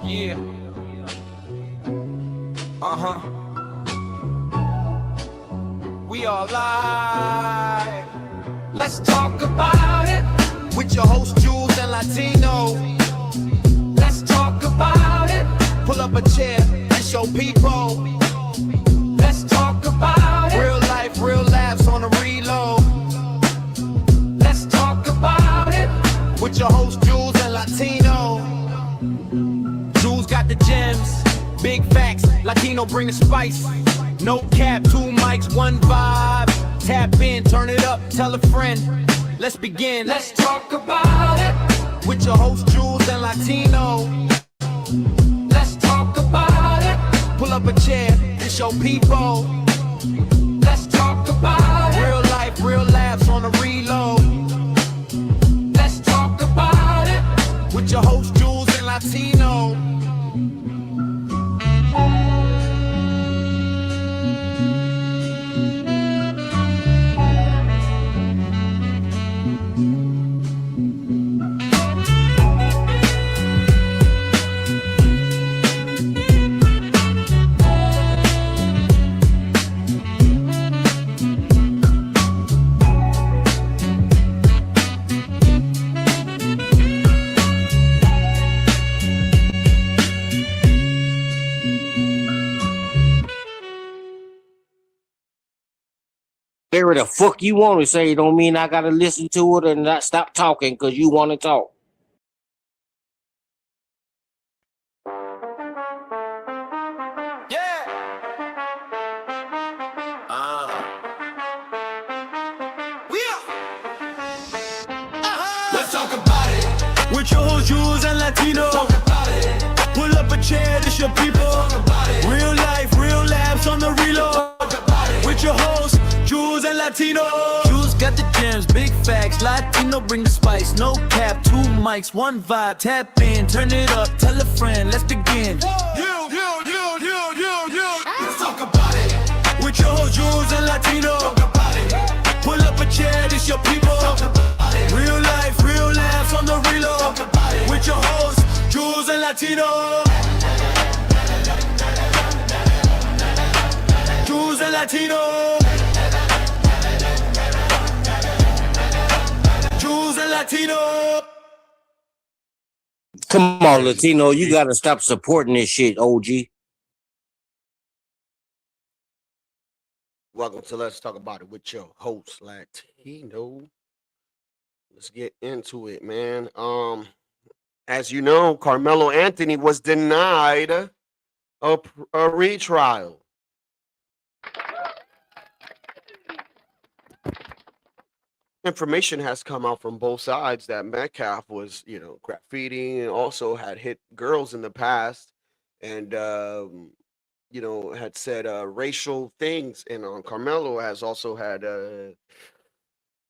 Yeah. We are live. Let's talk about it with your host Jules and Latino. Let's talk about it. Pull up a chair and show people. Let's talk about it. Real life, real laughs on the reload. Let's talk about it with your host Jules and Latino. Jules got the gems, big facts. Latino bring the spice. No cap, 2 mics, 1 vibe. Tap in, turn it up, tell a friend. Let's begin. Let's talk about it with your host Jules and Latino. Let's talk about it. Pull up a chair and show people. Let's talk about it. Real life, real laughs on the reload. Let's talk about it with your host Jules and Latino. Whatever the fuck you want to say don't mean I gotta listen to it and not stop talking because you want to talk. Yeah. Let's talk about it with your host Jules and Latino. Talk about it. Pull up a chair, this your people. Talk about it. Real life, real laughs on the reload. Talk about it. With your host Jules and Latino. Jules got the gems, big facts. Latino bring the spice. No cap, 2 mics, 1 vibe. Tap in, turn it up, tell a friend. Let's begin. Let's talk about it with your host Jules and Latino. Talk about it. Pull up a chair, this your people. Talk about it. Real life, real laughs on the reload. Talk about it. With your host Jules and Latino. Jules and Latino. Jules and Latino. Come on, Latino, you gotta stop supporting this shit, OG. Welcome to Let's Talk About It with your host, Latino. Let's get into it, man. As you know, Carmelo Anthony was denied a retrial. Information has come out from both sides that Metcalf was, graffitiing and also had hit girls in the past and, had said racial things. And Carmelo has also had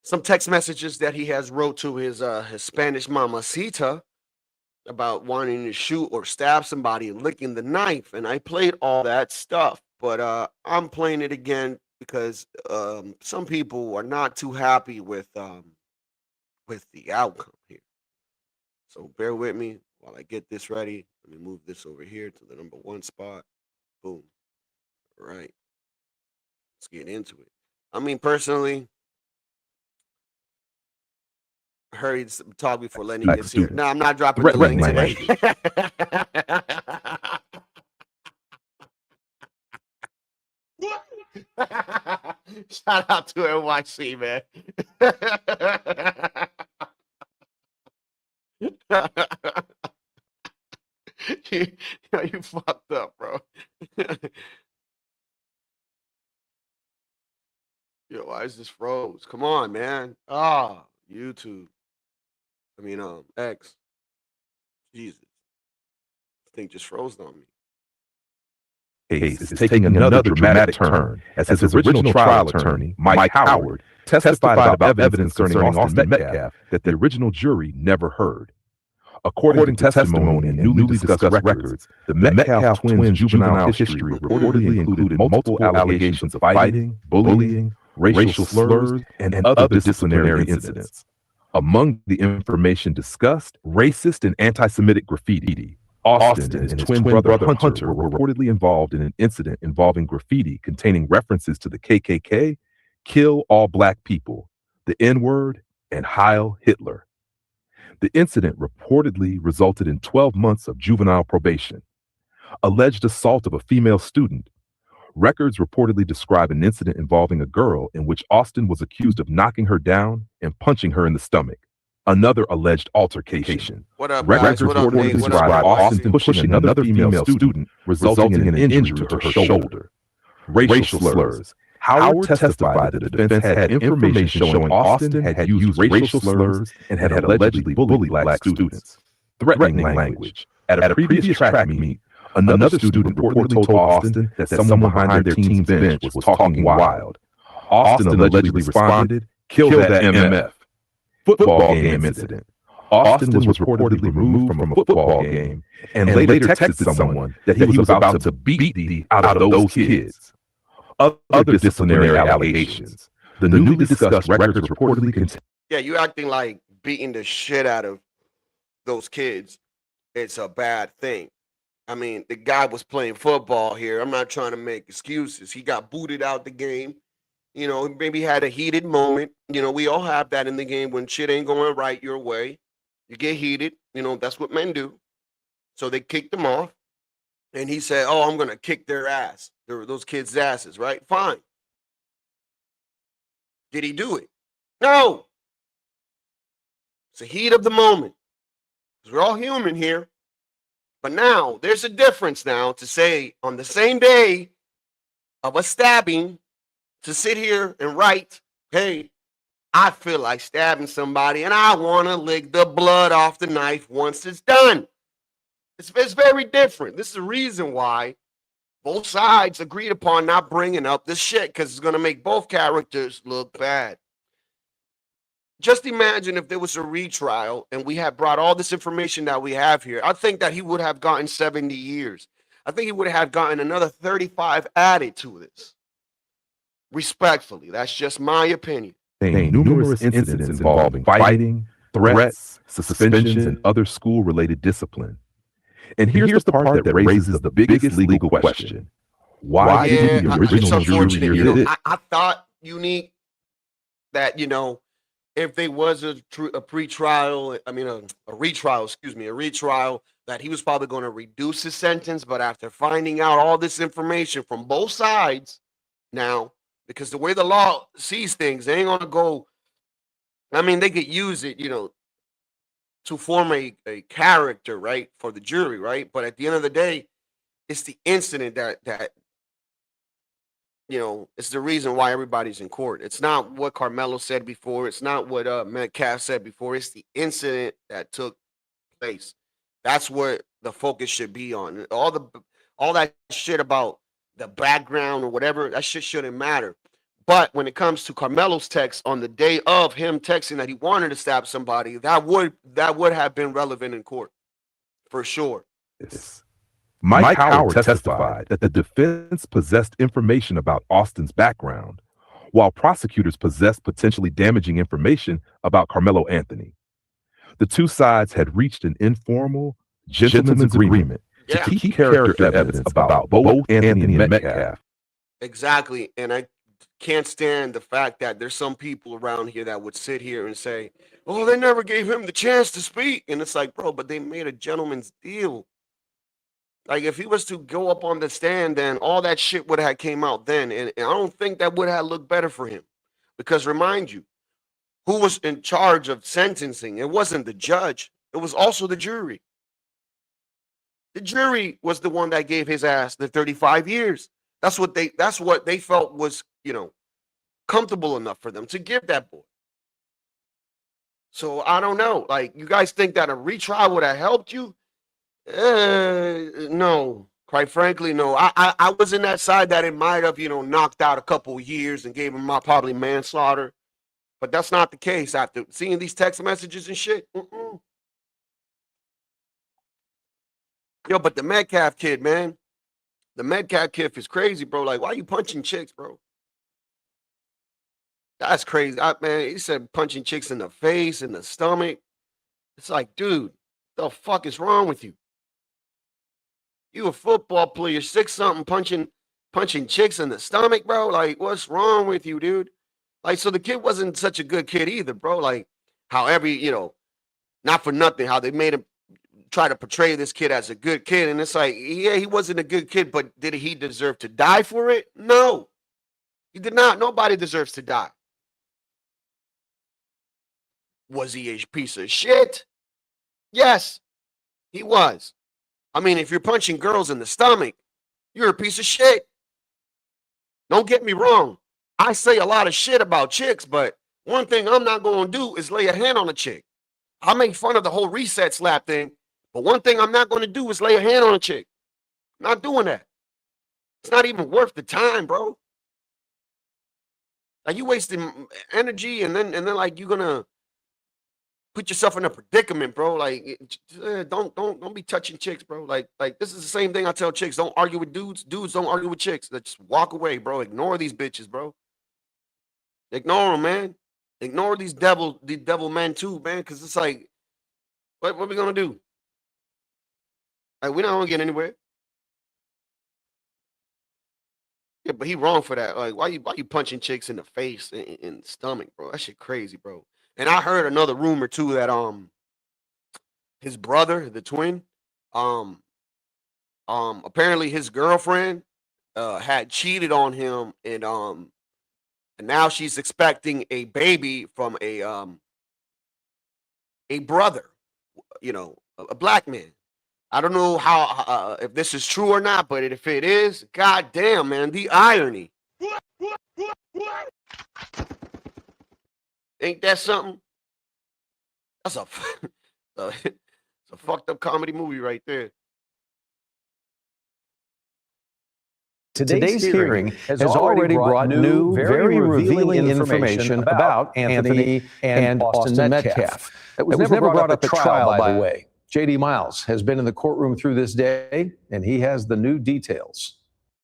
some text messages that he has wrote to his Spanish mamacita about wanting to shoot or stab somebody and licking the knife. And I played all that stuff, but I'm playing it again because some people are not too happy with the outcome here. So bear with me while I get this ready. Let me move this over here to the number 1 spot. Boom. All right. Let's get into it. I mean, personally, I heard talk before Lenny gets here. No, I'm not dropping the link today. Shout out to NYC, man. you fucked up, bro. Yo, why is this froze? Come on, man. YouTube. I mean, X. Jesus. This thing just froze on me. Case is taking another dramatic turn as his original trial attorney, Mike Howard, testified about evidence concerning Austin Metcalf that the original jury never heard. According to testimony and newly discussed records, the Metcalf twins' juvenile history reportedly included multiple allegations of fighting, bullying, racial slurs, and other disciplinary incidents. Among the information discussed, racist and anti-Semitic graffiti, Austin and his twin brother Hunter were reportedly involved in an incident involving graffiti containing references to the KKK, kill all black people, the N-word, and Heil Hitler. The incident reportedly resulted in 12 months of juvenile probation. Alleged assault of a female student. Records reportedly describe an incident involving a girl in which Austin was accused of knocking her down and punching her in the stomach. Another alleged altercation. What up, Records guys? What up, reportedly Nate? What up, describe guys? Austin pushing another female student, resulting in an injury to her shoulder. Racial slurs. Howard testified that the defense had information showing Austin had used racial slurs and had allegedly bullied black students. Threatening language. At a previous track meet, another student reportedly told Austin that someone behind their team's bench was talking wild. Austin allegedly responded, "Kill that MF." Football game incident. Austin was reportedly removed from a football game and later texted someone that he was about to beat the out of those kids. Other disciplinary allegations. The newly discussed records reportedly contain. Yeah, you acting like beating the shit out of those kids. It's a bad thing. I mean, the guy was playing football here. I'm not trying to make excuses. He got booted out the game. You know, maybe had a heated moment. You know, we all have that in the game when shit ain't going right your way. You get heated. You know, that's what men do. So they kicked him off. And he said, "Oh, I'm going to kick their ass. Those kids' asses," right? Fine. Did he do it? No. It's the heat of the moment. Because we're all human here. But now, there's a difference now to say on the same day of a stabbing, to sit here and write, "Hey, I feel like stabbing somebody and I want to lick the blood off the knife once it's done." It's very different. This is the reason why both sides agreed upon not bringing up this shit, because it's going to make both characters look bad. Just imagine if there was a retrial and we had brought all this information that we have here. I think that he would have gotten 70 years. I think he would have gotten another 35 added to this. Respectfully, that's just my opinion. Numerous incidents involving fighting, threats, suspensions, and other school-related discipline. And here's the part that raises the biggest legal question. Why did the it's original unfortunate. jury You know, hear it? I thought, Unique, that, you know, if there was a retrial, that he was probably going to reduce his sentence. But after finding out all this information from both sides now, because the way the law sees things, they ain't going to go. I mean, they could use it, you know, to form a character, right, for the jury, right? But at the end of the day, it's the incident that you know, it's the reason why everybody's in court. It's not what Carmelo said before. It's not what Metcalf said before. It's the incident that took place. That's what the focus should be on. All that shit about the background or whatever, that shit shouldn't matter. But when it comes to Carmelo's text on the day of him texting that he wanted to stab somebody, that would have been relevant in court, for sure. Mike Howard testified that the defense possessed information about Austin's background, while prosecutors possessed potentially damaging information about Carmelo Anthony. The two sides had reached an informal gentleman's agreement to keep character evidence about both Anthony and Metcalf. Exactly, and I can't stand the fact that there's some people around here that would sit here and say, "Oh, they never gave him the chance to speak," and it's like, bro, but they made a gentleman's deal. Like, if he was to go up on the stand, then all that shit would have came out then. And I don't think that would have looked better for him. Because remind you, who was in charge of sentencing? It wasn't the judge. It was also the jury. The jury was the one that gave his ass the 35 years. That's what they felt was, you know, comfortable enough for them to give that boy. So I don't know. Like, you guys think that a retrial would have helped you? No, quite frankly, no. I was in that side that it might have, you know, knocked out a couple years and gave him probably manslaughter, but that's not the case after seeing these text messages and shit. Yo, but the Metcalf kid, man, the Metcalf kid is crazy, bro. Like, why are you punching chicks, bro? That's crazy. Man, he said punching chicks in the face, in the stomach. It's like, dude, the fuck is wrong with you? You a football player, 6 something, punching chicks in the stomach, bro. Like, what's wrong with you, dude? Like, so the kid wasn't such a good kid either, bro. Like, however, not for nothing, how they made him try to portray this kid as a good kid. And it's like, yeah, he wasn't a good kid, but did he deserve to die for it? No, he did not. Nobody deserves to die. Was he a piece of shit? Yes, he was. I mean, if you're punching girls in the stomach, you're a piece of shit. Don't get me wrong. I say a lot of shit about chicks, but one thing I'm not going to do is lay a hand on a chick. I'll make fun of the whole reset slap thing, but one thing I'm not going to do is lay a hand on a chick. I'm not doing that. It's not even worth the time, bro. Like, you wasting energy, and then like, you're gonna put yourself in a predicament, bro. Like, don't be touching chicks, bro. Like this is the same thing I tell chicks: don't argue with dudes. Dudes don't argue with chicks. Just walk away, bro. Ignore these bitches, bro. Ignore them, man. Ignore these devil men too, man. Because it's like, what are we gonna do? Like, we're not gonna get anywhere. Yeah, but he wrong for that. Like, why you punching chicks in the face and in the stomach, bro? That shit crazy, bro. And I heard another rumor too that his brother, the twin, um apparently his girlfriend had cheated on him, and now she's expecting a baby from a brother, a black man. I don't know how if this is true or not, but if it is, goddamn, man, the irony. Ain't that something? That's it's a fucked up comedy movie right there. Today's hearing has already brought new, very revealing information about Anthony and Austin Metcalf. That was never brought up at trial, by the way. J.D. Miles has been in the courtroom through this day, and he has the new details.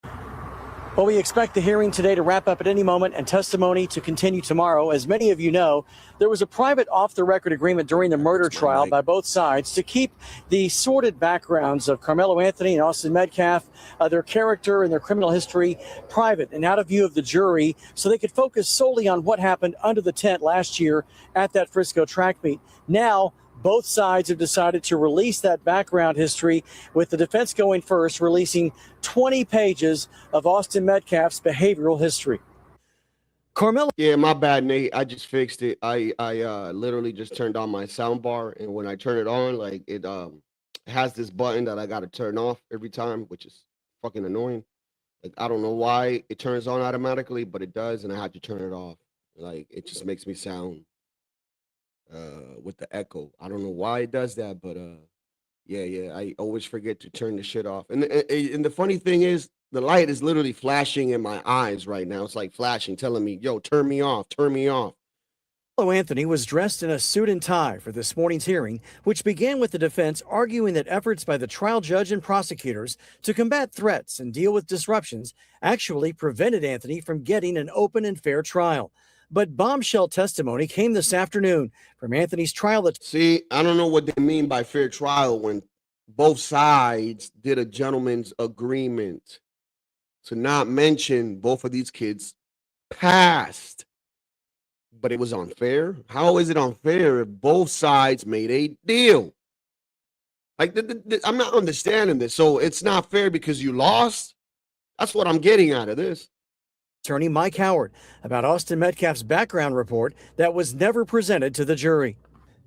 Well, we expect the hearing today to wrap up at any moment and testimony to continue tomorrow. As many of you know, there was a private off-the-record agreement during the murder trial by both sides to keep the sordid backgrounds of Carmelo Anthony and Austin Metcalf, their character and their criminal history, private and out of view of the jury, so they could focus solely on what happened under the tent last year at that Frisco track meet. Now, both sides have decided to release that background history, with the defense going first, releasing 20 pages of Austin Metcalf's behavioral history. Carmelo. Yeah, my bad, Nate. I just fixed it. I literally just turned on my sound bar, and when I turn it on, like, it has this button that I got to turn off every time, which is fucking annoying. Like, I don't know why it turns on automatically, but it does, and I have to turn it off. Like, it just makes me sound with the echo. I don't know why it does that, but yeah, I always forget to turn the shit off. And the funny thing is, the light is literally flashing in my eyes right now. It's like flashing, telling me, yo, turn me off, turn me off. Carmelo Anthony was dressed in a suit and tie for this morning's hearing, which began with the defense arguing that efforts by the trial judge and prosecutors to combat threats and deal with disruptions actually prevented Anthony from getting an open and fair trial. But bombshell testimony came this afternoon from Anthony's trial. See, I don't know what they mean by fair trial when both sides did a gentleman's agreement to not mention both of these kids' past. But it was unfair. How is it unfair if both sides made a deal? Like, I'm not understanding this. So it's not fair because you lost? That's what I'm getting out of this. Attorney Mike Howard about Austin Metcalf's background report that was never presented to the jury.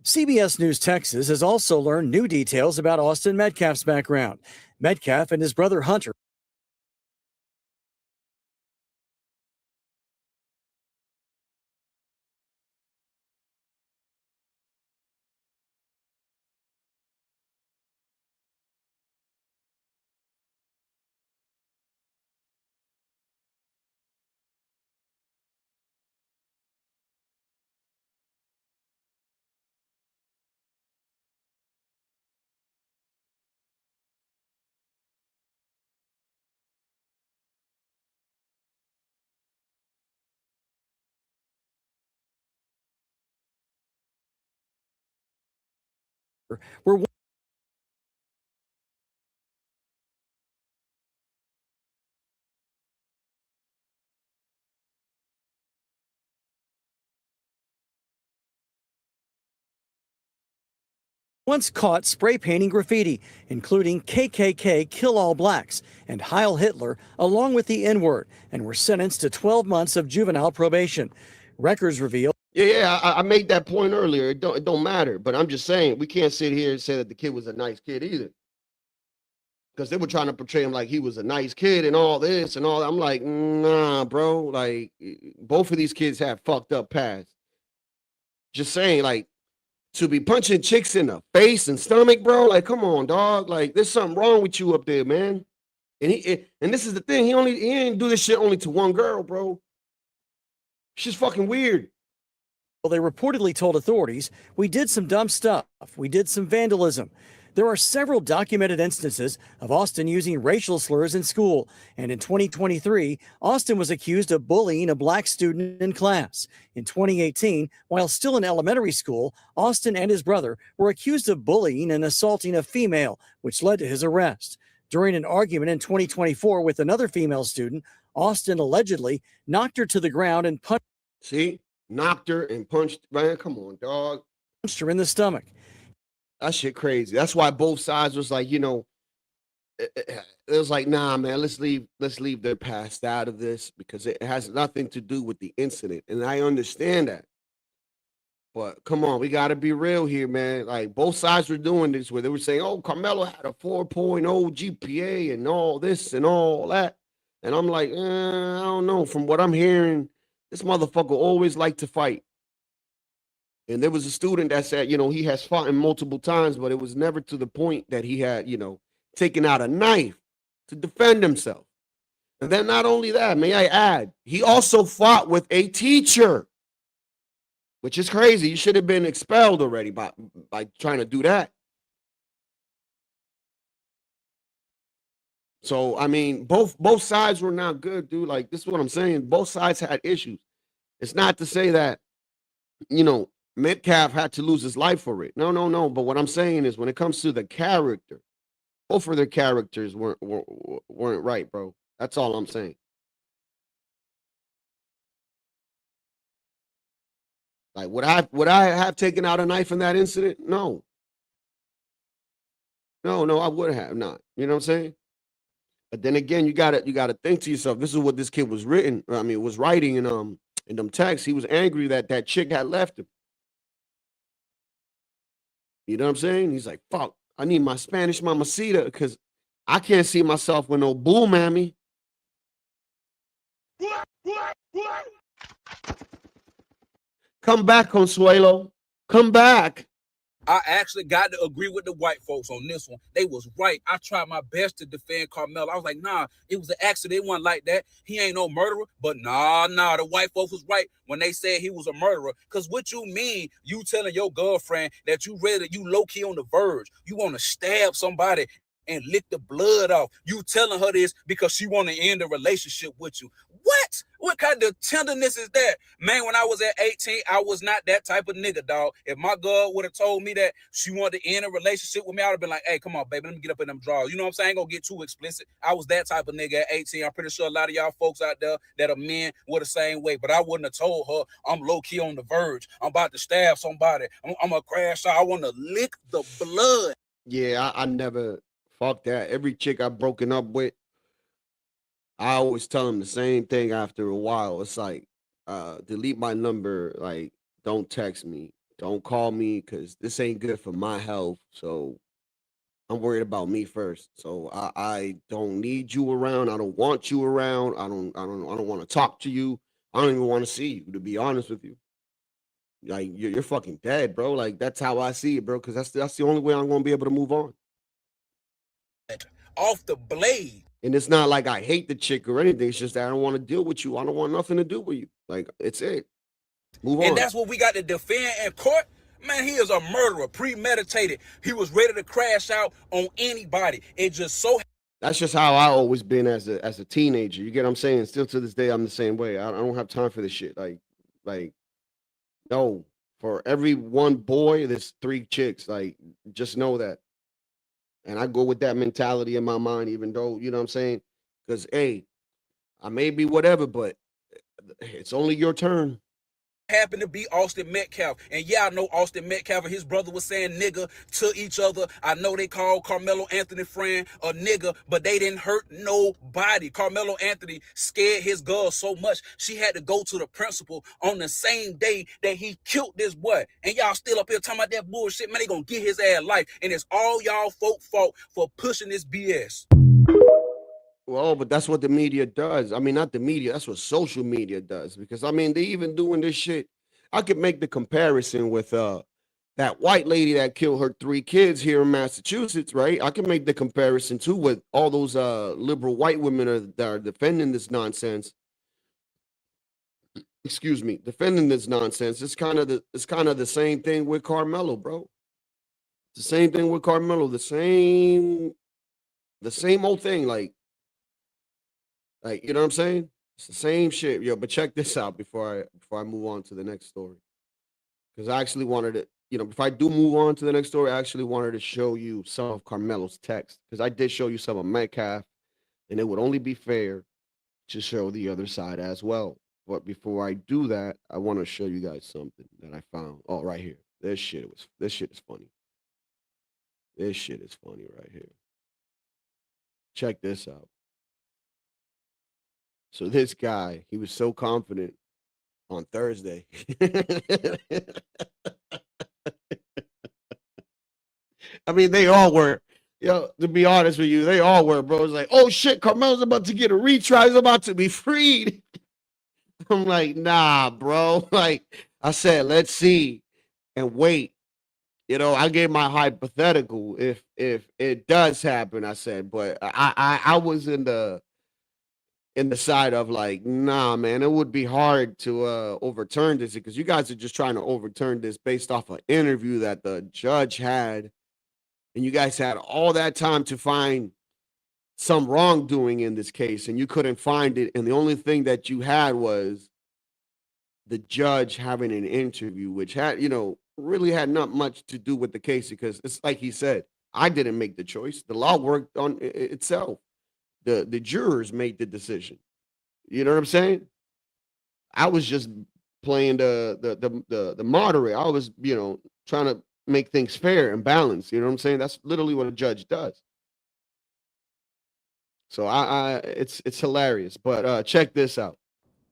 CBS News Texas has also learned new details about Austin Metcalf's background. Metcalf and his brother Hunter were once caught spray painting graffiti, including KKK Kill All Blacks and Heil Hitler, along with the N-word, and were sentenced to 12 months of juvenile probation. Records reveal. Yeah, I made that point earlier. It don't matter, but I'm just saying we can't sit here and say that the kid was a nice kid either, because they were trying to portray him like he was a nice kid and all this and all that. I'm like, nah, bro. Like, both of these kids have fucked up pasts. Just saying, like, to be punching chicks in the face and stomach, bro. Like, come on, dog. Like, there's something wrong with you up there, man. And and this is the thing. He didn't do this shit only to one girl, bro. She's fucking weird. Well, they reportedly told authorities, "We did some dumb stuff. We did some vandalism." There are several documented instances of Austin using racial slurs in school, and in 2023, Austin was accused of bullying a black student in class. In 2018, while still in elementary school, Austin and his brother were accused of bullying and assaulting a female, which led to his arrest. During an argument in 2024 with another female student, Austin allegedly knocked her to the ground and punched. See? Knocked her and punched. Man, come on, dog. Punched her in the stomach. That shit crazy. That's why both sides was like, you know, it was like, nah, man, let's leave their past out of this, because it has nothing to do with the incident. And I understand that. But come on, we got to be real here, man. Like, both sides were doing this where they were saying, oh, Carmelo had a 4.0 GPA and all this and all that. And I'm like, I don't know. From what I'm hearing, this motherfucker always liked to fight. And there was a student that said, you know, he has fought him multiple times, but it was never to the point that he had, you know, taken out a knife to defend himself. And then not only that, may I add, he also fought with a teacher, which is crazy. You should have been expelled already by trying to do that. So, I mean, both sides were not good, dude. Like, this is what I'm saying. Both sides had issues. It's not to say that, you know, Metcalf had to lose his life for it. No. But what I'm saying is, when it comes to the character, both of their characters weren't right, bro. That's all I'm saying. Like, would I have taken out a knife in that incident? No, I would have not. You know what I'm saying? But then again, you gotta think to yourself, this is what this kid was writing in them texts. He was angry that chick had left him. You know what I'm saying? He's like, fuck, I need my Spanish mamacita, because I can't see myself with no bull mammy. Come back, Consuelo. Come back. I actually got to agree with the white folks on this one. They was right. I tried my best to defend Carmelo. I was like, nah, it was an accident. It wasn't like that. He ain't no murderer. But nah, the white folks was right when they said he was a murderer. Because what you mean, you telling your girlfriend that you low-key on the verge. You want to stab somebody and lick the blood off. You telling her this because she want to end a relationship with you. What? What kind of tenderness is that? Man, when I was at 18, I was not that type of nigga, dog. If my girl would have told me that she wanted to end a relationship with me, I would have been like, hey, come on, baby, let me get up in them drawers. You know what I'm saying? I ain't gonna get too explicit. I was that type of nigga at 18. I'm pretty sure a lot of y'all folks out there that are men were the same way, but I wouldn't have told her I'm low-key on the verge. I'm about to stab somebody. I'm gonna crash out. I want to lick the blood. Yeah, I never, fuck that. Every chick I've broken up with, I always tell them the same thing after a while. It's like, delete my number. Like, don't text me. Don't call me, because this ain't good for my health. So I'm worried about me first. So I don't need you around. I don't want you around. I don't want to talk to you. I don't even want to see you, to be honest with you. Like, you're fucking dead, bro. Like, that's how I see it, bro, because that's the only way I'm going to be able to move on. Off the blade. And it's not like I hate the chick or anything. It's just that I don't want to deal with you. I don't want nothing to do with you. Like, it's it. Move on. And that's what we got to defend in court. Man, he is a murderer, premeditated. He was ready to crash out on anybody. It just so. That's just how I always been as a teenager. You get what I'm saying? Still to this day, I'm the same way. I don't have time for this shit. Like, no. For every one boy, there's 3 chicks. Like, just know that. And I go with that mentality in my mind, even though, you know what I'm saying? Because, hey, I may be whatever, but it's only your turn. happened to be Austin Metcalf. And yeah, I know Austin Metcalf and his brother was saying nigga to each other. I know they called Carmelo Anthony friend a nigga, but they didn't hurt nobody. Carmelo Anthony scared his girl so much, she had to go to the principal on the same day that he killed this boy. And y'all still up here talking about that bullshit, man. They gonna get his ass life. And it's all y'all folk fault for pushing this BS. Well, but that's what the media does. I mean, not the media. That's what social media does. Because I mean, they even doing this shit. I could make the comparison with that white lady that killed her 3 kids here in Massachusetts, right? I can make the comparison too with all those liberal white women that are defending this nonsense. Excuse me, defending this nonsense. It's kind of the same thing with Carmelo, bro. It's the same thing with Carmelo. The same old thing, like you know what I'm saying? It's the same shit, yo. But check this out before I move on to the next story, because I actually wanted to, you know, if I do move on to the next story, I actually wanted to show you some of Carmelo's text, because I did show you some of Metcalf, and it would only be fair to show the other side as well. But before I do that, I want to show you guys something that I found. Oh, right here. This shit is funny. This shit is funny right here. Check this out. So this guy, he was so confident on Thursday. I mean, they all were. Yo, to be honest with you, they all were, bro. It's like, oh shit, Carmelo's about to get a retrial. He's about to be freed. I'm like, nah, bro. Like I said, let's see and wait. You know, I gave my hypothetical if it does happen. I said, but I was in the side of like, nah, man, it would be hard to overturn this, because you guys are just trying to overturn this based off an interview that the judge had, and you guys had all that time to find some wrongdoing in this case, and you couldn't find it, and the only thing that you had was the judge having an interview, which had, you know, really had not much to do with the case, because it's like he said, I didn't make the choice. The law worked on itself. The jurors made the decision. You know what I'm saying? I was just playing the moderator. I was, you know, trying to make things fair and balanced. You know what I'm saying? That's literally what a judge does. So it's hilarious. But check this out.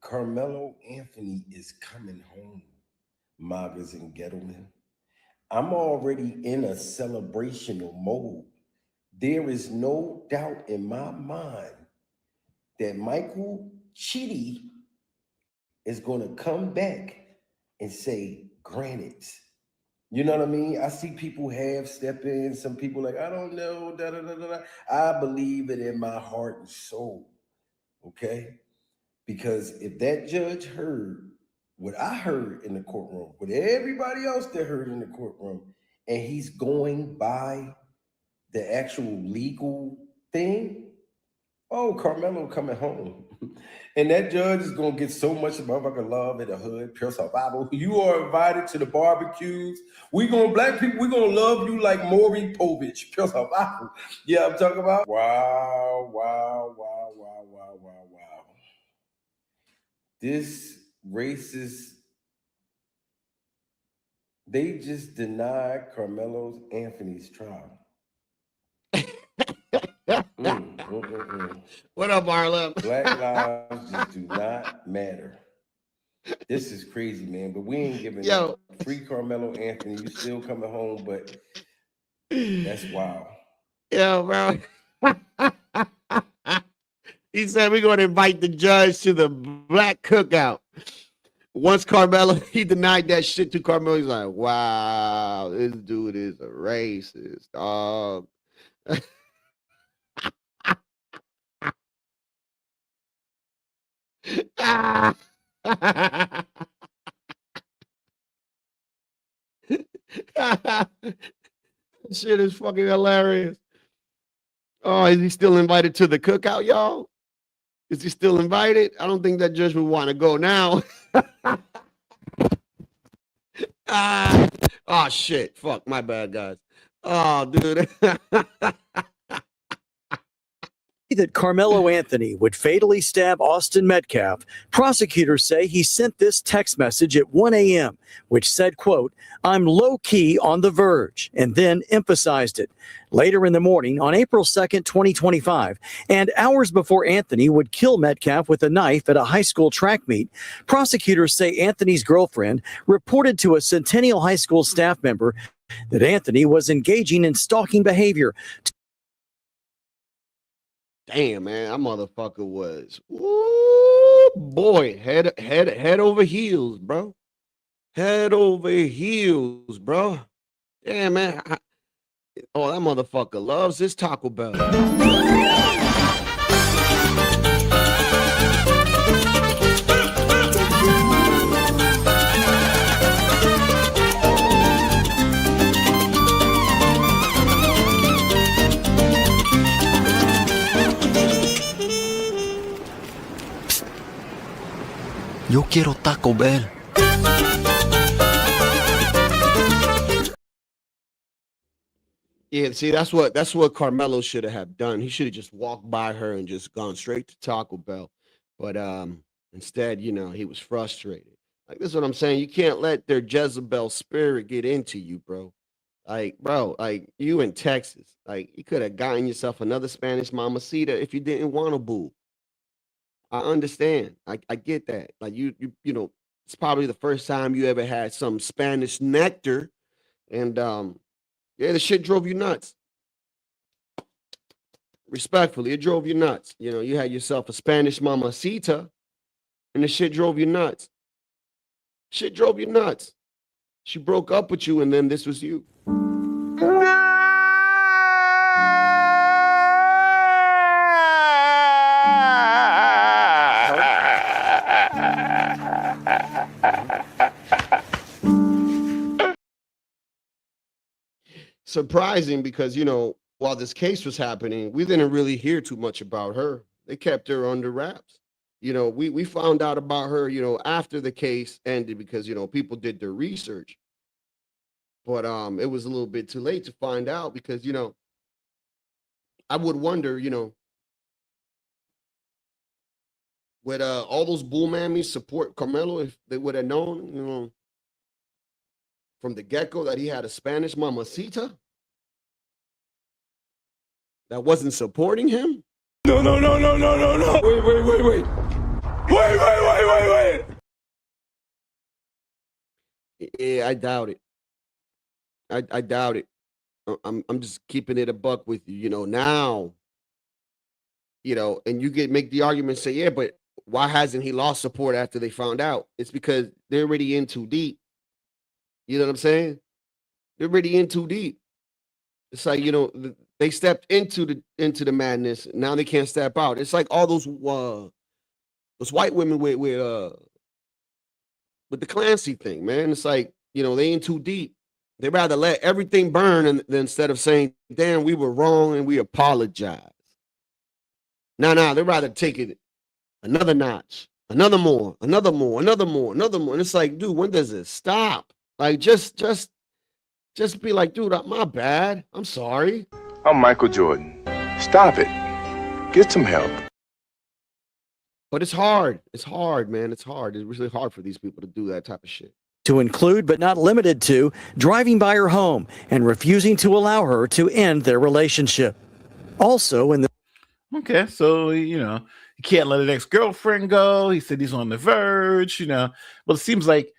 Carmelo Anthony is coming home, Magas and Gettleman. I'm already in a celebrational mode. There is no doubt in my mind that Michael Chitty is going to come back and say, granted. You know what I mean? I see people half step in. Some people like, I don't know. Da, da, da, da. I believe it in my heart and soul. Okay? Because if that judge heard what I heard in the courtroom, what everybody else that heard in the courtroom, and he's going by the actual legal thing, oh, Carmelo coming home. And that judge is going to get so much motherfucking love in the hood, pure survival. You are invited to the barbecues. Black people, we're going to love you like Maury Povich, pure survival. Yeah, I'm talking about. Wow. This racist, they just denied Carmelo Anthony's trial. What up, Marlon? Black lives just do not matter. This is crazy, man. But we ain't giving up. Free Carmelo Anthony. You still coming home, but that's wild. Yo, bro. He said we're going to invite the judge to the black cookout. Once Carmelo, he denied that shit to Carmelo. He's like, wow, this dude is a racist, dog. Shit is fucking hilarious. Oh, is he still invited to the cookout, y'all? Is he still invited? I don't think that judge would want to go now. Oh, shit. Fuck, my bad, guys. Oh, dude. that Carmelo Anthony would fatally stab Austin Metcalf, prosecutors say he sent this text message at 1 a.m., which said, quote, "I'm low-key on the verge," and then emphasized it. Later in the morning, on April 2nd, 2025, and hours before Anthony would kill Metcalf with a knife at a high school track meet, prosecutors say Anthony's girlfriend reported to a Centennial High School staff member that Anthony was engaging in stalking behavior. Damn, man, that motherfucker was, ooh, boy, head over heels, bro. Head over heels, bro. Damn, man. Oh, that motherfucker loves his Taco Bell. Yo quiero Taco Bell. Yeah, see, that's what Carmelo should have done. He should have just walked by her and just gone straight to Taco Bell. But instead, you know, he was frustrated. Like, this is what I'm saying. You can't let their Jezebel spirit get into you, bro. Like, bro, like, you in Texas. Like, you could have gotten yourself another Spanish mamacita if you didn't want a boo. I understand. I get that. Like, you know, it's probably the first time you ever had some Spanish nectar, and yeah, the shit drove you nuts. Respectfully, it drove you nuts. You know, you had yourself a Spanish mamacita, and the shit drove you nuts. Shit drove you nuts. She broke up with you, and then this was you. Surprising, because, you know, while this case was happening, we didn't really hear too much about her. They kept her under wraps. You know, we found out about her, you know, after the case ended, because, you know, people did their research. But it was a little bit too late to find out, because, you know, I would wonder, you know, would all those bull mammies support Carmelo if they would have known, you know, from the get-go that he had a Spanish mamacita that wasn't supporting him? No. Wait. Yeah, I doubt it. I doubt it. I'm just keeping it a buck with you. You know, now, you know, and you make the argument, say, yeah, but why hasn't he lost support after they found out? It's because they're already in too deep. You know what I'm saying? They're already in too deep. It's like, you know, they stepped into the madness. Now they can't step out. It's like all those white women with the Clancy thing, man. It's like, you know, they in too deep. They rather let everything burn than instead of saying, damn, we were wrong and we apologize. Now, they rather take it another notch, another more. And it's like, dude, when does it stop? Like, just be like, dude, my bad. I'm sorry. I'm Michael Jordan. Stop it. Get some help. But it's hard. It's hard, man. It's hard. It's really hard for these people to do that type of shit. To include, but not limited to, driving by her home and refusing to allow her to end their relationship. Also, in the Okay, so you know, he can't let an ex-girlfriend go. He said he's on the verge, you know. But it seems like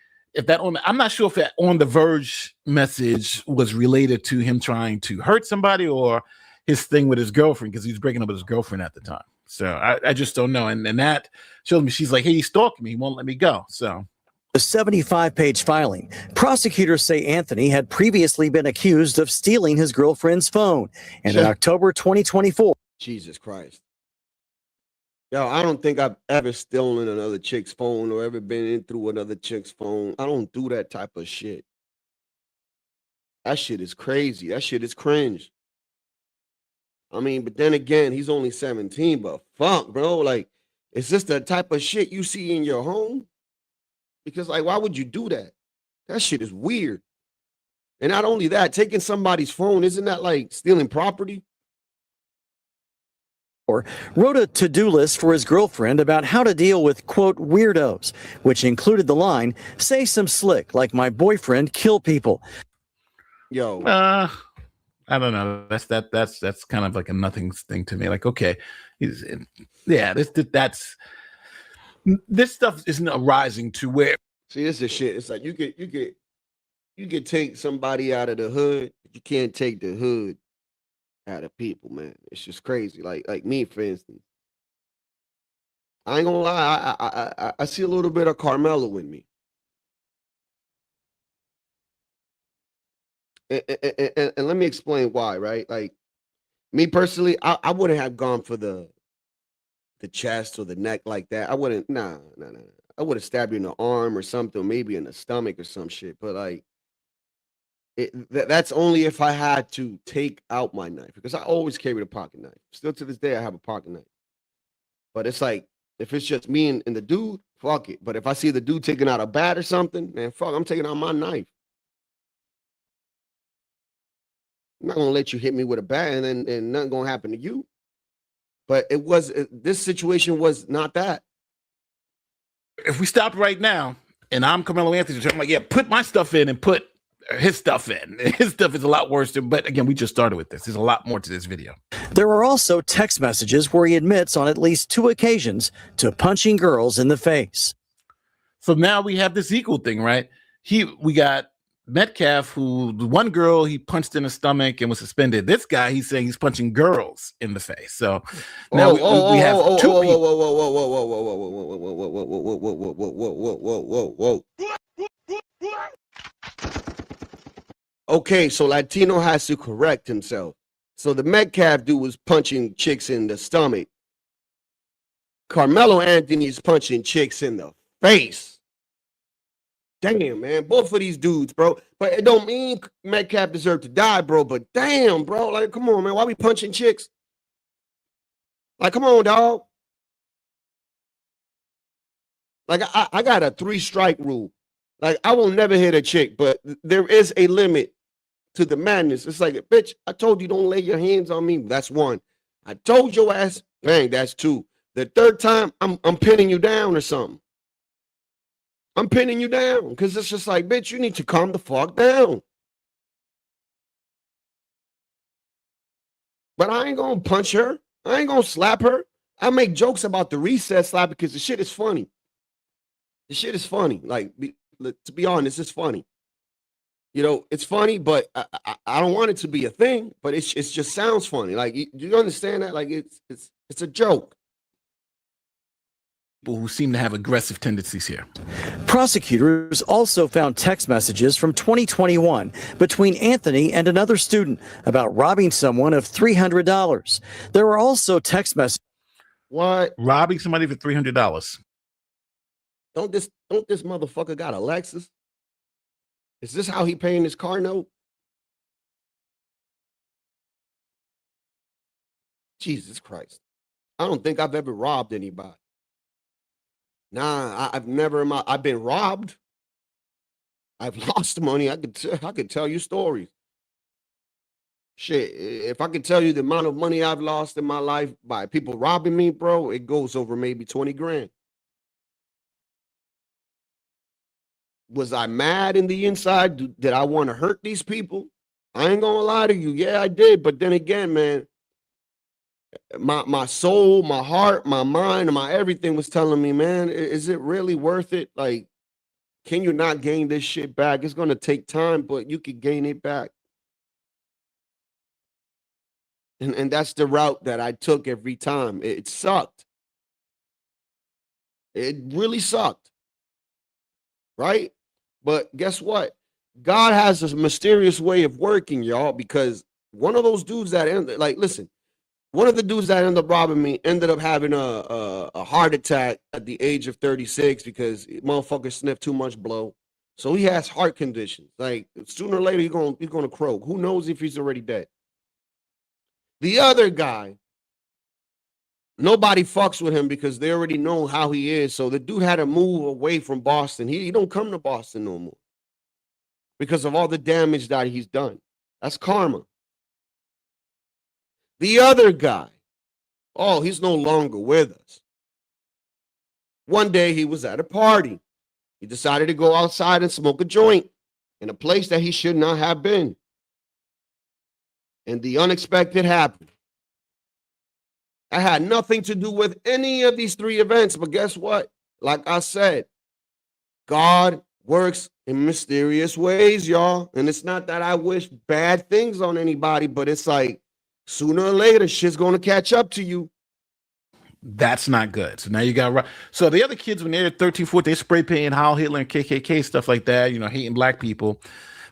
I'm not sure if that on the verge message was related to him trying to hurt somebody or his thing with his girlfriend, because he was breaking up with his girlfriend at the time. So I just don't know. And that shows me, she's like, hey, he's stalking me. He won't let me go. So the 75-page filing, prosecutors say Anthony had previously been accused of stealing his girlfriend's phone. And in October 2024, Jesus Christ. Yo, I don't think I've ever stolen another chick's phone or ever been in through another chick's phone. I don't do that type of shit. That shit is crazy. That shit is cringe. I mean, but then again, he's only 17, but fuck, bro. Like, is this the type of shit you see in your home? Because, like, why would you do that? That shit is weird. And not only that, taking somebody's phone, isn't that like stealing property? wrote a to-do list for his girlfriend about how to deal with, quote, weirdos, which included the line, say some slick, like my boyfriend kill people. Yo, I don't know. That's kind of like a nothing thing to me. Like, okay, that's this stuff isn't arising to where. see, this is shit. It's like you could take somebody out of the hood, but you can't take the hood out of people, man. It's just crazy. Like me, for instance. I ain't gonna lie, I see a little bit of Carmelo in me. And let me explain why, right? Like me personally, I wouldn't have gone for the chest or the neck like that. I wouldn't, nah. I would have stabbed you in the arm or something, maybe in the stomach or some shit. But like, that's only if I had to take out my knife, because I always carried a pocket knife. Still to this day, I have a pocket knife. But it's like, if it's just me and the dude, fuck it. But if I see the dude taking out a bat or something, man, fuck, I'm taking out my knife. I'm not gonna let you hit me with a bat and nothing gonna happen to you. But this situation was not that. If we stopped right now and I'm Carmelo Anthony, I'm like, yeah, put my stuff in and put his stuff in. His stuff is a lot worse. But again, we just started with this. There's a lot more to this video. There are also text messages where he admits on at least 2 occasions to punching girls in the face. So now we have this equal thing, right? We got Metcalf, who the one girl he punched in the stomach and was suspended. This guy, he's saying he's punching girls in the face. So now we have two people. Whoa. Okay, so Latino has to correct himself. So the Metcalf dude was punching chicks in the stomach. Carmelo Anthony is punching chicks in the face. Damn, man. Both of these dudes, bro. But it don't mean Metcalf deserved to die, bro. But damn, bro. Like, come on, man. Why we punching chicks? Like, come on, dog. Like, I got a 3-strike rule. Like, I will never hit a chick, but there is a limit to the madness. It's like, bitch, I told you don't lay your hands on me. That's 1. I told your ass, bang, that's 2. The 3rd time, I'm pinning you down or something. I'm pinning you down because it's just like, bitch, you need to calm the fuck down. But I ain't gonna punch her. I ain't gonna slap her. I make jokes about the reset slap because the shit is funny. The shit is funny. Like, to be honest, it's funny. You know, it's funny, but I don't want it to be a thing. But it just sounds funny. Like, you understand that? Like, it's a joke. People who seem to have aggressive tendencies here. Prosecutors also found text messages from 2021 between Anthony and another student about robbing someone of $300. There were also text messages. What? Robbing somebody for $300. Don't this motherfucker got a Lexus? Is this how he paying his car note? Jesus Christ. I don't think I've ever robbed anybody. Nah, I've never I've been robbed. I've lost money. I could tell you stories. Shit, if I could tell you the amount of money I've lost in my life by people robbing me, bro, it goes over maybe 20 grand. Was I mad in the inside? Did I want to hurt these people? I ain't gonna lie to you. Yeah, I did. But then again, man, my soul, my heart, my mind, and my everything was telling me, man, is it really worth it? Like, can you not gain this shit back? It's gonna take time, but you could gain it back. And that's the route that I took every time. It sucked. It really sucked. Right? But guess what? God has a mysterious way of working, y'all, because one of those dudes that ended, like, listen, one of the dudes that ended up robbing me ended up having a heart attack at the age of 36 because motherfucker sniffed too much blow. So he has heart conditions. Like, sooner or later, he's gonna croak. Who knows if he's already dead? The other guy, nobody fucks with him because they already know how he is. So the dude had to move away from Boston. He don't come to Boston no more because of all the damage that he's done. That's karma. The other guy, Oh, he's no longer with us. One day he was at a party. He decided to go outside and smoke a joint in a place that he should not have been. And the unexpected happened. I had nothing to do with any of these three events, but guess what? Like I said, God works in mysterious ways, y'all. And it's not that I wish bad things on anybody, but it's like sooner or later, shit's going to catch up to you. That's not good. So now you got so the other kids when they're 13, 14, they spray painting Heil Hitler and KKK stuff like that, you know, hating black people.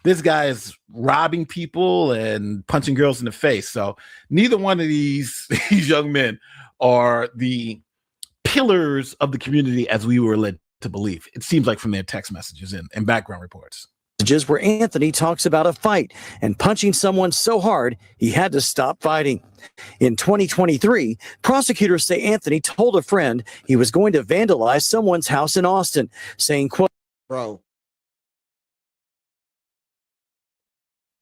This guy is robbing people and punching girls in the face. So neither one of these young men are the pillars of the community as we were led to believe. It seems like from their text messages and background reports. Where Anthony talks about a fight and punching someone so hard he had to stop fighting. In 2023, prosecutors say Anthony told a friend he was going to vandalize someone's house in Austin, saying, quote, bro,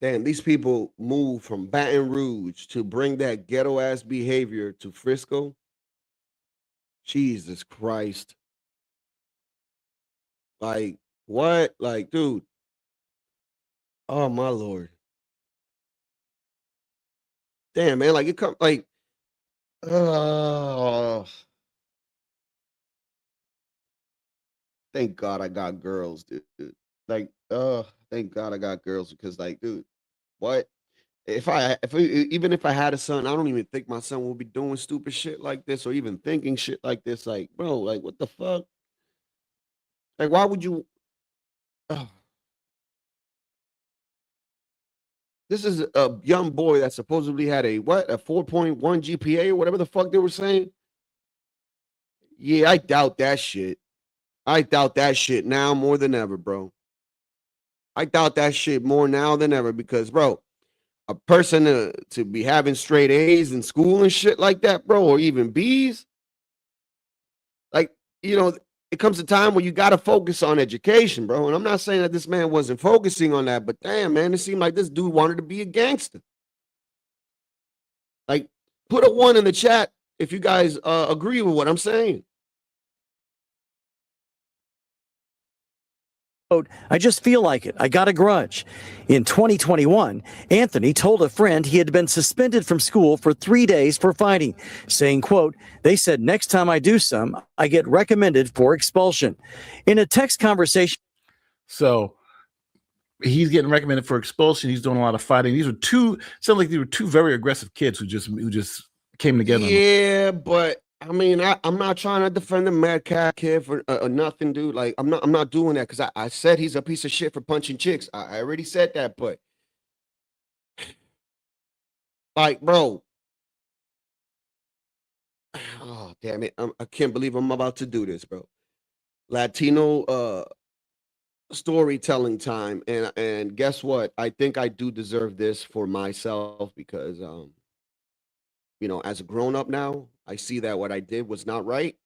damn, these people move from Baton Rouge to bring that ghetto ass behavior to Frisco. Jesus Christ. Like, what? Like, dude. Oh, my Lord. Damn, man. Like, it come, like, thank God I got girls, dude. Like, thank God I got girls because, like, dude, what? Even if I had a son, I don't even think my son will be doing stupid shit like this or even thinking shit like this. Like, bro, like, what the fuck? Like, why would you? This is a young boy that supposedly had a 4.1 GPA or whatever the fuck they were saying. Yeah, I doubt that shit. I doubt that shit now more than ever, bro. I doubt that shit more now than ever because, bro, a person to be having straight A's in school and shit like that, bro, or even B's, like, you know, it comes a time where you got to focus on education, bro. And I'm not saying that this man wasn't focusing on that, but damn, man, it seemed like this dude wanted to be a gangster. Like, put a 1 in the chat if you guys agree with what I'm saying. I just feel like it. I got a grudge. In 2021, Anthony told a friend he had been suspended from school for 3 days for fighting, saying, quote, they said next time I do some, I get recommended for expulsion. In a text conversation. So he's getting recommended for expulsion. He's doing a lot of fighting. These were two very aggressive kids who just came together. Yeah, but I mean, I'm not trying to defend the Metcalf kid for nothing, dude. Like, I'm not doing that because I said he's a piece of shit for punching chicks. I already said that, but like, bro, oh damn it, I can't believe I'm about to do this, bro. Latino storytelling time, and guess what? I think I do deserve this for myself because you know, as a grown up now, I see that what I did was not right.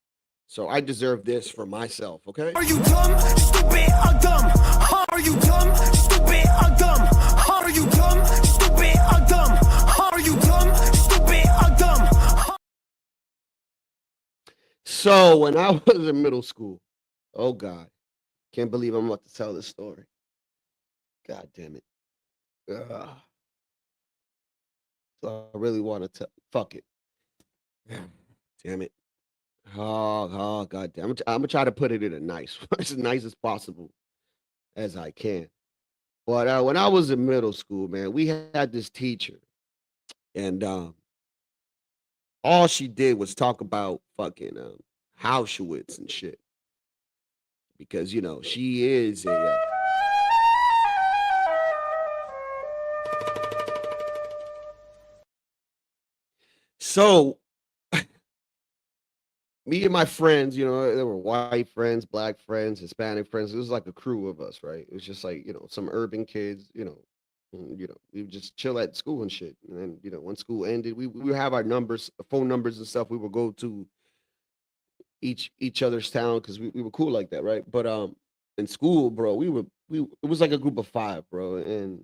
So I deserve this for myself, okay? Are you dumb, stupid, or dumb? Are you dumb, stupid, or dumb? Are you dumb, stupid, or dumb? Are you dumb, stupid, or dumb? So when I was in middle school, oh God, can't believe I'm about to tell this story. God damn it. Ugh. So I really want to tell. Fuck it. Damn it. Oh, God damn it. I'm gonna try to put it in a nice, as nice as possible as I can. But when I was in middle school, man, we had this teacher, and all she did was talk about fucking Auschwitz and shit. Because you know she is a. So, me and my friends, you know, there were white friends, black friends, Hispanic friends. It was like a crew of us, right? It was just like, you know, some urban kids, you know, we would just chill at school and shit. And then, you know, when school ended, we would have our numbers, phone numbers and stuff. We would go to each other's town because we were cool like that, right? But in school, bro, it was like a group of 5, bro, and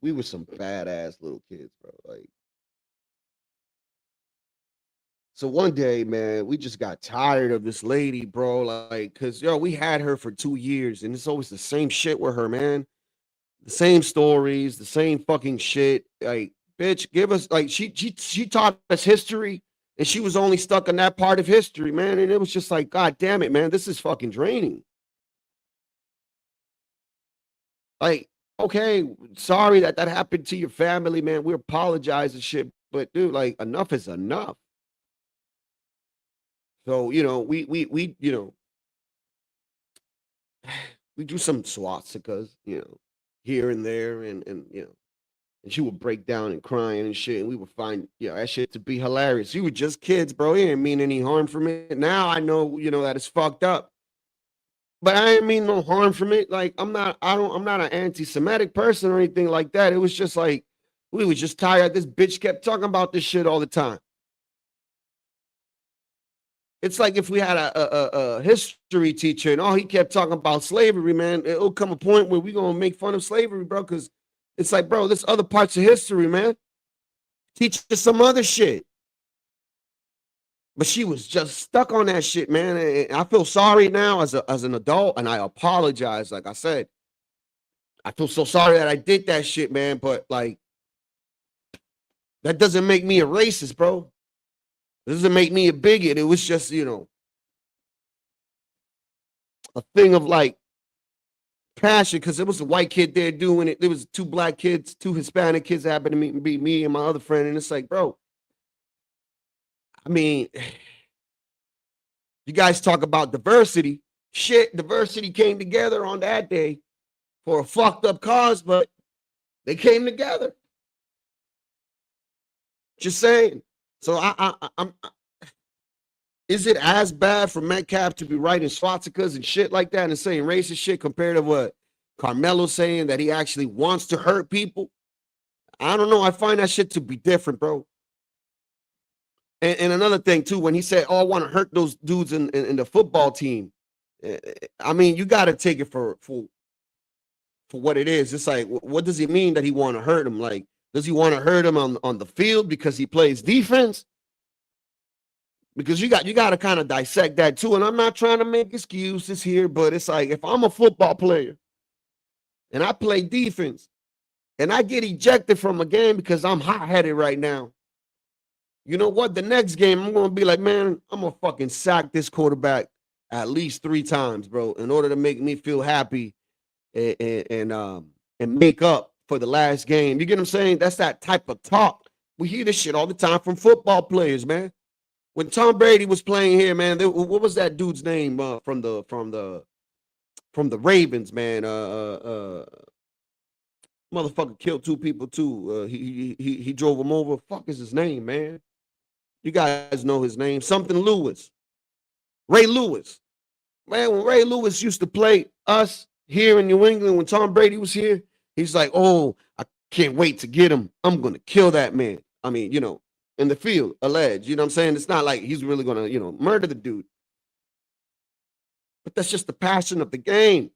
we were some badass little kids, bro. Like, So one day, man, we just got tired of this lady, bro. Like, cause we had her for 2 years, and it's always the same shit with her, man. The same stories, the same fucking shit. Like, bitch, give us like she taught us history, and she was only stuck in that part of history, man. And it was just like, God damn it, man, this is fucking draining. Like, okay, sorry that happened to your family, man. We apologize and shit, but dude, like, enough is enough. So, we we do some swastikas, here and there, and and she would break down and crying and shit, and we would find that shit to be hilarious. You were just kids, bro. It didn't mean any harm from it. Now I know, that it's fucked up. But I didn't mean no harm from it. Like, I'm not an anti-Semitic person or anything like that. It was just like we were just tired. This bitch kept talking about this shit all the time. It's like if we had a history teacher and all he kept talking about slavery, man, it'll come a point where we're going to make fun of slavery, bro, because it's like, bro, there's other parts of history, man. Teach us some other shit. But she was just stuck on that shit, man. And I feel sorry now as an adult, and I apologize. Like I said, I feel so sorry that I did that shit, man. But, like, that doesn't make me a racist, bro. It doesn't make me a bigot. It was just, a thing of, like, passion, because there was a white kid there doing it. There was 2 black kids, 2 Hispanic kids that happened to be me and my other friend. And it's like, bro, I mean, you guys talk about diversity. Shit, diversity came together on that day for a fucked up cause, but they came together. Just saying. So I'm is it as bad for Metcalf to be writing swastikas and shit like that and saying racist shit compared to what Carmelo's saying, that he actually wants to hurt people? I don't know. I find that shit to be different, bro. And another thing too, when he said, "Oh, I want to hurt those dudes in the football team," I mean, you got to take it for what it is. It's like, what does he mean that he want to hurt him? Like, does he want to hurt him on the field because he plays defense? Because you got to kind of dissect that too. And I'm not trying to make excuses here, but it's like, if I'm a football player and I play defense and I get ejected from a game because I'm hot-headed right now, you know what? The next game, I'm going to be like, man, I'm going to fucking sack this quarterback at least 3 times, bro, in order to make me feel happy and make up for the last game. You get what I'm saying? That's that type of talk. We hear this shit all the time from football players, man. When Tom Brady was playing here, man, what was that dude's name from the Ravens, man? Motherfucker killed 2 people too. He drove him over. Fuck is his name, man? You guys know his name. Something Lewis. Ray Lewis. Man, when Ray Lewis used to play us here in New England, when Tom Brady was here, he's like, oh, I can't wait to get him. I'm going to kill that man. I mean, in the field, alleged. You know what I'm saying? It's not like he's really going to, murder the dude. But that's just the passion of the game.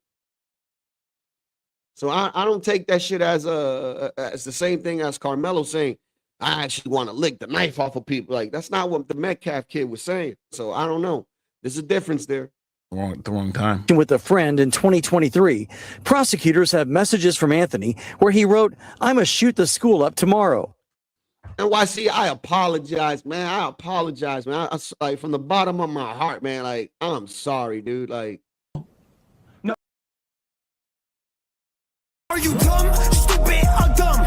So I don't take that shit as the same thing as Carmelo saying, I actually want to lick the knife off of people. Like, that's not what the Metcalf kid was saying. So I don't know. There's a difference there. The wrong time. With a friend in 2023, prosecutors have messages from Anthony where he wrote, "I'm going to shoot the school up tomorrow." NYC, I apologize, man. I apologize, man. I like, from the bottom of my heart, man. Like, I'm sorry, dude. Like, no. Are you dumb, stupid, or dumb?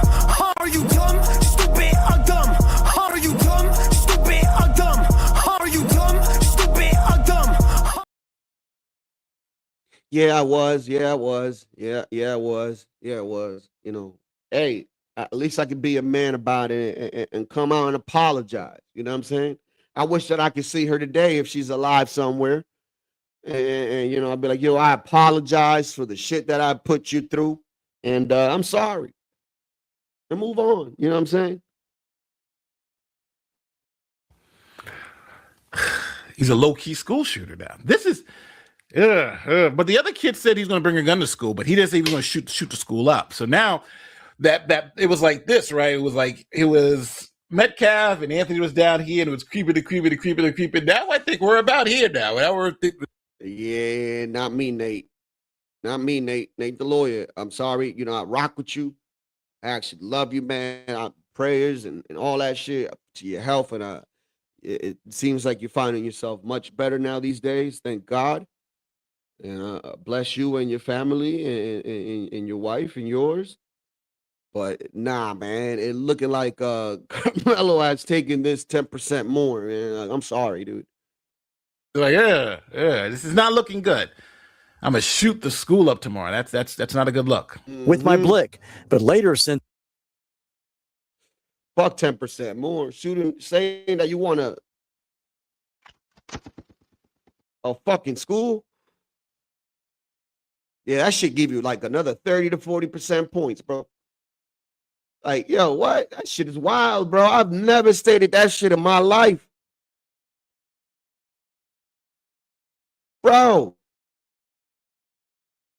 Are you dumb, stupid, or dumb? Are you dumb, stupid, or dumb? Are you dumb, stupid, or dumb? Yeah, I was. Yeah, I was. Yeah, I was. Yeah, it was. Hey, at least I could be a man about it and come out and apologize. You know what I'm saying? I wish that I could see her today if she's alive somewhere. And I'd be like, yo, I apologize for the shit that I put you through. And I'm sorry. And move on. You know what I'm saying? He's a low-key school shooter now. This is... but the other kid said he's going to bring a gun to school, but he didn't say he was going to shoot the school up. So now that it was like this, right? It was Metcalf and Anthony was down here and it was creeping. Now I think we're about here now. Yeah, not me, Nate. Not me, Nate. Nate the lawyer. I'm sorry. You know, I rock with you. I actually love you, man. Prayers and all that shit to your health. And it seems like you're finding yourself much better now these days. Thank God. And bless you and your family and your wife and yours. But nah, man, it looking like Carmelo has taken this 10% more, man. I'm sorry, dude. Like, yeah, this is not looking good. I'm gonna shoot the school up tomorrow. That's not a good look. With my blick, but later since fuck 10% more, shooting, saying that you want a fucking school. Yeah, that should give you like another 30 to 40% points, bro. Like, yo, what? That shit is wild, bro. I've never stated that shit in my life. Bro.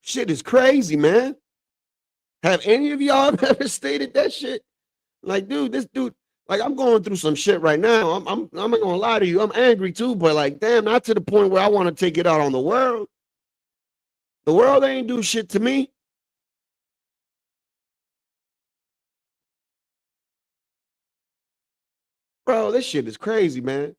Shit is crazy, man. Have any of y'all ever stated that shit? Like, dude, this dude, like, I'm going through some shit right now. I'm not gonna lie to you. I'm angry too, but like, damn, not to the point where I want to take it out on the world. The world ain't do shit to me. Bro, this shit is crazy, man.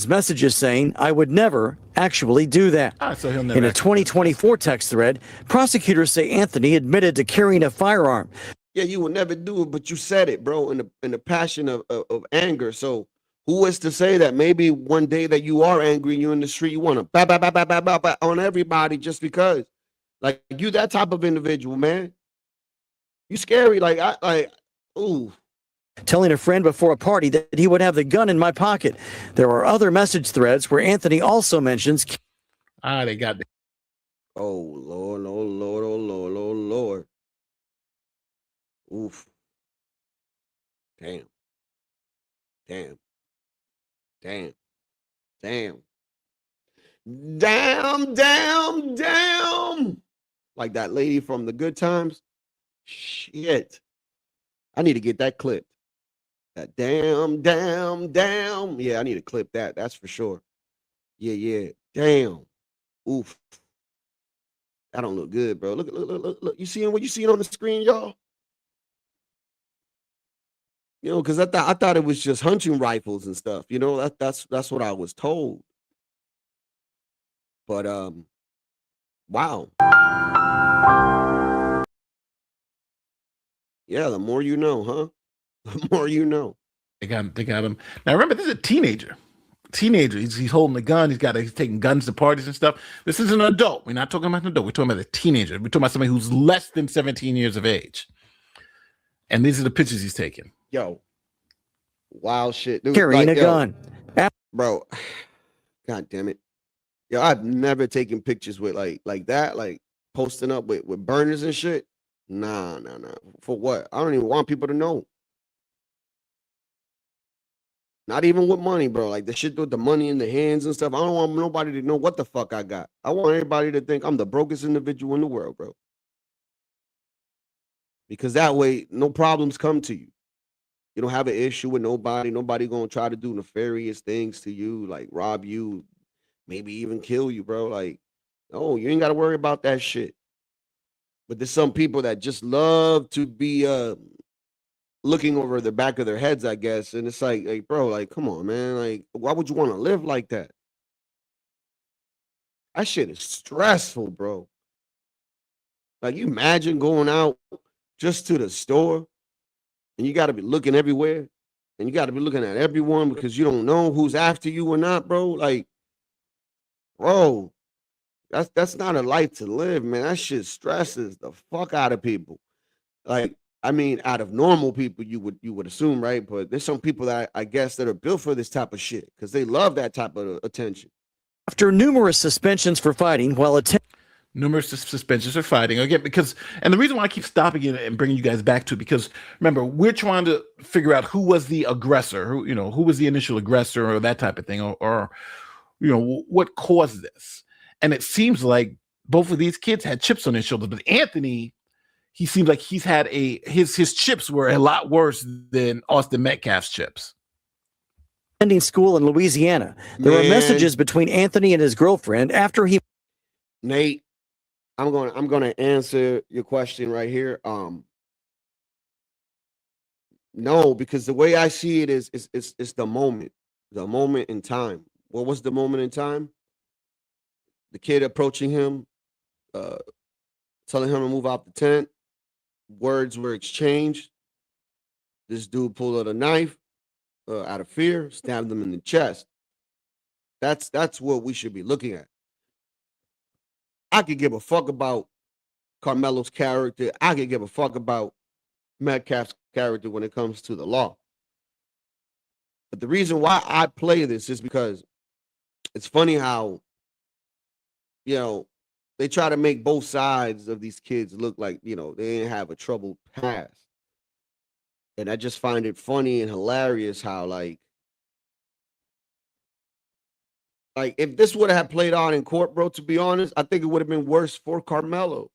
messages saying I would never actually do that. So he'll never In a 2024 text thread, prosecutors say Anthony admitted to carrying a firearm. Yeah, you would never do it, but you said it, bro, in the passion of anger. So who is to say that maybe one day that you are angry and you're in the street, you want to ba on everybody just because? Like, you that type of individual, man. You scary. Ooh. Telling a friend before a party that he would have the gun in my pocket. There are other message threads where Anthony also mentions. They got it. Oh, Lord, oh, Lord, oh, Lord, oh, Lord. Oof. Damn. Damn. Damn. Damn. Damn, damn, damn. Like that lady from The Good Times. Shit. I need to get that clipped. That damn, damn, damn. Yeah, I need to clip that. That's for sure. Yeah. Damn. Oof. That don't look good, bro. Look. You seeing what you seeing on the screen, y'all? You know, because I thought it was just hunting rifles and stuff. You know, that's what I was told. But wow. Yeah, the more you know, huh? The more you know. They got him. Now remember, this is a teenager. He's holding a gun. He's taking guns to parties and stuff. This is an adult. We're not talking about an adult. We're talking about a teenager. We're talking about somebody who's less than 17 years of age. And these are the pictures he's taking. Yo, wild shit, dude. Carrying a gun. Bro. God damn it. Yo, I've never taken pictures with like that, like posting up with burners and shit. Nah. For what? I don't even want people to know. Not even with money, bro. Like the shit with the money in the hands and stuff. I don't want nobody to know what the fuck I got. I want everybody to think I'm the brokest individual in the world, bro. Because that way, no problems come to you. You don't have an issue with nobody. Nobody gonna try to do nefarious things to you, like rob you, maybe even kill you, bro. Like, no, you ain't got to worry about that shit. But there's some people that just love to be looking over the back of their heads, I guess. And it's like, bro, like, come on, man. Like, why would you want to live like that? That shit is stressful, bro. Like, you imagine going out just to the store and you got to be looking everywhere and you got to be looking at everyone because you don't know who's after you or not, bro. Like, bro, that's not a life to live, man. That shit stresses the fuck out of people. Like, I mean, out of normal people, you would assume, right? But there's some people that I guess that are built for this type of shit because they love that type of attention. After numerous suspensions for fighting while numerous suspensions for fighting again, because, and the reason why I keep stopping it and bringing you guys back to, because remember, we're trying to figure out who was the aggressor, who was the initial aggressor or that type of thing, or what caused this. And it seems like both of these kids had chips on their shoulders, but Anthony, he seems like he's had his chips were a lot worse than Austin Metcalf's chips. Attending school in Louisiana. There were messages between Anthony and his girlfriend after he. Nate, I'm gonna answer your question right here. No, because the way I see it is it's the moment in time. What was the moment in time? The kid approaching him, telling him to move out the tent. Words were exchanged. This dude pulled out a knife out of fear, stabbed him in the chest. That's what we should be looking at. I could give a fuck about Carmelo's character. I could give a fuck about Metcalf's character when it comes to the law. But the reason why I play this is because it's funny how, they try to make both sides of these kids look like, they didn't have a troubled past. And I just find it funny and hilarious how, like if this would have played out in court, bro, to be honest, I think it would have been worse for Carmelo.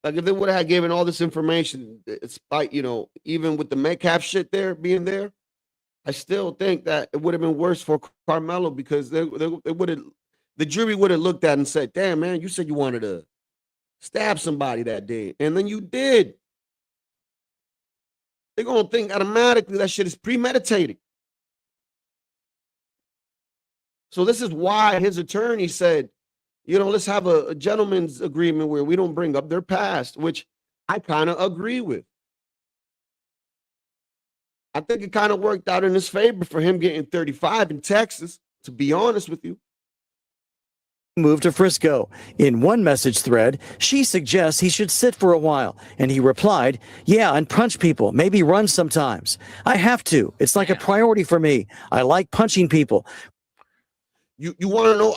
Like if they would have given all this information, despite, even with the Metcalf shit being there, I still think that it would have been worse for Carmelo because the jury would have looked at it and said, damn, man, you said you wanted to stab somebody that day. And then you did. They're going to think automatically that shit is premeditated. So this is why his attorney said, let's have a gentleman's agreement where we don't bring up their past, which I kind of agree with. I think it kind of worked out in his favor for him getting 35 in Texas, to be honest with you. Moved to Frisco. In one message thread, she suggests he should sit for a while. And he replied, yeah, and punch people, maybe run sometimes. I have to. It's like a priority for me. I like punching people. You want to know?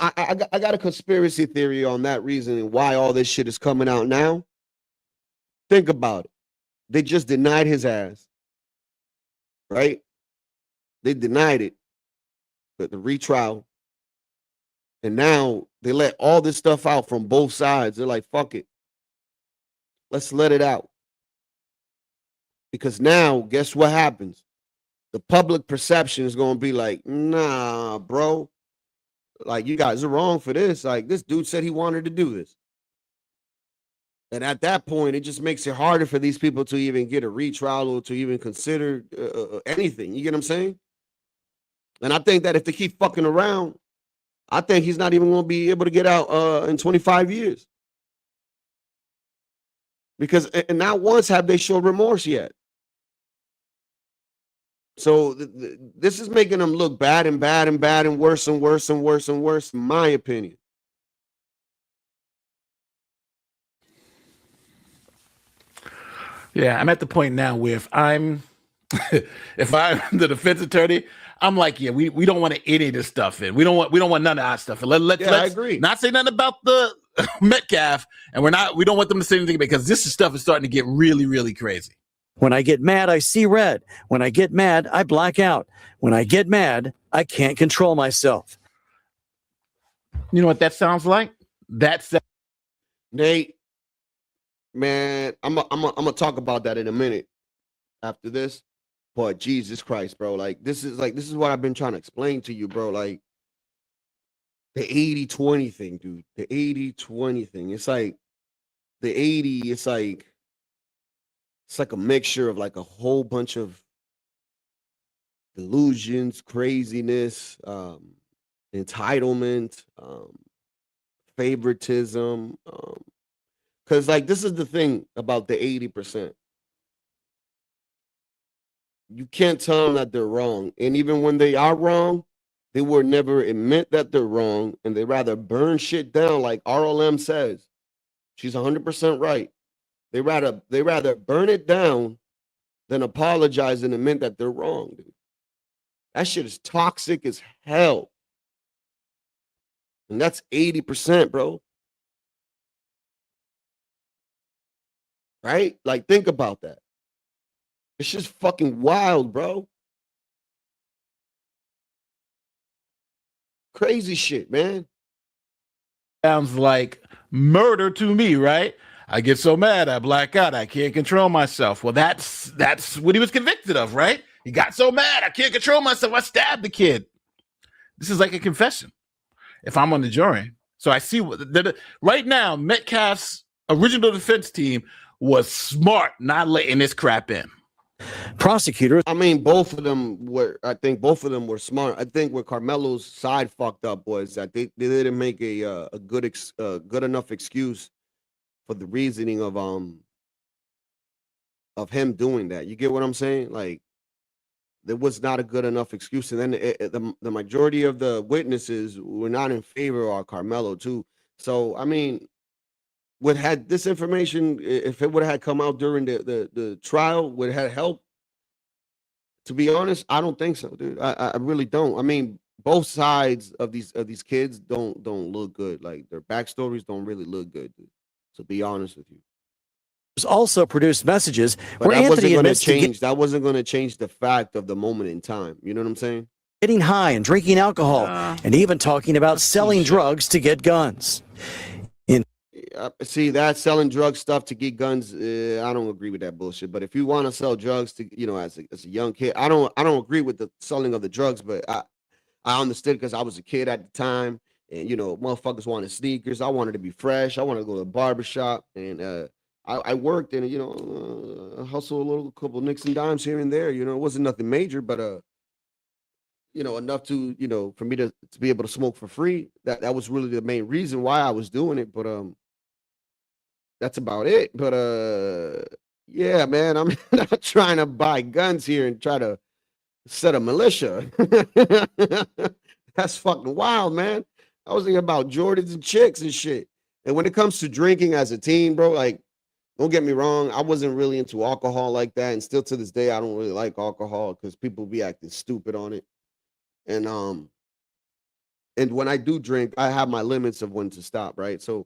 I got a conspiracy theory on that reason and why all this shit is coming out now. Think about it. They just denied his ass. Right? They denied it. But the retrial. And now they let all this stuff out from both sides. They're like, fuck it. Let's let it out. Because now, guess what happens? The public perception is going to be like, nah, bro. Like, you guys are wrong for this. Like, this dude said he wanted to do this. And at that point, it just makes it harder for these people to even get a retrial or to even consider anything. You get what I'm saying? And I think that if they keep fucking around, I think he's not even going to be able to get out in 25 years. Because and not once have they showed remorse yet. So this is making them look bad and bad and bad and worse and worse and worse and worse, in my opinion. Yeah, I'm at the point now where if I'm the defense attorney, I'm like, yeah, we don't want any of this stuff in. We don't want none of that stuff. Let's I agree. Not say nothing about the Metcalf, and we don't want them to say anything because this stuff is starting to get really, really crazy. When I get mad, I see red. When I get mad, I black out. When I get mad, I can't control myself. You know what that sounds like? Nate, man, I'm gonna talk about that in a minute after this. But Jesus Christ, bro, this is what I've been trying to explain to you, bro. Like the 80-20 thing, dude. The 80-20 thing. It's like the 80, it's like a mixture of like a whole bunch of delusions, craziness, entitlement, favoritism. Because like this is the thing about the 80%. You can't tell them that they're wrong. And even when they are wrong, they will never admit that they're wrong. And they rather burn shit down like RLM says. She's 100% right. They rather burn it down than apologize and admit that they're wrong, dude. That shit is toxic as hell. And that's 80%, bro. Right? Like, think about that. It's just fucking wild, bro. Crazy shit, man. sounds like murder to me, right? I get so mad, I black out, I can't control myself. Well, that's what he was convicted of, right? He got so mad, I can't control myself, I stabbed the kid. This is like a confession if I'm on the jury. So I see right now, Metcalf's original defense team was smart not letting this crap in. Prosecutors. I mean, both of them were. I think both of them were smart. I think where Carmelo's side fucked up was that they didn't make a good enough excuse for the reasoning of him doing that. You get what I'm saying? Like, there was not a good enough excuse, and then the majority of the witnesses were not in favor of Carmelo too. So I mean, would had this information, if it would have come out during the trial, would it have helped? To be honest, I don't think so, dude. I really don't. I mean, both sides of these kids don't look good. Like, their backstories don't really look good, dude. So be honest with you. Also produced messages But where that wasn't Anthony going to admits to change. That wasn't going to change the fact of the moment in time. You know what I'm saying? getting high and drinking alcohol, and even talking about selling drugs to get guns. See, that selling drug stuff to get guns, I don't agree with that bullshit. But if you want to sell drugs to, as a young kid, I don't agree with the selling of the drugs. But I understood because I was a kid at the time, and motherfuckers wanted sneakers. I wanted to be fresh. I wanted to go to a barbershop, and I worked and hustle a couple nicks and dimes here and there. It wasn't nothing major, but enough to for me to be able to smoke for free. That was really the main reason why I was doing it. But that's about it. But yeah, man, I'm not trying to buy guns here and try to set a militia. That's fucking wild, man. I was thinking about Jordans and chicks and shit. And when it comes to drinking as a teen, bro, like, don't get me wrong, I wasn't really into alcohol like that. And still to this day, I don't really like alcohol because people be acting stupid on it. And when I do drink, I have my limits of when to stop, right? So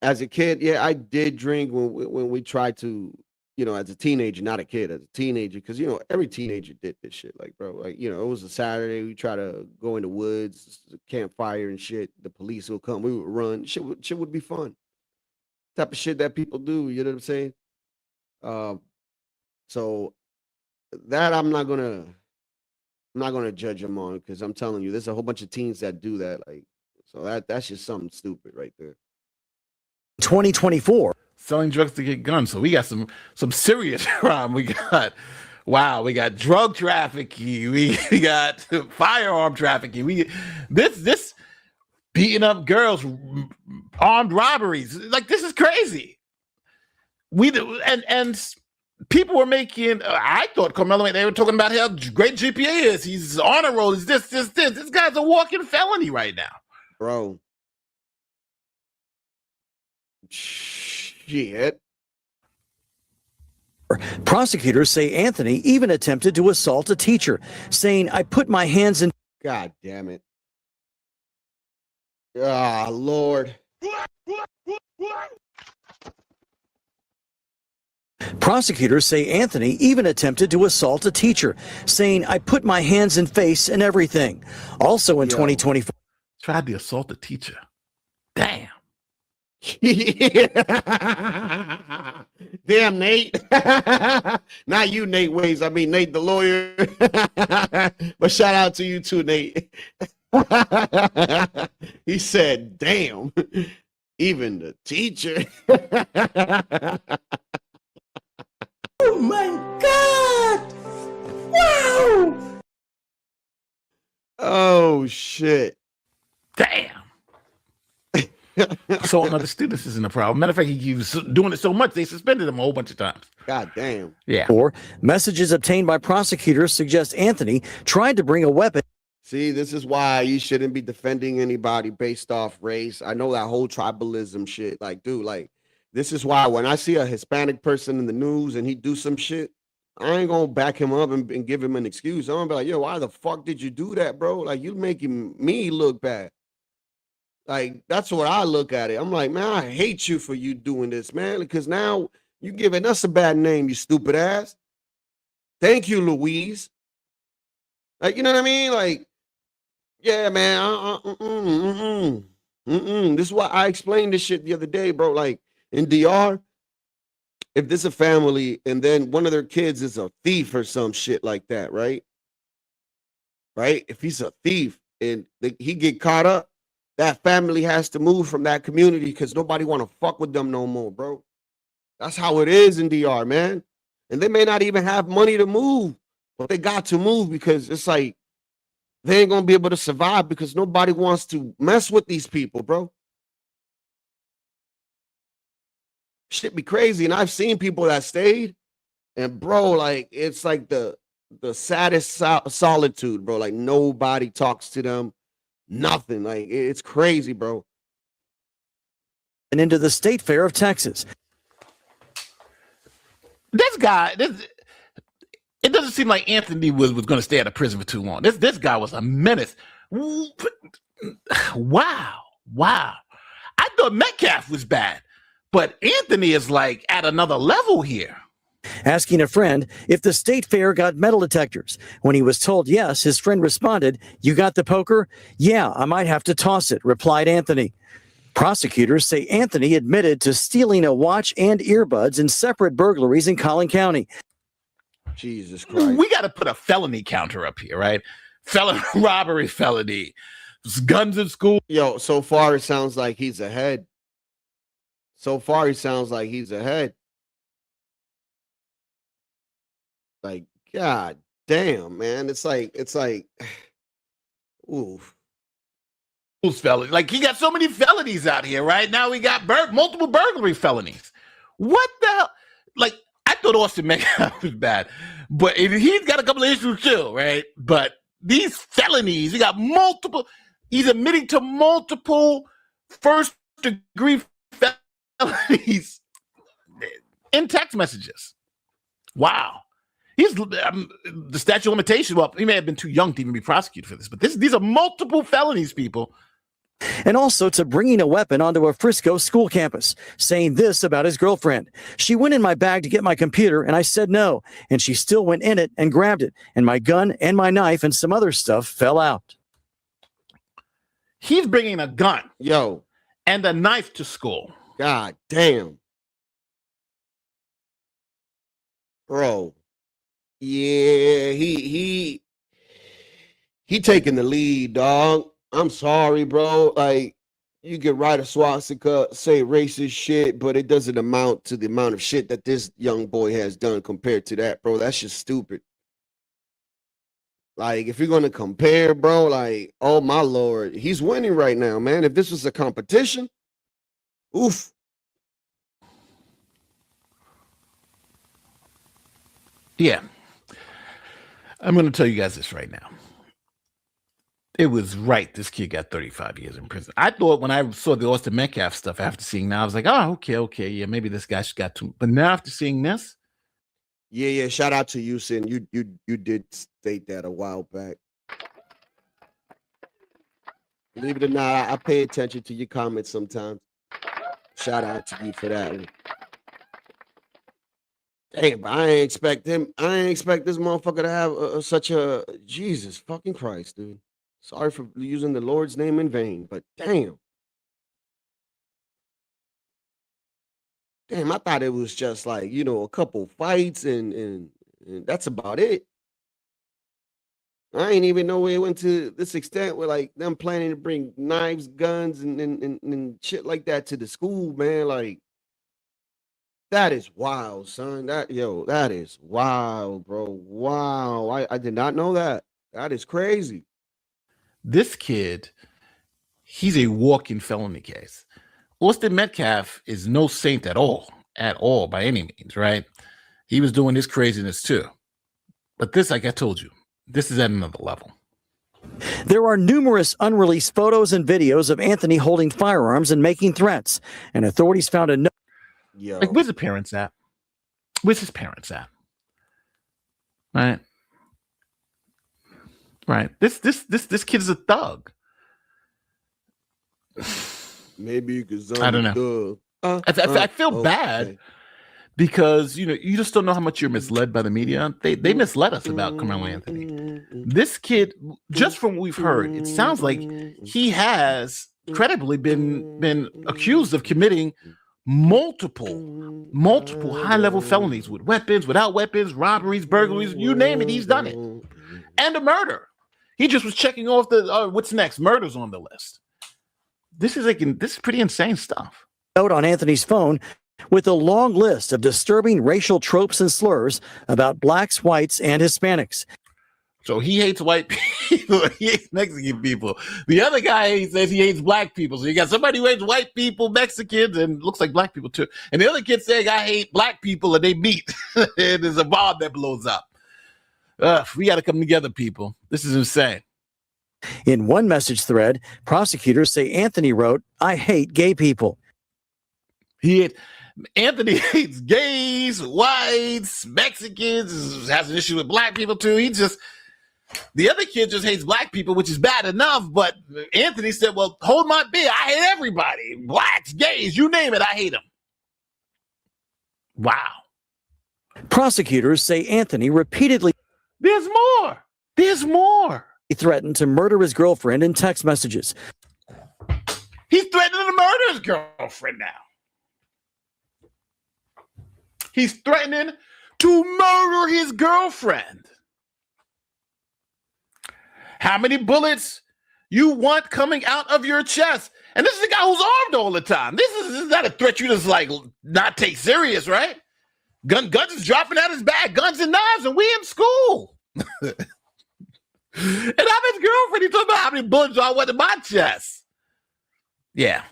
as a kid, yeah, I did drink when we tried to, as a teenager, not a kid, as a teenager, because every teenager did this shit. Like, bro, like, it was a Saturday, we try to go in the woods, campfire and shit. The police will come, we would run. Shit would be fun. Type of shit that people do, you know what I'm saying? So that I'm not gonna judge them on, because I'm telling you, there's a whole bunch of teens that do that. Like, so that's just something stupid right there. 2024. Selling drugs to get guns. So we got some serious crime. We got drug trafficking. We got firearm trafficking. This beating up girls, armed robberies. Like, this is crazy. And people were making. I thought Carmelo, they were talking about how great GPA is. He's honor roll. He's this. This guy's a walking felony right now, bro. Shit. Prosecutors say Anthony even attempted to assault a teacher, saying, "I put my hands in." God damn it. Ah, Lord. Prosecutors say Anthony even attempted to assault a teacher, saying, "I put my hands and face and everything." Also in 2024. Tried to assault a teacher. Damn. Damn, Nate. Not you, Nate Ways. I mean, Nate the lawyer. But shout out to you too, Nate. He said, damn, even the teacher. Oh my God. Wow. Oh, shit. Damn. So another students isn't a problem. Matter of fact, he was doing it so much they suspended him a whole bunch of times. God damn. Yeah. Or messages obtained by prosecutors suggest Anthony tried to bring a weapon. See, this is why you shouldn't be defending anybody based off race. I know that whole tribalism shit. Like, dude, like, this is why when I see a Hispanic person in the news and he do some shit, I ain't gonna back him up and give him an excuse. I'm gonna be like, yo, why the fuck did you do that, bro? Like, you making me look bad. Like, that's what I look at it. I'm like, man, I hate you for you doing this, man, because now you giving us a bad name, you stupid ass. Thank you, Louise. Like, you know what I mean? Like, yeah, man. This is why I explained this shit the other day, bro. Like in DR, if there's a family and then one of their kids is a thief or some shit like that, right? Right? If he's a thief and he get caught up, that family has to move from that community because nobody want to fuck with them no more, bro. That's how it is in DR, man. And they may not even have money to move, but they got to move because it's like they ain't gonna be able to survive because nobody wants to mess with these people, bro. Shit be crazy. And I've seen people that stayed, and bro, like it's like the saddest solitude, bro. Like nobody talks to them, nothing. Like it's crazy, bro. And into the State Fair of Texas. This guy, it doesn't seem like Anthony was going to stay out of prison for too long. This guy was a menace. Wow. I thought Metcalf was bad, but Anthony is like at another level here. Asking a friend if the State Fair got metal detectors. When he was told yes, his friend responded, "You got the poker? Yeah, I might have to toss it," replied Anthony. Prosecutors say Anthony admitted to stealing a watch and earbuds in separate burglaries in Collin County. Jesus Christ. We got to put a felony counter up here, right? Robbery felony, guns in school. Yo, so far it sounds like he's ahead. Like, God damn, man. It's like, oof. Felony. Like he got so many felonies out here, right? Now we got multiple burglary felonies. What the hell? Like, I thought Austin Metcalf was bad, but he's got a couple of issues too, right? But these felonies, he got multiple, he's admitting to multiple first degree felonies in text messages. Wow. He's the statute of limitations. Well, he may have been too young to even be prosecuted for this, but these are multiple felonies, people. And also to bringing a weapon onto a Frisco school campus, saying this about his girlfriend. "She went in my bag to get my computer, and I said no, and she still went in it and grabbed it, and my gun and my knife and some other stuff fell out." He's bringing a gun, yo, and a knife to school. God damn, bro. Yeah, he taking the lead, dog. I'm sorry, bro. Like, you can write a swastika, say racist shit, but it doesn't amount to the amount of shit that this young boy has done compared to that, bro. That's just stupid. Like, if you're gonna compare, bro, like, oh my lord, he's winning right now, man. If this was a competition, oof. Yeah. I'm going to tell you guys this right now. It was right. This kid got 35 years in prison. I thought when I saw the Austin Metcalf stuff after seeing now, I was like, oh, okay. Yeah, maybe this guy just got too. But now after seeing this. Yeah. Shout out to you, Sin. You did state that a while back. Believe it or not, I pay attention to your comments sometimes. Shout out to you for that one. Hey, but I ain't expect this motherfucker to have such a Jesus fucking Christ, dude. Sorry for using the Lord's name in vain, but damn. I thought it was just like, a couple fights and that's about it. I ain't even know it went to this extent with like them planning to bring knives, guns, and shit like that to the school, man. Like, that is wild, son. That is wild, bro. Wow. I did not know that. That is crazy. This kid, he's a walking felony case. Austin Metcalf is no saint at all by any means, right? He was doing this craziness too. But this, like I told you, this is at another level. There are numerous unreleased photos and videos of Anthony holding firearms and making threats, and authorities found a Yo. Like, where's the parents at? Where's his parents at? Right. This kid is a thug. Maybe you could. I don't know. I feel bad because you just don't know how much you're misled by the media. They misled us about Carmelo Anthony. This kid, just from what we've heard, it sounds like he has credibly been accused of committing multiple high-level felonies with weapons, without weapons, robberies, burglaries, you name it, he's done it. And a murder. He just was checking off the what's next, murders on the list. This is pretty insane stuff. Note on Anthony's phone with a long list of disturbing racial tropes and slurs about blacks, whites, and Hispanics. So he hates white people. He hates Mexican people. The other guy says he hates black people. So you got somebody who hates white people, Mexicans, and looks like black people too. And the other kid saying I hate black people, and they meet. And there's a bomb that blows up. We got to come together, people. This is insane. In one message thread, prosecutors say Anthony wrote, "I hate gay people." Anthony hates gays, whites, Mexicans, has an issue with black people too. The other kid just hates black people, which is bad enough. But Anthony said, well, hold my beer. I hate everybody. Blacks, gays, you name it. I hate them. Wow. Prosecutors say Anthony repeatedly There's more. He threatened to murder his girlfriend in text messages. He's threatening to murder his girlfriend now. He's threatening to murder his girlfriend. How many bullets you want coming out of your chest? And this is a guy who's armed all the time. This is not a threat you just like not take serious, right? Guns is dropping out his bag, guns and knives, and we in school. And I'm his girlfriend. He talking about how many bullets I want in my chest. Yeah.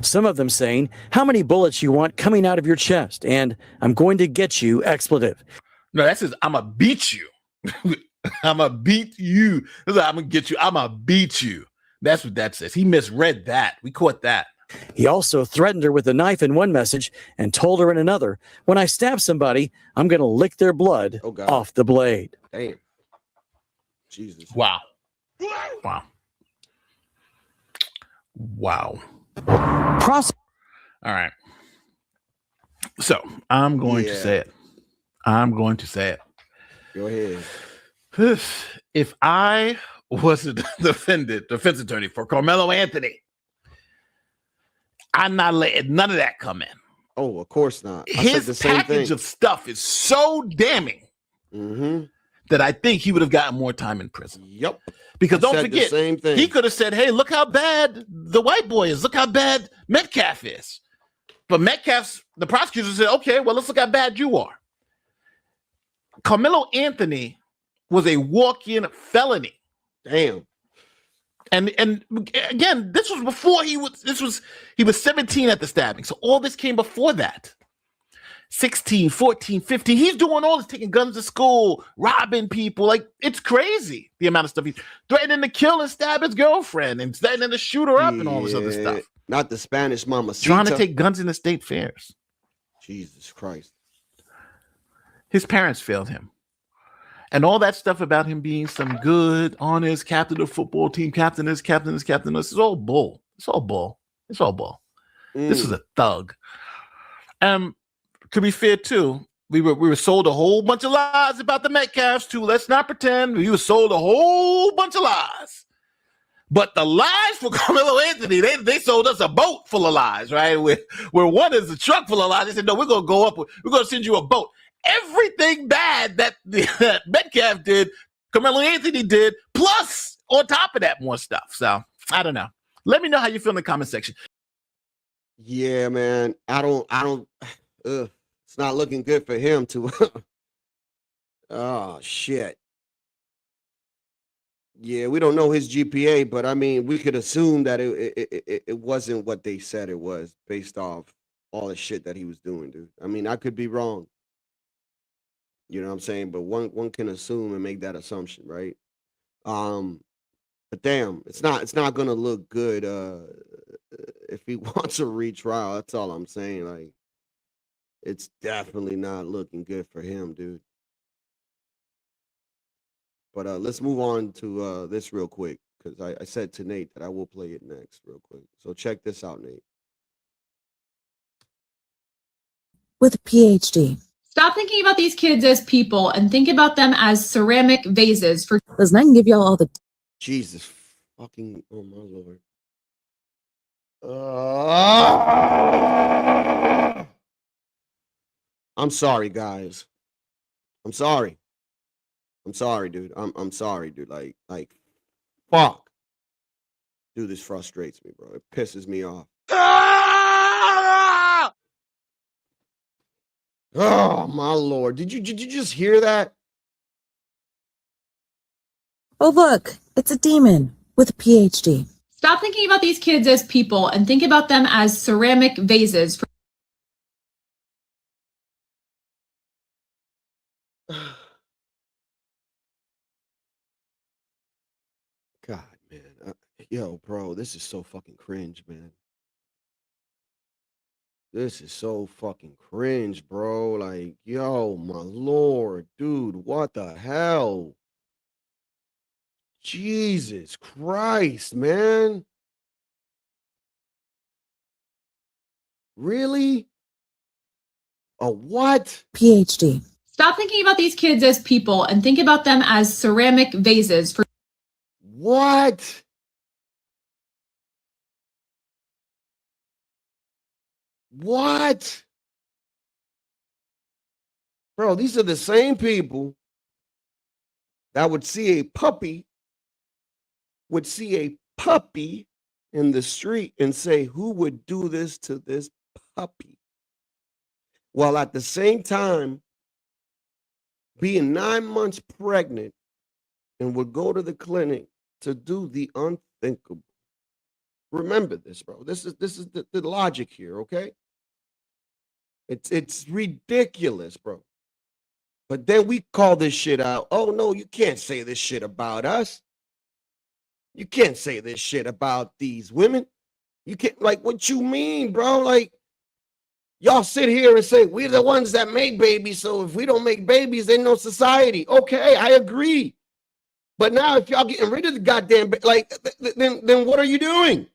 Some of them saying, "How many bullets you want coming out of your chest?" And "I'm going to get you," expletive. No, that says, I'm going to beat you. I'm going to beat you. This is how I'm going to get you. I'm going to beat you. That's what that says. He misread that. We caught that. He also threatened her with a knife in one message and told her in another, "When I stab somebody, I'm going to lick their blood off the blade." Damn. Jesus. Wow. All right. So I'm going to say it. Go ahead. If I was a defense attorney for Carmelo Anthony, I'm not letting none of that come in. Oh, of course not. His package of stuff is so damning that I think he would have gotten more time in prison. Yep. Because don't forget, same thing. he could have said, hey, look how bad the white boy is. Look how bad Metcalf is. But the prosecutor said, okay, well, let's look how bad you are. Carmelo Anthony was a walk-in felony. Damn. And again, this was before he was 17 at the stabbing. So all this came before that. 16, 14, 15. He's doing all this, taking guns to school, robbing people. Like, it's crazy, the amount of stuff he's threatening to kill and stab his girlfriend and threatening to shoot her up and all this other stuff. Not the Spanish mama. Trying to take guns into state fairs. Jesus Christ. His parents failed him. And all that stuff about him being some good, honest captain of football team, captain this, is all bull. It's all bull. This is a thug. To be fair, too, we were sold a whole bunch of lies about the Metcalfs, too. Let's not pretend. We were sold a whole bunch of lies. But the lies for Carmelo Anthony, they sold us a boat full of lies, right? Where one is a truck full of lies. They said, no, we're going to go up. We're going to send you a boat. Everything bad that Metcalf did, Carmelo Anthony did, plus on top of that, more stuff. So, I don't know. Let me know how you feel in the comment section. Yeah, man. I don't. It's not looking good for him to. Oh, shit. Yeah, we don't know his GPA, but I mean, we could assume that it wasn't what they said it was based off all the shit that he was doing, dude. I mean, I could be wrong. You know what I'm saying? But one can assume and make that assumption, right? But damn, it's not gonna look good if he wants a retrial. That's all I'm saying. Like, it's definitely not looking good for him, dude. But let's move on to this real quick, because I said to Nate that I will play it next real quick. So check this out, Nate. With a PhD. Stop thinking about these kids as people and think about them as ceramic vases for. Listen, I can give y'all all the. Jesus fucking, oh my lord. I'm sorry, guys. I'm sorry. I'm sorry, dude. I'm sorry, dude. Like, fuck. Dude, this frustrates me, bro. It pisses me off. Oh my lord. Did you just hear that? Oh, look, it's a demon with a PhD. Stop thinking about these kids as people and think about them as ceramic vases. God, man. Yo, bro, this is so fucking cringe, man. This is so fucking cringe, bro. Like, yo, my lord, dude, what the hell? Jesus Christ, man. Really? A what? PhD. Stop thinking about these kids as people and think about them as ceramic vases. What? What? Bro, these are the same people that would see a puppy in the street and say, who would do this to this puppy? While at the same time being 9 months pregnant and would go to the clinic to do the unthinkable. Remember this, bro. This is the logic here, okay? It's ridiculous, bro. But then we call this shit out. Oh no, you can't say this shit about us. You can't say this shit about these women. You can't, like, what you mean, bro? Like, y'all sit here and say, we're the ones that make babies, so if we don't make babies, there's no society. Okay, I agree. But now if y'all getting rid of the goddamn, like, then what are you doing?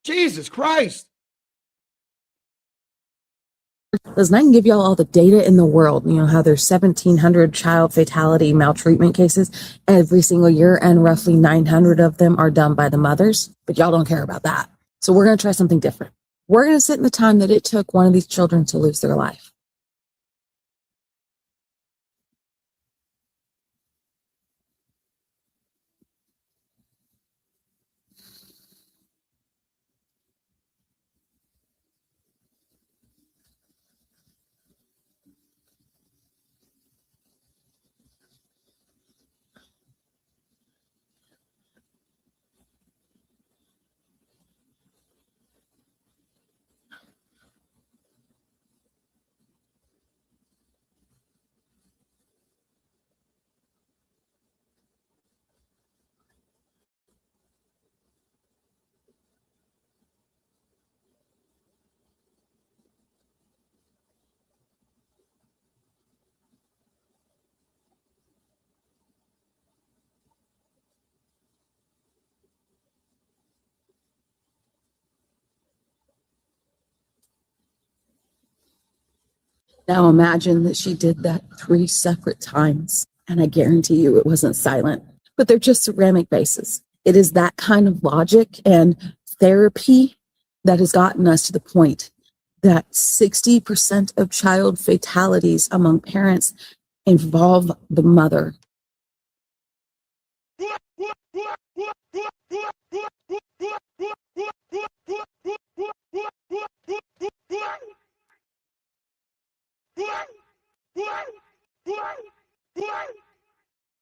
Jesus Christ. Listen, I can give y'all all the data in the world. You know how there's 1,700 child fatality maltreatment cases every single year, and roughly 900 of them are done by the mothers. But y'all don't care about that. So we're going to try something different. We're going to sit in the time that it took one of these children to lose their life. Now imagine that she did that 3 separate times, and I guarantee you it wasn't silent, but they're just ceramic vases. It is that kind of logic and therapy that has gotten us to the point that 60% of child fatalities among parents involve the mother.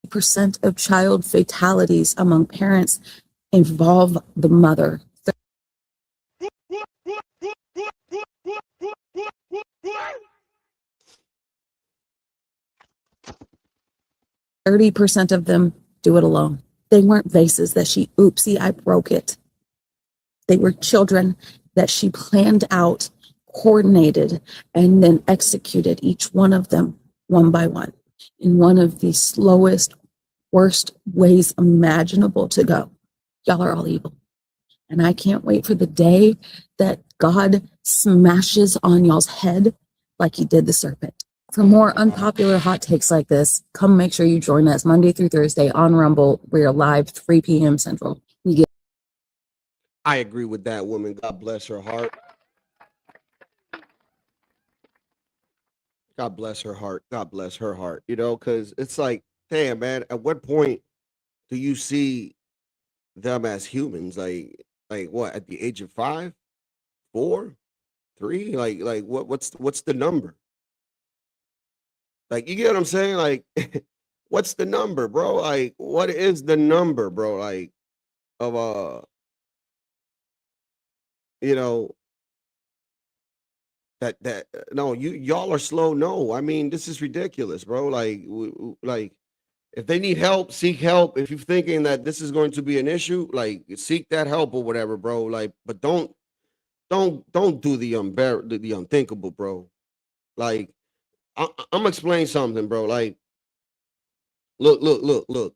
Percent of child fatalities among parents involve the mother. 30% of them do it alone. They weren't vases that she, oopsie, I broke it. They were children that she planned out, coordinated, and then executed each one of them one by one in one of the slowest, worst ways imaginable to go. Y'all are all evil. And I can't wait for the day that God smashes on y'all's head like he did the serpent. For more unpopular hot takes like this, come make sure you join us Monday through Thursday on Rumble. We are live 3 p.m. Central. You get I agree with that woman. God bless her heart. God bless her heart. God bless her heart. You know, because it's like, damn, man, at what point do you see them as humans? Like what, at the age of 5, 4, 3? Like what's the number? Like, you get what I'm saying? Like, what's the number, bro? Like, what is the number, bro? Like, of you know, that no, y'all are slow. No, I mean, this is ridiculous, bro. Like, like, if they need help, seek help. If you're thinking that this is going to be an issue, like, seek that help or whatever, bro. Like, but don't do the unthinkable, bro. Like, I'm gonna explain something, bro. Like, look.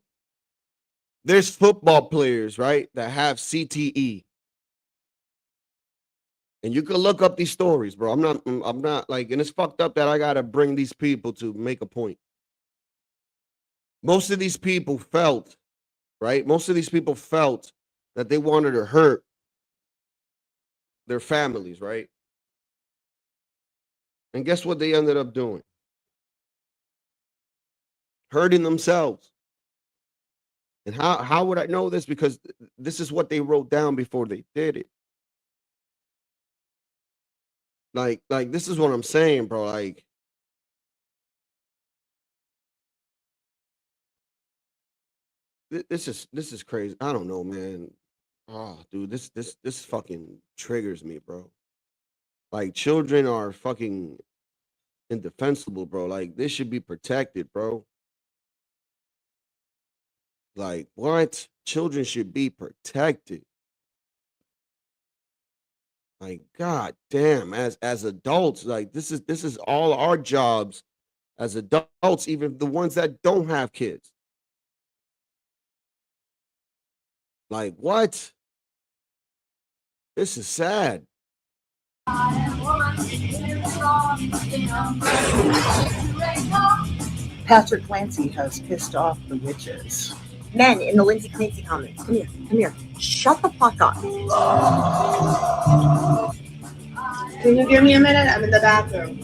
There's football players, right, that have CTE. And you can look up these stories, bro. I'm not like, and it's fucked up that I gotta bring these people to make a point. Most of these people felt, right? Most of these people felt that they wanted to hurt their families, right? And guess what they ended up doing? Hurting themselves. And how would I know this? Because this is what they wrote down before they did it. Like this is what I'm saying, bro. Like, this is crazy. I don't know, man. Oh, dude, this fucking triggers me, bro. Like, children are fucking indefensible, bro. Like, this should be protected, bro. Like, what? Children should be protected. Like, god damn, as adults, like, this is all our jobs as adults, even the ones that don't have kids. Like, what? This is sad. Patrick Clancy has pissed off the witches. Men in the Lindsay Clancy comments. Come here. Shut the fuck up. Can you give me a minute? I'm in the bathroom.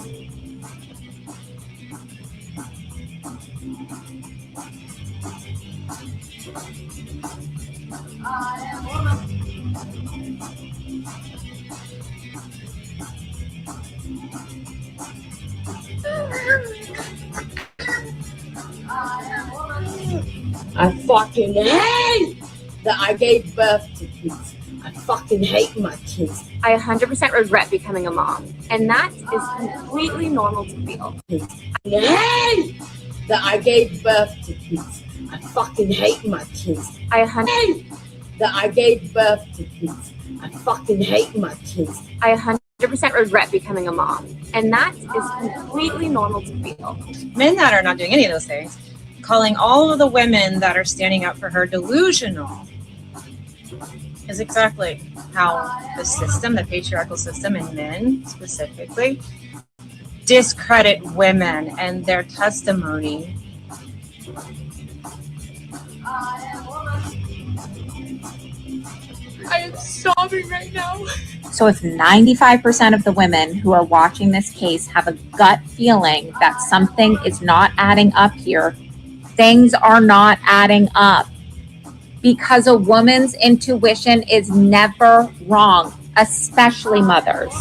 I fucking hate that I gave birth to kids. I fucking hate my kids. I 100% regret becoming a mom, and that is completely normal to feel. I hate that I gave birth to kids. I fucking hate my kids. I hate that I gave birth to kids. I fucking hate my kids. I 100% regret becoming a mom, and that is completely normal to feel. Men that are not doing any of those things, calling all of the women that are standing up for her delusional, is exactly how the system, the patriarchal system, and men specifically, discredit women and their testimony. I am sobbing right now. So if 95% of the women who are watching this case have a gut feeling that something is not adding up here, things are not adding up. Because a woman's intuition is never wrong, especially mothers.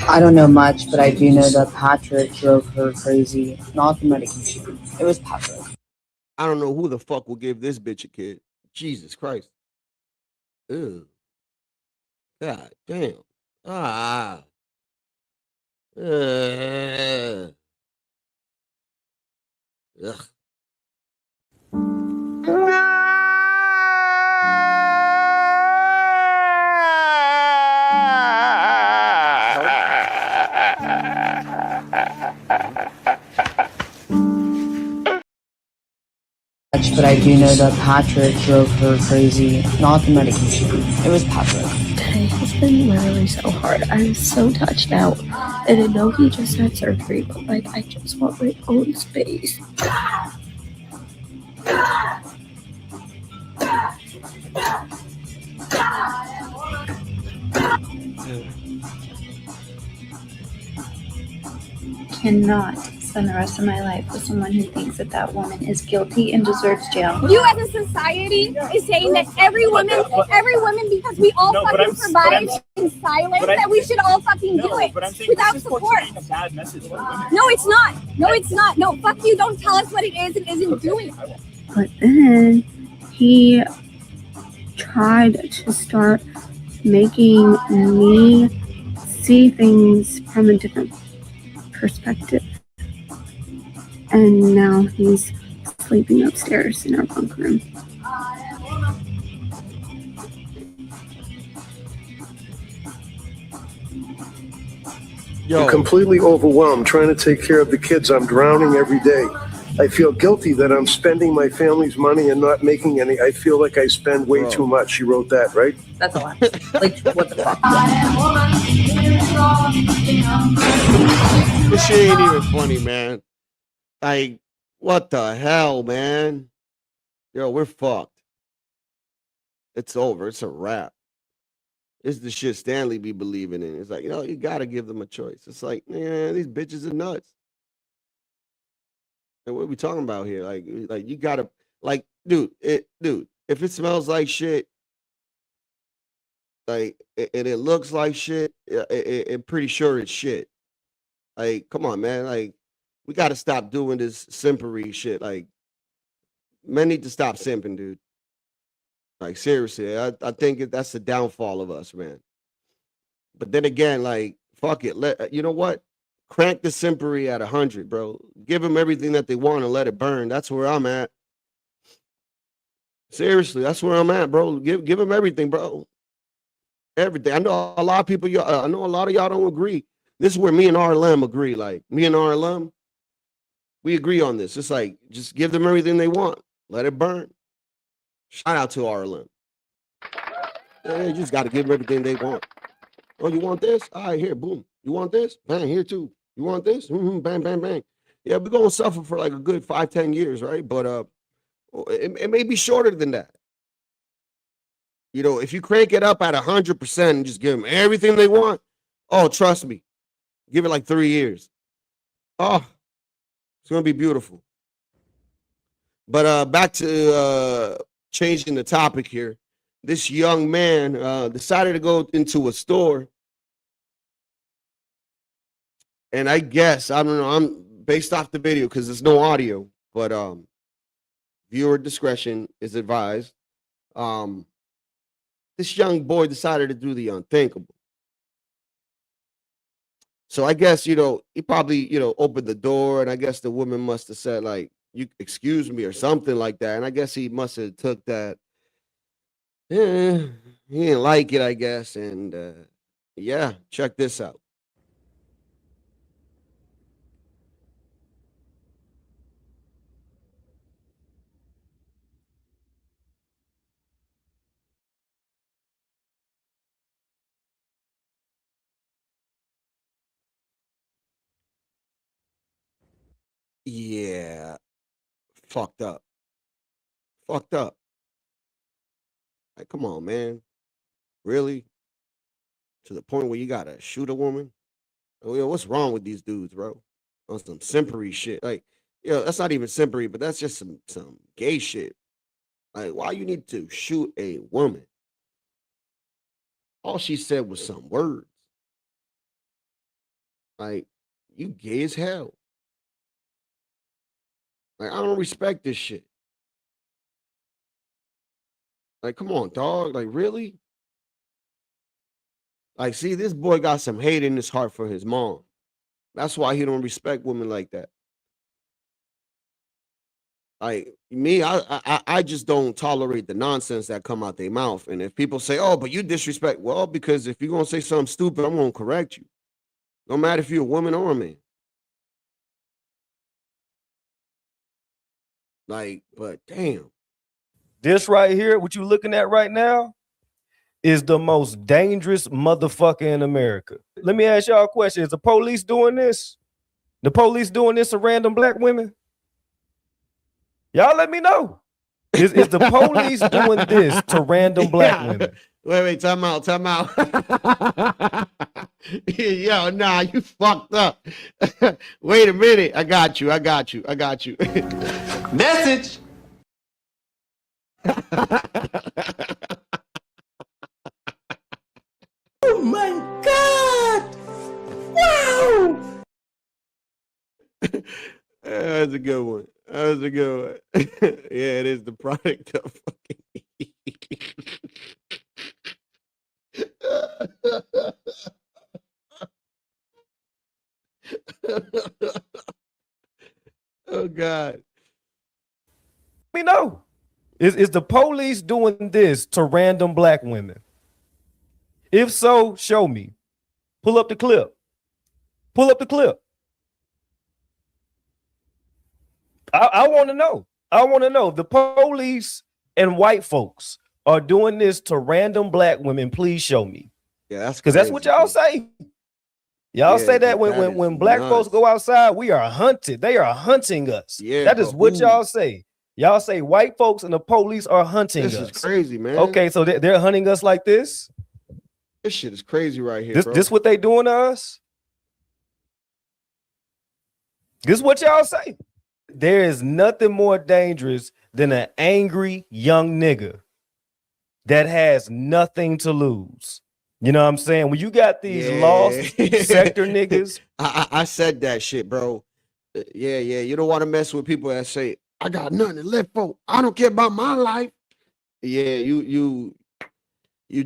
I don't know much, but I do know that Patrick drove her crazy. Not the medication. It was Patrick. I don't know who the fuck will give this bitch a kid. Jesus Christ. Ew. God damn. Ah. Ugh. But I do know that Patrick drove her crazy. Not the medication. It was Patrick. It's been literally so hard. I'm so touched out. And I know he just had surgery, but like, I just want my own space. Cannot spend the rest of my life with someone who thinks that that woman is guilty and deserves jail. You as a society is saying that every woman, because we all fucking survive in silence, that we should all fucking do it without support. A bad message for women. No, it's not. No, it's not. No, fuck you. Don't tell us what it is and isn't doing. But then he tried to start making me see things from a different perspective. And now he's sleeping upstairs in our bunk room. I'm completely overwhelmed trying to take care of the kids. I'm drowning every day. I feel guilty that I'm spending my family's money and not making any. I feel like I spend way too much. She wrote that, right? That's a lot. Like, what the fuck? This shit ain't even funny, man. Like, what the hell, man? Yo, we're fucked. It's over. It's a wrap. It's the shit Stanley be believing in. It's like, you gotta give them a choice. It's like, man, these bitches are nuts. And what are we talking about here? Like you gotta, like, dude, if it smells like shit, like, and it looks like shit, I'm pretty sure it's shit. Like, come on, man. Like, we gotta stop doing this simpery shit. Like, men need to stop simping, dude. Like, seriously, I think that's the downfall of us, man. But then again, like, fuck it. You know what? Crank the simpery at 100, bro. Give them everything that they want and let it burn. That's where I'm at. Seriously, that's where I'm at, bro. Give them everything, bro. Everything. I know a lot of people. I know a lot of y'all don't agree. This is where me and RLM agree. Like, me and RLM, we agree on this. It's like, just give them everything they want. Let it burn. Shout out to RLM. Yeah, you just got to give them everything they want. Oh, you want this? All right, here, boom. You want this? Bang, here too. You want this? Bang, bang, bang. Yeah, we're going to suffer for like a good 5-10 years, right? But it may be shorter than that. You know, if you crank it up at 100% and just give them everything they want, oh, trust me, give it like 3 years. Oh, it's going to be beautiful. But back to changing the topic here. This young man decided to go into a store. And I guess, I don't know, I'm based off the video because there's no audio, but viewer discretion is advised. This young boy decided to do the unthinkable. So I guess, he probably, opened the door, and I guess the woman must have said, like, you excuse me or something like that. And I guess he must have took that. He didn't like it, I guess. And yeah, check this out. Yeah, fucked up. Fucked up. Like, come on, man. Really? To the point where you gotta shoot a woman? Oh, yo, what's wrong with these dudes, bro? On some simpery shit. Like, that's not even simpery, but that's just some gay shit. Like, why you need to shoot a woman? All she said was some words. Like, you gay as hell. Like, I don't respect this shit. Like, come on, dog. Like, really? Like, see, this boy got some hate in his heart for his mom. That's why he don't respect women like that. Like, me, I just don't tolerate the nonsense that come out their mouth. And if people say, oh, but you disrespect, well, because if you're going to say something stupid, I'm going to correct you. No matter if you're a woman or a man. Like, but damn. This right here, what you looking at right now, is the most dangerous motherfucker in America. Let me ask y'all a question. Is the police doing this? The police doing this to random black women? Y'all let me know. Is the police doing this to random black women? Wait, time out. Yo, nah, you fucked up. Wait a minute. I got you. Message. Oh my God! Wow! That's a good one. Yeah, it is the product of Oh God. Me know. Is the police doing this to random black women? If so, show me. Pull up the clip. I want to know. If the police and white folks are doing this to random black women, please show me. Yeah, that's because that's what y'all say. Y'all say that when black folks go outside, we are hunted. They are hunting us. Yeah, that is what y'all say. Y'all say white folks and the police are hunting us. This is crazy, man. Okay, so they're hunting us like this. This shit is crazy right here, bro. This what they doing to us? This is what y'all say. There is nothing more dangerous than an angry young nigga that has nothing to lose. You know what I'm saying? When you got these lost sector niggas. I said that shit, bro. Yeah. You don't want to mess with people that say, I got nothing to live for. I don't care about my life. Yeah, you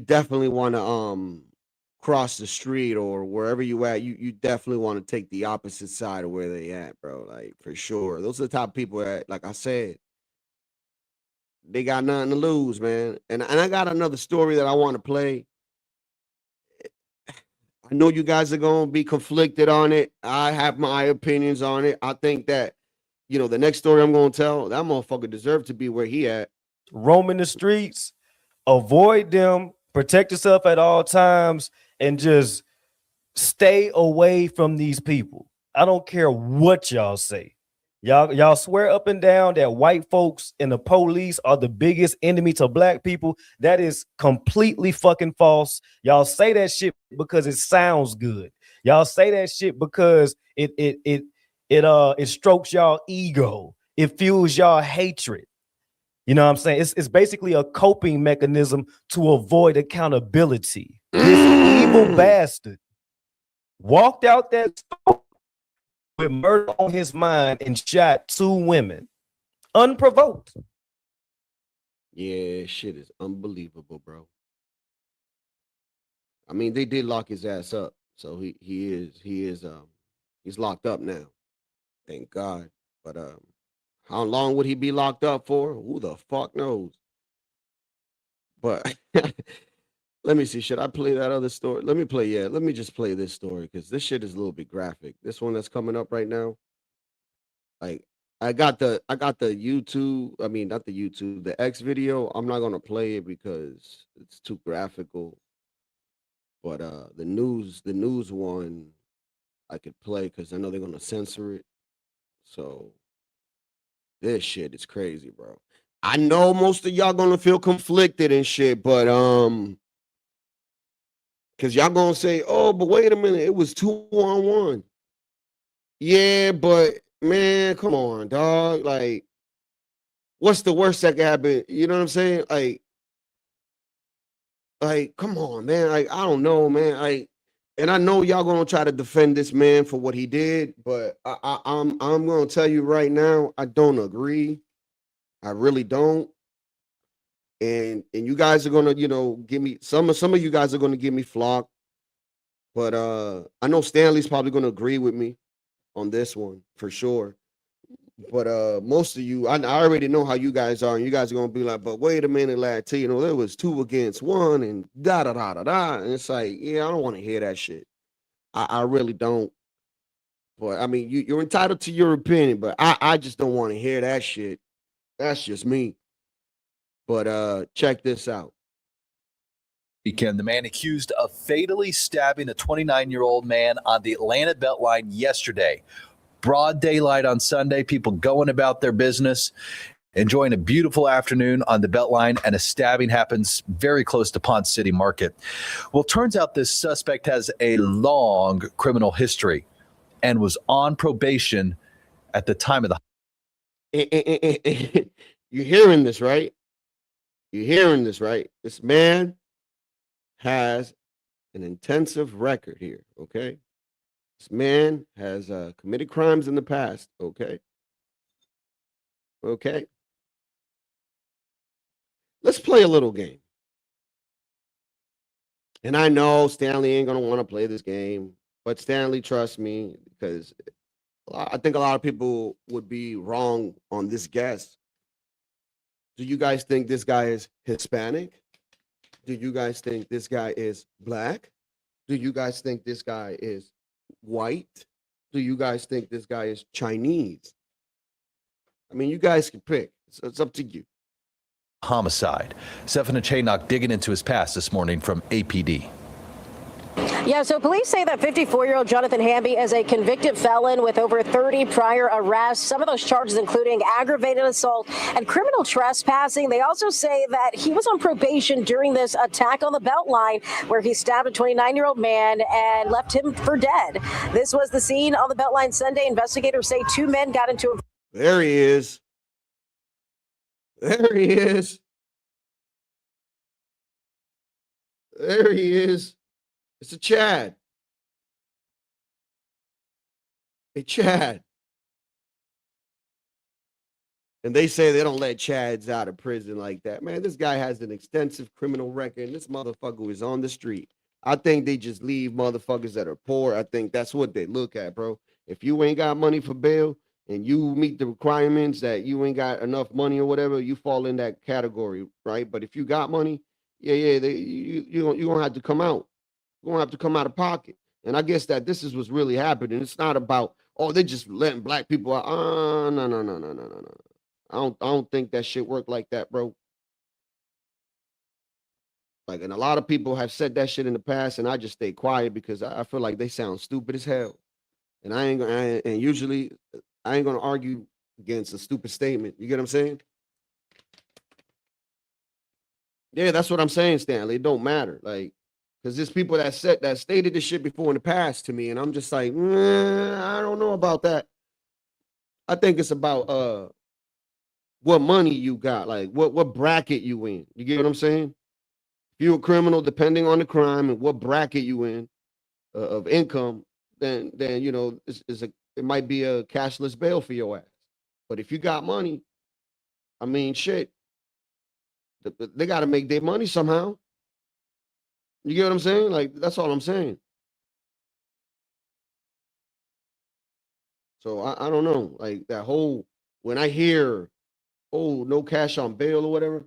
definitely want to cross the street or wherever you at. You definitely want to take the opposite side of where they at, bro. Like, for sure. Those are the type of people that, like I said, they got nothing to lose, man. And I got another story that I want to play. I know you guys are going to be conflicted on it. I have my opinions on it. I think that, the next story I'm going to tell, that motherfucker deserves to be where he at. Roaming the streets, avoid them, protect yourself at all times, and just stay away from these people. I don't care what y'all say. Y'all swear up and down that white folks and the police are the biggest enemy to black people. That is completely fucking false. Y'all say that shit because it sounds good. Y'all say that shit because it strokes y'all ego. It fuels y'all hatred. You know what I'm saying? It's basically a coping mechanism to avoid accountability. This evil bastard walked out that store with murder on his mind and shot 2 women unprovoked. Yeah, shit is unbelievable, bro. I mean, they did lock his ass up, so he's locked up now. Thank God. But how long would he be locked up for? Who the fuck knows? But let me see. Should I play that other story? Let me just play this story because this shit is a little bit graphic. This one that's coming up right now. Like, I got the YouTube, I mean, not the YouTube, the X video. I'm not gonna play it because it's too graphical. But the news one I could play because I know they're gonna censor it. So this shit is crazy, bro. I know most of y'all gonna feel conflicted and shit, but because y'all gonna say, oh, but wait a minute, it was 2-on-1. Yeah, but man, come on, dog. Like, what's the worst that could happen? You know what I'm saying? Like, come on, man. Like, I don't know, man. And I know y'all gonna try to defend this man for what he did, but I'm gonna tell you right now, I don't agree. I really don't. And you guys are gonna, give me some of you guys are gonna give me flock, but I know Stanley's probably gonna agree with me on this one for sure. But most of you, I already know how you guys are, and you guys are gonna be like, but wait a minute, Latino, there was 2 against 1 and da da da da da. And it's like, yeah, I don't want to hear that shit. I really don't. But I mean, you're entitled to your opinion, but I just don't want to hear that shit. That's just me. But check this out. Weekend, the man accused of fatally stabbing a 29-year-old man on the Atlanta Beltline yesterday. Broad daylight on Sunday, people going about their business, enjoying a beautiful afternoon on the Beltline, and a stabbing happens very close to Ponce City Market. Well, turns out this suspect has a long criminal history and was on probation at the time of the... You're hearing this, right? You're hearing this, right? This man has an intensive record here, okay? This man has committed crimes in the past, okay? Okay? Let's play a little game. And I know Stanley ain't going to want to play this game, but Stanley, trust me, because I think a lot of people would be wrong on this guess. Do you guys think this guy is Hispanic? Do you guys think this guy is black? Do you guys think this guy is white? Do you guys think this guy is Chinese? I mean, you guys can pick. It's up to you. Homicide. Zephaniah Chaynock digging into his past this morning from APD. Yeah, so police say that 54-year-old Jonathan Hamby is a convicted felon with over 30 prior arrests. Some of those charges including aggravated assault and criminal trespassing. They also say that he was on probation during this attack on the Beltline where he stabbed a 29-year-old man and left him for dead. This was the scene on the Beltline Sunday. Investigators say two men got into a... There he is. There he is. There he is. It's a Chad. Hey, Chad. And they say they don't let Chads out of prison like that. Man, this guy has an extensive criminal record, and this motherfucker is on the street. I think they just leave motherfuckers that are poor. I think that's what they look at, bro. If you ain't got money for bail and you meet the requirements that you ain't got enough money or whatever, you fall in that category, right? But if you got money, you're going to have to come out. You're going to have to come out of pocket. And I guess that this is what's really happening. It's not about, oh, they're just letting black people out. No. I don't think that shit work like that, bro. Like, and a lot of people have said that shit in the past, and I just stay quiet because I feel like they sound stupid as hell. And usually I ain't gonna argue against a stupid statement. You get what I'm saying? Yeah, that's what I'm saying, Stanley. It don't matter, like, because there's people that stated this shit before in the past to me, and I'm just like, I don't know about that. I think it's about what money you got, like what bracket you in. You get what I'm saying? If you're a criminal, depending on the crime and what bracket you in of income, then you know it might be a cashless bail for your ass. But if you got money, I mean, shit, they got to make their money somehow. You get what I'm saying? Like, that's all I'm saying. So I don't know, like that whole, when I hear, oh, no cash on bail or whatever,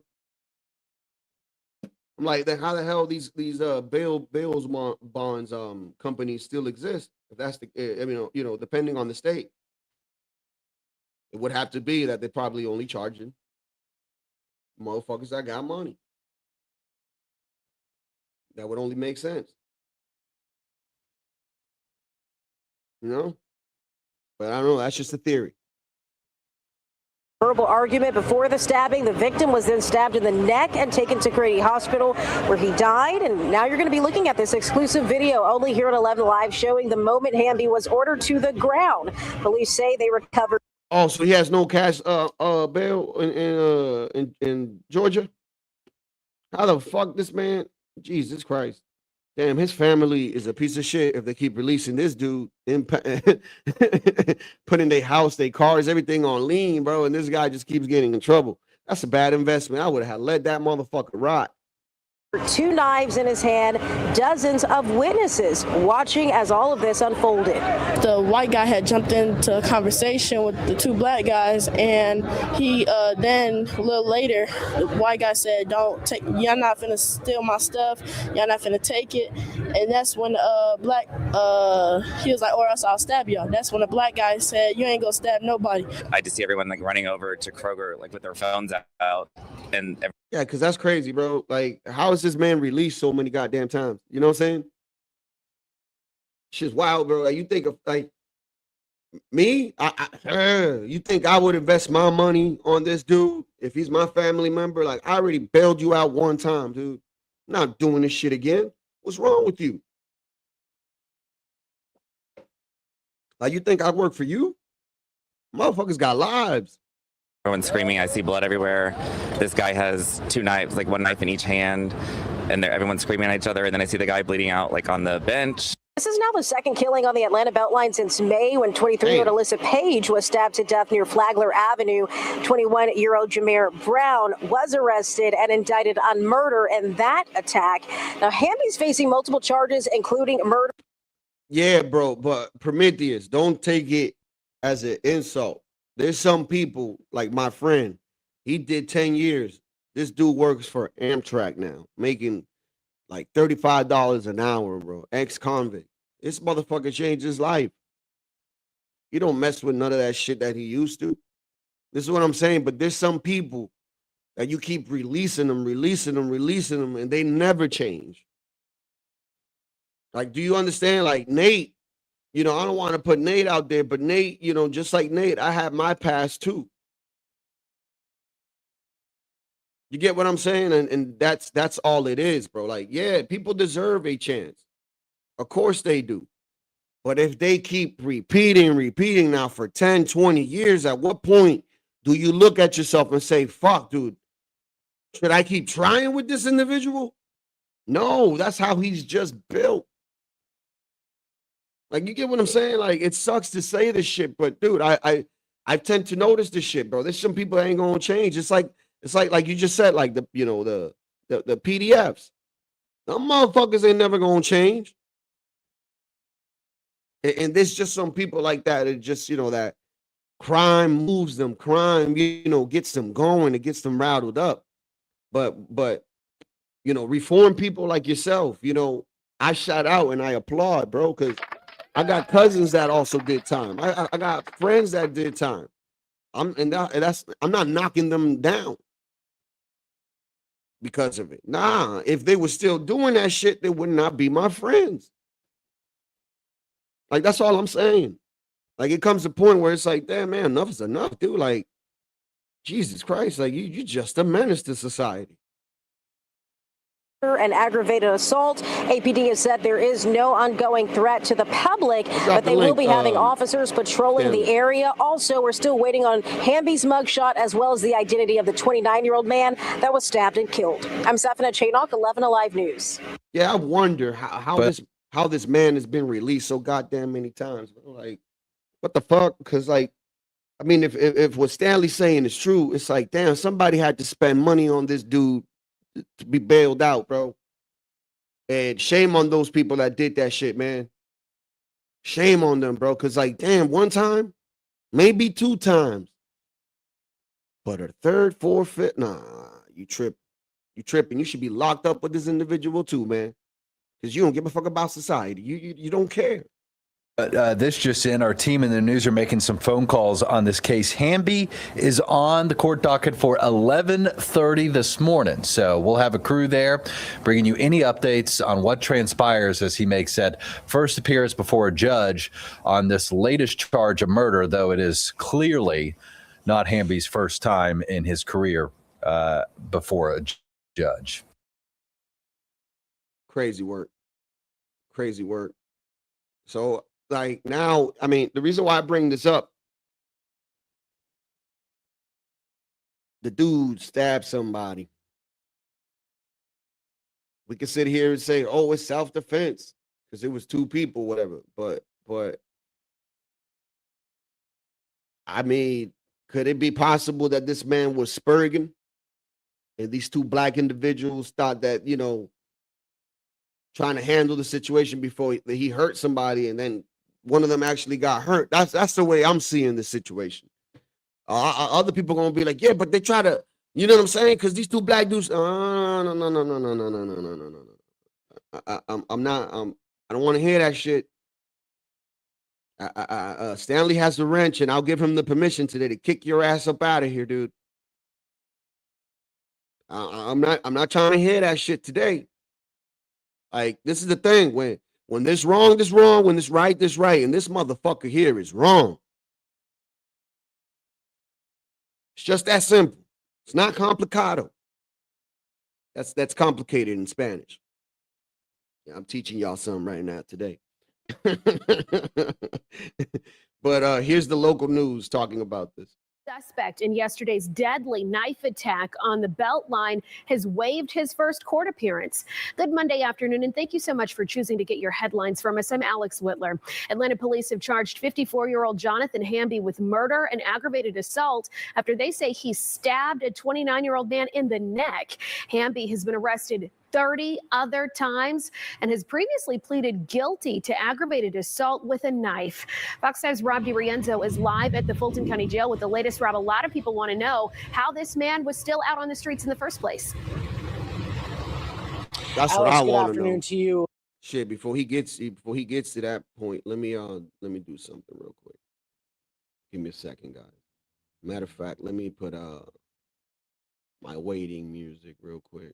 I'm like, then how the hell these bails bonds companies still exist? If that's the, I mean, you know, depending on the state, it would have to be that they're probably only charging motherfuckers that got money. That would only make sense. You know? But I don't know, that's just a theory. Verbal argument before the stabbing. The victim was then stabbed in the neck and taken to Grady Hospital where he died. And now you're going to be looking at this exclusive video only here at 11 Live showing the moment Hamby was ordered to the ground. Police say they recovered. Oh, so he has no cash bail in Georgia? How the fuck this man? Jesus Christ. Damn, his family is a piece of shit if they keep releasing this dude, putting their house, their cars, everything on lean, bro, and this guy just keeps getting in trouble. That's a bad investment. I would have let that motherfucker rot. 2 knives in his hand, dozens of witnesses watching as all of this unfolded. The white guy had jumped into a conversation with the 2 black guys, and he then a little later, the white guy said, "Don't take, y'all not finna steal my stuff, y'all not finna take it." And that's when black he was like, "Or else I'll stab y'all." That's when the black guy said, "You ain't gonna stab nobody." I just see everyone like running over to Kroger like with their phones out, and Yeah, because that's crazy, bro. Like, how is this man released so many goddamn times? You know what I'm saying? Shit's wild, bro. Like, you think of like me? You think I would invest my money on this dude if he's my family member? Like, I already bailed you out one time, dude. I'm not doing this shit again. What's wrong with you? Like, you think I work for you? Motherfuckers got lives. Everyone's screaming. I see blood everywhere. This guy has two knives, like one knife in each hand, and everyone's screaming at each other. And then I see the guy bleeding out, like on the bench. This is now the second killing on the Atlanta Beltline since May, when 23-year-old Alyssa Page was stabbed to death near Flagler Avenue. 21-year-old Jameer Brown was arrested and indicted on murder in that attack. Now, Hamby's facing multiple charges, including murder. Yeah, bro, but Prometheus, don't take it as an insult. There's some people, like my friend, he did 10 years. This dude works for Amtrak now, making like $35 an hour, bro. Ex-convict. This motherfucker changed his life. You don't mess with none of that shit that he used to. This is what I'm saying. But there's some people that you keep releasing them, and they never change. Like, do you understand? Like, Nate, I don't want to put Nate out there, but Nate, just like Nate, I have my past too. You get what I'm saying? And that's all it is, bro. Like, yeah, people deserve a chance. Of course they do. But if they keep repeating now for 10, 20 years, at what point do you look at yourself and say, fuck, dude, should I keep trying with this individual? No, that's how he's just built. Like, you get what I'm saying? Like, it sucks to say this shit, but dude, I tend to notice this shit, bro. There's some people that ain't gonna change. It's like you just said, like the PDFs. Them motherfuckers ain't never gonna change. And there's just some people like that. It just, that crime moves them. Crime, gets them going. It gets them rattled up. But reform people like yourself, I shout out and I applaud, bro, because I got cousins that also did time. I got friends that did time. I'm not knocking them down because of it. Nah, if they were still doing that shit, they would not be my friends. Like, that's all I'm saying. Like, it comes to a point where it's like, damn, man, enough is enough, dude. Like, Jesus Christ, like, you just a menace to society. And aggravated assault. APD has said there is no ongoing threat to the public, but they will be having officers patrolling the area. Also, we're still waiting on Hamby's mugshot, as well as the identity of the 29-year-old man that was stabbed and killed. I'm Safina Chainock, 11 Alive News. Yeah, I wonder how this man has been released so goddamn many times. Like, what the fuck? Because, like, I mean, if what Stanley's saying is true, it's like, damn, somebody had to spend money on this dude to be bailed out, bro. And shame on those people that did that shit, man. Shame on them, bro. Because, like, damn, one time, maybe two times. But a third, fourth, fifth, nah, you tripping. You tripping. You should be locked up with this individual too, man. Because you don't give a fuck about society. You don't care. This just in, our team in the news are making some phone calls on this case. Hamby is on the court docket for 11:30 this morning. So we'll have a crew there bringing you any updates on what transpires as he makes that first appearance before a judge on this latest charge of murder, though it is clearly not Hamby's first time in his career before a judge. Crazy work. Crazy work. So, like, now, I mean, the reason why I bring this up, the dude stabbed somebody. We can sit here and say, oh, it's self-defense because it was two people, whatever. But I mean, could it be possible that this man was spurging and these two black individuals thought that, trying to handle the situation before he hurt somebody, and then one of them actually got hurt? That's the way I'm seeing the situation. Other people gonna be like, yeah, but they try to, you know what I'm saying? Because these two black dudes, no. I'm not. I don't want to hear that shit. Stanley has the wrench, and I'll give him the permission today to kick your ass up out of here, dude. I'm not trying to hear that shit today. Like, this is the thing. When this wrong, this wrong. When this right, this right. And this motherfucker here is wrong. It's just that simple. It's not complicado. That's complicated in Spanish. Yeah, I'm teaching y'all something right now today. But here's the local news talking about this. Suspect in yesterday's deadly knife attack on the Beltline has waived his first court appearance. Good Monday afternoon, and thank you so much for choosing to get your headlines from us. I'm Alex Whitler. Atlanta police have charged 54-year-old Jonathan Hamby with murder and aggravated assault after they say he stabbed a 29-year-old man in the neck. Hamby has been arrested 30 other times and has previously pleaded guilty to aggravated assault with a knife. Fox 5's Rob DiRienzo is live at the Fulton County Jail with the latest. Rob, a lot of people want to know how this man was still out on the streets in the first place. That's Alex, what I good want to afternoon know. to you. Shit, before he gets to that point, let me do something real quick. Give me a second, guys. Matter of fact, let me put my waiting music real quick.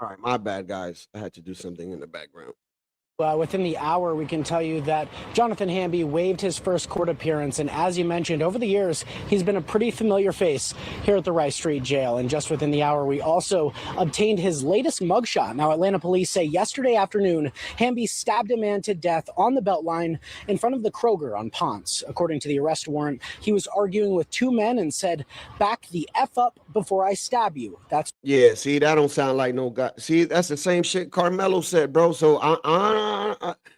All right, my bad, guys. I had to do something in the background. Within the hour, we can tell you that Jonathan Hamby waived his first court appearance. And as you mentioned, over the years, he's been a pretty familiar face here at the Rice Street Jail. And just within the hour, we also obtained his latest mugshot. Now, Atlanta police say yesterday afternoon, Hamby stabbed a man to death on the Beltline in front of the Kroger on Ponce. According to the arrest warrant, he was arguing with two men and said, "Back the F up before I stab you." That's See, that don't sound like no guy. See, that's the same shit Carmelo said, bro. So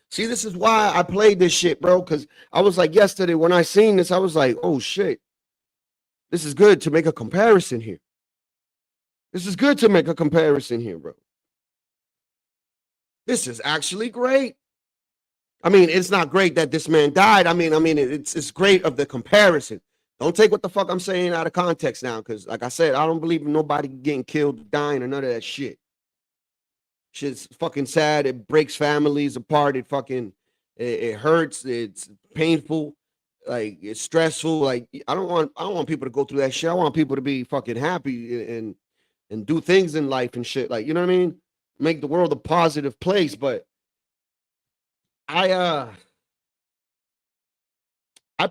see, this is why I played this shit, bro. Because I was like, yesterday when I seen this, I was like, oh shit, this is good to make a comparison here. This is good to make a comparison here, bro. This is actually great. I mean, it's not great that this man died. I mean, it's great of the comparison. Don't take what the fuck I'm saying out of context now, because like I said, I don't believe in nobody getting killed, dying, or none of that shit. Shit's fucking sad. It breaks families apart. It hurts. It's painful. Like, it's stressful. Like, I don't want people to go through that shit. I want people to be fucking happy and do things in life and shit. Like, you know what I mean? Make the world a positive place. But I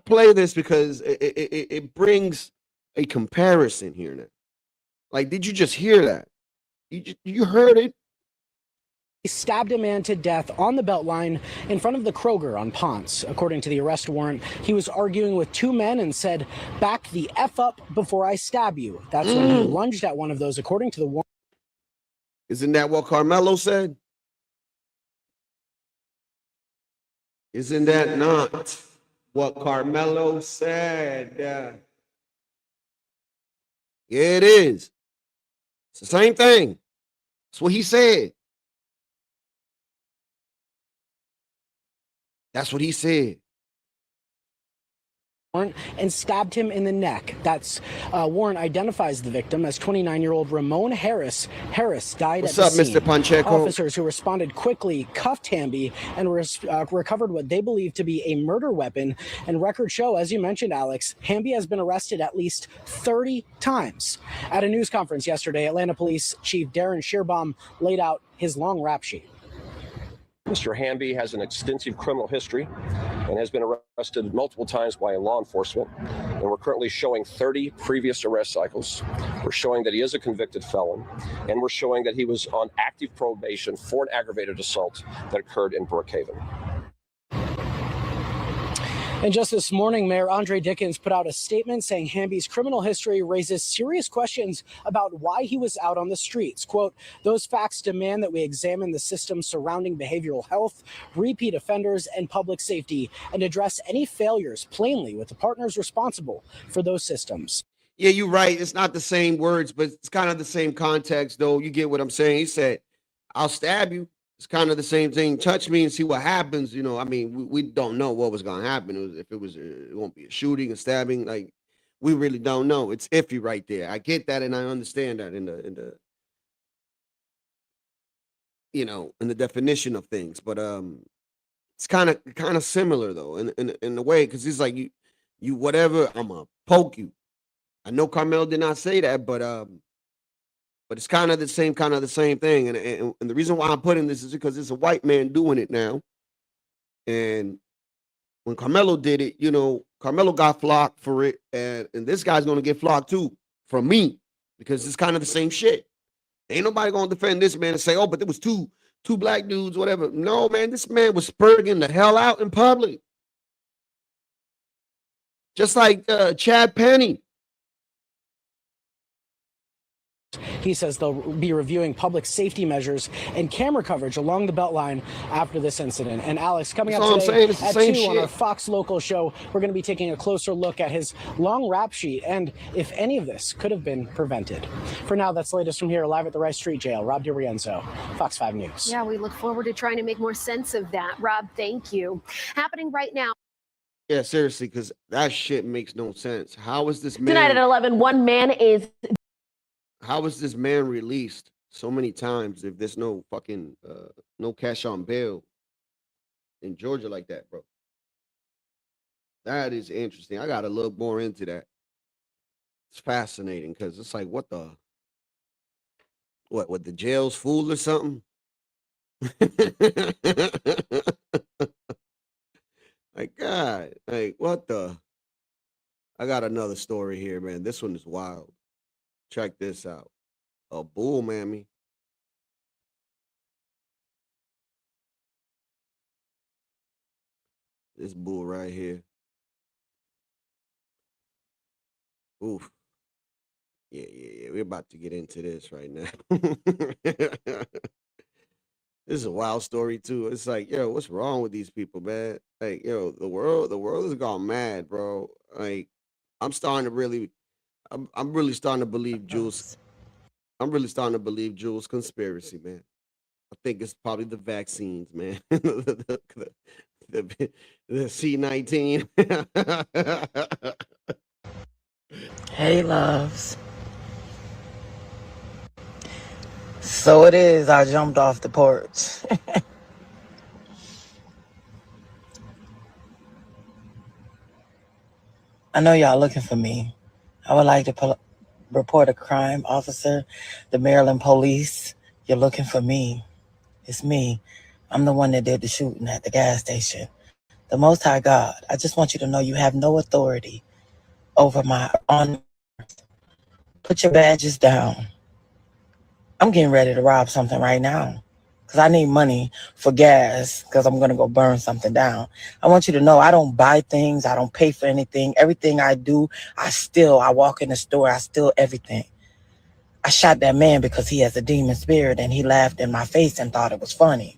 play this because it brings a comparison here now. Like, did you just hear that? You heard it. He stabbed a man to death on the Beltline in front of the Kroger on Ponce. According to the arrest warrant, he was arguing with two men and said, "Back the F up before I stab you." That's when he lunged at one of those, according to the warrant. Isn't that what Carmelo said? Isn't that not what Carmelo said? Yeah, it is. It's the same thing. That's what he said. That's what he said. And stabbed him in the neck. That's warrant identifies the victim as 29-year-old Ramon Harris. Harris died What's at up, the scene. Mr. Pacheco? Officers who responded quickly cuffed Hamby and recovered what they believe to be a murder weapon. And records show, as you mentioned, Alex, Hamby has been arrested at least 30 times. At a news conference yesterday, Atlanta Police Chief Darren Shearbaum laid out his long rap sheet. Mr. Hamby has an extensive criminal history. and has been arrested multiple times by law enforcement. And we're currently showing 30 previous arrest cycles. We're showing that he is a convicted felon, and we're showing that he was on active probation for an aggravated assault that occurred in Brookhaven. And just this morning, Mayor Andre Dickens put out a statement saying Hamby's criminal history raises serious questions about why he was out on the streets. Quote, those facts demand that we examine the system surrounding behavioral health, repeat offenders, and public safety, and address any failures plainly with the partners responsible for those systems. Yeah, you're right. It's not the same words, but it's kind of the same context, though. You get what I'm saying? He said, I'll stab you. It's kind of the same thing. Touch me and see what happens. You know, I mean, we don't know what was going to happen. It won't be a shooting, a stabbing. Like, we really don't know. It's iffy right there. I get that, and I understand that in the you know, in the definition of things. But it's kind of similar though, in the way, because he's like, you whatever, I'm gonna poke you. I know Carmelo did not say that, but it's kind of the same thing. And the reason why I'm putting this is because it's a white man doing it now. And when Carmelo did it, you know, Carmelo got flocked for it, and this guy's gonna get flocked too from me, because it's kind of the same shit. Ain't nobody gonna defend this man and say, oh, but there was two black dudes, whatever. No, man, this man was spurting the hell out in public. Just like Chad Penny. He says they'll be reviewing public safety measures and camera coverage along the Beltline after this incident. And Alex, coming up today at 2 on our Fox Local show, we're going to be taking a closer look at his long rap sheet and if any of this could have been prevented. For now, that's the latest from here, live at the Rice Street Jail. Rob DiRienzo, Fox 5 News. Yeah, we look forward to trying to make more sense of that. Rob, thank you. Happening right now. Yeah, seriously, because that shit makes no sense. How is this man? Tonight at 11, one man is. How is this man released so many times if there's no fucking no cash on bail in Georgia like that, bro? That is interesting. I gotta look more into that. It's fascinating because it's like, what the jail's fool or something? Like, God, like, what the? I got another story here, man. This one is wild. Check this out. A bull mammy. This bull right here. Oof. Yeah. We're about to get into this right now. This is a wild story too. It's like, yo, what's wrong with these people, man? Like, yo, the world has gone mad, bro. Like, I'm really starting to believe Jules. I'm really starting to believe Jules' conspiracy, man. I think it's probably the vaccines, man. the C-19. Hey, loves. So it is. I jumped off the porch. I know y'all looking for me. I would like to report a crime, officer. The Maryland police, you're looking for me. It's me. I'm the one that did the shooting at the gas station. The Most High God, I just want you to know you have no authority over on earth. Put your badges down. I'm getting ready to rob something right now because I need money for gas because I'm going to go burn something down. I want you to know I don't buy things. I don't pay for anything. Everything I do, I walk in the store, I steal everything. I shot that man because he has a demon spirit and he laughed in my face and thought it was funny.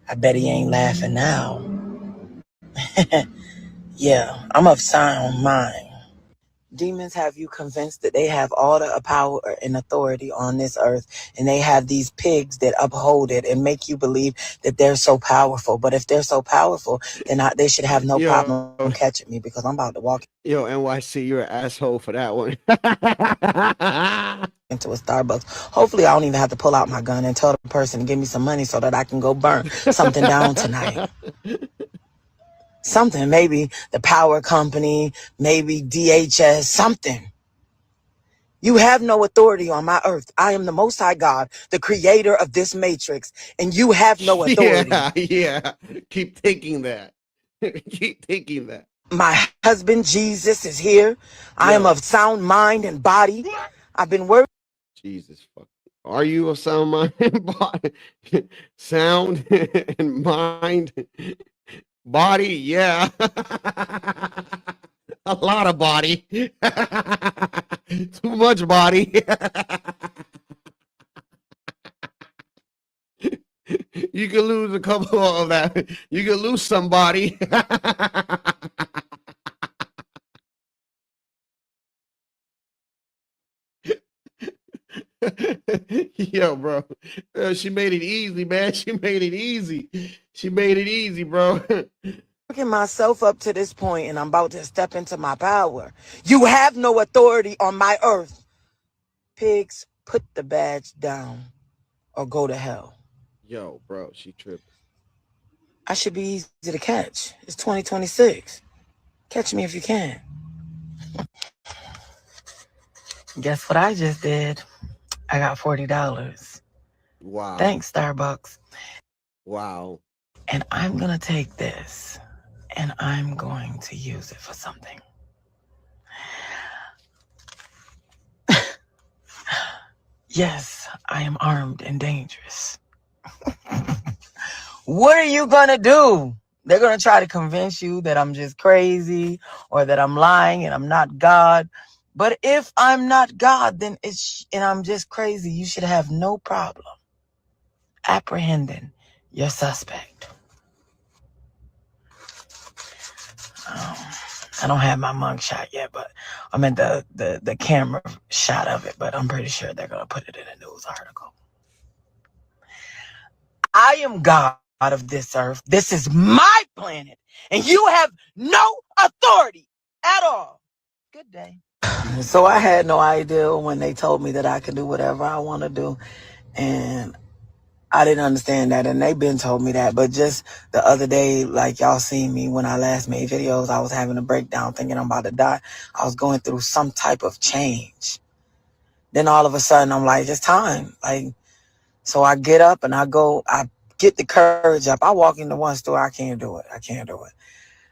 I bet he ain't laughing now. Yeah, I'm of sound mind. Demons have you convinced that they have all the power and authority on this earth, and they have these pigs that uphold it and make you believe that they're so powerful. But if they're so powerful, then they should have no problem catching me because I'm about to walk. Yo, NYC, you're an asshole for that one. Into a Starbucks. Hopefully, I don't even have to pull out my gun and tell the person to give me some money so that I can go burn something down tonight. Something, maybe the power company, maybe DHS, something. You have no authority on my earth. I am the Most High God, the creator of this matrix, and you have no authority. Yeah. Keep thinking that. Keep thinking that. My husband Jesus is here. I am Yo, of sound mind and body. I've been working. Jesus fuck. Are you of sound mind and body? Sound and mind, body? Yeah. A lot of body. Too much body. You can lose a couple of that. You can lose somebody. Yo, bro. She made it easy, man. She made it easy. She made it easy, bro. Working myself up to this point and I'm about to step into my power. You have no authority on my earth. Pigs, put the badge down or go to hell. Yo, bro, she tripped. I should be easy to catch. It's 2026. Catch me if you can. Guess what I just did? I got $40. Wow. Thanks, Starbucks. Wow. And I'm going to take this and I'm going to use it for something. Yes, I am armed and dangerous. What are you going to do? They're going to try to convince you that I'm just crazy or that I'm lying and I'm not God. But if I'm not God, then and I'm just crazy, you should have no problem apprehending your suspect. I don't have my mug shot yet, but I meant the camera shot of it, but I'm pretty sure they're going to put it in a news article. I am God of this earth. This is my planet, and you have no authority at all. Good day. So I had no idea when they told me that I could do whatever I want to do, and I didn't understand that, and they've been told me that. But just the other day, like y'all seen me when I last made videos, I was having a breakdown thinking I'm about to die. I was going through some type of change. Then all of a sudden, I'm like, it's time. So I get up and I get the courage up. I walk into one store, I can't do it.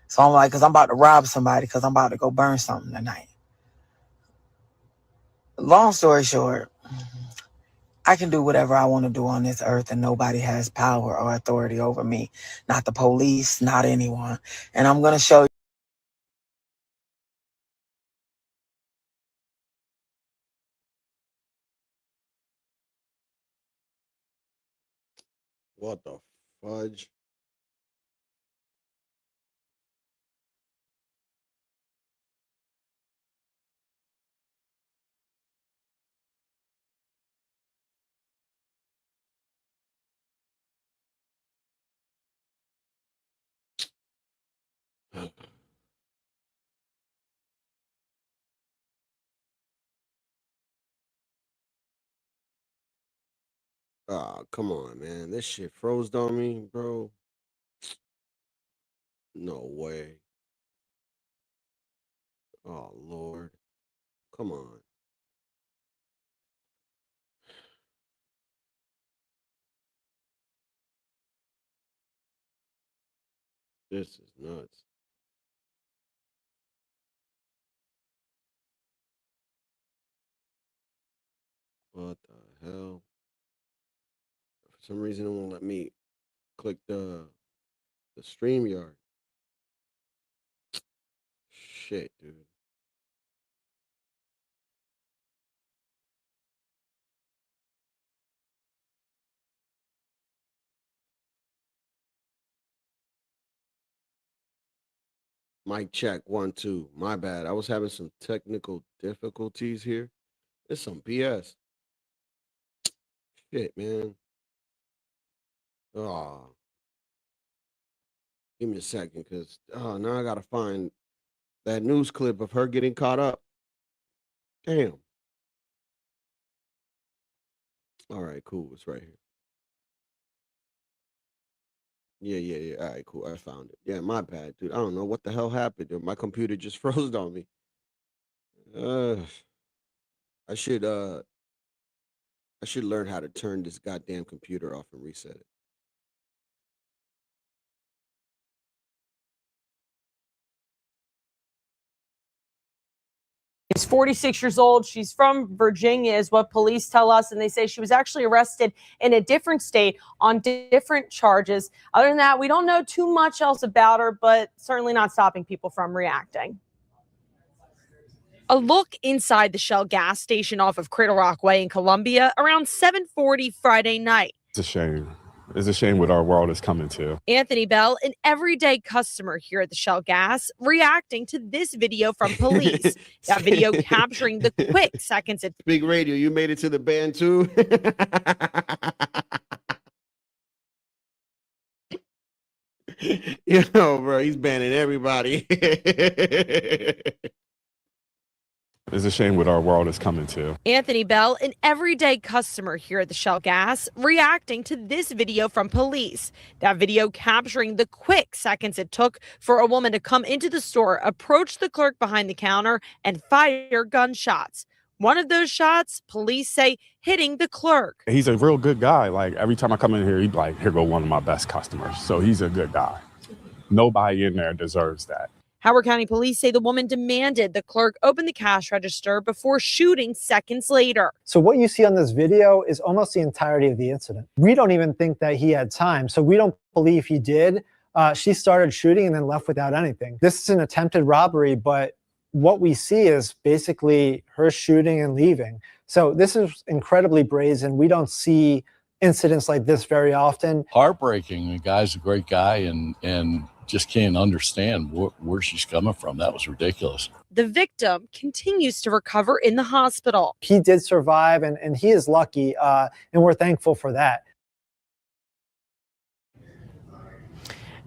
So I'm like, because I'm about to rob somebody because I'm about to go burn something tonight. Long story short, I can do whatever I want to do on this earth and nobody has power or authority over me. Not the police, not anyone. And I'm going to show you. What the fudge? Oh, come on, man. This shit froze on me, bro. No way. Oh, Lord. Come on. This is nuts. What the hell? For some reason, it won't let me click the StreamYard. Shit, dude. Mic check 1 2. My bad. I was having some technical difficulties here. It's some BS. Shit, man. Oh, give me a second, cause now I gotta find that news clip of her getting caught up. Damn. All right, cool. It's right here. Yeah. All right, cool. I found it. Yeah, my bad, dude. I don't know what the hell happened, dude. My computer just froze on me. I should learn how to turn this goddamn computer off and reset it. She's 46 years old. She's from Virginia, is what police tell us. And they say she was actually arrested in a different state on different charges. Other than that, we don't know too much else about her, but certainly not stopping people from reacting. A look inside the Shell gas station off of Cradle Rock Way in Columbia around 7:40 Friday night. It's a shame. It's a shame what our world is coming to. Anthony Bell, an everyday customer here at the Shell Gas, reacting to this video from police. That video capturing the quick seconds it. Big Radio, you made it to the band too. You know, bro, he's banning everybody. It's a shame what our world is coming to. Anthony Bell, an everyday customer here at the Shell Gas, reacting to this video from police. That video capturing the quick seconds it took for a woman to come into the store, approach the clerk behind the counter, and fire gunshots. One of those shots, police say, hitting the clerk. He's a real good guy. Like, every time I come in here, he'd be like, here go one of my best customers. So he's a good guy. Nobody in there deserves that. Howard County Police say the woman demanded the clerk open the cash register before shooting seconds later. So what you see on this video is almost the entirety of the incident. We don't even think that he had time, so we don't believe he did. She started shooting and then left without anything. This is an attempted robbery, but what we see is basically her shooting and leaving. So this is incredibly brazen. We don't see incidents like this very often. Heartbreaking. The guy's a great guy and just can't understand where she's coming from. That was ridiculous. The victim continues to recover in the hospital. He did survive, and he is lucky, and we're thankful for that.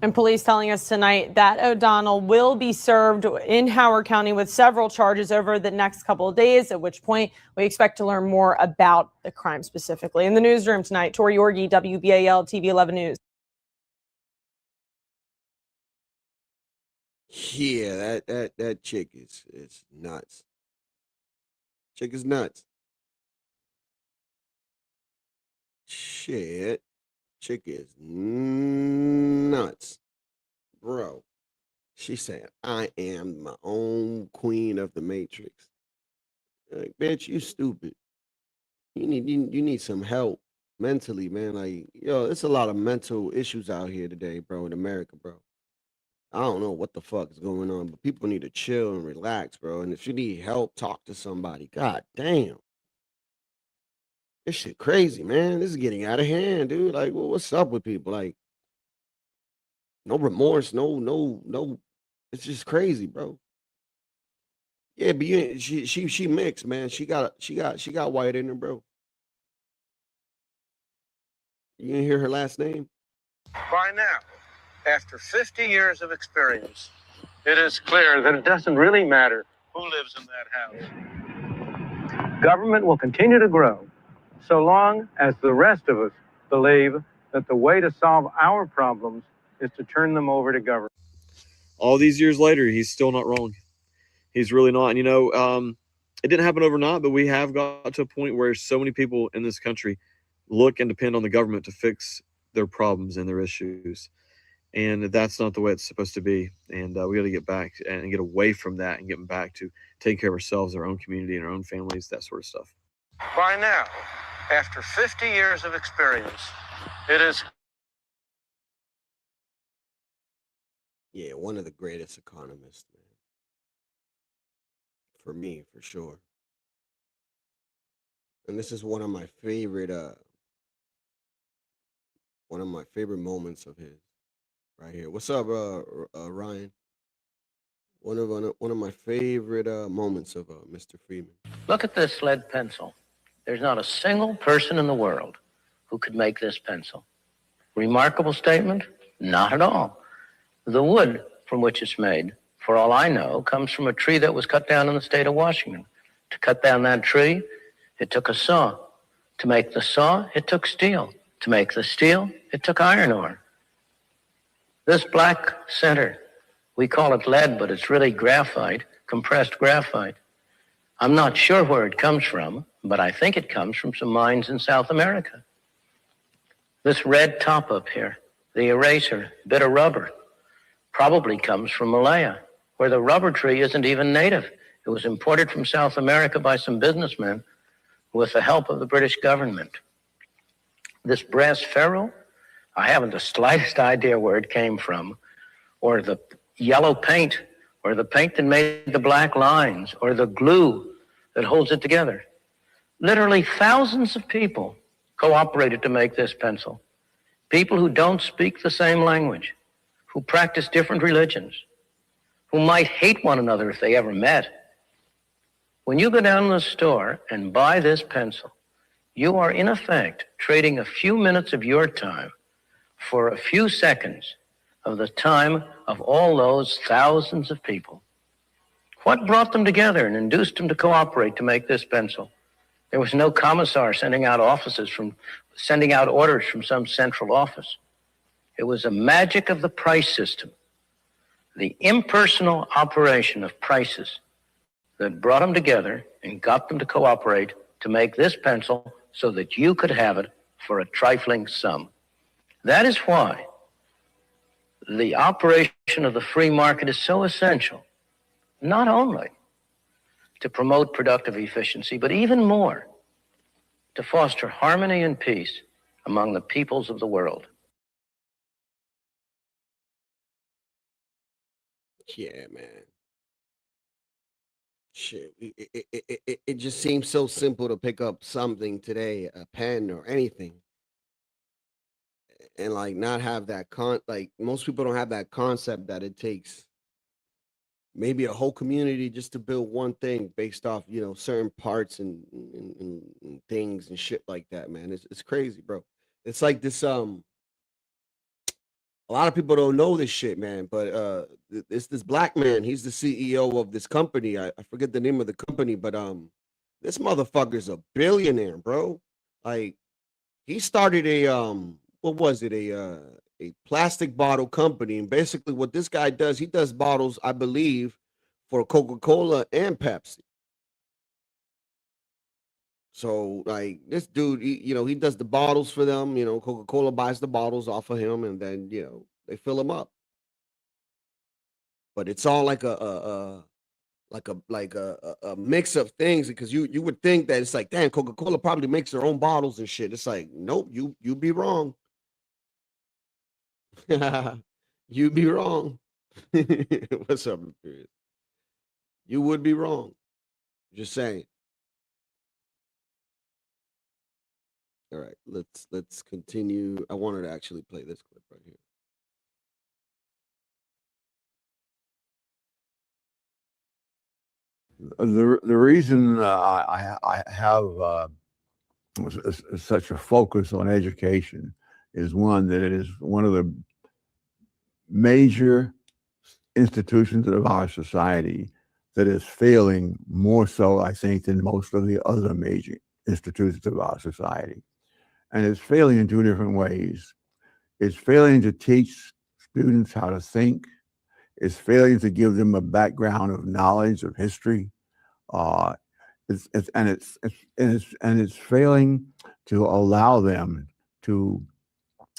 And police telling us tonight that O'Donnell will be served in Howard County with several charges over the next couple of days, at which point we expect to learn more about the crime specifically. In the newsroom tonight, Tori Yorgi, WBAL TV 11 News. Yeah, that chick is nuts. Chick is nuts. Shit. Chick is nuts. Bro. She said, I am my own queen of the Matrix. Like, bitch, you stupid. You need some help mentally, man. Like, yo, there's a lot of mental issues out here today, bro, in America, bro. I don't know what the fuck is going on, but people need to chill and relax, bro. And if you need help, talk to somebody. God damn. This shit crazy, man. This is getting out of hand, dude. Like, well, what's up with people? Like, no remorse, no. It's just crazy, bro. Yeah, but she mixed, man. She got white in her, bro. You didn't hear her last name? By now, after 50 years of experience, it is clear that it doesn't really matter who lives in that house. Government will continue to grow so long as the rest of us believe that the way to solve our problems is to turn them over to government. All these years later, he's still not wrong. He's really not. And, it didn't happen overnight, but we have got to a point where so many people in this country look and depend on the government to fix their problems and their issues. And that's not the way it's supposed to be. And we got to get back and get away from that and get back to taking care of ourselves, our own community, and our own families, that sort of stuff. By now, after 50 years of experience, it is... Yeah, one of the greatest economists, man. For me, for sure. And this is one of my favorite moments of his. Right here. What's up, Ryan? One of my favorite moments of Mr. Freeman. Look at this lead pencil. There's not a single person in the world who could make this pencil. Remarkable statement? Not at all. The wood from which it's made, for all I know, comes from a tree that was cut down in the state of Washington. To cut down that tree, it took a saw. To make the saw, it took steel. To make the steel, it took iron ore. This black center, we call it lead, but it's really graphite, compressed graphite. I'm not sure where it comes from, but I think it comes from some mines in South America. This red top up here, the eraser, bit of rubber, probably comes from Malaya, where the rubber tree isn't even native. It was imported from South America by some businessmen with the help of the British government. This brass ferrule, I haven't the slightest idea where it came from, or the yellow paint, or the paint that made the black lines, or the glue that holds it together. Literally thousands of people cooperated to make this pencil. People who don't speak the same language, who practice different religions, who might hate one another if they ever met. When you go down to the store and buy this pencil, you are in effect trading a few minutes of your time for a few seconds of the time of all those thousands of people. What brought them together and induced them to cooperate to make this pencil? There was no commissar sending out orders from some central office. It was a magic of the price system, the impersonal operation of prices that brought them together and got them to cooperate to make this pencil so that you could have it for a trifling sum. That is why the operation of the free market is so essential, not only to promote productive efficiency, but even more to foster harmony and peace among the peoples of the world. Yeah, man. Shit, it just seems so simple to pick up something today, a pen or anything, and like not have that like most people don't have that concept that it takes maybe a whole community just to build one thing based off, you know, certain parts and things and shit like that, man. It's crazy, bro. It's like this a lot of people don't know this shit, man, but it's this black man. He's the CEO of this company. I forget the name of the company, but this motherfucker's a billionaire, bro. Like he started a what was it? A plastic bottle company, and basically what this guy does, he does bottles, I believe, for Coca-Cola and Pepsi. So like this dude, he does the bottles for them. You know, Coca-Cola buys the bottles off of him, and then they fill them up. But it's all like a mix of things, because you would think that it's like, damn, Coca-Cola probably makes their own bottles and shit. It's like, nope, you be wrong. You be wrong. What's up, Imperius? You would be wrong. Just saying. All right, let's continue. I wanted to actually play this clip right here. The reason I have such a focus on education is one, that it is one of the major institutions of our society that is failing more so, I think, than most of the other major institutions of our society. And it's failing in two different ways. It's failing to teach students how to think. It's failing to give them a background of knowledge of history. It's failing to allow them to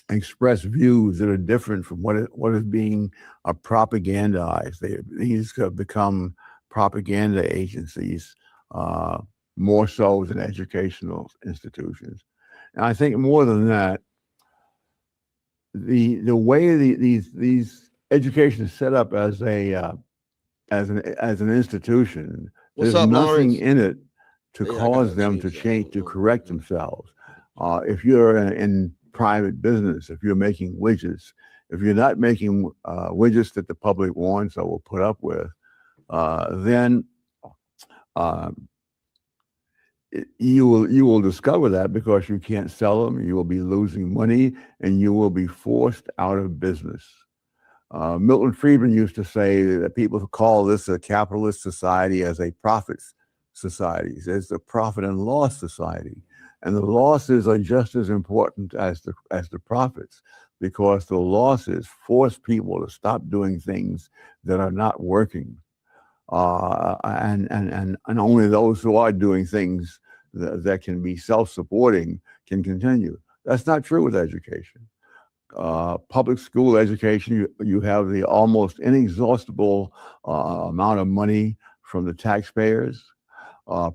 express views that are different from what is being propagandized. These have become propaganda agencies more so than educational institutions. And I think more than that, the way these education is set up as an institution, What's there's up, nothing Lawrence? in it to Yeah, I cause gotta them to change that. change, to correct themselves. If you're in private business, if you're making widgets, if you're not making widgets that the public wants or will put up with, then you will discover that because you can't sell them, you will be losing money, and you will be forced out of business. Milton Friedman used to say that people call this a capitalist society as a profits society. It's a profit and loss society. And the losses are just as important as the profits, because the losses force people to stop doing things that are not working. And only those who are doing things that can be self-supporting can continue. That's not true with education. Public school education, you have the almost inexhaustible amount of money from the taxpayers.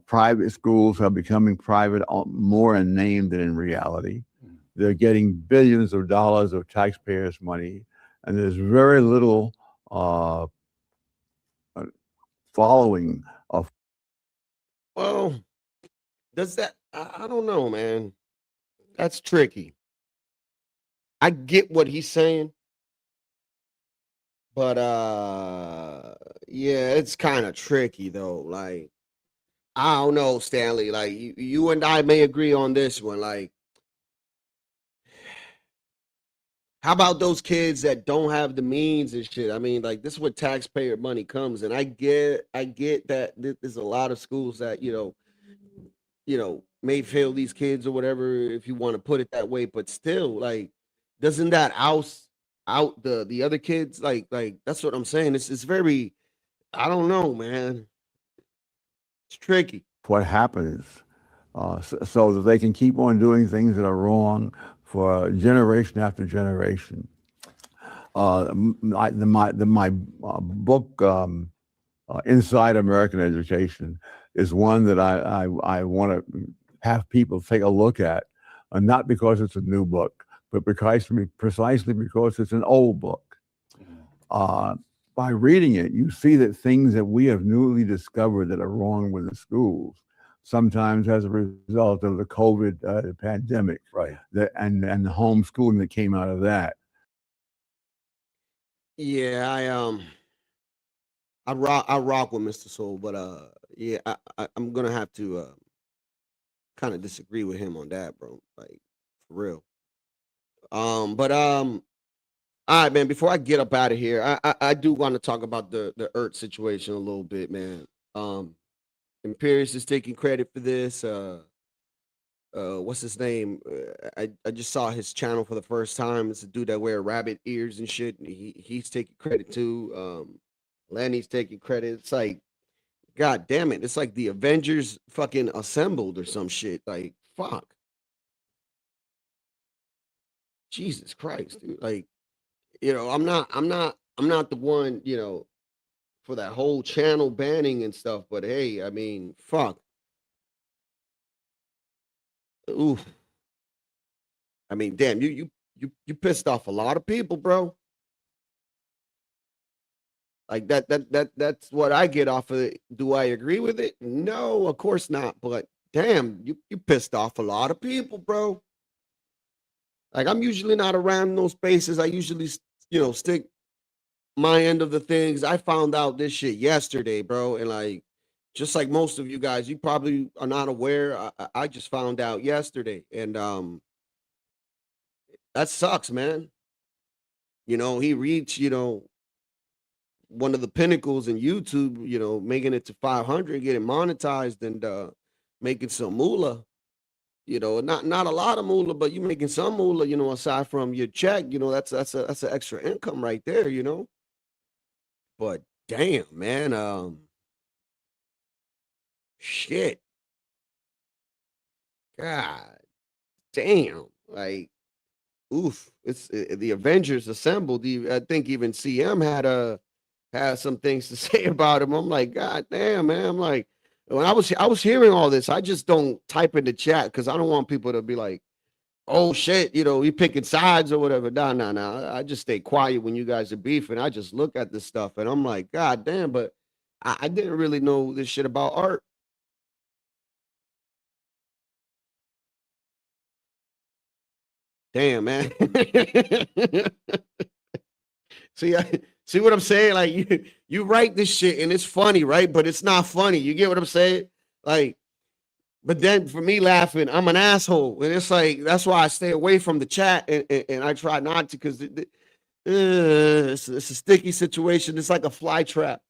Private schools are becoming private more in name than in reality. They're getting billions of dollars of taxpayers' money, and there's very little following of. Well, does that? I don't know, man. That's tricky. I get what he's saying, but yeah, it's kind of tricky though. Like, I don't know, Stanley. Like, you and I may agree on this one. Like, how about those kids that don't have the means and shit? I mean, like, this is where taxpayer money comes, and I get that there's a lot of schools that you know may fail these kids or whatever, if you want to put it that way. But still, like, doesn't that out the other kids? Like that's what I'm saying. It's very, I don't know, man. It's tricky. What happens so that they can keep on doing things that are wrong for generation after generation. My book, Inside American Education, is one that I want to have people take a look at, not because it's a new book, but precisely because it's an old book. By reading it, you see that things that we have newly discovered that are wrong with the schools, sometimes as a result of the COVID pandemic, right? And the homeschooling that came out of that. Yeah, I rock with Mr. Soul, but yeah, I'm gonna have to kind of disagree with him on that, bro. Like, for real. But all right, man. Before I get up out of here, I do want to talk about the Ertz situation a little bit, man. Imperius is taking credit for this. What's his name? I just saw his channel for the first time. It's a dude that wear rabbit ears and shit. And he's taking credit too. Lenny's taking credit. It's like, God damn it! It's like the Avengers fucking assembled or some shit. Like, fuck. Jesus Christ, dude. Like, I'm not the one, for that whole channel banning and stuff, but hey, I mean, fuck. Oof. I mean, damn, you pissed off a lot of people, bro. Like that's what I get off of it. Do I agree with it? No, of course not. But damn, you pissed off a lot of people, bro. Like, I'm usually not around those spaces. I usually, stick my end of the things. I found out this shit yesterday, bro. And like, just like most of you guys, you probably are not aware. I just found out yesterday. And that sucks, man. He reached, one of the pinnacles in YouTube, making it to 500, getting monetized and making some moolah. Not a lot of moolah, but you making some moolah, aside from your check, that's an extra income right there, But damn, man, shit. God damn. Like, oof. It's the Avengers assembled. I think even CM had some things to say about him. I'm like, God damn, man. I'm like, when I was hearing all this, I just don't type in the chat because I don't want people to be like, oh shit, you picking sides or whatever. Nah. I just stay quiet when you guys are beefing. I just look at this stuff and I'm like, God damn, but I didn't really know this shit about art. Damn, man. See what I'm saying? Like, you write this shit and it's funny, right? But it's not funny. You get what I'm saying? Like, but then for me laughing, I'm an asshole. And it's like, that's why I stay away from the chat and I try not to, because it's a sticky situation. It's like a fly trap.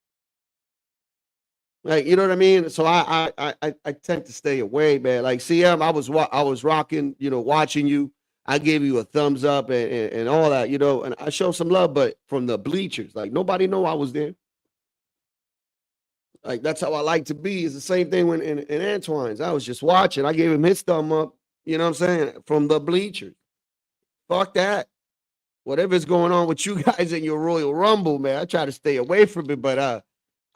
Like, you know what I mean? So I tend to stay away, man. Like, CM, I was rocking, watching you. I gave you a thumbs up and all that, and I show some love, but from the bleachers, like, nobody know I was there. Like, that's how I like to be. It's the same thing when in Antoine's. I was just watching. I gave him his thumb up, you know what I'm saying, from the bleachers. Fuck that. Whatever's going on with you guys in your Royal Rumble, man, I try to stay away from it, but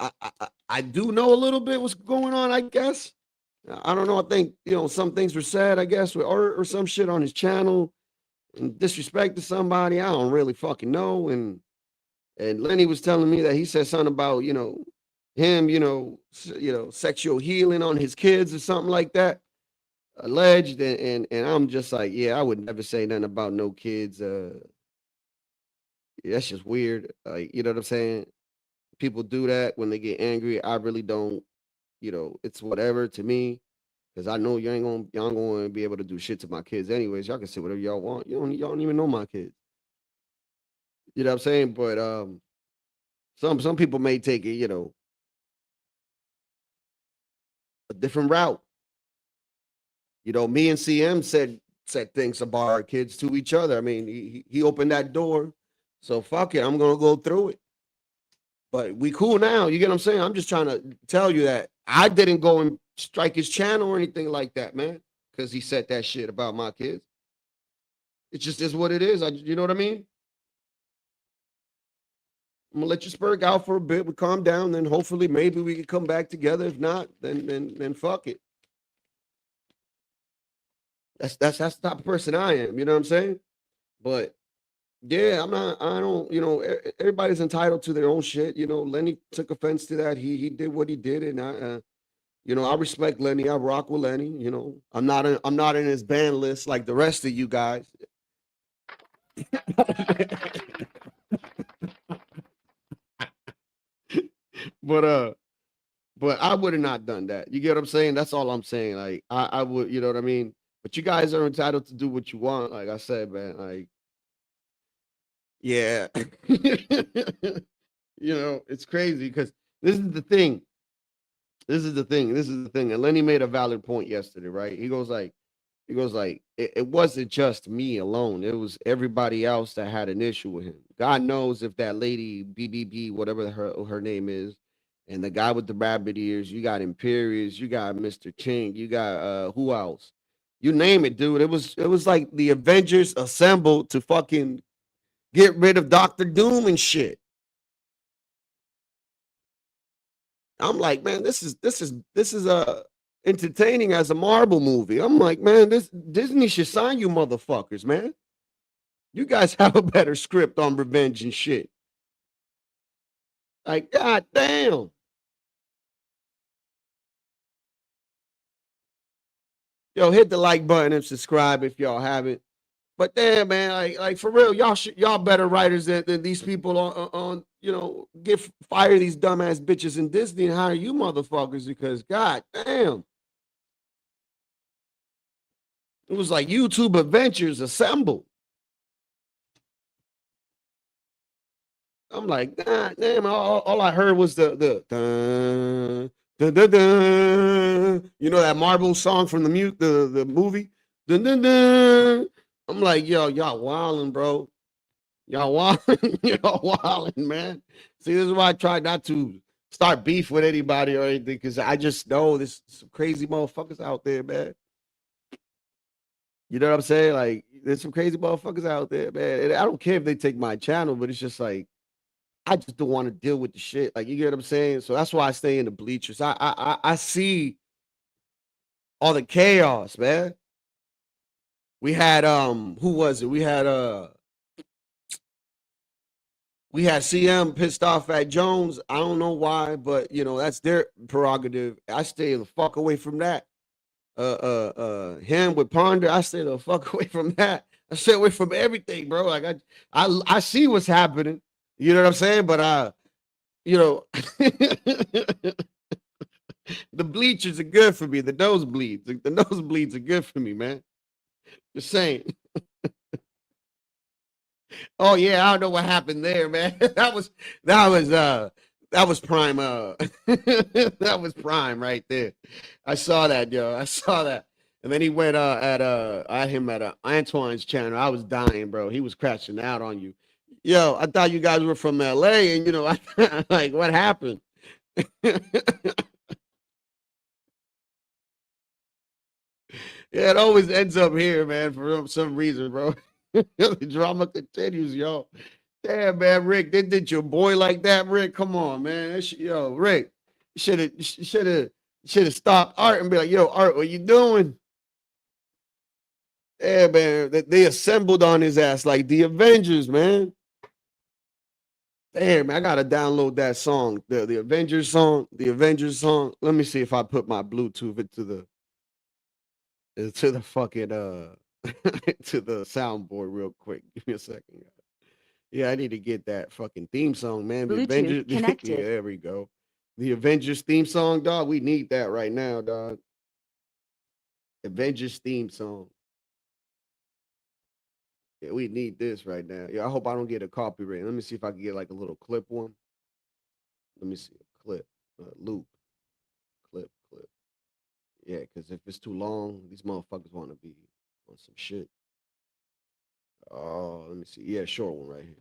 I do know a little bit what's going on, I guess. I don't know. I think, some things were said, I guess, or some shit on his channel and disrespect to somebody. I don't really fucking know. And Lenny was telling me that he said something about, him, sexual healing on his kids or something like that. Alleged. And I'm just like, yeah, I would never say nothing about no kids. That's just weird. Like, you know what I'm saying? People do that when they get angry. I really don't, it's whatever to me. Cause I know y'all ain't gonna be able to do shit to my kids anyways. Y'all can say whatever y'all want. Y'all don't even know my kids. You know what I'm saying? But some people may take it, a different route. Me and CM said things about our kids to each other. I mean, he opened that door. So fuck it, I'm gonna go through it. But we cool now. You get what I'm saying? I'm just trying to tell you that I didn't go and strike his channel or anything like that, man. Because he said that shit about my kids. It just is what it is. You know what I mean? I'm gonna let you spurg out for a bit. We calm down, then hopefully maybe we can come back together. If not, then fuck it. That's the type of person I am. You know what I'm saying? But yeah, I don't, everybody's entitled to their own shit. Lenny took offense to that. He did what he did, and I respect Lenny. I rock with Lenny. I'm not in his ban list like the rest of you guys. But I would have not done that. You get what I'm saying? That's all I'm saying. Like I would, you know what I mean? But you guys are entitled to do what you want. Like I said, man, like, yeah. It's crazy because this is the thing. And Lenny made a valid point yesterday, right? He goes like, it wasn't just me alone. It was everybody else that had an issue with him. God knows if that lady BBB, whatever her name is, and the guy with the rabbit ears, you got Imperius, you got Mr. Chink, you got who else? You name it, dude. It was like the Avengers assembled to fucking get rid of Dr. Doom and shit. I'm like, man, this is entertaining as a Marvel movie. I'm like, man, Disney should sign you motherfuckers, man. You guys have a better script on revenge and shit. Like, god damn. Yo, hit the like button and subscribe if y'all haven't. But damn, man, like for real, y'all better writers than these people on fire these dumbass bitches in Disney and hire you motherfuckers because god damn. It was like YouTube Adventures assembled. I'm like, god damn, all I heard was the dun, dun, dun, dun. That Marvel song from the movie. Dun, dun, dun. I'm like, yo, y'all wilding, bro. Y'all wilding, man. See, this is why I try not to start beef with anybody or anything, because I just know there's some crazy motherfuckers out there, man. You know what I'm saying? Like, there's some crazy motherfuckers out there, man. And I don't care if they take my channel, but it's just like, I just don't want to deal with the shit. Like, you get what I'm saying? So that's why I stay in the bleachers. I see all the chaos, man. We had who was it? We had CM pissed off at Jones. I don't know why, but that's their prerogative. I stay the fuck away from that. Him with Ponder, I stay the fuck away from that. I stay away from everything, bro. Like I see what's happening. You know what I'm saying? But the bleachers are good for me. The nosebleeds are good for me, man. Just saying. Oh yeah, I don't know what happened there, man. That was prime. That was prime right there. I saw that, yo. I saw that. And then he went at him at Antoine's channel. I was dying, bro. He was crashing out on you. Yo, I thought you guys were from LA, and like, what happened? Yeah, it always ends up here, man, for some reason, bro. The drama continues, y'all. Damn, man, Rick, they did your boy like that, Rick. Come on, man. Yo, Rick, should have stopped Art and be like, yo, Art, what you doing? Yeah, man. They assembled on his ass like the Avengers, man. Damn, man, I gotta download that song, the Avengers song, the Avengers song. Let me see if I put my Bluetooth into the fucking to the soundboard real quick. Give me a second. Yeah, I need to get that fucking theme song, man. The Bluetooth Avengers. connected. Yeah, there we go. The Avengers theme song, dog. We need that right now, dog. Avengers theme song. Yeah, we need this right now. Yeah, I hope I don't get a copyright. Let me see if I can get like a little clip one. Let me see a clip, loop, clip. Yeah, because if it's too long, these motherfuckers want to be on some shit. Oh, let me see. Yeah, short one right here.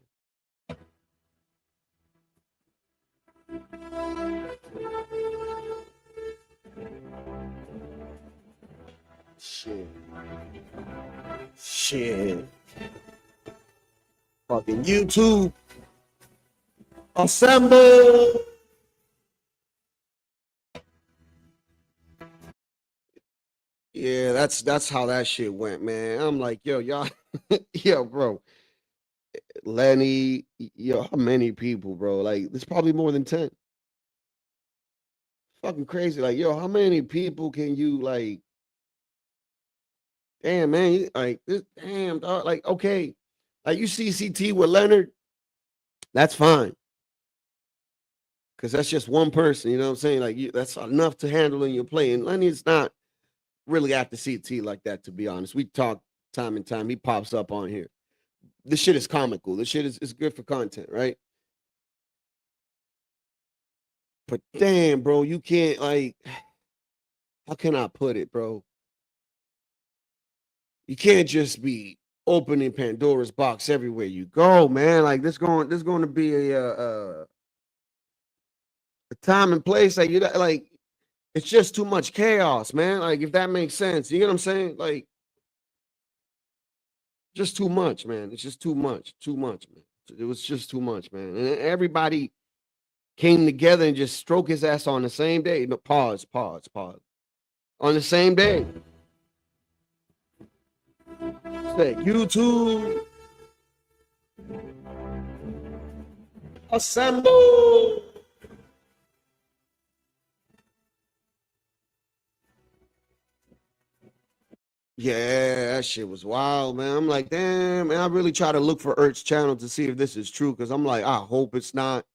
Shit. Fucking YouTube. Assemble. Yeah, that's how that shit went, man. I'm like, yo, y'all, yo, bro. Lenny, yo, how many people, bro? Like, there's probably more than 10. Fucking crazy. Like, yo, how many people can you like? Damn, man, like this, damn, dog. Like, okay, like you CCT with Leonard, that's fine, because that's just one person. You know what I'm saying? Like, that's enough to handle in your play. And Lenny's not really after CT like that, to be honest. We talk time and time. He pops up on here. This shit is comical. This shit is good for content, right? But damn, bro, you can't like. How can I put it, bro? You can't just be opening Pandora's box everywhere you go, man. Like there's going to be a time and place like like it's just too much chaos, man. Like if that makes sense, you know what I'm saying? Like just too much, man. It's just too much, man. It was just too much, man. And everybody came together and just stroke his ass on the same day. No, pause. On the same day. Say YouTube. Assemble. Yeah, that shit was wild, man. I'm like, damn, man. I really try to look for Ert's channel to see if this is true, because I'm like, I hope it's not.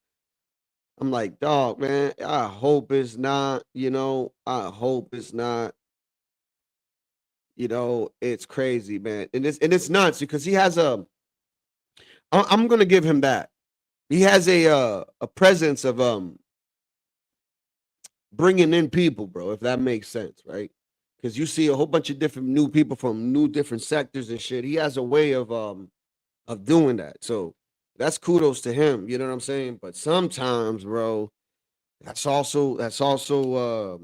I'm like, dog, man, I hope it's not, I hope it's not. It's crazy, man. And it's nuts because he has I'm gonna give him that. He has a presence of bringing in people, bro, if that makes sense, right? Because you see a whole bunch of different new people from different sectors and shit. He has a way of doing that. So that's kudos to him. You know what I'm saying? But sometimes, bro, that's also it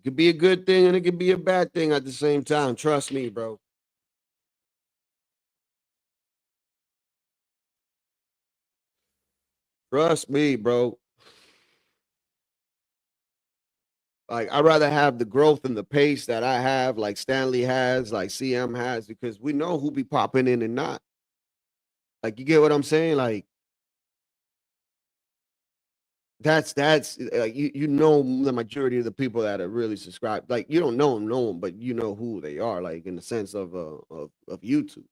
could be a good thing and it could be a bad thing at the same time. Trust me, bro. Trust me, bro. Like, I'd rather have the growth and the pace that I have, like Stanley has, like CM has, because we know who be popping in and not. Like, you get what I'm saying? Like, that's like you know the majority of the people that are really subscribed. Like, you don't know them, but you know who they are, like in the sense of YouTube.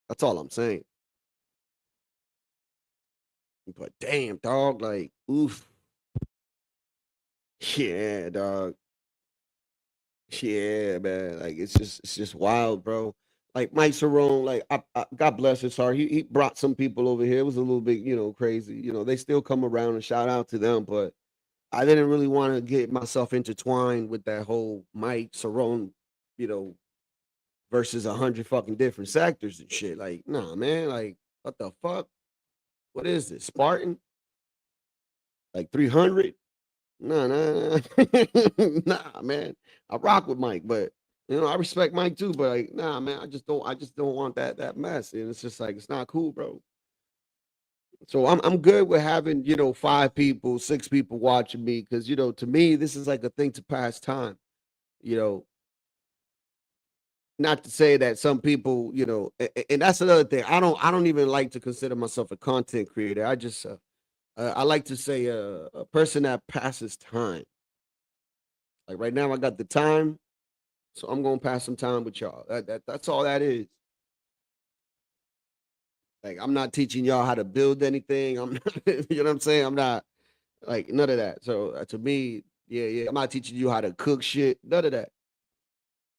That's all I'm saying. But damn, dog, like, oof. Yeah, dog. Yeah, man. Like it's just wild, bro. Like Mike Cerrone, like I God bless his heart. He brought some people over here. It was a little bit, crazy. They still come around, and shout out to them. But I didn't really want to get myself intertwined with that whole Mike Cerrone, versus 100 fucking different sectors and shit. Like, nah, man. Like, what the fuck? What is this? Spartan? Like 300? Nah, nah, man. I rock with Mike, but You know, I respect Mike too, but like, nah, man, I just don't want that mess. And it's just like, it's not cool, bro. So I'm good with having, 5 people, 6 people watching me because, to me, this is like a thing to pass time. You know, not to say that some people, and that's another thing. I don't even like to consider myself a content creator. I just I like to say a person that passes time. Like right now, I got the time, so I'm gonna pass some time with y'all. That's all that is. Like I'm not teaching y'all how to build anything. I'm not, you know what I'm saying? I'm not like none of that. So to me, yeah, I'm not teaching you how to cook shit. None of that.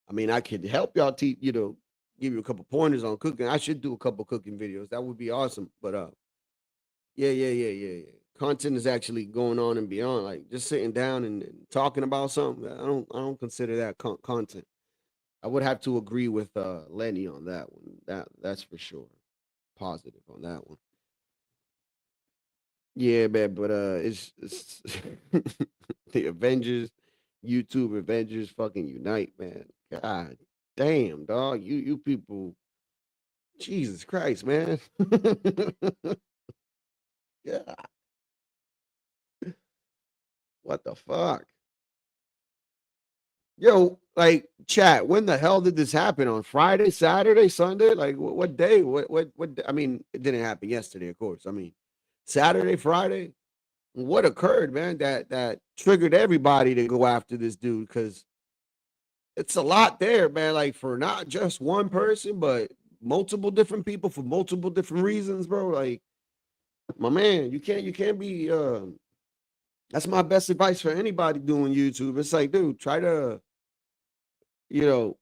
I mean, I could help y'all teach, give you a couple pointers on cooking. I should do a couple cooking videos. That would be awesome. But yeah. Content is actually going on and beyond. Like just sitting down and talking about something. I don't consider that content. I would have to agree with Lenny on that one. That's for sure. Positive on that one. Yeah, man, but it's the Avengers, YouTube Avengers fucking unite, man. God damn, dog. You people, Jesus Christ, man. Yeah. What the fuck? Yo, like chat, when the hell did this happen? On Friday, Saturday, Sunday? Like what day? What I mean, it didn't happen yesterday, of course. I mean, Saturday, Friday? What occurred, man, that triggered everybody to go after this dude? Because it's a lot there, man. Like for not just one person, but multiple different people for multiple different reasons, bro. Like, my man, you can't be that's my best advice for anybody doing YouTube. It's like, dude, try to, you know,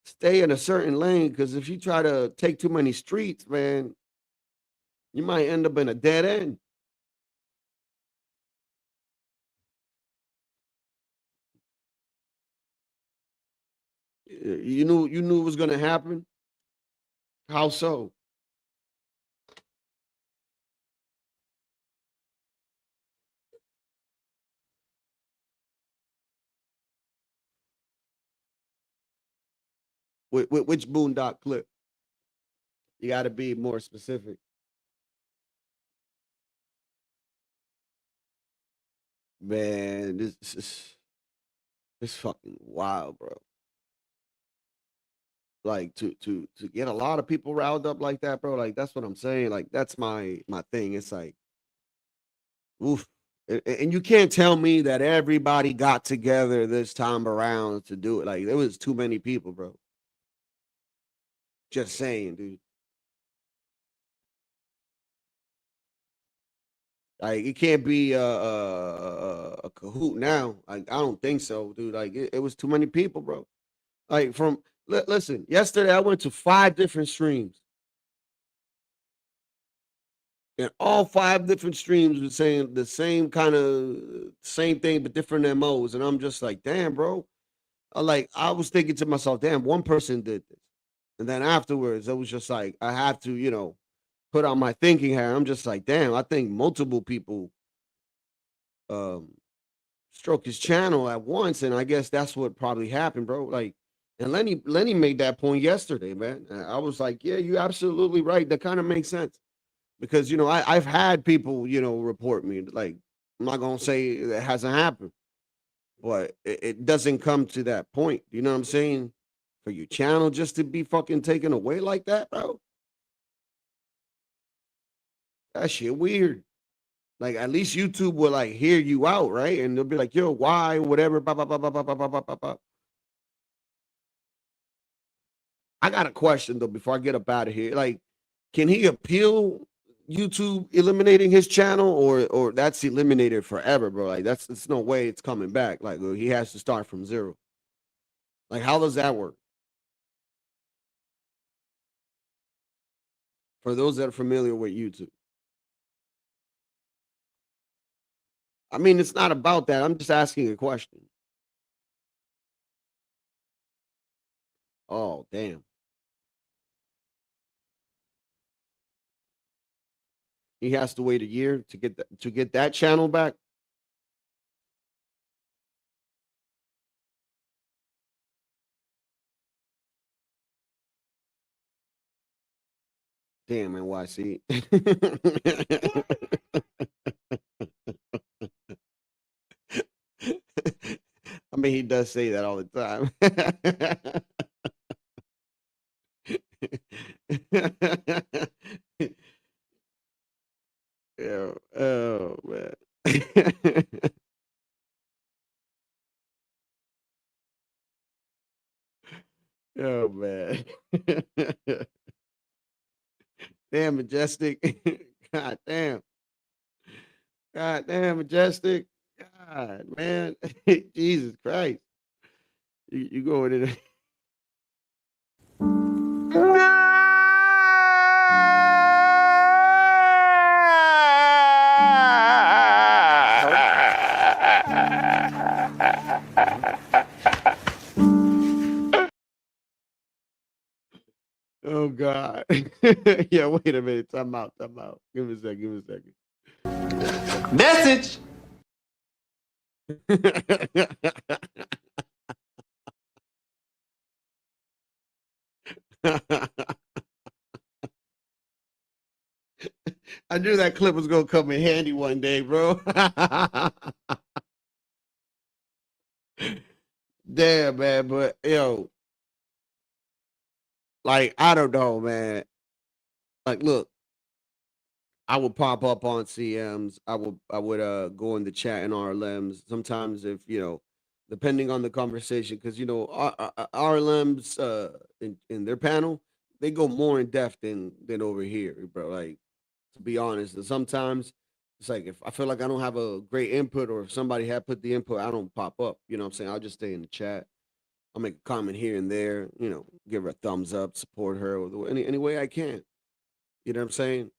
stay in a certain lane because if you try to take too many streets, man, you might end up in a dead end. You knew it was gonna happen. How so? Which Boondock clip? You got to be more specific. Man, this is it's fucking wild, bro. Like to get a lot of people riled up like that, bro. Like that's what I'm saying. Like that's my thing. It's like, oof. And you can't tell me that everybody got together this time around to do it. Like there was too many people, bro. Just saying, dude. Like it can't be a cahoot now. Like I don't think so, dude. Like it was too many people, bro. Like listen, yesterday I went to 5 different streams. And all 5 different streams were saying the same kind of same thing, but different MOs. And I'm just like, damn, bro. I was thinking to myself, damn, one person did this. And then afterwards, it was just like, I have to, put on my thinking hat. I'm just like, damn, I think multiple people stroke his channel at once. And I guess that's what probably happened, bro. Like, and Lenny made that point yesterday, man. And I was like, yeah, you're absolutely right. That kind of makes sense. Because I've had people report me. Like I'm not gonna say it hasn't happened, but it doesn't come to that point. You know what I'm saying? For your channel just to be fucking taken away like that, bro. That shit weird. Like at least YouTube will like hear you out, right? And they'll be like, yo, why, whatever. Blah, blah, blah, blah, blah, blah, blah, blah, blah. I got a question though before I get up out of here. Like, can he appeal YouTube eliminating his channel, or that's eliminated forever, bro? Like it's no way it's coming back. Like he has to start from zero. Like how does that work? For those that are familiar with YouTube. I mean, it's not about that. I'm just asking a question. Oh, damn. He has to wait a year to get that channel back. Damn, NYC. I mean, he does say that all the time. Yeah. Oh man. Oh man. Damn, Majestic. God damn. God damn, Majestic. God, man. Jesus Christ. You going in Oh God. Yeah, wait a minute. Time out. Give me a second. Message. I knew that clip was gonna come in handy one day, bro. Damn, man, but yo, like I don't know, man. Like, look, I would pop up on CMs. I would go in the chat in RLMs. Sometimes if depending on the conversation, because RLMs in their panel, they go more in depth than over here, bro. Like, to be honest, and sometimes it's like if I feel like I don't have a great input or if somebody had put the input, I don't pop up. You know what I'm saying? I'll just stay in the chat. I'll make a comment here and there, give her a thumbs up, support her any way I can. You know what I'm saying?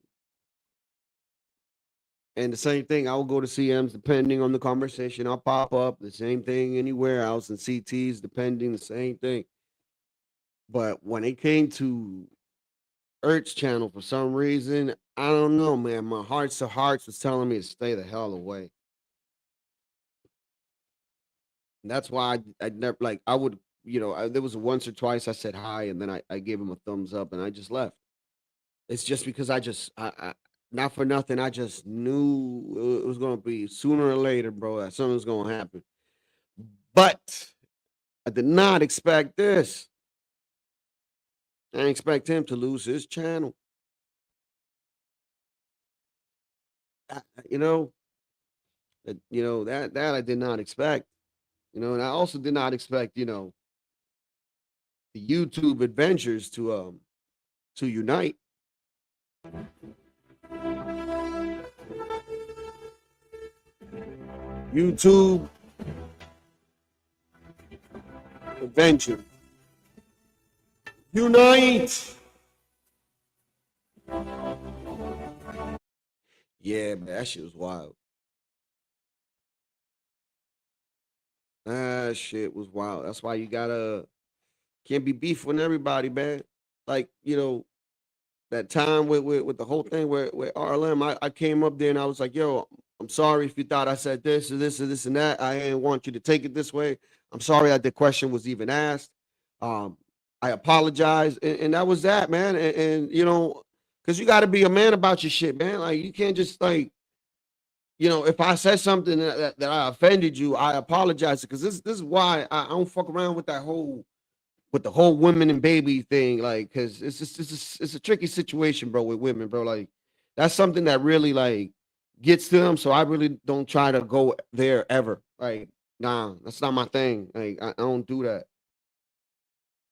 And the same thing, I will go to CMs depending on the conversation. I'll pop up the same thing anywhere else, and CTs depending the same thing. But when it came to Ertz channel, for some reason, I don't know, man. My hearts of hearts was telling me to stay the hell away. And that's why I never I would, there was once or twice I said hi and then I gave him a thumbs up and I just left. It's just because I not for nothing, I just knew it was gonna be sooner or later, bro, that something was gonna happen. But I did not expect this. I didn't expect him to lose his channel. That I did not expect. And I also did not expect, the YouTube adventures to unite. YouTube adventure. Unite. Yeah, man, that shit was wild. That shit was wild. That's why you can't be beefing everybody, man. Like, that time with the whole thing with RLM, I came up there and I was like, yo, I'm sorry if you thought I said this or this or this and that. I didn't want you to take it this way. I'm sorry that the question was even asked. I apologize. And that was that, man. And because you got to be a man about your shit, man. Like, you can't just if I said something that I offended you, I apologize. Because this is why I don't fuck around with the whole women and baby thing. Like, because it's a tricky situation, bro, with women, bro. Like, that's something that really gets to them. So I really don't try to go there ever. Like, nah, that's not my thing. Like, I don't do that.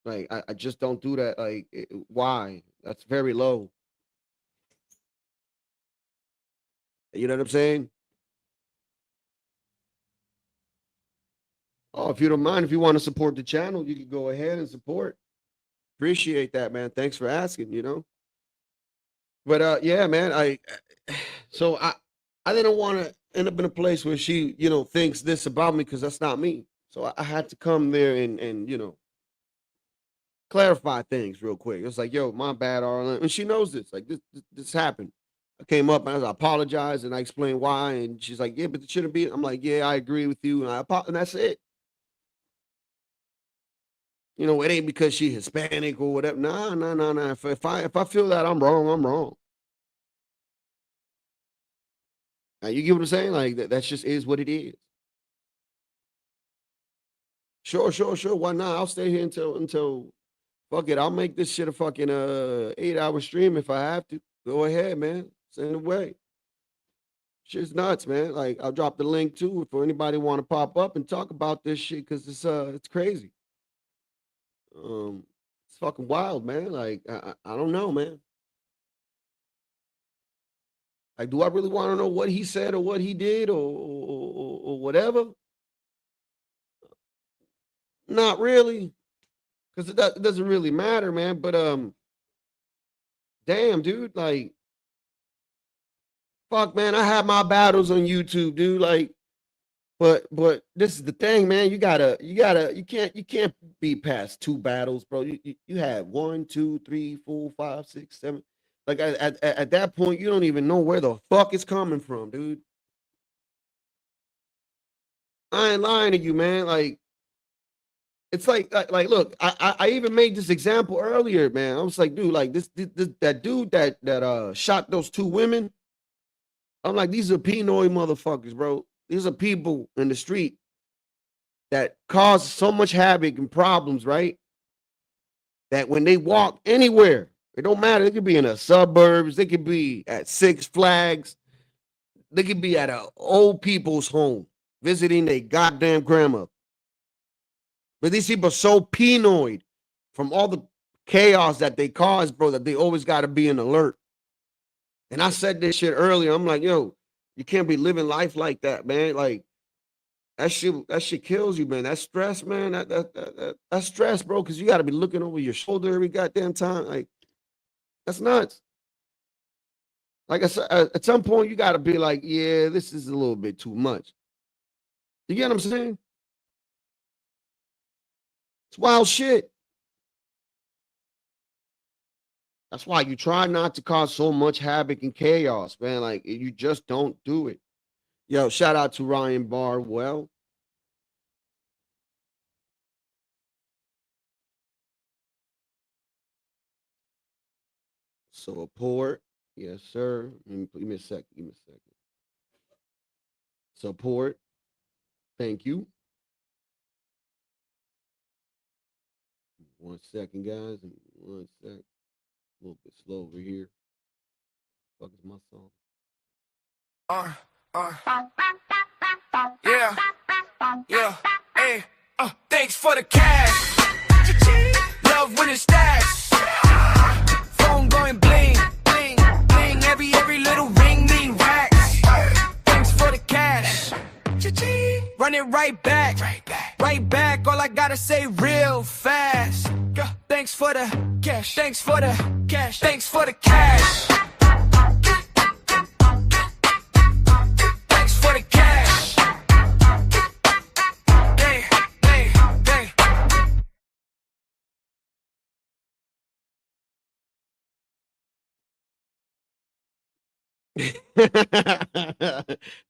Like, I just don't do that. Like, why? That's very low. You know what I'm saying? Oh, if you don't mind, if you want to support the channel, you can go ahead and support. Appreciate that, man. Thanks for asking, But yeah, man, I didn't want to end up in a place where she, thinks this about me because that's not me. So I had to come there and clarify things real quick. It's like, yo, my bad, Arlen. And she knows this. Like, this happened. I came up and I apologized and I explained why. And she's like, yeah, but it shouldn't be. I'm like, yeah, I agree with you. And that's it. You know, it ain't because she Hispanic or whatever. Nah. If I feel that I'm wrong, I'm wrong. Now, you get what I'm saying? Like that's just is what it is. Sure. Why not? I'll stay here until fuck it. I'll make this shit a fucking 8-hour stream if I have to. Go ahead, man. Send it away. Shit's nuts, man. Like I'll drop the link too for anybody want to pop up and talk about this shit because it's crazy. It's fucking wild, man. Like I don't know, man. Like, do I really want to know what he said or what he did or whatever? Not really, because it doesn't really matter, man. But damn, dude, like, fuck, man, I have my battles on YouTube, dude. Like, but this is the thing, man. You can't be past 2 battles, bro. You had 1, 2, 3, 4, 5, 6, 7. Like at that point, you don't even know where the fuck it's coming from, dude. I ain't lying to you, man. Like, it's like look, I even made this example earlier, man. I was like, dude, like that dude that shot those 2 women. I'm like, these are Pinoy motherfuckers, bro. These are people in the street that cause so much havoc and problems, right? That when they walk anywhere, it don't matter. They could be in the suburbs. They could be at Six Flags. They could be at an old people's home visiting their goddamn grandma. But these people are so Pinoyed from all the chaos that they cause, bro, that they always got to be in alert. And I said this shit earlier. I'm like, yo, you can't be living life like that, man. Like, that shit kills you, man. That stress, man. That's stress, bro, because you got to be looking over your shoulder every goddamn time. Like, that's nuts. Like I said, at some point, you got to be like, yeah, this is a little bit too much. You get what I'm saying? It's wild shit. That's why you try not to cause so much havoc and chaos, man. Like, you just don't do it. Yo, shout out to Ryan Barwell. Support. Yes, sir. Give me a second. Support. Thank you. 1 second, guys. 1 sec. A little bit slow over here. Fuck is my song? Yeah. Hey. Thanks for the cash. Love when it's stash. Phone going bling, bling, bling. Every little ring mean racks. Thanks for the cash. Run it right back. Right back. All I gotta say real fast. Thanks for the cash. Thanks for the cash. Thanks for the cash. Thanks for the cash. Hey.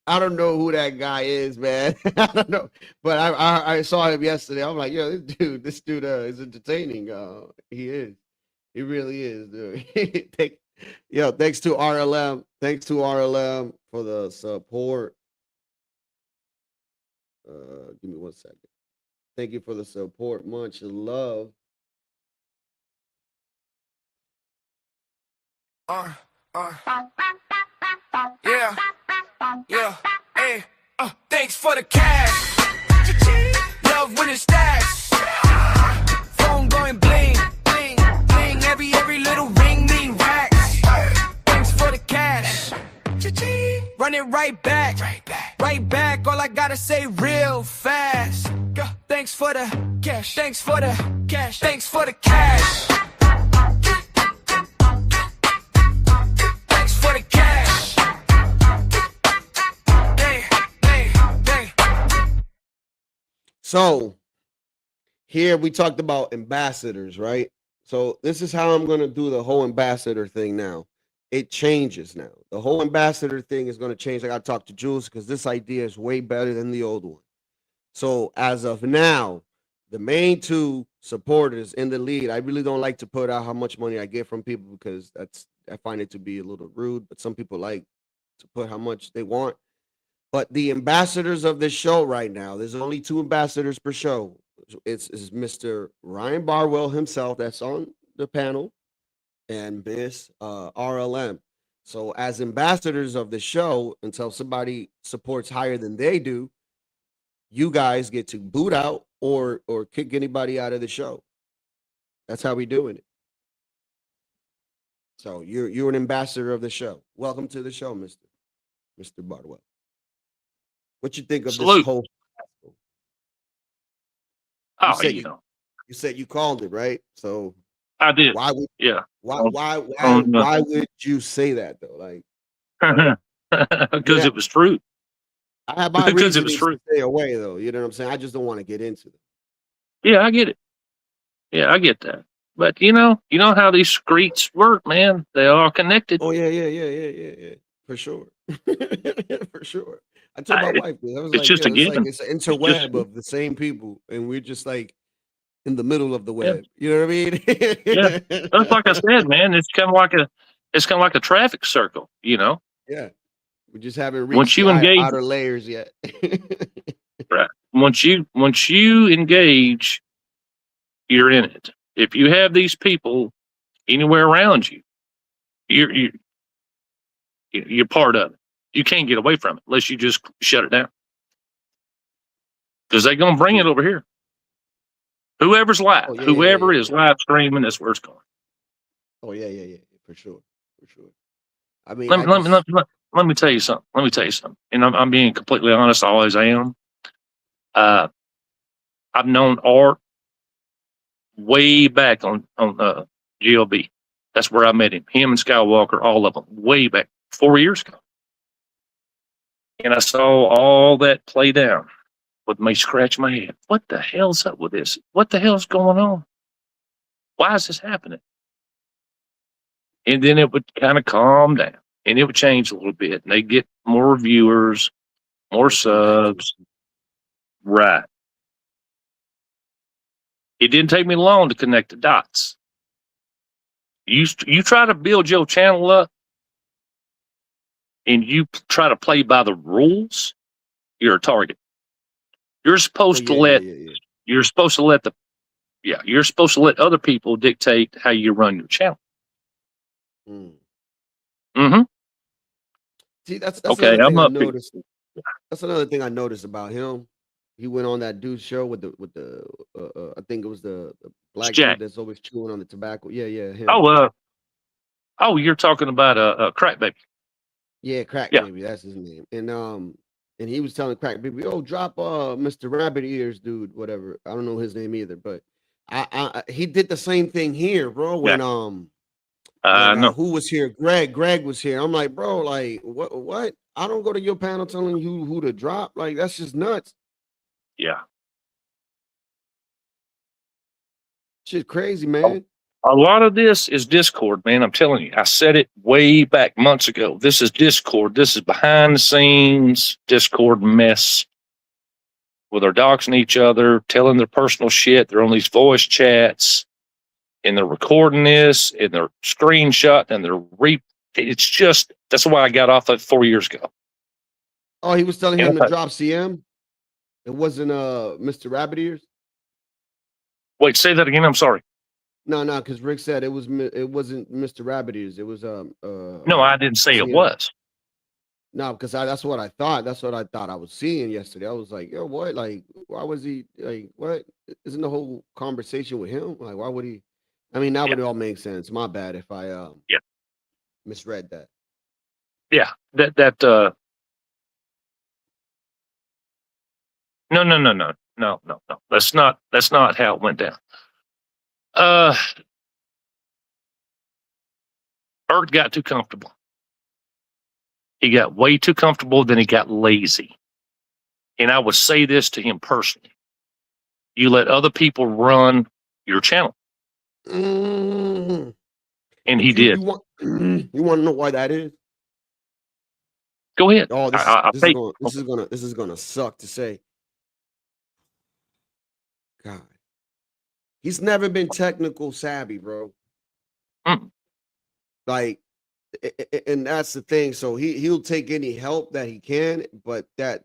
I don't know who that guy is, man. I don't know, but I saw him yesterday. I'm like, yo, this dude is entertaining. He is. He really is, dude. Thanks to RLM. Thanks to RLM for the support. Give me 1 second. Thank you for the support. Much love. Yeah. Hey. Thanks for the cash. Love when it's stash. Phone going bling, bling, bling. Every little ring mean racks. Thanks for the cash. Run it right back. Right back. All I gotta say real fast. Thanks for the cash. Thanks for the cash. Thanks for the cash. Thanks for the cash. So here we talked about ambassadors, right? So this is how I'm going to do the whole ambassador thing now. It changes now. The whole ambassador thing is going to change. I got to talk to Jules because this idea is way better than the old one. So as of now, the main 2 supporters in the lead. I really don't like to put out how much money I get from people because I find it to be a little rude, but some people like to put how much they want. But the ambassadors of this show right now, there's only 2 ambassadors per show. It's Mr. Ryan Barwell himself that's on the panel and Miss RLM. So as ambassadors of the show, until somebody supports higher than they do, you guys get to boot out or kick anybody out of the show. That's how we doing it. So you're an ambassador of the show. Welcome to the show, Mr. Barwell. What you think of this whole? Oh, You said you called it, right? So I did. Why would Yeah. why would you say that though? Like because it was true. I have my Because it was reasons true. to stay away though. You know what I'm saying? I just don't want to get into it. Yeah, I get it. Yeah, I get that. But you know how these streets work, man. They're all connected. Oh yeah. For sure. For sure. I told my wife this. I was it's like, just a it's given. like it's an interweb of the same people, and we're just like in the middle of the web. You know what I mean? Yeah, that's like I said, man. It's kind of like a traffic circle. Yeah. We just haven't Once reached you the engage, outer layers yet. right? Once you engage, you're in it. If you have these people anywhere around you, you're part of it. You can't get away from it unless you just shut it down. Because they're gonna bring it over here. Whoever's live, whoever is live streaming, that's where it's going. Oh yeah. For sure. I mean, Let me tell you something. And I'm being completely honest. I always am. I've known Art way back on GLB. That's where I met him. Him and Skywalker, all of them, way back 4 years ago. And I saw all that play down with me scratch my head. What the hell's up with this? What the hell's going on? Why is this happening? And then it would kind of calm down and it would change a little bit. And they get more viewers, more subs. Right. It didn't take me long to connect the dots. You try to build your channel up and you try to play by the rules, you're a target. You're supposed to let you're supposed to let other people dictate how you run your channel. Mm-hmm. See, that's okay. another I'm thing I up. noticed. That's another thing I noticed about him. He went on that dude's show with the I think it was the black dude that's always chewing on the tobacco. Yeah, him. Oh, you're talking about Crack Baby. Yeah, Crack Baby, that's his name. And he was telling Crack Baby, "Oh, drop Mr. Rabbit Ears, dude, whatever." I don't know his name either, but he did the same thing here, bro. When no. Who was here? Greg was here. I'm like, bro, like what? I don't go to your panel telling you who to drop. Like, that's just nuts. Yeah. Shit crazy, man. A lot of this is Discord, man. I'm telling you. I said it way back months ago. This is Discord. This is behind the scenes Discord mess where they're doxing each other, telling their personal shit. They're on these voice chats and they're recording this and they're screenshot and they're it's just, that's why I got off that 4 years ago. Oh, he was telling him to drop CM? It wasn't Mr. Rabbit Ears? Wait, say that again. I'm sorry. No, because Rick said it wasn't Mr. Rabbit Ears. It was no, I didn't say it was. No, because that's what I thought. That's what I thought I was seeing yesterday. I was like, yo, what? Like, why was he like what? Isn't the whole conversation with him? Like, why would he? I mean, now it all makes sense. My bad if I misread that. Yeah. No. That's not how it went down. Earth got too comfortable. He got way too comfortable, then he got lazy. And I would say this to him personally. You let other people run your channel. Mm. And he did. You want to know why that is? Go ahead. Oh, this is gonna suck to say. God. He's never been technical savvy, bro. Like, and that's the thing. So he'll take any help that he can, but that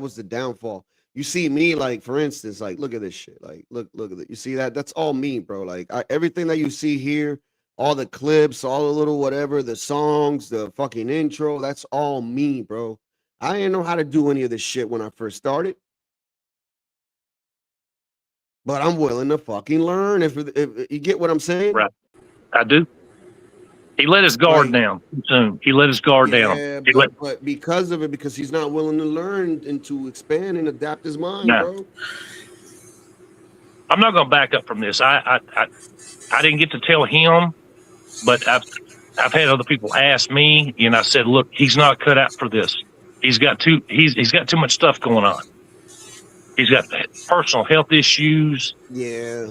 was the downfall. You see me, like, for instance, like, look at this shit. Like, look at it. You see that? That's all me, bro. Like, everything that you see here, all the clips, all the little whatever, the songs, the fucking intro, that's all me, bro. I didn't know how to do any of this shit when I first started. But I'm willing to fucking learn. If you get what I'm saying, Right. I do. He let his guard down soon. He let his guard down. yeah, He let, but because of it, because he's not willing to learn and to expand and adapt his mind, No. bro. I'm not going to back up from this. I didn't get to tell him, but I've had other people ask me, and I said, look, he's not cut out for this. He's got too much stuff going on. He's got personal health issues. Yeah.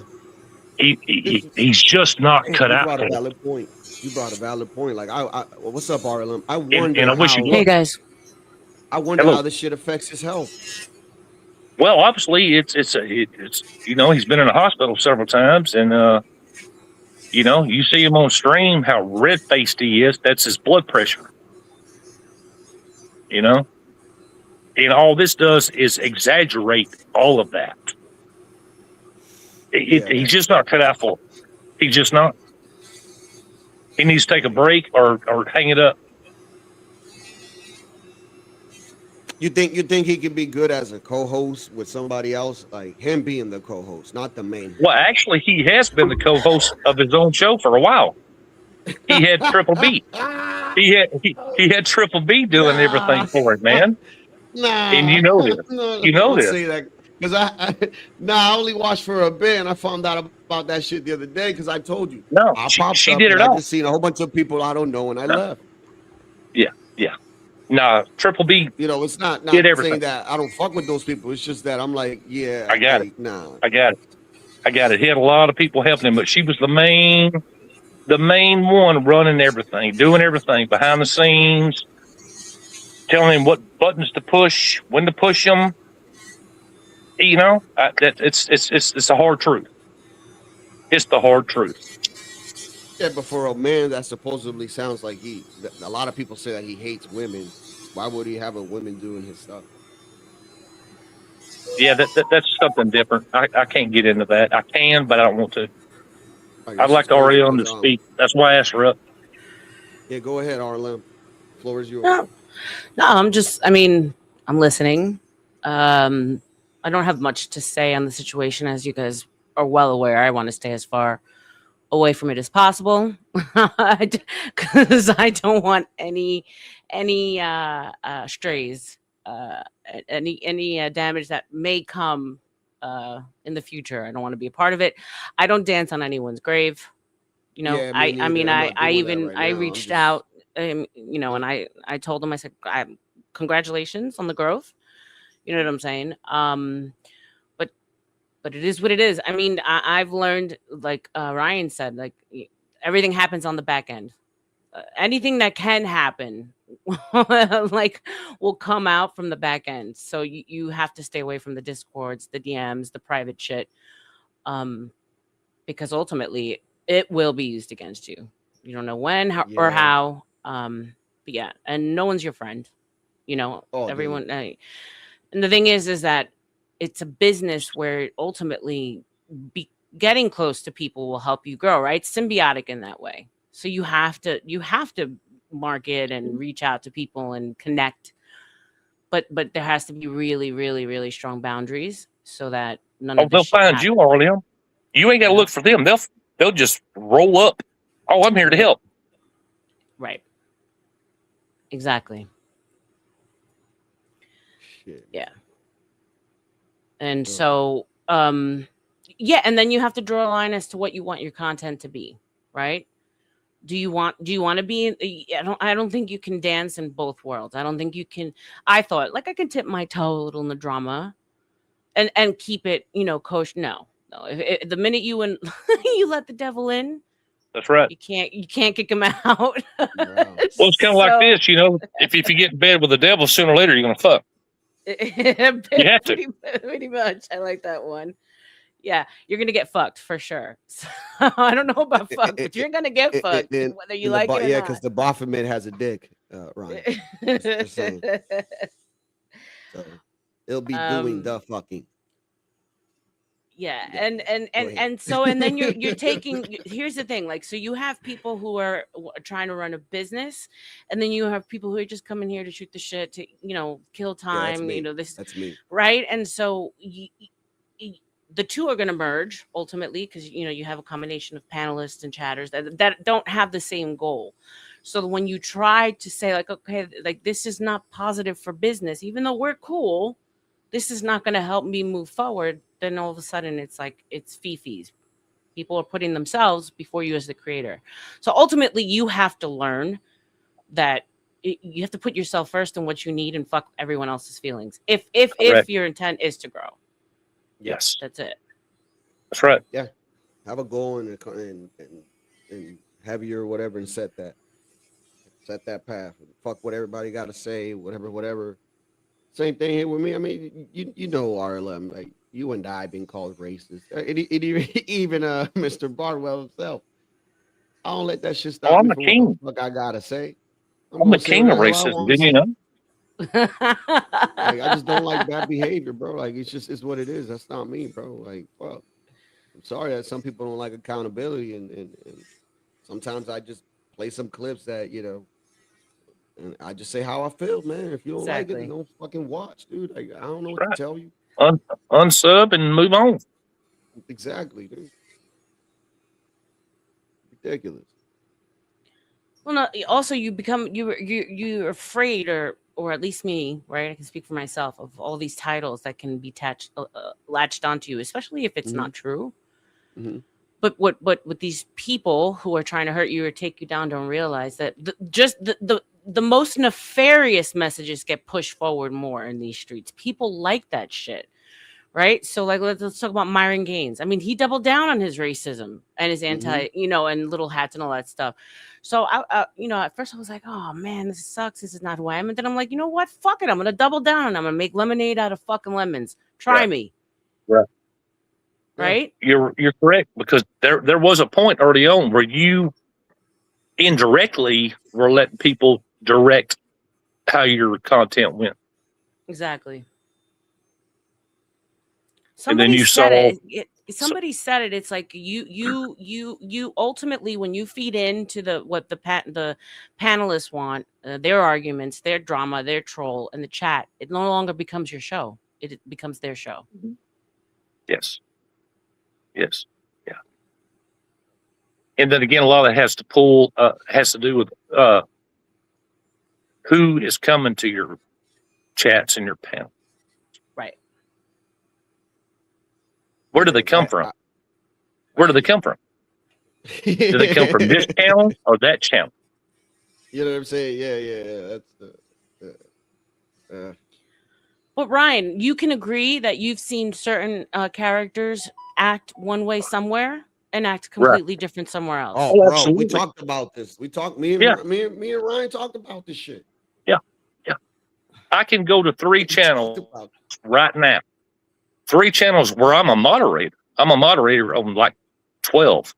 He's just not cut You out brought for a it. valid point. You brought a valid point. Like, what's up, RLM? I wonder and I wish he how, would. guys. I wonder Hello. how this shit affects his health. Well, obviously, it's he's been in the hospital several times, and you see him on stream how red faced he is. That's his blood pressure. And all this does is exaggerate all of that. He's just not cut out for it. He's just not. He needs to take a break or hang it up. You think he could be good as a co-host with somebody else, like him being the co-host, not the main? Well, actually, he has been the co-host of his own show for a while. He had Triple B. He had Triple B doing everything for it, man. Nah, And you know this. You know don't this. say that, because I only watched for a bit, and I found out about that shit the other day because I told you. No, I she popped up did it and I all. just seen a whole bunch of people I don't know, and I left. Yeah. Nah, Triple B. It's not did everything. saying that I don't fuck with those people. It's just that I'm like, yeah, I got it. Nah. I got it. He had a lot of people helping him, but she was the main one running everything, doing everything behind the scenes, telling him what buttons to push, when to push them. It's the hard truth. It's the hard truth. Yeah, but for a man that supposedly sounds like a lot of people say that he hates women. Why would he have a woman doing his stuff? Yeah, that's something different. I can't get into that. I can, but I don't want to. I'd like RLM to speak. That's why I asked her up. Yeah, go ahead, RLM. Floor is yours. No, I'm listening. I don't have much to say on the situation, as you guys are well aware. I want to stay as far away from it as possible, because I don't want any strays, any damage that may come in the future. I don't want to be a part of it. I don't dance on anyone's grave. Yeah, me neither. I reached out, and I told them, I said, congratulations on the growth. You know what I'm saying? But it is what it is. I've learned, like Ryan said, like everything happens on the back end. Anything that can happen, will come out from the back end. So you have to stay away from the Discords, the DMs, the private shit, because ultimately it will be used against you. You don't know when or how. But yeah, and no one's your friend. Everyone. And the thing is that it's a business where ultimately getting close to people will help you grow, right? Symbiotic in that way. So you have to market and reach out to people and connect, but there has to be really, really, really strong boundaries so that none of this They'll shit find happens. you, RLM. You ain't got to look for them. They'll just roll up. Oh, I'm here to help. Right. Exactly. Shit. Yeah. And so, and then you have to draw a line as to what you want your content to be, right? Do you want to be, I don't think you can dance in both worlds. I don't think you can. I thought, like, I can tip my toe a little in the drama and keep it, kosher. No. If the minute you let the devil in, That's right. you can't kick him out. Well, it's kind of like this, if you get in bed with the devil, sooner or later you're going to fuck. You have to. Pretty much. I like that one. Yeah, you're gonna get fucked for sure. So, I don't know about fucked, but you're gonna get fucked whether you like it or yeah, not. because the Baphomet has a dick, Ryan. Just saying. So it'll be doing the fucking. Yeah, and so and then you're taking. Here's the thing, like, so you have people who are trying to run a business, and then you have people who are just coming here to shoot the shit, to kill time. That's me. Right, and so the two are going to merge ultimately, because you have a combination of panelists and chatters that don't have the same goal. So when you try to say, like, okay, like, this is not positive for business, even though we're cool, this is not going to help me move forward, then all of a sudden it's like it's fifis. People are putting themselves before you as the creator. So ultimately you have to learn that you have to put yourself first and what you need, and fuck everyone else's feelings if your intent is to grow. Yes, that's it. That's right. Yeah, have a goal and have your whatever, and set that path. Fuck what everybody got to say, whatever. Same thing here with me. I mean, you know, RLM, like, you and I being called racist. Even Mr. Bardwell himself. I don't let that shit stop me I'm a from king. what the fuck I gotta say. I'm the king of racism. Didn't you know? Like, I just don't like bad behavior, bro. Like, it's what it is. That's not me, bro. Like, fuck. I'm sorry that some people don't like accountability, and sometimes I just play some clips that, and I just say how I feel, man. If you don't like it, then don't fucking watch, dude. Like, I don't know what to tell you. Unsub and move on. Exactly, dude. Ridiculous. Well, no, also you're afraid, or at least me, right? I can speak for myself, of all these titles that can be latched onto you, especially if it's not true. Mm-hmm. But what these people who are trying to hurt you or take you down don't realize that the most nefarious messages get pushed forward more in these streets. People like that shit, right? So, like, let's talk about Myron Gaines. I mean, he doubled down on his racism and his anti, and little hats and all that stuff. So, I at first I was like, oh man, this sucks. This is not who I am. And then I'm like, you know what? Fuck it. I'm gonna double down and I'm gonna make lemonade out of fucking lemons. Try me. Right. Right? You're correct, because there was a point early on where you indirectly were letting people direct how your content went. Exactly. And then you saw Somebody said it. It's like you ultimately, when you feed into what the panelists want, their arguments, their drama, their troll, and the chat, it no longer becomes your show. It becomes their show. Yes. Yeah. And then again, a lot of that has to do with who is coming to your chats and your panel. Right. Where do they come from? Where do they come from? Do they come from this channel or that channel? You know what I'm saying? Yeah. That's But Ryan, you can agree that you've seen certain characters act one way somewhere and act completely different somewhere else. Oh, bro, absolutely. We talked about this. Me and Ryan talked about this shit. Yeah. I can go to 3 channels right now. 3 channels where I'm a moderator. I'm a moderator on like 12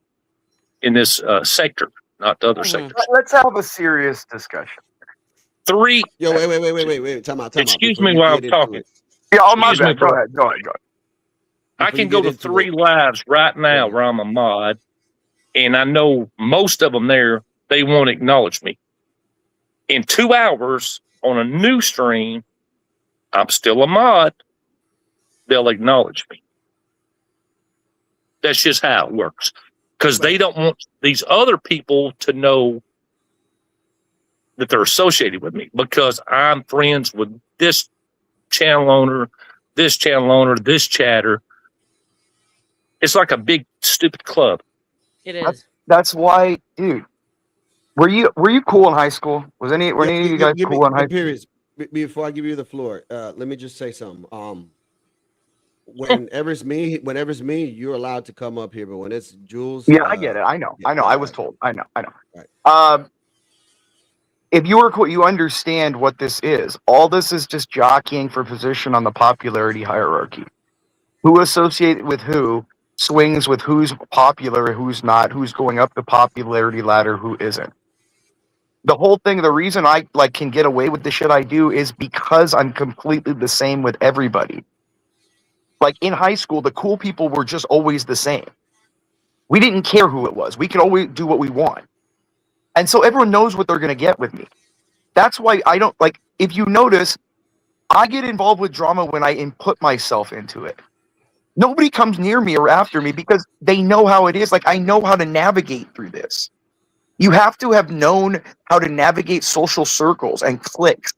in this sector, not the other sector. Let's have a serious discussion. 3. Yo, wait. Time out. Excuse me while I'm talking. Yeah, my bad. Go ahead. I can go to 3 lives right now where I'm a mod, and I know most of them there, they won't acknowledge me. In 2 hours on a new stream, I'm still a mod. They'll acknowledge me. That's just how it works. Because they don't want these other people to know that they're associated with me, because I'm friends with this channel owner, this chatter. It's like a big stupid club. It is. That's why, dude. Were you cool in high school? Were any of you guys cool in high school? Before I give you the floor, let me just say something. Whenever it's me, you're allowed to come up here. But when it's Jules, I get it. I know. I was told. I know. Right. If you were cool, you understand what this is. All this is just jockeying for position on the popularity hierarchy. Who associated with who swings with who's popular, who's not, who's going up the popularity ladder, who isn't. The whole thing, the reason I like can get away with the shit I do is because I'm completely the same with everybody. Like in high school, the cool people were just always the same. We didn't care who it was. We could always do what we want. And so everyone knows what they're going to get with me. That's why I don't like, if you notice, I get involved with drama when I input myself into it. Nobody comes near me or after me because they know how it is. Like, I know how to navigate through this. You have to have known how to navigate social circles and cliques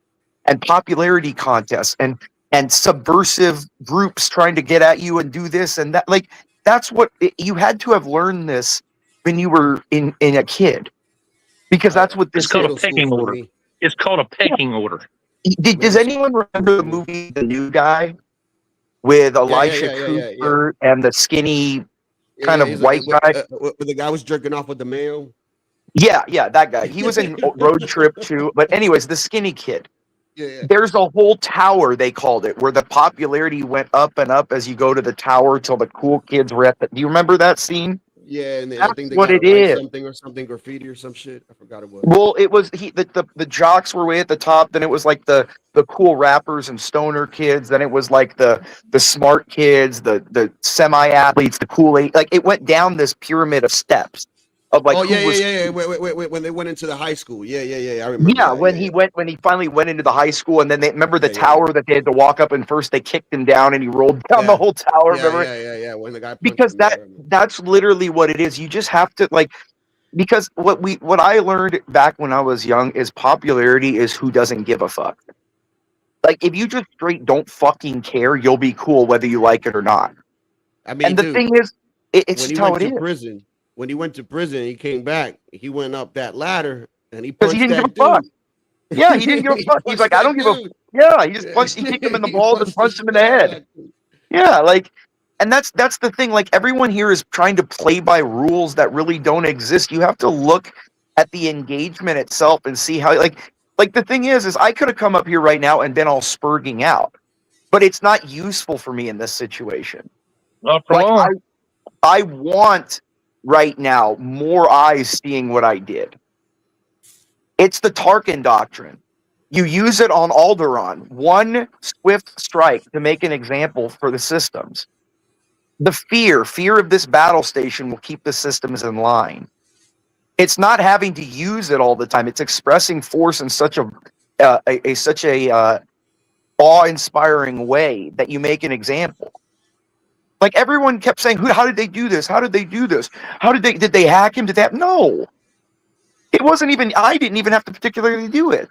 and popularity contests and subversive groups trying to get at you and do this and that. Like, that's what you had to have learned this when you were in a kid, because that's what this It's called a is. pecking order. It's called a pecking order. Does anyone remember the movie The New Guy with Elisha Cooper and the skinny kind of white guy? Where the guy was jerking off with the mail. Yeah, that guy. He was in Road Trip too. But anyways, the skinny kid. Yeah. There's a whole tower, they called it, where the popularity went up and up as you go to the tower till the cool kids were at the. Do you remember that scene? Yeah, and then That's I think they what got it to write is. something graffiti or some shit. I forgot it was. Well, it was the jocks were way at the top. Then it was like the cool rappers and stoner kids. Then it was like the smart kids, the semi athletes, the cool like it went down this pyramid of steps of like. Oh who was, yeah. Wait. When they went into the high school. Yeah. I remember. Yeah, that, when he finally went into the high school, and then they remember the tower that they had to walk up, and first they kicked him down, and he rolled down the whole tower. Remember? Yeah. When the guy punched Because him, that's literally what it is. You just have to like, because what I learned back when I was young is popularity is who doesn't give a fuck. Like, if you just straight don't fucking care, you'll be cool whether you like it or not. I mean, and the dude, thing is, it's when just he how went it to is. prison, when he went to prison, he came back. He went up that ladder and he Because punched he didn't that give a fuck. dude. Yeah, he didn't give a fuck. He's like, I don't give a. Yeah, he just punched. He kicked him in the balls and punched him in the head. Yeah, like, and that's the thing. Like, everyone here is trying to play by rules that really don't exist. You have to look at the engagement itself and see how, like the thing is I could have come up here right now and been all spurging out, but it's not useful for me in this situation. Not for long. I want right now more eyes seeing what I did. It's the Tarkin doctrine. You use it on Alderaan. One swift strike to make an example for the systems. The fear of this battle station will keep the systems in line. It's not having to use it all the time. It's expressing force in such a awe-inspiring way that you make an example. Like, everyone kept saying, how did they do this? How did they do this? Did they hack him? Did that? No. It wasn't even, I didn't even have to particularly do it.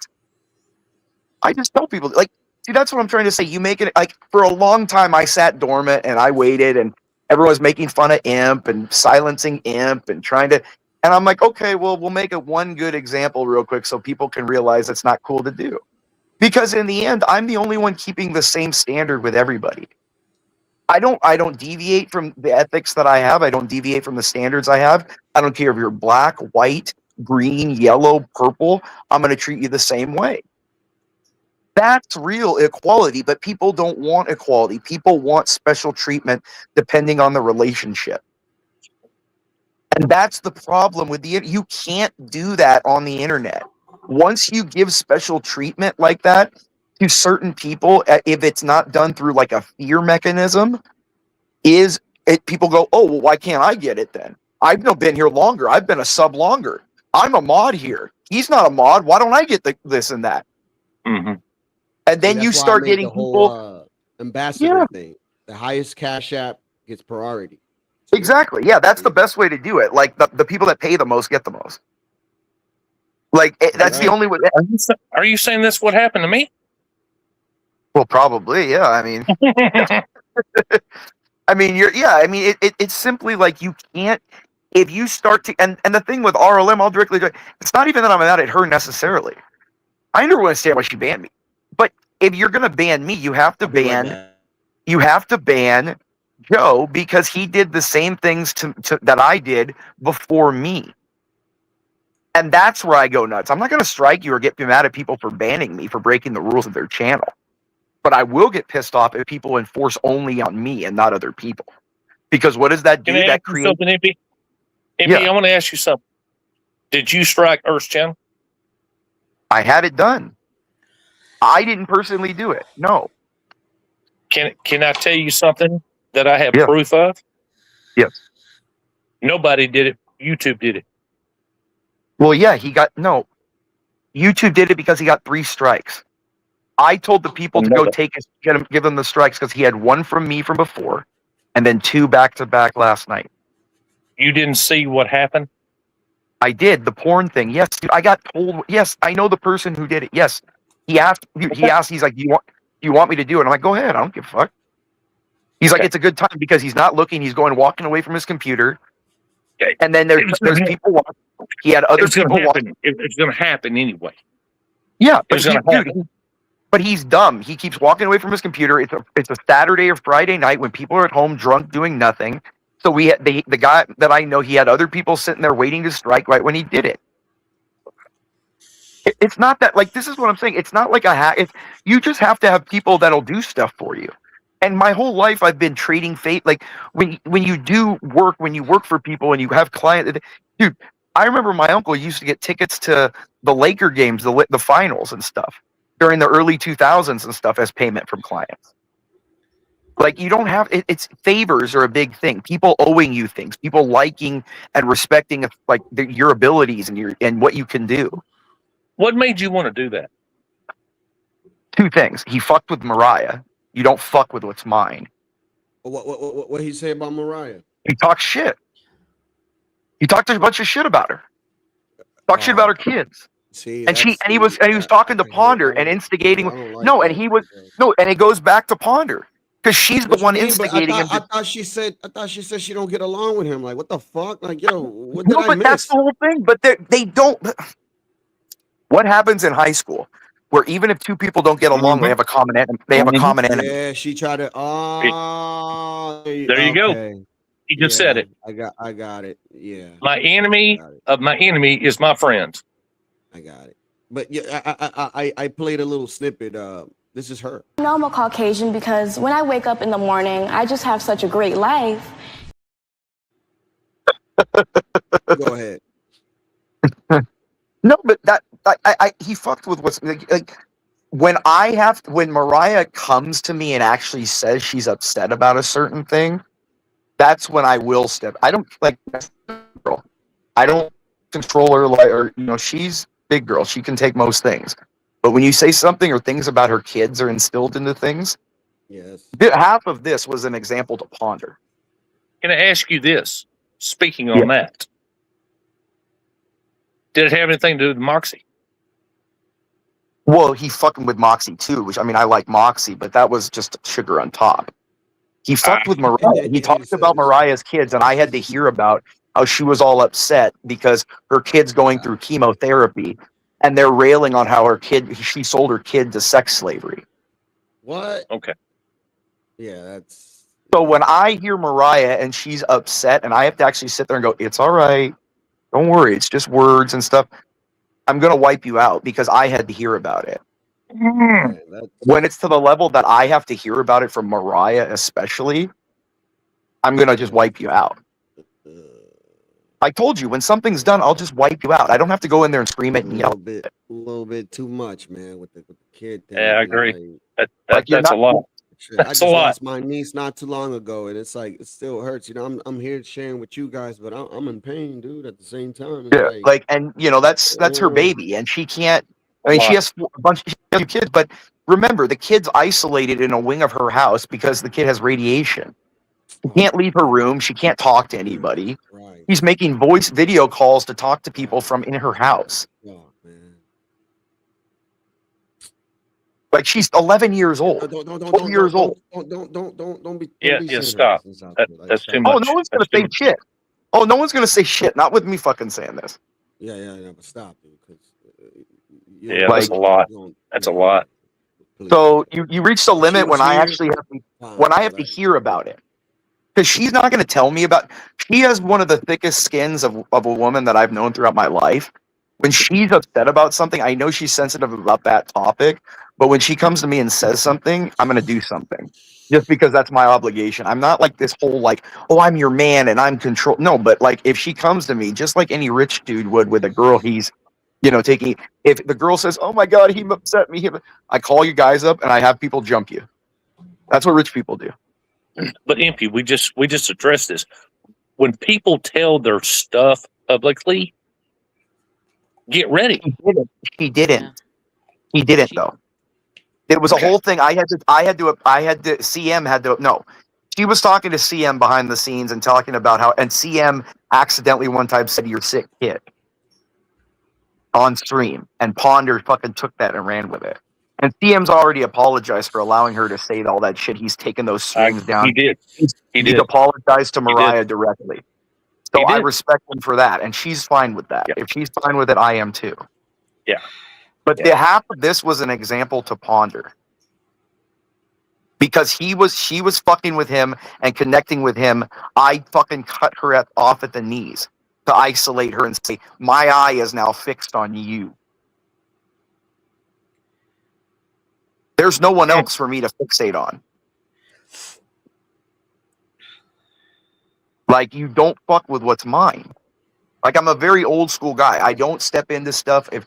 I just tell people, like, see, that's what I'm trying to say. You make it, like, for a long time, I sat dormant and I waited, and everyone was making fun of Imp and silencing Imp and trying to, and I'm like, okay, well, we'll make it one good example real quick so people can realize it's not cool to do. Because in the end, I'm the only one keeping the same standard with everybody. I don't deviate from the ethics that I have. I don't deviate from the standards I have. I don't care if you're black, white, green, yellow, purple. I'm going to treat you the same way. That's real equality, but people don't want equality. People want special treatment depending on the relationship. And that's the problem with you can't do that on the internet. Once you give special treatment like that to certain people, if it's not done through like a fear mechanism, people go, oh, well, why can't I get it then? I've been here longer. I've been a sub longer. I'm a mod here. He's not a mod. Why don't I get this and that? Mm-hmm. And then you start getting the people whole, ambassador thing. The highest cash app gets priority. Exactly. Yeah, that's the best way to do it. Like, the people that pay the most get the most. Like, that's the only way. Are you saying this what happened to me? Well, probably, yeah. I mean, it's simply like you can't, if you start to, and the thing with RLM, I'll directly, it's not even that I'm mad at her necessarily. I never understand why she banned me. But if you're going to ban me, you have to ban Joe, because he did the same things that I did before me. And that's where I go nuts. I'm not going to strike you or get mad at people for banning me for breaking the rules of their channel. But I will get pissed off if people enforce only on me and not other people. Because what does that do? Can I That ask you creates. something, MP? MP, Yeah. I want to ask you something. Did you strike Earth's channel? I had it done. I didn't personally do it. No. Can I tell you something that I have Yeah. proof of? Yes. Nobody did it. YouTube did it. Well, yeah, he got no. YouTube did it because he got 3 strikes. I told the people to go take his, give him the strikes because he had 1 from me from before, and then 2 back to back last night. You didn't see what happened? I did the porn thing. Yes, dude, I got told. Yes, I know the person who did it. Yes, he asked. He asked. He's like, "Do you want me to do it?" I'm like, "Go ahead. I don't give a fuck." He's like, "It's a good time because he's not looking. He's walking away from his computer." And then there's people watching. He had other people watching. It's going to happen anyway. Yeah, but It's gonna happen. but he's dumb. He keeps walking away from his computer. It's a Saturday or Friday night when people are at home drunk doing nothing. So the guy that I know, he had other people sitting there waiting to strike right when he did it. It's not that, like, this is what I'm saying. It's not like a hack. You just have to have people that'll do stuff for you. And my whole life I've been trading fate. Like when you do work, when you work for people and you have clients, dude. I remember my uncle used to get tickets to the Laker games, the finals and stuff during the early 2000s and stuff as payment from clients. Like you don't have it's favors are a big thing. People owing you things, people liking and respecting like your abilities and what you can do. What made you want to do that? 2 things. He fucked with Mariah. You don't fuck with what's mine. What he say about Mariah? He talks shit. He talked a bunch of shit about her. Talked shit about her kids. See, And he was talking to Ponder and instigating. No, and and it goes back to Ponder because she's the one instigating him. I thought she said she don't get along with him. Like, what the fuck? Like, yo, what did I but miss? that's the whole thing. But they don't. What happens in high school, where even if 2 people don't get along, they have a common enemy. They have a common enemy. Yeah, she tried to. There you go. You just said it. I got it. Yeah. My enemy of my enemy is my friend. I got it. But yeah, I played a little snippet. This is her. I know I'm a Caucasian because when I wake up in the morning, I just have such a great life. Go ahead. No, but he fucked with what's like when Mariah comes to me and actually says she's upset about a certain thing, that's when I will step. I don't like girl. I don't control her or she's big girl. She can take most things. But when you say something or things about her kids are instilled into things, yes. Half of this was an example to ponder. Can I ask you this? Speaking on that, did it have anything to do with Moxie? Well, he fucking with Moxie too, which I mean, I like Moxie, but that was just sugar on top. He fucked with Mariah. He talked about Mariah's kids, and I had to hear about how she was all upset because her kid's going through chemotherapy, and they're railing on how she sold her kid to sex slavery. What? Okay. Yeah, that's. So when I hear Mariah and she's upset, and I have to actually sit there and go, "It's all right. Don't worry. It's just words and stuff." I'm going to wipe you out because I had to hear about it. When it's to the level that I have to hear about it from Mariah, especially, I'm going to just wipe you out. I told you, when something's done, I'll just wipe you out. I don't have to go in there and scream it and yell. A little bit too much, man, with the kid thing. Yeah, I agree. Like, That's a lot. I That's just a lot. lost my niece not too long ago, and it's like it still hurts. I'm here sharing with you guys, but I'm in pain, dude. At the same time, it's Yeah, and that's her baby, and she can't. I mean, she has a bunch of kids, but remember, the kid's isolated in a wing of her house because the kid has radiation. She can't leave her room. She can't talk to anybody. Right. He's making video calls to talk to people from in her house. Oh, man. Like she's 11 years old. 12 years old. Don't be. Yeah, be yeah. saying Stop. That's too much. Oh, no one's gonna say shit. Oh, no one's gonna say shit. Not with me fucking saying this. Yeah, but stop, dude. Yeah, that's a lot. That's a lot. So you reach the limit when I actually have to hear about it. Because she's not going to tell me about. She has one of the thickest skins of a woman that I've known throughout my life. When she's upset about something, I know she's sensitive about that topic. But when she comes to me and says something, I'm going to do something just because that's my obligation. I'm not like this whole like, oh, I'm your man and I'm control. No, but like if she comes to me, just like any rich dude would with a girl he's, you know, taking, if the girl says, oh my God, he upset me, I call you guys up and I have people jump you. That's what rich people do. But MP, we just addressed this. When people tell their stuff publicly, get ready. He didn't. He didn't though. It was a whole thing. CM had to, no. She was talking to CM behind the scenes and talking about how, and CM accidentally one time said, you're sick kid on stream. And Ponder fucking took that and ran with it. And CM's already apologized for allowing her to say all that shit. He's taken those strings down. He did. He apologized to Mariah directly. So I respect him for that. And she's fine with that. Yeah. If she's fine with it, I am too. Yeah. But the half of this was an example to Ponder. Because she was fucking with him and connecting with him. I fucking cut her off at the knees to isolate her and say, my eye is now fixed on you. There's no one else for me to fixate on. Like, you don't fuck with what's mine. Like, I'm a very old school guy. I don't step into stuff. If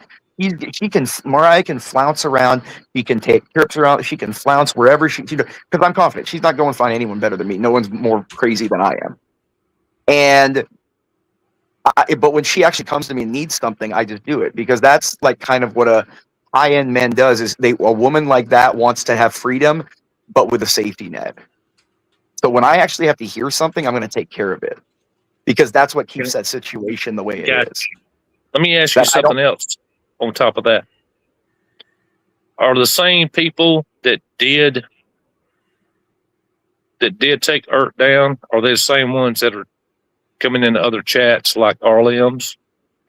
Mariah can flounce around, she can take trips around, she can flounce wherever because I'm confident she's not going to find anyone better than me. No one's more crazy than I am. And but when she actually comes to me and needs something, I just do it because that's like kind of what a high-end man does. Is a woman like that wants to have freedom, but with a safety net. So when I actually have to hear something, I'm going to take care of it because that's what keeps that situation the way it is. Let me ask you something else on top of that. Are the same people that did take Earth down, are they the same ones that are coming into other chats like RLMs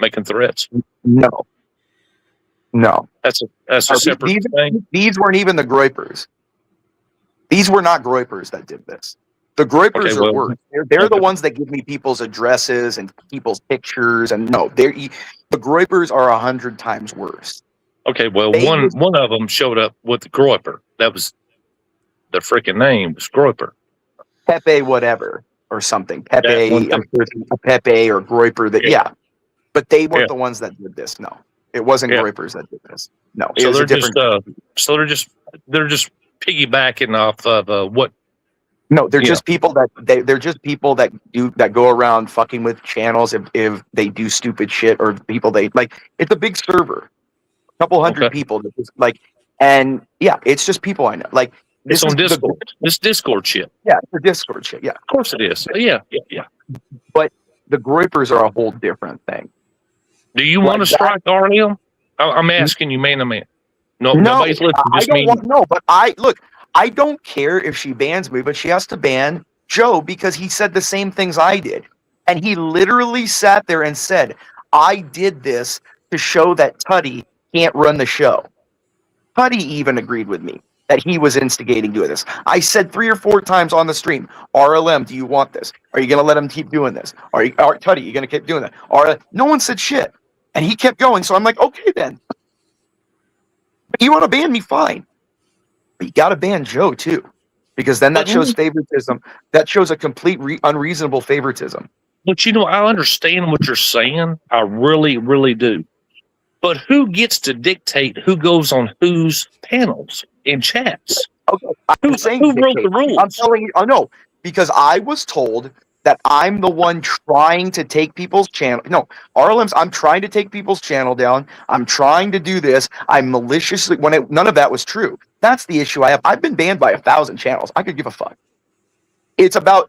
making threats? No. That's a separate thing. These weren't even the Groypers. These were not Groypers that did this. The Groypers are worse. They're the ones that give me people's addresses and people's pictures, and no, the Groypers are 100 times worse. Okay, well, one of them showed up with the Groyper. That was the freaking name was Groyper. Pepe, whatever, or something. Pepe or Groyper. But they weren't the ones that did this. No, it wasn't Groypers that did this. No, it was a different. They're just piggybacking off of what. No, they're just people that they're just people that go around fucking with channels if they do stupid shit or people they like. It's a big server, a couple hundred people that just like, and it's just people I know. Like it's on Discord. This Discord shit. Yeah, it's a Discord shit. Yeah, of course it is. Yeah. But the Groypers are a whole different thing. Do you want to strike RLM? I'm asking you, man to man. No, nobody's listening. Just me. But I don't care if she bans me, but she has to ban Joe because he said the same things I did. And he literally sat there and said, I did this to show that Tuddy can't run the show. Tuddy even agreed with me that he was instigating doing this. I said 3 or 4 times on the stream, RLM, do you want this? Are you going to let him keep doing this? Tuddy, you going to keep doing that? No one said shit. And he kept going. So I'm like, okay, then. But you want to ban me? Fine. But you got to ban Joe too, because then that shows favoritism. That shows a complete unreasonable favoritism. But I understand what you're saying. I really, really do. But who gets to dictate who goes on whose panels and chats? Okay, who wrote the rules? I'm telling you. Oh no, because I was told that I'm the one trying to take people's channel. No, RLM's. I'm trying to take people's channel down. I'm trying to do this. I'm maliciously. None of that was true. That's the issue I have. I've been banned by 1,000 channels. I could give a fuck. It's about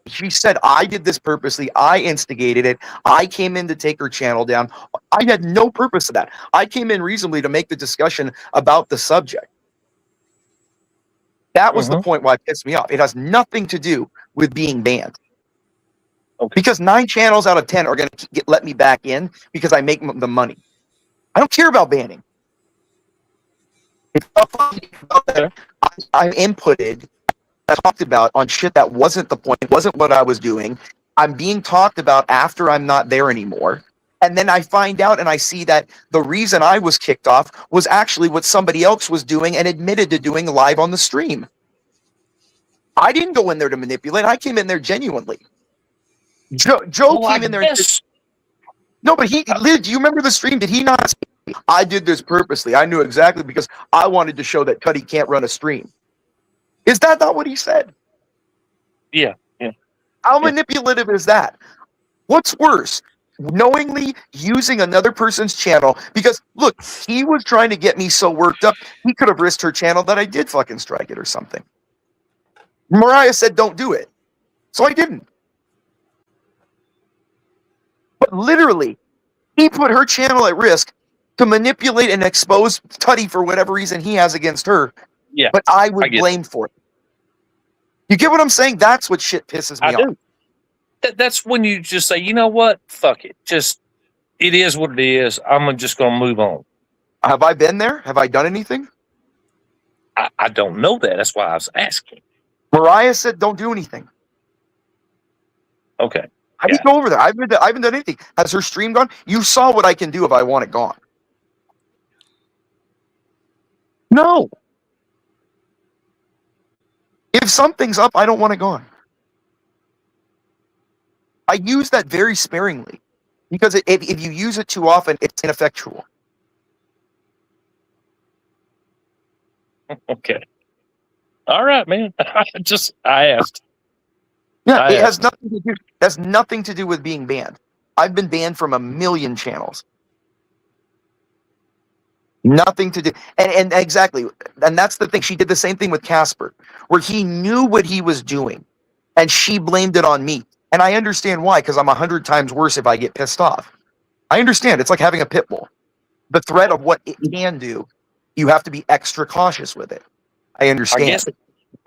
she said I did this purposely. I instigated it. I came in to take her channel down. I had no purpose of that. I came in reasonably to make the discussion about the subject. That was the point why it pissed me off. It has nothing to do with being banned. Okay. Because 9 channels out of 10 are going to let me back in because I make the money. I don't care about banning. I inputted, I talked about on shit that wasn't the point, wasn't what I was doing. I'm being talked about after I'm not there anymore. And then I find out and I see that the reason I was kicked off was actually what somebody else was doing and admitted to doing live on the stream. I didn't go in there to manipulate. I came in there genuinely. Joe came in there. No, but Liz, do you remember the stream? Did he not say, I did this purposely? I knew exactly because I wanted to show that Cuddy can't run a stream. Is that not what he said? Yeah. How manipulative is that? What's worse? Knowingly using another person's channel, because look, he was trying to get me so worked up, he could have risked her channel that I did fucking strike it or something. Mariah said don't do it, so I didn't. But literally, he put her channel at risk to manipulate and expose Tutty for whatever reason he has against her. Yeah, but I was blamed for it. You get what I'm saying? That's what shit pisses me off. That's when you just say, you know what? Fuck it. It is what it is. I'm just going to move on. Have I been there? Have I done anything? I don't know that. That's why I was asking. Mariah said don't do anything. Okay. I didn't go over there. I haven't done anything. Has her stream gone? You saw what I can do if I want it gone. No. If something's up, I don't want it gone. I use that very sparingly because if you use it too often, it's ineffectual. Okay. All right, man. I asked. Yeah, it has nothing to do. That's nothing to do with being banned. I've been banned from 1 million channels. Nothing to do. And exactly. And that's the thing. She did the same thing with Casper, where he knew what he was doing, and she blamed it on me. And I understand why, because I'm 100 times worse if I get pissed off. I understand. It's like having a pit bull. The threat of what it can do, you have to be extra cautious with it. I understand.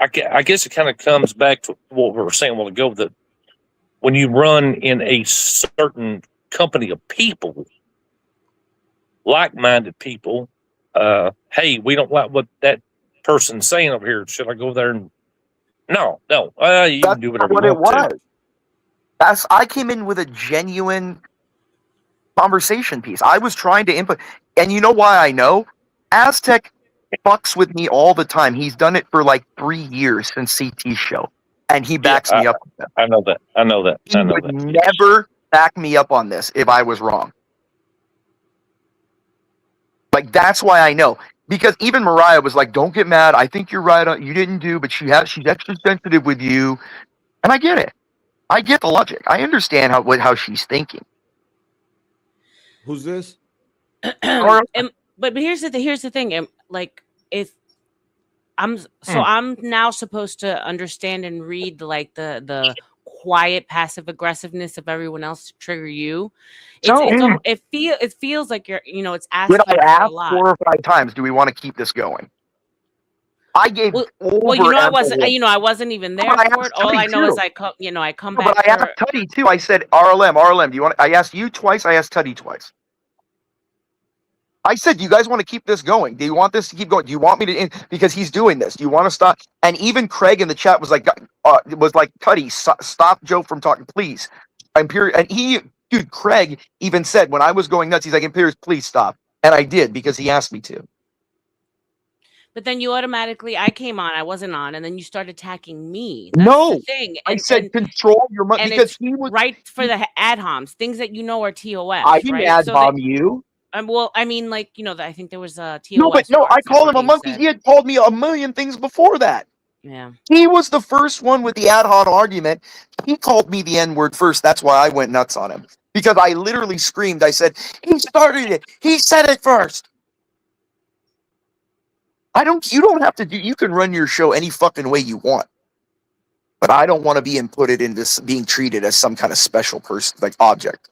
I guess it kind of comes back to what we were saying a while ago, that when you run in a certain company of people, like-minded people, hey, we don't like what that person's saying over here. Should I go there and no, you can do whatever you want to. I came in with a genuine conversation piece. I was trying to input, and you know why I know? Aztec fucks with me all the time. He's done it for like 3 years since CT's show, and he backs me up. I know that. He would never back me up on this if I was wrong. Like, that's why I know. Because even Mariah was like, don't get mad. I think you're right. You didn't do, but she's extra sensitive with you. And I get it. I get the logic. I understand how she's thinking. Who's this? But here's the thing. Like, if I'm I'm now supposed to understand and read the quiet passive aggressiveness of everyone else to trigger you. It feels like you're, it's asking. Did I ask a lot. 4 or 5 times? Do we want to keep this going? I gave. I wasn't even there for it. All I know is I come back. But I asked Tutty too. I said, RLM. Do you want? I asked you twice. I asked Tutty twice. I said, do you guys want to keep this going? Do you want this to keep going? Do you want me to because he's doing this? Do you want to stop? And even Craig in the chat was like, Tutty, stop Joe from talking, please. Imperious, and Craig even said when I was going nuts, he's like, Imperious, please stop. And I did because he asked me to. But then you automatically, I came on, I wasn't on, and then you started attacking me. That's the thing. I said control your money because he was right for the ad homs, things that are TOS. I didn't ad bomb you. Well, I mean, I think there was a TOS. No, I called him a monkey. He had called me 1 million things before that. Yeah. He was the first one with the ad hoc argument. He called me the N-word first. That's why I went nuts on him. Because I literally screamed. I said, he started it. He said it first. You don't have to you can run your show any fucking way you want. But I don't want to be inputted into being treated as some kind of special person, like object.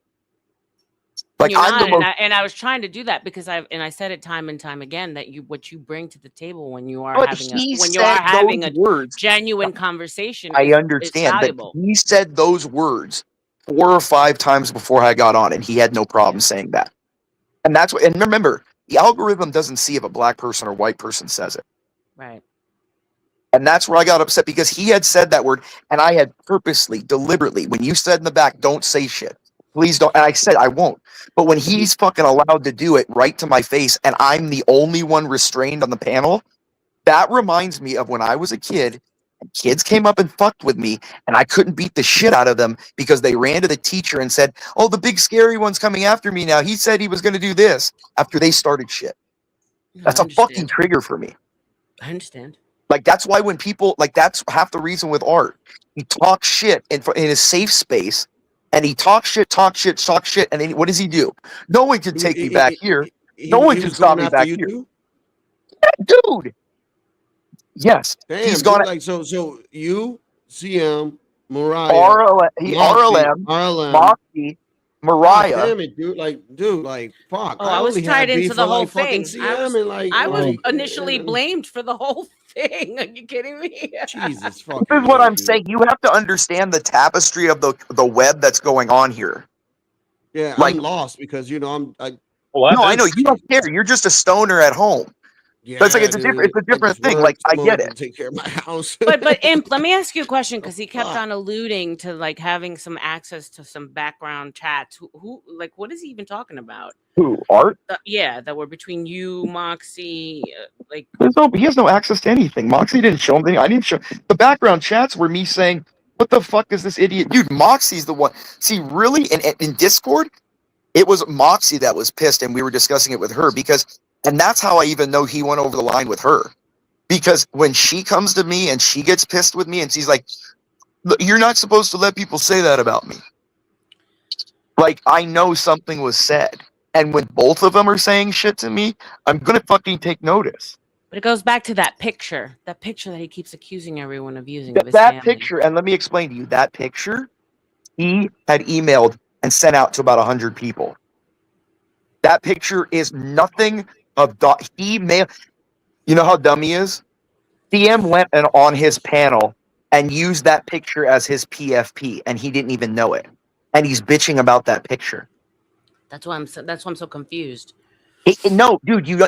Like and I was trying to do that because I said it time and time again that what you bring to the table when you are having a genuine conversation. I understand, but he said those words 4 or 5 times before I got on, and he had no problem saying that. And that's what. And remember, the algorithm doesn't see if a black person or white person says it. Right. And that's where I got upset because he had said that word, and I had purposely, deliberately, when you said in the back, "Don't say shit," Please don't. And I said I won't. But when he's fucking allowed to do it right to my face and I'm the only one restrained on the panel, that reminds me of when I was a kid and kids came up and fucked with me and I couldn't beat the shit out of them because they ran to the teacher and said, oh, the big scary one's coming after me now. He said he was going to do this after they started shit. That's a fucking trigger for me. I understand. Like, that's why when people, like, that's half the reason with Art. He talks shit in a safe space, and he talks shit, and then what does he do? No one can take me back here. No one can stop me back here. Yeah, dude. Yes. Damn, he's dude, gonna like so you, CM, Mariah, RLM, Moxie, Mariah. God damn it, dude. Like, fuck. Oh, I was only tied had beef into the with, whole like, fucking thing. CM I was initially blamed for the whole thing. Are you kidding me? Jesus This is what I'm saying. You have to understand the tapestry of the web that's going on here. Yeah, Like- I'm lost because I No, I know you don't care. You're just a stoner at home. yeah, But it's like it's a dude, different just thing. work Like, I so get to it. Take care of my house. But Imp, let me ask you a question because he kept on alluding to like having some access to some background chats. Who like what is he even talking about? Who, Art? Yeah, that were between you, Moxie, like He has no access to anything. Moxie didn't show him anything. I didn't show. The background chats were me saying, "What the fuck is this idiot, dude?" Moxie's the one. See, really, in Discord, it was Moxie that was pissed, and we were discussing it with her and that's how I even know he went over the line with her, because when she comes to me and she gets pissed with me, and she's like, "Look, you're not supposed to let people say that about me." Like, I know something was said. And when both of them are saying shit to me, I'm going to fucking take notice. but it goes back to that picture that he keeps accusing everyone of using of his That family. picture, and let me explain to you, that picture, he had emailed and sent out to about 100 people. That picture is nothing of he may, you know how dumb he is? CM went on his panel and used that picture as his PFP, and he didn't even know it. And he's bitching about that picture. That's why I'm so confused. No, dude, he's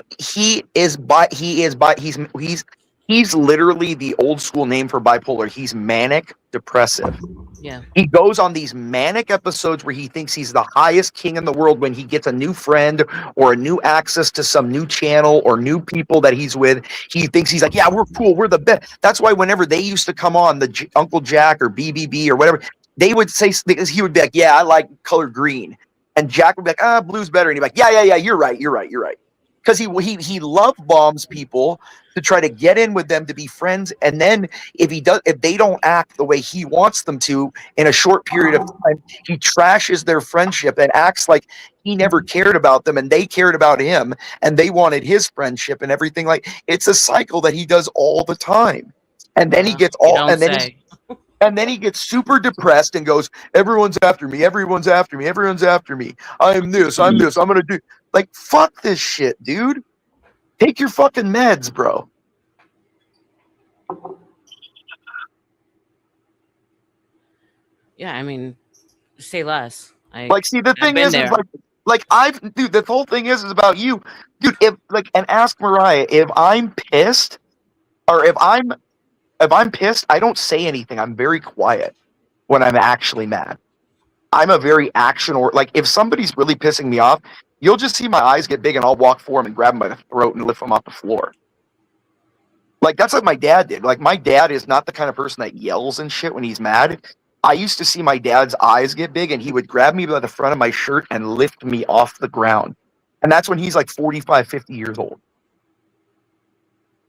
literally the old school name for bipolar. He's manic depressive. Yeah. He goes on these manic episodes where he thinks he's the highest king in the world when he gets a new friend or a new access to some new channel or new people that he's with. He thinks he's like, yeah, we're cool, we're the best. That's why whenever they used to come on, the Uncle Jack or BBB or whatever, they would say, he would be like, yeah, I like color green. And Jack would be like, blue's better. And he'd be like, yeah, you're right. Because he love bombs people to try to get in with them to be friends. And then if they don't act the way he wants them to in a short period of time, he trashes their friendship and acts like he never cared about them and they cared about him and they wanted his friendship and everything. Like, it's a cycle that he does all the time. And then he gets and then he gets super depressed and goes, everyone's after me. I'm this, I'm going to do. Like, fuck this shit, dude. Take your fucking meds, bro. Yeah, I mean, say less. See, the thing is dude, the whole thing is about you. Dude, and ask Mariah, if I'm pissed, or if I'm pissed, I don't say anything. I'm very quiet when I'm actually mad. I'm a very if somebody's really pissing me off, you'll just see my eyes get big and I'll walk for him and grab him by the throat and lift him off the floor. Like, that's what my dad did. Like, my dad is not the kind of person that yells and shit when he's mad. I used to see my dad's eyes get big and he would grab me by the front of my shirt and lift me off the ground. And that's when he's like 45, 50 years old.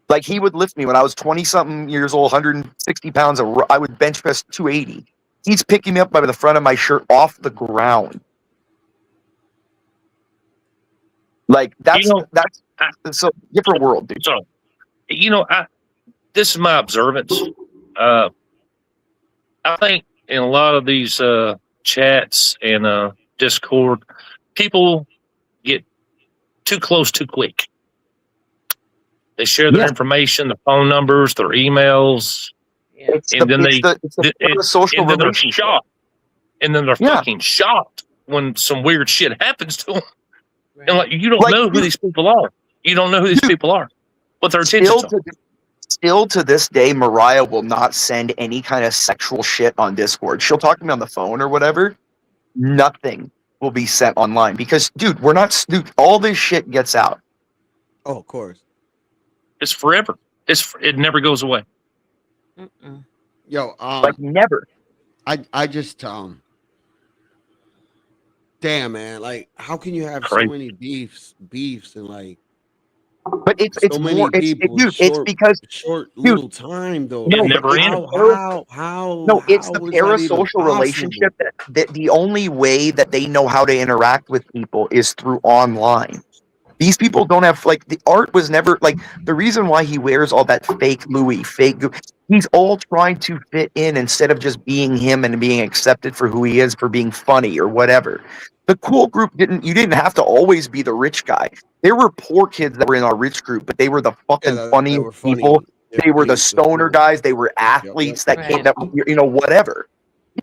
Like, he would lift me when I was 20-something years old, 160 pounds. I would bench press 280. He's picking me up by the front of my shirt off the ground. Like, that's a different world, dude. So, this is my observance. I think in a lot of these chats and Discord, people get too close too quick. They share their information, the phone numbers, their emails, and then they're shocked. And then they're fucking shocked when some weird shit happens to them. Right. And you don't know who these people are. You don't know who these people are. What their intentions are. Still to this day, Mariah will not send any kind of sexual shit on Discord. She'll talk to me on the phone or whatever, nothing will be sent online because, dude, dude, all this shit gets out. Oh, of course. It's forever. It never goes away. Yo, like never. I just damn, man, like how can you have Crazy. so many beefs and like But it's so many more people in dude, it's because short dude, little time though. no, It never but ends. no, it's the how is that even parasocial relationship possible? that the only way that they know how to interact with people is through online. These people don't have like the art was never like the reason why he wears all that fake Louis, he's all trying to fit in instead of just being him and being accepted for who he is for being funny or whatever. The cool group you didn't have to always be the rich guy. There were poor kids that were in our rich group, but they were the fucking They funniest were funny. people. They were the Being so stoner cool. guys. They were athletes that came Right. that you know whatever.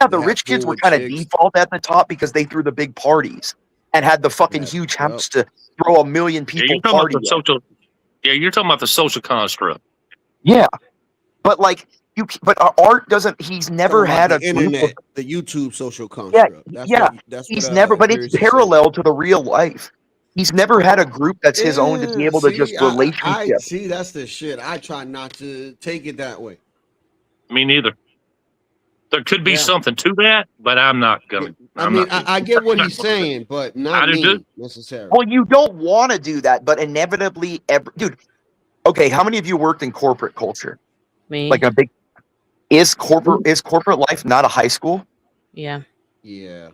Yeah, the They had rich kids pool were with kind of chicks. default at the top because they threw the big parties and had the fucking Yeah, huge yep. house to throw a million Yeah, people you're talking about party the at. social. Yeah, you're talking about the social construct. Yeah, but like but our art doesn't. He's never Talking about had a the group of internet, the YouTube social yeah, construct. yeah. That's He's what never, but it's Furious is saying. parallel to the real life. He's never had a group that's his own to be Yeah, able to just see, I relationship. see that's the shit. I try not to take it that way. Me neither. There could be Yeah. something to that, but I'm not gonna. I I'm mean, not. I get what he's saying, but I not do me too. necessarily. Well, you don't want to do that, but inevitably, dude. Okay, how many of you worked in corporate culture? Me. Like a big is corporate life not a high school? Yeah. Yeah.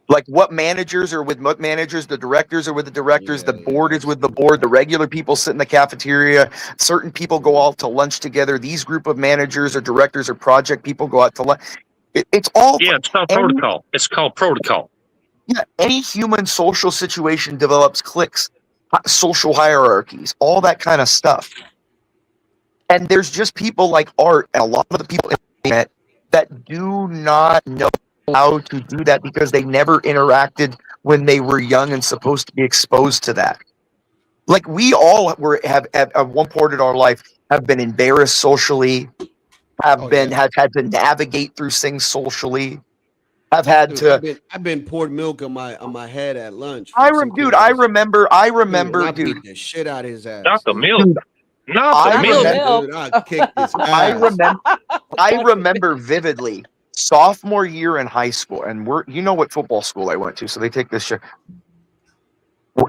Like what managers are with what managers, the directors are with the directors, the Yeah, board is with the board, the regular people sit in the cafeteria, certain people go out to lunch together, these group of managers or directors or project people go out to lunch. It's all Yeah, it's called any, protocol. It's called protocol. yeah, any human social situation develops cliques, social hierarchies, all that kind of stuff. And there's just people like Art and a lot of the people in the internet that do not know how to do that because they never interacted when they were young and supposed to be exposed to that. Like we all have at one point in our life have been embarrassed socially, have had to navigate through things socially, have had Dude, I've been poured milk on my head at lunch. I remember, I dude. beat the shit out of his ass. Not the dude. milk. Not the milk. Dude, I kicked his I ass. remember vividly sophomore year in high school, and you know what football school I went to, so they take this shit.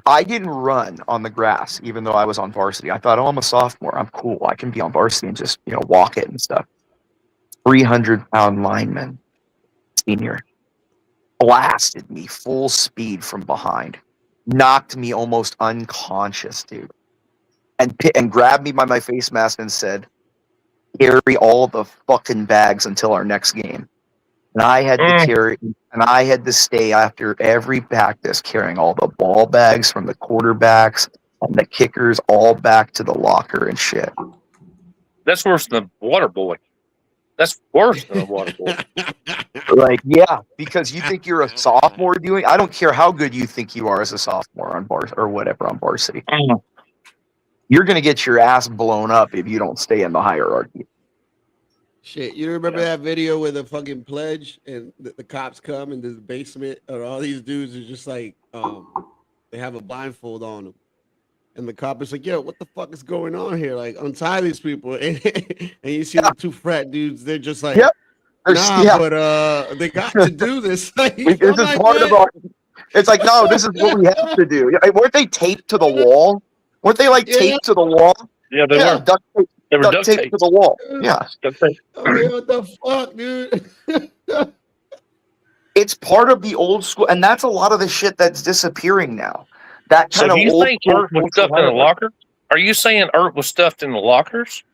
I didn't run on the grass, even though I was on varsity. I thought, oh, I'm a sophomore. I'm cool. I can be on varsity and just, walk it and stuff. 300-pound lineman, senior, blasted me full speed from behind, knocked me almost unconscious, dude, and grabbed me by my face mask and said, carry all the fucking bags until our next game. And I had to carry, and I had to stay after every practice carrying all the ball bags from the quarterbacks and the kickers all back to the locker and shit. That's worse than the water boy. That's worse than a water boy. Like, yeah, because you think you're a sophomore doing. I don't care how good you think you are as a sophomore on or whatever on varsity. You're gonna get your ass blown up if you don't stay in the hierarchy. Shit, you remember that video with the fucking pledge and the cops come into the basement and all these dudes are just like, they have a blindfold on them. And the cop is like, yo, what the fuck is going on here? Like, untie these people. And you see the two frat dudes, they're just like, but they got to do this. Like, This is part of our. It's like, no, this is what we have to do. Weren't they taped to the wall? Weren't they like taped to the wall? Yeah, they were. Duct tape, They were duct taped taped. to the wall. Yeah. I mean, what the fuck, dude? It's part of the old school, and that's a lot of the shit that's disappearing now. That So kind do of you old think school Art was social stuffed in the hierarchy. locker? Are you saying Art was stuffed in the lockers?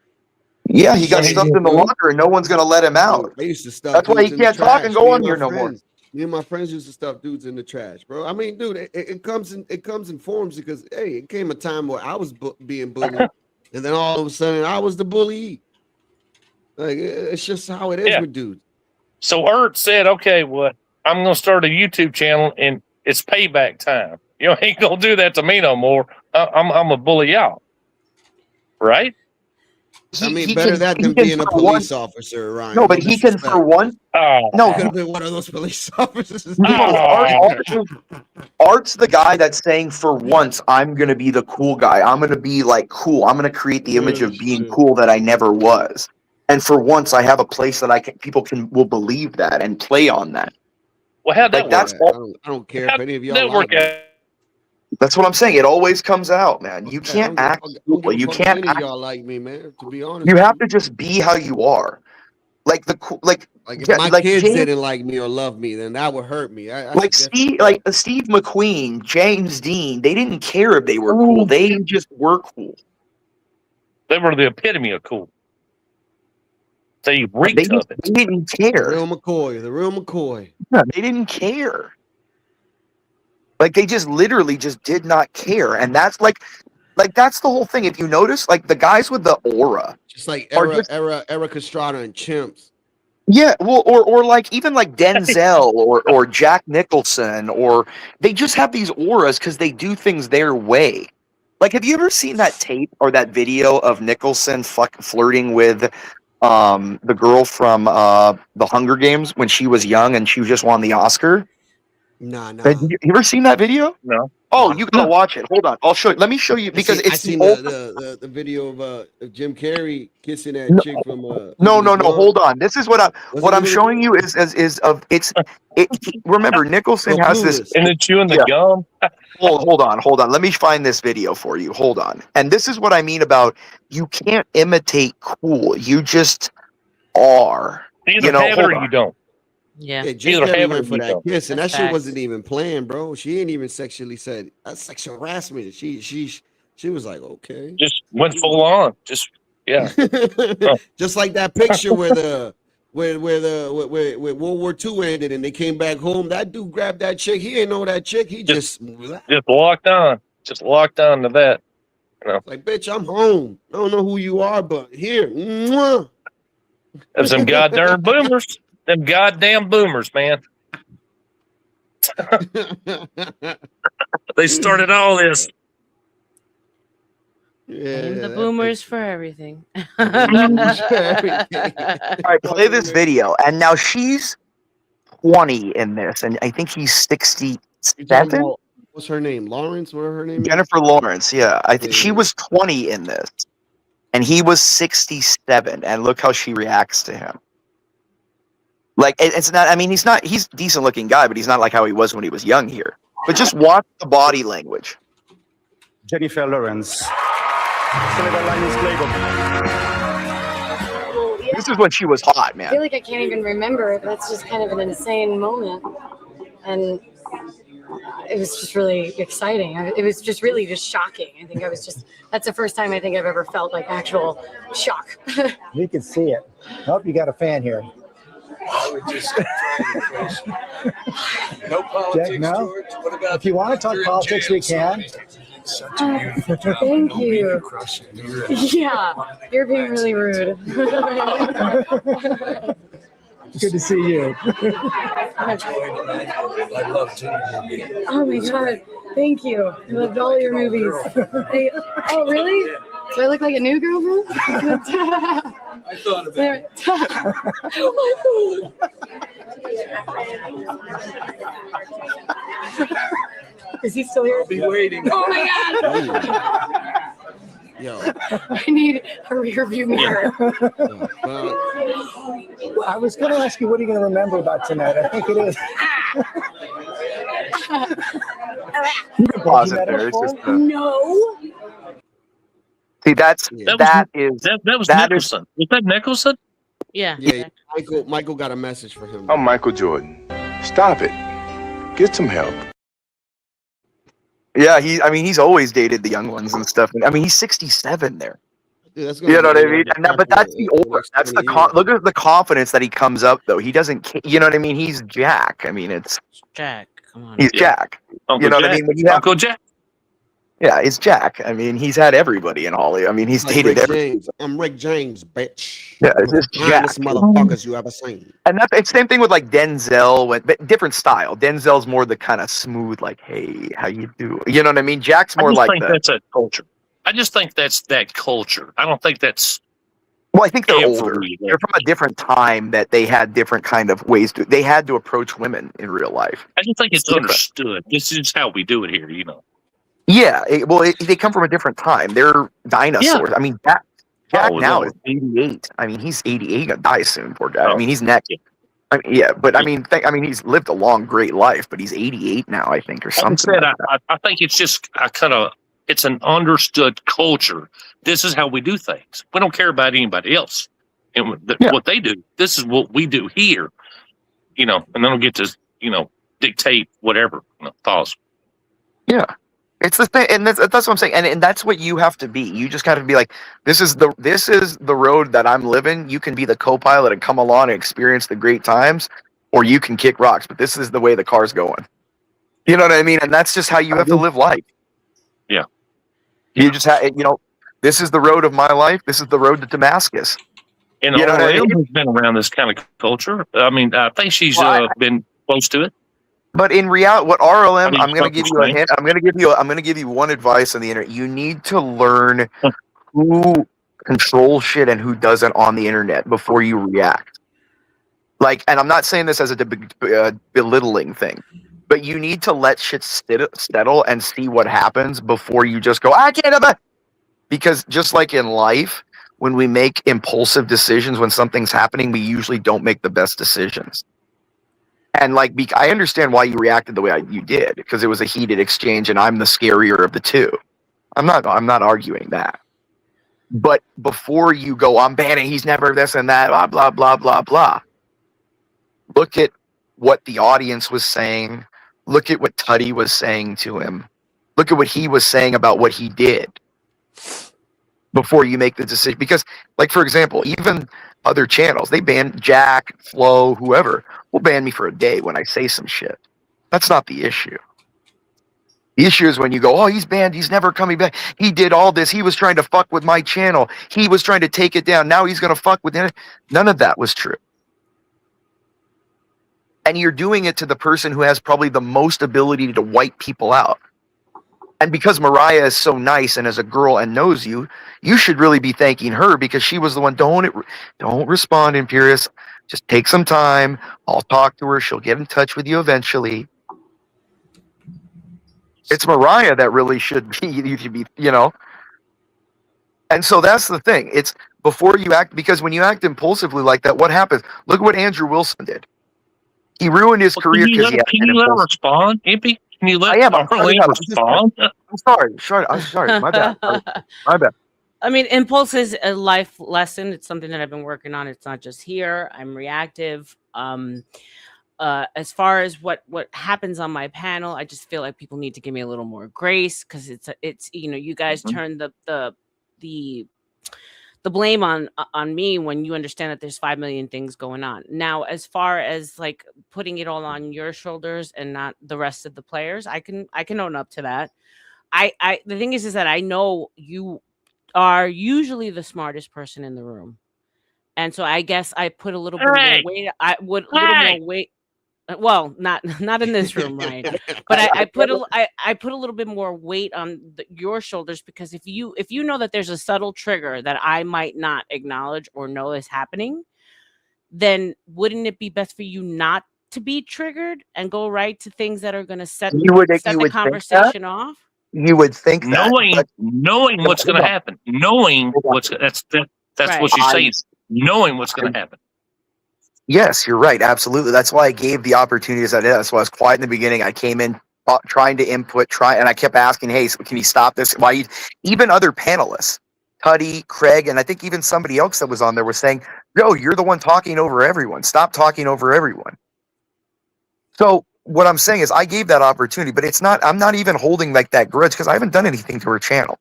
Yeah, he got Yeah, stuffed in the locker, and no one's gonna let him out. I used to stuff. That's why dudes he in the can't talk and trash. go Me on my here no more. friends- Me and my friends used to stuff dudes in the trash, bro. I mean, dude, it comes in forms because hey, it came a time where I was being bullied, and then all of a sudden I was the bully. Like it's just how it is Yeah. with dudes. So Art said, okay, well, I'm going to start a YouTube channel and it's payback time. You ain't going to do that to me no more. I'm a bully out. Right? I mean, he better can, that he than can being a for one. police officer, Ryan. No, but he can for one. Oh, No, Could have been one of those police officers. no, Art's the guy that's saying, for once, I'm gonna be the cool guy. I'm gonna be like cool. I'm gonna create the image of being cool that I never was. And for once, I have a place that people will believe that and play on that. well, how'd that Like that's work? all. I don't care How'd if any of y'all that like work me. out? That's what I'm saying. It always comes out, man. You I can't don't give a act fuck. I don't cool. give a You fuck if can't any of act. y'all like me, man. To be honest, You with have you. to just be how you are. Like Like if my like kids James, didn't like me or love me, then that would hurt me. That's like different. Steve, like Steve McQueen, James Dean. They didn't care if they were cool. They just were cool. They were the epitome of cool. They They reeked of it. didn't The care. real McCoy, the real McCoy. No, they didn't care. Like they just literally just did not care, and that's like that's the whole thing. If you notice, like the guys with the aura Just like are just Eric Estrada and Chimps. yeah, well, or like even like Denzel or Jack Nicholson, or they just have these auras because they do things their way. Like, have you ever seen that tape or that video of Nicholson flirting with the girl from the Hunger Games when she was young and she just won the Oscar? Nah. Have you ever seen that video? No. Oh, you gotta watch it. Hold on, I'll show you. Let me show you because I it's seen the old. the video of Jim Carrey kissing that No, chick from no. Legally Blonde. Hold on. This is what Was I'm it Legally showing Blonde? you is of it's. Remember, Nicholson has this. Clueless. And then chewing the Yeah. gum. Hold on. Let me find this video for you. Hold on. And this is what I mean about you can't imitate cool. You just are. You either have it hold or on. you don't. Yeah. Yeah, Jim Either Carrey have it or went for you that don't. kiss, and that That's shit facts. wasn't even planned, bro. She ain't even sexually said that's sexual harassment. She was like, okay, Just went full on. Just yeah. just like that picture where World War II ended and they came back home. That dude grabbed that chick. He ain't know that chick. He just Just locked on. Just locked on to that. You know. like, bitch, I'm home. I don't know who you are, but here, mwah. There's them goddamn boomers. Them goddamn boomers, man. They started all this. Blame the boomers for everything. All right, play this video. And now she's 20 in this, and I think he's You talking 67. about- what's her name? Lawrence? What her name? is? Jennifer Lawrence. Yeah, I think she Yeah. was 20 in this, and he was 67. And look how she reacts to him. Like it's not. I mean, he's not. He's a decent looking guy, but he's not like how he was when he was young here. But just watch the body language. Jennifer Lawrence. This is when she was hot, I feel man. like I can't even remember. That's just kind of an insane moment. And it was just really exciting. It was just really just shocking. I think that's the first time I think I've ever felt like actual shock. We can see it. Hope you got a fan here. No politics, no? George. What about If you want to talk you're in politics, we jail, can. Thank you. Yeah, you're being really rude. Good to see you. I love to. Oh my God, thank you. I loved all your movies. Oh, really? Do I look like a new girlfriend? I thought about it. Is he still here? I'll be waiting. Oh my God! Yo, I need a rear view mirror. I was going to ask you, what are you going to remember about tonight? I think it is. You can pause it there. It's just No. see that's That was that is Nicholson. Was that Nicholson? Yeah. yeah, Michael got a message for him. I'm Michael Jordan. Stop it. Get some help. yeah. He's always dated the young ones and stuff. I mean, he's 67 there. Dude, that's You gonna know what I be mean? And that, but that's the aura. That's the look at the confidence that he comes up though. He doesn't. You know what I mean? He's Jack. I mean, it's Jack, come on. he's Jack. Uncle You know Jack. what I mean? When you have, Uncle Jack. yeah, it's Jack. I mean, he's had everybody in Hollywood. I mean, he's like dated Rick every. James. I'm Rick James, bitch. Yeah, it's just Jack. Finest motherfuckers you ever seen. And that's it's same thing with like Denzel, but different style. Denzel's more the kind of smooth, like, hey, how you do? You know what I mean? Jack's I more just like think the. that's that culture. I just think that's that culture. I don't think that's Well, I think they're older. Everywhere. They're from a different time that they had different kind of ways to. They had to approach women in real life. I just think it's different. understood. This is how we do it here, you know. Yeah, they come from a different time. They're dinosaurs. I mean, Jack Oh, now no. is 88. I mean, he's 88. He's gonna die soon. Poor guy. I Oh. mean, he's next. I mean, yeah, but I mean, he's lived a long, great life. But he's 88 now, I think, or Like I something. said, like that. I think it's just it's an understood culture. This is how we do things. We don't care about anybody else and what they do. This is what we do here, you know, and they don't get to, you know, dictate whatever thoughts. Yeah. It's the thing, and that's what I'm saying, and that's what you have to be. You just got to be like, this is the road that I'm living. You can be the co-pilot and come along and experience the great times, or you can kick rocks. But this is the way the car's going. You know what I mean? And that's just how you have to live life. Yeah. You just have, you know, this is the road of my life. This is the road to Damascus. And You know what I RLM mean? has been around this kind of culture. I mean, I think she's been close to it. But in reality, what RLM, I mean, I'm going to give you a strange. hint. I'm going to give you one advice on the internet. You need to learn who controls shit and who doesn't on the internet before you react. Like, and I'm not saying this as a belittling thing, but you need to let shit settle and see what happens before you just go, I can't have that. Because just like in life, when we make impulsive decisions when something's happening, we usually don't make the best decisions. And like, I understand why you reacted the way you did, because it was a heated exchange, and I'm the scarier of the two. I'm not arguing that. But before you go, I'm banning, he's never this and that, blah blah blah blah blah. Look at what the audience was saying. Look at what Tuddy was saying to him. Look at what he was saying about what he did before you make the decision. Because, like, for example, even other channels, they ban Jack, Flo, whoever, will ban me for a day when I say some shit. That's not the issue. The issue is when you go, oh, he's banned, he's never coming back. He did all this. He was trying to fuck with my channel. He was trying to take it down. Now he's going to fuck with it. None of that was true. And you're doing it to the person who has probably the most ability to wipe people out. And because Mariah is so nice and is a girl and knows you, you should really be thanking her, because she was the one. Don't respond, Imperious. Just take some time. I'll talk to her. She'll get in touch with you eventually. It's Mariah that really should be, you know. And so that's the thing. It's before you act, because when you act impulsively like that, what happens? Look at what Andrew Wilson did. He ruined his career because he Can you let her respond, Impy? Can you let Arlene respond? I'm sorry. My bad. My bad. I mean, impulse is a life lesson. It's something that I've been working on. It's not just here. I'm reactive. As far as what happens on my panel, I just feel like people need to give me a little more grace, because it's you know, you guys turn the blame on me when you understand that there's 5 million things going on. Now, as far as like putting it all on your shoulders and not the rest of the players, I can own up to that. I the thing is that I know you are usually the smartest person in the room, and so I guess I put a little bit more weight. I would a little more weight. Well, not in this room, right? But I put a little bit more weight on your shoulders, because if you know that there's a subtle trigger that I might not acknowledge or know is happening, then wouldn't it be best for you not to be triggered and go right to things that are going to set the conversation off? You would think that, knowing what's going to happen, knowing what's that's Right. what she's saying. Knowing what's going to happen. Yes, you're right. Absolutely. That's why I gave the opportunities I did. That's why I was quiet in the beginning. I came in trying to input, and I kept asking, hey, so can you stop this? Why? Even other panelists, Tuddy, Craig, and I think even somebody else that was on there was saying, yo, you're the one talking over everyone. Stop talking over everyone. So what I'm saying is I gave that opportunity, but I'm not even holding like that grudge, because I haven't done anything to her channel.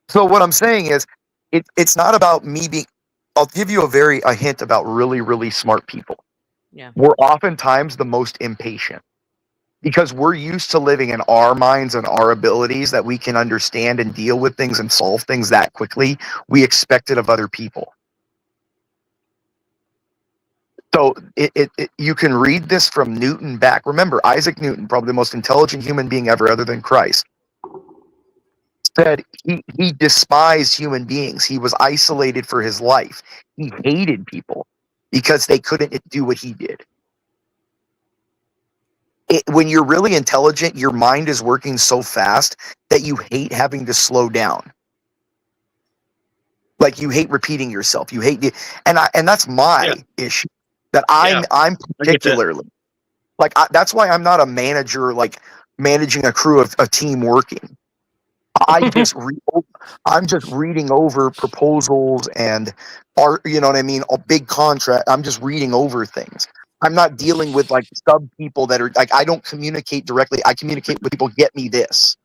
So what I'm saying is it's not about me being, I'll give you a hint about really, really smart people. Yeah. We're oftentimes the most impatient, because we're used to living in our minds and our abilities that we can understand and deal with things and solve things that quickly. We expect it of other people. So you can read this from Newton back. Remember, Isaac Newton, probably the most intelligent human being ever other than Christ. said he despised human beings. He was isolated for his life. He hated people because they couldn't do what he did. When you're really intelligent, your mind is working so fast that you hate having to slow down. Like you hate repeating yourself. You hate, and that's my issue. That I'm particularly like that's why I'm not a manager, like managing a crew of a team working. I'm just reading over proposals and art. You know what I mean? A big contract. I'm just reading over things. I'm not dealing with like sub people that are like, I don't communicate directly. I communicate with people. Get me this.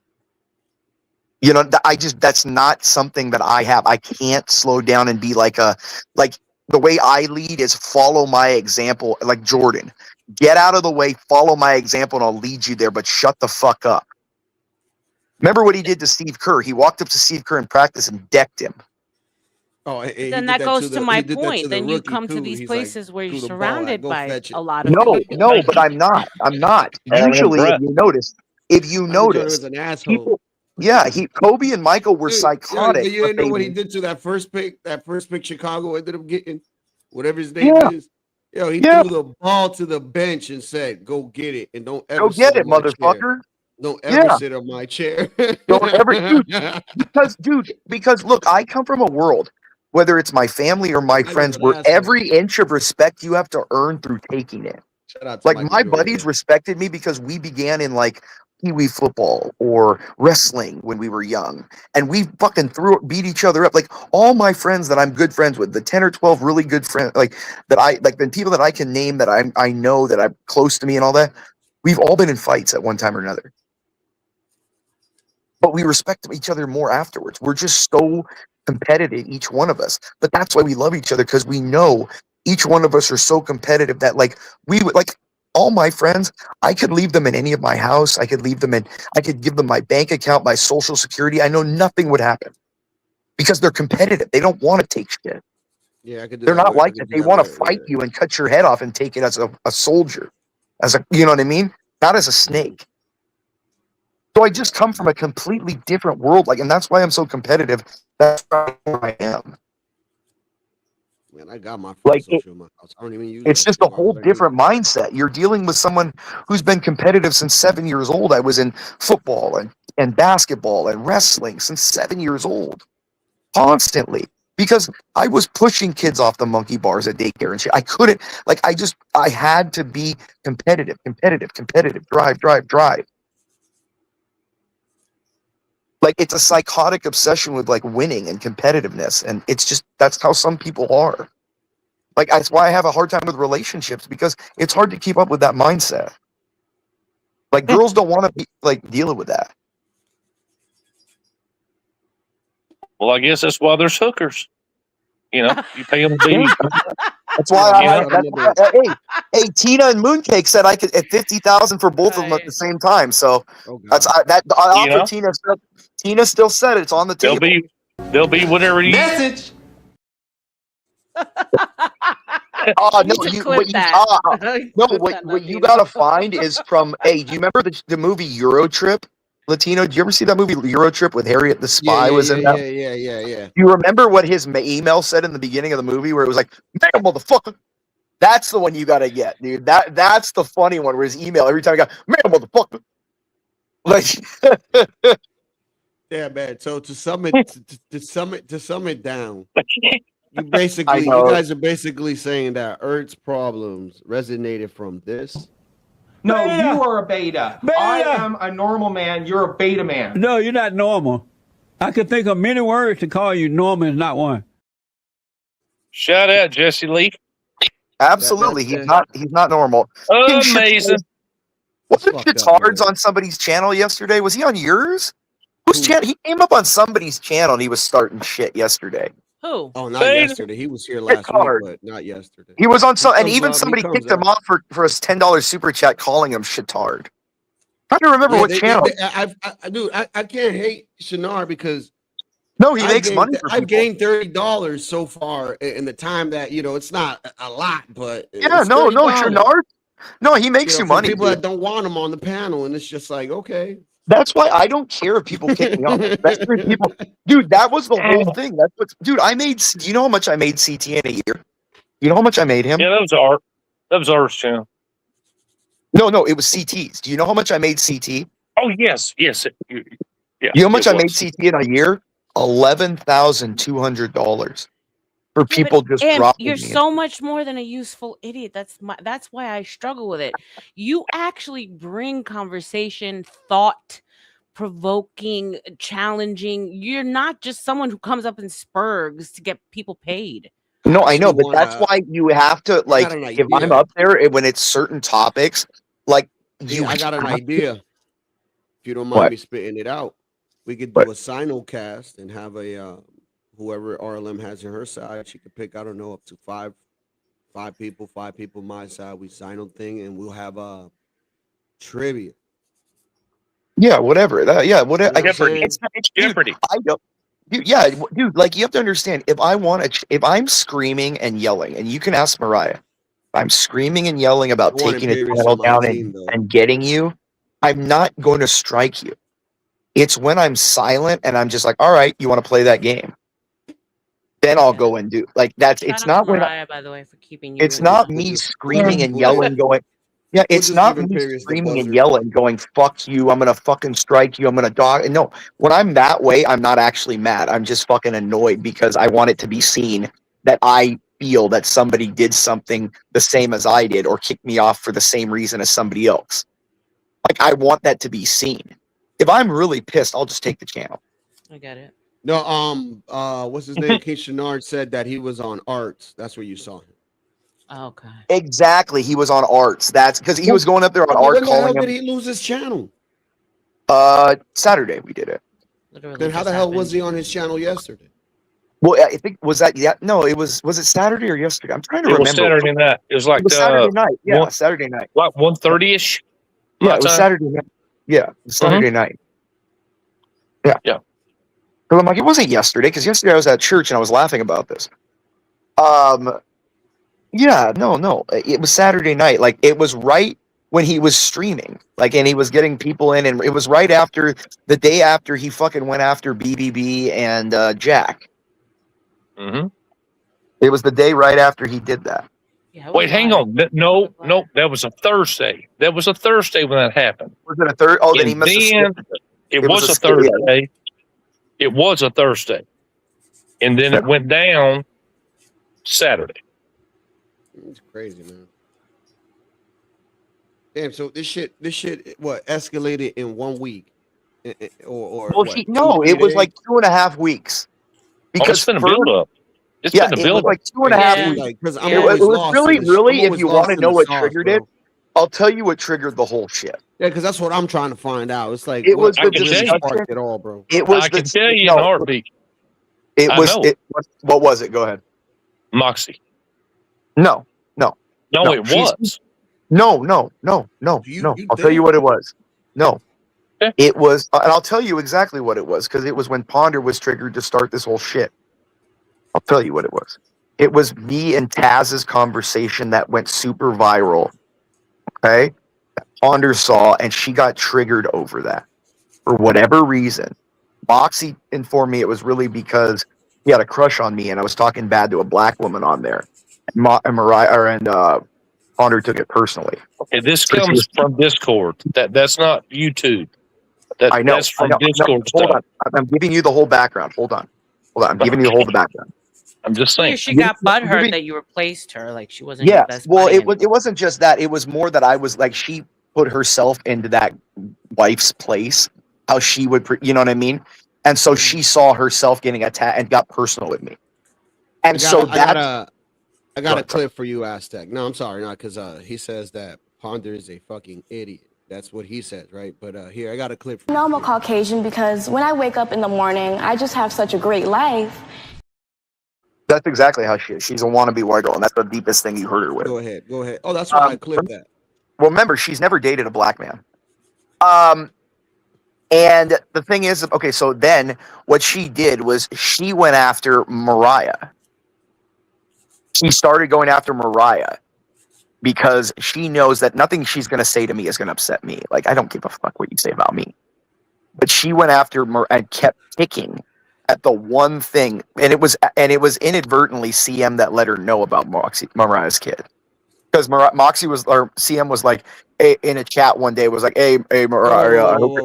You know, that's not something that I have. I can't slow down and be like the way I lead is follow my example. Like Jordan, get out of the way, follow my example, and I'll lead you there. But shut the fuck up. Remember what he did to Steve Kerr? He walked up to Steve Kerr in practice and decked him. Oh, Then that goes to my point. Then you come to these places where you're surrounded by a lot of No, people. no, but I'm not. I'm not. Usually, if you notice, an asshole. people, yeah, Kobe and Michael were psychotic. You didn't but know what they- he did to that first pick. That first pick Chicago ended up getting, whatever his name is. Yo, he threw the ball to the bench and said, "Go get it, and don't ever Go get sit it, on my motherfucker." chair. Don't ever Yeah. sit on my chair." Don't ever, because look, I come from a world, whether it's my family or my friends, where every inch of respect you have to earn through taking it. Shout out to Like Michael my Jordan. buddies respected me because we began in like Pee-wee football or wrestling when we were young, and we fucking beat each other up. Like all my friends that I'm good friends with, the 10 or 12 really good friends, like that the people that I can name that I know that I'm close to me and all that, we've all been in fights at one time or another. But we respect each other more afterwards. We're just so competitive, each one of us. But that's why we love each other, because we know each one of us are so competitive that like we would like all my friends, I could leave them in any of my house. I could give them my bank account, my social security. I know nothing would happen because they're competitive. They don't want to take shit. Yeah, I could do They're that not with- I like could that. do They that want to with- fight you and cut your head off and take it as a soldier, you know what I mean? Not as a snake. So I just come from a completely different world, and that's why I'm so competitive. That's who I am. Man, I got my Like social in my house. I don't even use it's that just a shit. Why whole would I do different mindset. You're dealing with someone who's been competitive since 7 years old. I was in football and basketball and wrestling since 7 years old, constantly, because I was pushing kids off the monkey bars at daycare and shit. I couldn't, I had to be competitive, drive. Like it's a psychotic obsession with like winning and competitiveness, and it's just that's how some people are. Like that's why I have a hard time with relationships, because it's hard to keep up with that mindset. Like girls don't want to be like dealing with that. Well, I guess that's why there's hookers. You know, you pay them to be. That's why hey, Tina and Mooncake said I could at 50,000 for both of them at the same time. So I offer Tina. Tina still said it's on the table. They'll be whatever you message. Oh You no! should You, clip what you, that. no, Clip what, that, what you Latino. gotta find is from. Hey, do you remember the movie Euro Trip? Latino, do you ever see that movie Euro Trip with Harriet the Spy was in that? Yeah. Do you remember what his email said in the beginning of the movie, where it was like, "Man, motherfucker." That's the one you gotta get, dude. That's the funny one, where his email every time I got, "Man, motherfucker." Like, Yeah, man. So to sum it down, you know. guys are basically saying that Ert's problems resonated from this. No, you are a beta. I am a normal man. You're a beta man. No, you're not normal. I could think of many words to call you. Normal is not one. Shout out, Jesse Lee. Absolutely, he's not normal. Amazing. Wasn't Chitards on somebody's channel yesterday? Was he on yours? Whose channel? He came up on somebody's channel and he was starting shit yesterday. Who? Oh, not yesterday. He was here last week, but not yesterday. He was on some, He and comes even up, he somebody comes kicked him up. off for a $10 super chat calling him Chitard. Trying to remember what channel. I can't hate Shinar because no, he makes money for I've people. gained $30 so far in the time that it's not a lot, but Yeah, it's no, $30. Shinar. No, he makes you for money. people Dude. that don't want him on the panel, and it's just like, okay, That's why I don't care if people kick me off. Especially people, dude. That was the whole thing. That's what, dude. I made. Do you know how much I made CT in a year? You know how much I made him? Yeah, that was art. That was Art's channel. No, it was CT's. Do you know how much I made CT? Oh yes. Yeah. You know how much I made CT in a year? $11,200 for people just And dropping you're me. so much more than a useful idiot. That's why I struggle with it. You actually bring conversation, thought provoking, challenging. You're not just someone who comes up and spurgs to get people paid. No, I know, but that's why you have to like. an If I'm idea. up there when it's certain topics, like you. I got an have to- idea. If you don't mind What? me spitting it out, we could do a simulcast and have a whoever RLM has on her side. She could pick, I don't know, up to five people my side. We sign thing, and we'll have a trivia. Yeah, whatever. Yeah, whatever. You know what I'm saying? It's Jeopardy. I don't. Dude, yeah, dude. Like you have to understand. If I'm screaming and yelling, and you can ask Mariah, if I'm screaming and yelling about I want taking a Imperius channel on my down team, though. and getting you, I'm not going to strike you. It's when I'm silent and I'm just like, all right, you want to play that game? Then I'll go and do like that's. It's Shout out not to when. Mariah, by the way, for keeping you. It's in not line. me screaming and We'll yelling, going. Yeah, We'll it's just not give me Imperius the screaming and buzzer. yelling, going "fuck you." I'm gonna fucking strike you. I'm gonna dog. And no, when I'm that way, I'm not actually mad. I'm just fucking annoyed because I want it to be seen that I feel that somebody did something the same as I did, or kicked me off for the same reason as somebody else. Like I want that to be seen. If I'm really pissed, I'll just take the channel. I get it. No, what's his name? King Shenard said that he was on Arts. That's where you saw him. Okay. Exactly, he was on Arts. That's because he was going up there on But Art when the hell calling did him. he lose his channel? Saturday we did it. Literally Then how just the hell happened. was he on his channel yesterday? Well, I think was that no, it was it Saturday or yesterday? I'm trying to It remember. was Saturday night. It was like It was Saturday night. Yeah, Saturday night. Like 1:30ish. Yeah, it was Saturday night. Yeah, it was Saturday night. Yeah. Yeah. Because I'm like, it wasn't yesterday, because yesterday I was at church and I was laughing about this. Yeah, no. It was Saturday night. Like it was right when he was streaming. Like, and he was getting people in, and it was right after the day after he fucking went after BBB and Jack. Mm-hmm. It was the day right after he did that. Wait, hang on. No, that was a Thursday. That was a Thursday when that happened. Was it a third? Oh, then he And must have then skipped it was a Thursday. It was a Thursday. And then it went down Saturday. It's crazy, man. Damn, so this shit, what escalated in 1 week, or Well, what, no, 2-3 it was days? like 2.5 weeks. It's been a build up. It's Yeah, been a it build was up. like 2.5 Yeah, weeks. like, 'cause I'm It always was lost really, in the- really, I'm if always you lost want to in know the what sauce, triggered bro. it, I'll tell you what triggered the whole shit. Yeah, because that's what I'm trying to find out. It's like It was what the really discussion. sparked it all, bro. It was I the can tell you in no, a heartbeat. It I was know. it. What was it? Go ahead. Moxie. No. No, it she's- was. No. I'll tell you what it was. No. Okay. It was, and I'll tell you exactly what it was, because it was when Ponder was triggered to start this whole shit. I'll tell you what it was. It was me and Taz's conversation that went super viral. Okay? That Ponder saw, and she got triggered over that. For whatever reason. Moxie informed me it was really because he had a crush on me, and I was talking bad to a black woman on there. And Mariah and Ponder took it personally. Okay, this comes from Discord. That's not YouTube. I know. That's from I know. Discord No, hold stuff. on. I'm giving you the whole background. Hold on. I'm giving you the whole background. I'm just saying. She got butthurt that you replaced her, like she wasn't. Yeah. Your best Well, buddy it wasn't just that. It was more that I was like, she put herself into that wife's place. How she would, you know what I mean? And so she saw herself getting attacked and got personal with me. And I got a clip for you, Aztec. No, I'm sorry, not because he says that Ponder is a fucking idiot. That's what he says, right? But here, I got a clip for No, I'm a Caucasian because when I wake up in the morning, I just have such a great life. That's exactly how she is. She's a wannabe white girl, and that's the deepest thing you heard her with. Go ahead. Oh, that's why I clipped that. Well, remember, she's never dated a black man. And the thing is, okay, so then what she did was she went after Mariah. She started going after Mariah because she knows that nothing she's going to say to me is going to upset me. Like, I don't give a fuck what you say about me. but she went after and kept picking at the one thing, and it was inadvertently CM that let her know about Mariah's kid, because Moxie was, or CM was like, in a chat one day was like, hey Mariah, I hope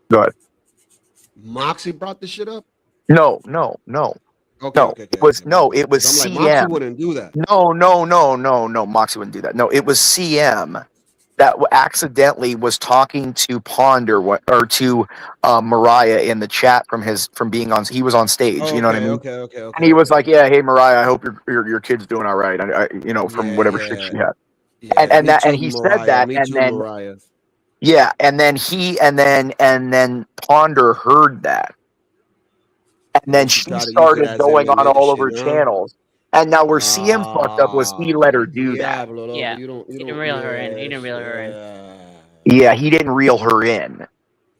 Go ahead. Moxie brought this shit up? No. Okay, No, okay, it was it was I'm CM. like, Moxie wouldn't do that. No, Moxie wouldn't do that. No, it was CM that accidentally was talking to Ponder or to Mariah in the chat from being on. He was on stage. Oh, you know what I okay, mean? okay. And he was like, "Yeah, hey Mariah, I hope your kid's doing all right." From whatever shit she had. And he said that, and then Mariah. yeah, and then Ponder heard that. And then she started going on all over channels. And now where CM fucked up was he let her do that. Yeah, he didn't reel her in. He didn't reel her in. Yeah, he didn't reel her in.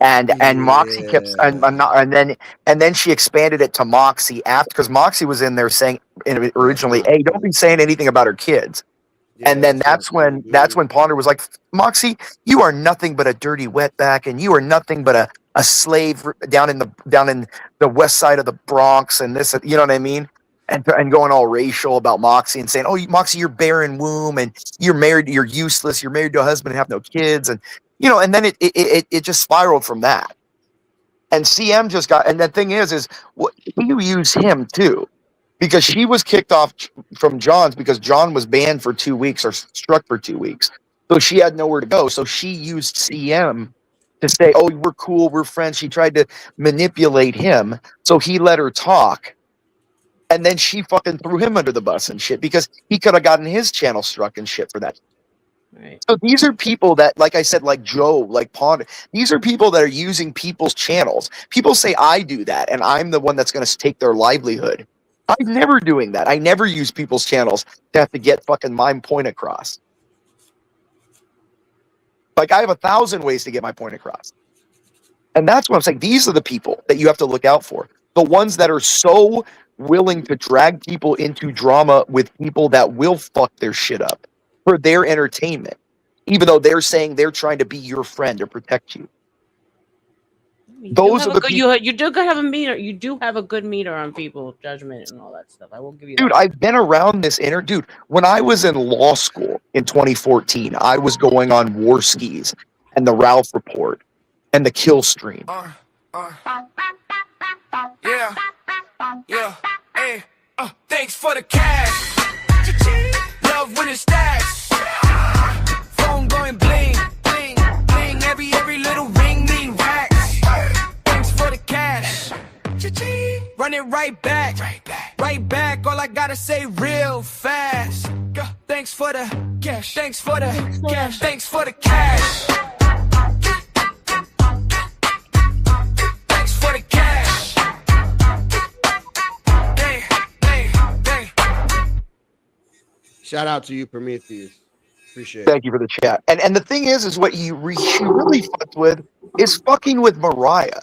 And Moxie kept and then she expanded it to Moxie after, because Moxie was in there saying originally, hey, don't be saying anything about her kids. And then that's when Ponder was like, Moxie, you are nothing but a dirty wetback, and you are nothing but a slave down in the west side of the Bronx, and this, you know what I mean? And going all racial about Moxie and saying, oh, Moxie, you're barren womb, and you're married, you're useless, you're married to a husband and have no kids, and and then it just spiraled from that. And CM just got, and the thing is you use him too. Because she was kicked off from John's because John was banned for 2 weeks or struck for 2 weeks. So she had nowhere to go. So she used CM to say, oh, we're cool, we're friends. She tried to manipulate him. So he let her talk. And then she fucking threw him under the bus and shit, because he could have gotten his channel struck and shit for that. Right. So these are people that, like I said, like Joe, like Ponder, these are people that are using people's channels. People say I do that, and I'm the one that's going to take their livelihood. I'm never doing that. I never use people's channels to have to get fucking my point across. Like, I have 1,000 ways to get my point across. And that's what I'm saying. These are the people that you have to look out for. The ones that are so willing to drag people into drama with people that will fuck their shit up for their entertainment, even though they're saying they're trying to be your friend or protect you. Those are the people. You do have a meter. You do have a good meter on people, judgment, and all that stuff. I will give you that. Dude, I've been around this dude. When I was in law school in 2014, I was going on War Skis and the Ralph Report and the Kill Stream. Yeah, hey, thanks for the cash. Love when it stacks. Phone going bling, bling, bling. Every little ring mean racks. Thanks for the cash. Run it right back. All I gotta say real fast. Thanks for the cash. Thanks for the cash. Thanks for the cash. Thanks for the cash. Shout out to you, Prometheus. Appreciate it. Thank you for the chat. And the thing is what you really fucked with is fucking with Mariah.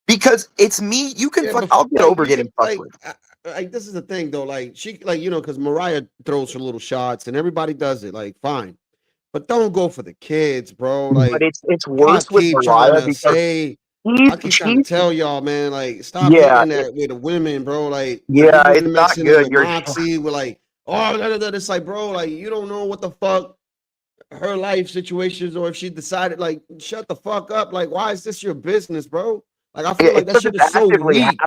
Because it's me, you can fuck, I'll get over getting fucked with. Like, this is the thing though, like she, like, because Mariah throws her little shots and everybody does it, like, fine. But don't go for the kids, bro. Like, but it's worse with Mariah because I keep trying to tell y'all, man, like, stop doing that with the women, bro. Like, yeah, it's not good. You're Moxie, we're like, oh, it's like, bro, like, you don't know what the fuck her life situations, or if she decided, like, shut the fuck up. Like, why is this your business, bro? Like, I feel like that shit is so weak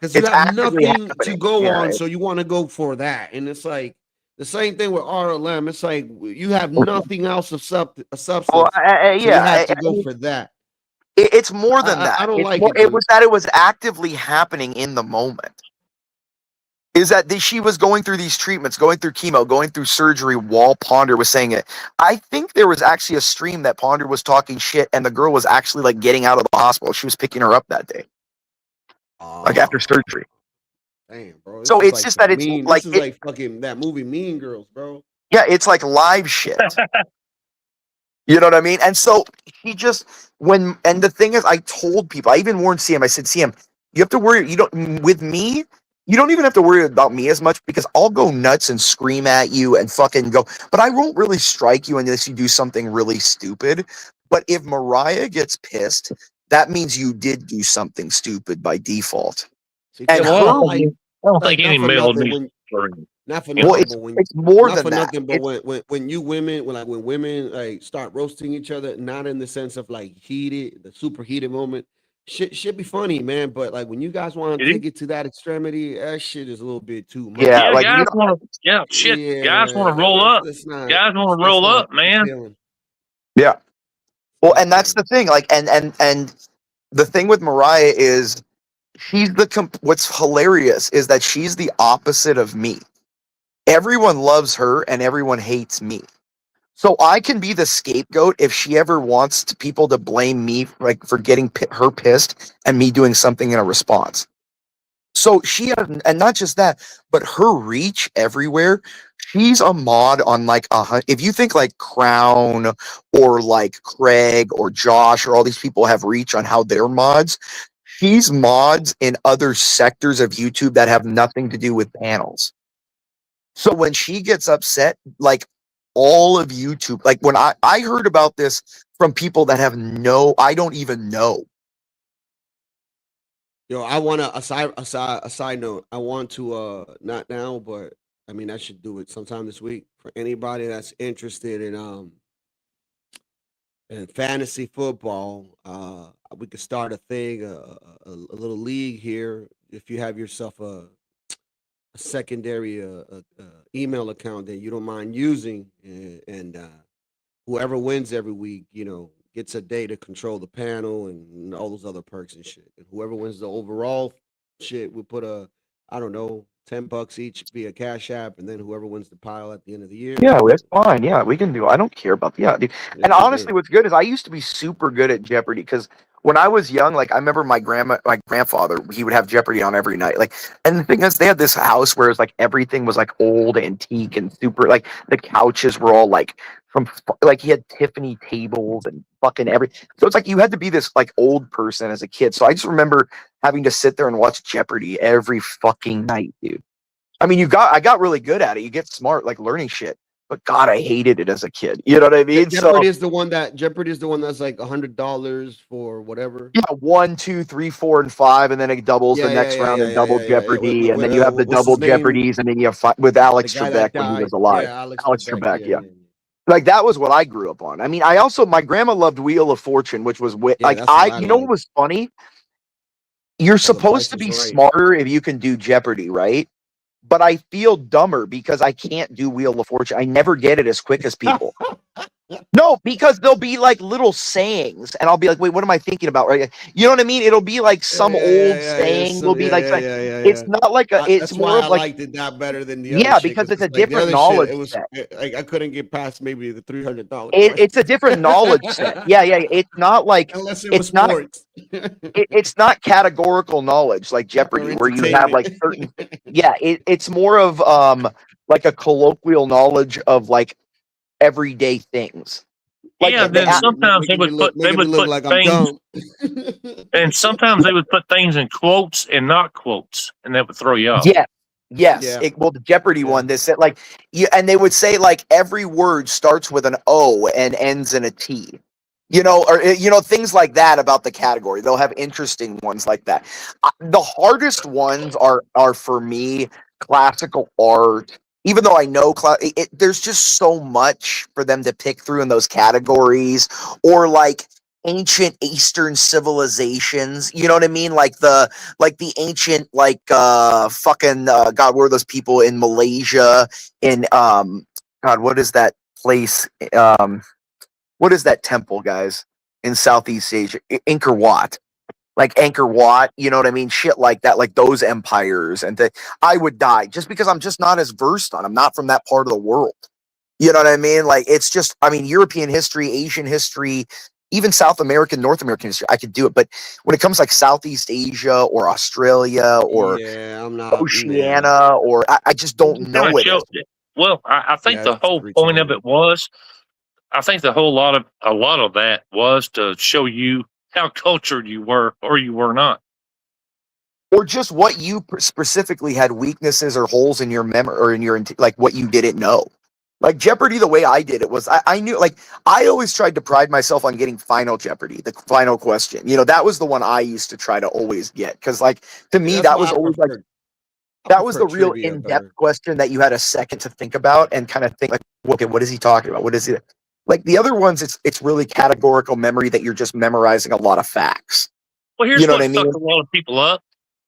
because you have nothing to go on, so you want to go for that. And it's like the same thing with RLM. It's like you have nothing else of substance. So you have to go for that. It's more than that. I don't like it. It was that it was actively happening in the moment. Is that she was going through these treatments, going through chemo, going through surgery while Ponder was saying it. I think there was actually a stream that Ponder was talking shit and the girl was actually like getting out of the hospital. She was picking her up that day. Like after surgery. Damn, bro. So it's just that it's like, this is like fucking that movie Mean Girls, bro. Yeah, it's like live shit. You know what I mean? And so he just and the thing is, I told people, I even warned CM, I said, CM, you have to worry, with me, you don't even have to worry about me as much because I'll go nuts and scream at you and fucking go, but I won't really strike you unless you do something really stupid. But if Mariah gets pissed, that means you did do something stupid by default. See, And Well, I her, don't think, I don't like think any not for male nothing needs when to not for you know. well, nothing, it's but when it's more not than for that. nothing, but It's when you women when women like start roasting each other, not in the sense of like heated, the super heated moment. Shit should be funny, man. But like when you guys want It to is. take it to that extremity, that shit is a little bit too much. yeah, Yeah, like guys want to. Yeah, shit. Guys want to roll up. That's not Guys want to that's roll not up, man. appealing. yeah. Well, Not and that's appealing. the thing. Like, and the thing with Mariah is she's what's hilarious is that she's the opposite of me. Everyone loves her and everyone hates me. So I can be the scapegoat if she ever wants people to blame me like for getting her pissed and me doing something in a response. So she has, and not just that, but her reach everywhere. She's a mod on like if you think like Crown or like Craig or Josh or all these people have reach on how they're mods, she's mods in other sectors of YouTube that have nothing to do with panels. So when she gets upset, like all of YouTube, like when I heard about this from people that have I don't even know. Yo, I want a side note. I want to not now, but I mean I should do it sometime this week for anybody that's interested in fantasy football. We could start a thing, a little league here. If you have yourself a secondary email account that you don't mind using, and whoever wins every week, gets a day to control the panel and all those other perks and shit. And whoever wins the overall shit, we put I don't know, $10 each via Cash App, and then whoever wins the pile at the end of the year. Yeah, that's fine. Yeah, we can do. I don't care about dude. And honestly, what's good is I used to be super good at Jeopardy because when I was young, like I remember my grandfather, he would have Jeopardy on every night. Like, and the thing is, they had this house where it's like everything was like old, antique, and super. Like the couches were all like he had Tiffany tables and fucking everything. So it's like you had to be this like old person as a kid. So I just remember having to sit there and watch Jeopardy every fucking night, dude. I mean, I got really good at it. You get smart, like learning shit. But God, I hated it as a kid. You know what I mean? Jeopardy is the one that's like $100 for whatever. Yeah, 1, 2, 3, 4, and 5, and then it doubles the next round and double Jeopardy, and then you have the double Jeopardies, and then you have with Alex Trebek when he was alive. Yeah, Alex Trebek, yeah. Like that was what I grew up on. I mean, my grandma loved Wheel of Fortune, which was like you know what was funny? You're supposed to be smarter if you can do Jeopardy, right? But I feel dumber because I can't do Wheel of Fortune. I never get it as quick as people. No, because there'll be like little sayings, and I'll be like, "Wait, what am I thinking about?" Right? You know what I mean? It'll be like some old saying. Will be like, it's not like a. It's that's more why of I like liked it that better than the other yeah, shit, because it's a like the different other knowledge shit, it was set. like I couldn't get past maybe the $300. It's a different knowledge set. Yeah. It's not like Unless it was it's not. sports. It's not categorical knowledge like Jeopardy, where you have like certain. Yeah, it's more of like a colloquial knowledge of like everyday things. Like Yeah, then sometimes they would put things, and sometimes they would put things in quotes and not quotes, and that would throw you off. Yeah. Yes. Well, the Jeopardy one, they said like and they would say like every word starts with an O and ends in a T. Or things like that about the category. They'll have interesting ones like that. The hardest ones are for me classical art. Even though I know there's just so much for them to pick through in those categories, or like ancient Eastern civilizations. You know what I mean? Like the ancient God, where are those people in Malaysia? In God, what is that place? What is that temple, guys, in Southeast Asia? Angkor Wat. Like Angkor Wat, you know what I mean? Shit like that, like those empires. And I would die just because I'm just not as versed on. I'm not from that part of the world. You know what I mean? Like it's just, I mean, European history, Asian history, even South American, North American history, I could do it. But when it comes to like Southeast Asia or Australia or Oceania, or I just don't know it. Well, I think the whole point of it was, I think a lot of that was to show you how cultured you were or you were not. Or just what you specifically had weaknesses or holes in your memory or in your, like what you didn't know. Like Jeopardy, the way I did it was I knew, like, I always tried to pride myself on getting Final Jeopardy, the final question. You know, that was the one I used to try to always get. Because, like, to me, That's that why was I always like, prefer, that was the real trivia in-depth better. question that you had a second to think about and kind of think, like, okay, what is he talking about? What is it? Like the other ones, it's really categorical memory that you're just memorizing a lot of facts. Well, here's You know what what I mean? fucked a lot of people up.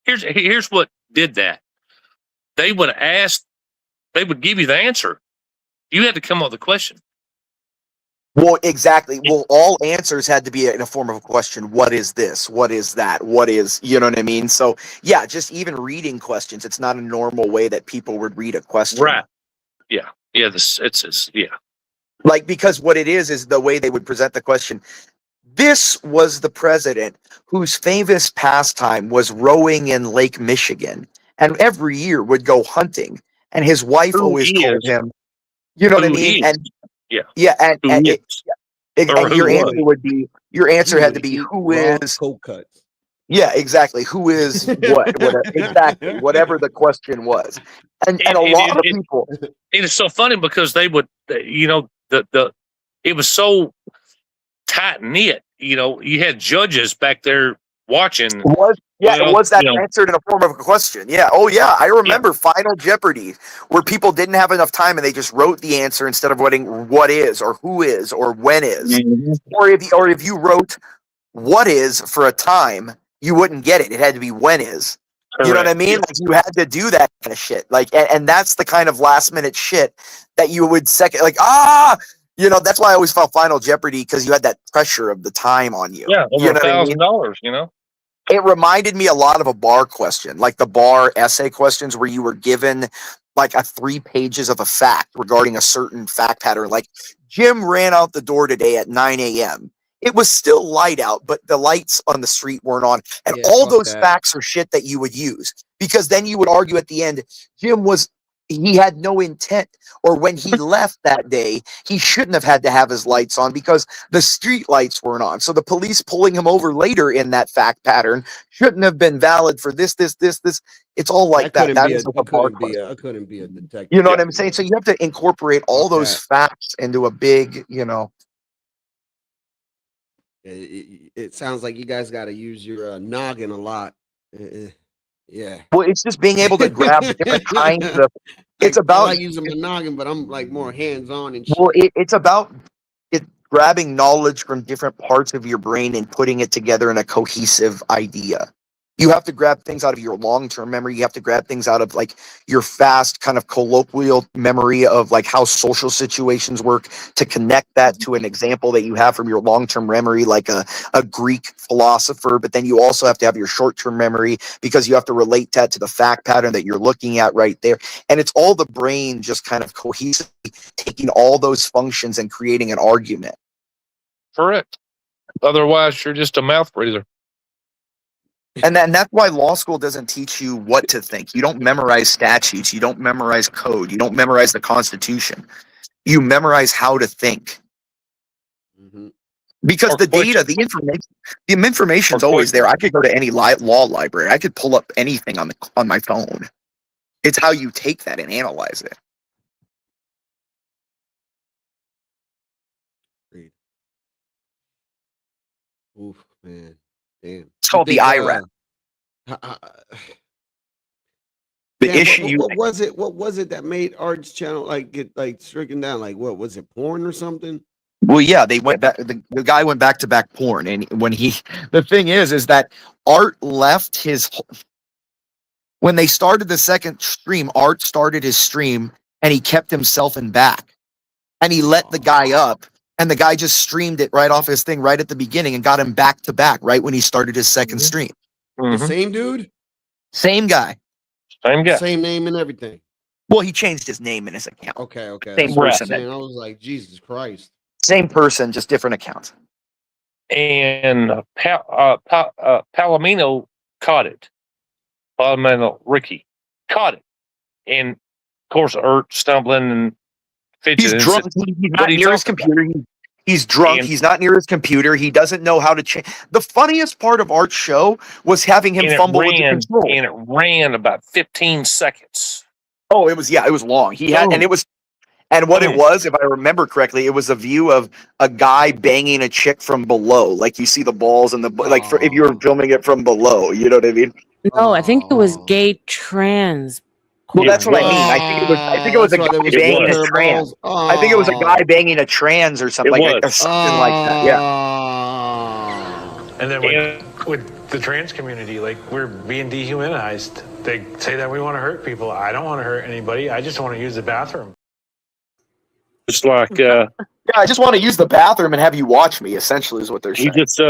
Here's what did that. They would ask, they would give you the answer. You had to come up with a question. Well, exactly. Well, all answers had to be in a form of a question. What is this? What is that? What is, you know what I mean? So yeah, just even reading questions, it's not a normal way that people would read a question. Right. Yeah. Yeah. It's yeah. Like, because what it is the way they would present the question. This was the president whose famous pastime was rowing in Lake Michigan and every year would go hunting. And his wife Who always told is? him, you know what I Who mean? is? And Yeah. yeah, and, Who and, is? Or and who your was? answer would be, your answer He had to would be eat who raw is, cold cuts. yeah, exactly. Who is what? Exactly. Whatever the question was. And a lot of people, It is so funny because they would, you know, it was so tight knit. You know, you had judges back there watching. was that you know, answered in a form of a question? Yeah. Oh yeah. I remember Final Jeopardy where people didn't have enough time and they just wrote the answer instead of writing what is or who is or when is. Mhm. Or if you wrote what is for a time, you wouldn't get it. It had to be when is. You know what I Correct. mean? Yeah. Like you had to do that kind of shit. Like, and that's the kind of last minute shit that you would you know, that's why I always felt Final Jeopardy, because you had that pressure of the time on you. Yeah, over You know what I mean? $1,000. You know. It reminded me a lot of a bar question, like the bar essay questions where you were given like 3 pages of a fact regarding a certain fact pattern. Like Jim ran out the door today at 9 a.m. It was still light out, but the lights on the street weren't on. And Yeah, all fuck those that. facts are shit that you would use, because then you would argue at the end, he had no intent, or when he left that day, he shouldn't have had to have his lights on because the street lights weren't on. So the police pulling him over later in that fact pattern shouldn't have been valid for this. It's all like that. That is a bar question. I couldn't be a detective. You know what I'm saying? So you have to incorporate all Fuck those that. facts into a big, you know. It sounds like you guys got to use your noggin a lot. Yeah. Well, it's just being able to grab the different kinds of. It's I about like using my noggin, but I'm like more hands on and shit. well, it's about grabbing knowledge from different parts of your brain and putting it together in a cohesive idea. You have to grab things out of your long-term memory. You have to grab things out of like your fast kind of colloquial memory of like how social situations work to connect that to an example that you have from your long-term memory, like a Greek philosopher. But then you also have to have your short-term memory because you have to relate that to the fact pattern that you're looking at right there. And it's all the brain just kind of cohesively taking all those functions and creating an argument. Correct. Otherwise, you're just a mouth breather. And that's why law school doesn't teach you what to think. You don't memorize statutes. You don't memorize code. You don't memorize the Constitution. You memorize how to think. Mm-hmm. Because the data, the information's always there. I could go to any law library. I could pull up anything on my phone. It's how you take that and analyze it. Oof, man. Damn. It's called the IRAP. The issue. What was it? What was it that made Art's channel get stricken down? Like, what was it? Porn or something? Well, yeah, they went back. The guy went back to back porn, and the thing is that Art left his. When they started the second stream, Art started his stream, and he kept himself in back, and he let the guy up. And the guy just streamed it right off his thing right at the beginning and got him back to back right when he started his second stream. The same dude? Same guy. Same guy. Same name and everything. Well, he changed his name in his account. Okay. Same That's what I'm person. saying. I was like, Jesus Christ. Same person, just different accounts. And Palomino caught it. Palomino Ricky caught it. And of course, Art stumbling and fidgeting. He's drunk. He's not near his computer. He's drunk. He's not near his computer. He doesn't know how to change. The funniest part of Art's show was having him fumble with the control. And it ran about 15 seconds. Oh, it was long. He had, and And what it was, if I remember correctly, it was a view of a guy banging a chick from below. Like you see the balls and if you were filming it from below, you know what I mean? No, I think it was gay trans. Well, that's what I mean. I think it was a guy banging a trans. I think it was a guy banging a trans or something or something like that. Yeah. And then with the trans community, like we're being dehumanized. They say that we want to hurt people. I don't want to hurt anybody. I just want to use the bathroom. It's like Yeah, I just want to use the bathroom and have you watch me, essentially, is what they're he saying. just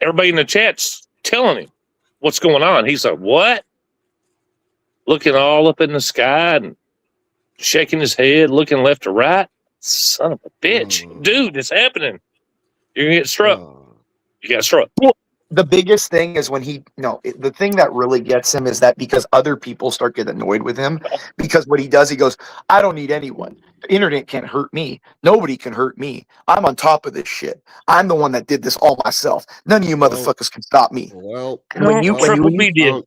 everybody in the chat's telling him what's going on. He's like, what? Looking all up in the sky and shaking his head, looking left to right. Son of a bitch. Dude, it's happening. You're gonna get struck. You got struck. Well, the biggest thing is when the thing that really gets him is that because other people start getting annoyed with him, because what he does, he goes, I don't need anyone. The internet can't hurt me. Nobody can hurt me. I'm on top of this shit. I'm the one that did this all myself. None of you motherfuckers can stop me. Well, Triple B did.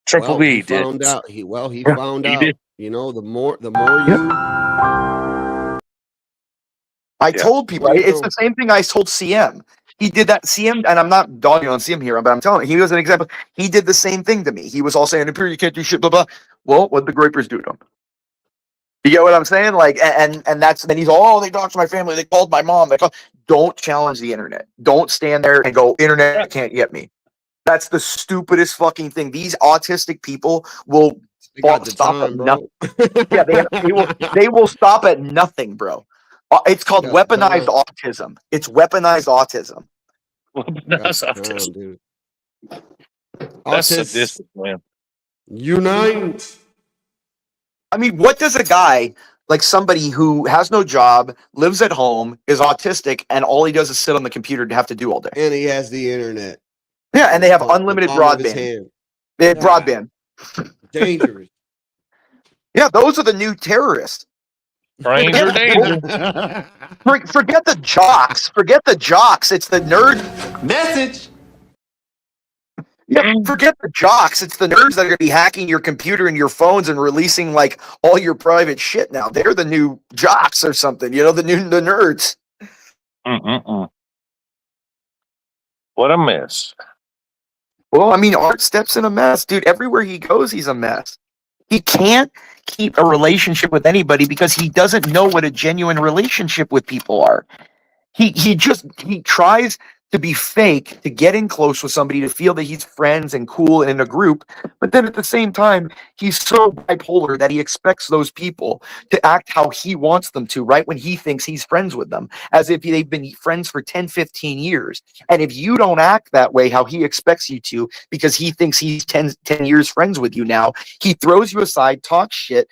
Triple B he did. found out. He found out. did. You know, the more you. I told people, it's the same thing I told CM. He did that. CM, and I'm not dogging on CM here, but I'm telling you, he was an example. He did the same thing to me. He was all saying, Imperial, you can't do shit, blah, blah. Well, what did the Grapers do to him? You get what I'm saying? Like, and then he's all, they talked to my family, they called my mom. Don't challenge the internet. Don't stand there and go, internet can't get me. That's the stupidest fucking thing. These autistic people will stop at nothing. Yeah, they will stop at nothing, bro. It's called weaponized autism. It's weaponized autism. Weaponized autism. Dude. That's Autists, sadistic, man. Unite. I mean, what does a guy like somebody who has no job, lives at home, is autistic, and all he does is sit on the computer to have to do all day? And he has the internet. Yeah, and they have unlimited broadband. They have broadband. Dangerous. Yeah, those are the new terrorists. Stranger danger. Forget the jocks. Forget the jocks. It's the nerd message. Yeah, forget the jocks. It's the nerds that are going to be hacking your computer and your phones and releasing like all your private shit now. They're the new jocks or something. You know, the nerds. What a mess. Well, I mean, Art Step's in a mess, dude. Everywhere he goes, he's a mess. He can't keep a relationship with anybody because he doesn't know what a genuine relationship with people are. He tries to be fake, to get in close with somebody, to feel that he's friends and cool and in a group. But then at the same time, he's so bipolar that he expects those people to act how he wants them to, right when he thinks he's friends with them, as if they've been friends for 10, 15 years. And if you don't act that way, how he expects you to, because he thinks he's 10 years friends with you now, he throws you aside, talks shit,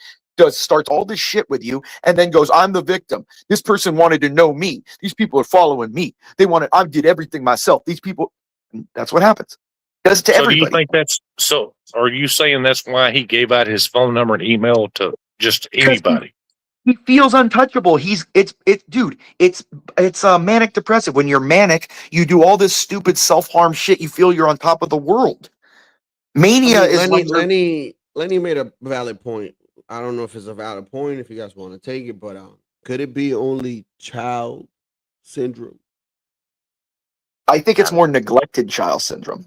starts all this shit with you, and then goes, I'm the victim. This person wanted to know me. These people are following me. I did everything myself. These people, that's what happens. Does to everybody. Do you think that's so? Are you saying that's why he gave out his phone number and email to just anybody? He feels untouchable. It's manic depressive. When you're manic, you do all this stupid self-harm shit. You feel you're on top of the world. Mania is Lenny made a valid point. I don't know if it's a valid point, if you guys want to take it, but could it be only child syndrome? I think it's more neglected child syndrome.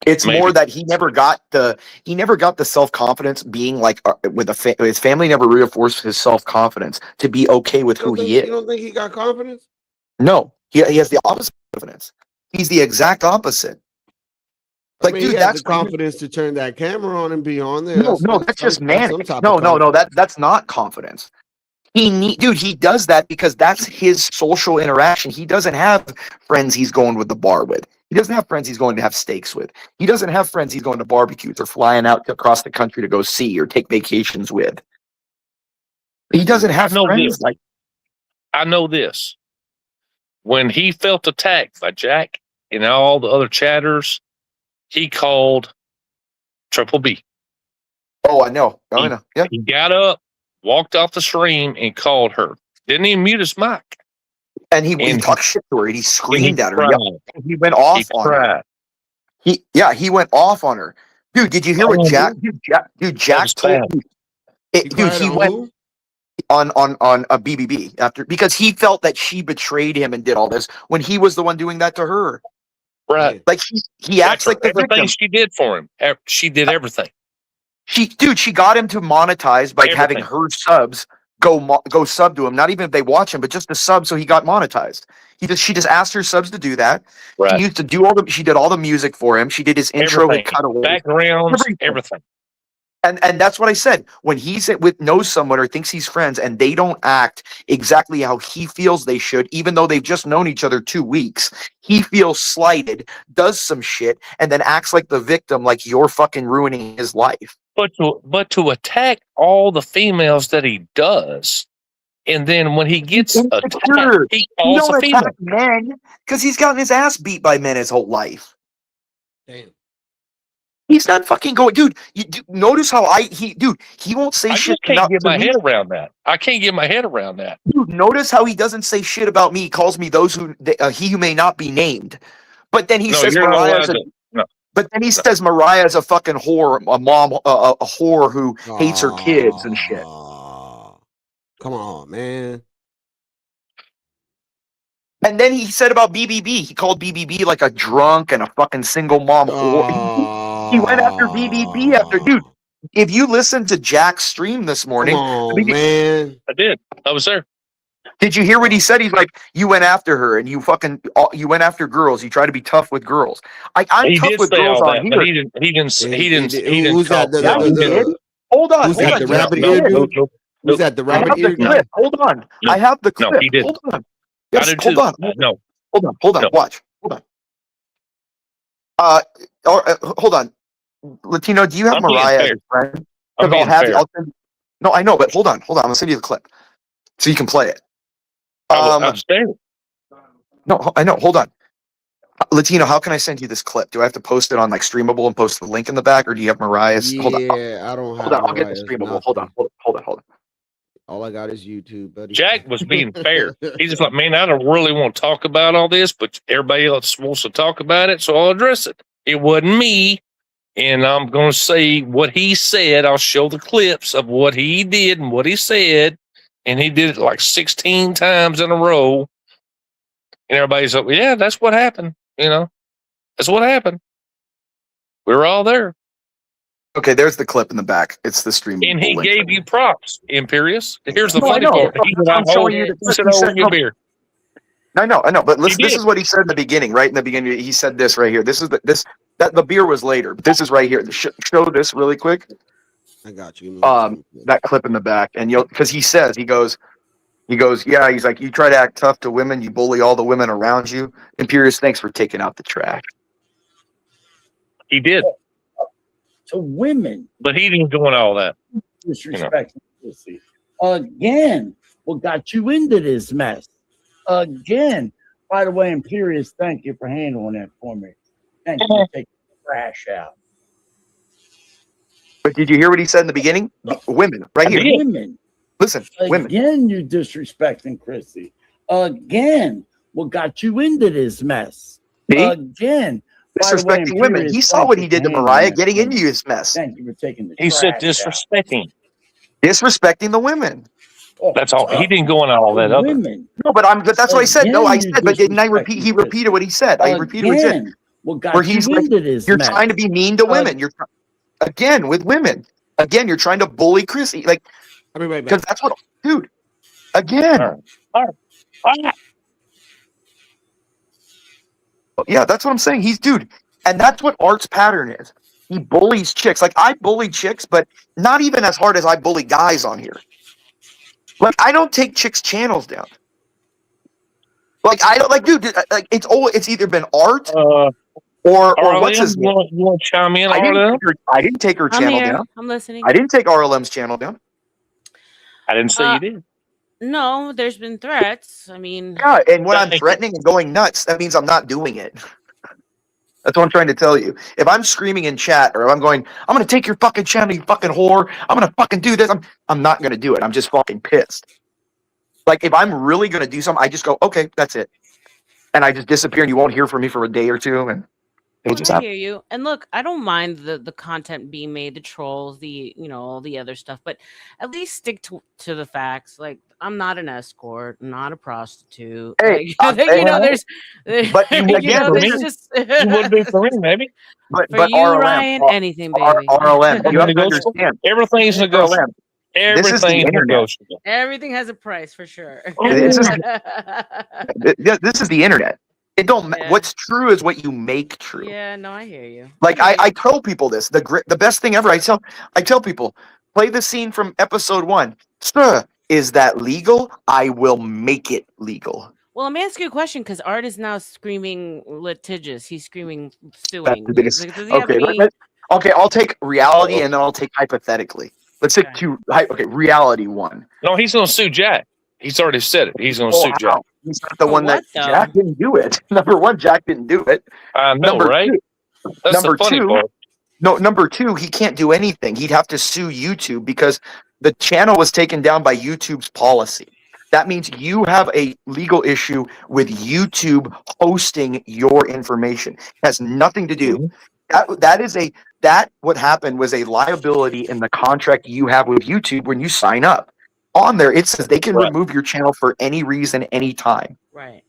It's Maybe. more that he never got the self-confidence being like with his family never reinforced his self-confidence to be okay with who he is. You don't think he got confidence? No, he has the opposite confidence. He's the exact opposite. Like, dude, that's the confidence to turn that camera on and be on there. No, that's just manic. No, that's not confidence. He does that because that's his social interaction. He doesn't have friends he's going with the bar with. He doesn't have friends he's going to have steaks with. He doesn't have friends he's going to barbecues or flying out across the country to go see or take vacations with. He doesn't have friends like. I know this. When he felt attacked by Jack and all the other chatters, he called Triple B. Oh, I know. I know. Yeah. He got up, walked off the stream, and called her. Didn't even mute his mic. And he talked shit to her, and he screamed at her. He went off on her. He went off on her. Dude, did you hear what Jack? Dude, Jack told me. Dude, he went on a BBB after because he felt that she betrayed him and did all this when he was the one doing that to her. Right. Like he acts like the everything victim. she did for him. She did everything. She got him to monetize by having her subs go sub to him. Not even if they watch him, but just the sub, so he got monetized. She just asked her subs to do that. Right. She used to do she did all the music for him. She did his intro with cutaways, backgrounds, everything. And that's what I said. When he's knows someone or thinks he's friends and they don't act exactly how he feels they should, even though they've just known each other 2 weeks, he feels slighted, does some shit, and then acts like the victim, like you're fucking ruining his life. But to attack all the females that he does, and then when he gets attacked, he calls a female. Men because he's gotten his ass beat by men his whole life. Damn. He's not fucking going, dude. Notice how he won't say shit. I can't get my head around that. I can't get my head around that. Dude, notice how he doesn't say shit about me. He calls me those he who may not be named. But then he says Mariah's But then he says Mariah's a fucking whore, a mom, a whore who hates her kids and shit. Come on, man. And then he said about BBB. He called BBB like a drunk and a fucking single mom. He went after BBB after, dude. If you listen to Jack's stream this morning, man, I did. I was there. Did you hear what he said? He's like, you went after her and you went after girls. You try to be tough with girls. I'm He tough did with say girls all on that, here. but he didn't. Who's that? Hold on. Who's that? The rabbit ear dude? Who's that? The rabbit ear dude? Hold on. I have the clip. No, he didn't. Hold on. I did too. No. Hold on. Watch. Hold on. Hold on. Latino, do you have I'm being Mariah as fair. a friend? I'm being fair. No, I know, but hold on. I'm gonna send you the clip so you can play it. I'm saying. No, I know. Hold on. Latino, how can I send you this clip? Do I have to post it on like Streamable and post the link in the back, or do you have Mariah's? Hold on. I don't have. Hold on. I'll get the Mariah's, Streamable. nothing. Hold on. All I got is YouTube, buddy. Jack was being fair. He's just like, man, I don't really want to talk about all this, but everybody else wants to talk about it, so I'll address it. It wasn't me, and I'm going to say what he said. I'll show the clips of what he did and what he said, and he did it like 16 times in a row. And everybody's like, yeah, that's what happened. That's what happened. We were all there. Okay, there's the clip in the back. It's the stream. And he gave you props, Imperious. Here's the No, I funny know. part. He said, I'm showing you the he said, clip. He "Oh, said, your no." beer. I know. But listen, this did. is what he said in the beginning. Right in the beginning, he said this right here. This is the beer was later. But this is right here. Show this really quick. I got you. That clip in the back, and because he goes, yeah. He's like, you try to act tough to women, you bully all the women around you. Imperious, thanks for taking out the trash. He did. To women. But he didn't doing all that. Disrespecting pussy. Again, what got you into this mess? Again. By the way, Imperious, thank you for handling that for me. Thank you for taking the trash out. But did you hear what he said in the beginning? Women, right here. Women. Listen, women. Again, you disrespecting Chrissy. Again, what got you into this mess? See? Again. Disrespecting women. He saw what he did to Mariah, getting into his mess. Thank you for taking the He said trash out. Disrespecting the women. That's all. He didn't go into all that other. Women. No, but that's what I said. No, I Again, said, but didn't I repeat? He repeated what he said. I repeated what he said. Again, what got Where you he's like, into this you're mess? trying to be mean to women. You're again with women. Again, you're trying to bully Chrissy. Like, I'll be right back. because that's what, dude. Again. All right. Yeah, that's what I'm saying. Dude, and that's what Art's pattern is. He bullies chicks. Like, I bully chicks, but not even as hard as I bully guys on here. Like, I don't take chicks' channels down. Like, I don't, like, dude, like, it's either been Art or what's his name? You want to chime in? I didn't take her I'm channel here. down. I'm listening. I didn't take RLM's channel down. I didn't say you did. No, there's been threats. I mean, Yeah, and when I'm threatening and going nuts, that means I'm not doing it. That's what I'm trying to tell you. If I'm screaming in chat or if I'm going, I'm going to take your fucking channel, you fucking whore. I'm going to fucking do this. I'm not going to do it. I'm just fucking pissed. Like, if I'm really going to do something, I just go, okay, that's it. And I just disappear and you won't hear from me for a day or two. And It'll Well, just I happen. hear you. And look, I don't mind the content being made, the trolls, all the other stuff, but at least stick to the facts. Like, I'm not an escort, I'm not a prostitute. Hey, Like, there's, but you would you know, for me. there's just You would be for me, maybe. But for you, RLM, Ryan, anything, baby. RLM, you have to Negotiable. understand. Everything's negotiable. RLM, this is the Everything's internet. negotiable. Everything has a price for sure. This is this is the internet. It don't. Yeah. What's true is what you make true. Yeah, no, I hear you. Like I tell people this. The best thing ever. I tell people, play the scene from episode 1. Sir, is that legal? I will make it legal. Well, let me ask you a question because Art is now screaming litigious. He's screaming That's suing. the biggest. Like, does he have Okay, any? okay. I'll take reality and then I'll take hypothetically. Let's take two. Okay, reality 1. No, he's going to sue Jack. He's already said it. He's going to Oh, sue Jack. how? He's not the For one that what, though? Jack didn't do it. Number 1, Jack didn't do it. I know, Number right? 2, That's number the funny 2, part. no, number 2, he can't do anything. He'd have to sue YouTube because the channel was taken down by YouTube's policy. That means you have a legal issue with YouTube hosting your information. It has nothing to do. What happened was a liability in the contract you have with YouTube when you sign up. On there, it says they can remove your channel for any reason, anytime. Right.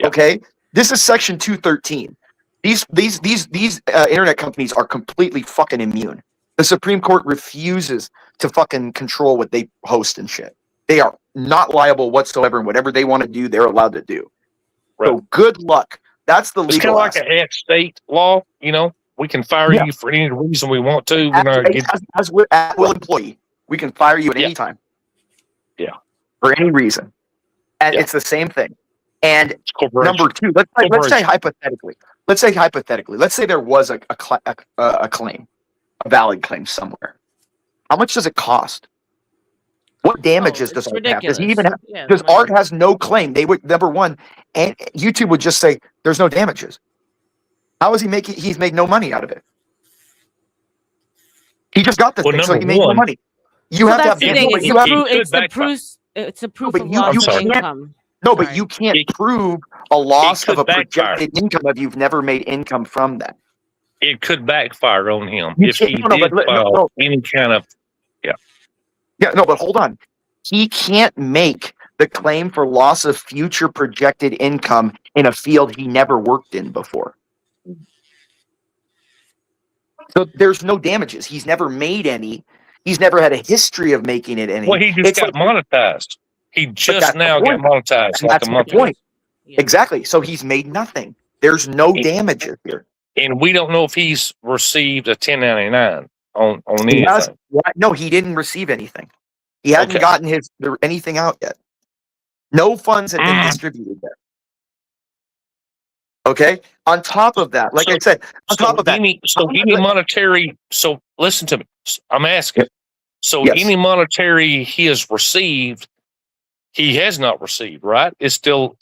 Okay, this is section 213. These internet companies are completely fucking immune. The Supreme Court refuses to fucking control what they host and shit. They are not liable whatsoever, and whatever they want to do, they're allowed to do. So good luck. That's the It's kind legal. of like an ex-state law, We can fire you for any reason we want to. We're not get- As will employee, we can fire you at any time. Yeah. For any reason, and it's the same thing. And number 2, let's say hypothetically. Let's say there was a claim, a valid claim somewhere. How much does it cost? What damages does Art have? Does he even have? Because Art has no claim. They would, number 1, and YouTube would just say there's no damages. How is he making? He's made no money out of it. He just got the thing, so he made no money. You have to have. It's a proof of loss of income. No, but you can't prove a loss of a projected income if you've never made income from that. It could backfire on him You if he can't- no, did but- no, file no. any kind of. Yeah, no, but hold on. He can't make the claim for loss of future projected income in a field he never worked in before. So there's no damages. He's never made any. He's never had a history of making it any. Well, he just It's got monetized. He just that's the now got point. monetized like That's a my month ago. point. Exactly. So he's made nothing. There's no damages here. And we don't know if he's received a 1099 on He has, anything. no, he didn't receive anything. He hadn't Okay. gotten anything out yet. No funds had been distributed there. Okay. On top of that, like I said, on top of that, any monetary. So listen to me. I'm asking. So Yes. any monetary he has received, he has not received, right? It's still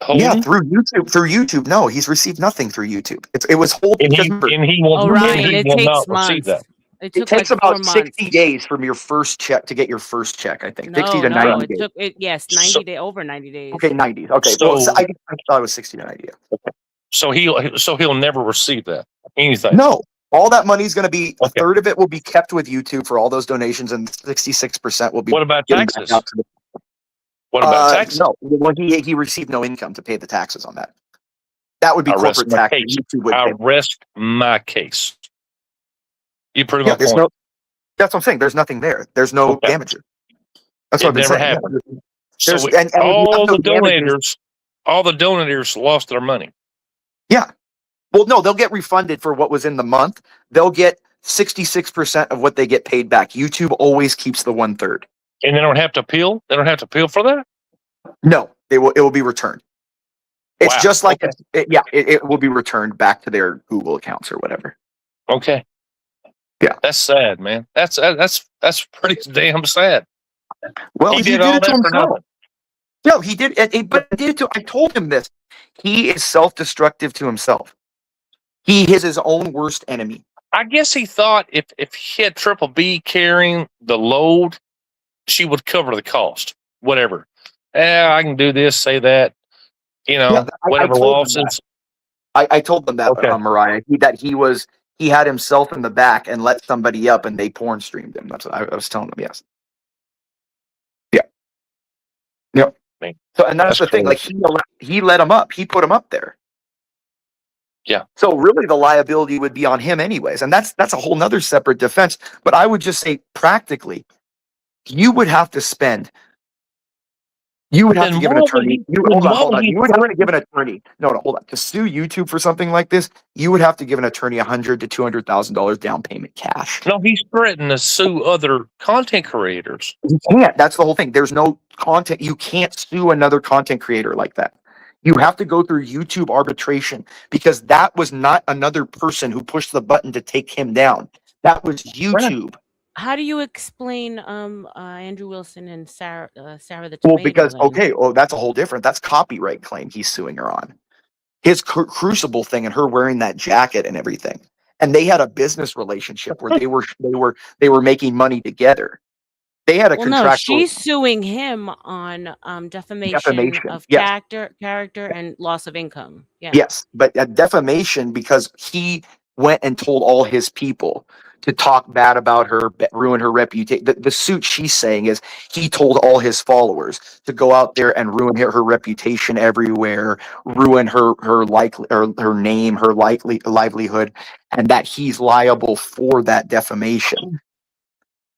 holding. yeah, through YouTube. Through YouTube, no, he's received nothing through YouTube. It was holding. And he will, Oh, Ryan, he it will takes not months. receive that. It It took takes like about 4 60 months. days from your first check to get your first check. I think 60 to No, 90 it days. took it. Yes, 90 days, over 90 days. Okay, 90. Okay, So- I thought it was 60 to 90. So he'll never receive that anything. No, all that money is going to be a third of it will be kept with YouTube for all those donations, and 66% will be. What about given back taxes? out to the- What about taxes? No, well, he received no income to pay the taxes on that. That would be I rest corporate my tax. case. YouTube would I pay. rest my case. You prove Yeah, my there's point. no. That's what I'm saying. There's nothing there. There's no damages. That's It what I've been never saying. happened. Yeah. So There's- it- and we have all no the damages. donators lost their money. Yeah. Well, no, they'll get refunded for what was in the month. They'll get 66% of what they get paid back. YouTube always keeps the 1/3. And they don't have to appeal? They don't have to appeal for that? No, it will be returned. It's Wow. just like it will be returned back to their Google accounts or whatever. Okay. Yeah. That's sad, man. That's pretty damn sad. Well, he he did did all it to that for himself. nothing. No, he did, but he did it to. I told him this. He is self-destructive to himself. He is his own worst enemy. I guess he thought if he had Triple B carrying the load, she would cover the cost. Whatever. I can do this, say that. Yeah, I whatever told him losses. I told them that, Mariah, he had himself in the back and let somebody up, and they porn streamed him. That's what I was telling them. Yes. Yeah. Yep. So, and that's the thing. Like he let him up. He put him up there. Yeah. So really, the liability would be on him, anyways, and that's a whole nother separate defense. But I would just say, practically, you would have to spend. You would have to give an attorney. Hold on. You would have to give an attorney. No, hold on. To sue YouTube for something like this, you would have to give an attorney $100,000 to $200,000 down payment cash. No, he's threatened to sue other content creators. You can't. That's the whole thing. There's no content. You can't sue another content creator like that. You have to go through YouTube arbitration, because that was not another person who pushed the button to take him down. That was YouTube. How do you explain Andrew Wilson and Sarah the Tomato? Well, because then? that's a whole different. That's copyright claim he's suing her on. His Crucible thing and her wearing that jacket and everything, and they had a business relationship where they were making money together. They had a contractual. No, she's suing him on defamation of yes. character and loss of income. Yeah. Yes, but defamation, because he went and told all his people to talk bad about her, ruin her reputation. The suit she's saying is he told all his followers to go out there and ruin her reputation everywhere, ruin her name, her livelihood, and that he's liable for that defamation.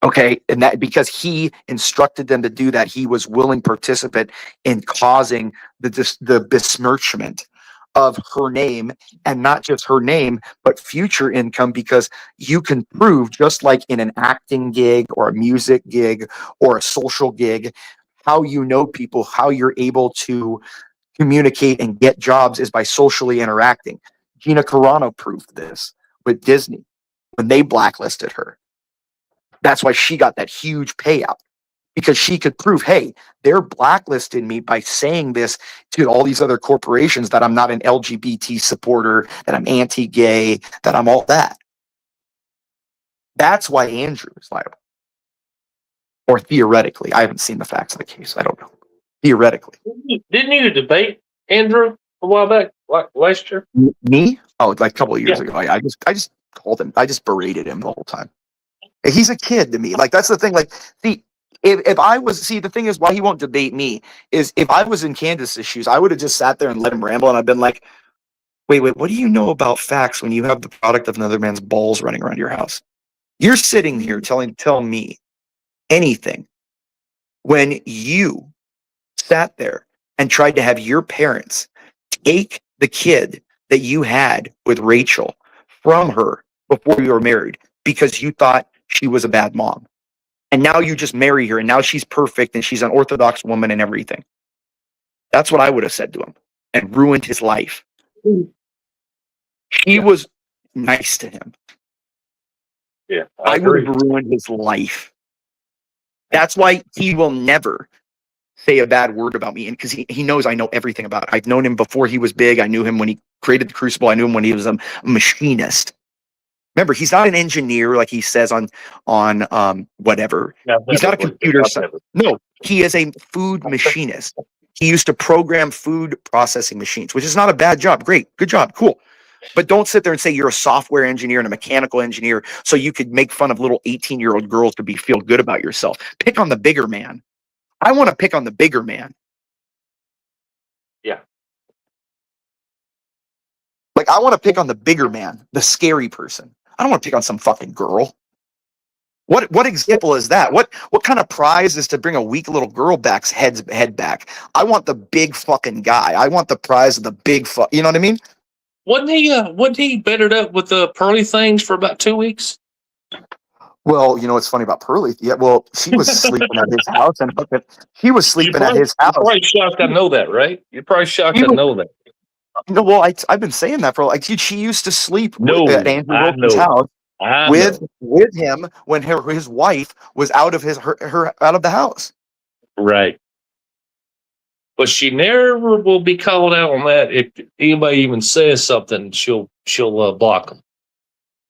Okay, and that because he instructed them to do that, he was willing participant in causing the besmirchment of her name, and not just her name, but future income, because you can prove, just like in an acting gig or a music gig or a social gig, how you know people, how you're able to communicate and get jobs is by socially interacting. Gina Carano proved this with Disney when they blacklisted her. That's why she got that huge payout, because she could prove, hey, they're blacklisting me by saying this to all these other corporations, that I'm not an LGBT supporter, that I'm anti-gay, that I'm all that. That's why Andrew is liable. Or theoretically. I haven't seen the facts of the case. I don't know. Theoretically. Didn't you debate Andrew a while back, like last year? Me? Oh, like a couple of years ago. I just called him. I just berated him the whole time. He's a kid to me. Like, that's the thing. Like, see, if I was, the thing is, why he won't debate me is, if I was in Candace's shoes, I would have just sat there and let him ramble, and I've been like, wait, what do you know about facts when you have the product of another man's balls running around your house? You're sitting here telling me anything when you sat there and tried to have your parents take the kid that you had with Rachel from her before you were married, because you thought she was a bad mom. And now you just marry her, and now she's perfect, and she's an Orthodox woman and everything. That's what I would have said to him, and ruined his life. She was nice to him. Yeah, I would have ruined his life. That's why he will never say a bad word about me, and because he knows I know everything about it. I've known him before he was big. I knew him when he created the Crucible. I knew him when he was a machinist. Remember, he's not an engineer like he says on whatever. He's not a computer scientist. No, he is a food machinist. He used to program food processing machines, which is not a bad job. Great, good job, cool. But don't sit there and say you're a software engineer and a mechanical engineer so you could make fun of little 18-year-old girls to feel good about yourself. Pick on the bigger man. I want to pick on the bigger man. Yeah. Like, I want to pick on the bigger man, the scary person. I don't want to pick on some fucking girl. What example is that? What kind of prize is to bring a weak little girl back's head back? I want the big fucking guy. I want the prize of the big you know what I mean? Wasn't he bettered up with the Pearly things for about 2 weeks? Well, you know what's funny about Pearly? Yeah, well, she was sleeping at his house, and he was sleeping at his house. You're probably shocked I know that, right? You're probably shocked I know that. No, well, I've been saying that for like, she used to sleep at Andrew Wilson's house with him when his wife was out of her out of the house. Right. But she never will be called out on that. If anybody even says something, she'll block them.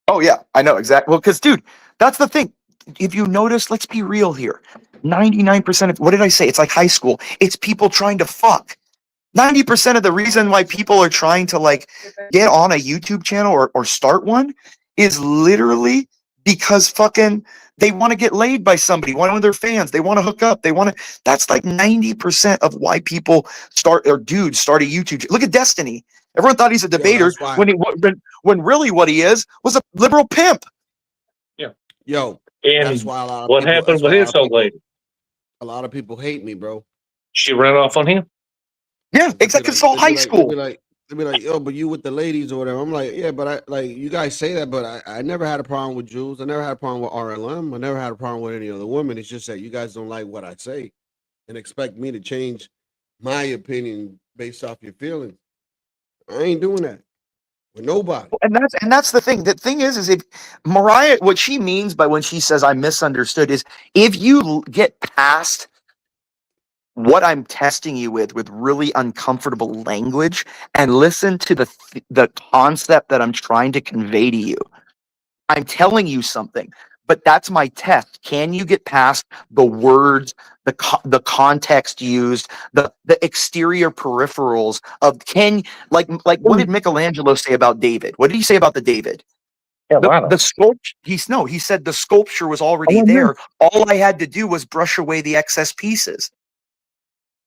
Oh yeah, I know exactly. Well, because dude, that's the thing. If you notice, let's be real here. 99% of what did I say? It's like high school. It's people trying to fuck. 90% of the reason why people are trying to like get on a YouTube channel or start one is literally because fucking they want to get laid by somebody, one of their fans. They want to hook up. They want to. That's like 90% of why people start or dudes start a YouTube. Look at Destiny. Everyone thought he's a debater that's why- when really what he is was a liberal pimp. Yeah. Yo, And that's why a lot of what people, happened that's with why a his lot of old lady? people- A lot of people hate me, bro. She ran off on him. Yeah, exactly. It's all high school. They be like, yo, but you with the ladies or whatever. I'm like, yeah, but I like you guys say that, but I never had a problem with Jules. I never had a problem with RLM. I never had a problem with any other woman. It's just that you guys don't like what I say and expect me to change my opinion based off your feelings. I ain't doing that with nobody. And that's the thing. The thing is if Mariah, what she means by when she says I misunderstood is if you get past what I'm testing you with really uncomfortable language and listen to the concept that I'm trying to convey to you. I'm telling you something, but that's my test. Can you get past the words, the context used, the exterior peripherals of like what did Michelangelo say about David? What did he say about the David? The sculpture. He said the sculpture was already there. All I had to do was brush away the excess pieces.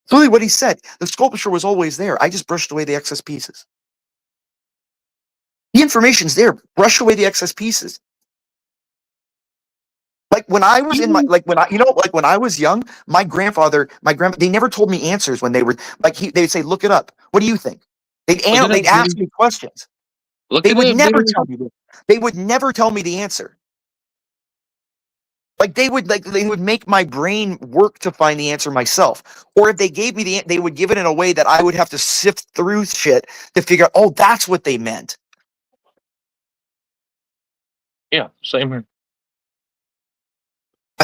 That's really what he said. The sculpture was always there. I just brushed away the excess pieces. The information's there. Brush away the excess pieces. Like when I was in my, when I was young, my grandma, they never told me answers when they were they'd say, look it up. What do you think? They'd ask me questions. They would never tell me this. They would never tell me the answer. They would make my brain work to find the answer myself. Or if they gave me they would give it in a way that I would have to sift through shit to figure out, oh, that's what they meant. Yeah, same here.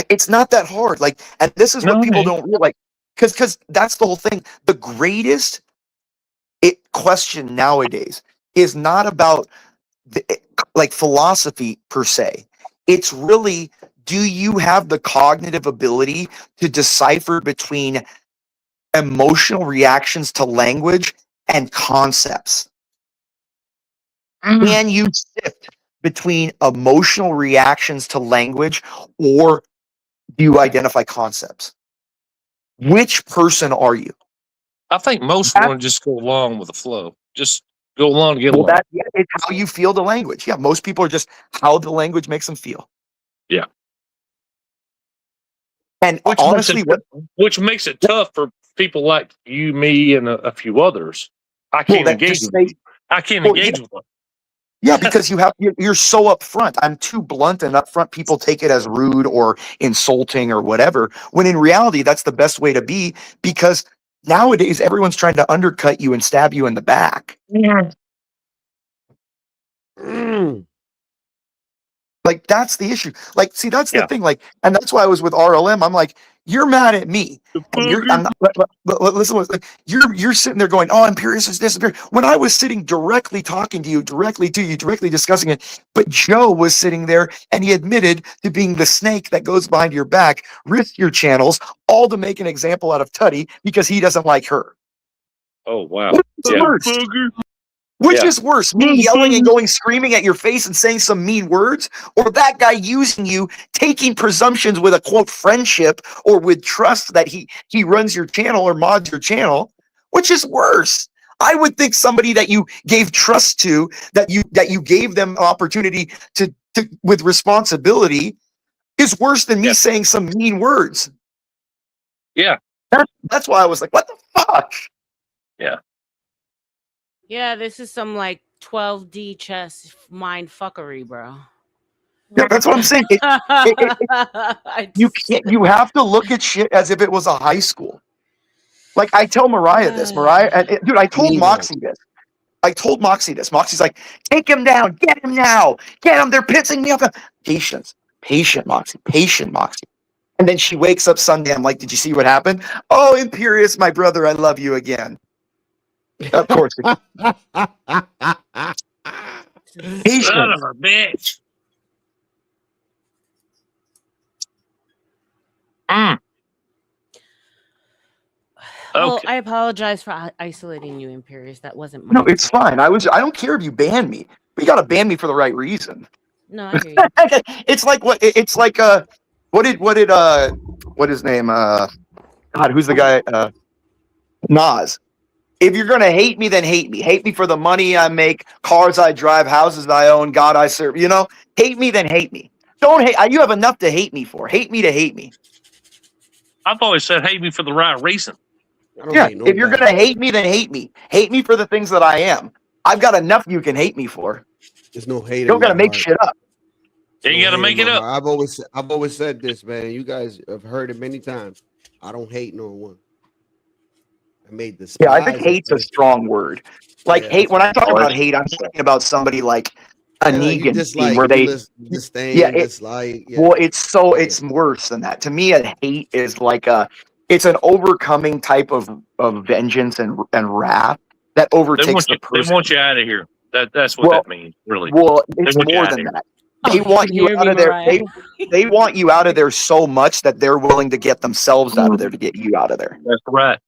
It's not that hard. And this is what people don't realize. Because that's the whole thing. The greatest question nowadays is not about philosophy per se. It's really, do you have the cognitive ability to decipher between emotional reactions to language and concepts? Can you sift between emotional reactions to language, or do you identify concepts? Which person are you? I think most want to just go along with the flow. Just go along to get along. It's how you feel the language. Yeah, most people are just how the language makes them feel. Yeah. And honestly, which makes it tough for people like you, me, and a few others. I can't engage with them. I can't engage with them. Yeah, because you're so upfront. I'm too blunt and upfront. People take it as rude or insulting or whatever. When in reality, that's the best way to be, because nowadays everyone's trying to undercut you and stab you in the back. Yeah. That's the issue. See, that's the thing. And that's why I was with RLM. I'm like, you're mad at me. And I'm not, listen, you're sitting there going, oh, Imperius is this. When I was sitting directly talking to you, directly discussing it, but Joe was sitting there and he admitted to being the snake that goes behind your back, risk your channels, all to make an example out of Tutty because he doesn't like her. Oh, wow. Which is worse, me yelling and going screaming at your face and saying some mean words, or that guy using you, taking presumptions with a quote friendship or with trust that he runs your channel or mods your channel? Which is worse? I would think somebody that you gave trust to, that you gave them an opportunity to with responsibility, is worse than me saying some mean words. Yeah. That's why I was like, what the fuck? Yeah. Yeah, this is some 12D chess mind fuckery, bro. Yeah, that's what I'm saying. You have to look at shit as if it was a high school. I tell Mariah this. Dude, I told Moxie this. Moxie's like, take him down. Get him now. Get him. They're pissing me off. Patience, Moxie. Patient, Moxie. And then she wakes up Sunday. I'm like, did you see what happened? Oh, Imperius, my brother, I love you again. Of course. Son of a bitch. Well, Okay. I apologize for isolating you, Imperious. That wasn't my No, it's intent. fine. I don't care if you ban me, but you got to ban me for the right reason. No, I hear you. It's like it's like what his name God, who's the guy Nas. If you're gonna hate me, then hate me. Hate me for the money I make, cars I drive, houses I own, God I serve. You know, hate me, then hate me. Don't hate. You have enough to hate me for. Hate me to hate me. I've always said hate me for the right reason. Yeah. If you're gonna hate me, then hate me. Hate me for the things that I am. I've got enough you can hate me for. There's no hate. You don't gotta make shit up. Yeah, you gotta make it up. I've always said this, man. You guys have heard it many times. I don't hate no one. I made this. Yeah, I think hate's a strong word. Like Yeah, hate. When I talk that's about hate, I'm thinking about somebody like a Negan dislike, scene where they disdain, it- dislike. Yeah. Well, it's worse than that. To me, a hate is like it's an overcoming type of vengeance and wrath that overtakes the person. They want you out of here. That's what that means, really. Well, They it's want you more outta than here. that. They want you hear out me, of there. Mariah? They want you out of there so much that they're willing to get themselves out of there to get you out of there. That's right.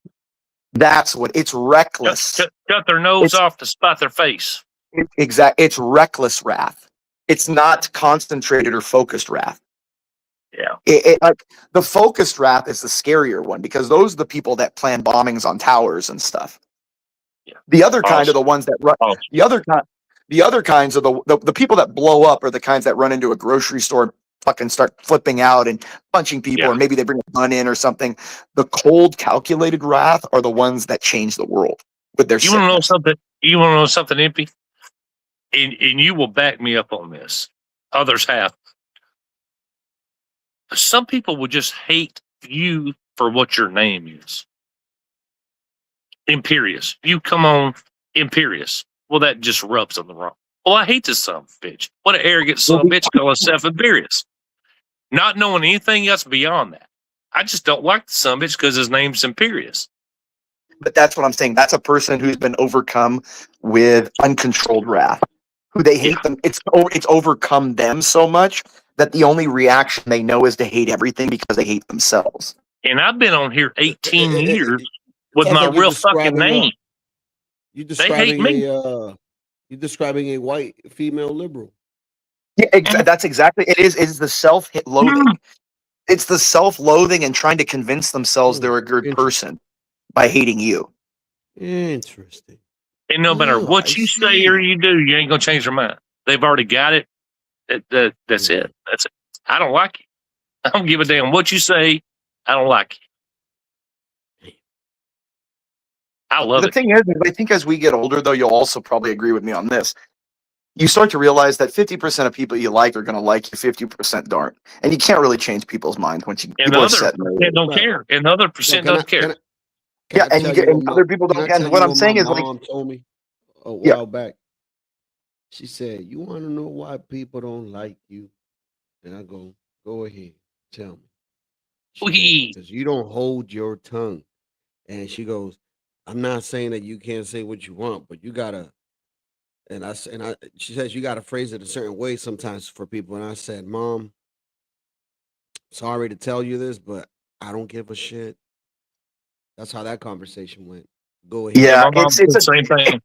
That's what it's reckless. Cut their nose off to spot their face. It's reckless wrath. It's not concentrated or focused wrath. Yeah. Like the focused wrath is the scarier one because those are the people that plan bombings on towers and stuff. Yeah. The other kind are the ones that run. The other kinds are the people that blow up are the kinds that run into a grocery store and fucking start flipping out and punching people, or maybe they bring a gun in or something. The cold, calculated wrath are the ones that change the world with their. You want to know something? You want to know something, Impy? And you will back me up on this. Others have. Some people will just hate you for what your name is. Imperious. You come on Imperious. Well, that just rubs them the wrong. Well, I hate this son of a bitch. What an arrogant son of a bitch calling himself Imperious. Not knowing anything else beyond that. I just don't like the son of a bitch because his name's Imperious. But that's what I'm saying. That's a person who's been overcome with uncontrolled wrath. Who they hate them. It's overcome them so much that the only reaction they know is to hate everything because they hate themselves. And I've been on here 18 years with Sounds my like you're real fucking describing, name. You're They hate describing me. you're describing a white female liberal. Yeah, that's exactly it. Is the self-loathing. It's the self-loathing and trying to convince themselves they're a good person by hating you. Interesting. And no matter what you say or you do, you ain't gonna change their mind. They've already got it. That's it. That's it. I don't like you. I don't give a damn what you say. I don't like you. I love The it. thing is, I think as we get older, though, you'll also probably agree with me on this. You start to realize that 50% of people you like are going to like you, 50% aren't, and you can't really change people's minds once you. And people the are set in their other ways. don't care. And the other percent don't care. Yeah, and you get and other people don't. And what I'm saying is, like, mom told me a Yeah. while back. She said, "You want to know why people don't like you?" And I go ahead, tell me. Because you don't hold your tongue. And she goes, "I'm not saying that you can't say what you want, but you gotta." She says you gotta phrase it a certain way sometimes for people. And I said, "Mom, sorry to tell you this, but I don't give a shit." That's how that conversation went. Go ahead. Yeah, My mom said the same thing.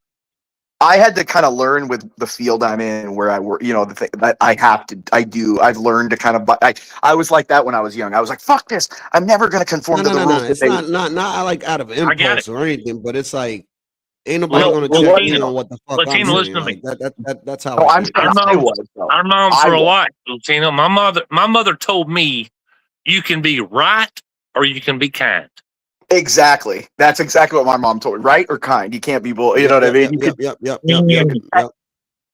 I had to kind of learn with the field I'm in, where I work. You know, the thing that I've learned to kind of. I was like that when I was young. I was like, "Fuck this! I'm never going to conform to the rules." It's not like out of impulse or anything, but it's like ain't nobody Well, gonna well, check Latino, in on what the fuck I'm Latino, listen saying. to me. Like, that's how Oh, I I'm get. saying I was. though. Our moms I were was. alike, Latino. My mother told me you can be right or you can be kind. Exactly. That's exactly what my mom told me. Right or kind. You can't be both. You know what I mean? Yep.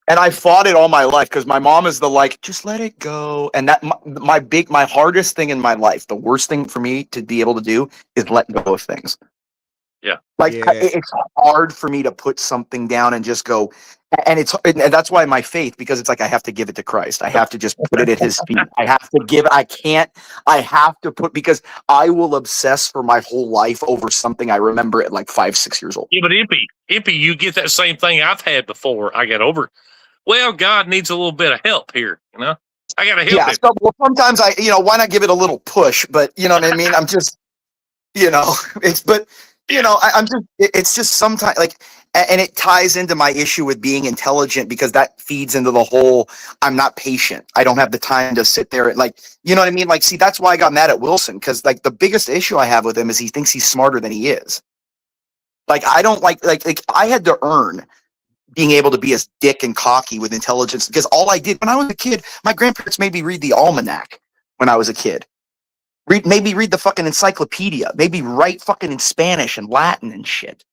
And I fought it all my life because my mom is the like, just let it go. And that my hardest thing in my life, the worst thing for me to be able to do is let go of things. Yeah. Like it's hard for me to put something down and just go. And that's why my faith, because it's like I have to give it to Christ. I have to just put it at his feet. I have to put, because I will obsess for my whole life over something I remember at like 5-6 years old. Yeah, but Impy, you get that same thing I've had before. I got over it. Well, God needs a little bit of help here, you know? I got to help him. Well, sometimes why not give it a little push? But you know what I mean? I'm just, but you know, I'm just, it's just sometimes like, and it ties into my issue with being intelligent because that feeds into the whole, I'm not patient. I don't have the time to sit there and like, you know what I mean? Like, see, that's why I got mad at Wilson. Cause like the biggest issue I have with him is he thinks he's smarter than he is. Like, I don't like I had to earn being able to be as dick and cocky with intelligence because all I did when I was a kid, my grandparents made me read the almanac when I was a kid. Maybe read the fucking encyclopedia, maybe write fucking in Spanish and Latin and shit.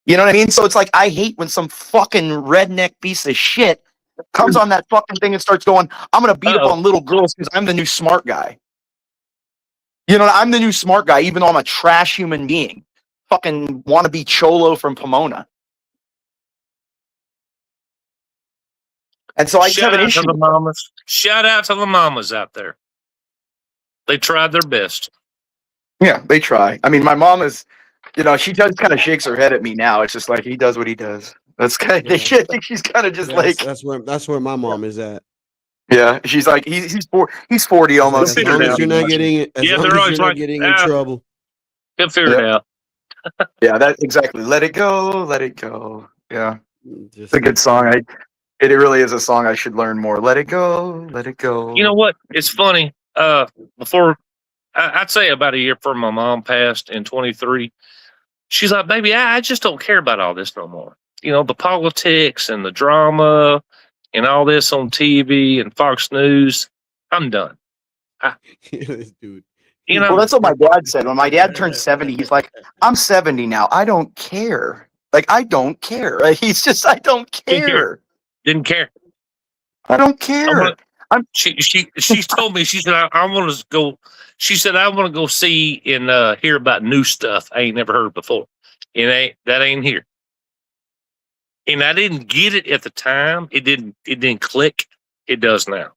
You know what I mean? So it's like, I hate when some fucking redneck piece of shit comes on that fucking thing and starts going, I'm going to beat up on little girls because I'm the new smart guy. You know, I'm the new smart guy, even though I'm a trash human being. Fucking wannabe cholo from Pomona. And so I just have an issue. Shout out to the mamas out there. They tried their best. Yeah, they try. I mean, my mom is, you know, she just kind of shakes her head at me now. It's just like he does what he does. That's kind of, I think she's kind of just like that's where my mom is at. Yeah, she's like he's 40 almost. As long as you're not getting it, as long as you're not getting in trouble. Good figure it out. Yeah, that exactly. Let it go, let it go. Yeah, it's a good song. It really is a song I should learn more. Let it go, let it go. You know what? It's funny. Before I'd say about a year before my mom passed in 23, she's like, baby, I just don't care about all this no more. You know, the politics and the drama and all this on TV and Fox News. I'm done. Dude. You know, well, that's what my dad said. When my dad turned 70, he's like, I'm 70 now. I don't care. Like, I don't care. Like, he's just, I don't care. Didn't care. I don't care. She told me, she said, I want to go. She said, I want to go see and hear about new stuff I ain't never heard before. And that ain't here. And I didn't get it at the time. It didn't click. It does now.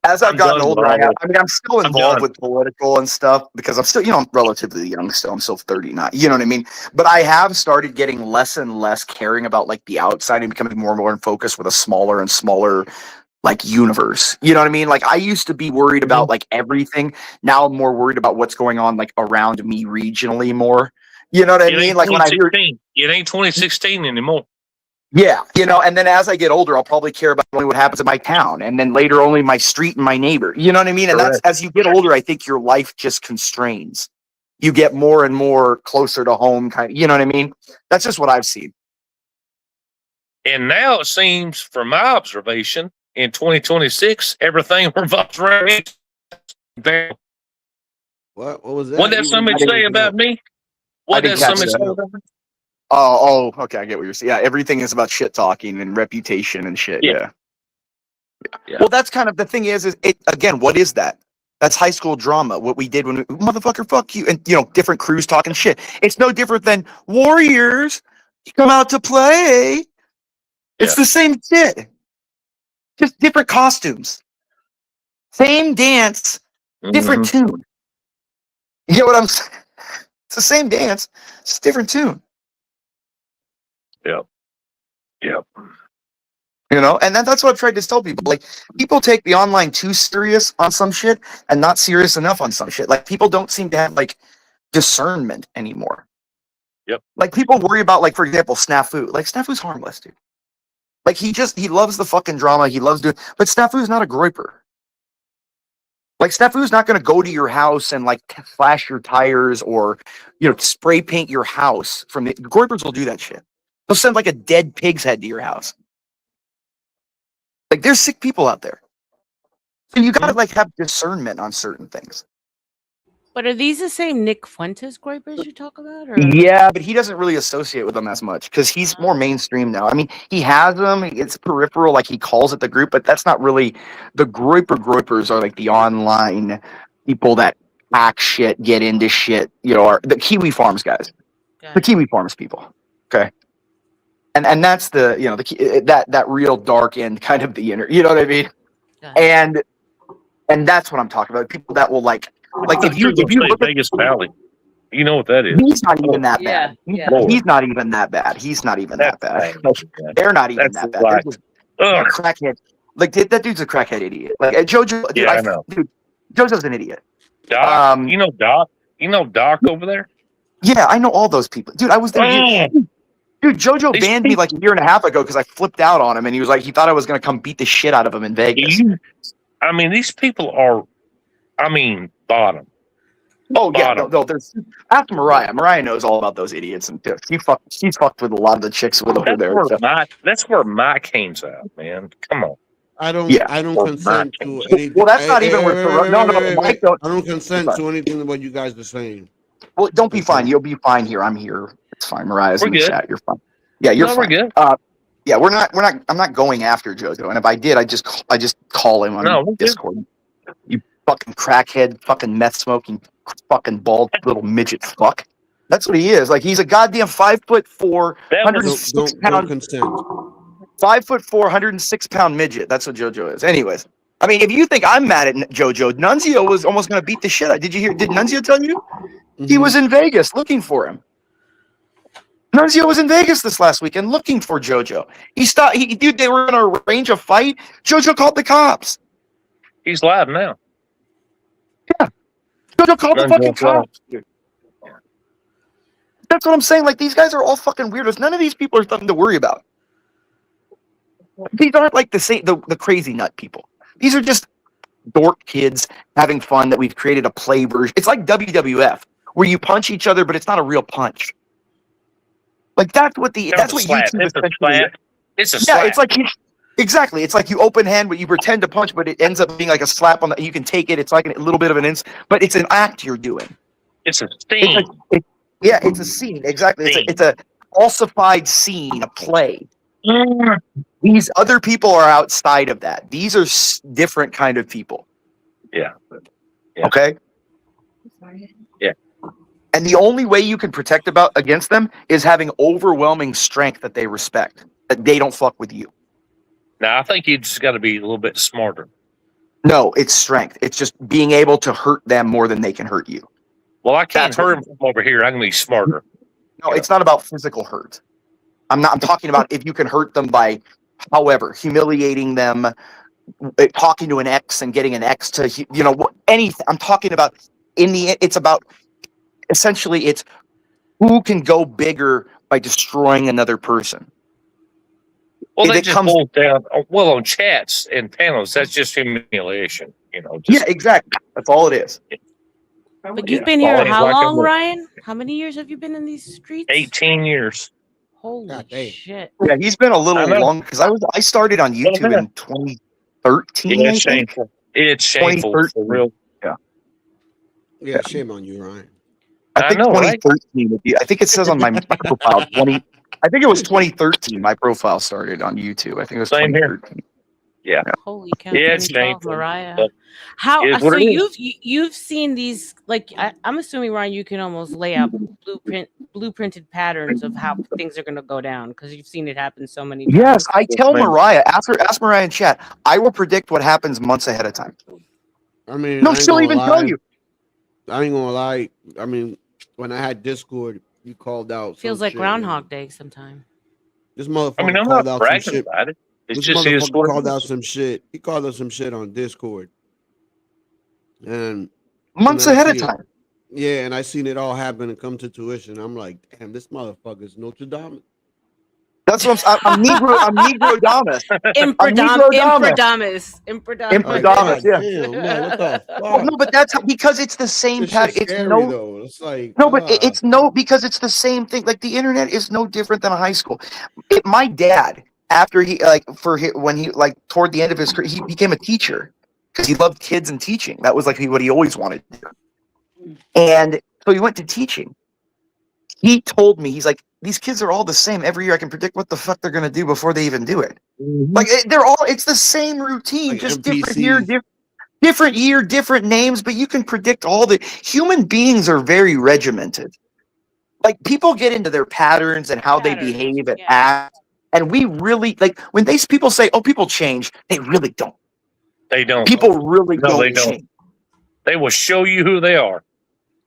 As I've gotten older, I'm still involved with political and stuff because I'm still, you know, I'm relatively young still. I'm still 39. You know what I mean? But I have started getting less and less caring about like the outside and becoming more and more in focus with a smaller and smaller like universe. You know what I mean? Like I used to be worried about like everything. Now I'm more worried about what's going on like around me regionally more. You know what I mean? Like when I hear it ain't 2016 anymore. Yeah, you know, and then as I get older, I'll probably care about only what happens in my town, and then later only my street and my neighbor. You know what I mean? And that's as you get older, I think your life just constrains. You get more and more closer to home, kind of. You know what I mean? That's just what I've seen. And now it seems, from my observation, in 2026, everything revolves around me. What was that? What did somebody say about me? What did somebody say about me? Oh, okay. I get what you're saying. Yeah, everything is about shit talking and reputation and shit. Yeah. Well, that's kind of the thing is it again, what is that? That's high school drama. What we did when motherfucker, fuck you. And, you know, different crews talking shit. It's no different than Warriors come out to play. It's the same shit. Just different costumes. Same dance, different tune. You get what I'm saying? It's the same dance, it's a different tune. Yep. You know, and that's what I've tried to tell people. Like, people take the online too serious on some shit and not serious enough on some shit. Like, people don't seem to have, like, discernment anymore. Yep. Like, people worry about, like, for example, Snafu. Like, Snafu's harmless, dude. Like, he loves the fucking drama. He loves doing, but Snafu's not a groiper. Like, Snafu's not going to go to your house and, like, flash your tires or, you know, spray paint your house. Groipers will do that shit. They'll send, like, a dead pig's head to your house. Like, there's sick people out there. So you gotta, like, have discernment on certain things. But are these the same Nick Fuentes groipers you talk about? Or? Yeah, but he doesn't really associate with them as much because he's more mainstream now. I mean, he has them. It's peripheral, like he calls it the group, but that's not really the groipers are like the online people that hack shit, get into shit. You know, are the Kiwi Farms guys, the Kiwi Farms people. Okay, and that's the, you know, that real dark end kind of the inner. You know what I mean? And that's what I'm talking about. People that will like if you look at Vegas Valley, you know what that is. He's not even that bad. He's not even that bad. He's not even that bad. They're not even that bad. They're just crackhead. Like that dude's a crackhead idiot. Like JoJo. Dude, I know. Dude, JoJo's an idiot. Doc, you know Doc over there. Yeah, I know all those people, dude. I was there. Dude, JoJo banned me like a year and a half ago because I flipped out on him, and he was like, he thought I was gonna come beat the shit out of him in Vegas. I mean, these people are, bottom. Oh yeah, no, there's after Mariah. Mariah knows all about those idiots, and she's fucked with a lot of the chicks with over there. So. That's where my cane's at, man. Come on. I don't consent to anything. Well, that's not even where. No, Mike, I don't consent to anything what you guys are saying. Well, don't be fine. You'll be fine here. I'm here. It's fine. Mariah's We're in the good. chat. You're fine. Yeah, you're No, fine. we're good. Yeah, we're not. I'm not going after JoJo. And if I did, I just call him on Discord. You fucking crackhead, fucking meth smoking, fucking bald little midget fuck. That's what he is. Like he's a goddamn 5'4", 106 pound. Don't consent. 5'4", 106 pound midget. That's what JoJo is. Anyways, I mean, if you think I'm mad at JoJo, Nunzio was almost going to beat the shit out. Did you hear? Did Nunzio tell you? He was in Vegas looking for him. Nunzio was in Vegas this last weekend looking for JoJo. He stopped. Dude, they were going to arrange a fight. JoJo called the cops. He's live now. Yeah. JoJo called the fucking cops. Dude. That's what I'm saying. Like, these guys are all fucking weirdos. None of these people are something to worry about. These aren't like the crazy nut people. These are just dork kids having fun that we've created a play version. It's like WWF, where you punch each other, but it's not a real punch. Like that's what YouTube is. It's a slap. Yeah, it's like exactly. It's like you open hand, but you pretend to punch, but it ends up being like a slap on the. You can take it. It's like a little bit of an but it's an act you're doing. It's a scene. Yeah, it's a scene. Exactly. It's a falsified scene, a play. These other people are outside of that. These are different kind of people. Yeah. Okay. Yeah. And the only way you can protect against them is having overwhelming strength that they respect, that they don't fuck with you. Now, I think you just got to be a little bit smarter. No, it's strength. It's just being able to hurt them more than they can hurt you. Well, I can't hurt them from over here. I can be smarter. No, it's not about physical hurt. I'm talking about if you can hurt them by, however, humiliating them, talking to an ex and getting an ex to, anything. I'm talking about it's about, essentially, it's who can go bigger by destroying another person. Well, that just boils down. Well, on chats and panels, that's just humiliation. Yeah, exactly. That's all it is. But you've been here how long, Ryan? How many years have you been in these streets? 18 years. Holy shit! Yeah, he's been a little long because I started on YouTube in 2013. Yeah, it's shameful. It's shameful for real. Yeah, shame on you, Ryan. I think 2013 would be. I think it says on my profile 20. I think it was 2013. My profile started on YouTube. I think it was Same 2013. Here. Yeah. Holy cow! Yeah, it's shameful. Mariah. But How? it is So what it is. you've seen these? Like I'm assuming, Ryan, you can almost lay out blueprinted patterns of how things are going to go down because you've seen it happen so many times. Yes, I tell Mariah. Ask Mariah in chat. I will predict what happens months ahead of time. I mean, No, she'll even tell you. I ain't gonna lie. I mean, when I had Discord, you called out. Feels some like shit, Groundhog Day sometime. This motherfucker I'm called not out some bragging shit. about it. It's This just his motherfucker called word. out some shit. He called us some shit on Discord. And Months then I ahead of seen it- time. Yeah, and I seen it all happen and come to tuition. I'm like, damn, this motherfucker's Notre Dame. That's what I'm Negro. I'm Negrodamus. Impradamus. Impradamus. Yeah. Damn, man, what the Well, no, but that's because it's the same This pattern. shit's It's scary, no. though. It's like No, but it's no because it's the same thing. Like the internet is no different than a high school. My dad, after when he toward the end of his career, he became a teacher because he loved kids and teaching. That was like what he always wanted to do. And so he went to teaching. He told me, he's like, these kids are all the same. Every year I can predict what the fuck they're gonna do before they even do it. Like it's the same routine, Like just NPCs. different year, different names, but you can predict all the human beings are very regimented. Like people get into their patterns and how they behave and act. And we really like when people say, oh, people change, they really don't. They don't. People really No, don't they don't. change. They will show you who they are.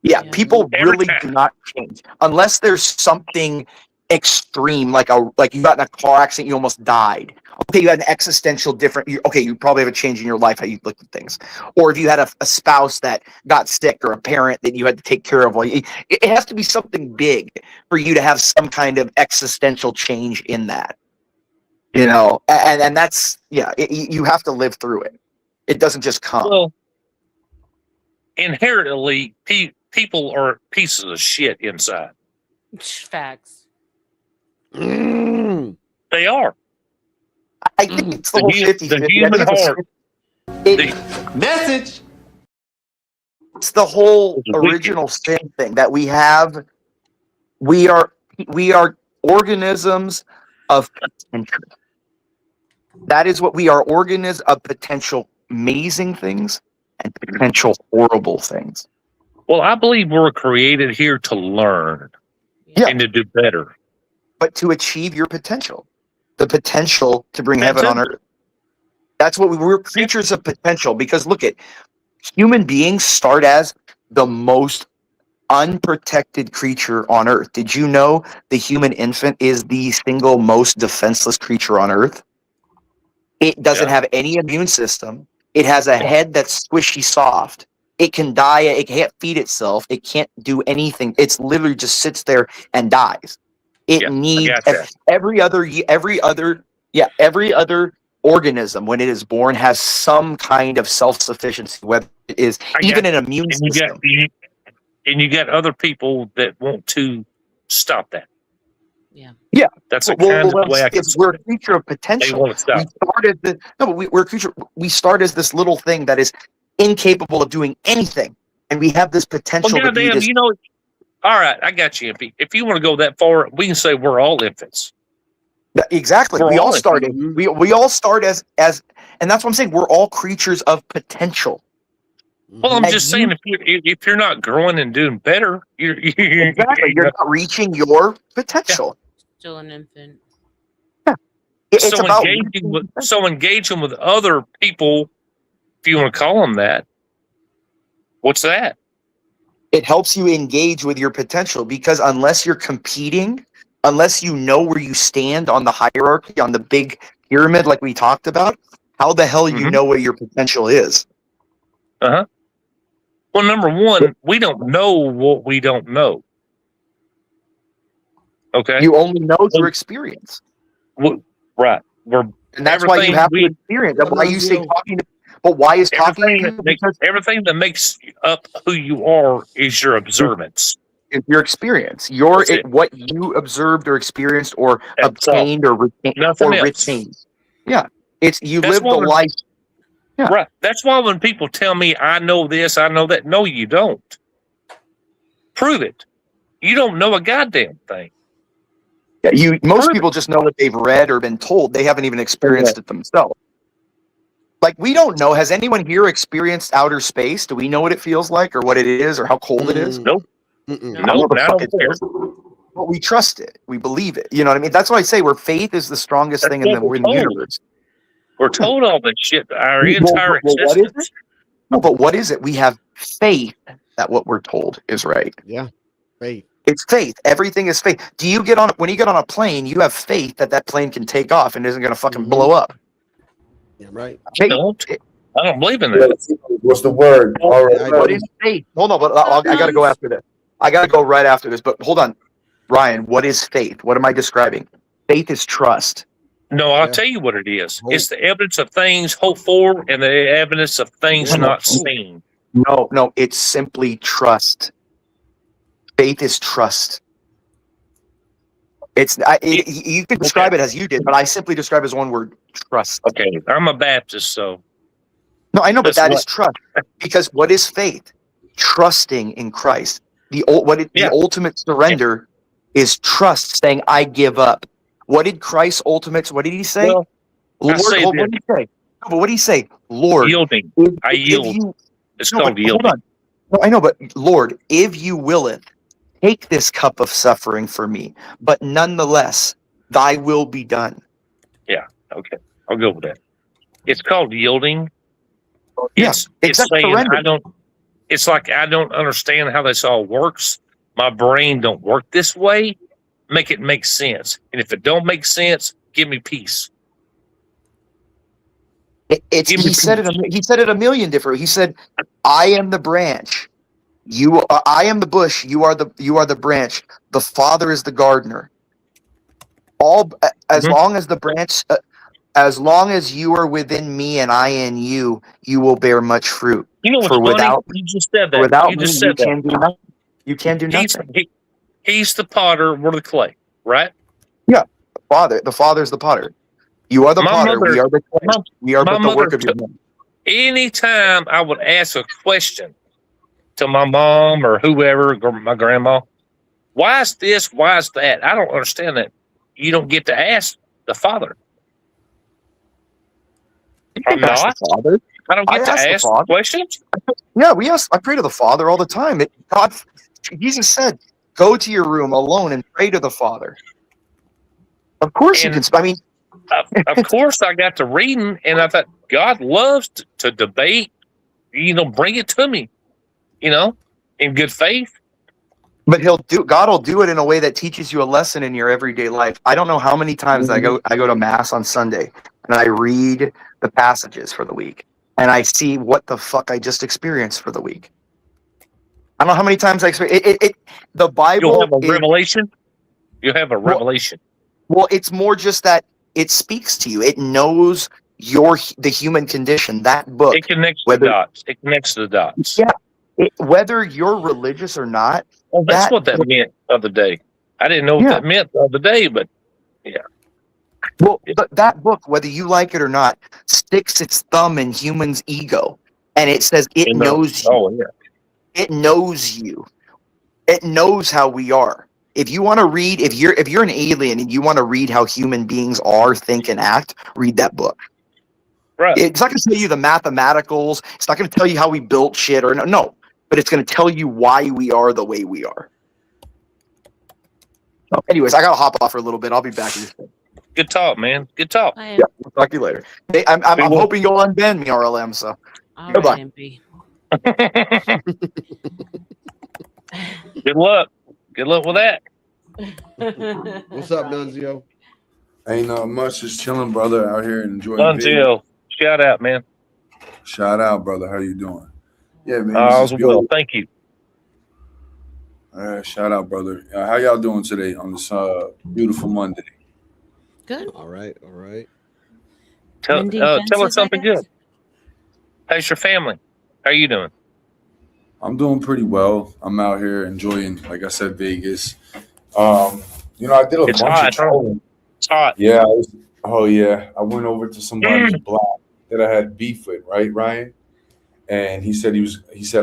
Yeah, people Every really time. do not change unless there's something extreme, like you got in a car accident, you almost died. Okay, you had an existential you probably have a change in your life, how you look at things. Or if you had a spouse that got sick or a parent that you had to take care of, it has to be something big for you to have some kind of existential change in that. You know, and that's, you have to live through it. It doesn't just come. Well, inherently, people are pieces of shit inside. Facts. They are. I think it's the whole 50-50. The human heart. Message. It's the whole original sin thing that we have. We are organisms of potential. That is what we are, organisms of potential amazing things and potential horrible things. Well, I believe we're created here to learn and to do better. But to achieve your potential. The potential to bring heaven on earth. That's what we're creatures of potential, because look at human beings start as the most unprotected creature on earth. Did you know the human infant is the single most defenseless creature on earth? It doesn't have any immune system. It has a head that's squishy soft. It can die. It can't feed itself. It can't do anything. It's literally just sits there and dies. It needs every other organism when it is born has some kind of self-sufficiency, whether it is even an immune system. And you got other people that want to stop that. Yeah, that's a kind of way I can. We're a creature of potential. We start as this little thing that is incapable of doing anything, and we have this potential. Well, goddamn, you know. All right, I got you. If you want to go that far, we can say we're all infants. Exactly. We all start as, and that's what I'm saying. We're all creatures of potential. Well, I'm just saying, if you're not growing and doing better, you're not reaching your potential. Still an infant. So engaging with other people, if you want to call them that, what's that? It helps you engage with your potential, because unless you're competing, unless you know where you stand on the hierarchy, on the big pyramid like we talked about, how the hell you know what your potential is? Uh-huh. Well, number one, we don't know what we don't know. Okay? You only know through experience. Right. And that's why you have to experience. That's why you say talking to. But why is talking? Everything that makes up who you are is your observance. It's your experience. What you observed or experienced or obtained or retained. Yeah. It's you live the life. Yeah. Right. That's why when people tell me I know this, I know that, no, you don't. Prove it. You don't know a goddamn thing. Yeah, most people just know what they've read or been told. They haven't even experienced it themselves. Like, we don't know. Has anyone here experienced outer space? Do we know what it feels like or what it is or how cold it is? Nope. No, but we trust it. We believe it. You know what I mean? That's why I say faith is the strongest thing in the universe. We're told all this shit our entire existence. But what is it? We have faith that what we're told is right. Yeah, faith. It's faith. Everything is faith. When you get on a plane, you have faith that that plane can take off and isn't going to fucking blow up. Yeah, right. I don't believe in that. What's the word? All right. What is faith? Hold on, but I got to go after this. I got to go right after this. But hold on, Ryan. What is faith? What am I describing? Faith is trust. No, I'll tell you what it is. It's the evidence of things hoped for and the evidence of things not seen. No, it's simply trust. Faith is trust. You can describe it as you did, but I simply describe it as one word: trust. Okay, I'm a Baptist, so. No, I know, but that is trust. Because what is faith? Trusting in Christ. The ultimate surrender is trust, saying, "I give up." What did Christ's ultimate? What did he say? Well, Lord, what did he say? No, but what did he say? Lord, yielding. I yield. It's called yielding. Hold on. No, I know, but Lord, if you willeth, take this cup of suffering for me, but nonetheless, thy will be done. Yeah, okay. I'll go with that. It's called yielding. It's saying surrender. It's like I don't understand how this all works. My brain don't work this way. make it make sense. And if it don't make sense, give me peace. He said it a million different. He said, "I am the branch. I am the bush. You are the branch. The Father is the gardener. As long as the branch, as long as you are within me and I in you, you will bear much fruit. You know what's funny? You just said that. Without you me, just said that. can't do nothing. You can't do nothing. He's the potter. We're the clay, right? Yeah, the Father is the potter. You are the potter. We are the clay. We are but the work of your hand." Anytime I would ask a question to my mom or whoever, my grandma, why is this? Why is that? I don't understand that. You don't get to ask the Father. I'm not. Father. I don't get to ask questions. Yeah, I pray to the Father all the time. Jesus said, "Go to your room alone and pray to the Father." Of course you can. I mean, of course I got to reading, and I thought God loves to debate. Bring it to me, in good faith. But God will do it in a way that teaches you a lesson in your everyday life. I don't know how many times I go to Mass on Sunday and I read the passages for the week and I see what the fuck I just experienced for the week. I don't know how many times I experience it. The Bible. You'll have a revelation. You have a revelation. Well, it's more just that it speaks to you. It knows the human condition. That book. It connects the dots. It connects the dots. Yeah. Whether you're religious or not. Well, that's what that meant the other day. I didn't know what that meant the other day, but yeah. Well, that book, whether you like it or not, sticks its thumb in humans' ego, and it says it knows you. Oh yeah. It knows you. It knows how we are. If you want to read, if you're an alien and you want to read how human beings are, think, and act, read that book. Right. It's not going to tell you the mathematicals. It's not going to tell you how we built shit or no. But it's going to tell you why we are the way we are. Anyways, I got to hop off for a little bit. I'll be back in just a minute. Good talk, man. Good talk. Yeah, we'll talk to you later. Hey, I'm hoping you'll unban me, RLM. So goodbye. Good luck. Good luck with that. What's up, Nunzio? Ain't not much. Just chilling, brother, out here enjoying. Nunzio, shout out, man. Shout out, brother. How you doing? Yeah, man. I was well. Thank you. Shout out, brother. How y'all doing today on this beautiful Monday? Good. All right. Tell us something good. How's your family? How are you doing? I'm doing pretty well. I'm out here enjoying, like I said, Vegas. I did a bunch of trolling. It's hot. Yeah. I went over to somebody's block that I had beef with, right, Ryan? And he said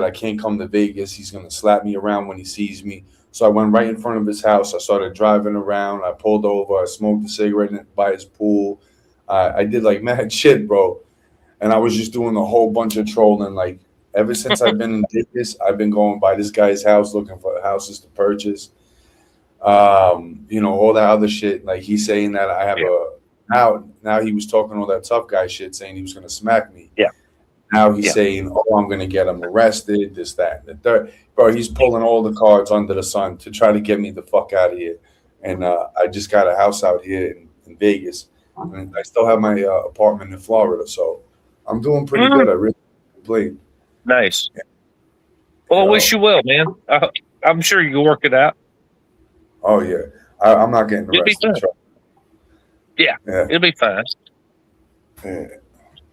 I can't come to Vegas. He's gonna slap me around when he sees me. So I went right in front of his house. I started driving around. I pulled over. I smoked a cigarette by his pool. I did like mad shit, bro. And I was just doing a whole bunch of trolling. Like ever since I've been in Vegas, I've been going by this guy's house looking for houses to purchase. All that other shit. Like he's saying that I have now he was talking all that tough guy shit, saying he was gonna smack me. Yeah. Now he's saying, "Oh, I'm gonna get him arrested." This, that, and the third. Bro, he's pulling all the cards under the sun to try to get me the fuck out of here. And I just got a house out here in Vegas, and I still have my apartment in Florida. So I'm doing pretty good. I really complain. Nice. Well, I wish you well, man. I'm sure you can work it out. Oh yeah, I'm not getting arrested. Yeah, it'll be fine. Yeah.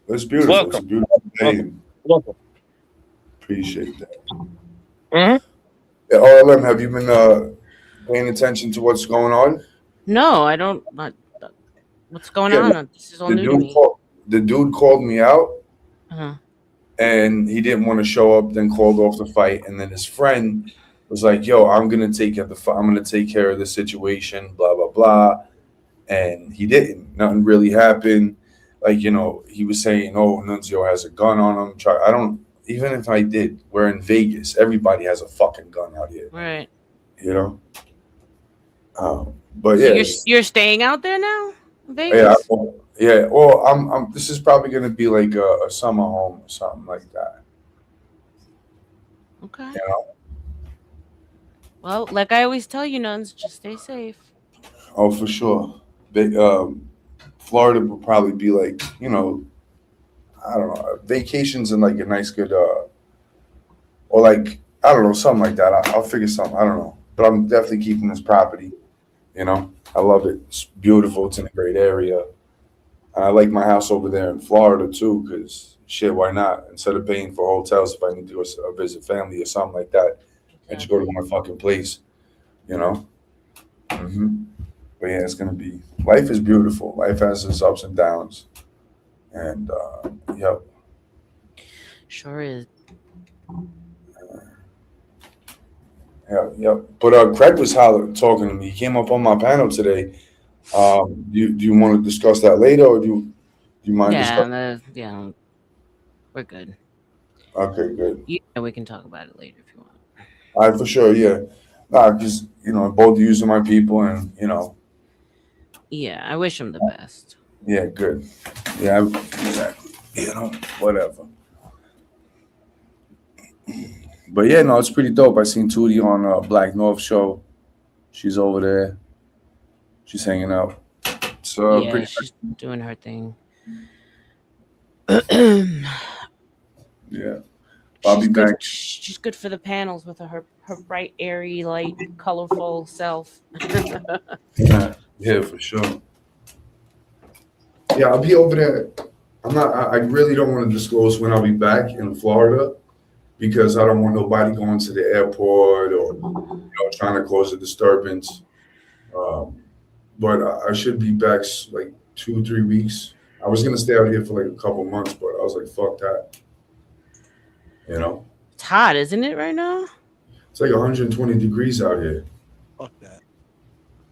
It's beautiful. Welcome. It's a beautiful day. Welcome. Appreciate that. Mm-hmm. Yeah, RLM, have you been paying attention to what's going on? No, I don't. What's going on? This is all new to me. The dude called me out, Uh-huh. and he didn't want to show up. Then called off the fight, and then his friend was like, "Yo, I'm gonna take care of the situation." Blah blah blah, and he didn't. Nothing really happened. Like, he was saying, "Oh, Nunzio has a gun on him." I don't. Even if I did, we're in Vegas. Everybody has a fucking gun out here. Right. But So yeah, you're staying out there now, Vegas? yeah. Well, I'm. This is probably gonna be like a summer home or something like that. Okay. Well, like I always tell you, nuns, just stay safe. Oh, for sure. Florida would probably be like, you know, I don't know, vacations and like a nice good, or like, I don't know, something like that. I'll figure something. I don't know. But I'm definitely keeping this property. You know, I love it. It's beautiful. It's in a great area. And I like my house over there in Florida too, because shit, why not? Instead of paying for hotels, if I need to go visit family or something like that, I just go to my fucking place, you know? But yeah, it's gonna be, life is beautiful. Life has its ups and downs. And yep. Sure is. Yep. But Craig was talking to me. He came up on my panel today. Do you want to discuss that later, or do you mind discussing? Yeah, we're good. Okay, good. Yeah, we can talk about it later if you want. All right, for sure, yeah. Nah, because, you know, both using my people and, you know. Yeah, I wish him the best. Yeah, good. Yeah, exactly. You know, whatever. But yeah, no, it's pretty dope. I seen Tootie on Black North show. She's over there. She's hanging out. So Yeah, pretty she's doing her thing. Yeah. Bobby Banks. She's good for the panels with her bright, airy, light, colorful self. Yeah, for sure. Yeah, I'll be over there. I really don't want to disclose when I'll be back in Florida, because I don't want nobody going to the airport or, you know, trying to cause a disturbance. But I should be back like 2-3 weeks. I was gonna stay out here for like a couple months, but I was like, fuck that. You know? It's hot, isn't it, right now? It's like 120 degrees out here. Fuck that.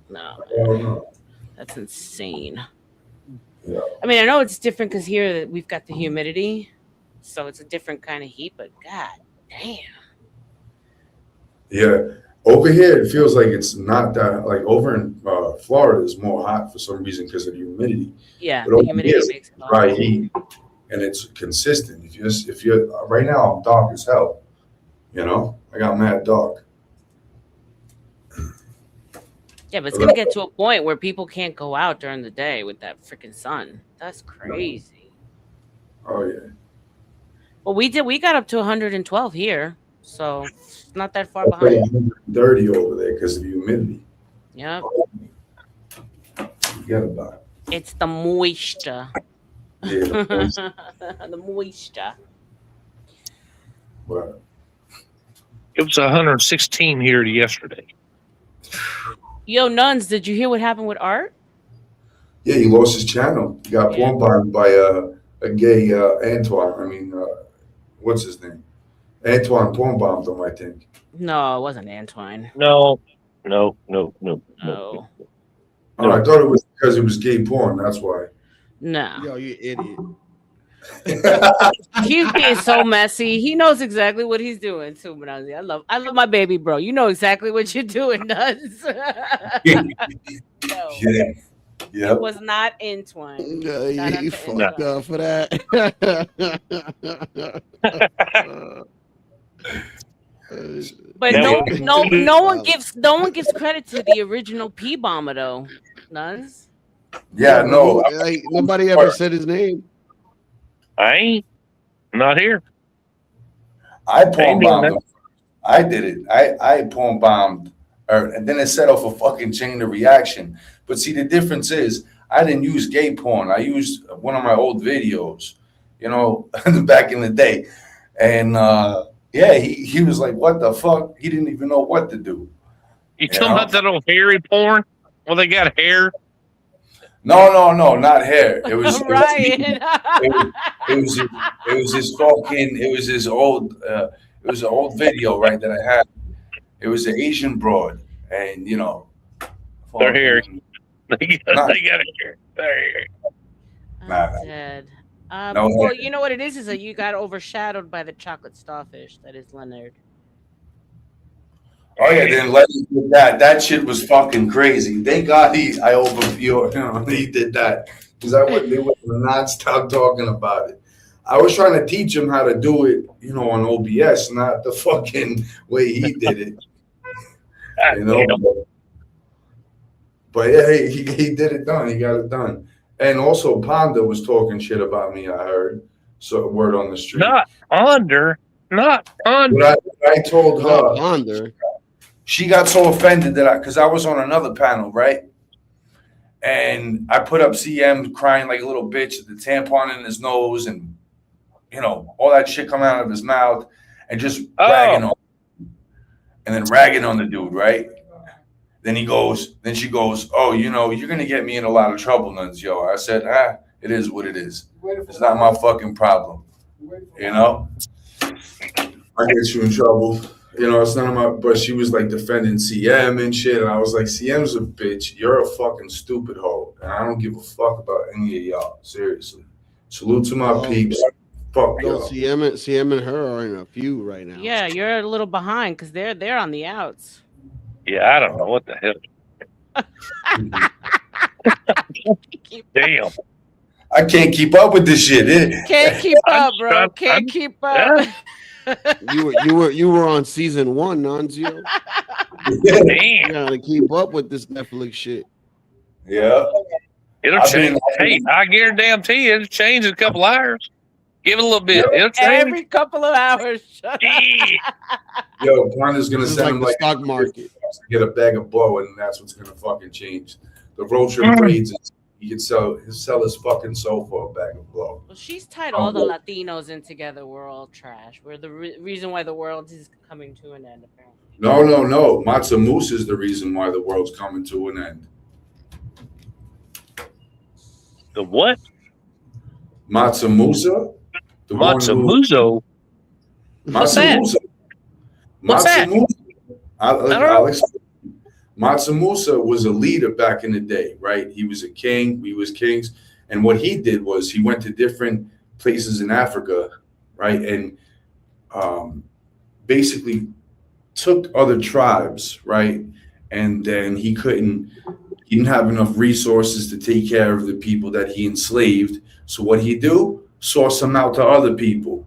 No. That's insane. Yeah. I mean, I know it's different because here we've got the humidity, so it's a different kind of heat, but god damn. Yeah. Over here, it feels like it's not that, like over in Florida, it's more hot for some reason because of the humidity. Yeah, But the over humidity here, makes it dry hot. heat, and it's consistent. If you're right now, I'm dark as hell. You know, I got mad dark. Yeah, but it's gonna get to a point where people can't go out during the day with that freaking sun. That's crazy. Oh yeah. Well, we got up to 112 here, so it's not that far It's like behind. 130 over there because of the humidity. Yep. Forget about it. It's the moisture. Yeah, The moisture. but It was 116 here yesterday. Yo, Nuns, did you hear what happened with Art? yeah, he lost his channel. He got porn bombed by a gay Antoine. I mean, what's his name? Antoine porn bombed him, I think. No, it wasn't Antoine. No. No. Oh, I thought it was because it was gay porn. That's why. No. Yo, you idiot. He's being so messy. He knows exactly what he's doing too, Manazi. I love my baby, bro. You know exactly what you're doing, Nuns. Yeah. It was not Antoine. No, Shout out you to fucked Antoine. up for that. But no one gives credit to the original P bomber though. Nuns. Yeah, no. Like, nobody ever said his name. I ain't. Not here. I porn Ain't doing bombed that. him. I did it. I porn bombed her, and then it set off a fucking chain of reaction. But see, the difference is I didn't use gay porn. I used one of my old videos, you know, back in the day. And yeah, he was like, what the fuck? He didn't even know what to do. You talking about that old hairy porn? Well, they got hair. No, not hair. It was Ryan. it was his fucking it was his old it was an old video, right, that I had. It was an Asian broad, and you know, They're hairy. They got Nah. hair. They're hairy. I'm dead. No, Well, you know what it is that you got overshadowed by the chocolate starfish that is Leonard. Oh yeah, then let me do that. That shit was fucking crazy. Thank God he did that, because they would not stop talking about it. I was trying to teach him how to do it, you know, on OBS, not the fucking way he did it. You know, But yeah, he did it done. He got it done. And also, Ponda was talking shit about me. I heard. So word on the street. Not Ponder. Not Ponder. What I told her. Ponder. She got so offended that because I was on another panel, right? And I put up CM crying like a little bitch, the tampon in his nose, and all that shit coming out of his mouth, and just ragging on, and then ragging on the dude, right? Then she goes, "Oh, you're gonna get me in a lot of trouble, Nunzio." I said, it is what it is. It's not my fucking problem. I get you in trouble. It's none of my. But she was like defending CM and shit, and I was like, CM's a bitch. You're a fucking stupid hoe, and I don't give a fuck about any of y'all. Seriously. Salute to my peeps. Fuck No, y'all. CM and her are in a feud right now. Yeah, you're a little behind because they're on the outs. Yeah, I don't know what the hell. Damn. I can't keep up with this shit. Can't keep up, bro. Can't keep up. You were on season 1, Nunzio. You gotta keep up with this Netflix shit. Yeah. It'll change. Hey, I guarantee you, it'll change in a couple hours. Give it a little bit. It'll change. Every couple of hours. Yo, Ponda's gonna This is send like him the like stock market. to get a bag of blow, and that's what's gonna fucking change. The road trip braids. He can sell his fucking soul for a bag of blow. Well, she's tied all the Latinos in together. We're all trash. We're the reason why the world is coming to an end, apparently. No. Matza Musa is the reason why the world's coming to an end. The what? Matza Musa? Matza Musa? What's that? What's that? I'll explain. Matza Musa was a leader back in the day, right? He was a king. We was kings. And what he did was he went to different places in Africa, right? And basically took other tribes, right? And then he didn't have enough resources to take care of the people that he enslaved. So what he do? Source them out to other people.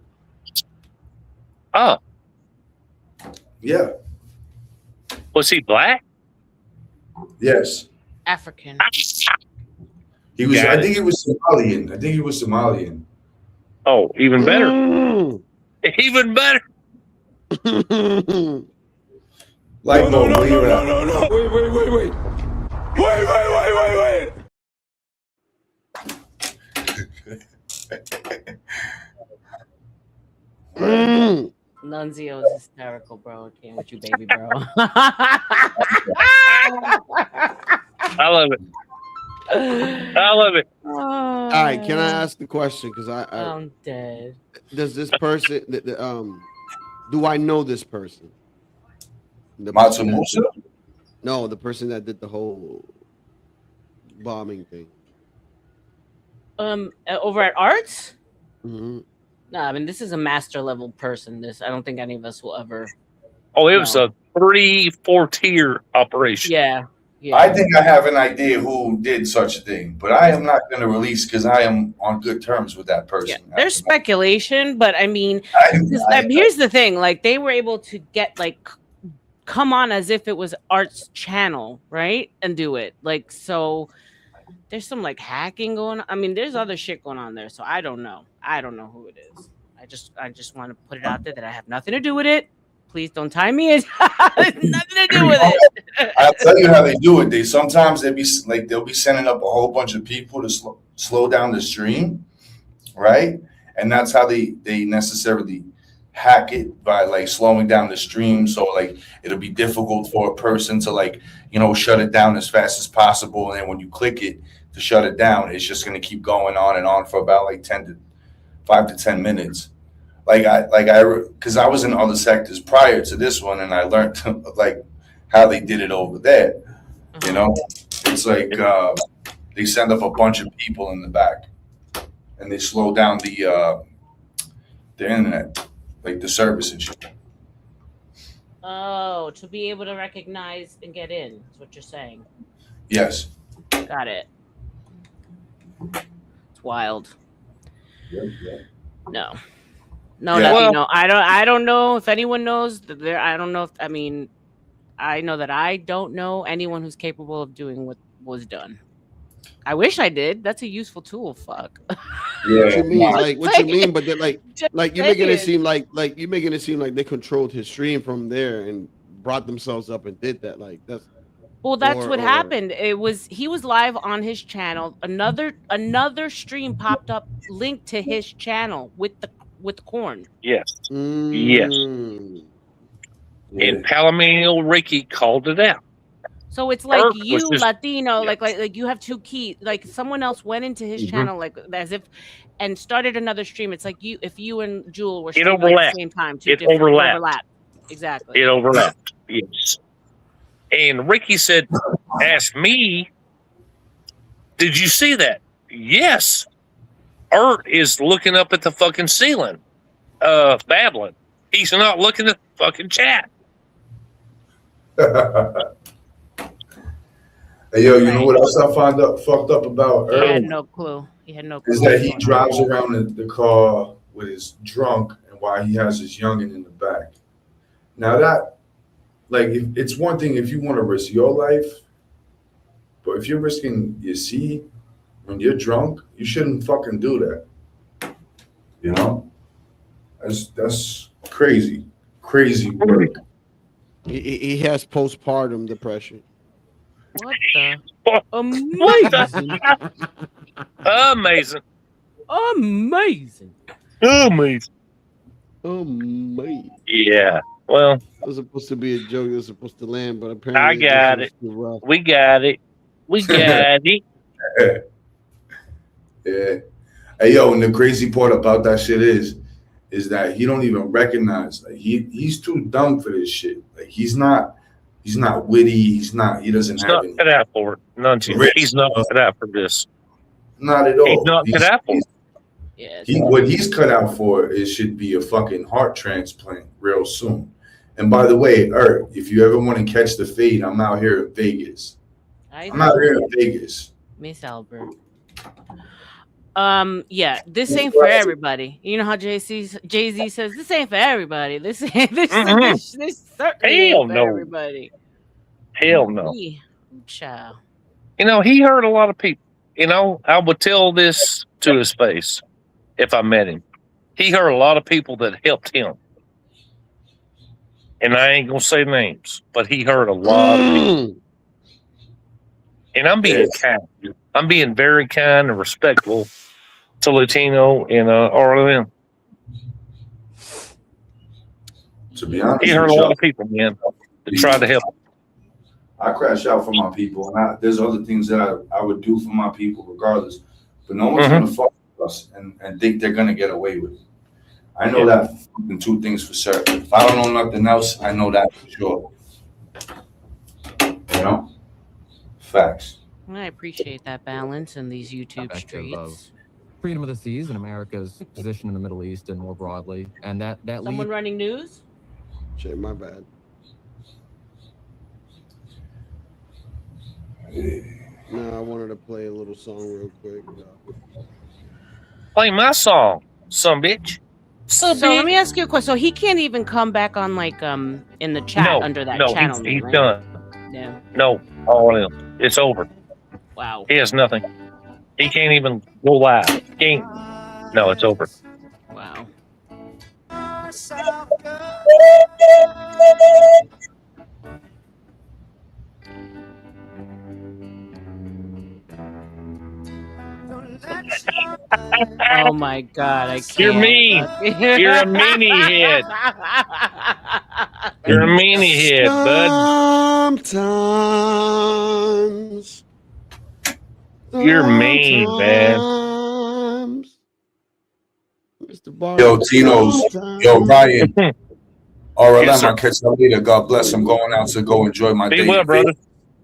Oh. Yeah. Was he black? Yes. African. He was. I think he was Somalian. Oh, even better. Even better. Like no. Wait. Nunzio is hysterical, bro. I can't with you, baby, bro. I love it. I love it. All right, can I ask the question? Because I'm dead. Does this person? Do I know this person? Matza Musa? No, the person that did the whole bombing thing. Over at Arts? Mm-hmm. No, I mean this is a master level person. I don't think any of us will ever. Oh, it was a 3-4 tier operation. Yeah. I think I have an idea who did such a thing, but I am not going to release because I am on good terms with that person. Yeah, there's speculation, but I mean, here's the thing: like they were able to get come on as if it was Art's channel, right, and do it so. There's some hacking going on. I mean, there's other shit going on there, so I don't know. I don't know who it is. I just want to put it out there that I have nothing to do with it. Please don't tie me in. Nothing to do with it. I'll tell you how they do it. They'll be sending up a whole bunch of people to slow down the stream, right? And that's how they necessarily hack it by slowing down the stream. So it'll be difficult for a person to shut it down as fast as possible. And then when you click it to shut it down, it's just going to keep going on and on for about 5 to 10 minutes. Because I was in other sectors prior to this one, and I learned how they did it over there. It's they send up a bunch of people in the back, and they slow down the internet, the service and shit. Oh, to be able to recognize and get in. That's what you're saying. Yes. Got it. It's wild. No. I don't know if anyone knows that I don't know I know that I don't know anyone who's capable of doing was done. I wish I did. That's a useful tool. Fuck. What you mean? Like what you mean? But they're like Just you're making it saying. seem like you're making it seem like they controlled his stream from there and brought themselves up and did that. Like that's Well, that's or- what or- happened. He was live on his channel. Another stream popped up linked to his channel with the corn. Yes. Yes. Mm. And Palomino Ricky called it out. So it's like Earth was you just- Latino, like you have two keys. Like someone else went into his Mhm. channel, like as if, and started another stream. It's like if you and Jewel were It streaming at overlapped. the same time. It different- overlapped. Exactly. It overlapped. Yes. And Ricky said, ask me, did you see that? Yes. Art is looking up at the fucking ceiling, babbling. He's not looking at the fucking chat. Hey, yo, you know what else I find fucked up about He had Earl? no clue. He had no clue. Is that he drives around in the car with his drunk and while he has his youngin in the back. Now that, like, it's one thing if you want to risk your life, but if you're risking your seed when you're drunk, you shouldn't fucking do that. You know, that's crazy work. He has postpartum depression. What the? Amazing. Amazing. Amazing. Amazing. Amazing. Yeah. Well, it was supposed to be a joke. It was supposed to land, but apparently I got this it. was too rough. We got it. We got it. Yeah. Hey, yo, and the crazy part about that shit is that he don't even recognize. Like he's too dumb for this shit. Like he's not witty. He doesn't He's have not any. cut out for it. None too. Rich. He's not cut out for this. Not at all. He's not cut out for it. What he's cut out for is should be a fucking heart transplant real soon. And by the way, Ert, if you ever want to catch the fade, I'm out here in Vegas. I'm out here in Vegas. Miss Albert. Yeah, this ain't for everybody. You know how Jay-Z says this ain't for everybody. This certainly Hell ain't for no. everybody. Hell no. Child. You know, he hurt a lot of people. You know, I would tell this to his face if I met him. He hurt a lot of people that helped him. And I ain't gonna say names, but he hurt a lot of people. And I'm being kind. I'm being very kind and respectful to Latino and RLM. To be honest, He hurt with a lot y'all, of people, man. To try to help. I crash out for my people, and there's other things that I would do for my people regardless. But no one's gonna fuck with us and think they're gonna get away with it. I know that fucking two things for certain. If I don't know nothing else, I know that for sure. You know, facts. I appreciate that balance in these YouTube streets. Freedom of the seas and America's position in the Middle East and more broadly, and that Someone running news? Shit, my bad. No, I wanted to play a little song real quick. Play my song, some bitch. So let me ask you a question. So he can't even come back on like in the chat under that channel. He's right? done. Yeah. No, all in. It's over. Wow. He has nothing. He can't even go live. Can't. No, it's over. Wow. Oh my God! I can't. You're mean. You're a meanie head. You're a meanie head, bud. Sometimes. You're mean, man. Yo, Tino's. Yo, Ryan. RLM, Yes, sir. I'll catch you later. God bless. I'm going out to go enjoy my day. Be well, brother.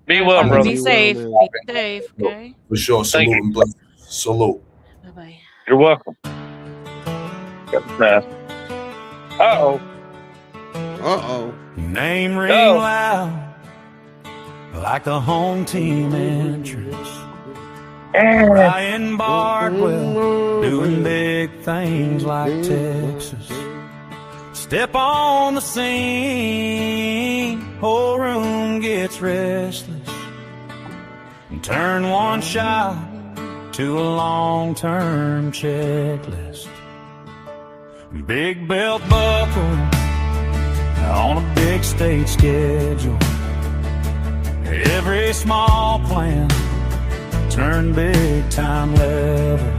Be well, brother. Be safe. Be safe. Okay. For sure. Salute Thank you. and bless. Salute. Bye bye. You're welcome. Uh-oh. Uh-oh. Name ring Oh. loud like a home team entrance. Eh. Ryan Bardwell doing big things like Texas. Step on the scene, whole room gets restless. Turn one shot to a long-term checklist. Big belt buckle on a big state schedule. Every small plan turned big time level.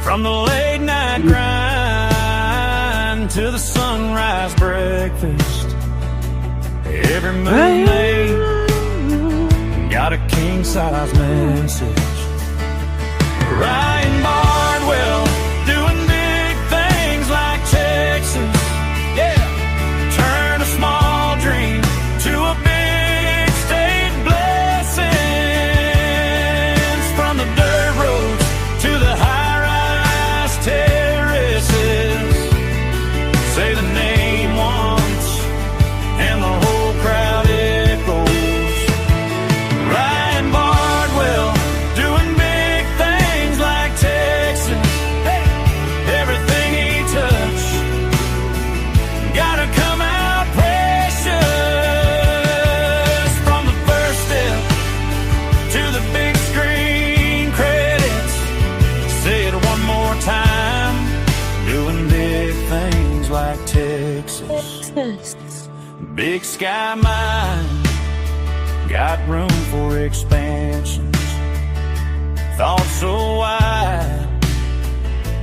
From the late night grind to the sunrise breakfast. Every move made got a king size message. Ryan Bardwell doing big things like Texas. Yeah, turn a small dream to a big state blessings. From the dirt roads to the high-rise terraces. Say the name once and the whole crowd echoes. Ryan Bardwell doing big things like Texas. Hey, everything he touched gotta come out precious. From the first step to the big screen credits. Say it one more time. Doing big things like Texas. Big sky mind, got room for expansions. Thoughts so wide,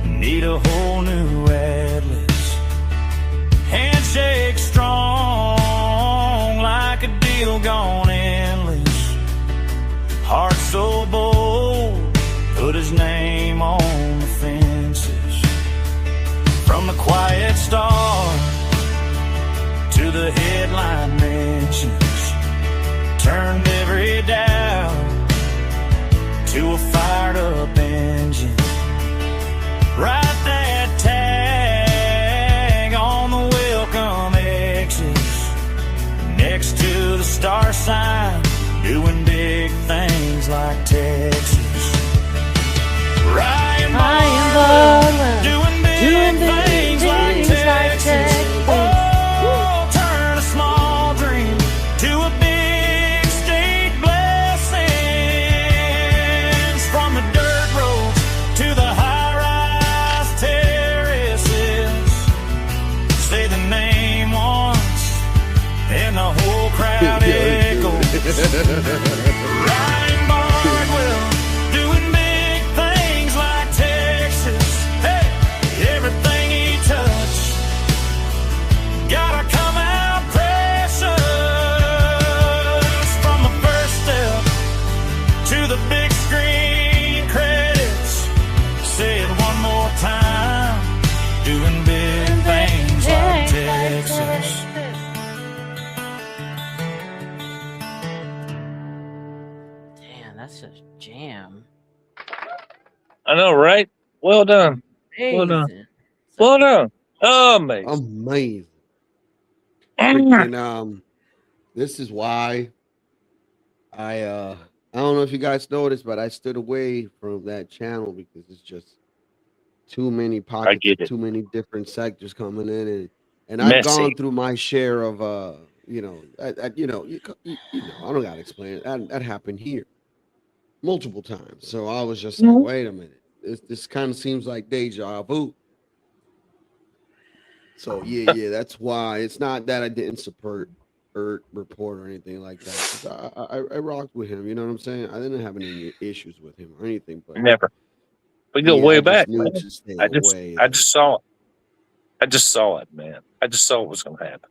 need a whole new atlas. Handshake strong, like a deal gone endless. Heart so bold, put his name on the fences. From the quiet start to the headline mentions, turned every doubt to a fired up engine. Write that tag on the welcome exits, next to the star sign, doing big things like Texas. Ryan Bardwell doing big things like Texas. Oh, turn a small dream to a big state blessings. From the dirt roads to the high-rise terraces. Say the name once and the whole crowd echoes. Ryan Bardwell doing big things like Texas. Hey, everything he touched gotta come out precious. From the first step to the big screen credits. Say it one more time. Doing big things like Texas. Damn, that's a jam. I know, right? Well done. Well done. Amazing. Well done. Amazing. Amazing. Freaking, this is why I don't know if you guys noticed, but I stood away from that channel because it's just too many pockets, get it. too many different sectors coming in, and I've Messy. gone through my share of you know, I don't gotta explain it. That happened here multiple times. So I was just like, wait a minute, this kind of seems like deja vu. So yeah, that's why it's not that I didn't support or report or anything like that. 'Cause I rocked with him, you know what I'm saying? I didn't have any issues with him or anything, but Never. We go yeah, way I just back, knew man. to stay I away. just saw it. I just saw it, man. I just saw what was gonna happen.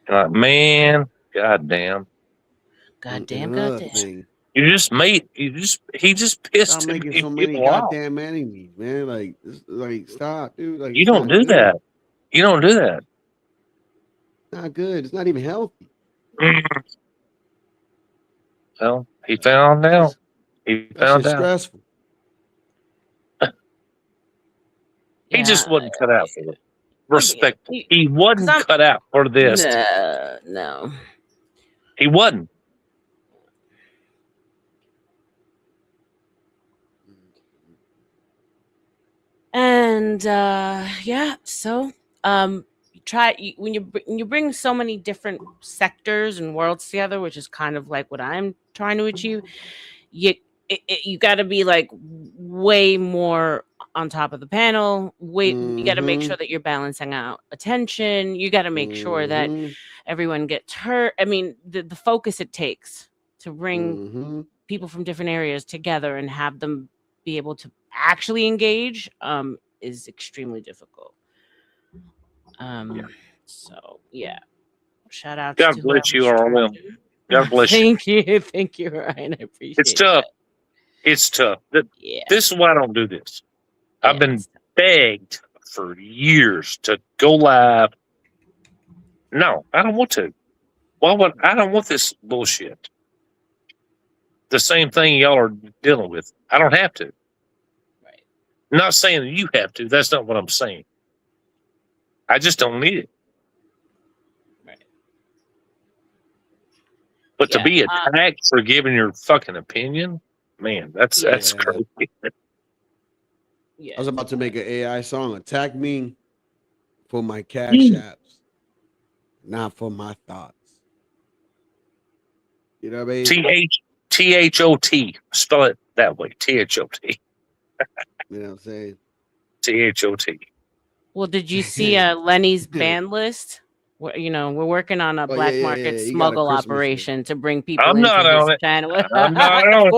And like, man, goddamn. Goddamn, Another goddamn. thing, He just pissed stop too making many so many people off. goddamn enemies, man. Like stop, dude. Like You it's don't not do good. that. You don't do that. Not good. It's not even healthy. Well, he found out. He That found shit's out. stressful. He just wasn't cut out for it. Respectful. he- He wasn't 'cause I'm- cut out for this. No. He wasn't. And yeah, so when you bring so many different sectors and worlds together, which is kind of like what I'm trying to achieve, you got to be like way more on top of the panel. You got to make sure that you're balancing out attention. You got to make sure that everyone gets heard. I mean, the focus it takes to bring people from different areas together and have them be able to actually engage is extremely difficult. So yeah, shout out. God to bless you, whoever's Arlen. trying. God bless you. Thank you, Ryan. I appreciate it. It's tough. It's tough. This is why I don't do this. I've been begged for years to go live. No, I don't want to. Why would I don't want this bullshit? The same thing y'all are dealing with. I don't have to. Right. I'm not saying that you have to. That's not what I'm saying. I just don't need it. Right. But to be attacked for giving your fucking opinion, man, that's crazy. I was about to make an AI song. Attack me for my cash apps, not for my thoughts. You know what I mean? THOT. Spell it that way. THOT. You know what I'm saying? THOT. Well, did you see Lenny's ban list? We're working on a black market smuggle operation to bring people I'm into not this on it. channel. I'm not on it.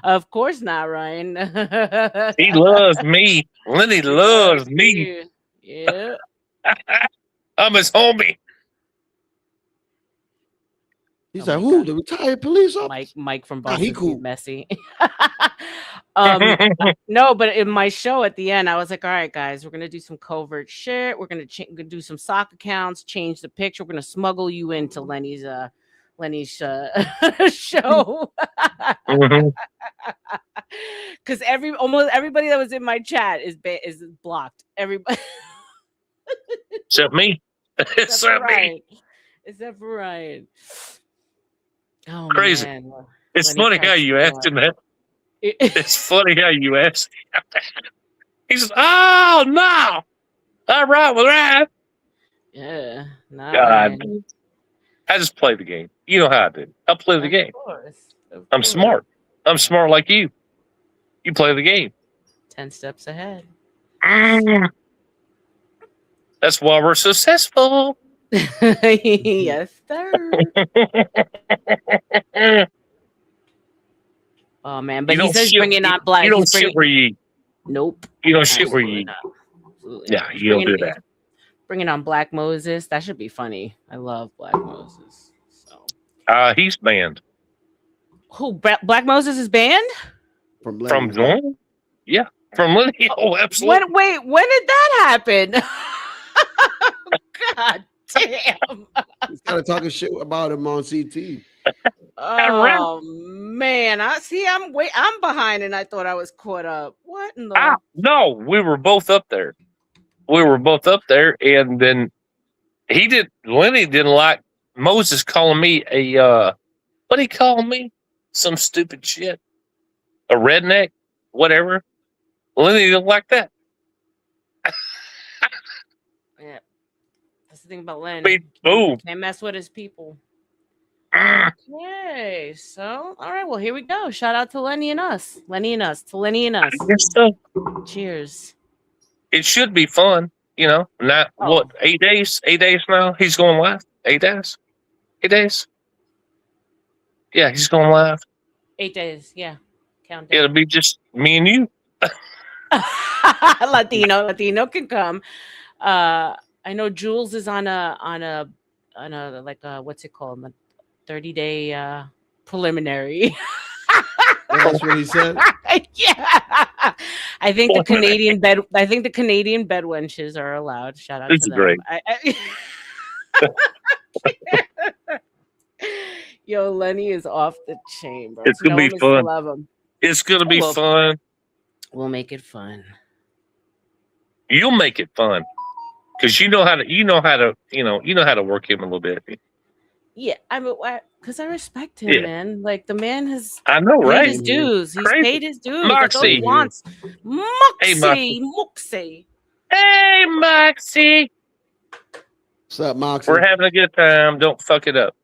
Of course not, Ryan. He loves me. Lenny loves me. Yeah. I'm his homie. He's like, who? The retired police officer? Mike from Nah, Boston. he cool. Messy. No, but in my show at the end, I was like, all right, guys, we're gonna do some covert shit. We're gonna do some sock accounts, change the picture. We're gonna smuggle you into Lenny's show. Because almost everybody that was in my chat is blocked. Everybody except me. Except me. Except for Ryan. Oh, crazy. Man. It's funny how you asked him that. It's funny how you asked him that. He says, "Oh no, all right with that." Yeah, God, I just play the game. You know how I do. I play the game. I'm smart. I'm smart like you. You play the game. 10 steps ahead. That's why we're successful. Yes, sir. Oh man, but he says bringing on black. You don't shit where you eat. Nope. You don't shit where you eat. Yeah, you don't do that. Bringing on Black Moses. That should be funny. I love Black Moses. So. He's banned. Who? Black Moses is banned? From Lenny? Yeah, from Lenny. Oh, absolutely. When did that happen? God damn. He's kind of talking shit about him on CT. Oh man, I'm behind and I thought I was caught up. What in the No, we were both up there. And then Lenny didn't like Moses calling me what he called me? Some stupid shit. A redneck, whatever. Lenny didn't like that. Yeah. That's the thing about Lenny. Boom. Can't mess with his people. Okay, so all right, well here we go. Shout out to Lenny and us. To Lenny and us. I guess so. Cheers. It should be fun, Not 8 days? 8 days now? He's going live. 8 days? 8 days? Yeah, he's going live. 8 days, yeah. Countdown. It'll be just me and you. Latino can come. I know Jules is on a what's it called? 30-day preliminary. That's what he said. Yeah, I think the Canadian bed wenches are allowed. Shout out to them. Great. Yo, Lenny is off the chain, bro. It's gonna be fun. Love him. It's gonna be fun. We'll make it fun. You'll make it fun because you know how to work him a little bit. Yeah, I mean, because I respect him, man. Like the man has. I know, right? Paid his dues. He's paid his dues. Moxie. That's all he wants. Moxie. Hey, Moxie. What's up, Moxie? We're having a good time. Don't fuck it up.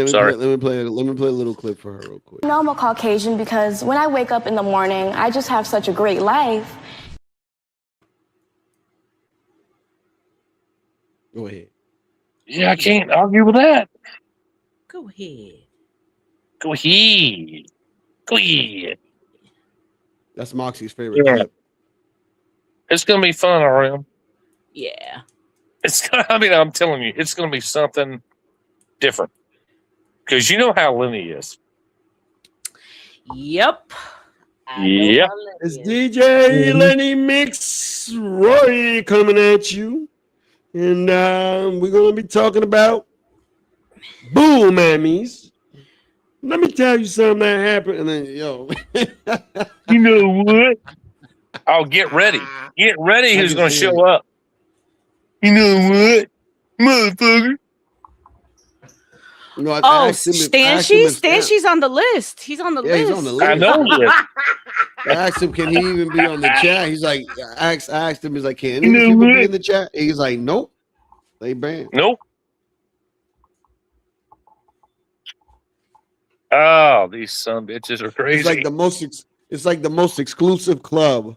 Sorry. Let me play a little clip for her real quick. No, I'm a Caucasian because when I wake up in the morning, I just have such a great life. Go ahead. Yeah, I can't argue with that. Go ahead. Go ahead. Go ahead. That's Moxie's favorite Yeah. clip. It's gonna be fun, RM. Yeah. I'm telling you, it's gonna be something different. Because you know how Lenny is. Yep. Yep. It's DJ Lenny Mix Roy coming at you. And we're going to be talking about bull mammies. Let me tell you something that happened. And then, yo. You know what? Oh, get ready. Get ready who's going to show up. You know what? Motherfucker. No, Oh, Stanchi's on the list. He's on the list. He's on the list. I know he is. I asked him, can he even be on the chat? He's like, I asked him, he's like, can any You know people what? be in the chat? He's like, nope. They banned. Nope. Oh, these son bitches are crazy. It's like the most exclusive club.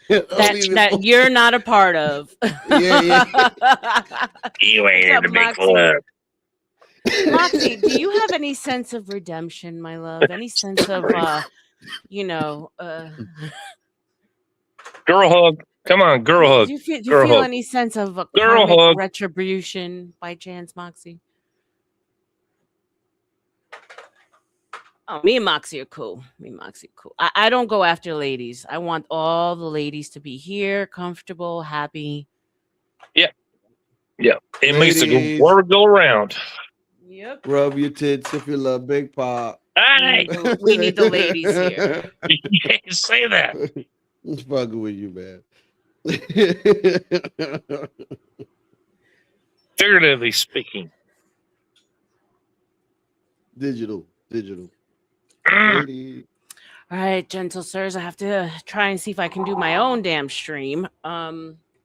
that you're not a part of. Yeah. You ain't in the big club. Moxie, do you have any sense of redemption, my love? Any sense of Girl hug. Come on, girl hug. do you feel Girl hug. any sense of a Girl karmic hug. retribution by chance, Moxie? Oh, me and Moxie are cool. I don't go after ladies. I want all the ladies to be here, comfortable, happy. Yeah. It makes the Ladies. word go around. Yep. Rub your tits if you love Big Pop. Hey, We need the ladies here. you can't say that. I'm fucking with you, man. Figuratively speaking. Digital. Mm. All right, gentle sirs, I have to try and see if I can do my own damn stream.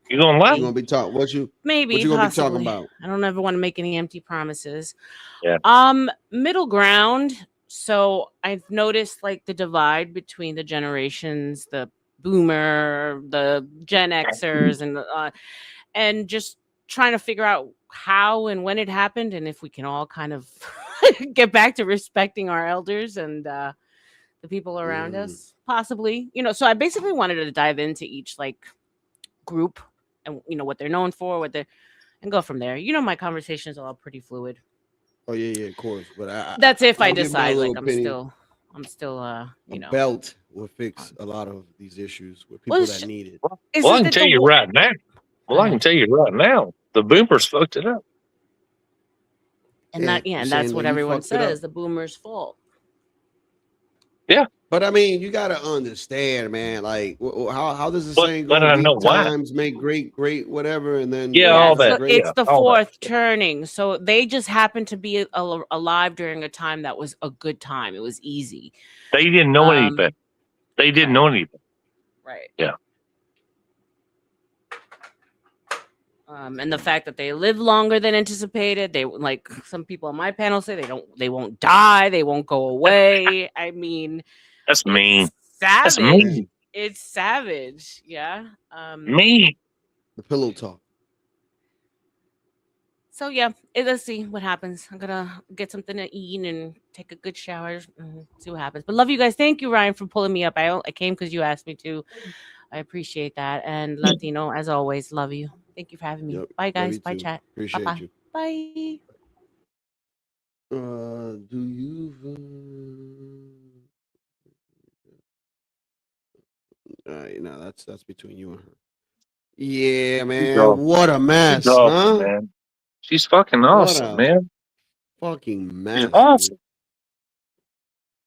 You going live? You gonna be talking? What you Maybe gonna possibly. be talking about? I don't ever want to make any empty promises. Yeah. Middle ground. So I've noticed like the divide between the generations, the boomer, the Gen Xers, and just trying to figure out how and when it happened, and if we can all kind of get back to respecting our elders and the people around us, possibly. So I basically wanted to dive into each like group and what they're known for, and go from there. My conversations are all pretty fluid. Oh yeah, of course. But That's if I I'll give my decide like little opinion. I'm still A belt will fix a lot of these issues with people Well, that need it. Well, I can tell you right now. The boomers fucked it up. And Yeah, that, yeah, you're and saying that's that what you everyone fucked it up? says, the boomers' fault. Yeah. But I mean, you gotta understand, man. Like, how does the saying but go? I know Weak why. times make great, whatever, and then Yeah, all that. So great. it's the all that. fourth turning. So they just happened to be alive during a time that was a good time. It was easy. They didn't know anything. They didn't know anything. Right. Yeah. And the fact that they live longer than anticipated, they like some people on my panel say they won't die, they won't go away. I mean, That's mean. savage. That's mean. It's savage. Yeah. Mean. The pillow talk. So yeah, let's see what happens. I'm gonna get something to eat and take a good shower and see what happens. But love you guys. Thank you, Ryan, for pulling me up. I came because you asked me to. I appreciate that. And Latino, as always, love you. Thank you for having me. Yep, Bye, love guys. you Bye, too. chat. Appreciate Bye-bye. you. Bye. Do you? All right, no, that's between you and her. Yeah, man. awesome. What a mess, She's awesome, huh? man. She's fucking What awesome, a man. fucking mess. She's awesome. dude.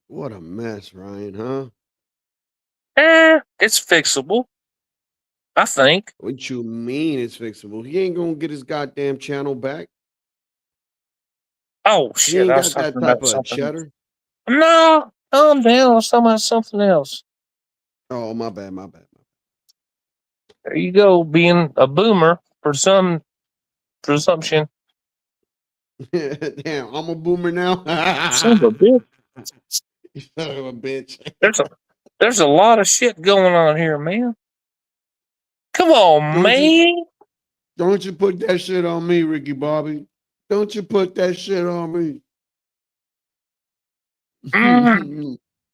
What a mess, Ryan, huh? It's fixable. I think. What you mean it's fixable? He ain't gonna get his goddamn channel back. Oh He shit! ain't I got was that talking type about of something. cheddar. No, calm down. I was talking about something else. Oh, my bad. There you go, being a boomer for some presumption. Damn, I'm a boomer now. Son of a bitch. You son of a bitch. There's a lot of shit going on here, man. Come on, man. Don't you put that shit on me, Ricky Bobby. Don't you put that shit on me.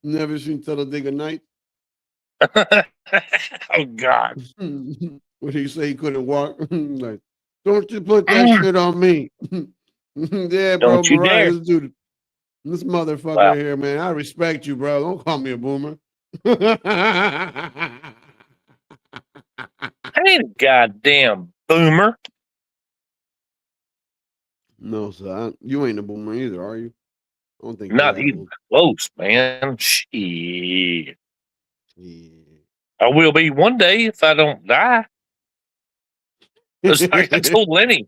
Never seen Talladega Night? Oh, God. What did he say? He couldn't walk? Like, don't you put that shit on me. Yeah, bro. Don't you Mariah, dare. let's do this motherfucker Wow. here, man. I respect you, bro. Don't call me a boomer. I ain't a goddamn boomer. No, sir. You ain't a boomer either, are you? I don't think you're Not that even old. close, man. Shit. I will be one day if I don't die. Just like I told Lenny.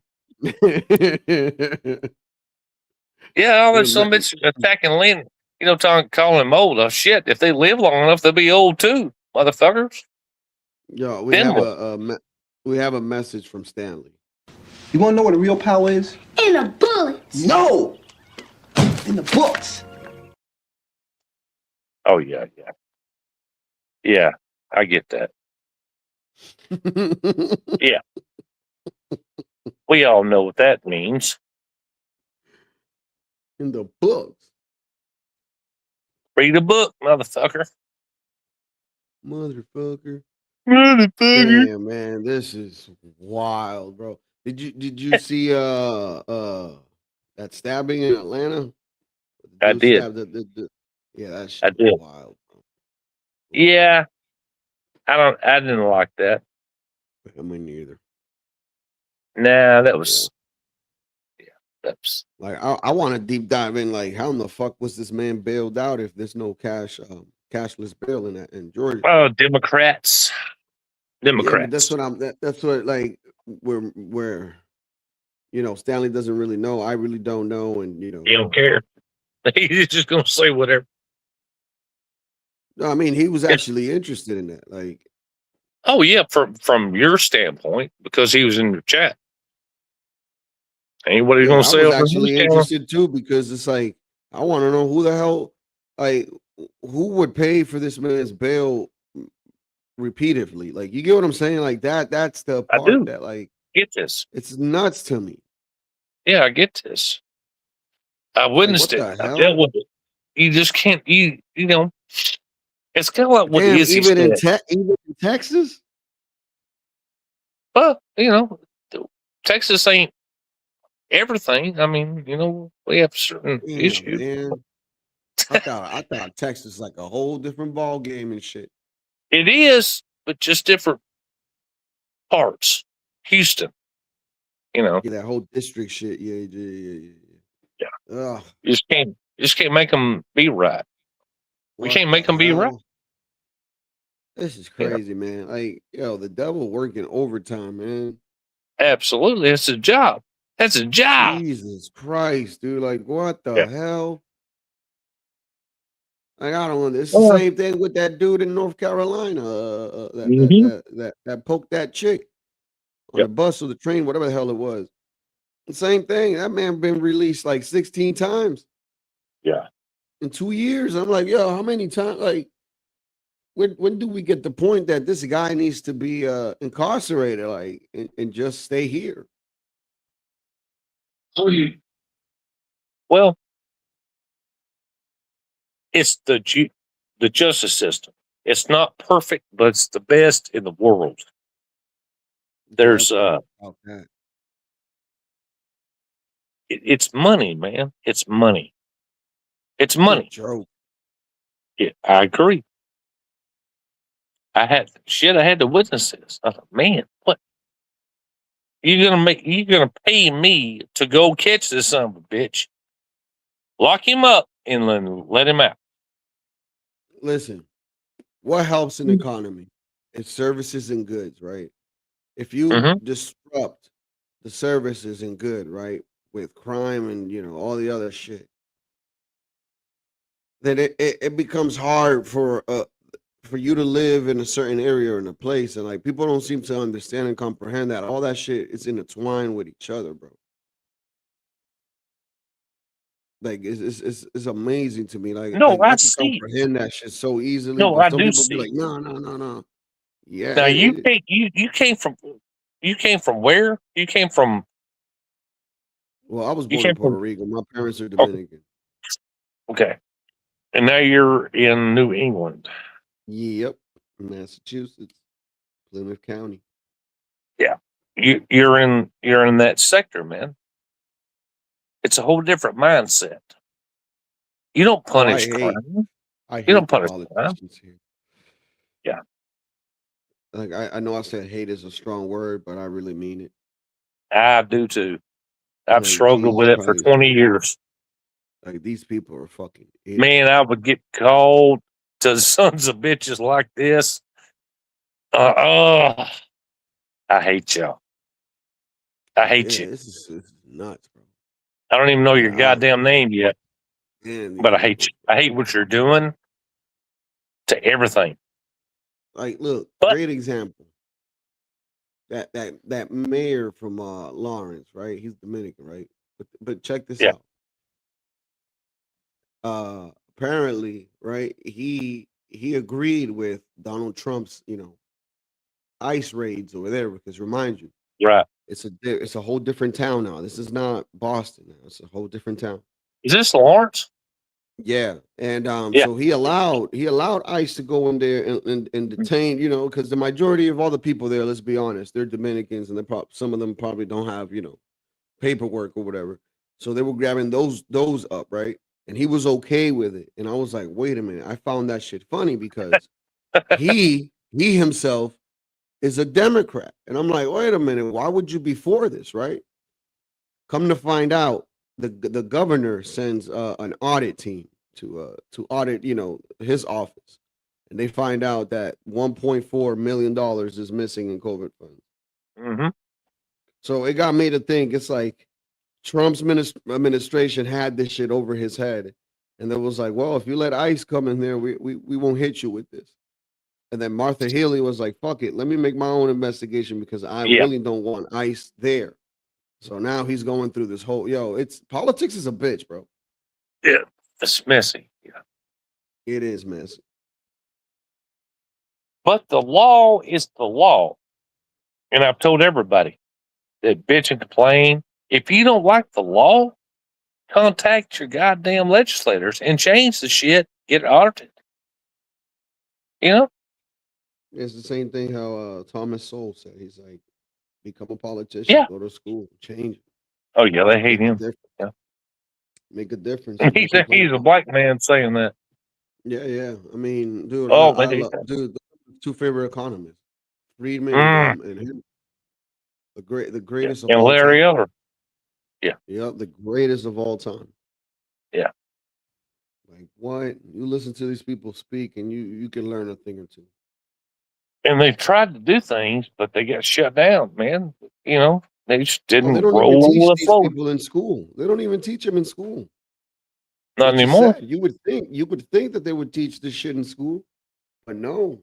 Yeah, all this some bitch attacking Lenny. You know, calling him old. Oh, shit. If they live long enough, they'll be old too, motherfuckers. Yo, we Then have what? we have a message from Stanley. You want to know what a real power is? In a bullet. No. In the books. Oh, yeah, yeah. Yeah, I get that. Yeah. We all know what that means. In the books. Read a book, motherfucker. Motherfucker. Motherfucker. Damn, man, this is wild, bro. Did you see that stabbing in Atlanta? I Dude did. stabbed yeah, that I shit did. was wild. Yeah. I didn't like that. I mean, neither. Nah, that was that's Like I want to deep dive in. Like, how in the fuck was this man bailed out if there's no cashless bail in Georgia? oh, Democrats. Yeah, but Democrats. that's what that's what like where Stanley doesn't really know. I really don't know, and He don't care. He's just gonna say whatever. no, I mean he was actually interested in that. Like, Oh yeah, from your standpoint, because he was in the chat. Ain't what he's yeah, gonna I say was over actually his channel. interested too because it's like I want to know who the hell, like, who would pay for this man's bail repeatedly. Like, you get what I'm saying? Like that's the I part do that like get this. it's nuts to me. Yeah, I get this. I Like, witnessed what it. the I hell? dealt with it. You just can't. You know. It's kind of like what Damn, Izzy even said. in Texas? But Texas ain't everything. I mean, we have certain Damn, issues. man. I thought Texas like a whole different ball game and shit. It is, but just different parts. Houston, Yeah, that whole district shit. Yeah. Ugh, you just can't make them be right. We what can't make the them be right. hell? This is Yeah, crazy, man. Like, the devil working overtime, man. absolutely. It's a job. That's a job. Jesus Christ, dude. Like, what the Yeah. hell? Like, I don't know. It's the same thing with that dude in North Carolina. That poked that chick on the bus or the train, whatever the hell it was. The same thing. That man been released like 16 times. Yeah. In 2 years. I'm like, yo, how many times? Like, when do we get the point that this guy needs to be incarcerated, like, and just stay here? Well, it's the justice system. It's not perfect, but it's the best in the world. There's About that. it's money, man. It's money. It's It's a money. joke. Yeah, I agree. I had to witness this. I thought, man, what you're gonna pay me to go catch this son of a bitch, lock him up, and let him out. Listen, what helps an economy? It's services and goods, right? If you disrupt the services and good, right, with crime and all the other shit, then it becomes hard for for you to live in a certain area or in a place, and like people don't seem to understand and comprehend that all that shit is intertwined with each other, bro. Like it's amazing to me. No, I I can see. comprehend that shit so easily, No, but I some do people be see. like, no. Yeah, Now you came from where? You came from well, I was you born in came Puerto from Rico. My parents are okay. Dominican. Okay. And now you're in New England. Yep, Massachusetts, Plymouth County. Yeah. You're in that sector, man. It's a whole different mindset. You don't Oh, I punish hate crime. I You don't hate the punish crime. politicians here. Yeah. Like I know I said hate is a strong word, but I really mean it. I do too. I've Like struggled Jesus with it for Christ, 20 years. like these people are fucking idiots. Man, I would get called to sons of bitches like this. I hate y'all. I hate Yeah, you. this is nuts, bro. I don't even know your I goddamn name yet, understand but these I hate people. you. I hate what you're doing to everything. Like, look, But great example. That mayor from Lawrence, right? He's Dominican, right? But check this yeah, out. Apparently, right? He agreed with Donald Trump's, ICE raids over there because remind you, right. it's a whole different town now. This is not Boston now. It's a whole different town. Is this Lawrence? Yeah, and Yeah, so he allowed ICE to go in there and detain, because the majority of all the people there, let's be honest, they're Dominicans, and some of them probably don't have, paperwork or whatever. So they were grabbing those up, right? And he was okay with it. And I was like, wait a minute, I found that shit funny because he himself is a Democrat, and I'm like, wait a minute, why would you be for this, right? Come to find out, the governor sends an audit team to audit, his office, and they find out that $1.4 million is missing in COVID funds. mm-hmm. So it got me to think. It's like Trump's administration had this shit over his head, and it was like, well, if you let ICE come in there, we won't hit you with this. And then Martha Haley was like, fuck it, let me make my own investigation because I Yeah, really don't want ICE there. So now he's going through this whole it's politics is a bitch, bro. yeah. It's messy. Yeah, It is messy. but the law is the law, and I've told everybody that bitch and complain. If you don't like the law, contact your goddamn legislators and change the shit. Get it audited. You know? It's the same thing how Thomas Sowell said. He's like, become a politician, Yeah. go to school, change it. Oh yeah, they hate Make a him. difference. Yeah. Make a difference. And do He's some he's a politics. black man saying that. Yeah. I mean, dude, Oh, I they hate love, that. dude, the two favorite economists, Friedman and him. The greatest of And all Larry time. Elder. Yeah. Yep, the greatest of all time. Yeah. Like what? You listen to these people speak, and you can learn a thing or two. And they tried to do things, but they got shut down, man. You know, they just Oh, they didn't don't even roll teach with these forward. people in school. They don't even teach them in school. Not Which is anymore. sad. You would think that they would teach this shit in school, but no.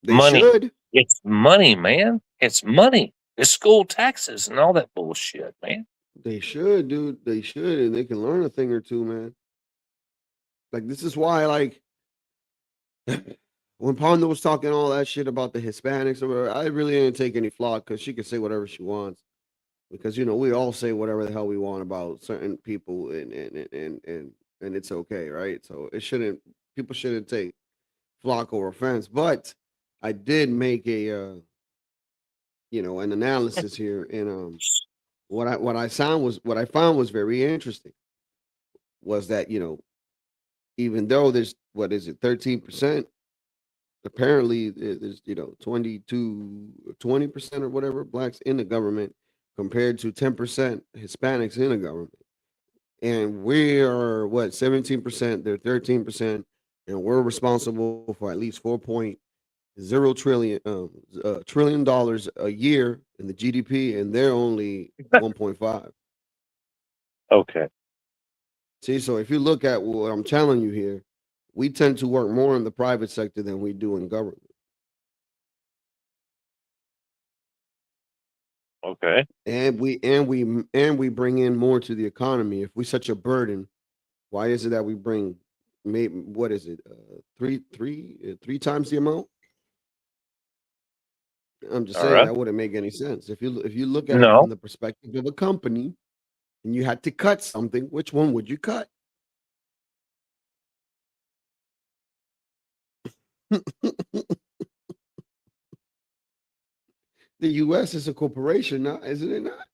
They Money. should. It's money, man. It's money. It's school taxes and all that bullshit, man. They should, dude. They should, and they can learn a thing or two, man. Like this is why, like, when Ponda was talking all that shit about the Hispanics or whatever, I really didn't take any flock because she can say whatever she wants. Because we all say whatever the hell we want about certain people, and it's okay, right? So people shouldn't take flock or offense. But I did make a an analysis here, and what I found was very interesting was that even though there's 13%, apparently there's 20% or whatever blacks in the government compared to 10% Hispanics in the government, and we are 17%, they're 13%, and we're responsible for at least $4.0 trillion a year in the GDP, and they're only 1.5. Okay. See, so if you look at what I'm telling you here, we tend to work more in the private sector than we do in government. Okay. And we bring in more to the economy. If we're such a burden, why is it that we bring maybe what is it? Three times the amount? I'm just All saying right. that wouldn't make any sense. If you look at it No. from the perspective of a company and you had to cut something, which one would you cut? The US is a corporation now, isn't it not?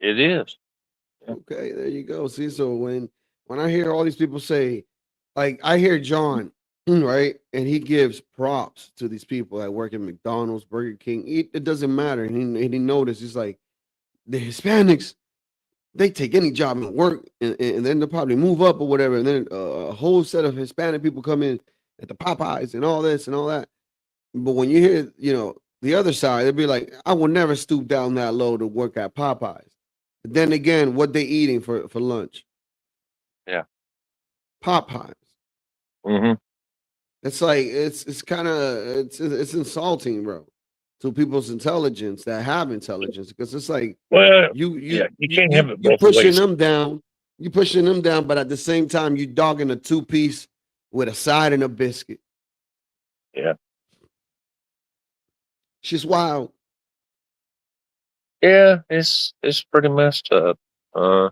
It is. Okay, there you go. See, so when I hear all these people say, like I hear John, right, and he gives props to these people that work at McDonald's, Burger King. It doesn't matter. And he noticed he's like the Hispanics, they take any job and work, and then they'll probably move up or whatever. And then a whole set of Hispanic people come in at the Popeyes and all this and all that. But when you hear, the other side, they'll be like, I will never stoop down that low to work at Popeyes. But then again, what they eating for lunch? Yeah. Popeyes. Mm-hmm. It's like it's kind of it's insulting, bro, to people's intelligence that have intelligence, because it's like Well, you can't have it you both pushing ways. them down, but at the same time you dogging a 2-piece with a side and a biscuit. Yeah. She's wild. Yeah, it's pretty messed up. I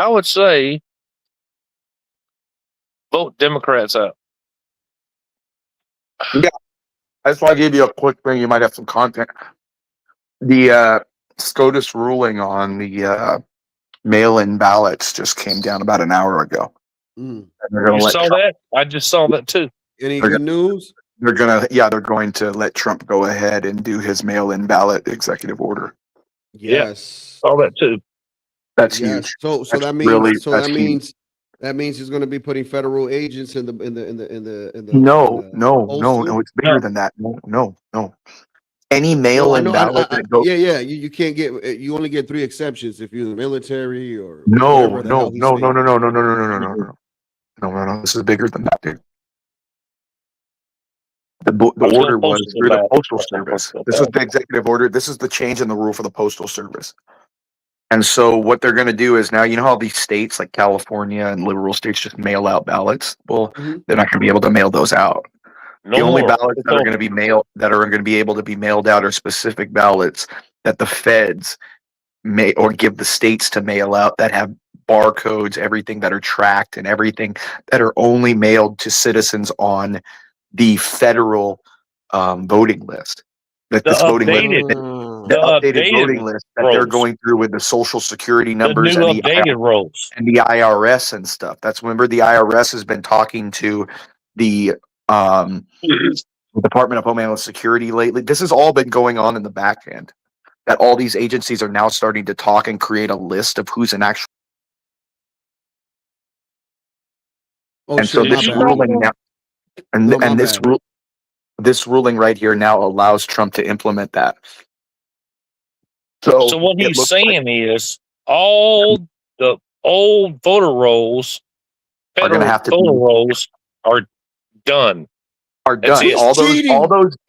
would say vote Democrats out. Yeah, that's why I gave you a quick thing. You might have some content. The SCOTUS ruling on the mail-in ballots just came down about an hour ago. Mm. And they're gonna You let saw Trump- that? I just saw that too. Any They're good news? They're going to let Trump go ahead and do his mail-in ballot executive order. Yes. Saw that too. That's Yes. huge. So That's that means really- so that's that huge. means he's going to be putting federal agents in the No, postal? it's bigger than that. No. Any No, I mail-in know. ballot that goes. Yeah. You can't get. You only get 3 exceptions if you're in the military or No. whatever the hell he's saying. No. This is bigger than that, dude. The I was gonna order was post it through the about- Postal Service. This was the executive order. This is the change in the rule for the Postal Service. And so what they're going to do is now, you know how these states like California and liberal states just mail out ballots? Well, they're not going to be able to mail those out. No The only more. ballots that are going to be able to be mailed out are specific ballots that the feds may or give the states to mail out that have barcodes, everything that are tracked and everything that are only mailed to citizens on the federal voting list. That The this voting updated- list, the updated voting list that they're rolls. going through with the social security The numbers new and updated rolls. and the IRS and stuff. That's remember the IRS has been talking to the Department of Homeland Security lately. This has all been going on in the back end. That all these agencies are now starting to talk and create a list of who's an actual. Oh, And so shit, my this bad. ruling now, No, my and this bad. rule, this ruling right here now allows Trump to implement that. So what it he's looks saying is all the old voter rolls, Are gonna federal have to voter be- rolls are done. are That's done. it. All those cheating.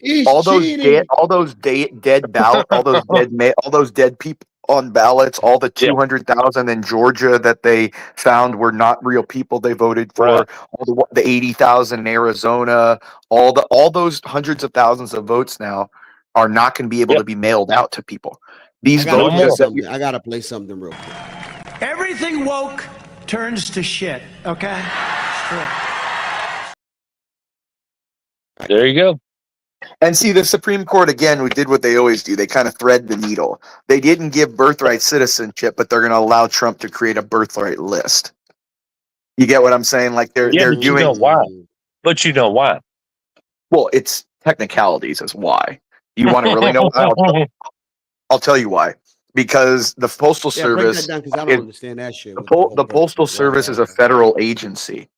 He's cheating. dead ballot, all those dead people on ballots, all the 200,000 in Georgia that they found were not real people they voted for, Right. all the 80,000 in Arizona, all those hundreds of thousands of votes now are not going to be able to be mailed out to people. These I gotta votes play that something. I gotta play something real quick. Everything woke turns to shit, okay? It's true. There you go. And see, the Supreme Court, again, we did what they always do. They kind of thread the needle. They didn't give birthright citizenship, but they're going to allow Trump to create a birthright list. You get what I'm saying? Like they're But you doing. know why? But you know why? Well, it's technicalities is why. You want to really know why? I'll tell you why. Because the Postal Yeah, break Service, that down because I don't understand that shit. the Postal Service is a federal agency.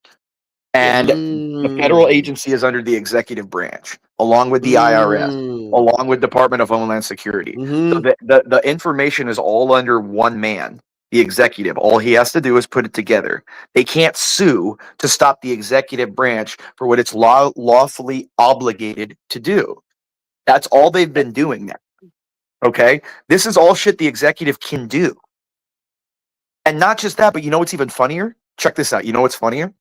And the federal agency is under the executive branch, along with the IRS, along with Department of Homeland Security. So the information is all under one man. the executive. All he has to do is put it together. They can't sue to stop the executive branch for what it's lawfully obligated to do. That's all they've been doing now. Okay? This is all shit the executive can do. And not just that, but you know what's even funnier? Check this out. You know what's funnier?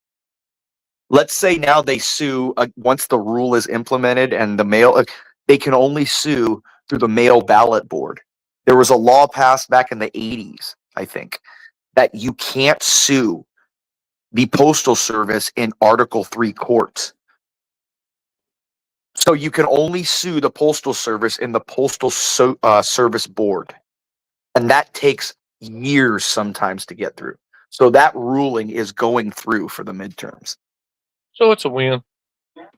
Let's say now they sue once the rule is implemented and the mail, they can only sue through the mail ballot board. There was a law passed back in the 80s, I think, that you can't sue the Postal Service in Article 3 courts. So you can only sue the Postal Service in the Postal Service Board. And that takes years sometimes to get through. So that ruling is going through for the midterms. So it's a win.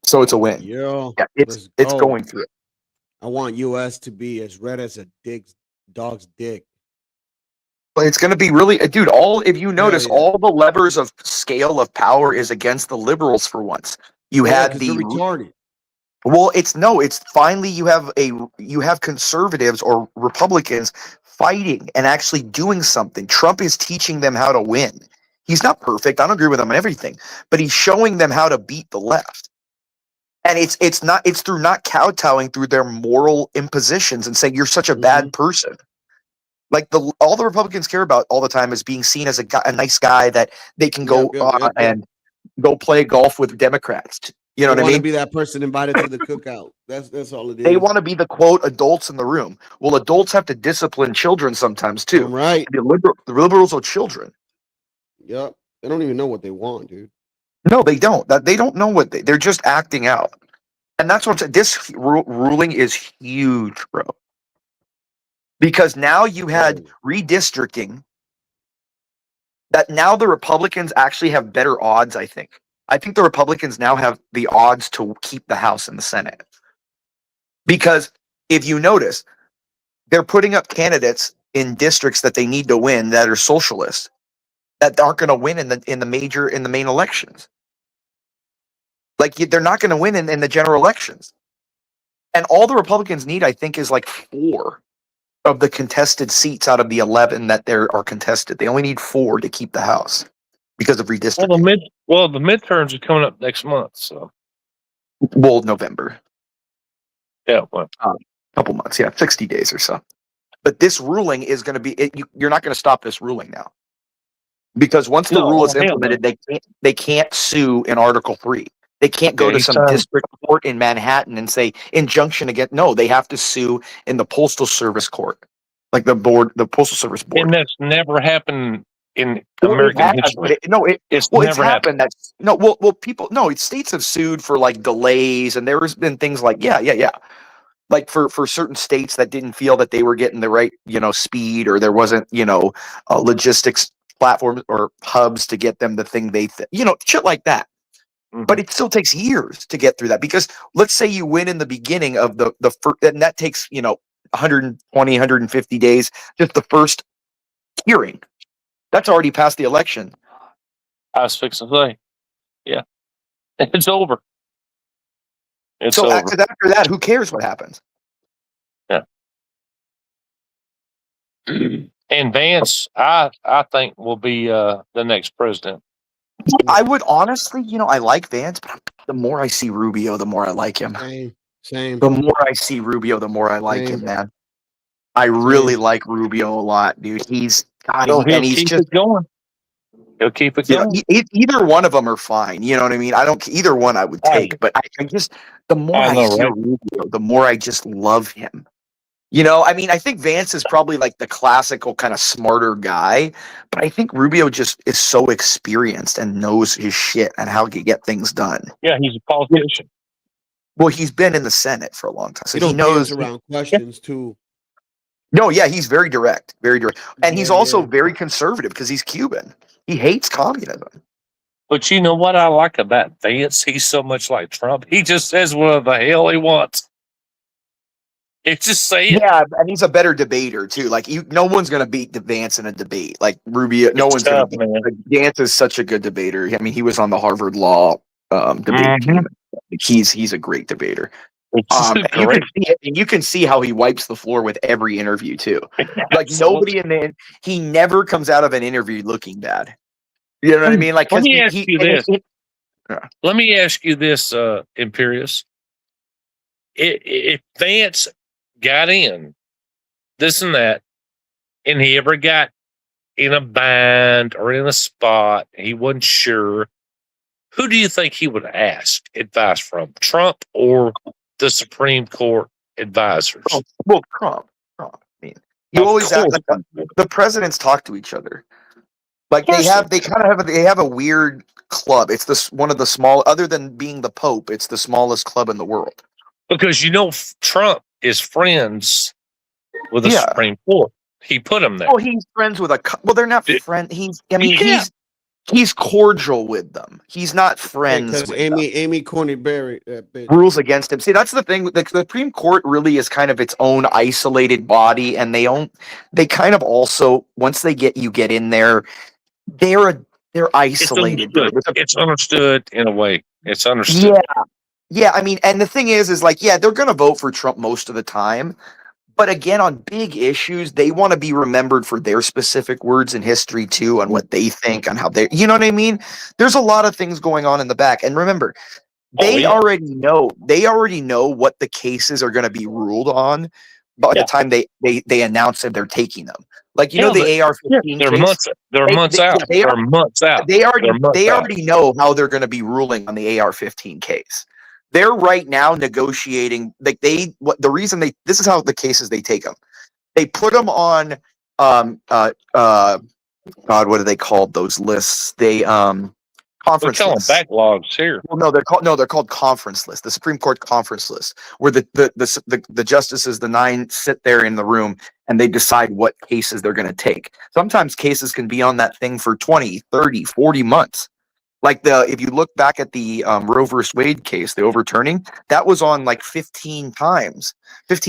So it's a win. Yeah, it's going through. I want US to be as red as a dog's dick. But it's going to be really, dude, if you notice, all the levers of scale of power is against the liberals for once. You had the retarded. Well, it's finally you have conservatives or Republicans fighting and actually doing something. Trump is teaching them how to win. He's not perfect. I don't agree with him on everything, but he's showing them how to beat the left. And it's through not kowtowing, through their moral impositions and saying you're such a bad person. Like all the Republicans care about all the time is being seen as a nice guy that they can go and go play golf with Democrats. You know what I mean? To be that person invited to the cookout. That's all it is. They want to be the quote adults in the room. Well, adults have to discipline children sometimes too. Right. The liberals are children. Yep. They don't even know what they want, dude. No, they don't. They don't know what they're just acting out. And that's what this ruling is huge, bro. Because now you had redistricting that now the Republicans actually have better odds, I think. I think the Republicans now have the odds to keep the House and the Senate. Because if you notice, they're putting up candidates in districts that they need to win that are socialist, that aren't going to win in the main elections. Like they're not going to win in the general elections. And all the Republicans need, I think, is like 4 of the contested seats out of the 11 that are contested. They only need 4 to keep the House because of redistricting. Well, the midterms are coming up next month, so. Well, November. Yeah, well, a couple months, 60 days or so. But this ruling is going to be. You're not going to stop this ruling now, because once the rule is implemented, they can't sue in Article 3. They can't go to some district court in Manhattan and say injunction against. No, they have to sue in the Postal Service court, like the Postal Service Board. And that's never happened in American history. It's never happened. States have sued for like delays, and there's been things like like for certain states that didn't feel that they were getting the right speed, or there wasn't logistics platforms or hubs to get them the thing they shit like that. But it still takes years to get through that, because let's say you win in the beginning of the first, and that takes 120, 150 days, just the first hearing. That's already past the election. I was fixing to say, yeah, it's over. It's so over. After that, who cares what happens? Yeah. And Vance, I think will be the next president. I would honestly, I like Vance, but the more I see Rubio, the more I like him. Same. The more I see Rubio, the more I like him, man. I really like Rubio a lot, dude. He's he'll keep it going. He'll keep it going. Either one of them are fine. You know what I mean? Either one I would take, but I just, the more I see Rubio, the more I just love him. I think Vance is probably like the classical kind of smarter guy, but I think Rubio just is so experienced and knows his shit and how to get things done. Yeah, he's a politician. Well, he's been in the Senate for a long time, so he knows around questions too. No, yeah, he's very direct, and he's also very conservative because he's Cuban. He hates communism. But you know what I like about Vance? He's so much like Trump. He just says whatever the hell he wants. It's just saying. Yeah, and he's a better debater too. Like no one's gonna beat Vance in a debate. Like Rubio, no one's gonna beat. Like, Vance is such a good debater. I mean, he was on the Harvard Law debate team. He's a great debater. You can see how he wipes the floor with every interview too. Like nobody he never comes out of an interview looking bad. You know what I mean? Like, let 'cause me ask you this. Yeah. Let me ask you this, Imperius. If Vance got in, this and that, and he ever got in a bind or in a spot, he wasn't sure, who do you think he would ask advice from? Trump or the Supreme Court advisors? Oh, well, Trump. I mean, you always ask, like, the presidents talk to each other. Like they have a weird club. It's one of the small, other than being the Pope, it's the smallest club in the world. Because Trump is friends with the Supreme Court. He put him there. Oh, he's friends with well, they're not friends. He's cordial with them. He's not friends Because with Amy Coney Barrett rules against him. See, that's the thing. The Supreme Court really is kind of its own isolated body, and they kind of also, once they get in there, they're isolated. It's understood in a way. It's understood. Yeah. I mean, and the thing is like, yeah, they're going to vote for Trump most of the time. But again, on big issues, they want to be remembered for their specific words in history too, on what they think, on how you know what I mean? There's a lot of things going on in the back. And remember, they already know what the cases are going to be ruled on by the time they announce that they're taking them. Like, the AR-15 they're case, months out. They're months out. They already know how they're going to be ruling on the AR-15 case. They're right now negotiating. Like the reason this is how the cases they take them. They put them on God, what are they called? Those lists? They conference lists. Backlogs here. Well, they're called conference lists. The Supreme Court conference list, where the justices, the 9, sit there in the room and they decide what cases they're going to take. Sometimes cases can be on that thing for 20, 30, 40 months. Like if you look back at the Roe versus Wade case, the overturning, that was on like 15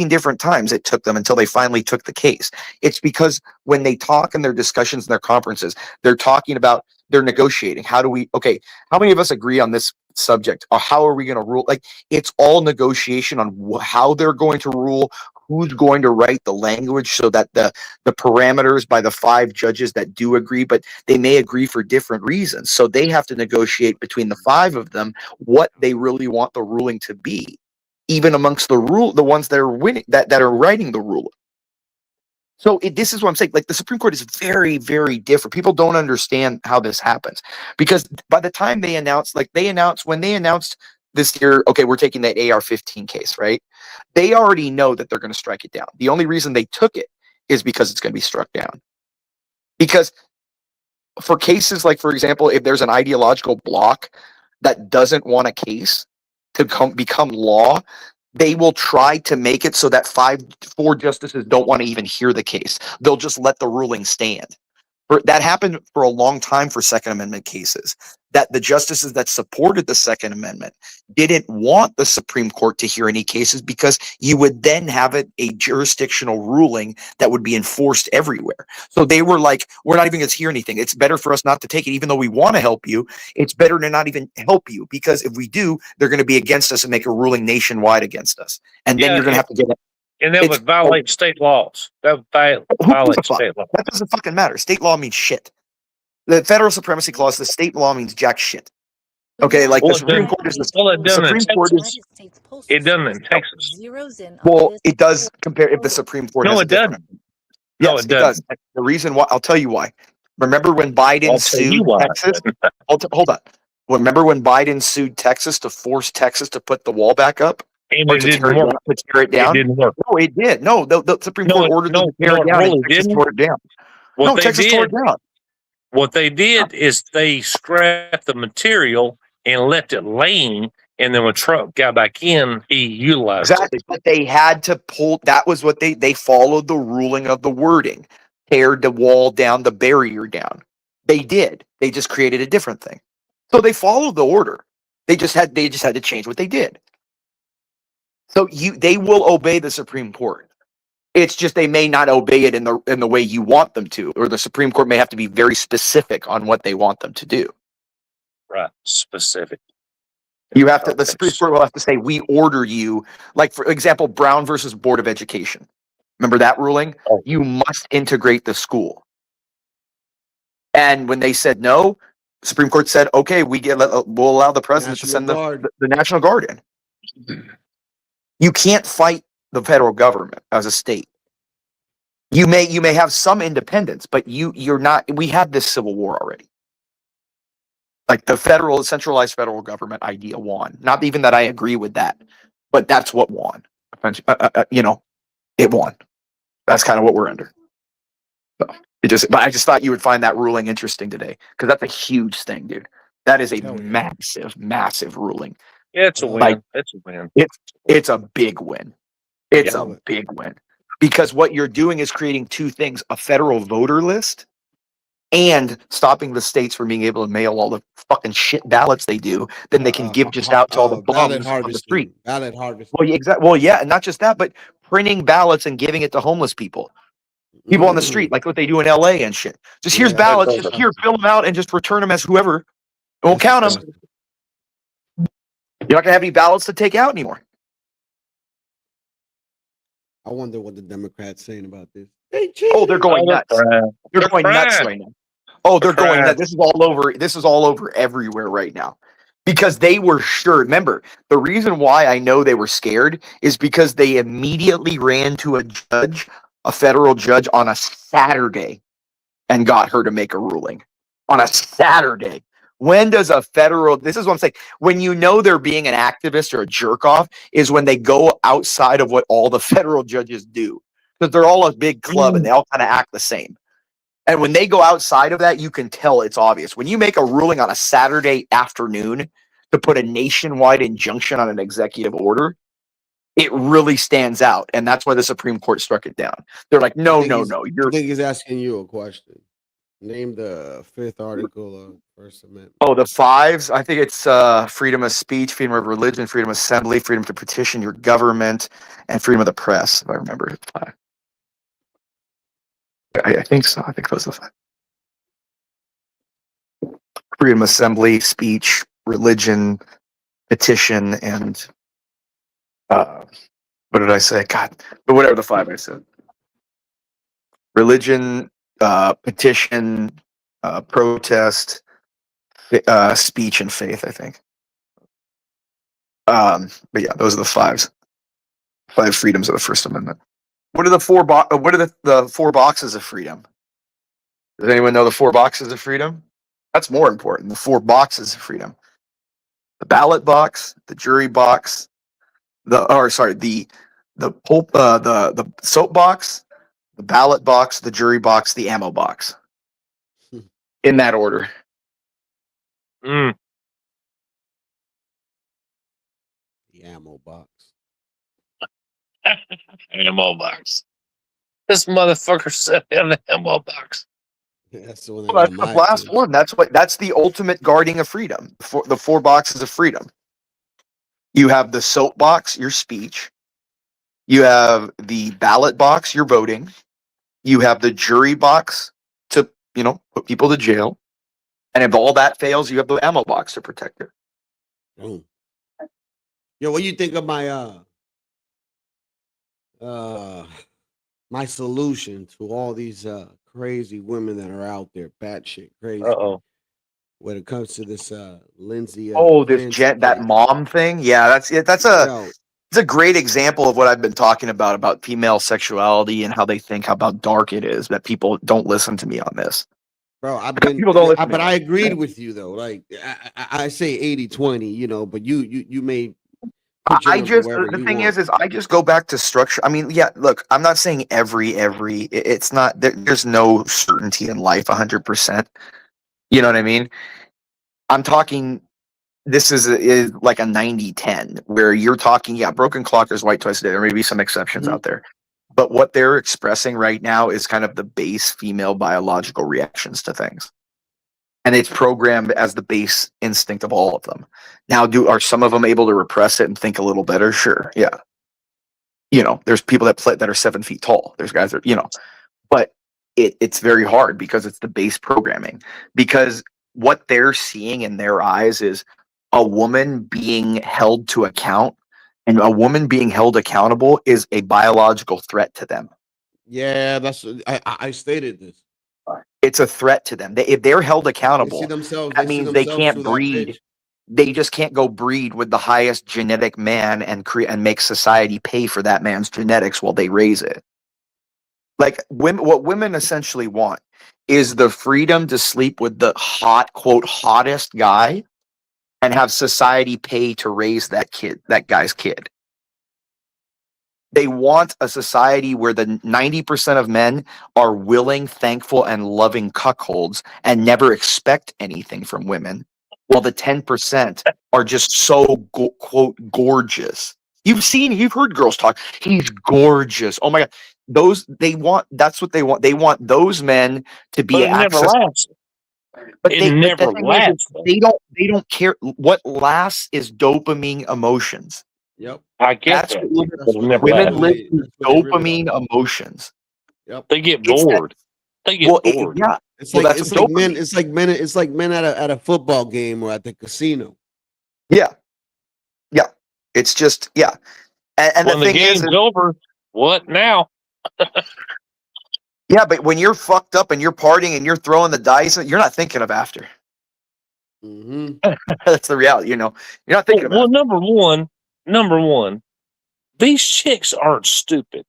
different times it took them until they finally took the case. It's because when they talk in their discussions and their conferences, they're talking about, they're negotiating. How many of us agree on this subject? Or how are we going to rule? Like, it's all negotiation on how they're going to rule, who's going to write the language, so that the parameters by the 5 judges that do agree, but they may agree for different reasons. So they have to negotiate between the 5 of them what they really want the ruling to be, even amongst the ones that are winning, that are writing the ruling. So this is what I'm saying. Like, the Supreme Court is very, very different. People don't understand how this happens, because by the time when they announced this year, okay, we're taking that AR-15 case, right? They already know that they're going to strike it down. The only reason they took it is because it's going to be struck down. Because for cases like, for example, if there's an ideological bloc that doesn't want a case to become law, they will try to make it so that 4 justices don't want to even hear the case. They'll just let the ruling stand. That happened for a long time for Second Amendment cases, that the justices that supported the Second Amendment didn't want the Supreme Court to hear any cases, because you would then have a jurisdictional ruling that would be enforced everywhere. So they were like, we're not even going to hear anything. It's better for us not to take it, even though we want to help you. It's better to not even help you, because if we do, they're going to be against us and make a ruling nationwide against us. And then you're going to have to get it. And that would violate state laws. That would violate state law. That doesn't fucking matter. State law means shit. The federal supremacy clause, the state law means jack shit. Okay, like the Supreme Court is it doesn't in Texas. Well, it does compare if the Supreme Court. No, it doesn't. Yes, it does. The reason why, I'll tell you why. Remember when Biden sued Texas? Hold on. Remember when Biden sued Texas to force Texas to put the wall back up? And it didn't work. To tear it down? It didn't work. No, it did. No, the Supreme Court ordered them to tear it down. Really And Texas tore it down. No, Texas tore it down. What they did is they scrapped the material and left it laying, and then when Trump got back in, he utilized it. But they had to pull. That was what they followed the ruling of the wording. Tear the wall down, the barrier down. They did. They just created a different thing. So they followed the order. They just had to change what they did. So they will obey the Supreme Court. It's just they may not obey it in the way you want them to, or the Supreme Court may have to be very specific on what they want them to do. Right, specific. You have to, the Supreme Court will have to say, we order you, like for example, Brown versus Board of Education. Remember that ruling? You must integrate the school. And when they said no, Supreme Court said, okay, we'll allow the president to send the National Guard in. You can't fight the federal government as a state. You may have some independence, but you're not. We had this civil war already. Like the centralized federal government idea won. Not even that I agree with that, but that's what won. It won. That's kind of what we're under. So but I just thought you would find that ruling interesting today because that's a huge thing, dude. That is a massive, massive ruling. Yeah, it's a win. Like, It's a win. It's a big win. It's a big win because what you're doing is creating two things: a federal voter list and stopping the states from being able to mail all the fucking shit ballots they do. Then they can give just out to all the bums on the street. Ballot harvesting. Well, exactly. Well, yeah, and not just that, but printing ballots and giving it to homeless people. People on the street, like what they do in LA and shit. Just here's ballots, just here, fill them out and just return them as whoever. It won't count them. You're not gonna have any ballots to take out anymore. I wonder what the Democrats saying about this. Oh, they're going nuts. They're going nuts right now. Oh, they're going nuts. This is all over. This is all over everywhere right now. Because they were sure. Remember, the reason why I know they were scared is because they immediately ran to a federal judge on a Saturday and got her to make a ruling on a Saturday. When does this is what I'm saying, when you know they're being an activist or a jerk off is when they go outside of what all the federal judges do. Because they're all a big club and they all kind of act the same. And when they go outside of that, you can tell it's obvious. When you make a ruling on a Saturday afternoon to put a nationwide injunction on an executive order, it really stands out. And that's why the Supreme Court struck it down. They're like, no. I think he's asking you a question. Name the 5th article of First Amendment. Oh, the 5s? I think it's freedom of speech, freedom of religion, freedom of assembly, freedom to petition your government, and freedom of the press, if I remember it. 5. I think so. I think those are the 5. Freedom of assembly, speech, religion, petition, and what did I say? God, but whatever the 5 I said. Religion, petition, protest, speech, and faith, I think. But yeah, those are the 5s. 5 freedoms of the First Amendment. What are the 4 the 4 boxes of freedom? Does anyone know the 4 boxes of freedom? That's more important. The 4 boxes of freedom. The ballot box, the jury box, the soap box, the ballot box, the jury box, the ammo box. In that order. The ammo box. Ammo box. This motherfucker said in the ammo box. That's the one. Well, that's the last one. That's the ultimate guarding of freedom. The 4 boxes of freedom. You have the soap box, your speech. You have the ballot box, your voting. You have the jury box to, put people to jail. And if all that fails, you have the ammo box to protect it. Yo, what do you think of my solution to all these crazy women that are out there, batshit crazy? When it comes to this Lindsay. That mom thing. Yeah, that's it. It's a great example of what I've been talking about female sexuality and how they think about dark it is, that people don't listen to me on this. Bro, but I agreed with you though. Like I say 80-20, but you may. The thing is I just go back to structure. I mean, yeah, look, I'm not saying it's not, there's no certainty in life 100%. You know what I mean? I'm talking, this is like a 90-10 where you're talking, broken clock is white twice a day. There may be some exceptions out there. But what they're expressing right now is kind of the base female biological reactions to things. And it's programmed as the base instinct of all of them. Now, are some of them able to repress it and think a little better? Sure, yeah. There's people that are 7 feet tall. There's guys that, but it's very hard because it's the base programming. Because what they're seeing in their eyes is, a woman being held to account and a woman being held accountable is a biological threat to them. Yeah, I stated this. It's a threat to them. If they're held They accountable, see themselves. that They see means they themselves can't through that breed. bitch. They just can't go breed with the highest genetic man and make society pay for that man's genetics while they raise it. Like what women essentially want is the freedom to sleep with the hottest guy and have society pay to raise that guy's kid. They want a society where the 90% of men are willing, thankful, and loving cuckolds and never expect anything from women, while the 10% are just so quote gorgeous. You've heard girls talk. He's gorgeous. Oh my God. That's what they want. They want those men to be But it never lasts. But It the never thing is, lasts. they don't care. What lasts is dopamine emotions. Yep. I get That's that. what But it never women lasts. live through That's what they really dopamine emotions. Yep. They get It's that- bored. They get bored. Yeah. It's Well, like that's it's what like dopamine- men. It's like men at a football game or at the casino. Yeah. Yeah. It's just, yeah. And When the the thing is, game's over, what now? yeah, but when you're fucked up and you're partying and you're throwing the dice, you're not thinking of after. Mm-hmm. That's the reality, You're not thinking Well, about number one, these chicks aren't stupid.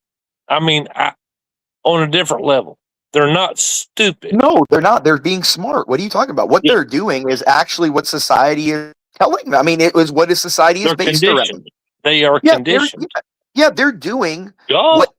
I mean, on a different level, they're not stupid. No, they're not. They're being smart. What are you talking about? What they're doing is actually what society is telling them. I mean, it was what is society is They're based conditioned. around. They are Yeah, conditioned. they're doing Oh. what.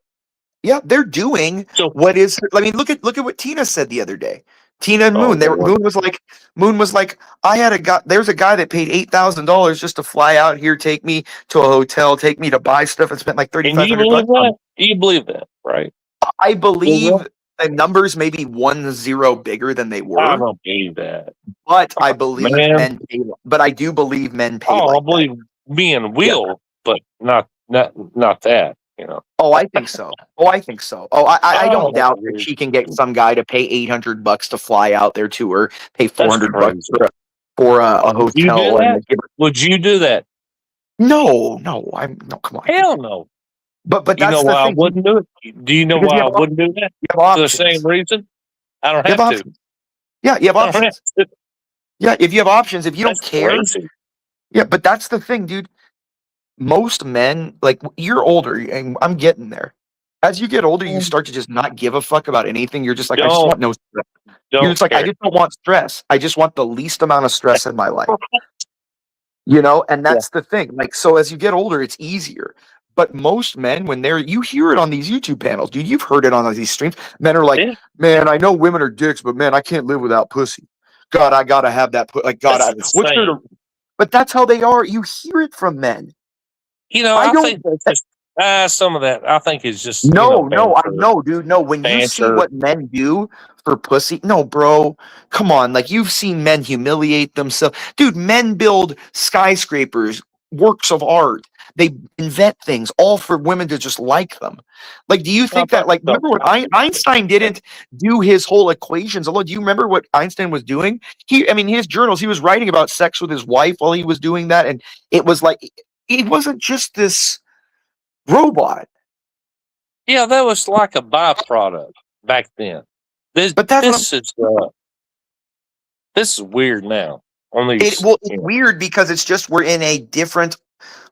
Yeah, they're doing what is. I mean, look at what Tina said the other day. Tina and Moon. Moon was like, I had a guy. There's a guy that paid $8,000 just to fly out here, take me to a hotel, take me to buy stuff, and spent like And you $3,500 believe on that? You believe that, right? I believe the numbers may be 1-0 bigger than they were. I don't believe that. But I believe Man. men pay. But I do believe men pay. Oh, like I believe men will, but not that. Oh, I think so. Oh, I think so. Oh, I Oh, don't doubt dude. that she can get some guy to pay $800 to fly out there to her, pay $400 for a Would you do hotel, and that? give her. Would you do that? No, come on. Hell no. But You that's know the why I thing. wouldn't do it? Do you know Because why you I have wouldn't do that? You have For the options. same reason. I don't You have have to. options. Yeah, you have I don't have options. to. Yeah, if you have options, if you don't That's care. crazy. Yeah, but that's the thing, dude. Most men, like you're older, and I'm getting there. As you get older, you start to just not give a fuck about anything. You're just like, I just Don't- want no stress. You're Don't just like, I care. just don't want stress. I just want the least amount of stress in my life. And that's the thing. Like, so as you get older, it's easier. But most men, when you hear it on these YouTube panels, dude, you've heard it on these streams. Men are like, man, I know women are dicks, but man, I can't live without pussy. God, I gotta have that. Like, God, That's what's there to? But that's how they are. You hear it from men. I don't- think that's just some of that. I think is just No, I banter. know, dude. No, when you see Banter. what men do for pussy, no, bro, come on. Like you've seen men humiliate themselves, dude. Men build skyscrapers, works of art. They invent things all for women to just like them. Like, do you think that? Like, remember when Einstein didn't do his whole equations? Although, do you remember what Einstein was doing? His journals. He was writing about sex with his wife while he was doing that, and it was like it wasn't just this robot. Yeah, that was like a byproduct back then. This is weird now. On these, It's weird because it's just we're in a different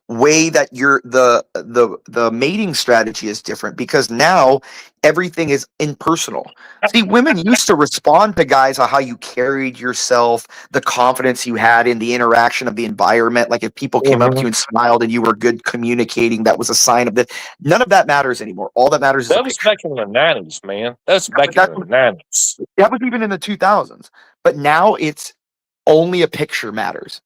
way that the mating strategy is different because now everything is impersonal. See, women used to respond to guys on how you carried yourself, the confidence you had in the interaction of the environment. Like if people came up to you and smiled and you were good communicating, that was a sign of that. None of that matters anymore. All that matters is that was back in the 90s, man. That's back in the 90s. that was even in the 2000s. But now it's only a picture matters.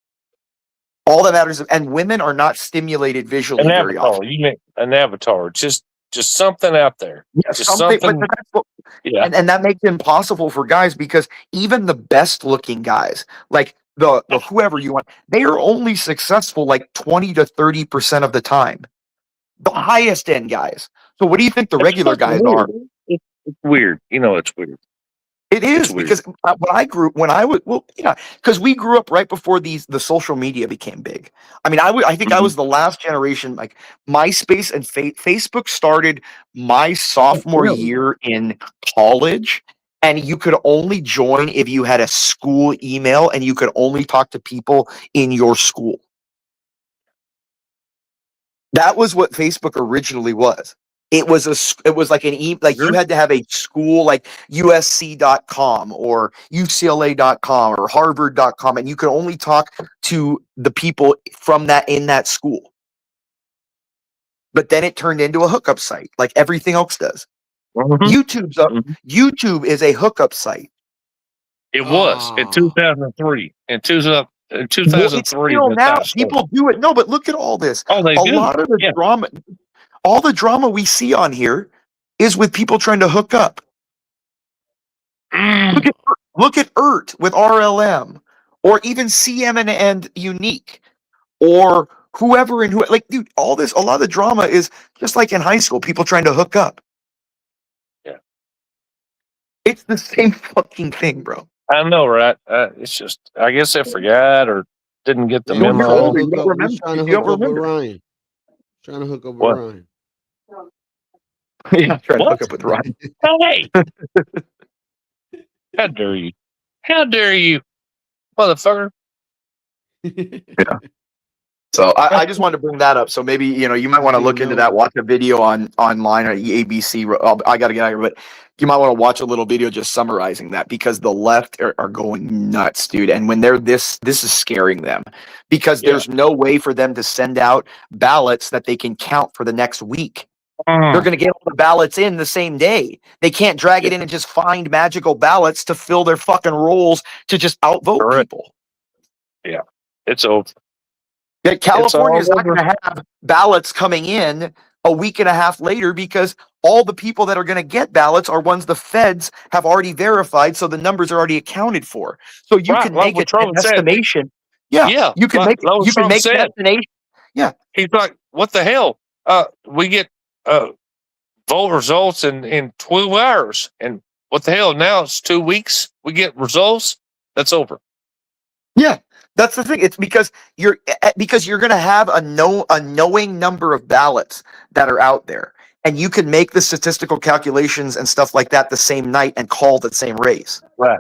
All that matters, and women are not stimulated visually An very avatar. often. You mean an avatar? Just something out there. Yeah, Just something. but that's what, Yeah. and that makes it impossible for guys because even the best looking guys, like the whoever you want, they are only successful like 20 to 30% of the time. The highest end guys. So what do you think the regular guys are? It's weird. It's weird. It is because when I was, well, yeah, because we grew up right before the social media became big. I mean, I think I was the last generation. Like MySpace and Facebook started my sophomore year in college, and you could only join if you had a school email, and you could only talk to people in your school. That was what Facebook originally was. It was like you had to have a school like USC.com or UCLA.com or Harvard.com, and you could only talk to the people from in that school. But then it turned into a hookup site, like everything else does. YouTube is a hookup site. It was in 2003. In 2003. Well, it's still now. People do it. No, but look at all this. Oh, they do. A lot of the drama. All the drama we see on here is with people trying to hook up. Look at ERT with RLM, or even CM and Unique, or whoever and who. Like, dude, a lot of the drama is just like in high school, people trying to hook up. Yeah, it's the same fucking thing, bro. I know, right? It's just, I guess I forgot or didn't get the memo. He's trying to hook up with Ryan. Trying to hook up with Ryan. Yeah, trying to hook up with Ryan. Hey! How dare you? How dare you, motherfucker? Yeah. So I just wanted to bring that up. So maybe, you might want to look into that, watch a video online or ABC. I got to get out of here, but you might want to watch a little video just summarizing that, because the left are going nuts, dude. And when they're this is scaring them, because there's no way for them to send out ballots that they can count for the next week. They're going to get all the ballots in the same day. They can't drag it in and just find magical ballots to fill their fucking rolls to just outvote people. Yeah, it's over. Yeah, California is not going to have ballots coming in a week and a half later, because all the people that are going to get ballots are ones the feds have already verified, so the numbers are already accounted for. So you can make an estimation. Yeah, you can make an estimation. Yeah, he's like, what the hell? We get vote results in 12 hours, and what the hell? Now it's 2 weeks. We get results. That's over. Yeah. That's the thing. It's because you're going to have a knowing number of ballots that are out there, and you can make the statistical calculations and stuff like that the same night and call the same race. Right.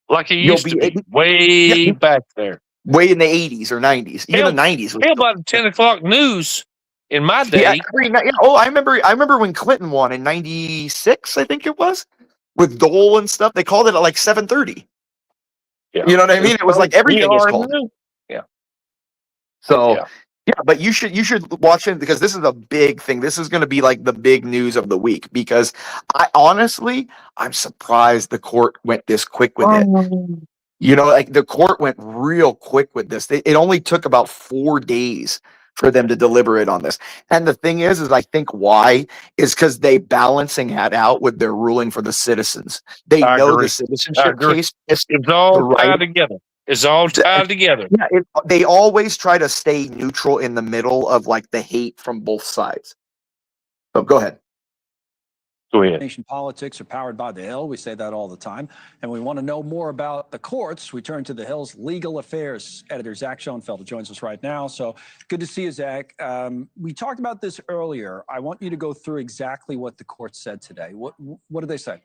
Like it used to be way back there. Way in the 80s or 90s. Even the 90s. How about the 10 o'clock news in my day? Yeah, I remember when Clinton won in 96, I think it was, with Dole and stuff. They called it at like 7:30. Yeah. You know what I mean? It was like everything was called. Yeah. So yeah, but you should watch it, because this is a big thing. This is going to be like the big news of the week, because I'm surprised the court went this quick with it. Like the court went real quick with this. It only took about 4 days for them to deliberate on this. And the thing is I think why is because they balancing that out with their ruling for the citizens. They know the citizenship case. It's all tied together. It's all tied together. Yeah, they always try to stay neutral in the middle of like the hate from both sides. So go ahead. Go ahead. Nation politics are powered by The Hill. We say that all the time. And we want to know more about the courts. We turn to The Hill's legal affairs editor, Zach Schoenfeld, joins us right now. So good to see you, Zach. We talked about this earlier. I want you to go through exactly what the court said today. What did they say?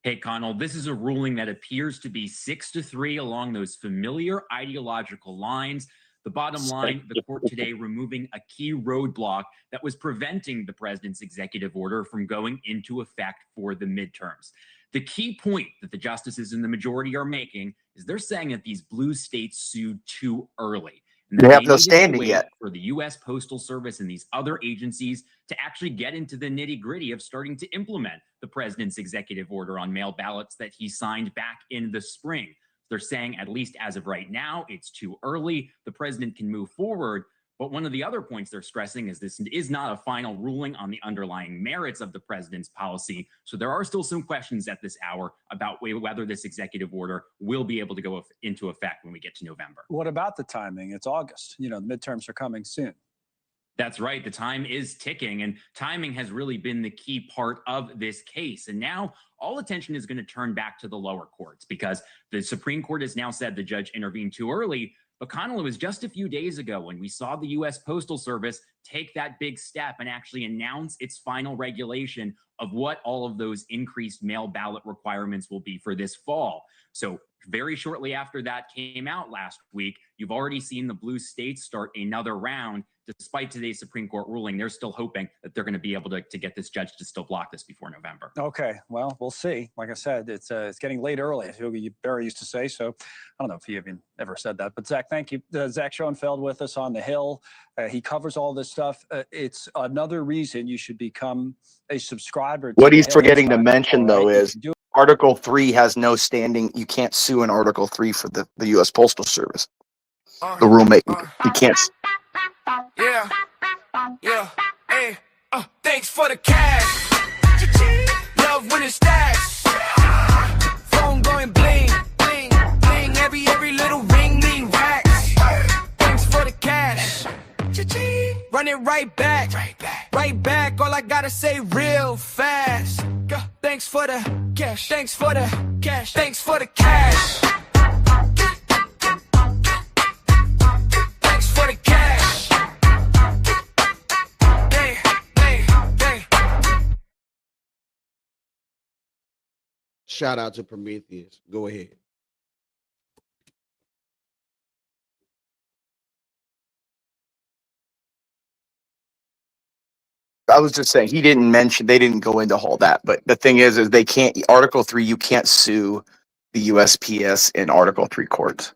Hey, Connell, this is a ruling that appears to be 6-3 along those familiar ideological lines. The bottom line, the court today removing a key roadblock that was preventing the president's executive order from going into effect for the midterms. The key point that the justices in the majority are making is they're saying that these blue states sued too early. And they have no standing yet for the U.S. Postal Service and these other agencies to actually get into the nitty-gritty of starting to implement the president's executive order on mail ballots that he signed back in the spring. They're saying, at least as of right now, it's too early. The president can move forward. But one of the other points they're stressing is this is not a final ruling on the underlying merits of the president's policy. So there are still some questions at this hour about whether this executive order will be able to go into effect when we get to November. What about the timing? It's August. The midterms are coming soon. That's right. The time is ticking, and timing has really been the key part of this case. And now all attention is going to turn back to the lower courts because the Supreme Court has now said the judge intervened too early. But Connell, it was just a few days ago when we saw the U.S. Postal Service take that big step and actually announce its final regulation of what all of those increased mail ballot requirements will be for this fall. So very shortly after that came out last week, you've already seen the blue states start another round. Despite today's Supreme Court ruling, they're still hoping that they're going to be able to get this judge to still block this before November. Okay, well, we'll see. Like I said, it's getting late early, as Barry used to say. So I don't know if he even ever said that. But Zach, thank you. Zach Schoenfeld with us on the Hill. He covers all this stuff. It's another reason you should become a subscriber. What he's forgetting to mention, though, is Article 3 has no standing. You can't sue in Article 3 for the U.S. Postal Service. The rulemaking. You can't. Yeah, yeah, hey, thanks for the cash. Love when it stacks. Phone going bling, bling, bling. Every little ring mean racks. Thanks for the cash. Run it right back, right back. All I gotta say real fast. Thanks for the cash, thanks for the cash, thanks for the cash. Thanks for the cash. Shout out to Prometheus. Go ahead. I was just saying, he didn't mention, they didn't go into all that. But the thing is they can't, Article 3, you can't sue the USPS in Article 3 courts.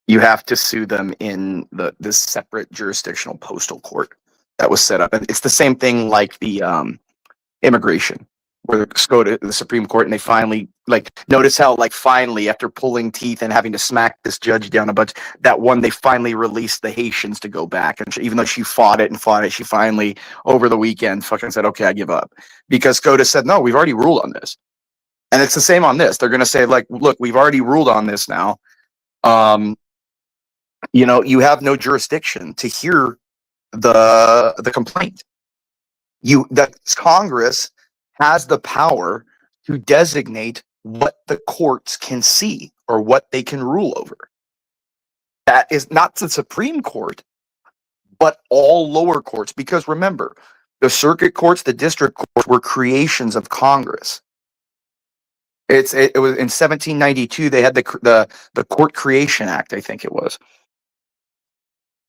You have to sue them in this separate jurisdictional postal court that was set up. And it's the same thing like the immigration, where they go to the Supreme Court and they finally, notice how, finally, after pulling teeth and having to smack this judge down a bunch, that one, they finally released the Haitians to go back. And even though she fought it, she finally, over the weekend, fucking said, okay, I give up. Because SCOTUS said, no, we've already ruled on this. And it's the same on this. They're going to say, look, we've already ruled on this now. You have no jurisdiction to hear the complaint. That Congress has the power to designate what the courts can see or what they can rule over. That is not the Supreme Court, but all lower courts. Because remember, the circuit courts, the district courts were creations of Congress. It was in 1792 they had the Court Creation Act, I think it was.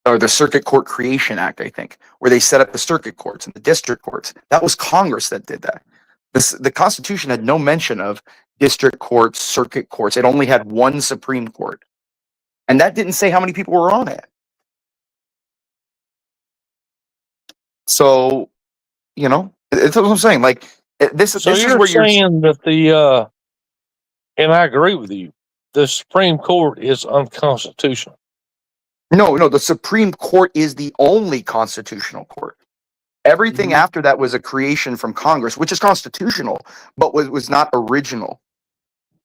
Or the Circuit Court Creation Act, I think, where they set up the circuit courts and the district courts. That was Congress that did that. The Constitution had no mention of district courts, circuit courts. It only had one Supreme Court. And that didn't say how many people were on it. So, it's what I'm saying. This is where you're saying that and I agree with you, the Supreme Court is unconstitutional. No, the Supreme Court is the only constitutional court. Everything after that was a creation from Congress, which is constitutional, but was not original.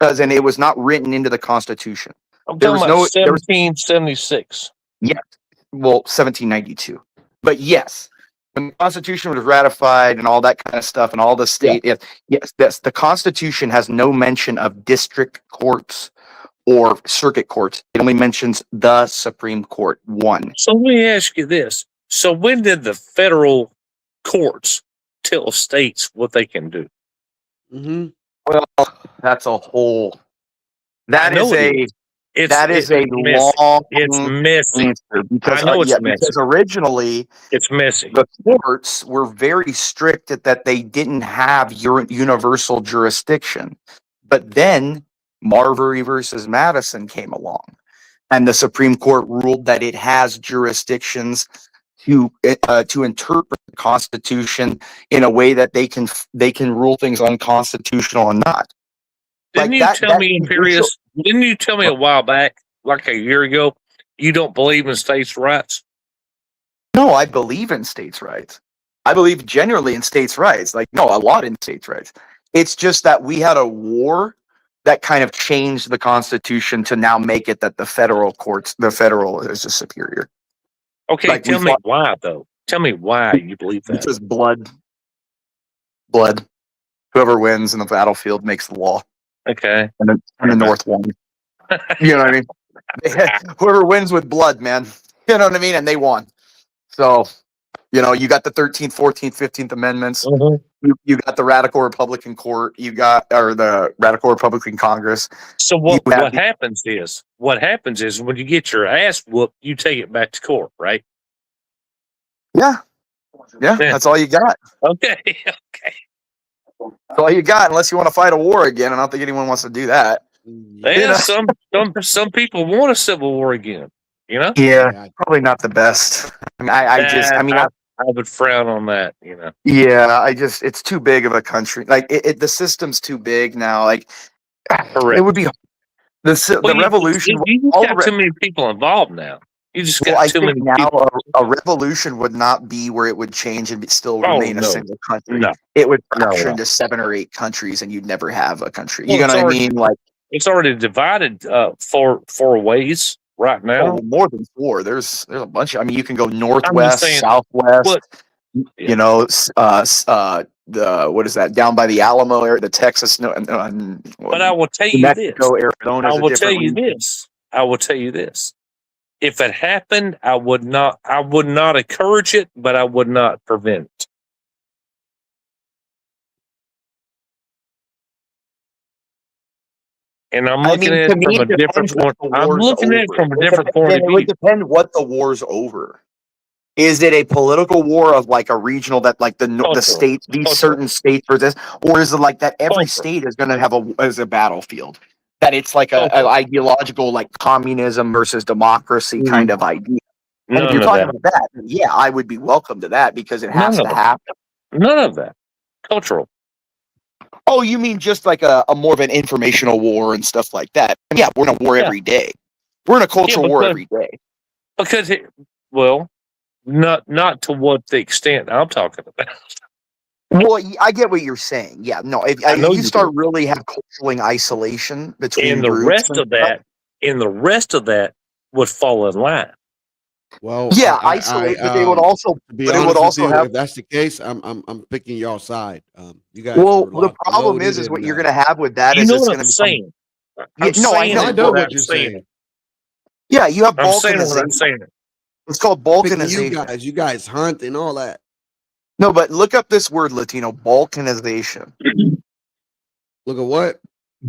And it was not written into the Constitution. I'm talking about 1776. Yeah, well, 1792. But yes, when the Constitution was ratified and all that kind of stuff and all the state, yes, the Constitution has no mention of district courts or circuit courts. It only mentions the Supreme Court, one. So let me ask you this. So when did the federal courts tell states what they can do? Well, that's a whole. That is a long. It's messy. Because, I know it's messy. Because originally, it's messy. The courts were very strict that they didn't have universal jurisdiction. But then Marbury versus Madison came along, and the Supreme Court ruled that it has jurisdictions to interpret the Constitution in a way that they can rule things unconstitutional and not. Didn't you tell me, Imperius? Didn't you tell me a while back, like a year ago, you don't believe in states' rights? No, I believe in states' rights. I believe genuinely in states' rights. A lot in states' rights. It's just that we had a war that kind of changed the Constitution to now make it that the federal is a superior. Okay, tell me why, though. Tell me why you believe that. Because blood. Whoever wins in the battlefield makes the law. Okay. And the North won. You know what I mean? Whoever wins with blood, man. You know what I mean? And they won. So, you know, you got the 13th, 14th, 15th Amendments. You got the Radical Republican Court. You got, or the Radical Republican Congress. So what happens is when you get your ass whooped, you take it back to court, right? Yeah. That's all you got. Okay. That's all you got, unless you want to fight a war again. I don't think anyone wants to do that. Yeah, some people want a civil war again. You know? Yeah, probably not the best. I would frown on that. You know? Yeah, it's too big of a country. Like the system's too big now. Like Correct. it would be the revolution. You got too many people involved now. You just got I too think many now people. a revolution would not be where it would change and still remain a no. single country. No. It would fracture No. into 7 or 8 countries, and you'd never have a country. Well, You know it's what I already- mean? Like It's already divided four ways right now. more than 4. There's a bunch. I mean, you can go northwest, saying, southwest. You know, the what is that down by the Alamo area, the Texas? But I will tell you Mexico, this. Arizona. I will tell you this. I will tell you this. If it happened, I would not encourage it, but I would not prevent it. And I'm looking at it from a different point. I'm looking at it from a different point of It view. would depend what the war's over. Is it a political war of like a regional that like the states, these certain states for this, or is it like that every state is going to have as a battlefield? That it's like an ideological like communism versus democracy kind of idea. And if None you're of talking that. about that, yeah, I would be welcome to that because it has None to of it. happen. None of that. Cultural. Oh, you mean just like a more of an informational war and stuff like that? Yeah, we're in a war every day. We're in a cultural war every day. Because not to what the extent I'm talking about. Well, I get what you're saying. Yeah, no, if know you you start do. really have cultural isolation between And the groups rest and of that would fall in line. Well, Yeah, isolate, but they would also, to be but it honest would with also you, have. if that's the case, I'm picking y'all side. You guys. Well, are the problem is loaded what and, you're going to have with that You is know it's what going I'm to saying? Yeah, I'm no, I saying know. I know what I'm you're saying. saying. Yeah, you have I'm saying what I'm balkanization. saying. It's called Picking balkanization. you guys hunt and all that. No, but look up this word, Latino, balkanization. Look at what?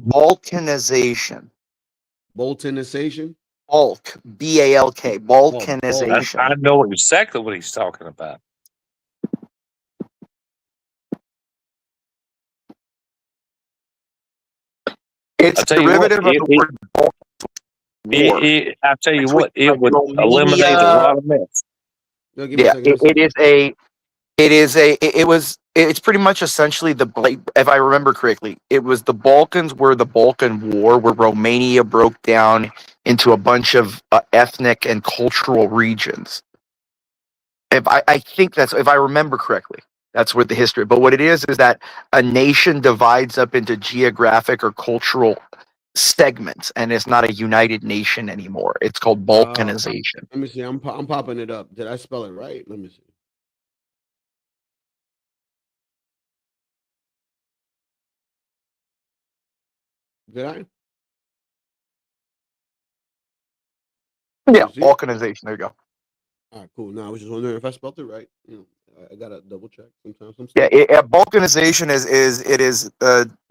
Balkanization. Boltonization. Balk, B-A-L-K, balkanization. I know exactly what he's talking about. It's a derivative of the word Balkan. I tell you That's what, it would Romania- eliminate a lot of mess. No, give me a Yeah, second, it's pretty much essentially if I remember correctly, it was the Balkans were the Balkan War, where Romania broke down into a bunch of ethnic and cultural regions. I think that's, if I remember correctly, that's what the history. But what it is that a nation divides up into geographic or cultural segments, and it's not a united nation anymore. It's called balkanization. Let me see. I'm popping it up. Did I spell it right? Let me see. Did I? Yeah, balkanization. There you go. All right, cool. No, I was just wondering if I spelled it right. You know, I gotta double check sometimes. Yeah, balkanization is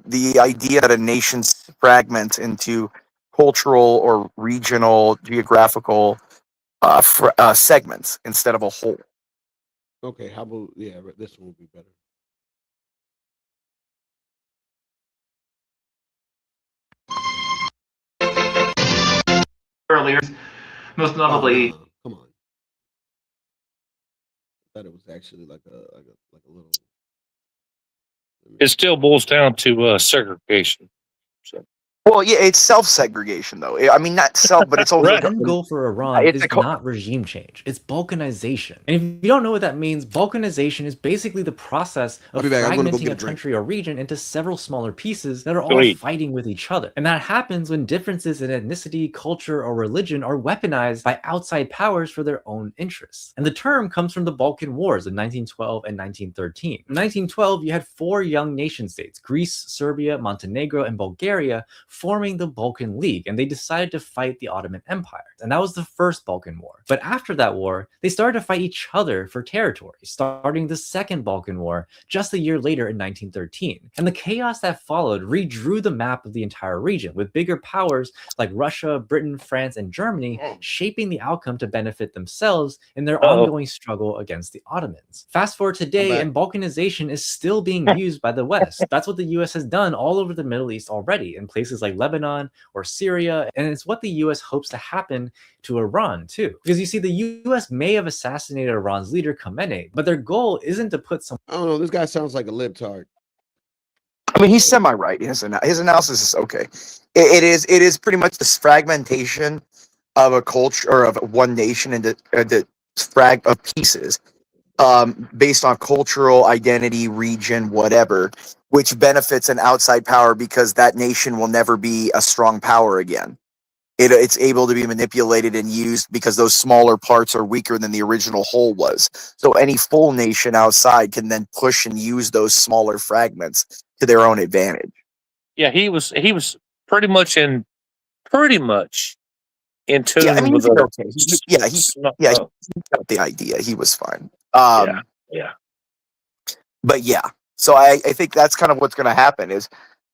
the idea that a nation fragments into cultural or regional geographical segments instead of a whole. Okay, how about this one will be better. Earlier, most notably. Come on. I thought it was actually like a little. It still boils down to segregation. So Well, yeah, it's self-segregation, though. I mean, not self, but it's also The end goal for Iran it's is not regime change. It's balkanization. And if you don't know what that means, balkanization is basically the process I'll of be back. I'm gonna go fragmenting get a a drink. country or region into several smaller pieces that are all Sweet. fighting with each other. And that happens when differences in ethnicity, culture, or religion are weaponized by outside powers for their own interests. And the term comes from the Balkan Wars of 1912 and 1913. In 1912, you had 4 young nation states, Greece, Serbia, Montenegro, and Bulgaria, forming the Balkan League, and they decided to fight the Ottoman Empire. And that was the first Balkan War. But after that war, they started to fight each other for territory, starting the Second Balkan War just a year later in 1913. And the chaos that followed redrew the map of the entire region, with bigger powers like Russia, Britain, France, and Germany shaping the outcome to benefit themselves in their ongoing struggle against the Ottomans. Fast forward today, and balkanization is still being used by the West. That's what the US has done all over the Middle East already, in places like Lebanon or Syria, and it's what the US hopes to happen to Iran too. Because you see, the US may have assassinated Iran's leader Khamenei, but their goal isn't to put some— I don't know. This guy sounds like a libtard. I mean, he's semi-right. His analysis is okay. It is pretty much this fragmentation of a culture or of one nation into the frag of pieces, based on cultural identity, region, whatever, which benefits an outside power because that nation will never be a strong power again. It's able to be manipulated and used because those smaller parts are weaker than the original whole was. So any full nation outside can then push and use those smaller fragments to their own advantage. Yeah, he was pretty much in tune Yeah, I mean, with he did the okay. He got the idea. He was fine. yeah. But yeah, so I think that's kind of what's going to happen is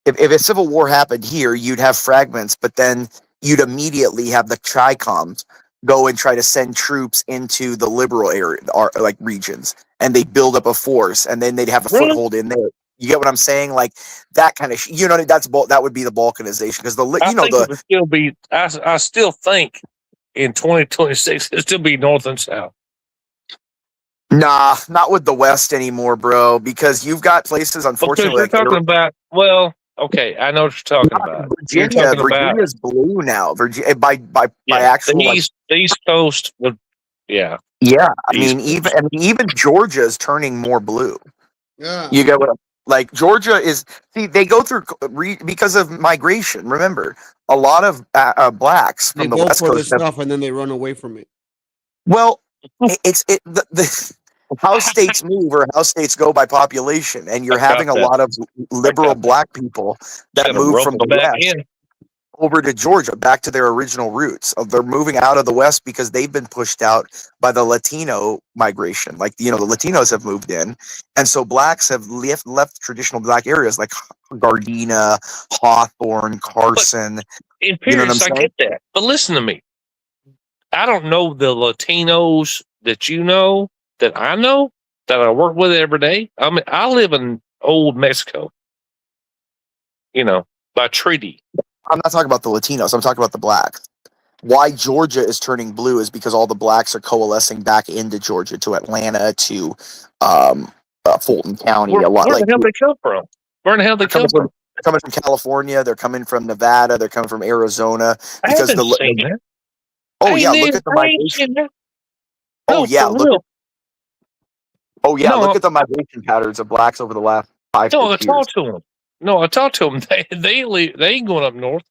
if a civil war happened here, you'd have fragments, but then you'd immediately have the Tricoms go and try to send troops into the liberal area, or like regions, and they build up a force, and then they'd have a foothold in there. You get what I'm saying? Like that kind of, that would be the balkanization because It would still be. I still think in 2026 it'll still be North and South. Nah, not with the West anymore, bro. Because you've got places, unfortunately, Because you're talking about. Well, okay, I know what you're talking about. Virginia's blue now. Virginia by actual the East Coast would. Yeah. Yeah, I mean, even Georgia is turning more blue. Yeah. You get what? Like Georgia is. See, they go through because of migration. Remember, a lot of blacks They from the go West for the Coast. stuff and then they run away from it. Well, the how states move or how states go by population, and you're having a lot of liberal black people that move from the West over to Georgia, back to their original roots. They're moving out of the West because they've been pushed out by the Latino migration. Like, the Latinos have moved in. And so blacks have left traditional black areas like Gardena, Hawthorne, Carson. In Paris, I get that. But listen to me. I don't know the Latinos that you know, that I know, that I work with every day. I mean, I live in old Mexico, by treaty. I'm not talking about the Latinos. I'm talking about the blacks. Why Georgia is turning blue is because all the blacks are coalescing back into Georgia, to Atlanta, to Fulton County. Where the hell they come from? Where the hell they come from? They're coming from California. They're coming from Nevada. They're coming from Arizona. I haven't seen that. Oh yeah, look at the migration. Look at the migration patterns of blacks over the last 5 No, I years. talked to them. They ain't going up north.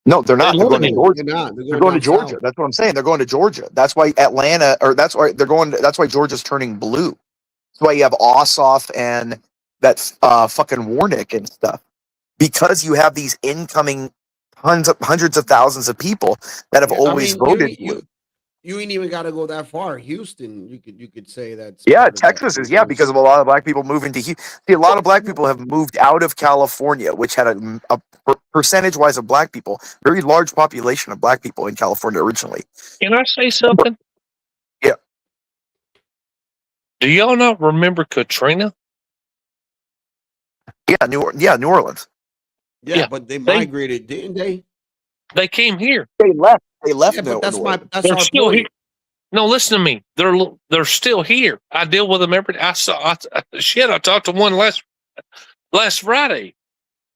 No, they're not. They're going to Georgia. They're not. They're going to Georgia. south. That's what I'm saying. They're going to Georgia. That's why that's why Georgia's turning blue. That's why you have Ossoff and that fucking Warnick and stuff. Because you have these incoming hundreds of thousands of people that have always voted blue. You ain't even got to go that far. Houston, you could say that's Texas is because of a lot of black people moving to Houston. See, a lot of black people have moved out of California, which had a percentage-wise of black people, very large population of black people in California originally. Can I say something? Yeah. Do y'all not remember Katrina? Yeah, New Orleans. Yeah, but they migrated, didn't they? They came here. They left. They left. Yeah, but that's They're our still point. here. No, listen to me. They're still here. I deal with them every day. I talked to one last Friday.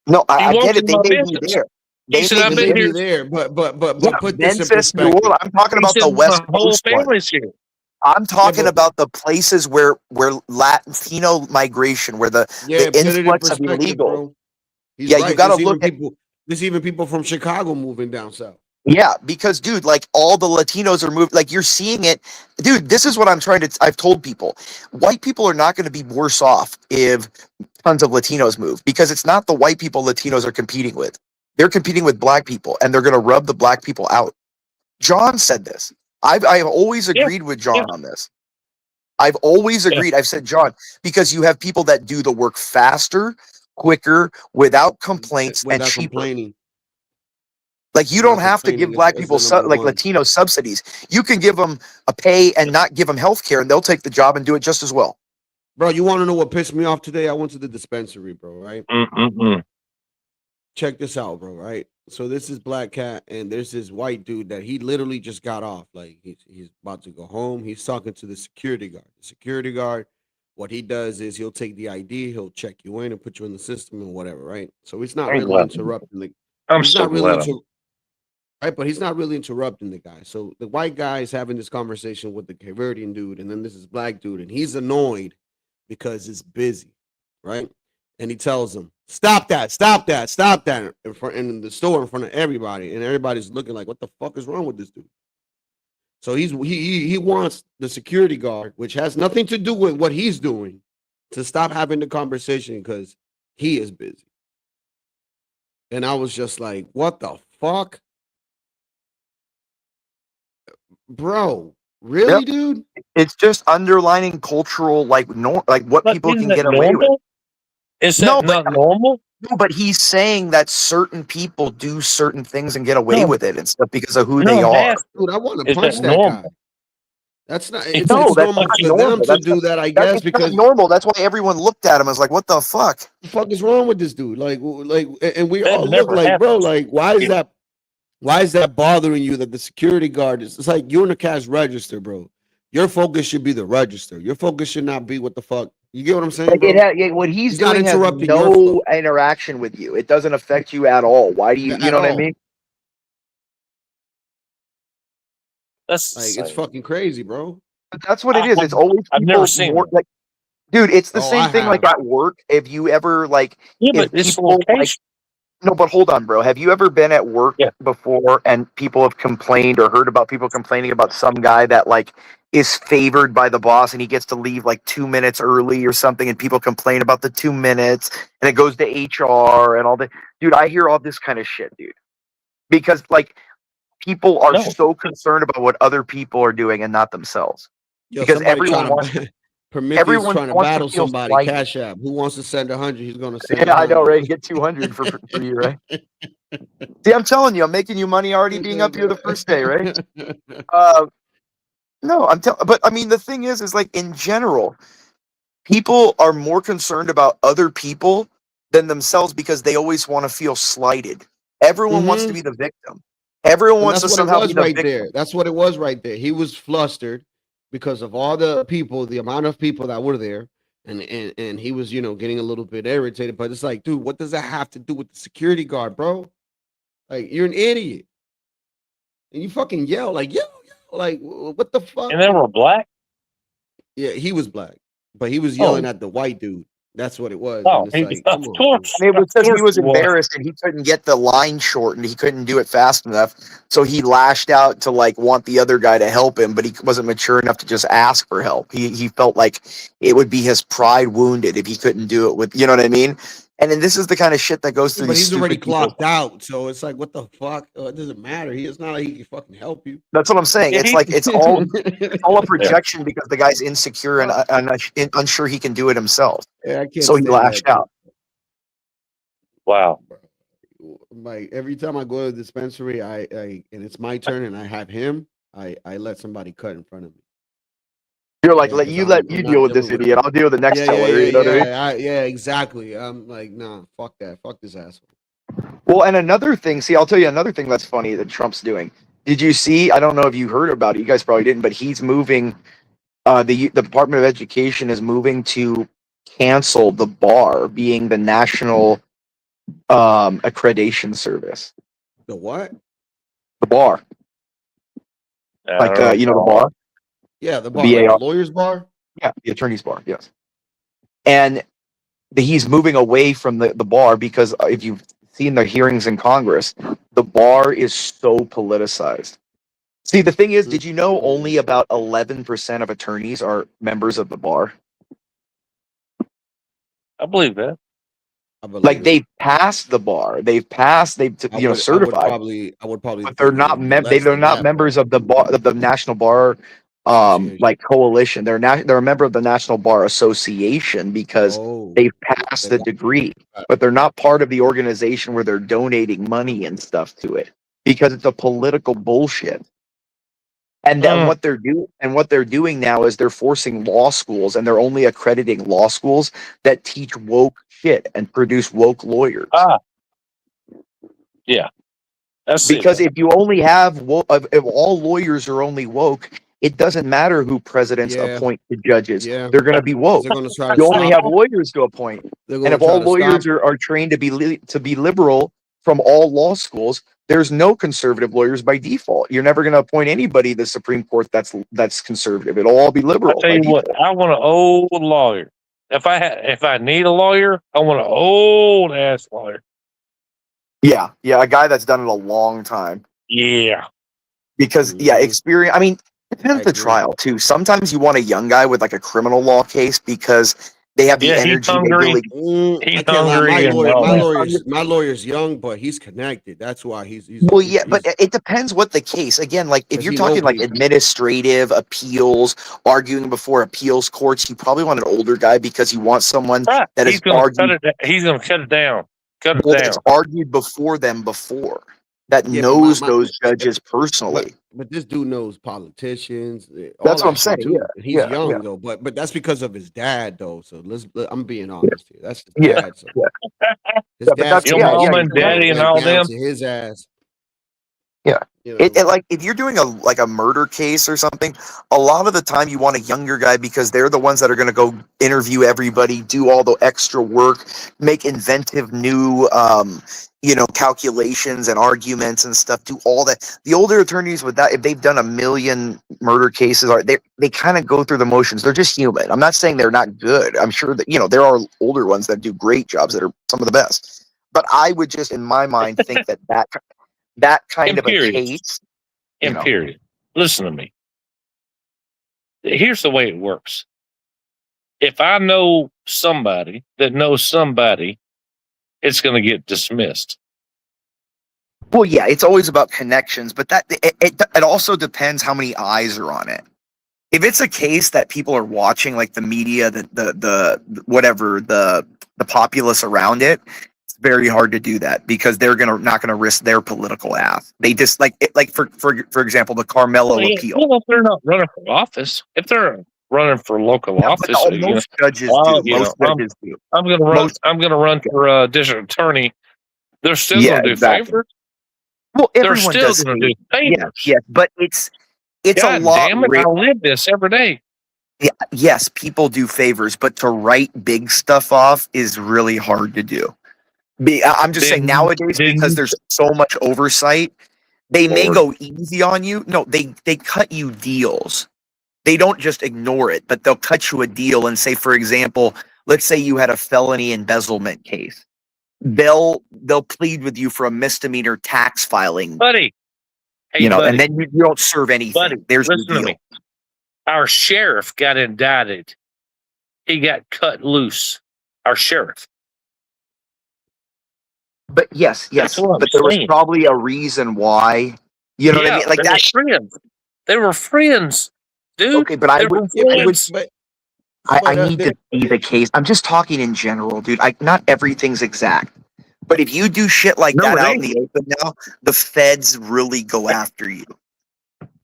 No, He I walks get it. in They my may be business. there. He They said, may I've be been there. Maybe here. there, but Yeah, put this in Memphis, New Orleans. perspective. I'm talking He about said, the my West whole Coast one. family's here. I'm Yeah, talking but about the places where Latino migration, where the put it in influx of perspective, illegals. bro. He's Yeah, you right. got to look at. There's even people from Chicago moving down south. Yeah, because dude, like all the Latinos are moved. Like you're seeing it, dude. This is what I'm trying to. I've told people, white people are not going to be worse off if tons of Latinos move because it's not the white people Latinos are competing with. They're competing with black people, and they're going to rub the black people out. John said this. I have always agreed with John on this. I've always agreed. I've said, John, because you have people that do the work faster, quicker, without complaints, and Without cheaper. complaining. Like you don't have to give black people like Latino subsidies. You can give them a pay and not give them health care, and they'll take the job and do it just as well. Bro, you want to know what pissed me off today? I went to the dispensary, bro, right? Check this out, bro, right? So this is Black Cat, and there's this white dude that he literally just got off. Like he's about to go home. He's talking to the security guard. The security guard, what he does is he'll take the ID, he'll check you in and put you in the system and whatever, right? So he's not I'm really glad. interrupting I'm so glad. Right, but he's not really interrupting the guy. So the white guy is having this conversation with the Caverdian dude, and then this is black dude, and he's annoyed because it's busy, right? And he tells him, "Stop that! Stop that! Stop that!" in the store in front of everybody, and everybody's looking like, "What the fuck is wrong with this dude?" So he wants the security guard, which has nothing to do with what he's doing, to stop having the conversation because he is busy. And I was just like, "What the fuck?" Bro, really, dude? It's just underlining cultural, like like what But people isn't can that get away with. normal? Is that No, not but normal? no, but he's saying that certain people do certain things and get away No. with it and stuff because of who No, they are. Master. Dude, I want to Is punch that that guy. normal? That's not. It's It's No, that's normal not for them normal. to That's do not, that, I it's guess, not because normal. That's why everyone looked at him and was like, "What the fuck?" the fuck is wrong with this dude? And we That all look never like, bro, happens. like, why is that bothering you that the security guard is? It's like you're in the cash register, bro. Your focus should be the register. Your focus should not be what the fuck. You get what I'm saying, Like bro? what he's not doing has interrupting your no flow. interaction with you. It doesn't affect you at all. Why do you? You At know what I all. mean? That's Like, it's insane. fucking crazy, bro. But that's what it is. It's always I've people never seen more it. like, dude. It's the Oh, same I thing like have. at work. If you ever like, Yeah, if but it's people like, location. no, but hold on, bro. Have you ever been at work Yeah. before and people have complained or heard about people complaining about some guy that like is favored by the boss and he gets to leave like 2 minutes early or something and people complain about the 2 minutes and it goes to HR and all that? Dude, I hear all this kind of shit, dude. Because like people are No. so concerned about what other people are doing and not themselves. Yo, Because somebody everyone trying wants to Prometheus everyone trying to wants to battle feel somebody. slighted. Cash App. Who wants to send 100? He's gonna send Yeah, I know, 100. right? Get 200 for you, right? See, I'm telling you, I'm making you money already being up here the first day, right? No, but I mean, the thing is like in general, people are more concerned about other people than themselves because they always want to feel slighted. Everyone wants to be the victim. Everyone And wants that's to what it somehow was be the right victim. there. That's what it was right there. He was flustered because of all the people, the amount of people that were there, and he was, getting a little bit irritated. But it's like, dude, what does that have to do with the security guard, bro? Like, you're an idiot, and you fucking yell like, yo, like, what the fuck? And they were black? Yeah, he was black, but he was yelling Oh. at the white dude. That's what it was. Oh, And it's like, of come on, course. I mean, it was Of because he course was it was. embarrassed and he couldn't get the line shortened. He couldn't do it fast enough. So he lashed out to like want the other guy to help him, but he wasn't mature enough to just ask for help. He felt like it would be his pride wounded if he couldn't do it with, you know what I mean? And then this is the kind of shit that goes through but these he's already stupid people. clocked out, so it's like, what the fuck? It doesn't matter. It's not like he can fucking help you. That's what I'm saying. It's like it's all a projection because the guy's insecure and unsure he can do it himself. Yeah, I can't So he stand lashed that. out. Wow. Like every time I go to the dispensary, I and it's my turn, and I have him. I let somebody cut in front of me. You're like, Yeah, let 'cause you I'm let you not deal with this dealing with idiot. it. I'll deal with the next Yeah, teller. yeah, You know what I mean? yeah, exactly. I'm like, nah, fuck that, fuck this asshole. Well, and another thing, see, I'll tell you another thing that's funny that Trump's doing. Did you see? I don't know if you heard about it. You guys probably didn't, but he's moving. The Department of Education is moving to cancel the bar being the national accreditation service. The what? The bar. Like you know the bar? Yeah, the The bar, like BAR. the lawyer's bar. Yeah, the attorney's bar, yes. And he's moving away from the bar because if you've seen the hearings in Congress, the bar is so politicized. See, the thing is, did you know only about 11% of attorneys are members of the bar? I believe that. Like they've passed the bar, they've certified, I would probably, but they're not they're not members of the bar, of the National Bar like coalition. They're a member of the National Bar Association because they've passed the degree, but they're not part of the organization where they're donating money and stuff to it because it's a political bullshit. And then what they're doing now is they're forcing law schools, and they're only accrediting law schools that teach woke shit and produce woke lawyers. Yeah. Because if you only have if all lawyers are only woke, it doesn't matter who presidents appoint to judges. They're going to be woke. They're gonna try to You only stop have lawyers to appoint, They're and gonna if all try to lawyers stop- are trained to be liberal from all law schools, there's no conservative lawyers by default. You're never going to appoint anybody to the Supreme Court that's conservative. It'll all be liberal. I tell you what, I want an old lawyer. If I need a lawyer, I want an old ass lawyer. Yeah, a guy that's done it a long time. Yeah. Because experience. I mean, it depends the trial too. Sometimes you want a young guy with like a criminal law case because they have the Yeah, he's energy. They hungry. really, He's I can't lie, hungry. and all that. my lawyer's young, but he's connected. That's why he's well, yeah, but it depends what the case. Again, like if Does you're he talking know like people? administrative appeals, arguing before appeals courts, you probably want an older guy because you want someone Right. that He's has gonna argued. He's gonna cut it down. Cut it Well, down. that's argued before them before. That Yeah, but knows my- those judges personally. But this dude knows politicians. All That's what I'm that shit, saying, too. yeah, And he's yeah, young yeah. though, but that's because of his dad though. So I'm being honest here. That's his Yeah, dad. So yeah. his Yeah, but dad's that's- yeah, Mama and daddy and went all down them. to his ass. Yeah. You know? It like if you're doing a murder case or something, a lot of the time you want a younger guy because they're the ones that are going to go interview everybody, do all the extra work, make inventive new calculations and arguments and stuff, do all that. The older attorneys with that, if they've done a million murder cases, they kind of go through the motions. They're just human. I'm not saying they're not good. I'm sure that there are older ones that do great jobs that are some of the best. But I would just, in my mind, think that kind of a case. Period. Listen to me. Here's the way it works. If I know somebody that knows somebody, it's going to get dismissed. Well, yeah, it's always about connections, but it also depends how many eyes are on it. If it's a case that people are watching, like the media, the populace around it, it's very hard to do that because they're not gonna risk their political ass. They just for example, the Carmelo appeal. Well, if they're not running for office, if they're running for local office, Most judges do. Most judges do. I'm going to run. I'm going to run for district attorney. They're still going to do favors. Well, They're everyone still does going to do favors. Yes, but it's God a lot. damn it! I live this every day. Yeah, yes, people do favors, but to write big stuff off is really hard to do. I'm just saying nowadays because there's so much oversight, they may go easy on you. No, they cut you deals. They don't just ignore it, but they'll cut you a deal and say, for example, let's say you had a felony embezzlement case. They'll plead with you for a misdemeanor tax filing, buddy. Hey, buddy. And then you don't serve anything. Buddy, There's listen the deal. to me. Our sheriff got indicted. He got cut loose. Our sheriff. But yes, That's what I'm but there was saying. probably a reason why. You know what I mean? Like they that. were friends. They were friends, dude. Okay, but I would I But, need to see the case. I'm just talking in general, dude. Not everything's exact. But if you do shit like No, that it out in ain't. the open now, the feds really go after you.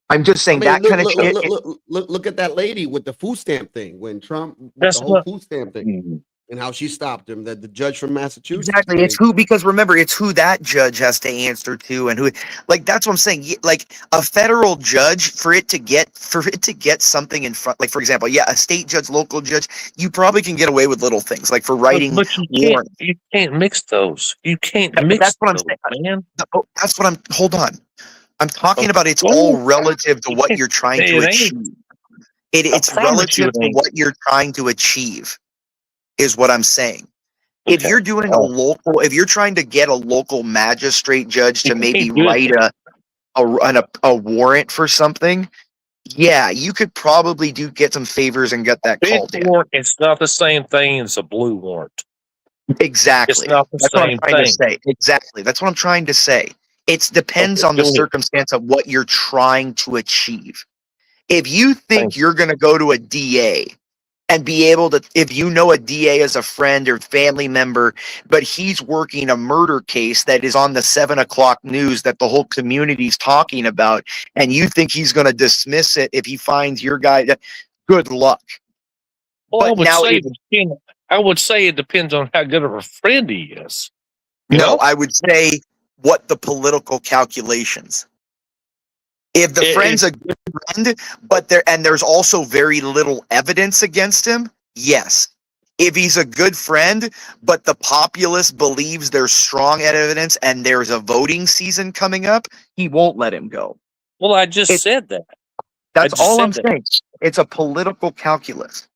I'm just saying I mean, that kind of shit. look at that lady with the food stamp thing when Trump with That's the whole what- food stamp thing. and how she stopped him. That the judge from Massachusetts. Exactly. It's who, because remember, it's who that judge has to answer to, and who, like, that's what I'm saying. Like a federal judge, for it to get something in front, like, for example, a state judge, local judge, you probably can get away with little things, like for writing But warrants. you can't mix those. You can't mix That's what I'm those, saying, man. That's what I'm. Hold on. I'm talking about it's all relative to what you're trying to achieve. It's relative to what you're trying to achieve, is what I'm saying. If you're doing if you're trying to get a local magistrate judge to maybe write a warrant for something, you could probably get some favors and get that called in. Warrant, it's not the same thing as a blue warrant. Exactly. It's not the That's what I'm same trying to thing. say. Exactly. That's what I'm trying to say. It depends on the circumstance of what you're trying to achieve. If you think you're going to go to a DA and be able to, if you know a DA as a friend or family member, but he's working a murder case that is on the 7 o'clock news that the whole community's talking about, and you think he's going to dismiss it if he finds your guy, good luck. Well, But now I would say it depends on how good of a friend he is. No, I would say what the political calculations. If the friend's a good friend, but there's also very little evidence against him, yes. If he's a good friend, but the populace believes there's strong evidence and there's a voting season coming up, he won't let him go. Well, I just said that. That's all I'm saying. It's a political calculus.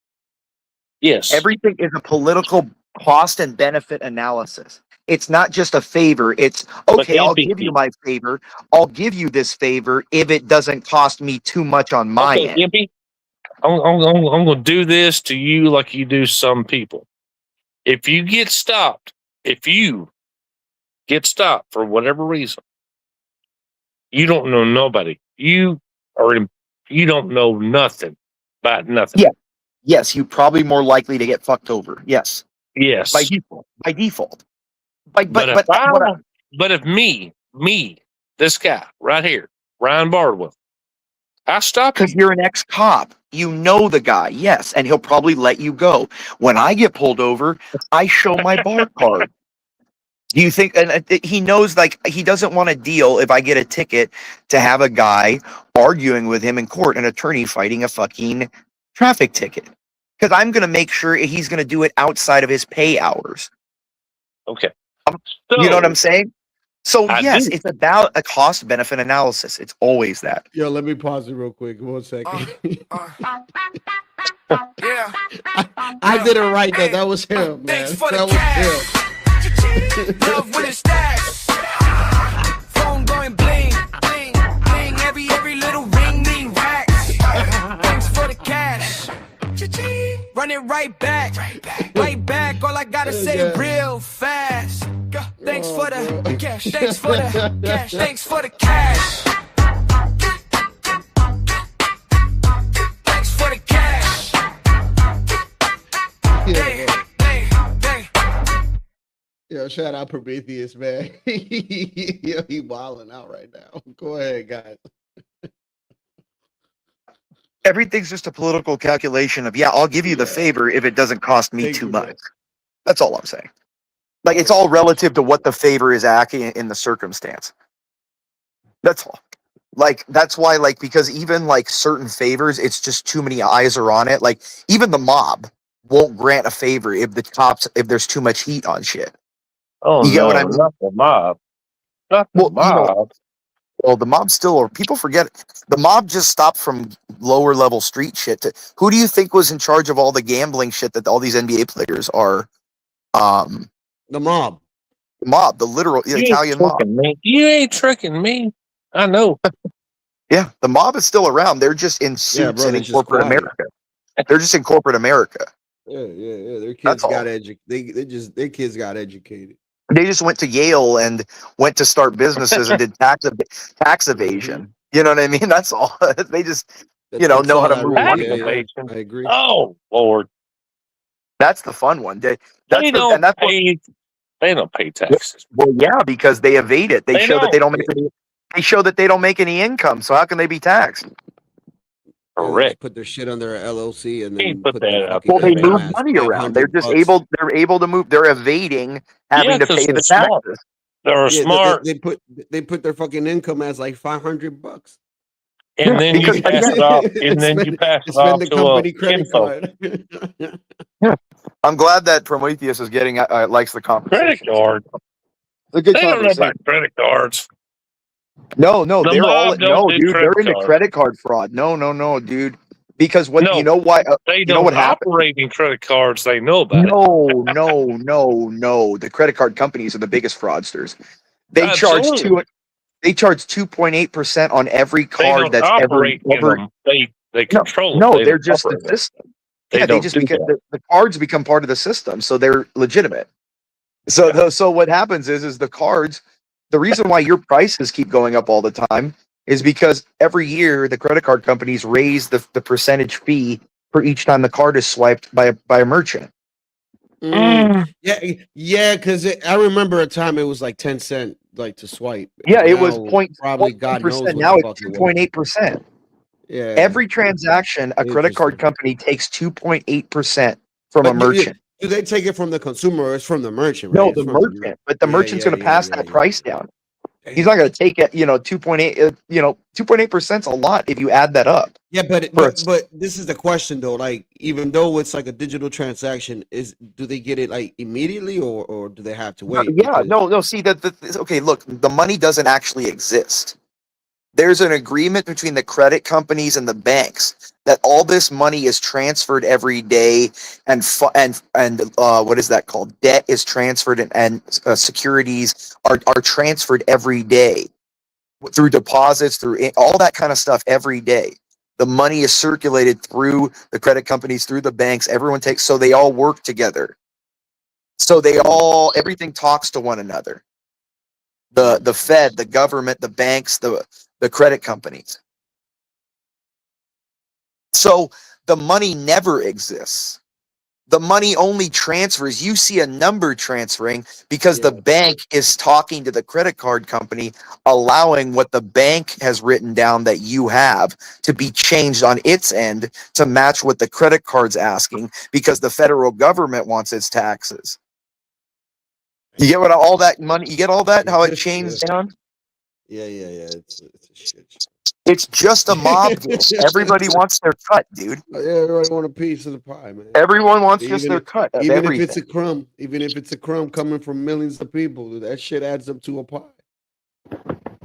Yes. Everything is a political cost and benefit analysis. It's not just a favor. It's, okay, I'll give you my favor. I'll give you this favor if it doesn't cost me too much on my end. Gimpy, I'm going to do this to you like you do some people. If you get stopped for whatever reason, you don't know nobody. You don't know nothing about nothing. Yeah. Yes, you're probably more likely to get fucked over. Yes. Yes. By default. But if me, this guy right here, Ryan Bardwell, I stopped because you're an ex-cop. You know the guy, yes, and he'll probably let you go. When I get pulled over, I show my bar card. Do you think? And he knows, like, he doesn't want to deal if I get a ticket to have a guy arguing with him in court, an attorney fighting a fucking traffic ticket, because I'm going to make sure he's going to do it outside of his pay hours. Okay. You know what I'm saying? So yes, do. it's about a cost benefit analysis. It's always that. Yo, let me pause it real quick. 1 second. I did it right though. That was him, man. That was him. Love when it stacks. Phone going bling, bling, bling. Every little ring mean racks. Thanks for the cash. Run it right back. Right back. All I gotta say real fast. Thanks for the cash. Thanks for the cash. Thanks for the cash. Thanks for the cash. Yo, shout out Prometheus, man. Yo, he wilding out right now. Go ahead, guys. Everything's just a political calculation of, I'll give you the favor if it doesn't cost me too much. That's all I'm saying. Like, it's all relative to what the favor is acting in the circumstance. That's all. Like, that's why, like, because even like certain favors, it's just too many eyes are on it. Like, even the mob won't grant a favor if there's too much heat on shit. Oh, you get what I mean? Not the mob. Not the mob. Well, the mob still, or people forget it. The mob just stopped from lower level street shit to, who do you think was in charge of all the gambling shit that all these NBA players are? The mob. The mob, the literal Italian mob. You ain't tricking me. I know. Yeah, the mob is still around. They're just in suits and in corporate America. They're just in corporate America. Yeah. Their kids got educated. Their kids got educated. They just went to Yale and went to start businesses and did tax evasion. You know what I mean? That's all. They just, know how to move money. I agree. Oh, Lord. That's the fun one. They don't pay taxes. Well, yeah, because they evade it. They show that they don't make any. They show that they don't make any income. So how can they be taxed? Correct. Put their shit under a LLC and Can't then put put their that up. fucking Well, they income move as money around. They're just 500 able. bucks. They're able to move. They're evading having Yeah, to 'cause pay they're the smart. taxes. They're Yeah, smart. they put their fucking income as like 500 bucks. And then you Because pass again, it off, and then you pass it Spend off the to company credit kinfolk. card. yeah, I'm glad that Prometheus is getting likes the Credit conversation. card. It's a good They don't know conversation. about credit cards. No, The they're all mob don't do dude. They're credit into cards. credit card fraud. No, dude. Because what you No, know why they you know don't what happened? operate in credit cards. They know about it. No. The credit card companies are the biggest fraudsters. They charge Absolutely. They charge 2.8% on every They card don't that's operate in ever. them. They No, control them. no, They they're don't just the operate them. system. They Yeah, they don't just do become that. the cards become part of the system, so they're legitimate. So so what happens is the cards. The reason why your prices keep going up all the time is because every year the credit card companies raise the percentage fee for each time the card is swiped by a merchant. Yeah, because I remember a time it was like 10 cent like to swipe. Yeah, it was Now, probably God knows 0.1%. what Now the it's fuck it was. 2.8%. Yeah, Every transaction, a credit card interesting. company takes 2.8% from a But merchant. do they take it from the consumer or it's from the merchant? No, Right? It's the from merchant, but the merchant's going to pass that yeah. price down. He's not going to take it, 2.8, 2.8% is a lot if you add that up. Yeah, but For a- but this is the question though. Like, even though it's like a digital transaction, do they get it like immediately or do they have to wait? Yeah, no. See okay. Look, the money doesn't actually exist. There's an agreement between the credit companies and the banks that all this money is transferred every day, and what is that called? Debt is transferred, and securities are transferred every day through deposits, through all that kind of stuff every day. The money is circulated through the credit companies, through the banks. Everyone takes, so they all work together. So everything talks to one another. The Fed, the government, the banks, the credit companies. So the money never exists. The money only transfers. You see a number transferring because the bank is talking to the credit card company, allowing what the bank has written down that you have to be changed on its end to match what the credit card's asking, because the federal government wants its taxes. You get what all that money? You get all that? How it chains down? Yeah. It's a shit. It's just a mob deal. Everybody wants their cut, dude. Yeah, everybody want a piece of the pie, man. Everyone wants just their cut of Even everything. if it's a crumb, coming from millions of people, that shit adds up to a pie.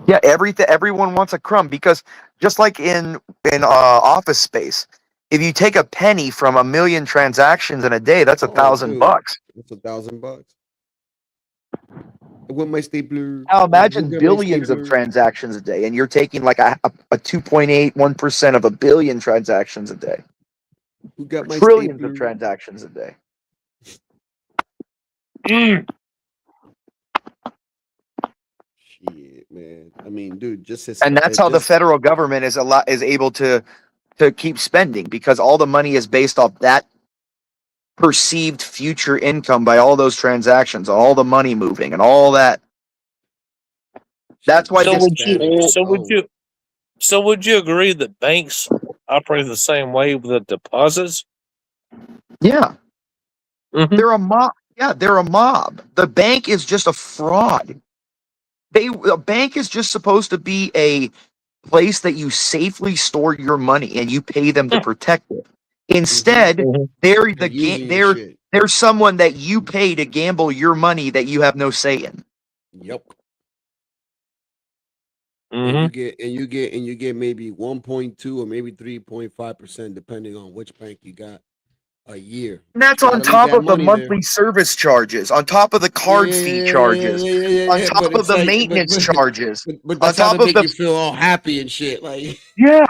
Yeah, everyone wants a crumb, because just like in Office Space, if you take a penny from a million transactions in a day, that's $1,000 bucks. That's $1,000. With my stapler. Now imagine Look at my billions of stapler. transactions a day, and you're taking like a 2.81% of a billion transactions a day. Who got my Trillions stapler? of transactions a day. Shit, man. I mean, dude, And that's how the federal government is able to keep spending, because all the money is based off that perceived future income by all those transactions, all the money moving and all that. That's why So would you agree that banks operate the same way with the deposits? Yeah. They're a mob. Yeah, they're a mob. The bank is just a fraud. A bank is just supposed to be a place that you safely store your money and you pay them to protect it. Instead, they're someone that you pay to gamble your money that you have no say in. Yep. And you get maybe 1.2 or maybe 3.5% depending on which bank you got a year. And that's on top of the monthly service charges, on top of the card fee charges, on top of the maintenance charges, But on that's how top to of make the you feel all happy and shit. Like, yeah.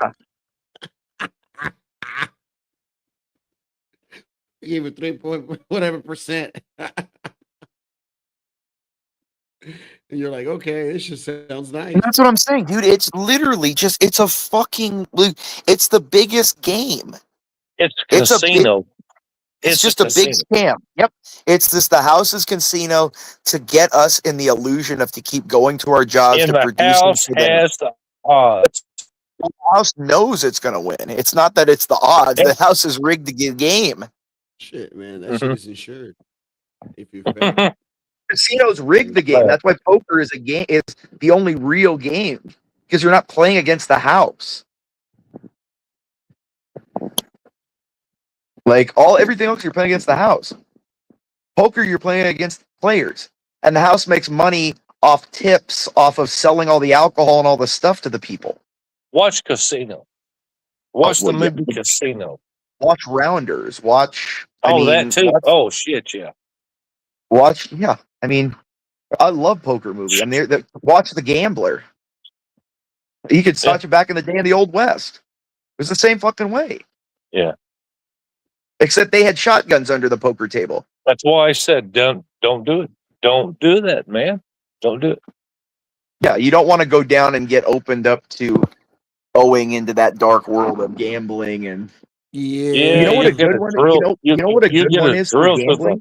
give it 3 point whatever percent. And you're like, okay, this just sounds nice. And that's what I'm saying, dude. It's literally it's it's the biggest game. It's casino. It's just a big scam. Yep. It's the house's casino to get us in the illusion of to keep going to our jobs And to the produce. house has the odds. The house knows it's going to win. It's not that it's the odds. The house is rigged to get game. Shit, man, that shit is insured. If you fail. Casinos rig the game. That's why poker is the only real game, because you're not playing against the house. Like everything else, you're playing against the house. Poker, you're playing against players, and the house makes money off tips, off of selling all the alcohol and all the stuff to the people. Watch Casino. Watch well, the movie Casino. Watch Rounders. Watch. That too. Oh shit, yeah. Watch, yeah. I mean, I love poker movies. I mean, watch The Gambler. You could watch it back in the day in the Old West. It was the same fucking way. Yeah. Except they had shotguns under the poker table. That's why I said don't do it. Don't do that, man. Don't do it. Yeah, you don't want to go down and get opened up to going into that dark world of gambling and yeah. You know what a good one? You know what a good one is for gambling?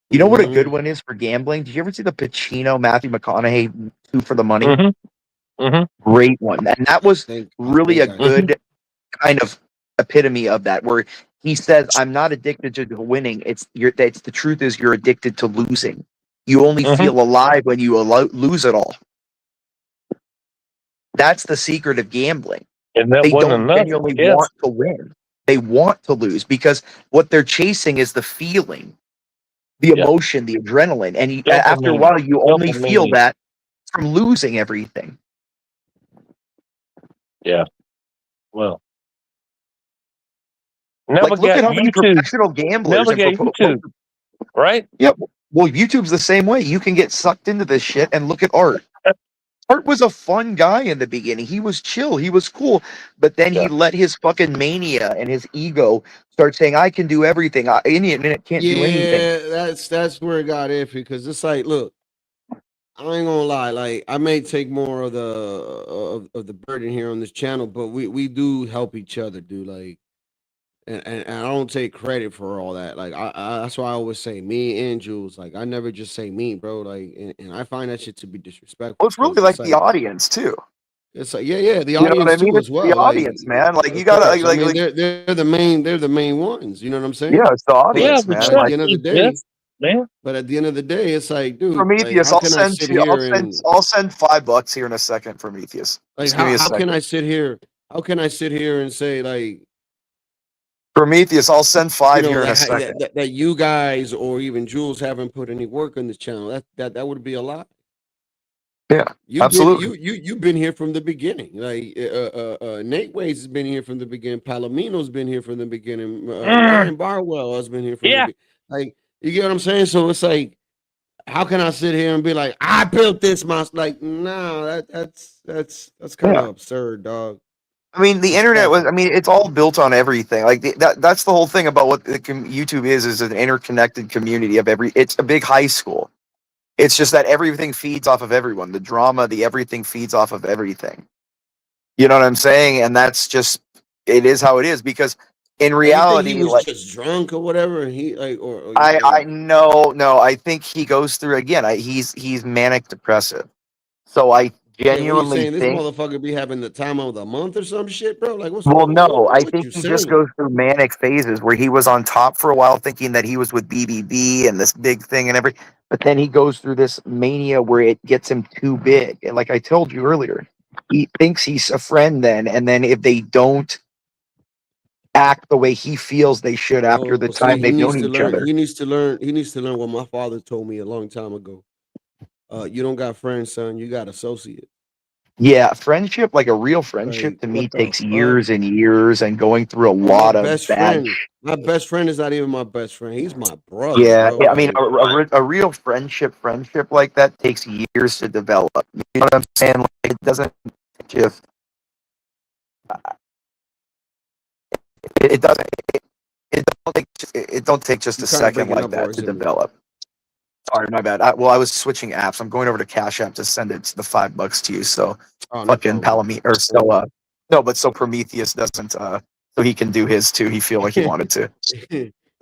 You know what a good one is for gambling? Did you ever see the Pacino Matthew McConaughey 2 for the Money? Great one, and that was really a good kind of epitome of that, where he says, "I'm not addicted to winning. It's the truth is you're addicted to losing. You only feel alive when you lose it all. That's the secret of gambling. And that they wasn't don't enough. genuinely want to win. They want to lose because what they're chasing is the feeling, the emotion, the adrenaline. And after a while, you only feel that from losing everything. Yeah. Well. Like, look at how many professional gamblers YouTube, right? Yep. Well, YouTube's the same way. You can get sucked into this shit and look at Art. Art was a fun guy in the beginning. He was chill. He was cool. But then he let his fucking mania and his ego start saying, I can do everything. Internet can't do anything. Yeah, that's where it got iffy, because it's like, look, I ain't gonna lie. Like, I may take more of the burden here on this channel, but we do help each other, dude. Like, and I don't take credit for all that. Like, I that's why I always say me and Jules. Like, I never just say me, bro. Like, and I find that shit to be disrespectful. Well, it's really like the audience too. It's like, yeah, the You know audience what I mean? too It's as well. the audience, man. Like, you gotta I mean, they're the main ones. You know what I'm saying? Yeah, it's the audience, man. At Like, the end of the day, man. But at the end of the day, it's like, dude, Prometheus, like, how can I sit here I'll send $5 here in a second, Prometheus. Like, Just give me a how second. can I sit here? How can I sit here and say, like, Prometheus, I'll send 5 you know, here in a that, second. that you guys or even Jules haven't put any work on this channel? That would be a lot. Yeah, absolutely. You've been here from the beginning. Like, Nate Waits has been here from the beginning. Palomino's been here from the beginning. Ryan Barwell has been here from the beginning. Like, you get what I'm saying? So it's like, how can I sit here and be like, I built this monster? Like, no, that's kind of absurd, dog. I mean, the internet was, I mean, it's all built on everything. Like, that's the whole thing about what YouTube is an interconnected community of it's a big high school. It's just that everything feeds off of everyone. The drama, everything feeds off of everything. You know what I'm saying? And that's just, it is how it is, because in reality, he was like, just drunk or whatever, and he like, or I no, I think he goes through again. He's manic depressive. So I genuinely saying this think motherfucker be having the time of the month or some shit, bro. Like, what's well, no, what I you think he saying? just goes through manic phases where he was on top for a while, thinking that he was with BBB and this big thing and everything. But then he goes through this mania where it gets him too big. And like I told you earlier, he thinks he's a friend then, and then if they don't act the way he feels they should after the time they've known each other. He needs to learn. He needs to learn what my father told me a long time ago. You don't got friends, son. You got associates. Yeah, friendship, like a real friendship, to me takes years and years and going through a lot of bad. My best friend is not even my best friend. He's my brother. Yeah, bro. yeah, I mean, a real friendship like that takes years to develop. You know what I'm saying? Like, it doesn't just. It doesn't. It don't take just a second like that to develop. Sorry, my bad. I was switching apps. I'm going over to Cash App to send it the $5 to you. So fucking Palomino or so. No, but so Prometheus doesn't. So he can do his too. He feel like he wanted to.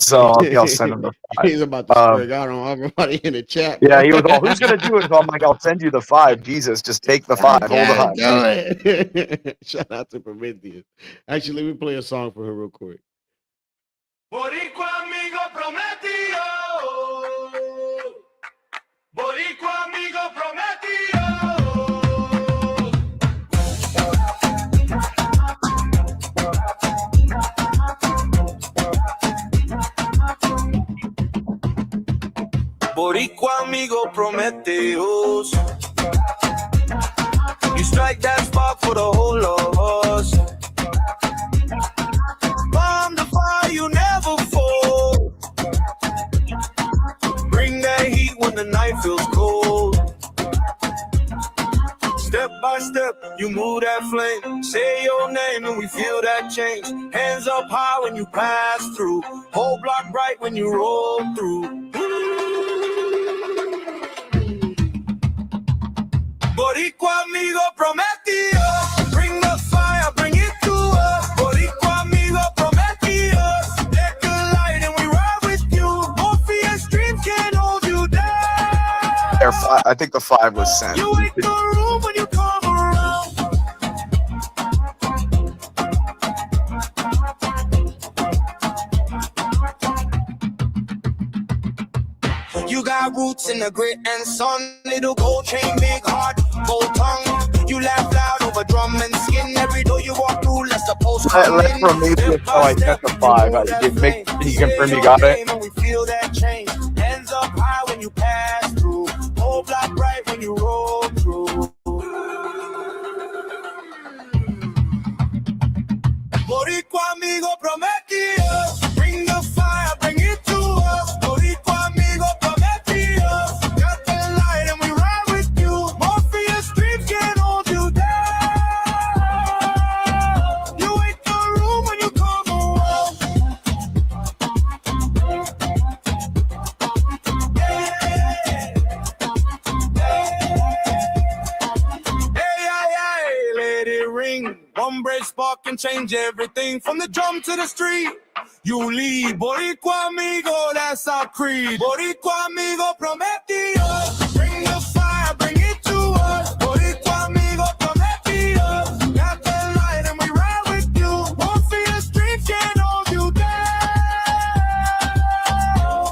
So I'll send him the 5. He's about to spring out on everybody in the chat. Yeah, he was all, who's going to do it? So I'm like, I'll send you the 5. Jesus, just take the 5. Hold on. Do it. Shout out to Prometheus. Actually, let me play a song for her real quick. Boricua amigo prometido. Boricua amigo prometido. Boricua amigo Prometheus. You strike that spark for the whole of us. Bomb the fire, you never fall. Bring that heat when the night feels cold. Step by step, you move that flame. Say your name and we feel that change. Hands up high when you pass through. Whole block bright when you roll through. Boricua amigo prometido. Bring the fire, bring it to us. Boricua amigo prometido. Let the light and we ride with you. Morpheus dream can't hold you down. I think the 5 was sent. You ain't the room when you come around. You got roots in the grit and sun. Little gold chain, big heart, gold tongue. You laugh loud over drum and skin. Every door you walk through, let's the post come Let in. Prometheus know I sent the 5. He confirm you got it? And we feel that change. Hands up high when you pass through. Whole block bright when you roll through. Boricua amigo prometido. Bring the fire, bring it to us. Boricua amigo prometido. Got the light and we ride with you. Morpheus dreams can't hold you down. You ain't the room when you come around. Hey, let it ring. One break spark can change everything from the drum to the street. You lead, Boricua amigo, that's our creed. Boricua amigo prometido. Bring the fire, bring it to us. Boricua amigo prometido. Got the light and we ride with you. Morpheus dreams can't hold you down.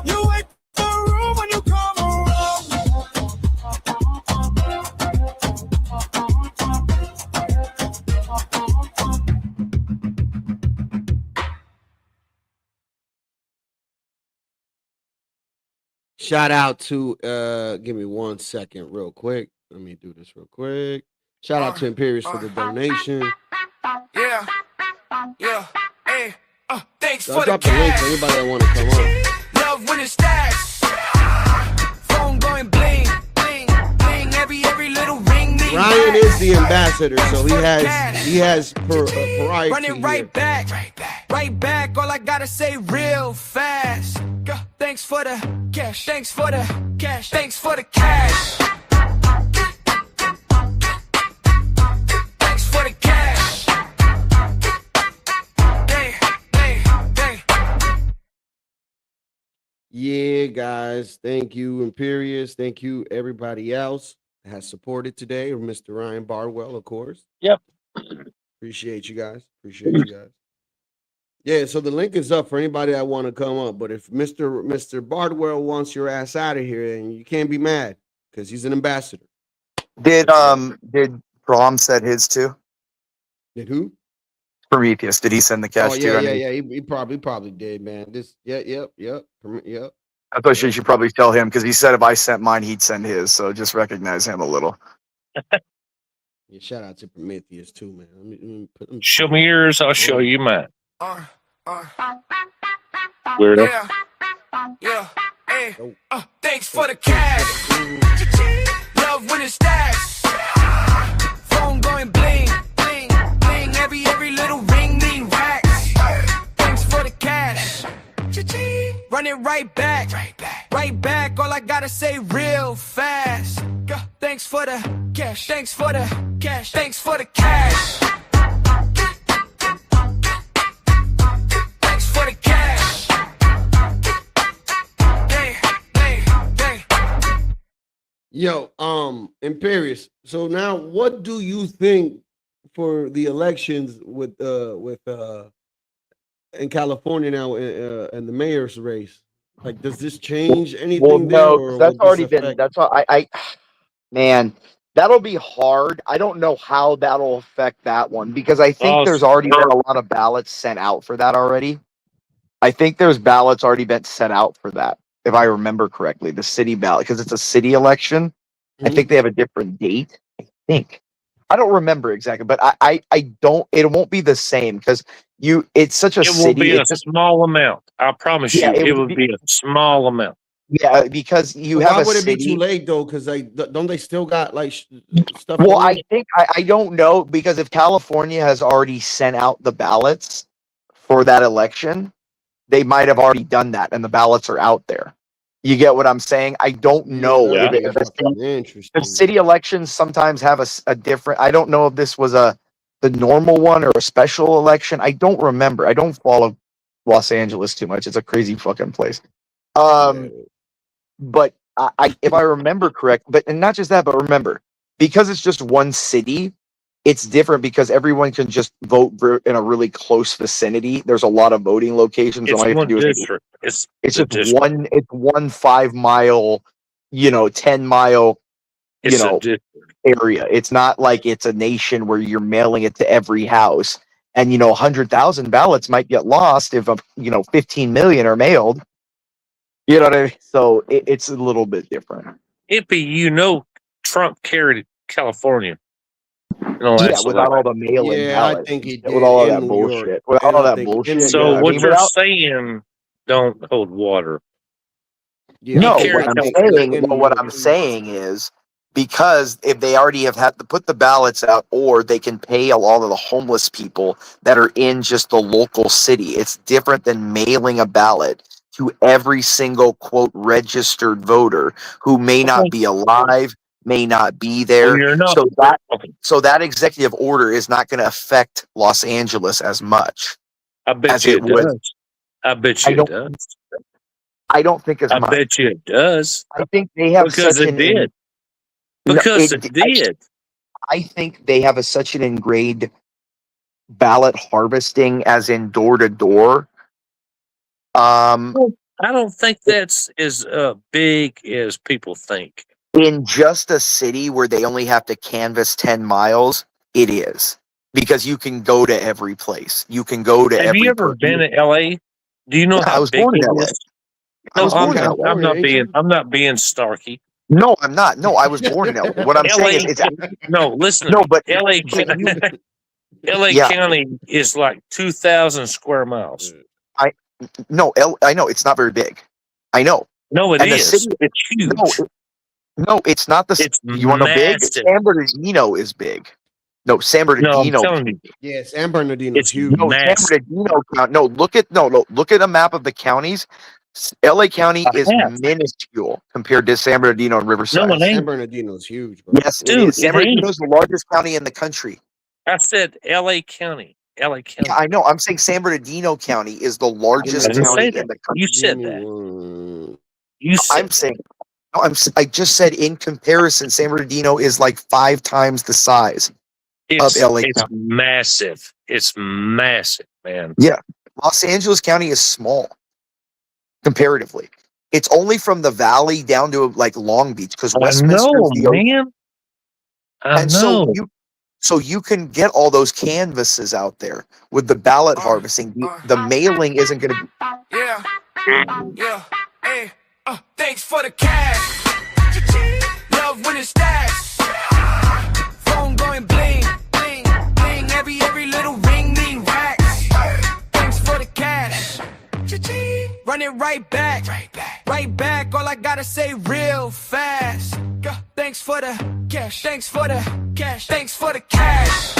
You ain't the room when you come Shout out to give me 1 second real quick. Let me do this real quick. Shout out to Imperious for the donation. Yeah, hey, thanks So for I'll the drop the link cash. for anybody that want to come on. Love when it stacks. Phone going bling, bling, bling. Every little ring. me Ryan back. is the ambassador, so he has priority. Run it right here. back, right back. All I gotta say real fast. Thanks for the cash. Thanks for the cash. Thanks for the cash. Thanks for the cash. Dang. Yeah, guys. Thank you, Imperious. Thank you, everybody else that has supported today, or Mr. Ryan Bardwell, of course. Yep. Appreciate you guys. Appreciate you guys. Yeah, so the link is up for anybody that want to come up. But if Mr. Bardwell wants your ass out of here, then you can't be mad because he's an ambassador. Did Prom set his too? Did who? Prometheus. Did he send the cash Oh too? yeah. He probably did, man. Yep. I thought you should probably tell him because he said if I sent mine, he'd send his. So just recognize him a little. Yeah, shout out to Prometheus too, man. Let me Show me yours, I'll show you mine. Weirdo. Yeah, hey, thanks for the cash. Love when it stacks. Phone going bling, bling, bling. Every little ring mean racks. Thanks for the cash. Run it right back. All I gotta say real fast. Thanks for the cash. Thanks for the cash. Thanks for the cash. Thanks for the cash. Yo, Imperious. So now, what do you think for the elections with in California now in the mayor's race? Like, does this change anything Well, there, no, or because that's will this already been. affect? That's all. Man, that'll be hard. I don't know how that'll affect that one because I think there's already been a lot of ballots sent out for that already. I think there's ballots already been sent out for that, if I remember correctly, the city ballot, because it's a city election. I think they have a different date. I think. I don't remember exactly, but I don't. It won't be the same because it's such a It will city. be a It's just, small amount. I promise yeah, you, it it would would be a small amount. yeah, because you have Why a would it be too city. late though? Because don't they still got like stuff? Well, going? I think I don't know because if California has already sent out the ballots for that election, they might have already done that, and the ballots are out there. You get what I'm saying? I don't know Yeah, if, that'd if be the fucking city, interesting. the city elections sometimes have a different. I don't know if this was the normal one or a special election. I don't remember. I don't follow Los Angeles too much. It's a crazy fucking place. But if I remember correct, and not just that, but remember, because it's just one city, it's different because everyone can just vote in a really close vicinity. There's a lot of voting locations. It's All you have to one do is district. It's it's the just district. one. It's 1 5 mile, 10-mile, It's a district. area. It's not like it's a nation where you're mailing it to every house. And 100,000 ballots might get lost if 15 million are mailed. You know what I mean? So it's a little bit different. Impy, Trump carried California. Yeah, without all the mail-in Yeah, I ballots, think he with did all in that New York, bullshit, with and all I that think in bullshit. New So York. what I mean, you're saying don't hold water. Yeah, No, I think what I'm saying is because if they already have had to put the ballots out, or they can pay all of the homeless people that are in just the local city, it's different than mailing a ballot to every single quote registered voter who may not be alive, may not be there. You're not. So that executive order is not going to affect Los Angeles as much. I bet as you it it would. does. I bet you it does. I don't think as I much. bet you it does. I think they have because such it did. Because it did. I think they have such an ingrained ballot harvesting, as in door to door. I don't think that's as big as people think. In just a city where they only have to canvass 10 miles, it is. Because you can go to every place. You can go to Have every you ever been to LA? Do you know Yeah, how I was big born in it LA. is? I was born in I'm LA. not being snarky. No, I'm not. No, I was born in LA. What I'm saying is it's no, listen. No, but LA LA Yeah. County is like 2,000 square miles. I know it's not very big. I know. No, it And the is. city- It's huge. No, it's not the. It's you want to know big? massive. San Bernardino is big. No, San Bernardino. telling you. Yeah, San Bernardino It's is huge. No, San massive. Bernardino count. No, look at a map of the counties. LA County is have. minuscule compared to San Bernardino and Riverside. No, it San ain't. Bernardino is huge, bro. Yes, it Dude, is. San it Bernardino ain't. is the largest county in the country. I said LA County. LA County. Yeah, I know. I'm saying San Bernardino County is the largest I didn't county say in that. the country. You said that. You said I'm saying. No, I just said in comparison, San Bernardino is like 5 times the size of LA it's County. massive. It's massive, man. Yeah, Los Angeles County is small comparatively. It's only from the valley down to like Long Beach because I Westminster know, is the ocean. man. I And know. so you can get all those canvases out there with the ballot harvesting. The mailing isn't going to be. Yeah, yeah, hey, thanks for the cash. Love when it stacks. Phone going bling, bling, bling. Every little ring mean racks. Thanks for the cash. Run it right back, right back. All I gotta say real fast. Thanks for the cash. Thanks for the cash. Thanks for the cash.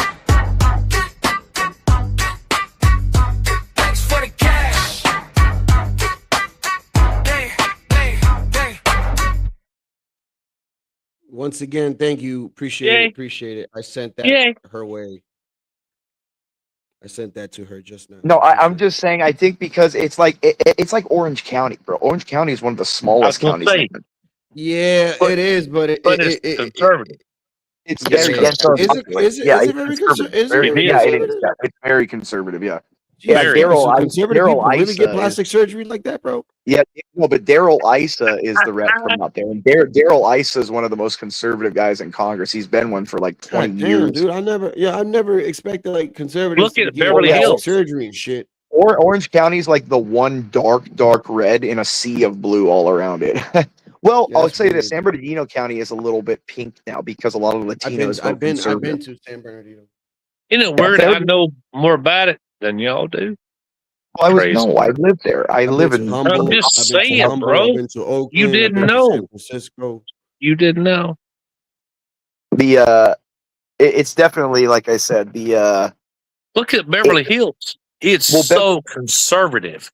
Thanks for the cash. Once again, thank you. Appreciate it. I sent that her way. I sent that to her just now. No, I'm just saying. I think because it's like Orange County, bro. Orange County is one of the smallest counties. Yeah, But- it is, but it's conservative. It's Yeah. very against our Is it- populace. is it- Yeah, is it it's very conservative. is it Very- very yeah, it is. conservative? Yeah, it's very conservative. Yeah. Yeah, Yeah, Daryl so I- conservative Daryl people really get Issa plastic surgery like that, bro? Yeah, no, but Daryl Issa is the rep from out there, and Daryl Issa is one of the most conservative guys in Congress. He's been one for like 20 God damn, years. dude, I never expected like conservatives Look to at get Beverly plastic Hills. surgery and shit. Orange County's like the one dark red in a sea of blue all around it. Well, Yeah, I'll that's say this: weird. San Bernardino County is a little bit pink now because a lot of Latinos I've vote been conservative. to San Bernardino. Isn't it weird? I know more about it than y'all do. Well, Crazy. I live there. I live in. I'm just I've been to saying, Humboldt, bro. I've been to Oakland, You I've didn't been to know. San Francisco. You didn't know. It's definitely like I said. Look at Beverly Hills. It's Well, so conservative.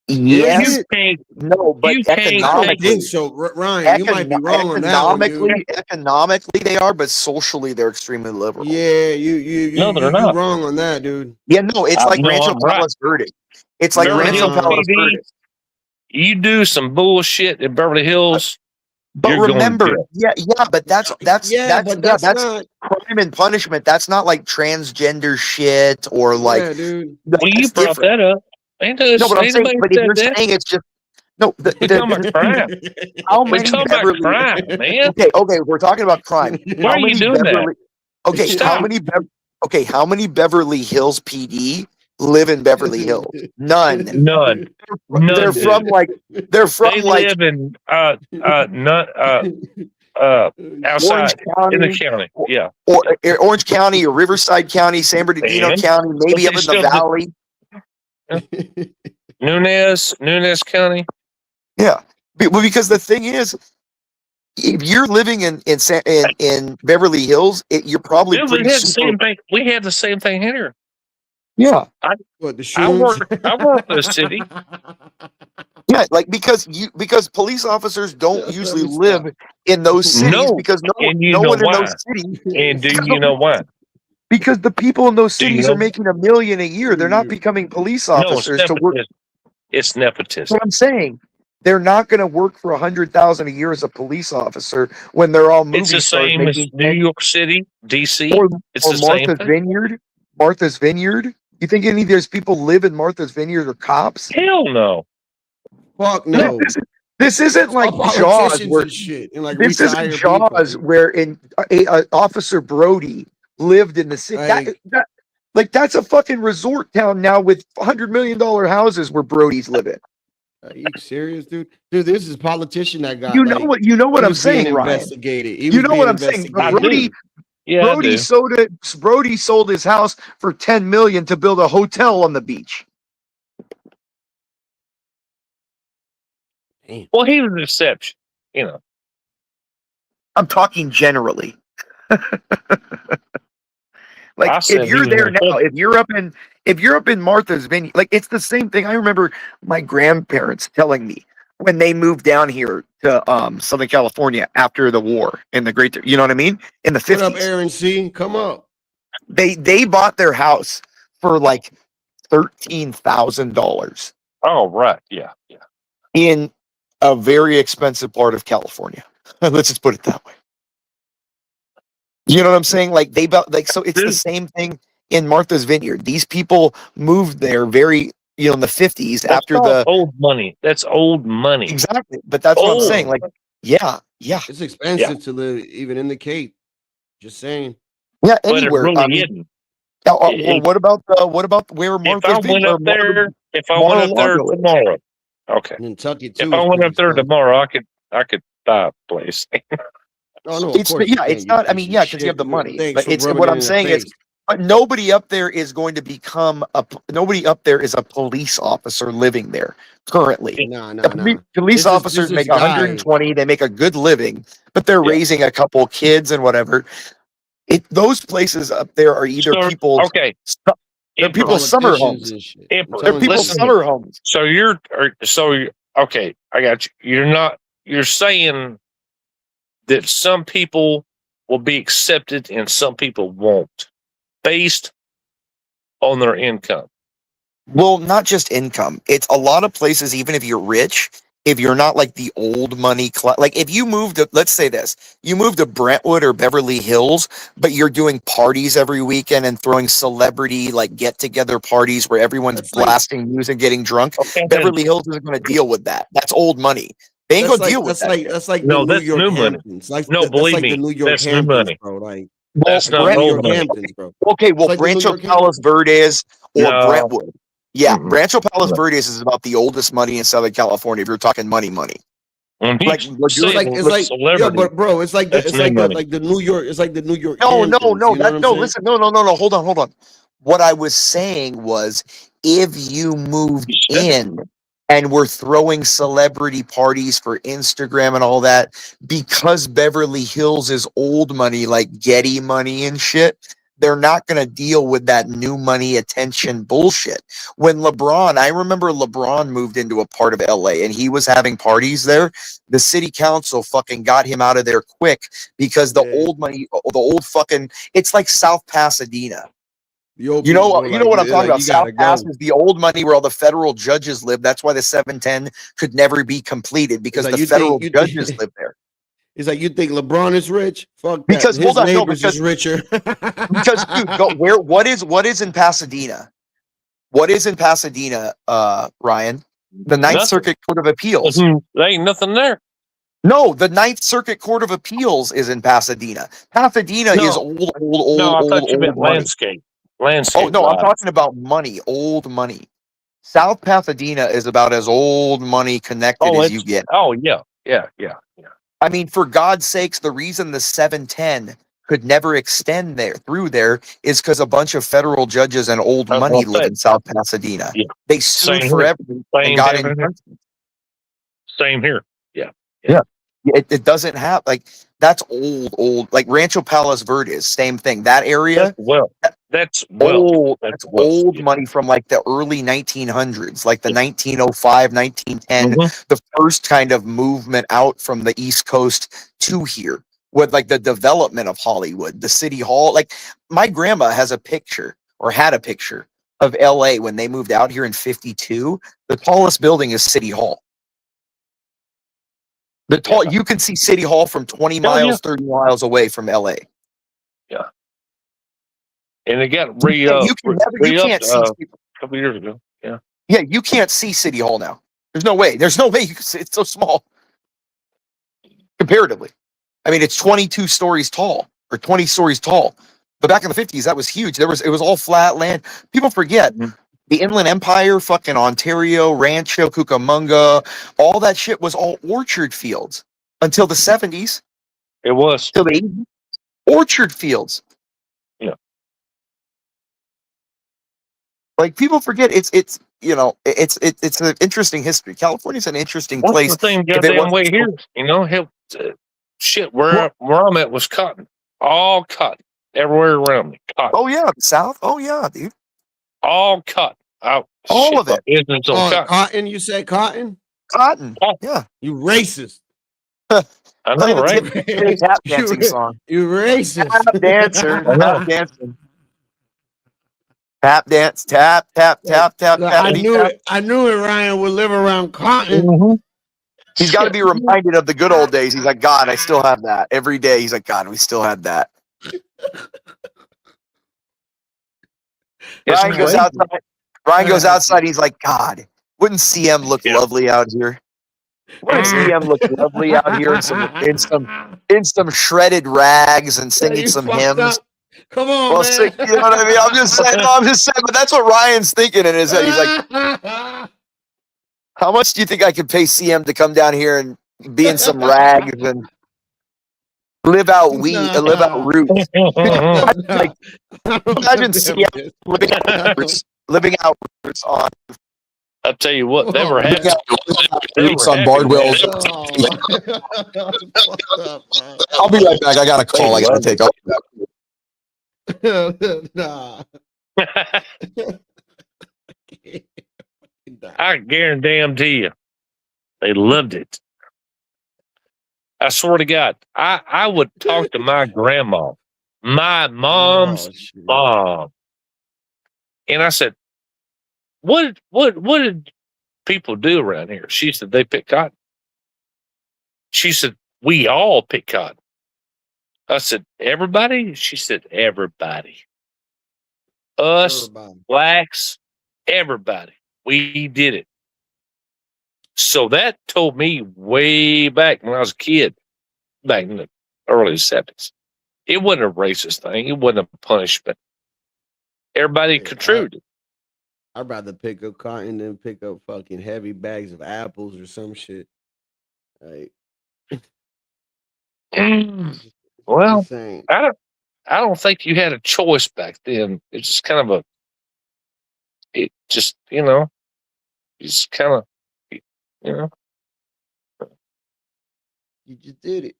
Yes, You can't. no, but you can't I economically, think so, Ryan. You might be wrong on that one, dude. Economically, they are, but socially, they're extremely liberal. Yeah, you No, they're you not. wrong on that, dude. Yeah, no, it's like no, Rancho I'm right. Palos Verdes. It's like Beverly Rancho Hills Palos PD, Verdes. You do some bullshit in Beverly Hills. But you're going to remember, jail. but that's not crime and punishment. That's not like transgender shit or like. yeah, dude. Well, you that's brought different. that up. Ain't that, No, but I'm ain't saying, nobody but if said you're that? saying it's just no. We're talking about crime. How We're many talking about Beverly? crime, man. Okay, we're talking about crime. Why are you doing that? Okay, Stop. how many Beverly Hills PD live in Beverly Hills? None. None. They're dude. from like They live in outside in the county. Yeah. or Orange County or Riverside County, San Bernardino And? County, maybe But up they in still the do- valley. Nunez County. Yeah, well, because the thing is, if you're living in Beverly Hills, you're probably Dude, we pretty had the super. same thing. We had the same thing here. Yeah, What the I shoes? work for the city. yeah, like because police officers don't usually live in those cities No, because and you no know one in why. those cities. And do you know why? Because the people in those Do you cities know- are making $1 million a year. They're not becoming police No, it's officers to work. nepotism. It's That's nepotism. what I'm saying. They're not going to work for $100,000 a year as a police officer when they're all movie It's the stars same as making New York City, DC. or, It's or the same Martha's thing. Vineyard. Martha's Vineyard. You think any of those people live in Martha's Vineyard or cops? Hell no. Fuck no. This isn't like All Jaws politicians where and shit, and like this isn't retired Jaws people. where Officer Brody lived in the city. That's a fucking resort town now with $100 million houses where Brody's living. Are you serious, dude? Dude, this is politician that got. You know what he I'm was being saying, Ryan. investigated. He You was know being what I'm saying. investigated. Brody sold his house for $10 million to build a hotel on the beach. Well, he was an exception. You know. I'm talking generally. I Like said if you're he was there an now, if you're up in Martha's Vineyard, like it's the same thing. I remember my grandparents telling me when they moved down here to Southern California after the war in the Great, you know what I mean? In the 50s. What up, Aaron C? Come up. They bought their house for like $13,000 Oh, right. Yeah. Yeah. in a very expensive part of California. Let's just put it that way. You know what I'm saying? Like they bought, like, so it's the same thing in Martha's Vineyard. These people moved there very, in the 50s That's after all the old money. That's old money. exactly. But that's what I'm saying. Old. Like, yeah. It's expensive to live even in the Cape. Just saying. Yeah, But it anywhere. really I mean, isn't. well, what about where If Martha's I went Vineyard? up there, if I went up there Mar-a-Lago is. tomorrow, okay. Kentucky too. If I went up there tomorrow, I could buy a place. Oh no, of It's course you it's can, not. I piece mean, of yeah, because you shit, have the dude. money. Thanks But for it's rubbing what it I'm in the saying is, face. but nobody up there is going to become nobody up there is a police officer living there currently. Nah. Police This officers is make guy. 120. They make a good living, but they're raising a couple kids and whatever. Those places up there are either So, people's okay. they're people's summer Politicians homes. and shit. Emperor, They're people's listen summer homes. So okay, I got you. You're saying that some people will be accepted and some people won't based on their income. Well, not just income. It's a lot of places, even if you're rich, if you're not like the old money, like if you moved to, let's say this, you moved to Brentwood or Beverly Hills, but you're doing parties every weekend and throwing celebrity like get together parties where everyone's blasting music, getting drunk. Beverly Hills isn't going to deal with that. That's old money. They ain't gonna deal with that. That's like No, the New that's York new money. Hamptons. Like No, that's believe like me, the New York that's new Hamptons, money. bro. Like That's not New old York money. Hamptons, bro. Okay, well, It's like the New Rancho York Hamptons. Palos Verdes or No. Brentwood. Yeah, Mhm. Rancho Palos No. Verdes is about the oldest money in Southern California. If you're talking money. When Like, people say It's the like celebrity, yeah, but bro, it's like the that's new money. like the New York. It's like the New York. No, Hamptons, you know what I'm saying? listen, no. Hold on. What I was saying was, if you moved in and were throwing celebrity parties for Instagram and all that, because Beverly Hills is old money, like Getty money and shit, they're not going to deal with that new money attention bullshit. When I remember LeBron moved into a part of LA and he was having parties there. The city council fucking got him out of there quick because the old money, the old fucking, it's like South Pasadena. You know what I'm talking about. South Pass is the old money where all the federal judges live. That's why the 710 could never be completed because like the you federal think- judges live there. It's like you think LeBron is rich? Fuck that. Because His hold on, no, neighbors is richer. Because dude, what is in Pasadena? What is in Pasadena, Ryan? The Ninth Nothing. Circuit Court of Appeals. There ain't nothing there. No, the Ninth Circuit Court of Appeals is in Pasadena. Pasadena No. is old No, I thought you meant money. landscape. Landscape. Oh no, I'm wise. talking about money, old money. South Pasadena is about as old money connected as you get. Oh yeah. I mean, for God's sakes, the reason the 710 could never extend through there is because a bunch of federal judges and old That's money what I'm live saying. in South Pasadena. Yeah. They sued Same forever here. and got Same in. here. Same here. Yeah. Yeah. It doesn't have like that's old like Rancho Palos Verdes, same thing. That area, That's old money from like the early 1900s, like the 1905, 1910, the first kind of movement out from the East Coast to here with like the development of Hollywood, the city hall. Like my grandma has a picture or had a picture of LA when they moved out here in 52. The tallest building is City Hall. You can see City Hall from 20 miles, 30 miles away from LA. Yeah. And it got you can't see a couple years ago. Yeah. Yeah, you can't see City Hall now. There's no way you can see. It's so small comparatively. I mean, it's 22 stories tall or 20 stories tall. But back in the 50s, that was huge. It was all flat land. People forget the Inland Empire, fucking Ontario, Rancho Cucamonga, all that shit was all orchard fields until the 70s. It was. Till the 80s. Orchard fields. Yeah. Like people forget it's an interesting history. California's an interesting place. What's the same if it goddamn wasn't way so- here? You know, shit. Where I'm at was cotton, all cotton, everywhere around me. Cotton. Oh yeah, the South. Oh yeah, dude. All cotton. All of it. Business on cotton. Cotton, you said cotton? Cotton. Yeah. You racist. I know, right? Tap dancing song. You racist. Tap dancer. Tap dancing. Tap dance. Tap tap tap tap tap. I knew it. Ryan would live around cotton. He's got to be reminded of the good old days. He's like, God, I still have that. Every day, he's like, God, we still have that. Ryan goes outside. He's like, God, wouldn't CM look lovely out here? Wouldn't CM look lovely out here in some shredded rags and singing some hymns? Come on, Well, man. you know what I mean? I'm just saying. But that's what Ryan's thinking in his head. He's like, how much do you think I could pay CM to come down here and be in some rags and live out roots? Like, imagine CM living out roots on. I'll tell you what, never had Roots on Bardwell's. I'll be right back. I got a call I got to take. Nah. I guarantee you, they loved it. I swear to God, I would talk to my grandma, my mom's mom, and I said, "What did people do around here. She said they pick cotton. She said, we all pick cotton. I said, everybody? She said, everybody. Us, Everybody. blacks, everybody. We did it. So that told me way back when I was a kid, back in the early 70s. It wasn't a racist thing. It wasn't a punishment. Everybody contributed. I'd rather pick up cotton than pick up fucking heavy bags of apples or some shit. Like, Well, insane. I don't think you had a choice back then. It's just kind of it's just kind of, You just did it.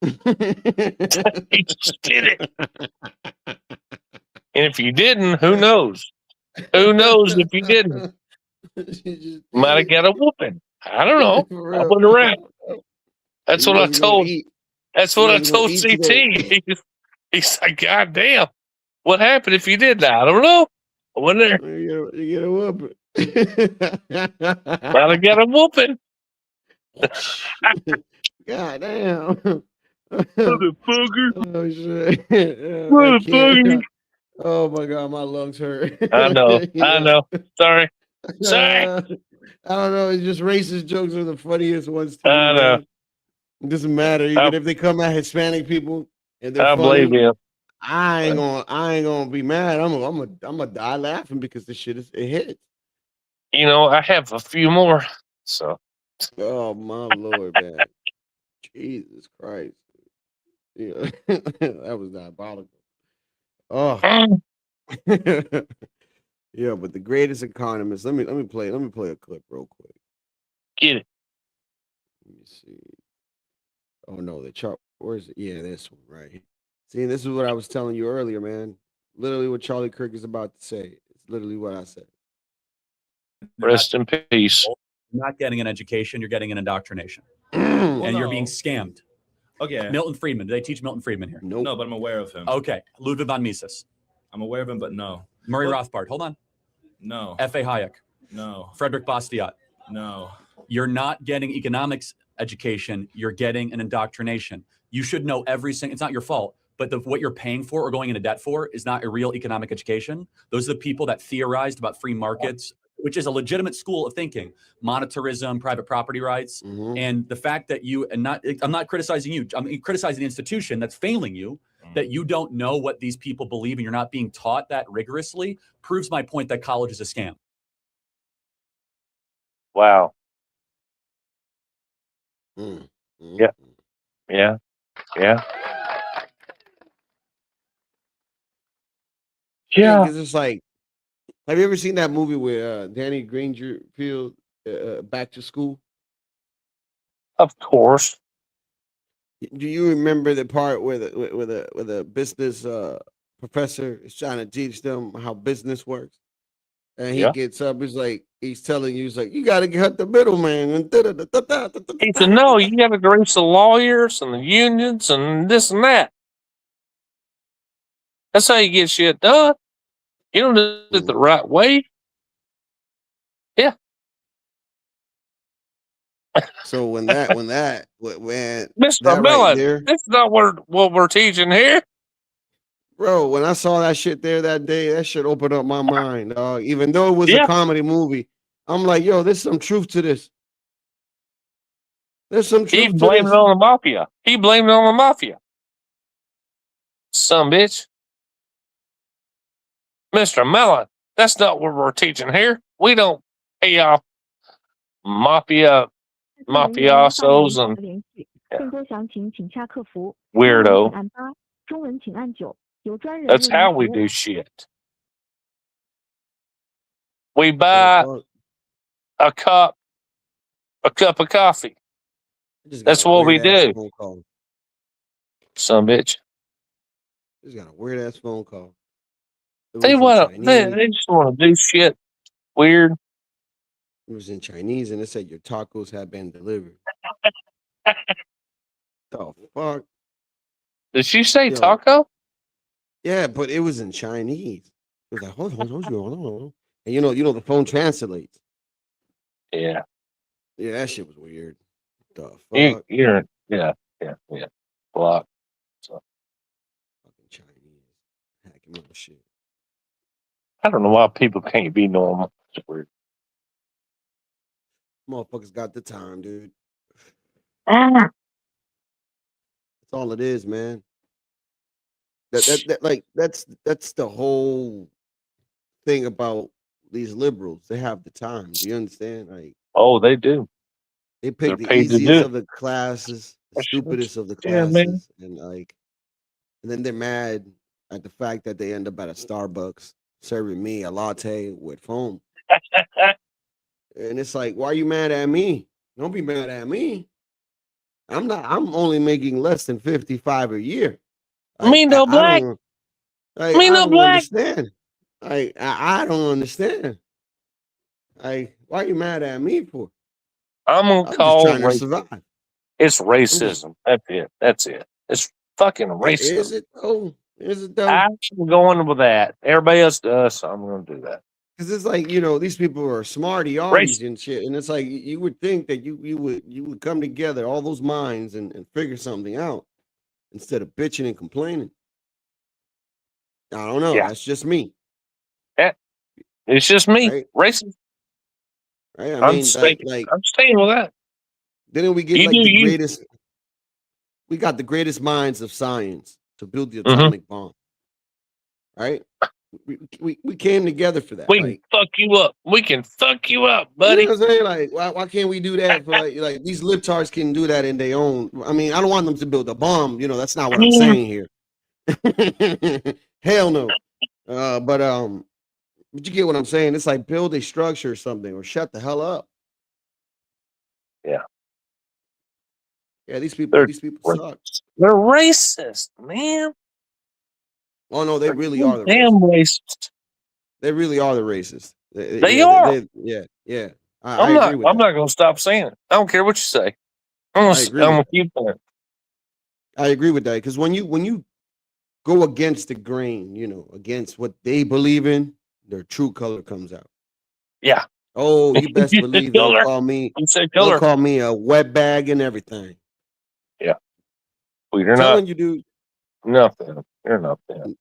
you just did it. And if you didn't, who knows? Who knows if you didn't? Might have got a whooping. I don't know. I wasn't around. That's what I told. That's what I told CT. He's like, God damn. What happened if you did that? I don't know. I wasn't there. You get a whooping. Might have got a whooping. God damn. Motherfucker. Oh shit. Motherfucker. Oh my god, my lungs hurt. I know. You I know. Sorry. Sorry. I don't know. It's just racist jokes are the funniest ones to I me, know. man. It doesn't matter, even if they come at Hispanic people and they're I funny. believe you. I ain't gonna be mad. I'm gonna die laughing because the shit it hits. You know, I have a few more. So. Oh my lord, man. Jesus Christ. Yeah, that was diabolical. Oh. Yeah, but the greatest economist. Let me play a clip real quick. Get it. Let me see. Oh no, the chart. Where's it? Yeah, this one right here. See, this is what I was telling you earlier, man. Literally what Charlie Kirk is about to say. It's literally what I said. Rest in peace. You're not getting an education, you're getting an indoctrination. Well, And you're being scammed. Okay. Milton Friedman. Do they teach Milton Friedman here? Nope. No, but I'm aware of him. Okay. Ludwig von Mises. I'm aware of him, but no. Murray Well- Rothbard. Hold on. No. F.A. Hayek. No. Frederick Bastiat. No. You're not getting economics education. You're getting an indoctrination. You should know every single, it's not your fault, but what you're paying for or going into debt for is not a real economic education. Those are the people that theorized about free markets, which is a legitimate school of thinking, monetarism, private property rights. And the fact that I'm not criticizing you, I'm criticizing the institution that's failing you, that you don't know what these people believe and you're not being taught that rigorously proves my point that college is a scam. Wow. Mm. Yeah. Yeah. Yeah. Yeah, because it's like, have you ever seen that movie with Danny Grangerfield, Back to School? Of course. Do you remember the part where the business professor is trying to teach them how business works? And he Yeah. gets up, he's telling you, he's like, you gotta cut the middleman. And He said, no, you got to grease the lawyers and the unions and this and that. That's how you get shit done. You don't do it the right way. Yeah. So when Mr. that Mellon, right there, this is not what we're teaching here. bro, when I saw that shit there that day, that shit opened up my mind, dog. Even though it was a comedy movie, I'm like, yo, there's some truth to this. There's some truth He to blamed this. it on the mafia. He blamed it on the mafia. Some bitch. Mr. Mellon, that's not what we're teaching here. We don't pay off mafiosos and weirdo. That's how we do shit. We buy a cup of coffee. That's what we do. Some bitch. Just got a weird ass phone call. They just want to do shit weird. It was in Chinese and it said your tacos have been delivered. The fuck? Did she say taco? Yeah, but it was in Chinese. It was like, hold on. And you know the phone translates. Yeah. Yeah, that shit was weird. The fuck? You're yeah. Block. So Fucking Chinese. Hacking my shit. I don't know why people can't be normal. It's weird. Motherfuckers got the time, dude. Ah. That's all it is, man. That's the whole thing about these liberals. They have the time. Do you understand? Like, Oh, they do. they They're pick the paid to do easiest it. of the classes, the stupidest of the Yeah, man. classes, and then they're mad at the fact that they end up at a Starbucks serving me a latte with foam. And it's like, why are you mad at me? Don't be mad at me. I'm only making less than 55 a year. Me no black. I Me no don't black. understand. I don't understand. Why are you mad at me for? I'm I'm gonna just call trying to racism. survive. It's racism. That's it. It's fucking Is racism. it? Oh, is it though? I'm going with that. Everybody else does, so I'm gonna do that. Because it's like, these people are smarty arties and shit, and it's like you would think that you would come together, all those minds, and figure something out instead of bitching and complaining. I don't know. Yeah. That's just me. It's just me. Right. Racist. Right? I I'm mean, staying. like I'm staying with that. didn't we get You like do the you. greatest? We got the greatest minds of science to build the Mhm. atomic bomb. Right? We came together for that. We can fuck you up. We can fuck you up, buddy. You know what I'm saying? Like, why can't we do that for like these libtards can do that in their own? I mean, I don't want them to build a bomb. That's not what I'm saying here. Hell no. But you get what I'm saying? It's like build a structure or something, or shut the hell up. Yeah. Yeah, these people suck. They're racist, man. Oh no, they really are the Damn racist. They really are the racists. They are. Yeah. I'm I agree with not that. gonna stop saying it. I don't care what you say. I'm gonna keep saying it. I agree with that because when you go against the grain, against what they believe in, their true color comes out. Yeah. Oh, you best You believe said they'll color. call me. You said They'll color. call me a wet bag and everything. Yeah. Well, you're telling not. you, dude. Nothing. You're nothing.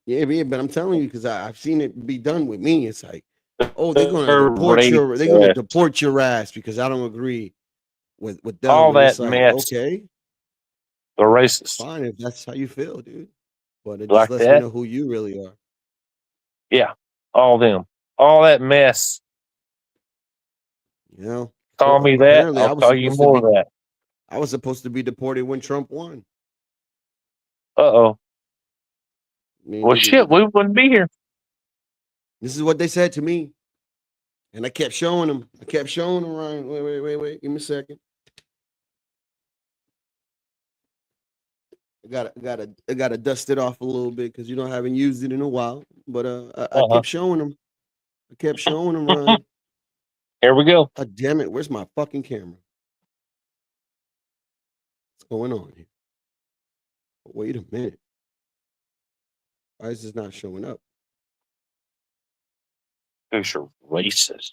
Yeah, but I'm telling you because I've seen it be done with me. It's like, oh, they're gonna They're deport your ass because I don't agree with them. All And that it's like, mess. okay, They're racist. fine if that's how you feel, dude. But it Like just lets me that? know who you really are. Yeah. All them. All that mess. Call me that. Apparently, I I'll was call you supposed to more of be. that. I was supposed to be deported when Trump won. Uh-oh. I mean, Well, shit, we wouldn't be here. this is what they said to me, and I kept showing them. Ryan. Wait. Give me a second. I gotta dust it off a little bit because I haven't used it in a while. But I kept showing them. Ryan. Here we go. God damn it! Where's my fucking camera? What's going on here? Wait a minute. Why is this not showing up? Because you're racist.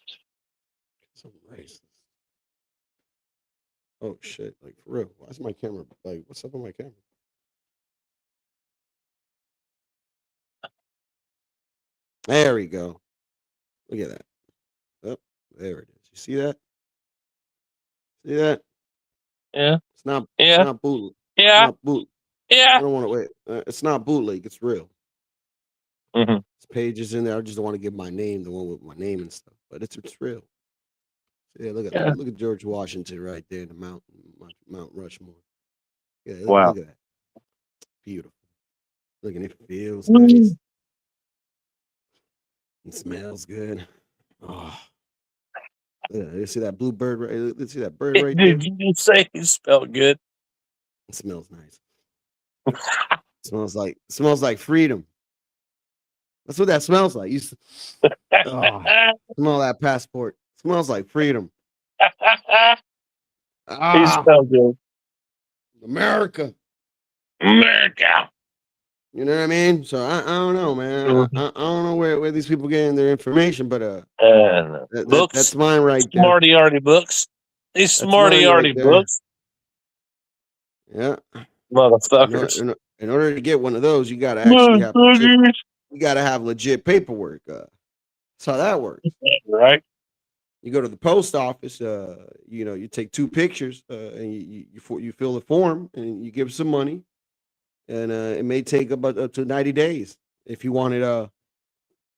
Some racist. Oh shit! Like for real? Why is my camera like? What's up with my camera? There we go. Look at that. Oh, there it is. You see that? See that? Yeah. It's not. Yeah. It's not bootleg. Yeah. It's not boot. Yeah. I don't want to wait. It's not bootleg. It's real. Mm-hmm. This page is in there. I just don't want to give my name, the one with my name and stuff. But it's real. Yeah. Look at George Washington right there in the Mount Rushmore. Yeah. Look at that. Beautiful. Look, and it feels nice. It smells good. Oh. You see that blue bird right? Let's see that bird right there. Did you say it smelled good? It smells nice. smells like freedom. That's what that smells like. Smell that passport. Smells like freedom. He smelled good. America. America. You know what I mean? So I don't know, man. I don't know where these people getting their information, but Books. that's mine right there. Smarty books. He's That's smarty money already right there. books, Yeah. motherfuckers. In order to get one of those, you gotta actually have legit. Motherfuckers. You gotta have legit paperwork. That's how that works. Right? You go to the post office. You take 2 pictures, and you fill the form, and you give some money, and it may take about up to 90 days. If you want it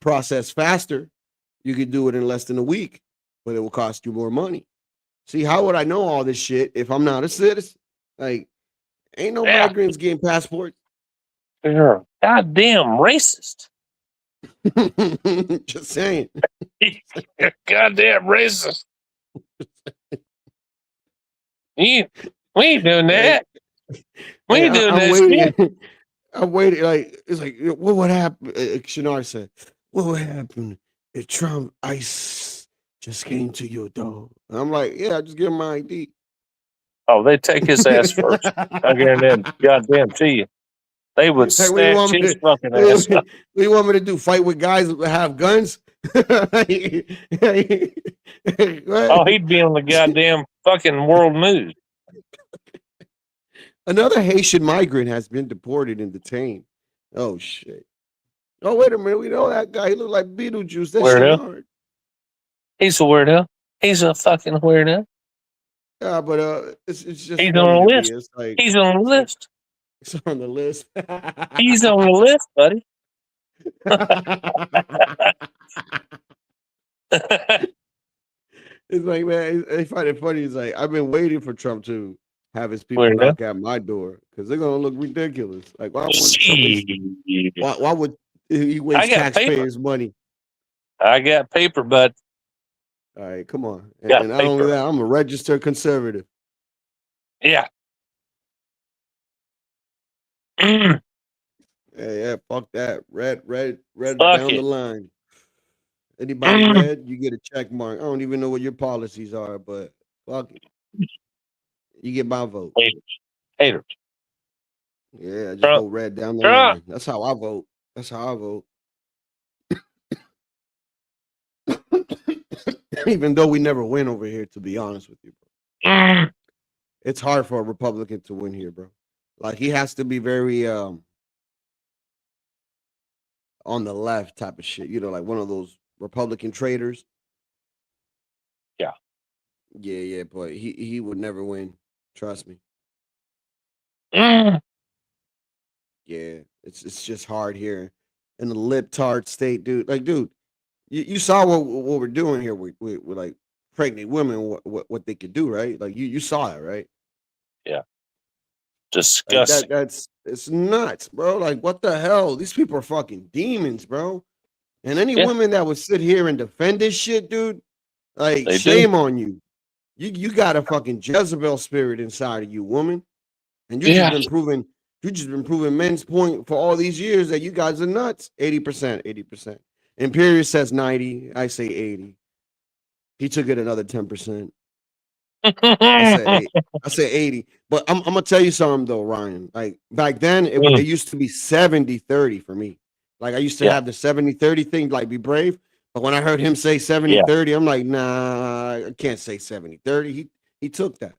processed faster, you could do it in less than a week, but it will cost you more money. See, how would I know all this shit if I'm not a citizen? Like, ain't no Yeah. migrants getting passports. You're a goddamn racist. Just saying. You're a goddamn racist. We ain't doing that. We ain't doing I'm that waiting. shit. I'm waiting. Like, it's like, what would happen? Shinar said, what would happen if Trump ICE just came to your door? And I'm like, yeah, just give him my ID. Oh, they take his ass first. I guarantee goddamn to you. They would Hey, what do you want snatch me his to? fucking What ass up. do you want me to do? Fight with guys that have guns? Oh, he'd be on the goddamn fucking world news. Another Haitian migrant has been deported and detained. Oh shit! Oh wait a minute, we know that guy. He looked like Beetlejuice. That's Weirdo. Shenard. He's a weirdo. He's a fucking weirdo. Yeah, but it's just He's funny on the to me. list. It's like He's on the list. it's on the list. He's on the list, buddy. It's like, man, I find it funny. It's like, I've been waiting for Trump to have his people Weirdo. knock at my door because they're gonna look ridiculous. Like, why would somebody, why would he I waste got paper. taxpayers' money? I got paper, bud. All right, come on. Got And not only paper. that, I'm a registered conservative. Yeah. Mm. Yeah, fuck that. Red Fuck down it. the line. Anybody Mm. red, you get a check mark. I don't even know what your policies are, but fuck it. You get my vote. Haters. Yeah, I just Trump. vote red down the Trump. line. That's how I vote. That's how I vote. Even though we never win over here, to be honest with you, bro. Mm. It's hard for a Republican to win here, bro. Like, he has to be very on the left type of shit. You know, like one of those Republican traitors. Yeah. Yeah, but he would never win. Trust me. Mm. Yeah, it's just hard here in the lip-tart state, dude. Like, dude, you saw what we're doing here with like pregnant women, what they could do, right? Like, you saw it, right? Yeah. Like, Disgusting. it's nuts, bro. Like, what the hell? These people are fucking demons, bro. And any Yeah. women that would sit here and defend this shit, dude, like, They do. shame on you. You got a fucking Jezebel spirit inside of you, woman. And Yeah. you've just been proving men's point for all these years that you guys are nuts. 80%. Imperius says 90. I say 80. He took it another 10%. I say 80. But I'm gonna tell you something though, Ryan. Like, back then, it used to be 70-30 for me. Like, I used to Yeah. have the 70-30 thing, like, be brave. But when I heard him say 70-30, I'm like, nah, I can't say 70-30. He took that.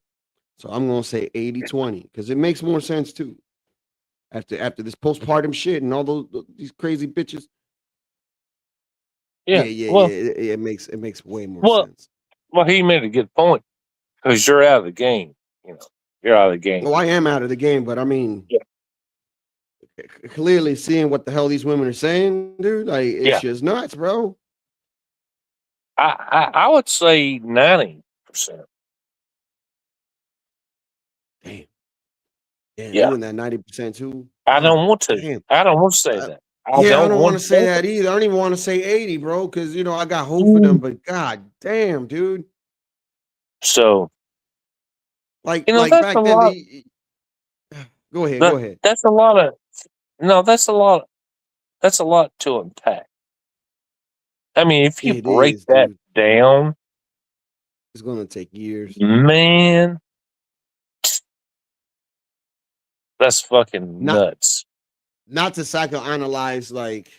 So I'm gonna say 80-20 because it makes more sense too. After this postpartum shit and all these crazy bitches. Yeah. Well, It makes way more well, sense. well, he made a good point because you're out of the game. You know, you're out of the game. Well, I am out of the game, but I mean, clearly seeing what the hell these women are saying, dude, like, it's Yeah. just nuts, bro. I would say 90%. Damn, Yeah. you in that 90% too. I don't want to. Damn. I don't want to say that. I Yeah, I don't want want to say that either. I don't even want to say 80, bro, because I got hope for them. But god damn, dude, So, like that's back a then. lot. Go ahead, That- go ahead. That's a lot of. No, that's a lot. That's a lot to unpack. I mean, if you It break is, that dude. down, It's gonna take years. man, that's fucking Not nuts. not to psychoanalyze, like,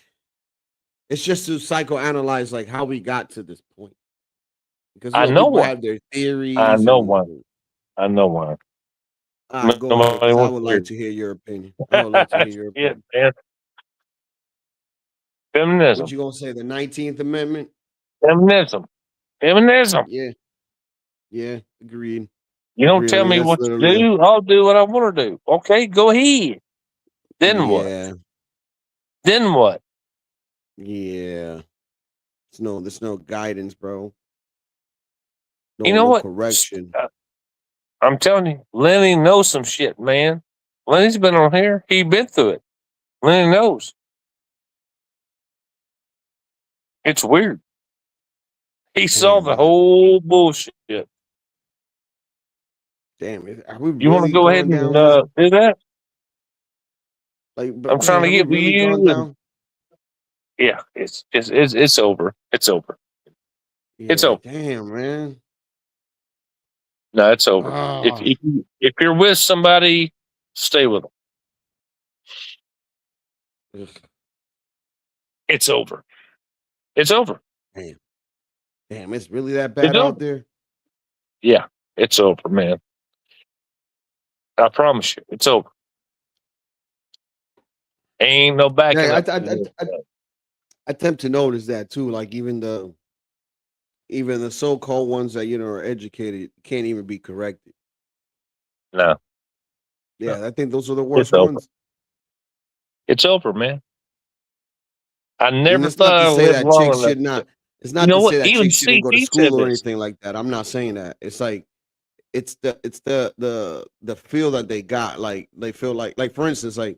it's just to psychoanalyze like how we got to this point. Because I you know people why. have their theories. I know and- why. I know why. All right, go ahead, Nobody 'cause I wants would to like hear. to hear your opinion. I would like to hear your Yeah, opinion. man. What Feminism. you gonna say? The 19th Amendment? Feminism. Feminism. Yeah, yeah, agreed. You don't Agreed. I tell mean, me that's what to literally do. I'll do what I want to do. Okay, go ahead. Then what? yeah, Then what? yeah. There's no guidance, bro. You know No what? correction. I'm telling you, Lenny knows some shit, man. Lenny's been on here. He been through it. Lenny knows. It's weird. He saw the whole bullshit. You Damn, are we want to really go ahead going and down this? do that? Like, I'm trying to have we get really you. gone And, down? yeah, it's over. It's over. It's Yeah, over. damn, man. No, it's over. Ah, If you're with somebody, stay with them. ugh, It's over. It's over. damn, it's really that bad It's out over. there. Yeah, it's over, man. I promise you, it's over. Ain't no backing Yeah, up. I tend to notice that too. Like even the so-called ones that are educated can't even be corrected. No, Yeah, I think those are the it's worst over. ones. It's over, man. I And never it's not thought to I'd say live that long chicks enough. should not. It's You not know to what? say that Even chicks shouldn't go to CP school said or this. anything like that. I'm not saying that. It's like it's the feel that they got. Like they feel like for instance, like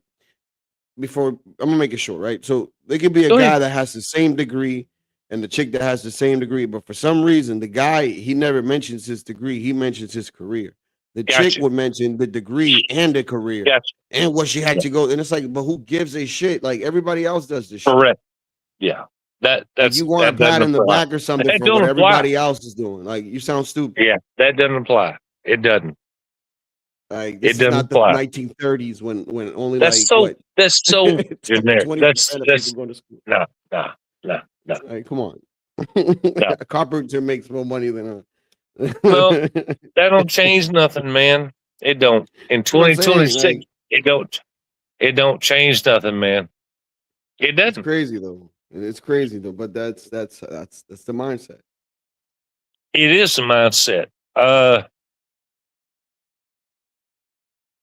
before I'm gonna make it short, right? So there could be a Go guy ahead. that has the same degree and the chick that has the same degree, but for some reason the guy he never mentions his degree, he mentions his career. The chick Gotcha. would mention the degree and the career Gotcha. and what she had Yeah. to go. And it's like, but who gives a shit? Like everybody else does this shit. Correct. Yeah. Like That's you want that a pat doesn't in the apply. back or something That for don't what apply. everybody else is doing. Like you sound stupid. Yeah, that doesn't apply. It doesn't. Like this It is doesn't not the apply. 1930s when only That's like so. what That's so generic. 20% That's of people going to school. no. Like come on. No. A carpenter makes more money than Well, that don't change nothing, man. It don't. In That's what I'm saying. 2026, Like it don't. It don't change nothing, man. It it's doesn't. crazy though. It's crazy though. But that's the mindset. It is a mindset.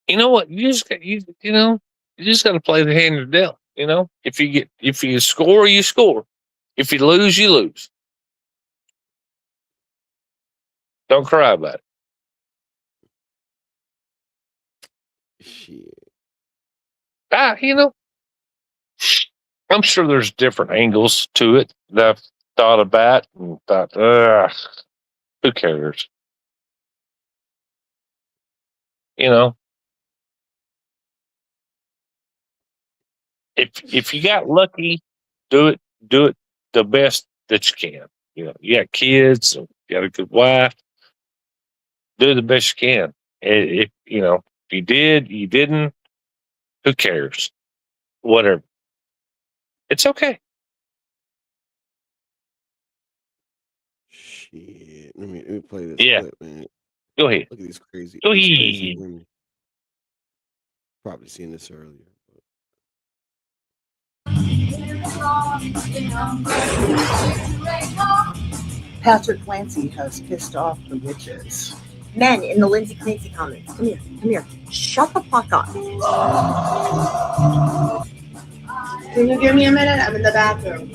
You know what? You just got you just got to play the hand you're dealt. You know, if you score, you score. If you lose, you lose. Don't cry about it. Shit. I'm sure there's different angles to it that I've thought about and thought, who cares? You know, if you got lucky, do it the best that you can. You know, you got kids, you got a good wife, do the best you can. If you did, you didn't, who cares? Whatever. It's okay. Shit. Let me play this Yeah. clip, man. Go ahead. Look at these crazy, Go these crazy ahead. women. Probably seen this earlier. Patrick Clancy has pissed off the witches. Men in the Lindsay Clancy comments. Come here. Shut the fuck up. Can you give me a minute? I'm in the bathroom.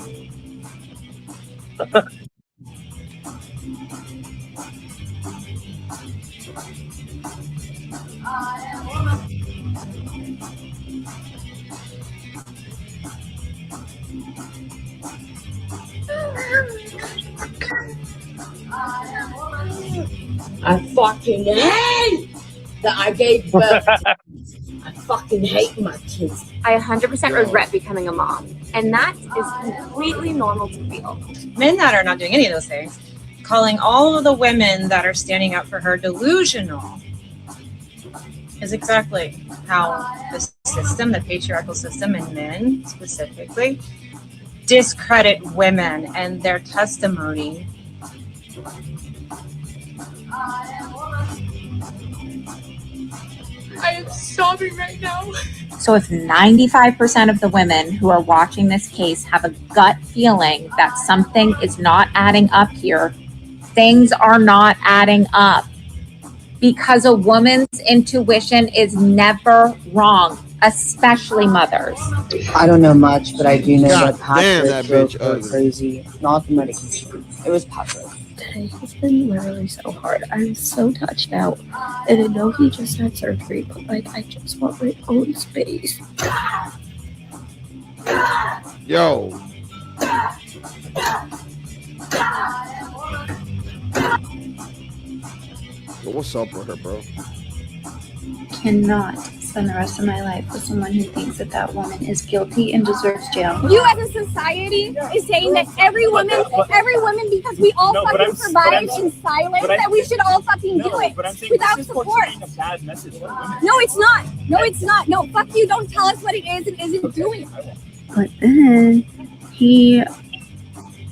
I fucking hate that I gave birth. I fucking hate my kids. I 100% regret becoming a mom, and that is completely normal to feel. Men that are not doing any of those things, calling all of the women that are standing up for her delusional, is exactly how the system, the patriarchal system, and men specifically, discredit women and their testimony I am sobbing right now. So if 95% of the women who are watching this case have a gut feeling that something is not adding up here, things are not adding up. Because a woman's intuition is never wrong, especially mothers. I don't know much, but I do know God that Patrick damn, that drove bitch her ugly. crazy. Not the medication. It was Patrick. Today has been literally so hard. I'm so touched out. And I know he just had surgery, but like I just want my own space. Yo. What's up with her, bro? Cannot spend the rest of my life with someone who thinks that that woman is guilty and deserves jail. You as a society is saying that every woman, because we all fucking survive in silence, that we should all fucking do it without support. No, it's not. No, it's not. No, fuck you. Don't tell us what it is and isn't doing. But then he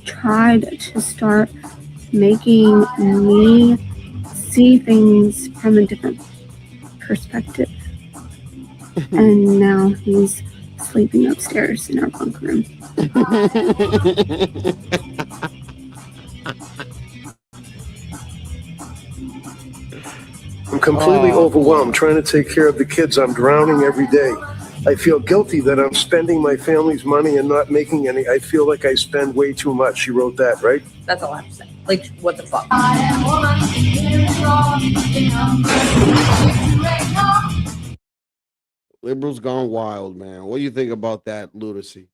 tried to start making me see things from a different perspective. And now he's sleeping upstairs in our bunk room. I'm completely overwhelmed trying to take care of the kids. I'm drowning every day. I feel guilty that I'm spending my family's money and not making any. I feel like I spend way too much. She wrote that, right? That's all I have to say. Like, what the fuck? Liberals gone wild, man. What do you think about that lunacy?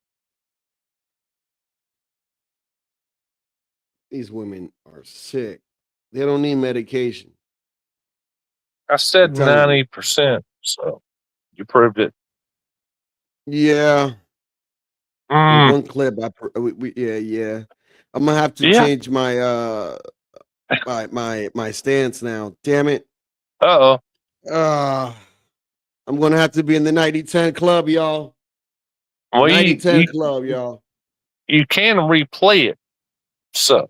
These women are sick. They don't need medication. I said I'm telling you. 90%, so you proved it. Yeah. Mm. One clip. Yeah. I'm gonna have to Yeah. change my my stance now. Damn it. Uh-oh. I'm gonna have to be in the 90-10 club, y'all. Well, 90-10 club, y'all. you can replay it. So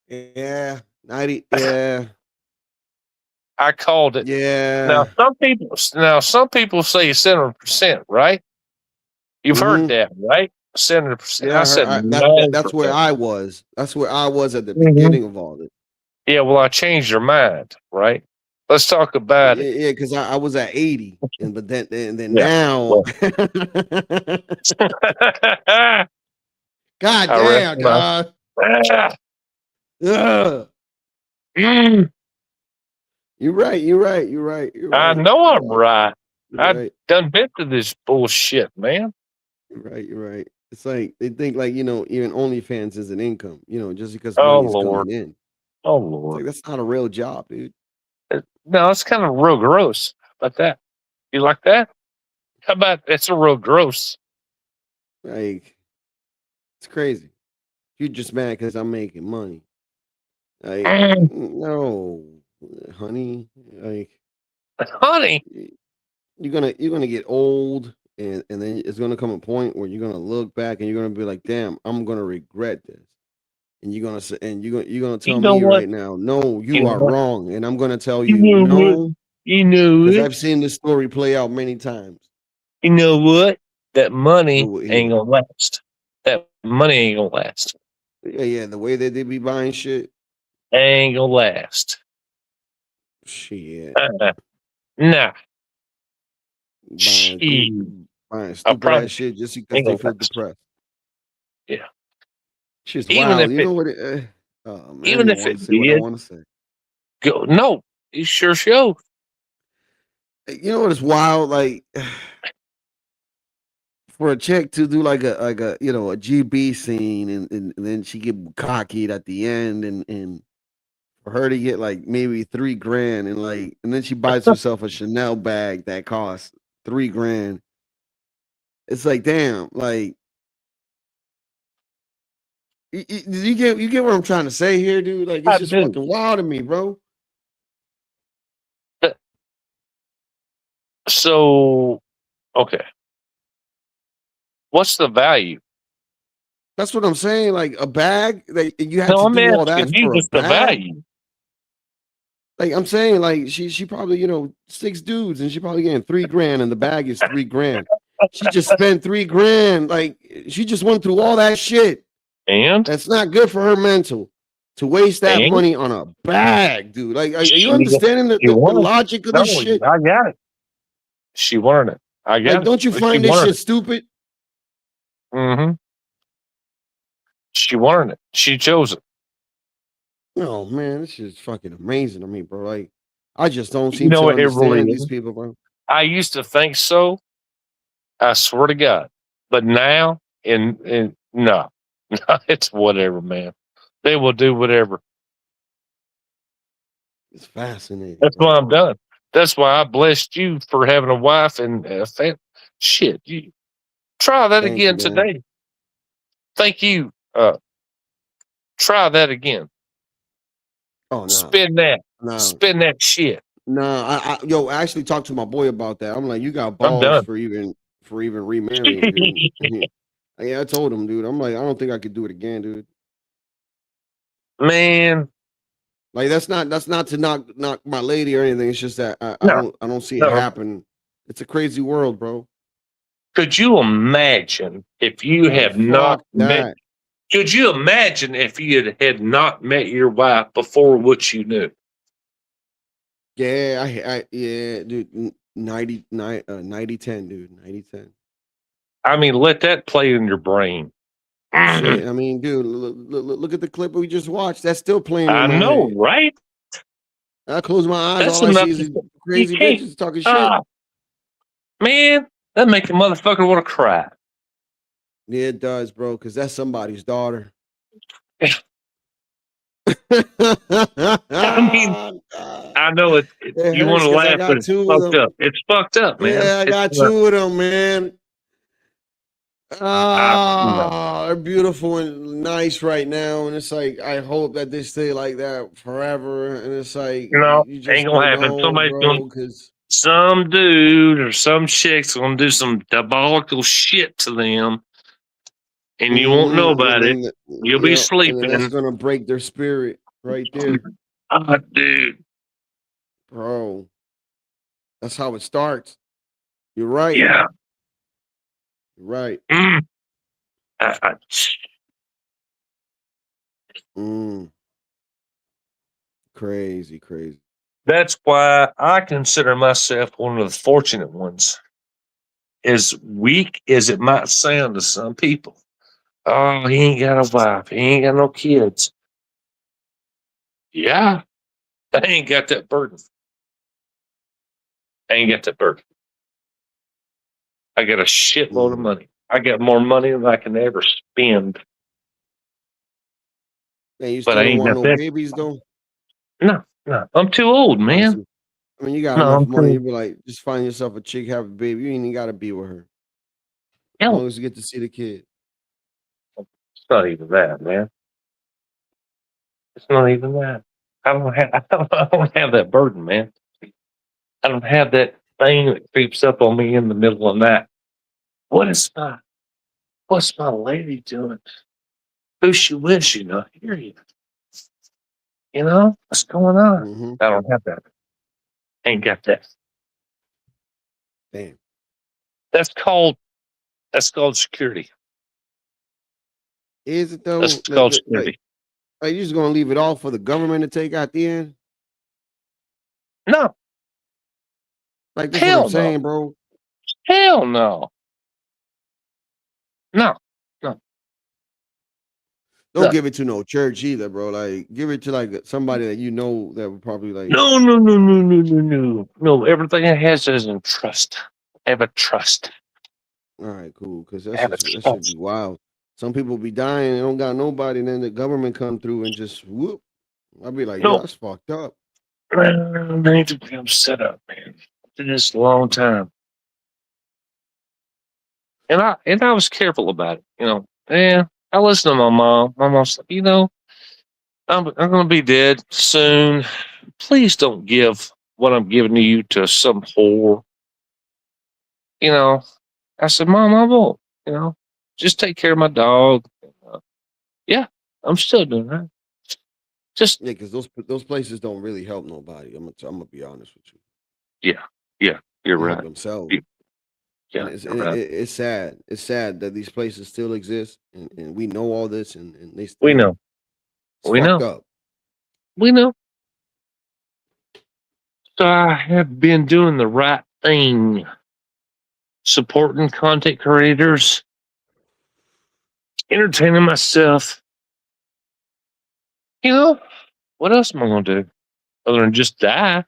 Yeah. 90. Yeah. I called it. Yeah. Now some people say 7%, right? You've heard that, right? 7%. Yeah, I said that's where 9%. I was. That's where I was at the Mhm. beginning of all this. Yeah, well, I changed your mind, right? Let's talk about it. Yeah, because I was at 80, but then Yeah, now. God I damn, reckon God. Ugh. Mm, You're right. I know I'm right. You're I right. done been to this bullshit, man. You're right. It's like they think like, even OnlyFans is an income, just because Oh, money's Lord. coming in. Oh, It's like Lord. that's not a real job, dude. No, it's kind of real gross. How about that? You like that? How about it's a real gross? Like, it's crazy. You're just mad because I'm making money. Like, Mm. no, honey. Like, Honey. you're gonna get old, and then it's gonna come a point where you're gonna look back and you're gonna be like, damn, I'm gonna regret this. And you're gonna say, and you're gonna tell know me what? right now, no, You you know are what? wrong, and I'm gonna tell You you know what? no, You know because it. I've seen this story play out many times. You know what? That money Oh, yeah. ain't gonna last. That money ain't gonna last. Yeah, the way that they be buying shit, Ain't gonna last. shit, Nah. buying Shit. buying I stupid promise ass shit just because ain't they gonna feel last. depressed. Yeah. Shit's Even wild. if You it know what? Oh man, I even don't if want it to say what I did, want to say. go no, it sure show. You know what is wild? Like for a chick to do like a a GB scene and then she get cocky at the end and for her to get like maybe $3,000 and then she buys herself a Chanel bag that costs $3,000. It's like damn, like you get what I'm trying to say here, dude? Like I it's just do. fucking wild to me, bro. So okay. What's the value? That's what I'm saying. Like a bag that you have No, to I'm do all that asking you for a just the bag. value. Like I'm saying, like she probably 6 dudes and she probably getting $3,000 and the bag is $3,000. She just spent $3,000. Like she just went through all that shit. And that's not good for her mental to waste that And? money on a bag, dude. Like, are you She- understanding the she won. logic of No, this shit? I got it. She wanted it. I got Like, it. don't you She find this wanted shit it. stupid? Mm-hmm. She wanted it. She chose it. Oh man, this is fucking amazing to me, bro. Like, I just don't You seem know to what? It really understand is. these people, bro. I used to think so. I swear to God. But now, no, no, it's whatever, man. They will do whatever. It's fascinating. That's why I'm done. That's why I blessed you for having a wife and a family. Shit, you try that Thank again you, man. today. Thank you. Try that again. Oh no, Spin that. no, Spin that shit. no. I actually talked to my boy about that. I'm like, you got I'm balls done. for even remarrying, dude. Yeah, I told him, dude. I'm like, I don't think I could do it again, dude. Man, Like that's not to knock my lady or anything. It's just that I no, don't see it no. happen. It's a crazy world, bro. Could you imagine if you had not Fuck met? that. Could you imagine if you had not met your wife before what you knew? Yeah, yeah, dude. 90, 10, dude. 90, 10. I mean, let that play in your brain. Shit, I mean, dude, look at the clip we just watched. That's still playing I in my know, head. right? I close my eyes, That's all I enough. see is these You crazy can't. bitches talking shit. Man, that make a motherfucker want to cry. Yeah, it does, bro, because that's somebody's daughter. I mean, I know it. It You hurts want to 'cause I laugh, got but it's 2 of fucked them. up. It's fucked up, man. Yeah, I got 2 of them, man. They're beautiful and nice right now, and it's like I hope that they stay like that forever. And it's like No, you just ain't gonna don't happen. know, Somebody's bro, gonna, because some dude or some chick's gonna do some diabolical shit to them, and you won't know about it. You'll be and then sleeping. that's gonna break their spirit right there, Dude. bro. That's how it starts. You're right. Yeah. You're right. Crazy, crazy. That's why I consider myself one of the fortunate ones. As weak as it might sound to some people, oh, he ain't got a wife, he ain't got no kids. Yeah, I ain't got that burden. I ain't got that burden. I got a shitload of money. I got more money than I can ever spend. Man, you But still I don't ain't want got no that. babies though. No, I'm too old, man. I mean, you got No, enough I'm money. too. You'd be like, just find yourself a chick, have a baby. You ain't even gotta be with her. As Hell, long as you get to see the kid. it's not even that, man. It's not even that. I don't have that burden, man. I don't have that thing that creeps up on me in the middle of the night. What's my lady doing? Who's she with? She not hear you. You know what's going on? I don't have that. Ain't got that. Damn. That's called security. Is it though? That's called security. Are you just gonna leave it all for the government to take out the end? No. Like that's what Hell I'm no. saying, bro. Hell no. No. Don't No. give it to no church either, bro. Like give it to like somebody that you know that would probably like. No. No, everything I has is in trust. I have a trust. All right, cool. Because I have a that should trust. be wild. Some people be dying and don't got nobody, and then the government come through and just whoop. I'd be like, yo, No. that's fucked up. I need to be set up, man. Did this a long time. And I was careful about it, you know. Yeah, I listened to my mom. My mom's like, you know, I'm gonna be dead soon. Please don't give what I'm giving to you to some whore. You know, I said, Mom, I won't. You know, just take care of my dog. Yeah, I'm still doing that. Just Yeah, because those places don't really help nobody. I'm gonna be honest with you. yeah, yeah, you're They help right. themselves. Yeah, And you're right. it's sad. It's sad that these places still exist, and we know all this, and they We still. know. It's We fucked know. up. We know. So I have been doing the right thing, supporting content creators, entertaining myself. You know, what else am I going to do other than just die?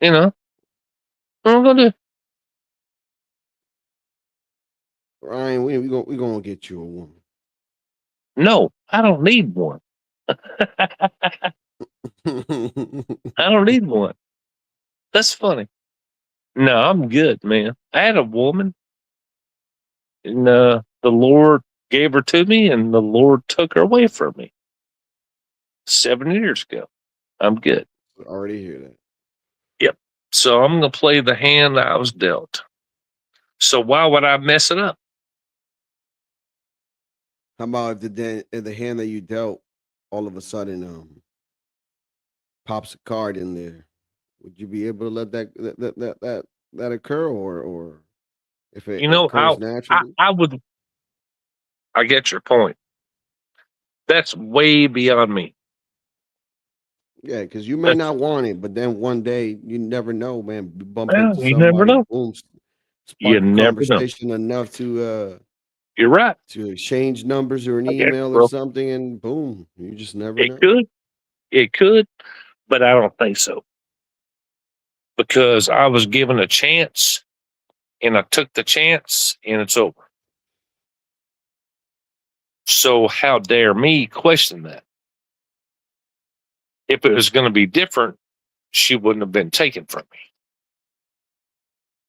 You know, what am I going to do? Ryan, we gonna get you a woman. No, I don't need one. I don't need one. That's funny. No, I'm good, man. I had a woman, and the Lord gave her to me, and the Lord took her away from me 7 years ago. I'm good. Already hear that. Yep. So I'm going to play the hand I was dealt. So why would I mess it up? How about if the hand that you dealt all of a sudden pops a card in there? Would you be able to let that occur, or if it You know, occurs naturally? I would. I get your point. That's way beyond me. Yeah, because you may not want it, but then one day you never know, man. Bump Well, into you never somebody, know. boom, You spark a never know. conversation enough to You're right. to exchange numbers or an I get it, email or bro. something, and boom, you just never It know. could. It could, but I don't think so. Because I was given a chance, and I took the chance, and it's over. So how dare me question that? If it was going to be different, she wouldn't have been taken from me.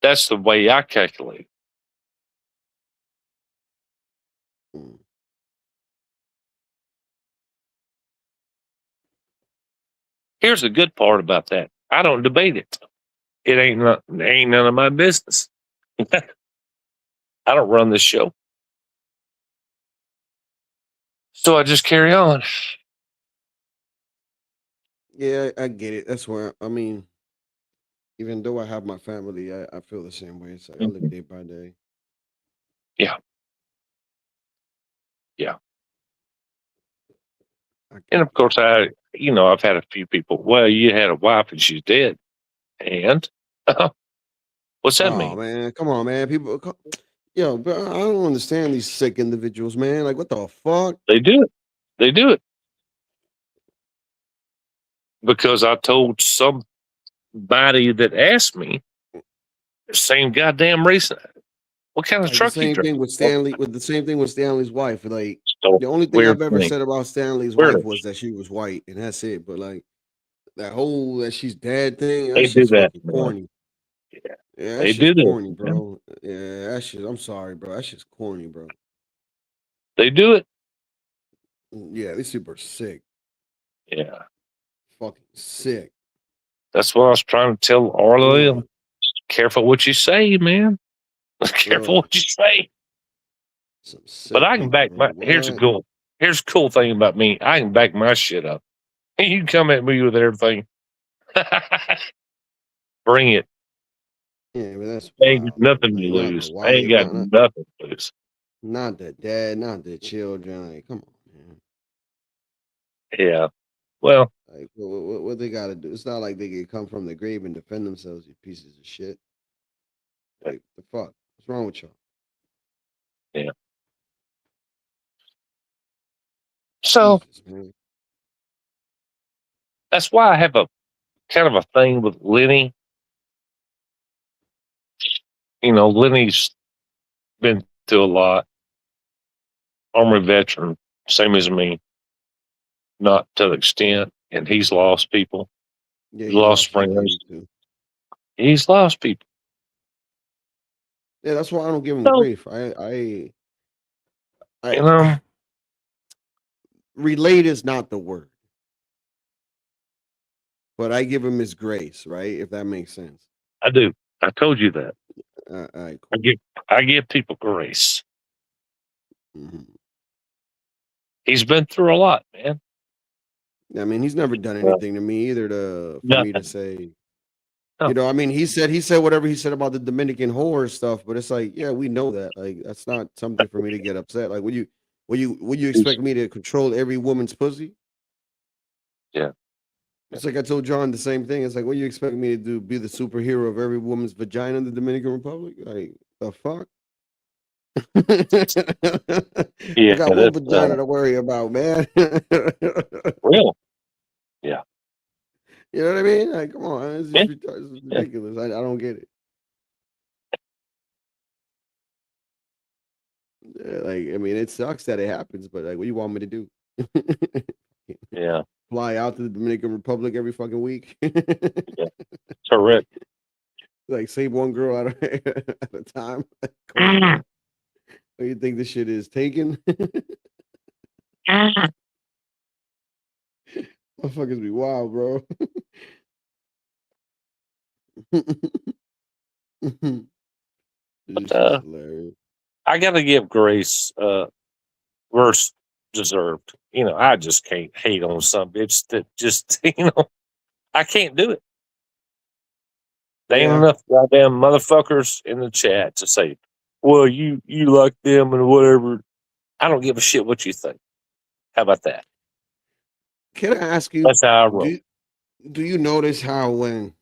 That's the way I calculate. Here's the good part about that. I don't debate it. It ain't none of my business. I don't run this show. So I just carry on. Yeah, I get it. That's where I mean, even though I have my family, I feel the same way. It's like I live day by day. Yeah. Yeah. And of course, I've had a few people. Well, you had a wife and she's dead, and what's that Oh mean? man, come on, man. People, yo, bro, I don't understand these sick individuals, man. Like, what the fuck? They do it. They do it because I told somebody that asked me the same goddamn reason. What kind of Like the truck you same drive? thing with Stanley. With the same thing with Stanley's wife. Like So the only thing weird I've ever thing. said about Stanley's Weird. wife was that she was white, and that's it. But like that whole that she's dead thing, They that do shit's that. fucking corny. Yeah. Yeah, that They shit's do that. corny, Man. bro. Yeah, that shit. I'm sorry, bro. That shit's corny, bro. They do it. Yeah, these people are sick. Yeah. Fucking sick. That's what I was trying to tell all of them. Careful what you say, man. Careful what you say. But I can back my. Here's a cool thing about me. I can back my shit up. You come at me with everything. Bring it. Yeah, but that's I ain't got nothing to like, not lose. the I ain't wife, got not, nothing to lose. not the dad, not the children. Like, come on, man. Yeah. Well, Like, what they got to do? It's not like they can come from the grave and defend themselves, you pieces of shit. Like, the fuck? What's wrong with y'all? yeah. So Jesus, man. that's why I have a kind of a thing with Lenny. Lenny's been through a lot. Army veteran, same as me. Not to the extent, and he's lost people. Yeah, He's he lost somebody friends. too. He's lost people. Yeah, that's why I don't give him So, grief. I relate is not the word, but I give him his grace, right? If that makes sense. I do. I told you that. All right, I give people grace. Mm-hmm. He's been through a lot, man. I mean, he's never done Well, anything to me either for me to nothing. say, No. you know, I mean, he said whatever he said about the Dominican horror stuff, but it's like, yeah, we know that. Like, that's not something for me to get upset. Like, would you expect me to control every woman's pussy? Yeah. It's like I told John the same thing. It's like, what do you expect me to do? Be the superhero of every woman's vagina in the Dominican Republic? Like, the fuck? Yeah, I got one that's vagina to worry about, man. real. Yeah. You know what I mean? Like, come on, it's Yeah. just it's ridiculous. I don't get it. Yeah, like, I mean, it sucks that it happens, but like, what do you want me to do? Yeah. Fly out to the Dominican Republic every fucking week? Yeah. Correct. Like, save one girl at a time? Come on, man. What do you think this shit is taken? Motherfuckers be wild, bro. This But, shit's hilarious. I gotta give Grace verse deserved. You know, I just can't hate on some bitch that just I can't do it. There ain't Yeah. enough goddamn motherfuckers in the chat to say, well, you like them and whatever. I don't give a shit what you think. How about that? Can I ask you, That's how I roll. do you notice how when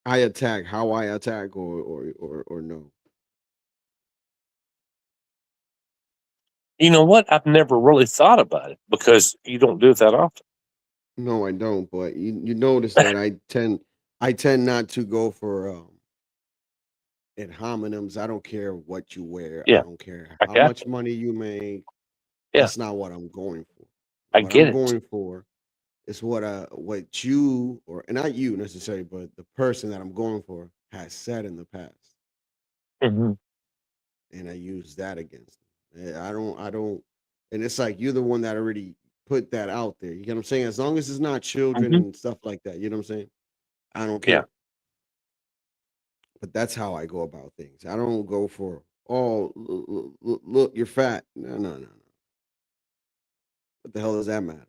I attack, how I attack or no? You know what? I've never really thought about it because you don't do it that often. No, I don't, but you notice that I tend not to go for ad hominems. I don't care what you wear. I Yeah. don't care I how got much money you make. Yeah. That's not what I'm going for. I What get I'm it. going for is what you or not you necessarily, but the person that I'm going for has said in the past, hmm and I use that against them. I don't, and it's like you're the one that already put that out there. You get what I'm saying? As long as it's not children hmm and stuff like that, you know what I'm saying? I don't Yeah. care. But that's how I go about things. I don't go for, oh, look, you're fat. No. What the hell does that matter?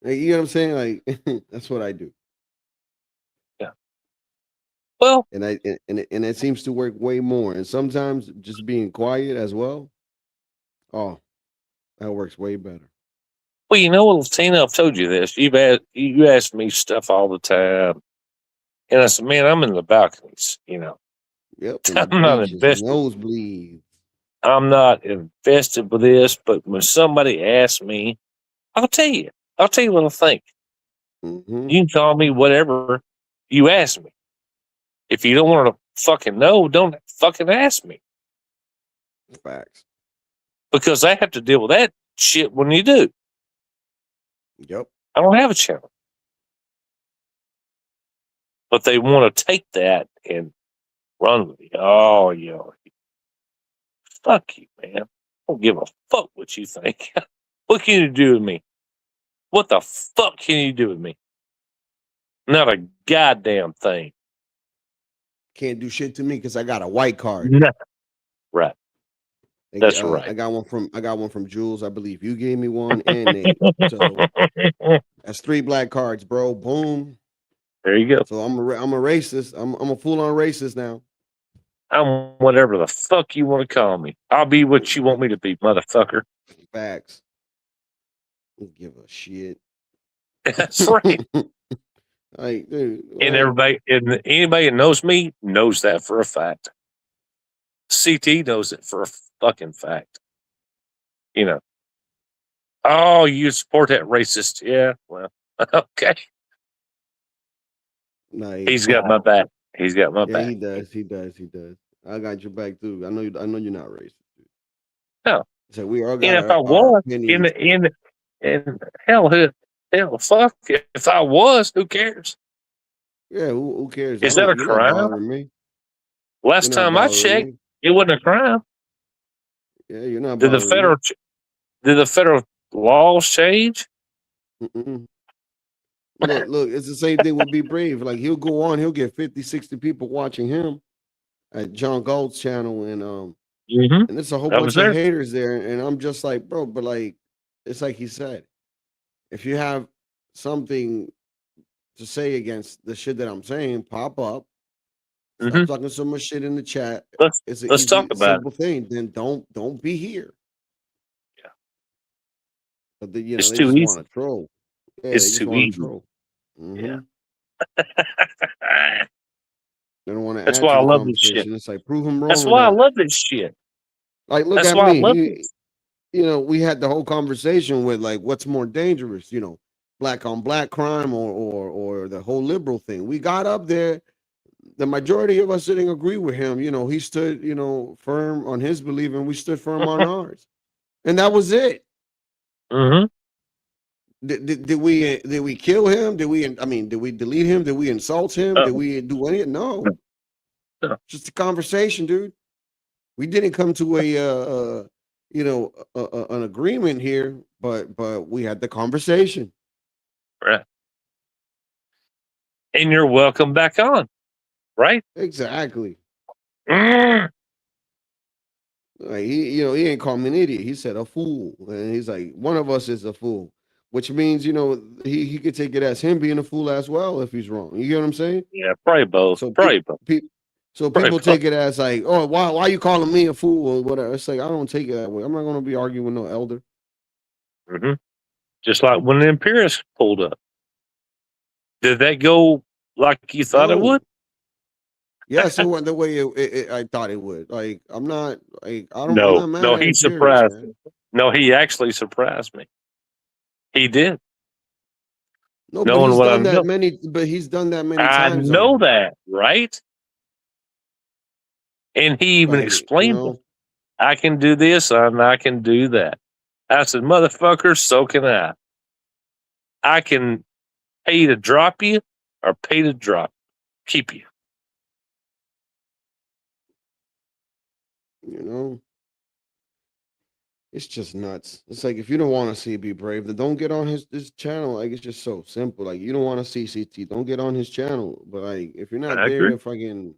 Like, you know what I'm saying? Like, that's what I do. Yeah. Well, And it seems to work way more. And sometimes just being quiet as well. Oh, that works way better. well, you know what, Latina, I've told you this. You ask me stuff all the time. And I said, man, I'm in the balconies, you know. Yep. And the I'm not bleachers, invested. nosebleeds. I'm not invested with this, but when somebody asks me, I'll tell you. I'll tell you what I think. Hmm. You can call me whatever you ask me. If you don't want to fucking know, don't fucking ask me. Facts. Because I have to deal with that shit when you do. Yep. I don't have a channel. But they want to take that and run with it. Oh, yeah. Fuck you, man. I don't give a fuck what you think. What can you do with me? What the fuck can you do with me? Not a goddamn thing. Can't do shit to me because I got a white card. Nothing. Right. That's I right. got one from Jules. I believe you gave me one, and Nate. So that's 3 black cards, bro. Boom. There you go. So I'm a racist. I'm a full on racist now. I'm whatever the fuck you want to call me. I'll be what you want me to be, motherfucker. Facts. Don't give a shit. That's right. Like, dude. And well, everybody, and anybody that knows me knows that for a fact. CT knows it for a fucking fact. You know. Oh, you support that racist? Yeah. Well, okay. like, He's got my back. He's got my yeah, back. he does. He does. He does. I got your back too. I know you're not racist. No. So we all And got if I our was, opinions. in hell, fuck. If I was, who cares? Yeah, who cares? Is that a You're not crime? bothering me. Last You're not time I bothering checked, me. it wasn't a crime. Yeah, you're not Did the bothering me. federal laws change? Mm-mm. Look, it's the same thing with Be Brave. Like, he'll go on, he'll get 50, 60 people watching him at John Gold's channel, and Mm-hmm. And there's a whole That was bunch of there. haters there, and I'm just like, bro, but like, it's like he said, if you have something to say against the shit that I'm saying, pop up. Stop Mm-hmm. talking so much shit in the chat. Let's It's an let's easy, talk about it. simple thing. Then don't be here. Yeah. But you know, It's they too just easy. want to troll. Yeah, they It's just too want to easy. troll. Yeah. They don't want to That's add why to I the love this shit. conversation. It's like prove them That's wrong or why I not. love this shit. Like, look That's at why I me. love this. You know, we had the whole conversation with like, what's more dangerous? You know, black on black crime or the whole liberal thing. We got up there. The majority of us didn't agree with him. You know, he stood, you know, firm on his belief, and we stood firm on ours, and that was it. Mm-hmm. Did we kill him? Did we delete him? Did we insult him? Did we do any? No, just a conversation, dude. We didn't come to an agreement here, but we had the conversation. Right. And you're welcome back on. Right? Exactly. Mm. Like he ain't called me an idiot. He said a fool, and he's like, one of us is a fool, which means he could take it as him being a fool as well if he's wrong. You get what I'm saying? Yeah, probably both. So Probably both. So Probably people both. take it as like, oh, why you calling me a fool or whatever? It's like I don't take it that way. I'm not gonna be arguing with no elder. Mm-hmm. Just like when the Imperius pulled up. Did that go like you thought it No. would? Yes, it went the way I thought it would. Like I'm not like I'm No, not mad no, at he Imperius, surprised man. me. No, he actually surprised me. He did. No, Knowing he's what I done that know. many. But he's done that many I times. know already. that, right? And he even Like, explained it. I can do this and I can do that. I said, motherfucker, so can I. I can pay to drop you or pay to keep you. you know, it's just nuts. It's like if you don't want to see Be Brave, then don't get on his channel. Like it's just so simple. Like you don't want to see CT, don't get on his channel. But like if you're not I there agree. to fucking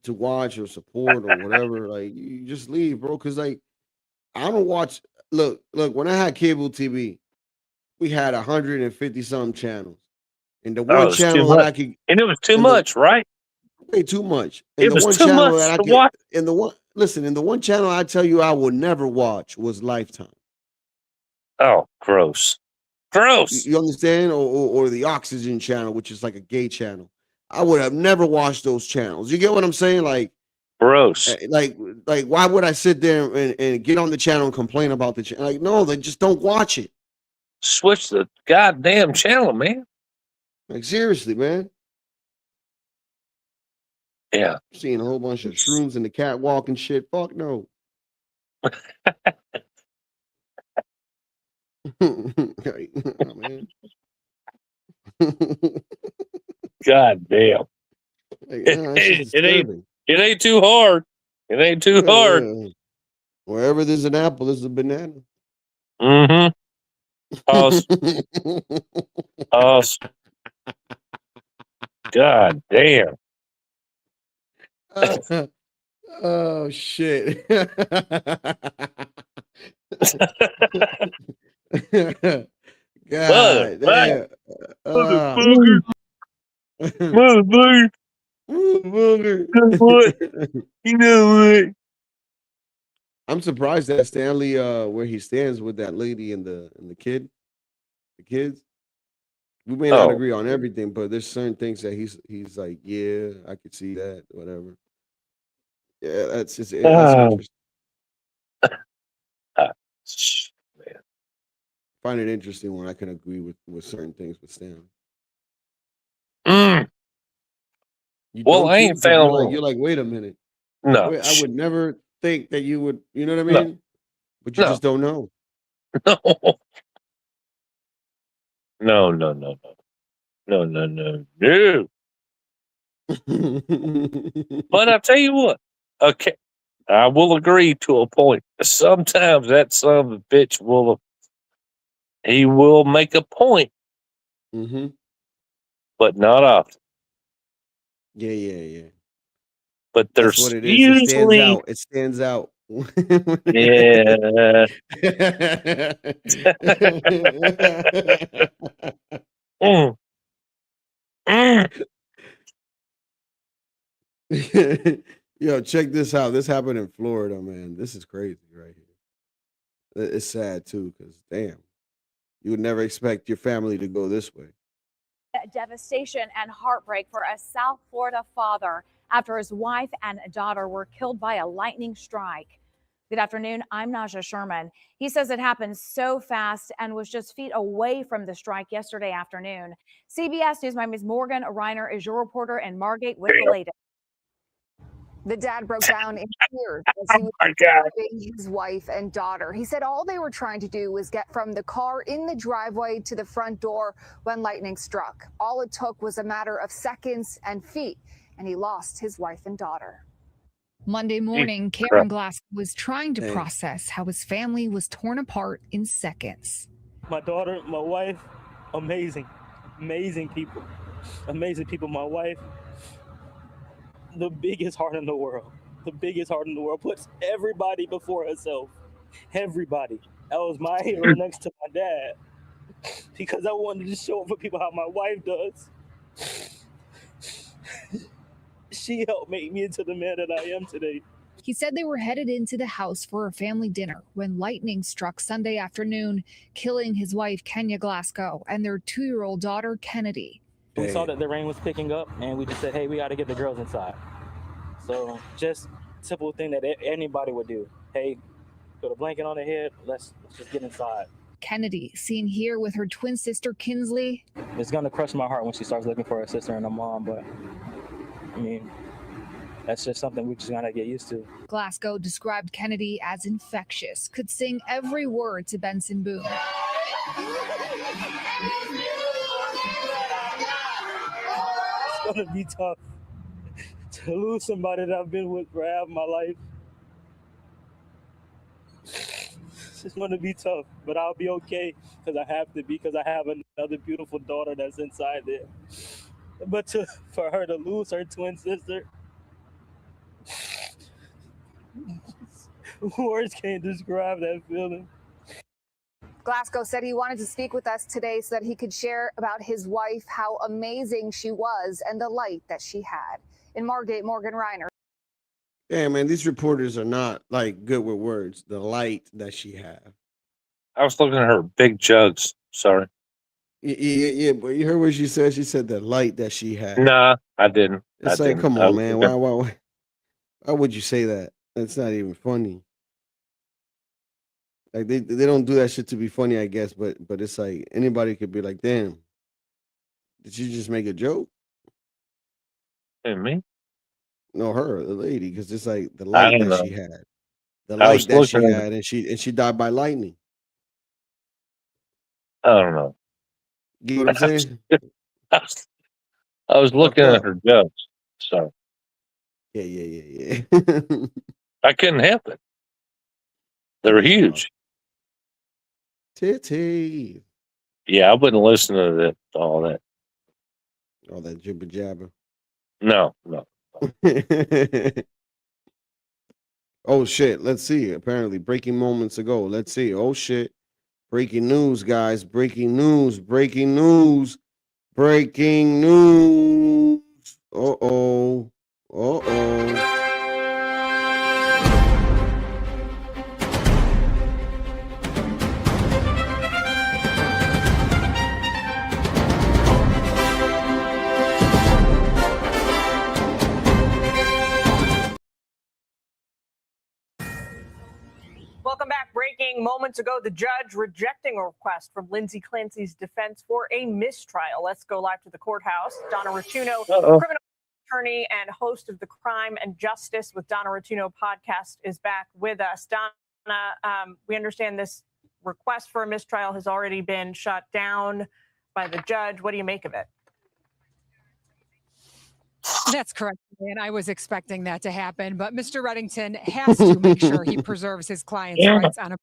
to watch or support or whatever, like you just leave, bro. Because like I don't watch. Look, when I had cable TV, we had 150 some channels, and the Oh, one it was too channel that I much. could, And it was too and the much, right? way too much, and It the was one too channel much that I to could, watch. and the one channel I tell you I would never watch was Lifetime. Oh, gross. Gross. You understand? Or the Oxygen channel, which is like a gay channel. I would have never watched those channels. You get what I'm saying? Like, gross. Like why would I sit there and get on the channel and complain about the channel? Like, no, they just don't watch it. Switch the goddamn channel, man. Like, seriously, man. Yeah. Seeing a whole bunch of shrooms in the catwalk and shit. Fuck no. Like, oh, man. God damn. Like, no, that's just disturbing. It ain't too hard. It ain't too hard. Yeah. Wherever there's an apple, there's a banana. Mm-hmm. Pause. Pause. God damn. Oh shit. God damn. Motherfucker. Motherfucker. You know what? I'm surprised that Stanley where he stands with that lady and the kids. We may not agree on everything, but there's certain things that he's like, yeah, I could see that, whatever. Yeah, that's just interesting. Man. Find it interesting when I can agree with certain things with Stan. Well, I ain't found you're like, wait a minute. No. Wait, I would never think that you would, you know what I mean? No. But you No. just don't know. No. No, no, no, no. No, no, no, no. But I tell you what, okay, I will agree to a point. Sometimes that son of a bitch he will make a point, Mm-hmm. but not often. Yeah. But That's there's what it is. It stands usually out. It stands out. Yeah. Mm. Mm. Yo, check this out. This happened in Florida, man. This is crazy right here. It's sad too, because damn, you would never expect your family to go this way. Devastation and heartbreak for a South Florida father after his wife and daughter were killed by a lightning strike. Good afternoon, I'm Naja Sherman. He says it happened so fast and was just feet away from the strike yesterday afternoon. CBS News Miami's Morgan Reiner is your reporter in Margate with the latest. The dad broke down in tears as he was describing his wife and daughter. He said all they were trying to do was get from the car in the driveway to the front door when lightning struck. All it took was a matter of seconds and feet, and he lost his wife and daughter. Monday morning, Cameron Glasgow was trying to process how his family was torn apart in seconds. My daughter, my wife, amazing people. Amazing people. My wife, the biggest heart in the world. Puts everybody before herself. Everybody. That was my hero next to my dad. Because I wanted to show for people how my wife does. She helped make me into the man that I am today. He said they were headed into the house for a family dinner when lightning struck Sunday afternoon, killing his wife, Kenya Glasgow, and their 2-year-old daughter, Kennedy. We saw that the rain was picking up, and we just said, hey, we got to get the girls inside. So just simple thing that anybody would do. Hey, put a blanket on their head. Let's just get inside. Kennedy, seen here with her twin sister, Kinsley. It's going to crush my heart when she starts looking for her sister and her mom, but I mean, that's just something we just got to get used to. Glasgow described Kennedy as infectious, could sing every word to Benson Boone. It's going to be tough to lose somebody that I've been with for half my life. It's going to be tough, but I'll be okay because I have to be, because I have another beautiful daughter that's inside there. But for her to lose her twin sister, words can't describe that feeling. Glasgow said he wanted to speak with us today so that he could share about his wife, how amazing she was, and the light that she had. In Margate, Morgan Reiner. Yeah, man, these reporters are not like good with words. The light that she had. I was looking at her big jugs. Sorry. Yeah, but you heard what she said? She said the light that she had. Nah, I didn't. It's I like, didn't. come I on, was man. looking- Why would you say that? That's not even funny. Like they don't do that shit to be funny, I guess, but it's like anybody could be like, damn, did you just make a joke? Hey, me? No, her, the lady, because it's like the I light don't that know. she had. The I light was that she looking at- had, and she died by lightning. I don't know. You know what I'm saying? I was looking Fucked at up. her jugs. So Yeah. I couldn't help it. They were huge. Titty. Yeah, I wouldn't listen to that, all that. All that jibber jabber. No. Oh shit, let's see. Apparently breaking moments ago. Let's see. Oh shit. Breaking news, guys. Breaking news. Uh-oh. Welcome back. Breaking moments ago, the judge rejecting a request from Lindsay Clancy's defense for a mistrial. Let's go live to the courthouse. Donna Rotuno, criminal attorney and host of the Crime and Justice with Donna Rotuno podcast, is back with us. Donna, we understand this request for a mistrial has already been shut down by the judge. What do you make of it? That's correct. And I was expecting that to happen. But Mr. Reddington has to make sure he preserves his client's rights on a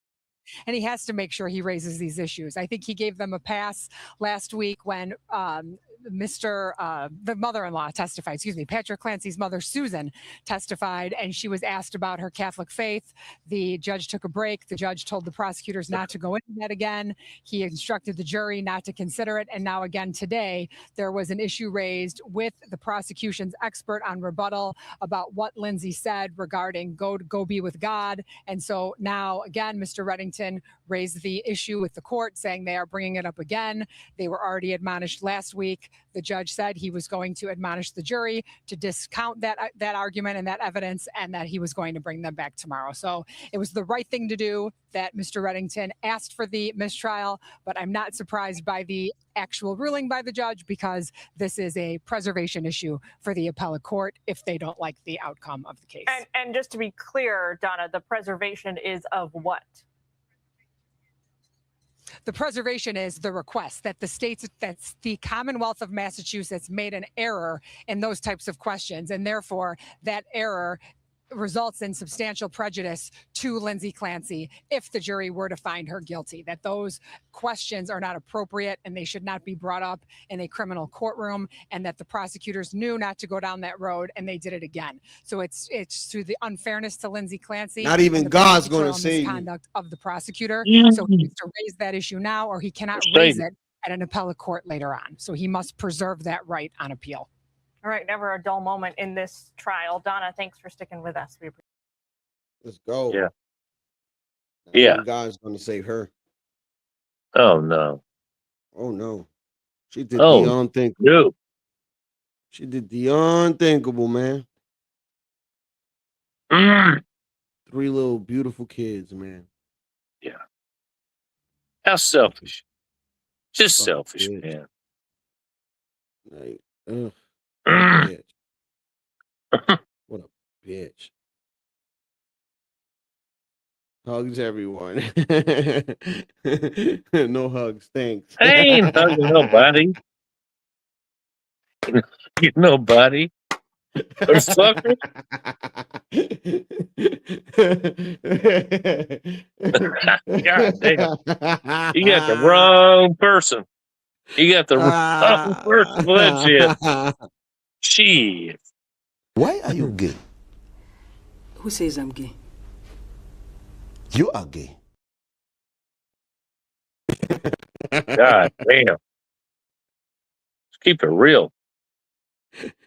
and he has to make sure he raises these issues. I think he gave them a pass last week when the mother-in-law testified, Patrick Clancy's mother, Susan, testified, and she was asked about her Catholic faith. The judge took a break. The judge told the prosecutors not to go into that again. He instructed the jury not to consider it. And now again today, there was an issue raised with the prosecution's expert on rebuttal about what Lindsay said regarding go be with God. And so now again, Mr. Reddington raised the issue with the court, saying they are bringing it up again. They were already admonished last week. The judge said he was going to admonish the jury to discount that argument and that evidence, and that he was going to bring them back tomorrow. So it was the right thing to do that Mr. Reddington asked for the mistrial, but I'm not surprised by the actual ruling by the judge, because this is a preservation issue for the appellate court if they don't like the outcome of the case. And just to be clear, Donna, the preservation is of what? The preservation is the request that that's the Commonwealth of Massachusetts made an error in those types of questions, and therefore that error results in substantial prejudice to Lindsay Clancy if the jury were to find her guilty, that those questions are not appropriate and they should not be brought up in a criminal courtroom, and that the prosecutors knew not to go down that road and they did it again. So it's through the unfairness to Lindsay Clancy. Not even God's going to save you. Misconduct of the prosecutor. Yeah. So he needs to raise that issue now, or he cannot raise it at an appellate court later on. So he must preserve that right on appeal. All right, never a dull moment in this trial. Donna, thanks for sticking with us. We appreciate Let's go. Yeah. Not even Yeah. God's going to save her. Oh no. Oh no. She did Oh, the unthinkable. no. She did the unthinkable, man. Mm. 3 little beautiful kids, man. Yeah. How selfish. Just Fucking selfish, bitch. man. Like, ugh, Mm. bitch. What a bitch. Hugs, everyone. No hugs, thanks. I ain't hugging nobody. Get nobody. Or sucker. God damn. You got the wrong person. You got the wrong person for that shit. Shit. Why are you gay? Who says I'm gay? You are gay. God damn. Let's keep it real.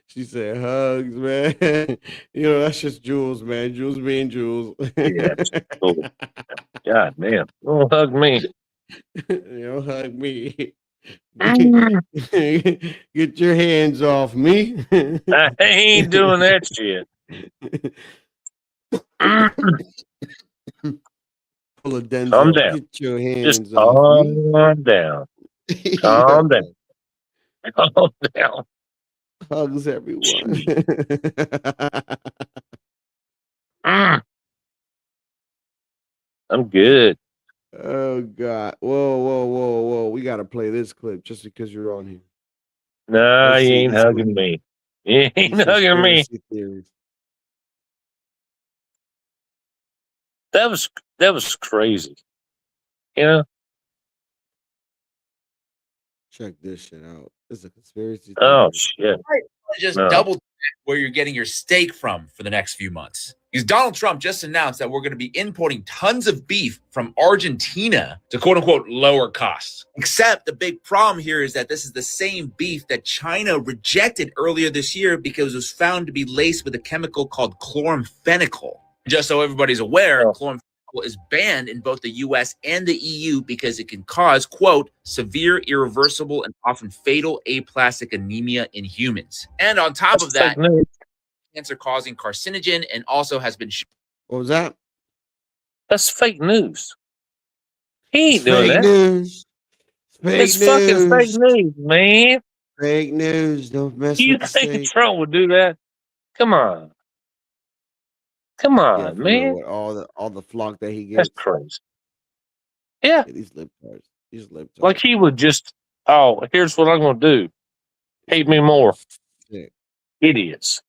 She said hugs, man. You know, that's just Jules, man. Jules being Jules. Yeah, that's cool. God damn. Don't hug me. You know, hug me. Get your hands off me. I ain't doing that shit. Pull a Denzel. Calm down. Get your hands Just off me. calm down. Calm down. Calm down. Hugs, everyone. I'm good. Oh God! Whoa! We gotta play this clip just because you're on here. Nah, Let's you see ain't this hugging one. me. You ain't These hugging me. conspiracy theories. That was crazy. You know? Check this shit out. This is a conspiracy Oh theory. shit. Just No. double check where you're getting your steak from for the next few months. Because Donald Trump just announced that we're going to be importing tons of beef from Argentina to quote unquote lower costs. Except the big problem here is that this is the same beef that China rejected earlier this year because it was found to be laced with a chemical called chloramphenicol. Just so everybody's aware, chloramphenicol is banned in both the US and the EU because it can cause, quote, severe, irreversible, and often fatal aplastic anemia in humans. And on top of that, cancer-causing carcinogen, and also has been What was that? That's fake news. He ain't doing Fake that. news. Fake It's fucking fake news. news, man. Fake news. Don't mess You with the think state. Trump would do that? Come on. Come Yeah, on, for real, man. with all the flock that he That's gets. crazy. Yeah. These lip tards. These lip tards. Like he would just, oh, here's what I'm going to do. Hate me more. Sick. Idiots.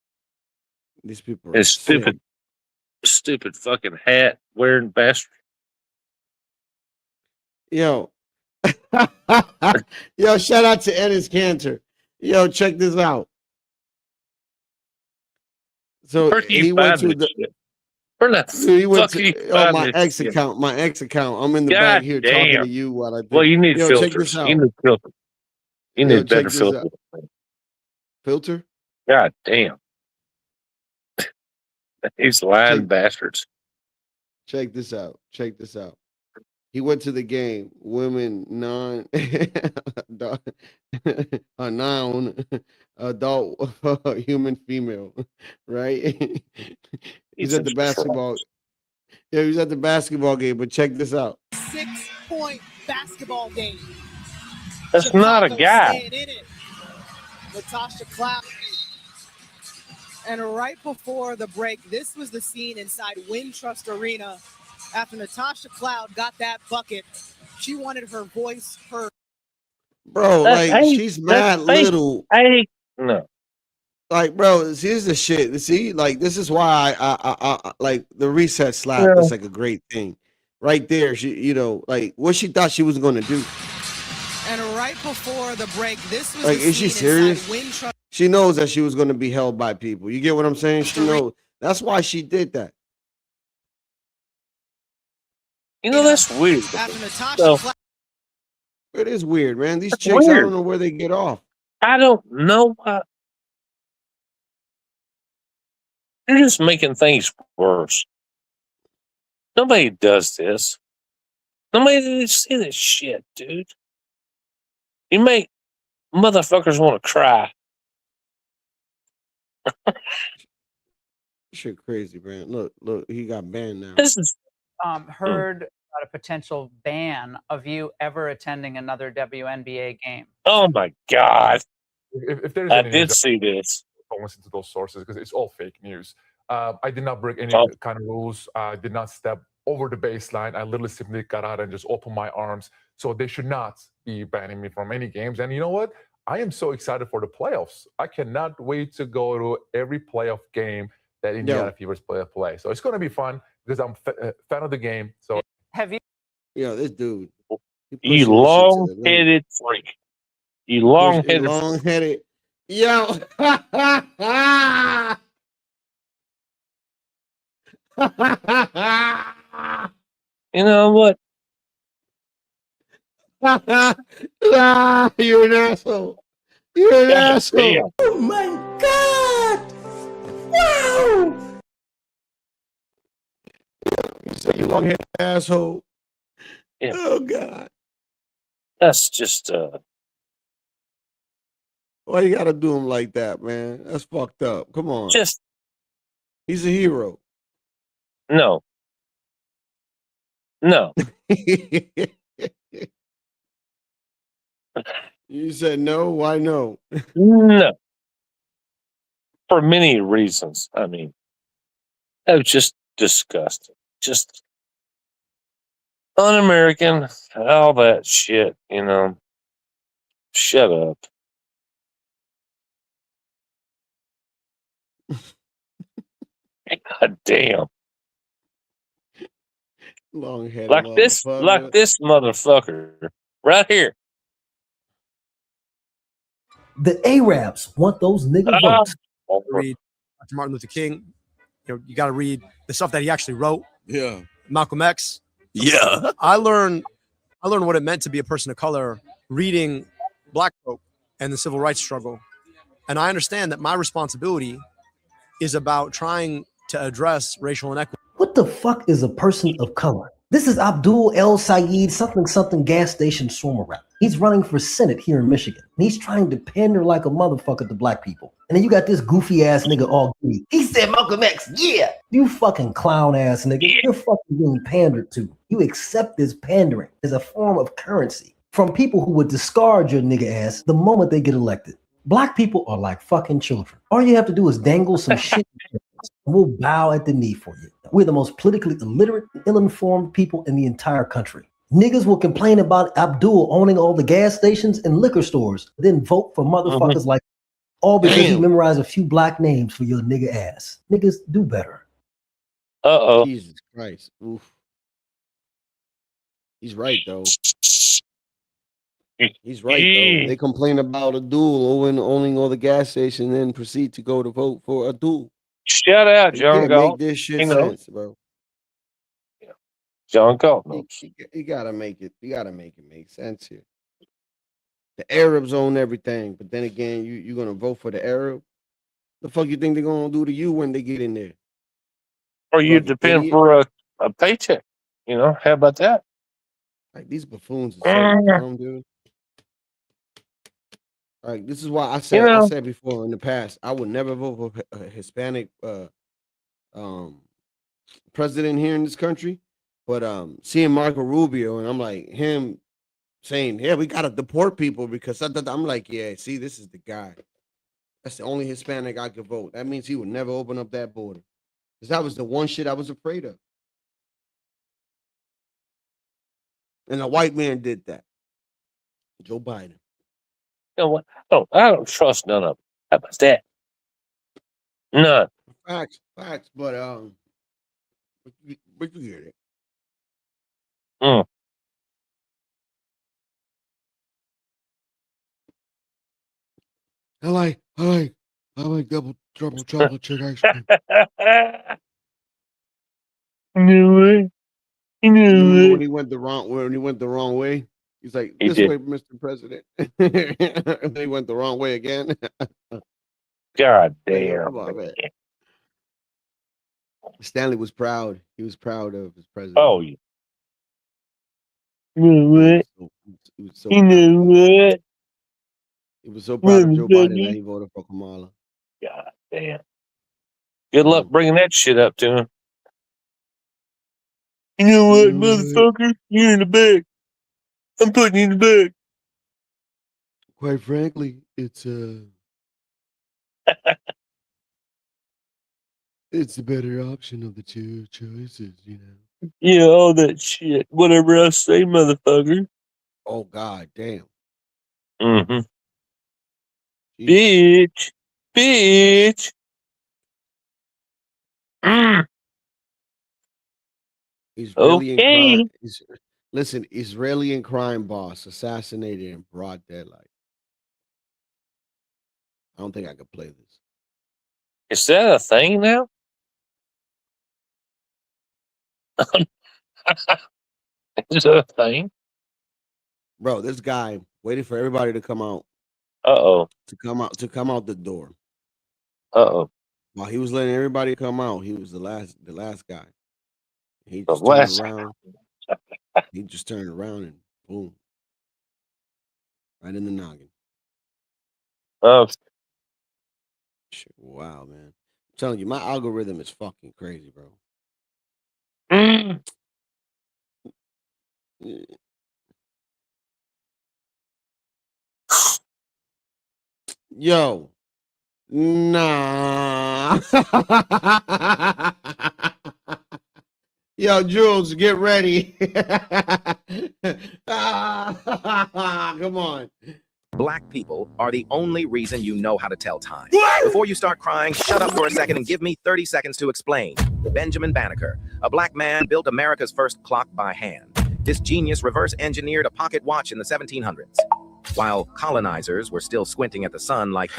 These people are And sick. stupid fucking hat wearing bastard. Yo. Yo, shout out to Ennis Cantor. Yo, check this out. So Where do he you went find to this the shit? Where the he went fuck do you to find my this ex shit? account. My ex account. I'm in the back God here talking to damn. you while I Well, think. you need Yo, check this filters. You out. need filters. You Yo, need better check this out. filters. Filter? God damn. These lying Check bastards. check this out. Check this out. He went to the game. Women, non, a noun, adult, human, female, right? He's at the Jesus basketball. Christ. Yeah, he's at the basketball game. But check this out. 6-point basketball game. That's not a guy. Staying in it. Natasha Cloud. And right before the break, this was the scene inside Wintrust Arena after Natasha Cloud got that bucket. She wanted her voice heard. Bro, That's like fake. she's That's mad fake. little. Fake. No. Like, bro, here's the shit. See, like, this is why I like the reset slap Yeah. is like a great thing. Right there, she, like what she thought she was gonna do. And right before the break, this was Like, the is she scene inside serious? Wintrust. She knows that she was gonna be held by people. You get what I'm saying? She knows. That's why she did that. You know, that's weird. After Natasha So, Cloud. It is weird, man. These That's chicks, I weird. don't know where they get off. I don't know why. You're just making things worse. Nobody does this. Nobody didn't see this shit, dude. You make motherfuckers want to cry. Shit crazy, man. Look, he got banned now. This is Heard about a potential ban of you ever attending another WNBA game. Oh my God. If there's I any did news, see this. don't listen to those sources because it's all fake news. I did not break any Oh. kind of rules. I did not step over the baseline. I literally simply got out and just opened my arms. So they should not be banning me from any games. And you know what? I am so excited for the playoffs. I cannot wait to go to every playoff game that Indiana Fever's play. So it's going to be fun because I'm a fan of the game. So Have you? Yo, this dude. he pushing You this shit to the limit. long-headed freak. You long-headed freak. Long-headed. Yo. You know what? You're an asshole. You're an God asshole. damn. Oh my God. Wow. You say you long-headed asshole. Yeah. Oh God. That's just Why you gotta do him like that, man? That's fucked up. Come on. just He's a hero. no. No. You said no. Why no? No. For many reasons. I mean, that was just disgusting. Just un-American, all that shit, you know. Shut up. God damn. Long-headed Like motherfucker. this motherfucker right here. The Arabs want those nigga votes. Read Dr. Martin Luther King. You got to read the stuff that he actually wrote. Yeah. Malcolm X. Yeah. I learned what it meant to be a person of color reading Black folk and the civil rights struggle. And I understand that my responsibility is about trying to address racial inequity. What the fuck is a person of color? This is Abdul El Sayed something gas station swimmer rap. He's running for Senate here in Michigan. And he's trying to pander like a motherfucker to black people. And then you got this goofy ass nigga all giddy. He said Malcolm X, yeah. You fucking clown ass nigga. You're fucking being pandered to. You accept this pandering as a form of currency from people who would discard your nigga ass the moment they get elected. Black people are like fucking children. All you have to do is dangle some shit and we'll bow at the knee for you. We're the most politically illiterate, ill-informed people in the entire country. Niggas will complain about Abdul owning all the gas stations and liquor stores, then vote for motherfuckers like all because he memorized a few black names for your nigga ass. Niggas do better. Uh-oh. Jesus Christ. Oof. He's right though. He's right though. They complain about a duel owning all the gas station, then proceed to go to vote for a duel. Shout out, You John can't Galt. make this shit You know, sense, bro. John Galt You, knows. you gotta make it. You gotta make it make sense here. The Arabs own everything, but then again, you're gonna vote for the Arab. The fuck you think they're gonna do to you when they get in there? Or you Fucking depend idiot. for a paycheck. You know, how about that? Like these buffoons are so dumb, dude. Like this is why I said before in the past, I would never vote for a Hispanic president here in this country. But seeing Marco Rubio and I'm like him saying, "Yeah, we gotta deport people because I'm like, yeah, see, this is the guy. That's the only Hispanic I could vote. That means he would never open up that border. Because that was the one shit I was afraid of. And a white man did that. Joe Biden. You know what? Oh, I don't trust none of them. How about that? None. Facts. But you get it. Mm. I like double chocolate chip ice cream. You You remember knew when it. he went the wrong way? He's like, He this did. way, Mr. President. And then he went the wrong way again. God Like, yo, damn. come on, man. Stanley was proud. He was proud of his president. Oh, yeah. Knew it. He was so He proud. knew it. He was so proud of Joe Biden that Motherfucker. he voted for Kamala. God damn. Good luck bringing that shit up to him. You know what, motherfucker? You're in the bag. I'm putting you in the bag. Quite frankly, it's it's the better option of the two choices, you know. Yeah, all that shit. Whatever I say, motherfucker. Oh God damn. Mm-hmm. Jesus. Bitch. Mm. Israeli Okay. Israeli and crime boss assassinated in broad daylight. I don't think I could play this. Is that a thing now? Is that a thing? Bro, this guy waited for everybody to come out. Uh-oh. To come out the door. Uh-oh. While he was letting everybody come out, he was the last guy. He The just last turned around. He just turned around and boom. Right in the noggin. Oh, Shit, wow, man. I'm telling you, my algorithm is fucking crazy, bro. mm. Yo. Nah. Yo, Jules, get ready. Come on. Black people are the only reason you know how to tell time. Before you start crying, shut up for a second and give me 30 seconds to explain. Benjamin Banneker, a black man, built America's first clock by hand. This genius reverse engineered a pocket watch in the 1700s. While colonizers were still squinting at the sun like,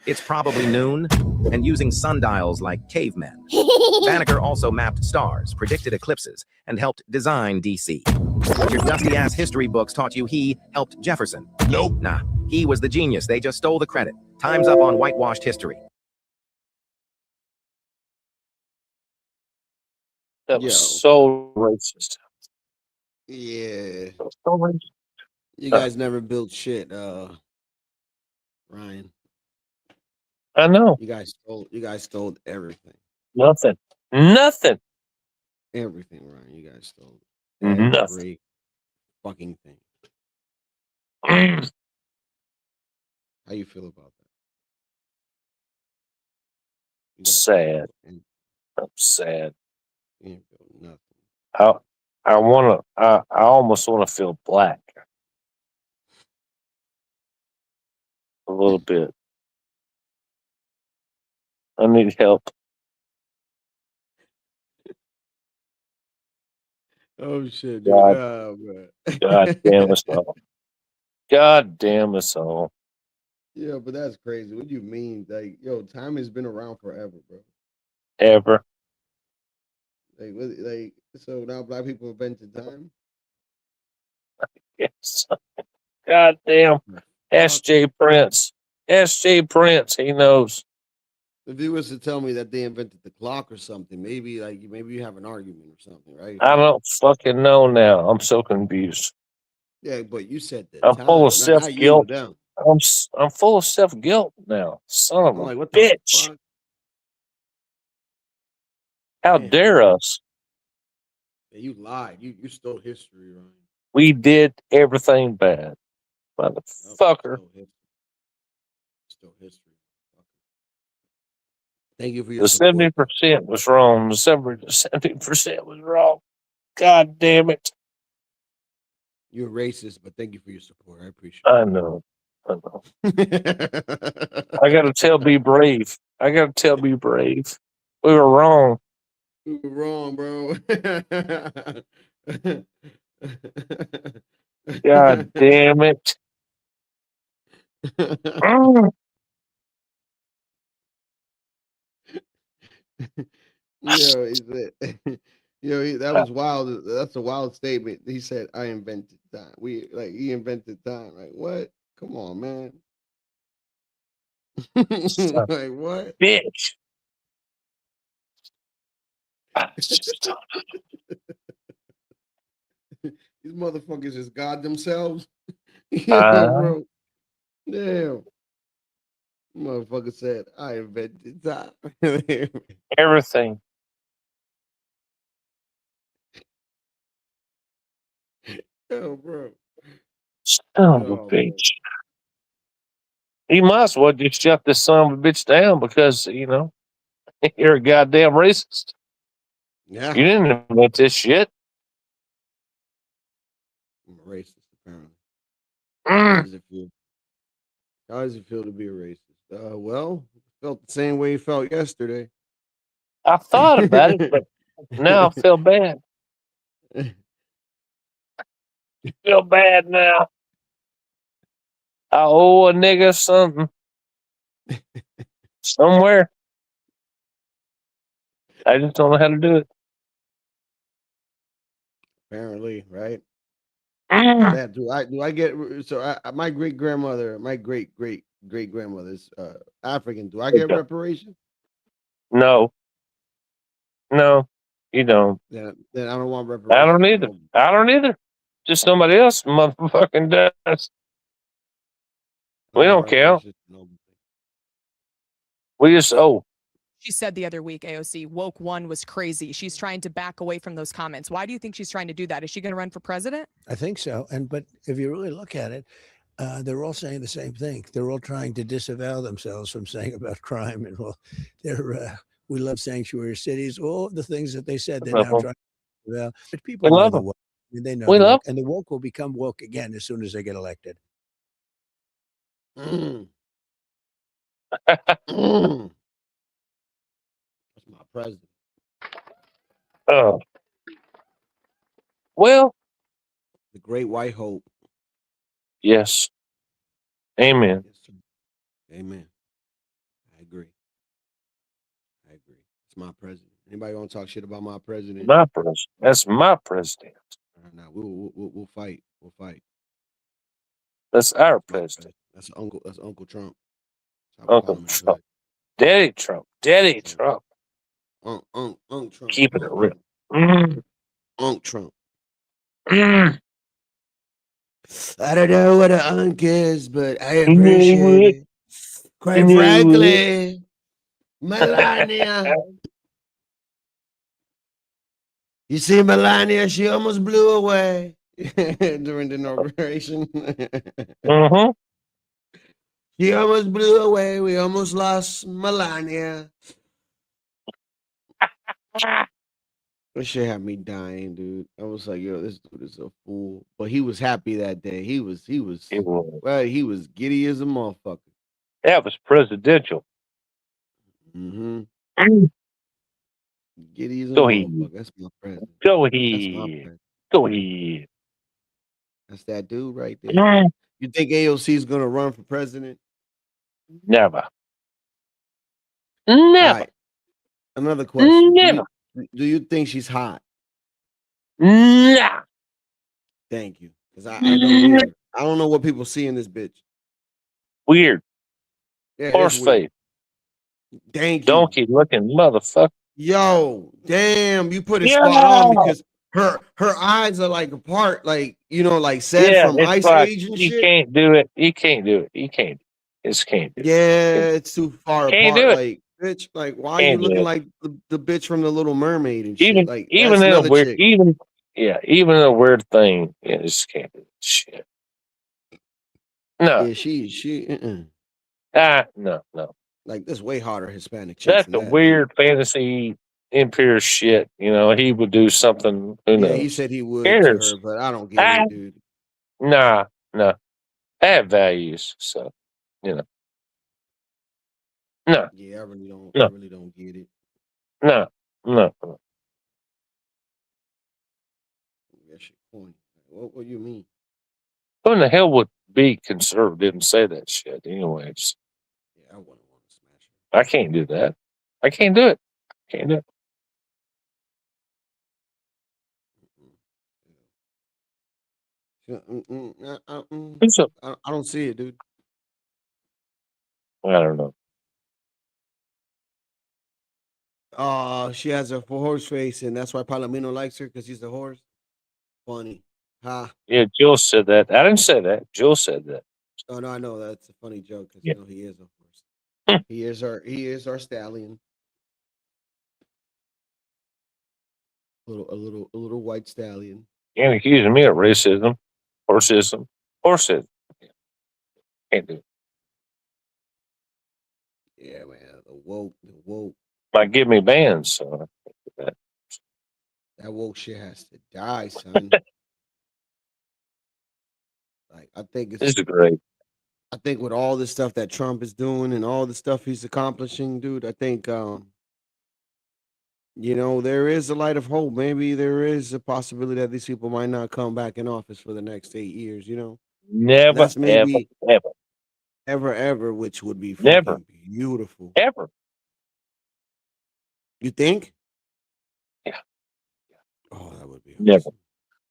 it's probably noon, and using sundials like cavemen. Banneker also mapped stars, predicted eclipses, and helped design DC. Your dusty-ass history books taught you he helped Jefferson. Nope. Nah, he was the genius. They just stole the credit. Time's up on whitewashed history. That was so racist. Yeah. So racist. You guys never built shit, Ryan. I know. You guys stole everything. Nothing. Everything, Ryan. You guys stole Nothing. every fucking thing. How you feel about that? Sad. I'm sad. You ain't built nothing. I almost wanna feel black. A little bit. I need help. Oh shit, dude. God. Oh, man. God damn us all. God damn us all. Yeah, but that's crazy. What do you mean? Like, yo, time has been around forever, bro. Ever. Like, so now black people invented time? Yes. God damn. SJ Prince. SJ Prince. He knows. If you was to tell me that they invented the clock or something, maybe you have an argument or something, right? I don't fucking know now. I'm so confused. Yeah, but you said the I'm full of time, not you. self-guilt. Them. I'm full of self-guilt now. Son of I'm a like, what the bitch. fuck? How Damn. dare us? Yeah, you lied. You stole history, Ryan. We did everything bad. Motherfucker. Stole history. Thank you for your The support. 70% was wrong. The 70% was wrong. God damn it. You're a racist, but thank you for your support. I appreciate I know. I know. I gotta tell Be Brave. I gotta tell Be Brave. We were wrong. You were wrong, bro. God damn it. Mm. Yo, he said, that was wild. That's a wild statement. He said, "I invented time." He invented time. Like what? Come on, man. Son of Like what? a bitch. These motherfuckers is God themselves. Yeah, bro. Damn. Motherfucker said, "I invented time." Everything. Yo, bro. Son of a bitch. He might as well just shut this son of a bitch down because, you're a goddamn racist. Yeah. You didn't invent this shit. I'm a racist, apparently. Mm. How does it feel? How does it feel to be a racist? Well, felt the same way it felt yesterday. I thought about it, but now I feel bad. I feel bad now. I owe a nigga something. Somewhere. I just don't know how to do it. Apparently, right? Mm. Yeah, do I get so my great grandmother, my great grandmother's African. Do I get reparations? No. No, you don't. Then I don't want I reparations. don't either. I don't either. Just somebody else motherfucking does. We don't count. We just owe. She said the other week, AOC, woke one was crazy. She's trying to back away from those comments. Why do you think she's trying to do that? Is she going to run for president? I think so. But if you really look at it, they're all saying the same thing. They're all trying to disavow themselves from saying about crime. And we love sanctuary cities, all the things that they said they're now trying to disavow. But people We know love the them. woke. I mean, they know We the love woke, and the woke will become woke again as soon as they get elected. Mm. That's my president. Oh. Well, the great white hope. Yes. Amen. Yes, sir. Amen. I agree. It's my president. Anybody want to talk shit about my president? My president. That's my president. No, we'll fight. We'll fight. That's our president. That's Uncle Trump. Uncle Trump. Daddy Trump. Daddy Trump. Unc Trump. Keeping it real. Mm. Unc Trump. Mm. I don't know what an unk is, but I appreciate it. Quite frankly, Melania. You see, Melania, she almost blew away during the inauguration. Mm-hmm. She almost blew away. We almost lost Melania. That shit had me dying, dude. I was like, yo, this dude is a fool. But he was happy that day. He was giddy as a motherfucker. That was presidential. Mm-hmm. Mm. Giddy as a Go ahead. motherfucker. That's my president. Go That's my ahead. president. Go ahead. That's that dude right there. Mm. You think AOC is gonna run for president? Never. All Never. right. Another question. Never. Do you think she's hot? Nah. Thank you. Because I don't either. I don't know what people see in this bitch. Weird. Yeah, Horse it's weird. face. Thank you. Donkey looking motherfucker. Yo, damn, you put it Yeah. spot on because her eyes are like apart, like like Seth Yeah, from it's Ice like Age and you shit. can't do it. You can't do it. You can't. Just can't do it. Yeah, it's too far Can't apart. do it. Like, bitch, like why are you Can't do looking it. like the bitch from the Little Mermaid and shit? Even Like even that's in a another weird chick. even a weird thing. Yeah, just can't do it. Shit. No. Yeah, she No. like there's way hotter Hispanic chicks That's than the that. weird fantasy imperial shit. He would do something. Who Yeah, knows? he said he would to Cares? her, but I don't get Ah, it, dude. nah. I have values, so no. Yeah, I really No. don't get it. No. That shit corny. What do you mean? Who in the hell would be conservative and say that shit? Anyways, Yeah, I wouldn't want to smash I can't do that. I can't do it. Can't do it. her. Who's up? I don't see it, dude. I don't know. She has a horse face, and that's why Palomino likes her because he's the horse. Funny, ha. Yeah, Jill said that. I didn't say that. Jill said that. Oh no, I know that's a funny joke because Yeah. he is a horse. He is our stallion. A little white stallion. Can't accuse me of racism, horseism. Can't do it. Yeah, man. The woke. Might give me bans. So I can't do that. That woke shit has to die, son. Like I think This is great. I think with all the stuff that Trump is doing and all the stuff he's accomplishing, dude, I think there is a light of hope. Maybe there is a possibility that these people might not come back in office for the next 8 years, Never, That's maybe ever, which would be Never. fucking beautiful. ever. You think? Yeah. Oh, that would be Never.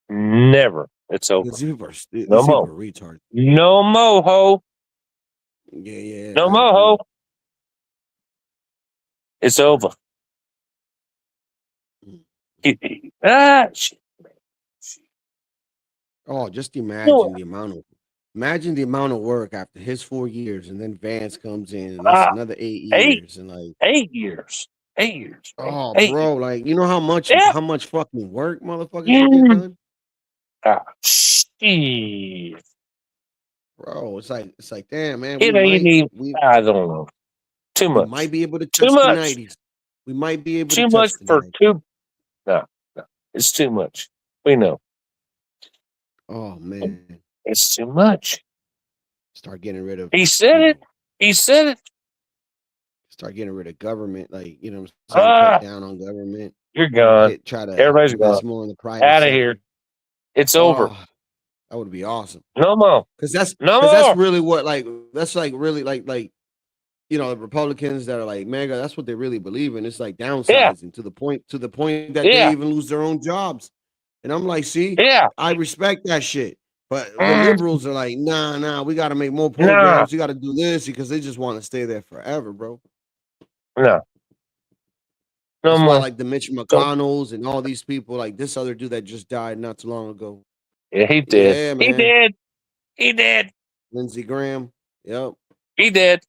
Never. It's over. Because people are these No people more. are retards. No more, ho. Yeah. No I more, agree. ho. It's over. Shit. Oh, just No. imagine the amount of work after his 4 years, and then Vance comes in, and that's another 8 8 years, and like, 8 years. 8 years. man. oh, 8 bro, like you know how much Yeah. fucking work motherfuckers Yeah. should get done, Shit. bro. It's like, damn, man, It ain't even. I don't know. Too we much. might be able to Too touch the much. 90s. We might be able Too to much touch the for 90s. two. No. It's too much. We know. Oh man, It's too much. start getting rid of He said it. He said it. start getting rid of government, like what I'm saying, Ah, cut down on government, you're gone. try to Everybody's invest gone. more in the private Out of sector. here. It's over. Oh, that would be awesome. No more. Because that's No because that's more. really what that's really the Republicans that are like mega. That's what they really believe in. It's like Yeah. downsizing to the point that they Yeah. even lose their own jobs. And I'm like, see, Yeah. I respect that shit. But the Mm, liberals are like, nah, we got to make more Nah. programs. We got to do this because they just want to stay there forever, bro. No. No That's why more. like the Mitch Go. McConnells and all these people, like this other dude that just died not too long ago. Yeah, he did. Yeah, He man. did. He did. Lindsey Graham. Yep. He did.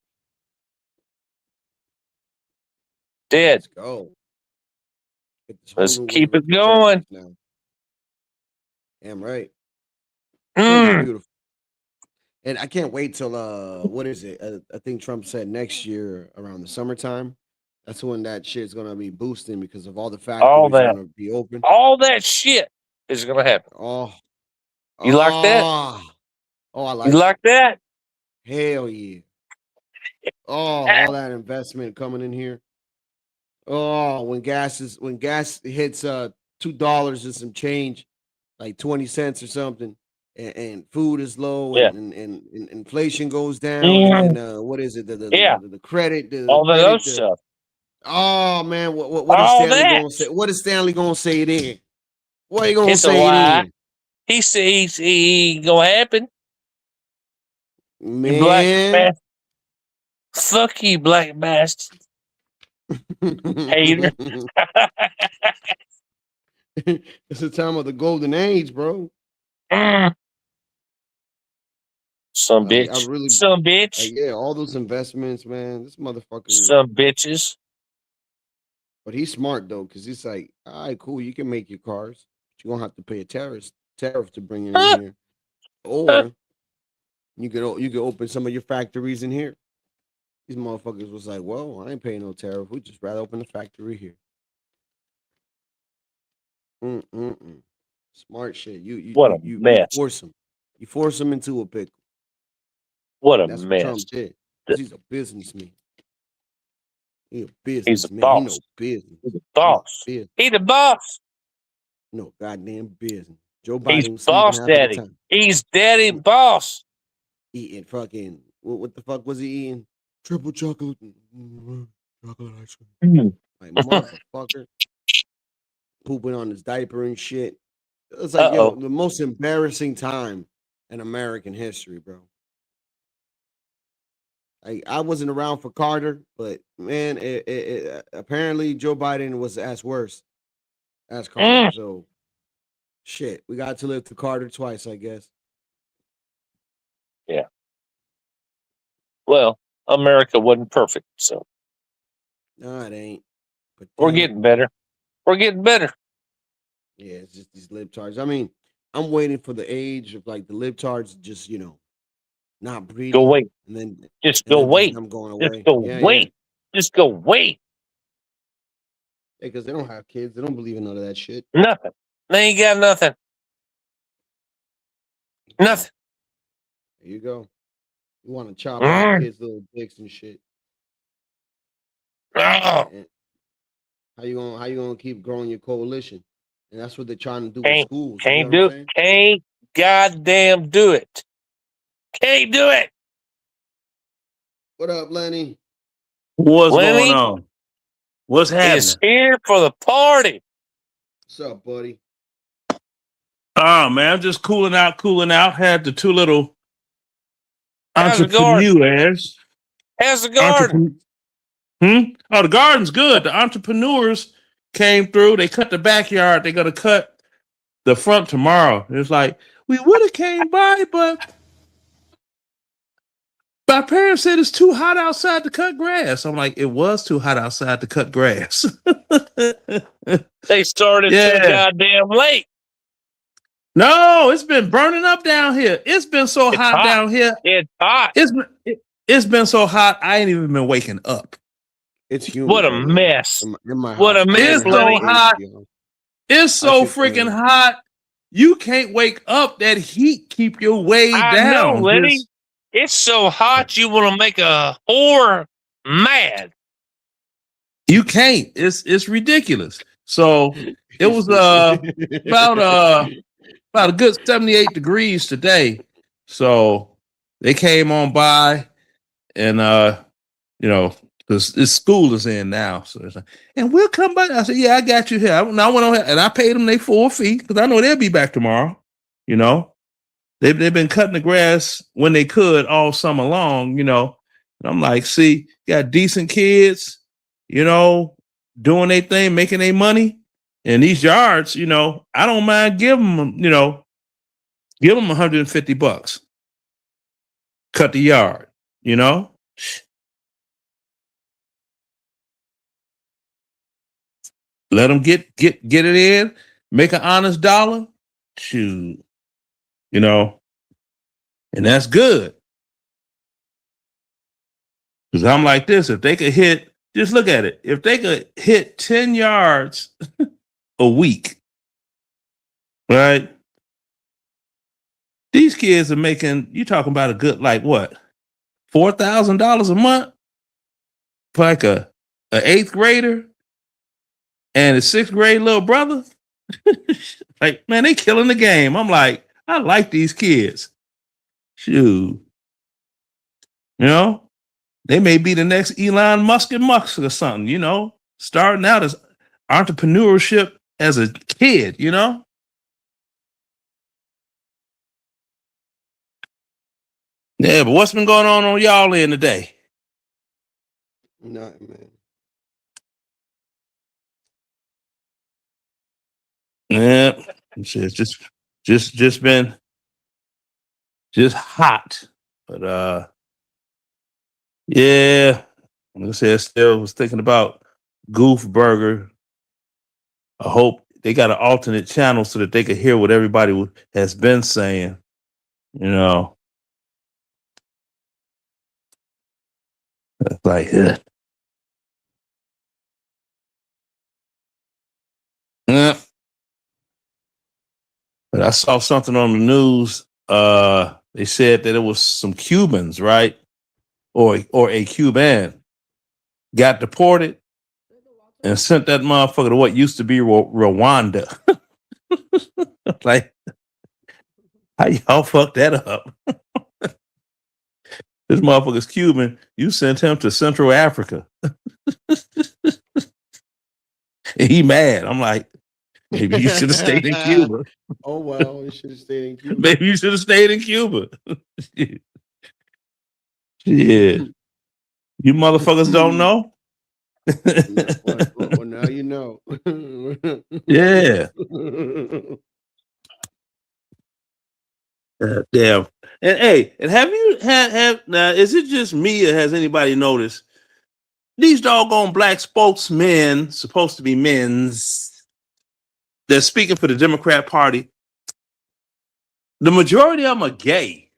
Did. Let's go. Get this whole Let's new keep wave it of going. conservatives now. Damn right. It's gonna be Mm. beautiful. And I can't wait till what is it? I think Trump said next year around the summertime. That's when that shit's gonna be boosting because of all the All factories that. gonna be open. All that shit is gonna happen. Oh, You like that? oh, I You like it. like that? Hell yeah. Oh, all that investment coming in here. Oh, when gas hits $2 and some change, like 20 cents or something, and food is low, Yeah. and inflation goes down, Mhm. and what is it? Yeah. The credit, the All of credit, those the stuff. oh man, what is All Stanley that. gonna say? What is Stanley gonna say then? What he gonna It's a say lie. then? He says he ain't gonna happen. You black Man, bastard. Fuck you, black bastard. Hater. it's the time of the golden age, bro. Some I bitch. really, Some bitch. yeah, all those investments, man. This motherfucker, Some bitches. but he's smart though, because he's like, all right, cool, you can make your cars, but you're gonna have to pay a tariff to bring it in here, or you could open some of your factories in here. These motherfuckers was like, well, I ain't paying no tariff. We just rather open a factory here. Smart shit. What a You mess. force them. You force them into a pickle. What a That's what mess. Trump did. 'Cause he's a businessman. He a He's a businessman. He boss. know business. He's a boss. Business. He the boss. No goddamn business. Joe He's Biden was sleeping boss half of the daddy. time. He's daddy boss. Eating fucking what the fuck was he eating? Triple chocolate chocolate ice cream. Like motherfucker. Pooping on his diaper and shit. It's like, yo, the most embarrassing time in American history, bro. I wasn't around for Carter, but man, apparently Joe Biden was as worse as Carter. So shit, we got to live through Carter twice, I guess. Yeah. Well, America wasn't perfect, so No, it ain't. But we're damn, getting better. We're getting better. yeah, it's just these libtards. I mean, I'm waiting for the age of like the libtards to just, not breeding. Go wait. And then Just and go then wait. them going Just away. go Yeah, wait. Just go wait. Because they don't have kids. They don't believe in none of that shit. Nothing. They ain't got nothing. Nothing. There you go. You want to chop off kids' little dicks and shit. And how you gonna keep growing your coalition? And that's what they're trying to do with schools. You Can't know do what I'm it. saying? Can't goddamn do it. Can't do it. What up, Lenny? What's Lenny going on? What's is happening? here for the party. What's up, buddy? Oh man, I'm just cooling out. Had the two little How's the garden? entrepreneurs. How's the garden? Oh, the garden's good. The entrepreneurs came through. They cut the backyard. They're gonna cut the front tomorrow. It's like we would have came by, but my parents said it's too hot outside to cut grass. I'm like, it was too hot outside to cut grass. They started too goddamn late. No, it's been burning up down here. It's been so hot down here. It's hot. It's been so hot. I ain't even been waking up. It's humid. What a right now mess. in my What a house. mess, It's so Lenny. hot. It's so freaking hot. You can't wake up. That heat keep you way I down. know, Lenny. It's so hot you want to make a whore mad. You can't. It's ridiculous. So it was about a good 78 degrees today. So they came on by, and this school is in now. So it's like, and we'll come back. I said, yeah, I got you here. I went on here, and I paid them their full fee because I know they'll be back tomorrow. They've been cutting the grass when they could all summer long, and I'm like, see, got decent kids, doing their thing, making their money. And these yards, I don't mind giving them, give them $150. Cut the yard, Let them get it in, make an honest dollar. Shoot. And that's good. Because I'm like this, if they could hit, just look at it. If they could hit 10 yards a week, right? These kids are making, you talking about a good, like what? $4,000 a month? For like a 8th grader and a 6th grade little brother? Like, man, they killing the game. I'm like, I like these kids. Shoot. You know, they may be the next Elon Musk or something, you know, starting out as entrepreneurship as a kid, you know? Yeah, but what's been going on y'all end today? Nothing, man. Yeah, it's just been hot, but yeah. Like I said, still was thinking about Goof Burger. I hope they got an alternate channel so that they could hear what everybody has been saying. You know, it's like, yeah. But I saw something on the news. They said that it was some Cubans, right? Or a Cuban got deported and sent that motherfucker to what used to be Rwanda. Like, how y'all fuck that up? This motherfucker's Cuban. You sent him to Central Africa. And he mad. I'm like, maybe you should have stayed in Cuba. Oh, well, you should have stayed in Cuba. Maybe you should have stayed in Cuba. Yeah. You motherfuckers don't know? Well, now you know. Yeah. Damn. And hey, and have you have now? Is it just me, or has anybody noticed these doggone black spokesmen, supposed to be men's, they're speaking for the Democrat Party? The majority of them are gay.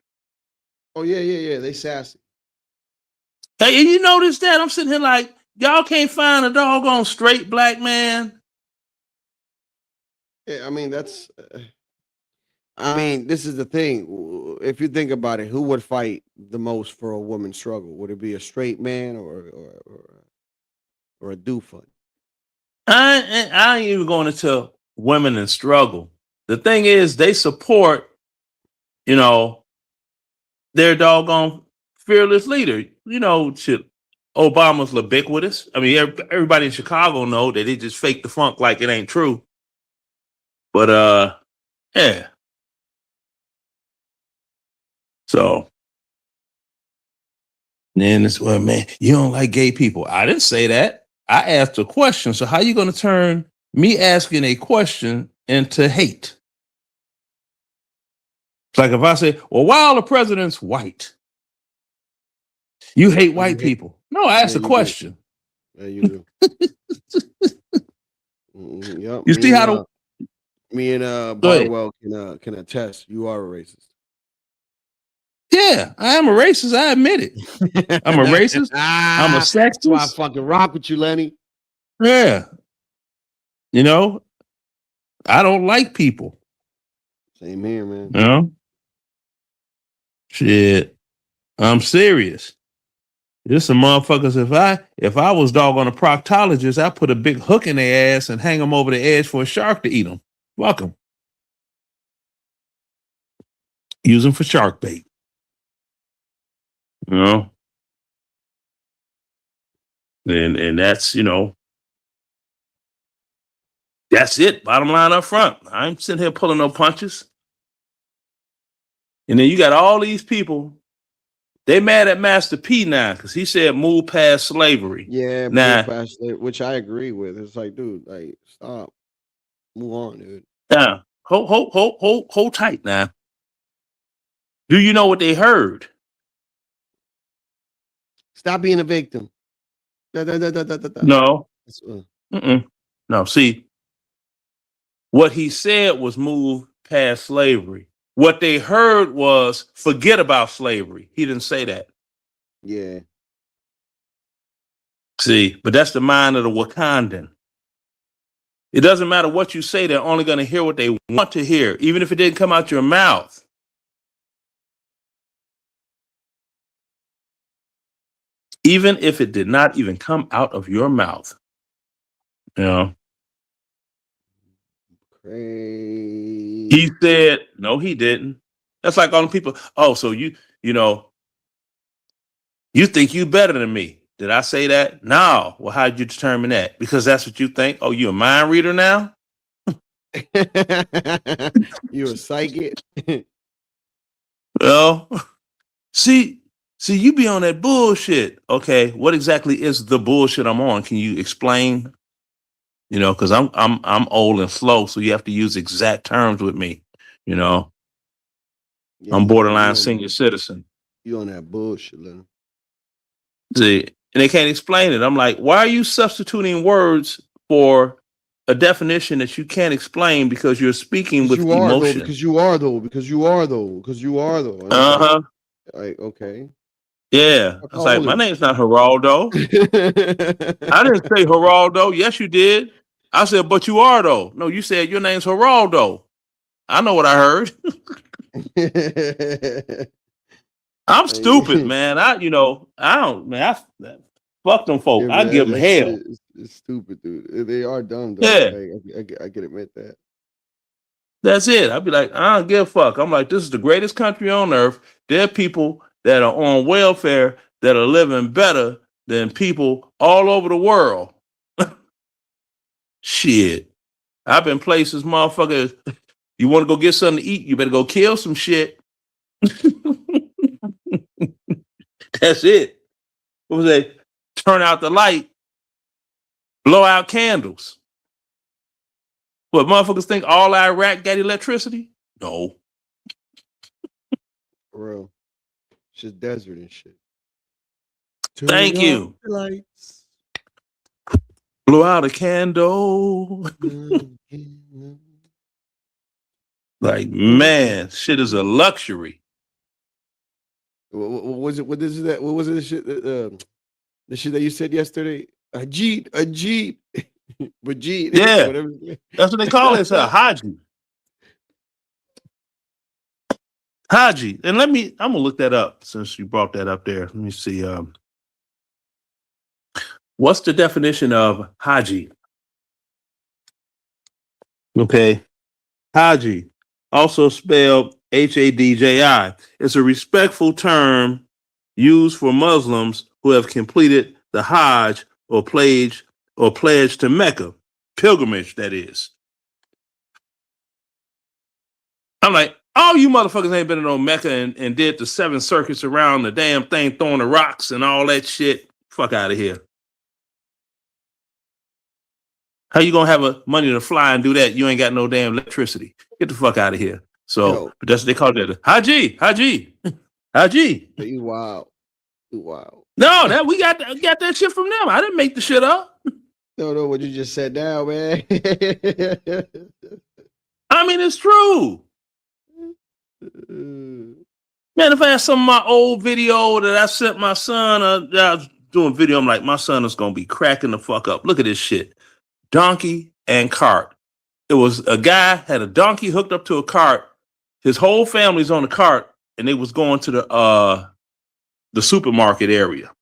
Oh, yeah. They sassy. Hey, and you notice that? I'm sitting here like, y'all can't find a doggone straight black man. Yeah, I mean, that's. I mean, this is the thing. If you think about it, who would fight the most for a woman's struggle? Would it be a straight man or a doofus? I ain't even going into women in struggle. The thing is, they support, you know, their doggone fearless leader. You know, shit, Obama's ubiquitous. I mean, everybody in Chicago know that they just fake the funk like it ain't true. But yeah. So then it's, well, man, you don't like gay people. I didn't say that. I asked a question. So how you going to turn me asking a question into hate? It's like if I say, well, why are the presidents white? You hate white people. No, I asked a question. Yeah, you do. Yep. You see how me and Bardwell can attest. You are a racist. Yeah, I am a racist. I admit it. I'm a racist. I'm a sexist. That's why I fucking rock with you, Lenny. Yeah. You know, I don't like people. Same here, man. You know? Shit. I'm serious. There's some motherfuckers. If I was doggone a proctologist, I'd put a big hook in their ass and hang them over the edge for a shark to eat them. Fuck them. Use them for shark bait. You know? And that's, you know, that's it. Bottom line up front. I ain't sitting here pulling no punches. And then you got all these people. They mad at Master P now because he said move past slavery. Yeah, now, move past slavery, which I agree with. It's like, dude, like, stop. Move on, dude. Yeah. Hold tight now. Do you know what they heard? Stop being a victim. No. No, see, what he said was move past slavery. What they heard was forget about slavery. He didn't say that. Yeah. See, but that's the mind of the Wakandan. It doesn't matter what you say, they're only going to hear what they want to hear, even if it didn't come out your mouth. Even if it did not even come out of your mouth. You know? Crazy. He said, no, he didn't. That's like all the people. Oh, so you think you better than me. Did I say that? No. Well, how'd you determine that? Because that's what you think. Oh, you a mind reader now? You a psychic? Well, see, you be on that bullshit. Okay, what exactly is the bullshit I'm on? Can you explain? Because I'm old and slow, so you have to use exact terms with me. Yeah, I'm you borderline on senior citizen. you on that bullshit, Lil. See, and they can't explain it. I'm like, why are you substituting words for a definition that you can't explain because you're speaking with You are though, emotion? because you are though, because you are though, because you are though. And Uh huh. like, okay. Yeah. I was like, my name's not Geraldo. I didn't say Geraldo. Yes, you did. I said, but you are though. No, you said your name's Geraldo. I know what I heard. I'm stupid, man. I don't, man. Fuck them folk. Yeah, I man, give them that hell. shit is stupid, dude. They are dumb, though. Yeah. I can admit that. That's it. I'd be like, I don't give a fuck. I'm like, this is the greatest country on earth. There are people that are on welfare that are living better than people all over the world. Shit. I've been places, motherfuckers. You want to go get something to eat, you better go kill some shit. That's it. What was they? Turn out the light, blow out candles. What, motherfuckers think all Iraq got electricity? No. For real. It's just desert and shit. Thank Turn you. off the lights. Blow out a candle. Like, man, shit is a luxury. What was it? What is that? What was it? The shit that you said yesterday? Ajit. Bajit. Yeah. Whatever. That's what they call it. It's a Haji. Haji. And I'm gonna look that up since you brought that up there. Let me see. What's the definition of Haji? Okay. Haji, also spelled Hadji. It's a respectful term used for Muslims who have completed the Hajj or pledge to Mecca, pilgrimage, that is. I'm like, all you motherfuckers ain't been in no Mecca and did the 7 circuits around the damn thing, throwing the rocks and all that shit. Fuck out of here. How you gonna have money to fly and do that? You ain't got no damn electricity. Get the fuck out of here. So but that's what they call it. Haji. You wild. You wild. No, that we got that shit from them. I didn't make the shit up. No, what you just said now, man. I mean, it's true. Man, if I had some of my old video that I sent my son, I was doing video, I'm like, my son is gonna be cracking the fuck up. Look at this shit. Donkey and cart. It was a guy had a donkey hooked up to a cart. His whole family's on the cart, and they was going to the supermarket area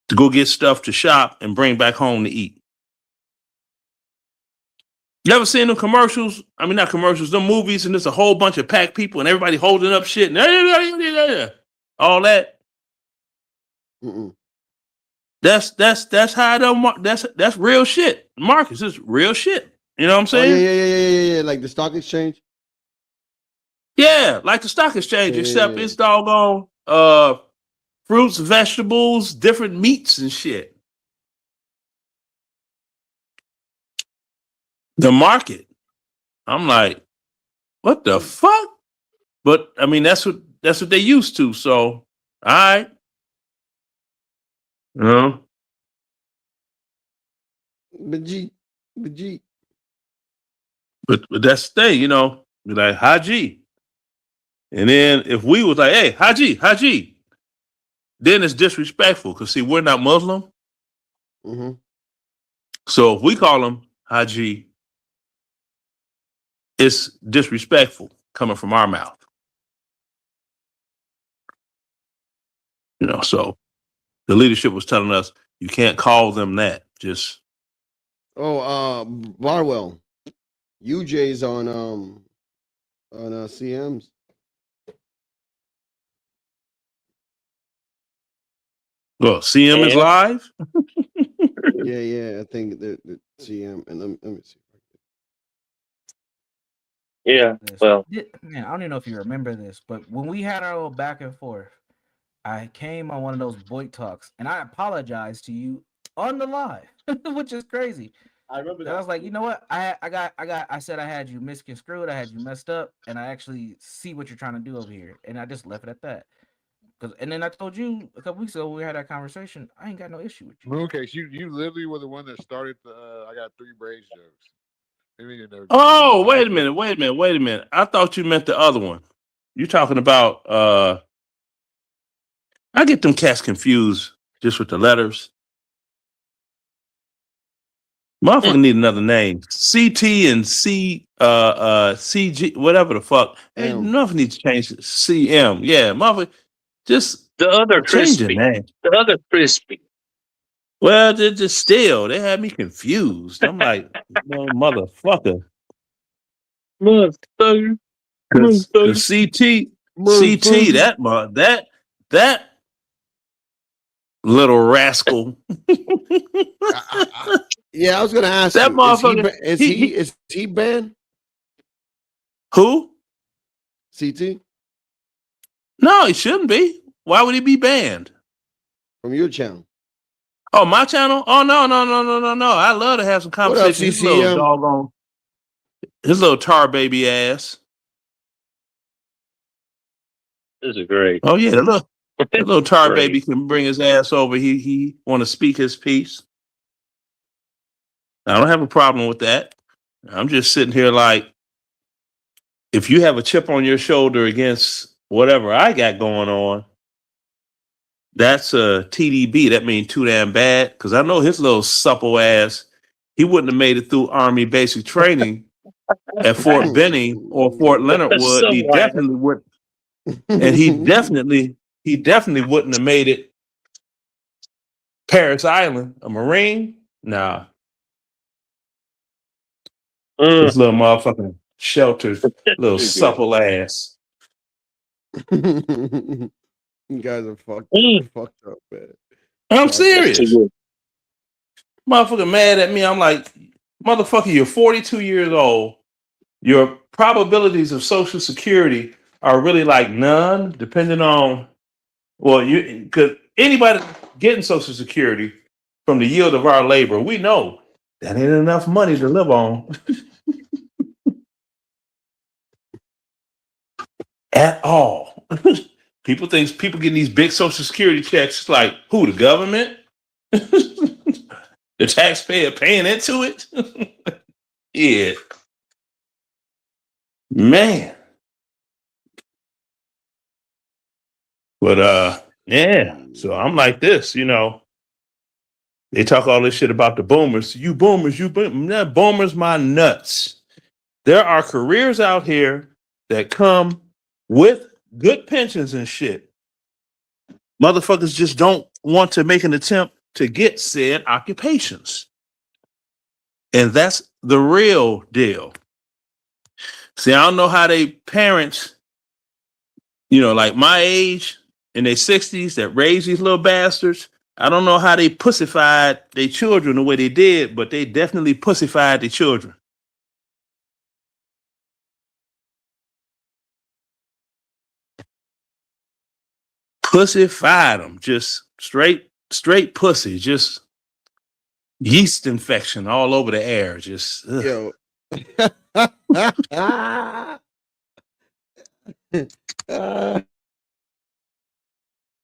to go get stuff to shop and bring back home to eat. You ever seen them commercials? I mean, not commercials, them movies, and there's a whole bunch of packed people and everybody holding up shit and all that. Mm-mm. That's how that's real shit. Marcus, it's real shit. You know what I'm saying? Yeah. Like the stock exchange. Yeah, like the stock exchange, except it's doggone fruits, vegetables, different meats and shit. The market. I'm like, what the fuck? But I mean, that's what they used to. So, all right. You know? Bajit. But that's the thing, be like, Haji. And then if we was like, hey, Haji, then it's disrespectful. Because see, we're not Muslim. Mm-hmm. So if we call him Haji, it's disrespectful coming from our mouth. So the leadership was telling us you can't call them that. Just Barwell. UJ's on CM's. Well, CM is Yeah. live. Yeah. I think the CM and let me see. Yeah. Well, Man, I don't even know if you remember this, but when we had our little back and forth, I came on one of those Boyd talks, and I apologized to you on the live, which is crazy. I remember And I was like, you know what? I said I had you misconstrued, I had you messed up, and I actually see what you're trying to do over here, and I just left it at that. And then I told you a couple weeks ago when we had that conversation, I ain't got no issue with you. Mooncakes, you literally were the one that started the I got 3 braids jokes. Maybe you know. Oh, wait a minute. I thought you meant the other one. You're talking about I get them cats confused just with the letters. Motherfucker need another name. CT and CG, whatever the fuck. Hey, motherfucker needs to change it. CM. Yeah, motherfucker. Just the other change the crispy. name. The other crispy. Well, they're just still. They had me confused. I'm like, no, motherfucker. Motherfucker. Cause CT, that little rascal. Yeah, I was gonna ask That you, motherfucker. is he banned? Who? CT No, he shouldn't be. Why would he be banned? from your channel. Oh, my channel? Oh no. I love to have some What up, conversation. His little CCM? doggone, his little tar baby ass. This is great. Oh yeah, that little tar Great. baby can bring his ass over. He want to speak his piece. I don't have a problem with that. I'm just sitting here like, if you have a chip on your shoulder against whatever I got going on, that's a TDB. That means too damn bad. Because I know his little supple ass, he wouldn't have made it through Army basic training at Fort Benning or Fort Leonard Wood. He Somewhere. definitely would, and he definitely wouldn't have made it Paris Island. A Marine? Nah. This little motherfucking sheltered, little supple ass. You guys are fucked up, man. I'm serious. Motherfucker mad at me. I'm like, motherfucker, you're 42 years old. Your probabilities of Social Security are really like none, depending on, well, because anybody getting Social Security from the yield of our labor, we know that ain't enough money to live on at all. People getting these big Social Security checks. It's like, who, the government? The taxpayer paying into it? Yeah. Man. But yeah. So I'm like this, They talk all this shit about the boomers. You boomers, boomers my nuts. There are careers out here that come with good pensions and shit. Motherfuckers just don't want to make an attempt to get said occupations. And that's the real deal. See, I don't know how they parents, like my age in their 60s that raised these little bastards. I don't know how they pussified their children the way they did, but they definitely pussified their children. Pussified them, just straight pussy, just yeast infection all over the air. Just Yo.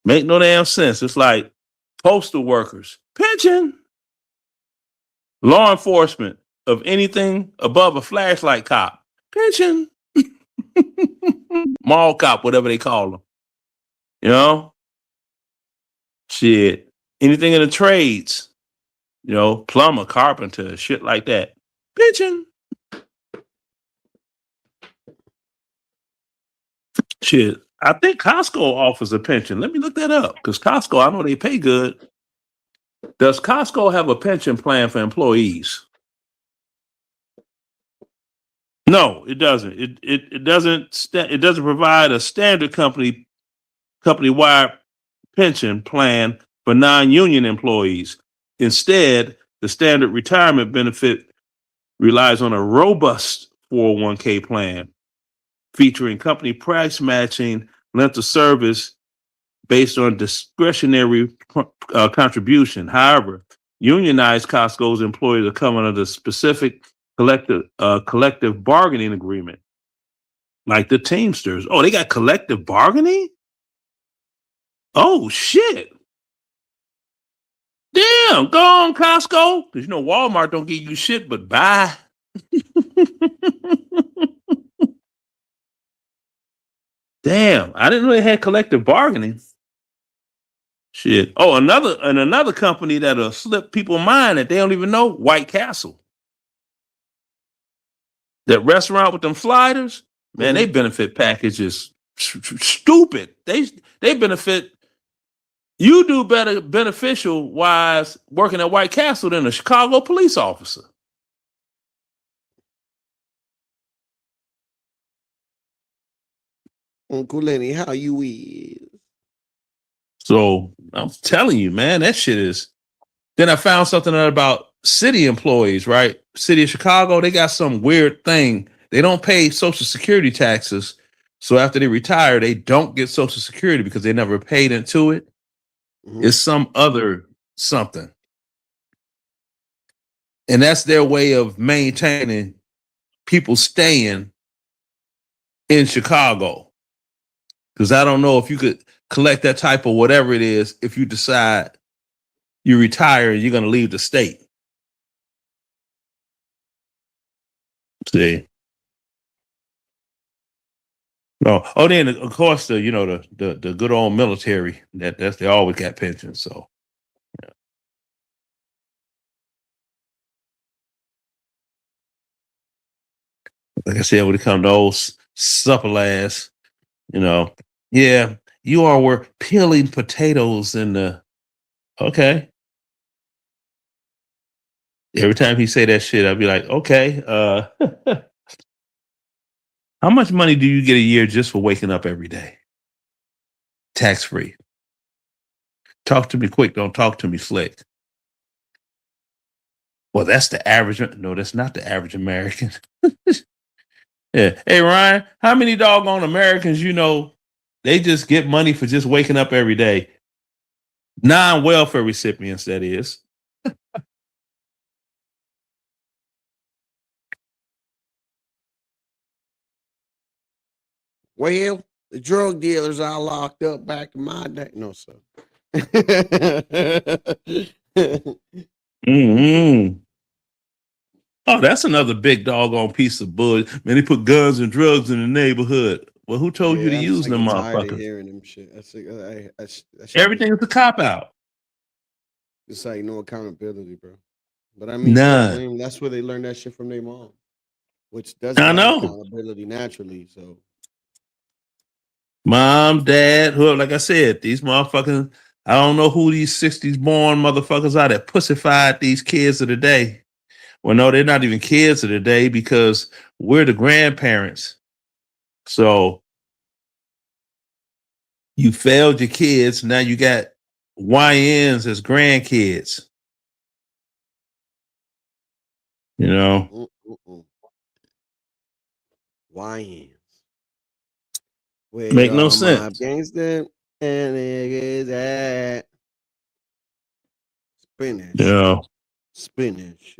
Make no damn sense. It's like postal workers, pension, law enforcement of anything above a flashlight cop, pension, mall cop, whatever they call them. Shit, anything in the trades, plumber, carpenter, shit like that, pension. Shit, I think Costco offers a pension. Let me look that up, because Costco, I know they pay good. Does Costco have a pension plan for employees? No, it doesn't. It doesn't. It doesn't provide a standard company-wide pension plan for non-union employees. Instead, the standard retirement benefit relies on a robust 401k plan featuring company price matching, length of service based on discretionary contribution. However, unionized Costco's employees are covered under specific collective bargaining agreement, like the Teamsters. Oh, they got collective bargaining? Oh shit! Damn, go on Costco, because you know Walmart don't give you shit but buy. Damn, I didn't know they had collective bargaining. Shit. Oh, another company that'll slip people mind that they don't even know, White Castle. That restaurant with them sliders, man, they benefit packages stupid. They benefit. You do better beneficial wise working at White Castle than a Chicago police officer. Uncle Lenny, how you is? So I'm telling you, man, that shit is. Then I found something out about city employees, right? City of Chicago, they got some weird thing. They don't pay Social Security taxes. So after they retire, they don't get Social Security because they never paid into it. It's some other something. And that's their way of maintaining people staying in Chicago. Because I don't know if you could collect that type of whatever it is if you decide you retire and you're going to leave the state. See? No. Oh, then of course the good old military that's they always got pensions. So yeah. Like I said, when it comes to old supple ass, yeah, you all were peeling potatoes in the okay. Every time he say that shit, I'd be like, okay, how much money do you get a year just for waking up every day? Tax free. Talk to me quick. Don't talk to me slick. Well, that's the average. No, that's not the average American. Yeah. Hey, Ryan, how many doggone Americans they just get money for just waking up every day? Non-welfare recipients, that is. Well, the drug dealers I locked up back in my day. No, sir. Oh, that's another big doggone piece of bullshit. Man, they put guns and drugs in the neighborhood. Well, who told you to use them motherfuckers? Hearing them shit. That's Everything is a cop out. It's like no accountability, bro. But I mean, none. that's where they learned that shit from their mom, which doesn't have accountability naturally. So, mom, dad, whoever, like I said, these motherfuckers, I don't know who these 60s born motherfuckers are that pussified these kids of the day. Well, no, they're not even kids of the day because we're the grandparents. So you failed your kids. Now you got YNs as grandkids. YNs. Make no sense. Gangster and niggas at spinach. Yeah. Spinach.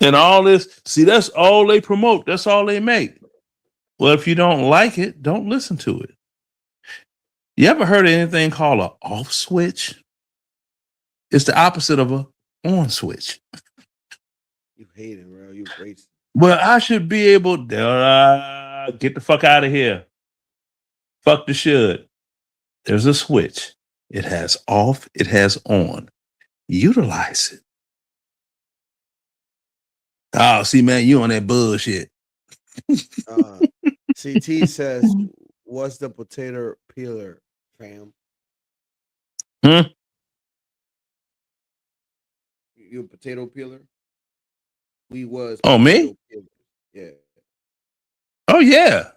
And all this, see, that's all they promote. That's all they make. Well, if you don't like it, don't listen to it. You ever heard of anything called an off switch? It's the opposite of a on switch. You hate it, bro. You racist. Well, I should be able to get the fuck out of here. Fuck the should. There's a switch. It has off, it has on. Utilize it. Oh, see, man, you on that bullshit. CT says, what's the potato peeler, fam? You a potato peeler? we was. Oh, me? Yeah. Oh yeah.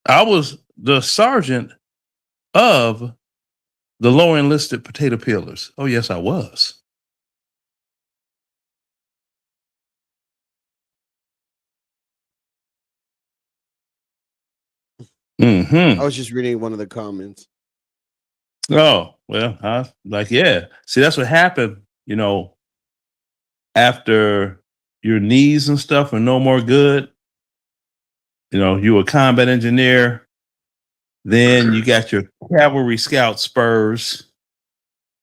I was the sergeant of the lower enlisted potato peelers. Oh yes, I was. I Hmm. was just reading one of the comments. Oh, well, yeah. See, that's what happened, after your knees and stuff are no more good. You were a combat engineer, then you got your cavalry scout spurs.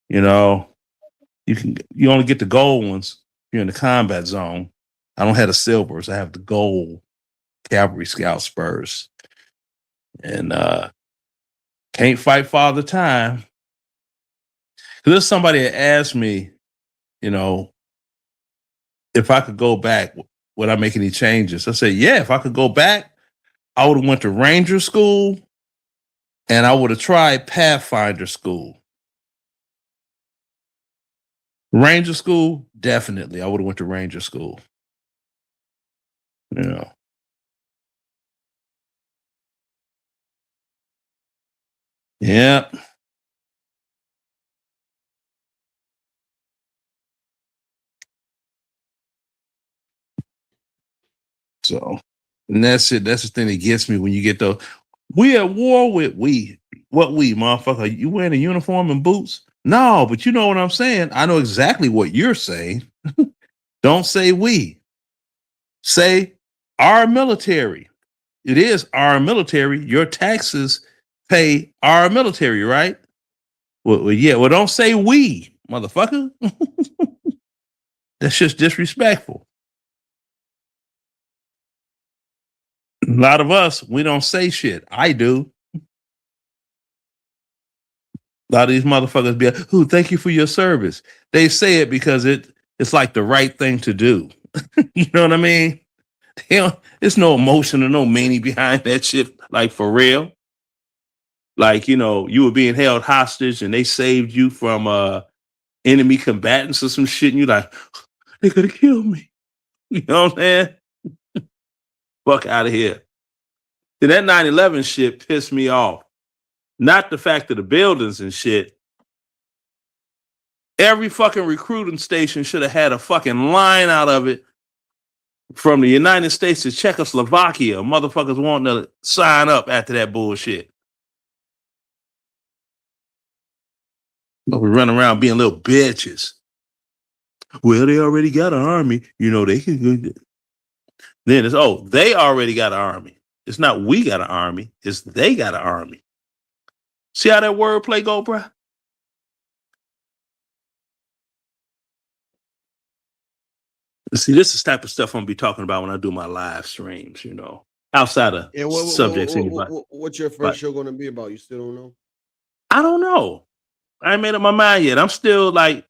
You only get the gold ones if you're in the combat zone. I don't have the silvers, I have the gold cavalry scout spurs. And can't fight Father Time. There's somebody that asked me, if I could go back, would I make any changes? I said, yeah, if I could go back, I would have went to Ranger School and I would have tried Pathfinder School. Ranger School, definitely. I would have went to Ranger School. Yeah. So, and that's it. That's the thing that gets me when you get we at war with what we, motherfucker? You wearing a uniform and boots? No, but you know what I'm saying. I know exactly what you're saying. Don't say we. Say our military. It is our military. Your taxes pay our military, right? Well, yeah. Well, don't say we, motherfucker. That's just disrespectful. A lot of us, we don't say shit. I do. A lot of these motherfuckers be like, "Ooh, thank you for your service." They say it because it's like the right thing to do. You know what I mean? There's no emotion or no meaning behind that shit. Like for real. Like, you were being held hostage and they saved you from enemy combatants or some shit, and you're like, they could have killed me. You know what I'm saying? Fuck out of here. See, that 9/11 shit pissed me off. Not the fact of the buildings and shit. Every fucking recruiting station should have had a fucking line out of it from the United States to Czechoslovakia. Motherfuckers wanting to sign up after that bullshit. But we run around being little bitches. Well, they already got an army. They can go. Then it's, they already got an army. It's not we got an army. It's they got an army. See how that wordplay go, bruh? See, this is the type of stuff I'm gonna be talking about when I do my live streams, outside of subjects. What's your first show going to be about? You still don't know? I don't know. I ain't made up my mind yet. I'm still like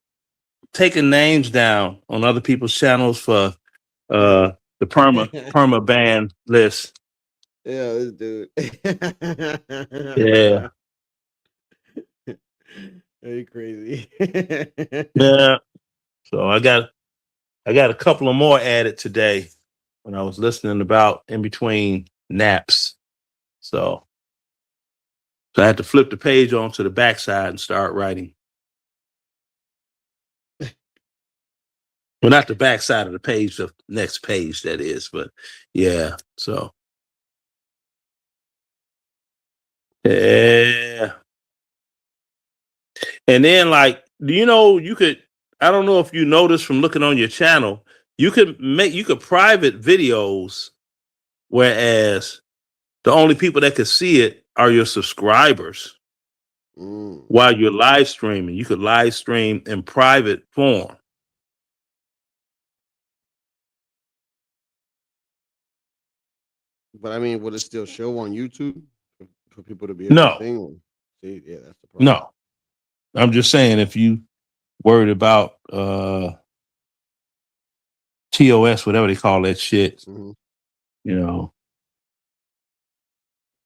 taking names down on other people's channels for the perma ban list. Yeah, this dude. Yeah. Are you crazy? Yeah. So I got a couple of more added today when I was listening about in between naps. So I had to flip the page onto the backside and start writing. Well, not the backside of the page, the next page, that is. But yeah, so. Yeah. And then, like, you could, I don't know if you noticed from looking on your channel, you could private videos, whereas the only people that could see it are your subscribers. While you're live streaming, you could live stream in private form. But I mean, would it still show on YouTube for people to be able No. to sing? See, yeah, that's the problem. No. I'm just saying, if you worried about TOS, whatever they call that shit,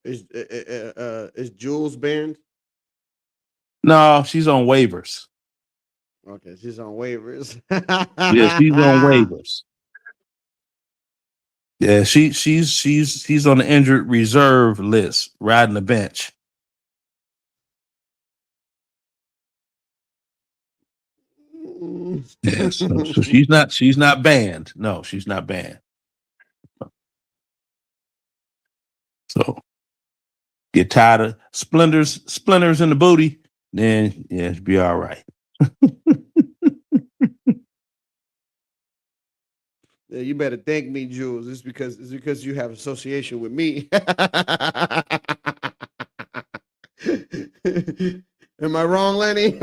Is Jules banned? No, she's on waivers. Okay, she's on waivers. Yeah, she's on waivers. Yeah, she's on the injured reserve list, riding the bench. Yes, so she's not banned. No, she's not banned. So get tired of splinters in the booty, then yeah, it'll be all right. Yeah, you better thank me, Jules. It's because you have association with me. Am I wrong, Lenny?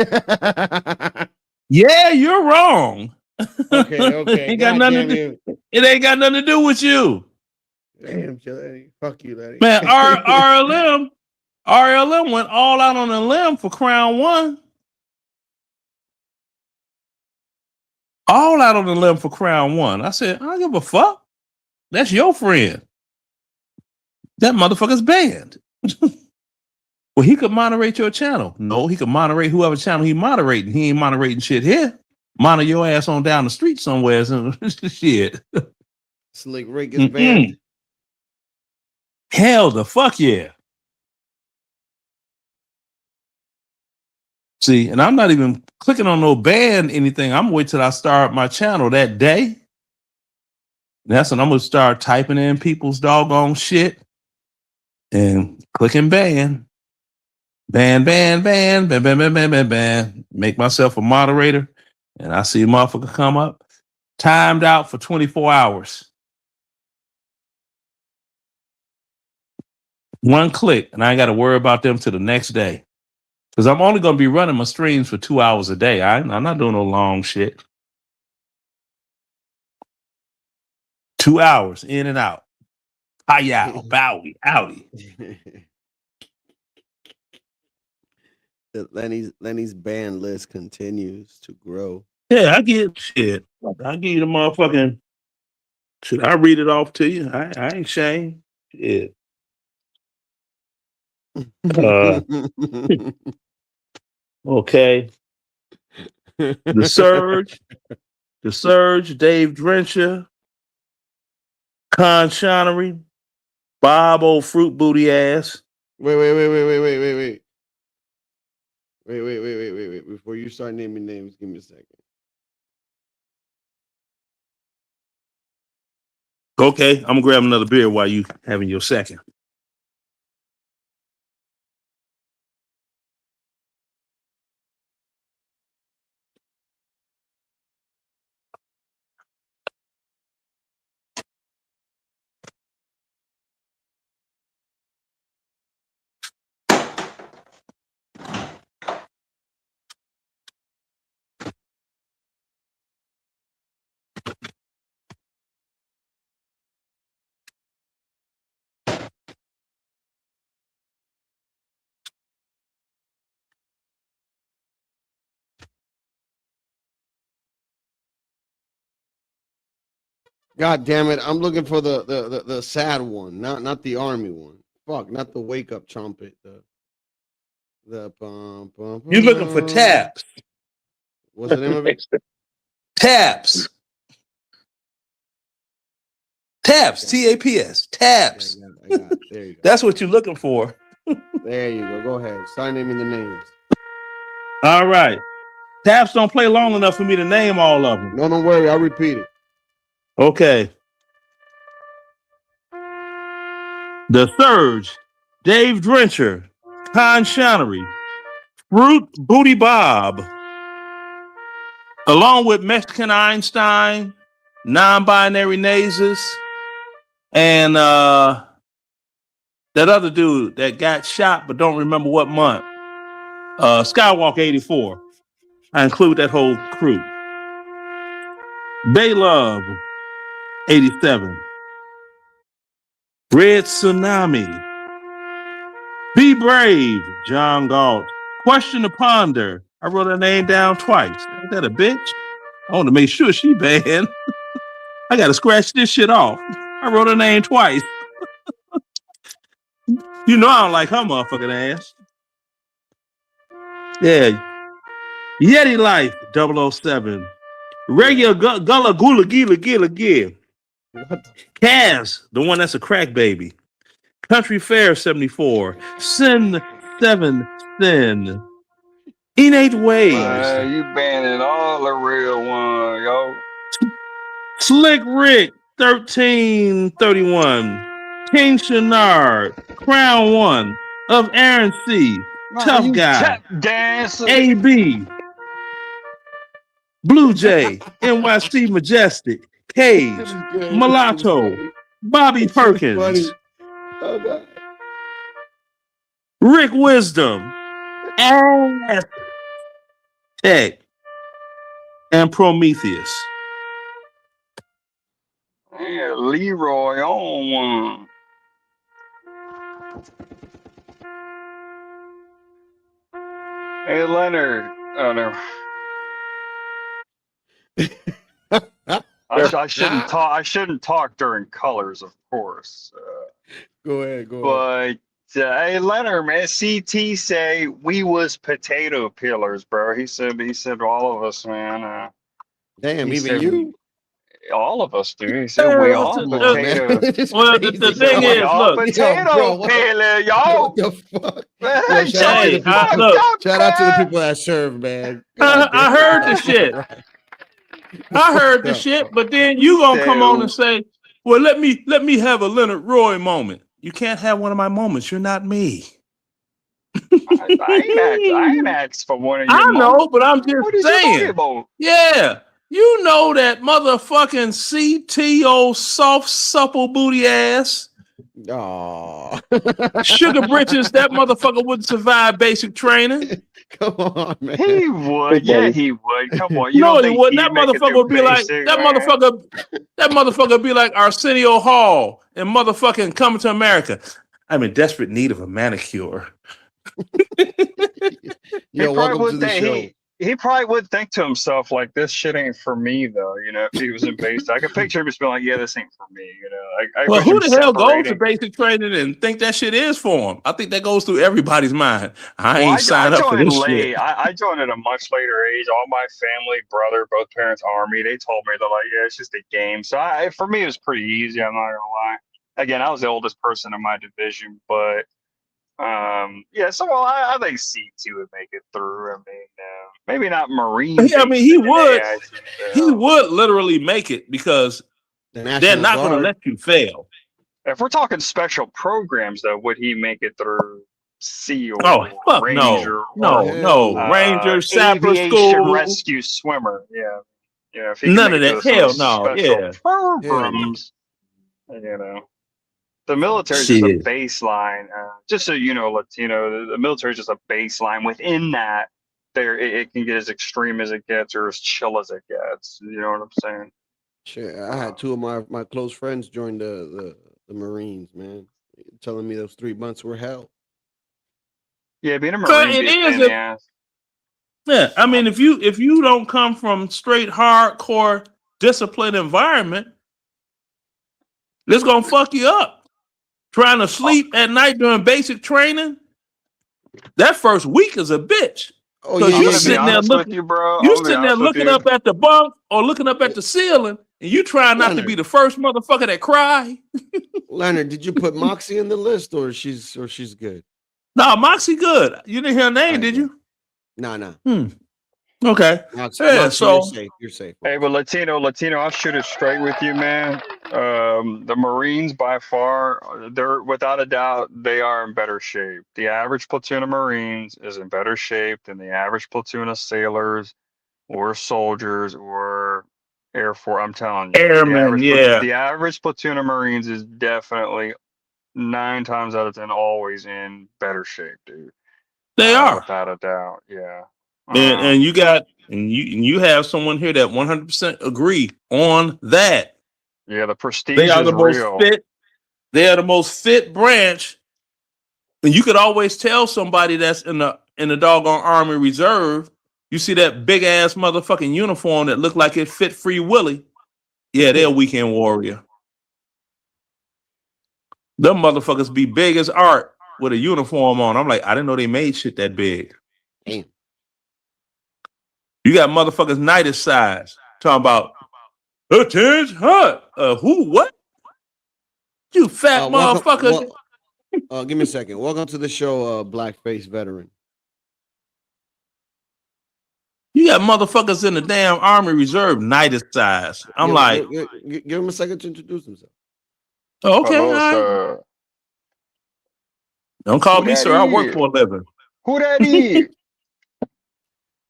Yeah, you're wrong. Okay. Ain't got nothing it ain't got nothing to do with you. Damn, Lenny. Fuck you, Lenny. Man, RLM went all out on a limb for Crown 1. All out on the limb for Crown 1. I said, I don't give a fuck. That's your friend. That motherfucker's banned. Well, he could moderate your channel. No, he could moderate whoever channel he moderating. He ain't moderating shit here. Monitor your ass on down the street somewhere. Shit. Slick Rick is banned. Hell the fuck yeah. See, and I'm not even clicking on no ban anything. I'm wait till I start my channel that day. That's when I'm gonna start typing in people's doggone shit and clicking ban. Ban. Make myself a moderator, and I see a motherfucker come up, timed out for 24 hours. One click, and I ain't got to worry about them till the next day. Because I'm only going to be running my streams for 2 hours a day. I'm not doing no long shit. 2 hours in and out. Hi-yow, bowie, howdy. Lenny's ban list continues to grow. Yeah, I get shit. I give you the motherfucking. Should I read it off to you? I ain't ashamed. Yeah. Okay. The Surge, Dave Drencher, Con Shonery, Bob old fruit booty ass. Wait. Before you start naming names, give me a second. Okay, I'm gonna grab another beer while you having your second. God damn it! I'm looking for the sad one, not the army one. Fuck, not the wake up trumpet. The You looking for Taps? What's the name of it? Taps. Taps. Taps. Taps. I got it. There you go. That's what you're looking for. There you go. Go ahead. Start naming the names. All right. Taps don't play long enough for me to name all of them. No, don't worry. I'll repeat it. Okay. The Surge, Dave Drencher, Con Shonery, Fruit Booty Bob, along with Mexican Einstein, Non-Binary Nazis, and that other dude that got shot but don't remember what month. Skywalk 84. I include that whole crew. Bay Love 87. Red Tsunami. Be Brave, John Galt. Question to Ponder. I wrote her name down twice. Ain't that a bitch? I want to make sure she banned. I got to scratch this shit off. I wrote her name twice. You know I don't like her motherfucking ass. Yeah. Yeti Life 007. Regular Gullah Gula Gila Gila Gil. Kaz, the one that's a crack baby. Country Fair 74. Sin 7 Sin. Innate Waves. You banning all the real ones, yo. Slick Rick 1331. King Shenard. Crown 1 of Aaron C. Tough you Guy. tap dancer. AB. Blue Jay. NYC Majestic. Cage. Mulatto. Bobby Perkins. Oh, God. Rick Wisdom. Ass Tech. And Prometheus. Yeah, Leroy on one. Hey, Leonard. Oh, no. I shouldn't talk. I shouldn't talk during colors, of course. Go ahead. But hey, Leonard, man, CT say we was potato peelers, bro. He said all of us, man. Damn, he even said you? all of us do. He said we all potato. Well, the thing is, look, potato peeler, y'all. What the fuck? Hey, Shout out to the people that serve, man. I heard the shit. I heard the shit, but then you gonna come on and say, "Well, let me have a Leonard Roy moment." You can't have one of my moments. You're not me. I ain't asked for one of your I know, moments. but I'm What just is you talking saying. about? Yeah, you know that motherfucking CTO soft supple booty ass. Oh, Sugar britches. That motherfucker wouldn't survive basic training. Come on, man. He would. Yeah, he would. Come on. You No, don't he think wouldn't. he'd That make it motherfucker through would be like basic, that man? motherfucker would be like Arsenio Hall and motherfucking Coming to America. I'm in desperate need of a manicure. Yo, welcome to the show. He probably would think to himself like, "This shit ain't for me, though." You know, if he was in basic, I could picture him just being like, "Yeah, this ain't for me." You know, I Well, picture who him the hell goes to separating. basic training and think that shit is for him? I think that goes through everybody's mind. I Well, ain't signed up for joined this late. shit. I joined at a much later age. All my family, brother, both parents, Army. They told me they're like, "Yeah, it's just a game." So for me, it was pretty easy. I'm not gonna lie. Again, I was the oldest person in my division, but yeah. So I think C2 would make it through. I mean, maybe not Marine. I mean, he would. AIT, He would literally make it because they're National not going to Guard. let you fail. If we're talking special programs, though, would he make it through SEAL, Oh, fuck Ranger, no. Ranger, Sapper Aviation School. Rescue Swimmer? Yeah, if he can None make of it that. to Hell those no. special Yeah. programs, you know, the military is just a Shit. baseline. Just so you know, Latino, the military is just a baseline. Within that, it can get as extreme as it gets or as chill as it gets. You know what I'm saying? Shit, I had two of my close friends join the Marines, man. Telling me those 3 months were hell. Yeah, being a So Marine it be a pain is in the ass. Yeah, I mean, if you don't come from straight hardcore disciplined environment, this gonna fuck you up. Trying to sleep at night during basic training, that first week is a bitch. Oh, Because yeah, you yeah, sitting yeah. there With looking, you, bro. you I'm gonna be sitting there honest with looking you. up at the bunk or looking up at the ceiling, and you trying not to be the first motherfucker that cry. Leonard, did you put Moxie in the list or she's good? Nah, Moxie good. You didn't hear her name, did you? Nah. Okay. Moxie, Yeah, Moxie, so you're safe. Hey, but Latino, I'll shoot it straight with you, man. The Marines, by far, they're without a doubt, they are in better shape. The average platoon of Marines is in better shape than the average platoon of sailors or soldiers or Air Force. I'm telling you, Airmen, yeah. the average platoon of Marines is definitely 9 times out of 10 always in better shape, dude. They are. Without a doubt, yeah. And you have someone here that 100% agree on that. Yeah, the prestige They are is the most real. fit. They are the most fit branch. And you could always tell somebody that's in the doggone Army Reserve. You see that big ass motherfucking uniform that look like it fit Free Willy. Yeah, they're a weekend warrior. Them motherfuckers be big as art with a uniform on. I'm like, I didn't know they made shit that big. Damn. You got motherfuckers Nidus size talking about attention, huh? Who? What? You fat motherfucker. Give me a second. Welcome to the show, Blackface Veteran. You got motherfuckers in the damn Army Reserve Nidus size. I'm like, give him a second to introduce himself. Okay, Hello, all right. sir. Don't call Who me that sir. I work is? for a living. Who that is?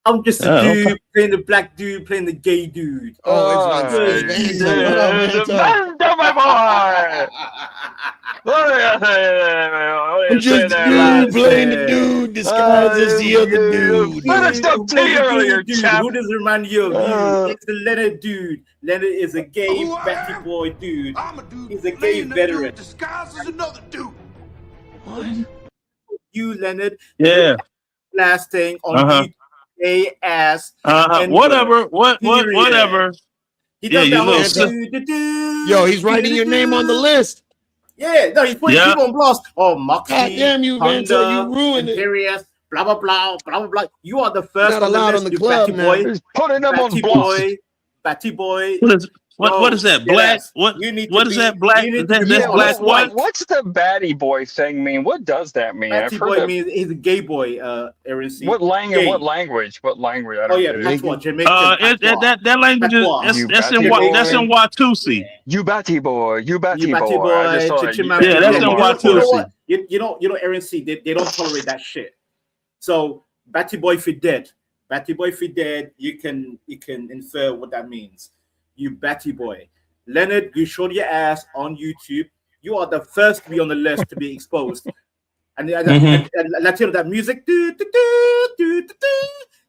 I'm just a Oh, dude okay. playing the black dude, playing the gay dude. Oh, it's Good. Vanzo. What up, Vanzo? Vanzo, my boy. I'm just a dude playing the dude disguised as the other dude. Better stuff to you earlier, Dude, chap. who does it remind you of? It's the Leonard dude. Leonard is a gay Betty boy dude. He's a gay veteran. Disguised as another dude. You, Leonard. Yeah. Last thing on YouTube, gay ass. Whatever. Whatever. He Yeah, does you that little whole Yo, he's writing your name on the list. Yeah, no, he's putting Yeah. people on blast. Oh, Moxie, God damn you, Honda, Vanzo, you ruined it. Imperious, blah blah blah, blah blah blah. You are the first Not allowed on the you club Batty now. boy. He's putting them on Batty blast. boy, Batty boy. What is that? Black? What is that? Black? That's black what? What's the baddie boy thing mean? What does that mean? Batty I've heard boy that. means he's a gay boy. Aaron C. What language? Gay. What language? What language? I Oh don't yeah, get it. patois, Jamaican. That language is that's in Watusi. You batty boy. You batty You Batty boy. I boy, just saw it. Chichimambi. Yeah, that's in You know Watusi. what? You know, Aaron C. They don't tolerate that shit. So Batty boy, if you're dead, Batty boy, if you're dead, you can infer what that means. You Batty boy. Leonard, you showed your ass on YouTube. You are the first to be on the list to be exposed. And Latino, that music,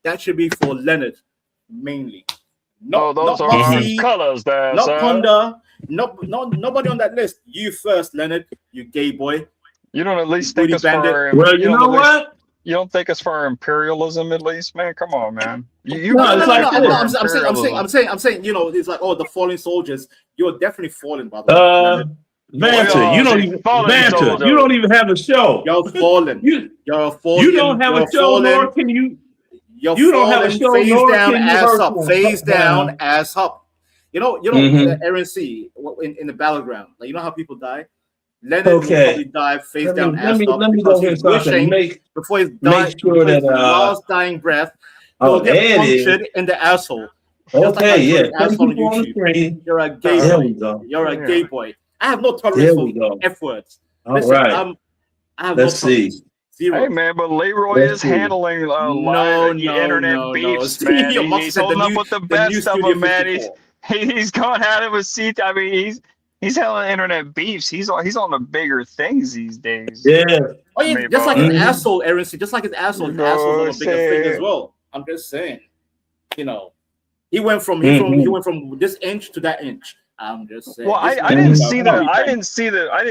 that should be for Leonard mainly. Those are Moxie, colors there, not sir. Honda, nobody on that list. You first, Leonard. You gay boy. You don't at least think Booty us bandit. for. Well, you know what? You don't think us for imperialism at least, man? Come on, man. You No, it's like this. I'm saying, you know, it's like, oh, the fallen soldiers. You're definitely fallen, brother. Vanta, you don't even have a show. You're fallen. You're fallen. You don't have a show, nor can you. You're You don't have a fallen, show, face nor down, can you ass hurt up, one. face down, ass up. You know, Mhm. Aaron C. in the battleground. Like, you know how people die. Leonard Okay. will probably die face Let me- down, let ass me- up. let me because go he's ahead and wishing make before his sure that, last dying breath. Oh, He'll get there it is. punctured in the asshole. Just like Okay, I yeah. put an asshole on People on the YouTube. screen. You're a gay There boy. we go. You're a gay boy. I have no tolerance There for we go. F words. All right. I have Let's no see. tolerance. Zero. Hey man, but Leroy Let's is see. handling live internet beefs, See, man. your mom He's said holding the up new- with the the new best of Studio them, man. 54. He's going at it with C. I mean, he's handling internet beefs. He's on the bigger things these days. Yeah. Oh yeah, Maybe just like I'll- his asshole, Aaron C. Just like his asshole. His asshole's on a bigger thing as well. I'm just saying. You know, he went from this inch to that inch. I'm just saying. Well, I This didn't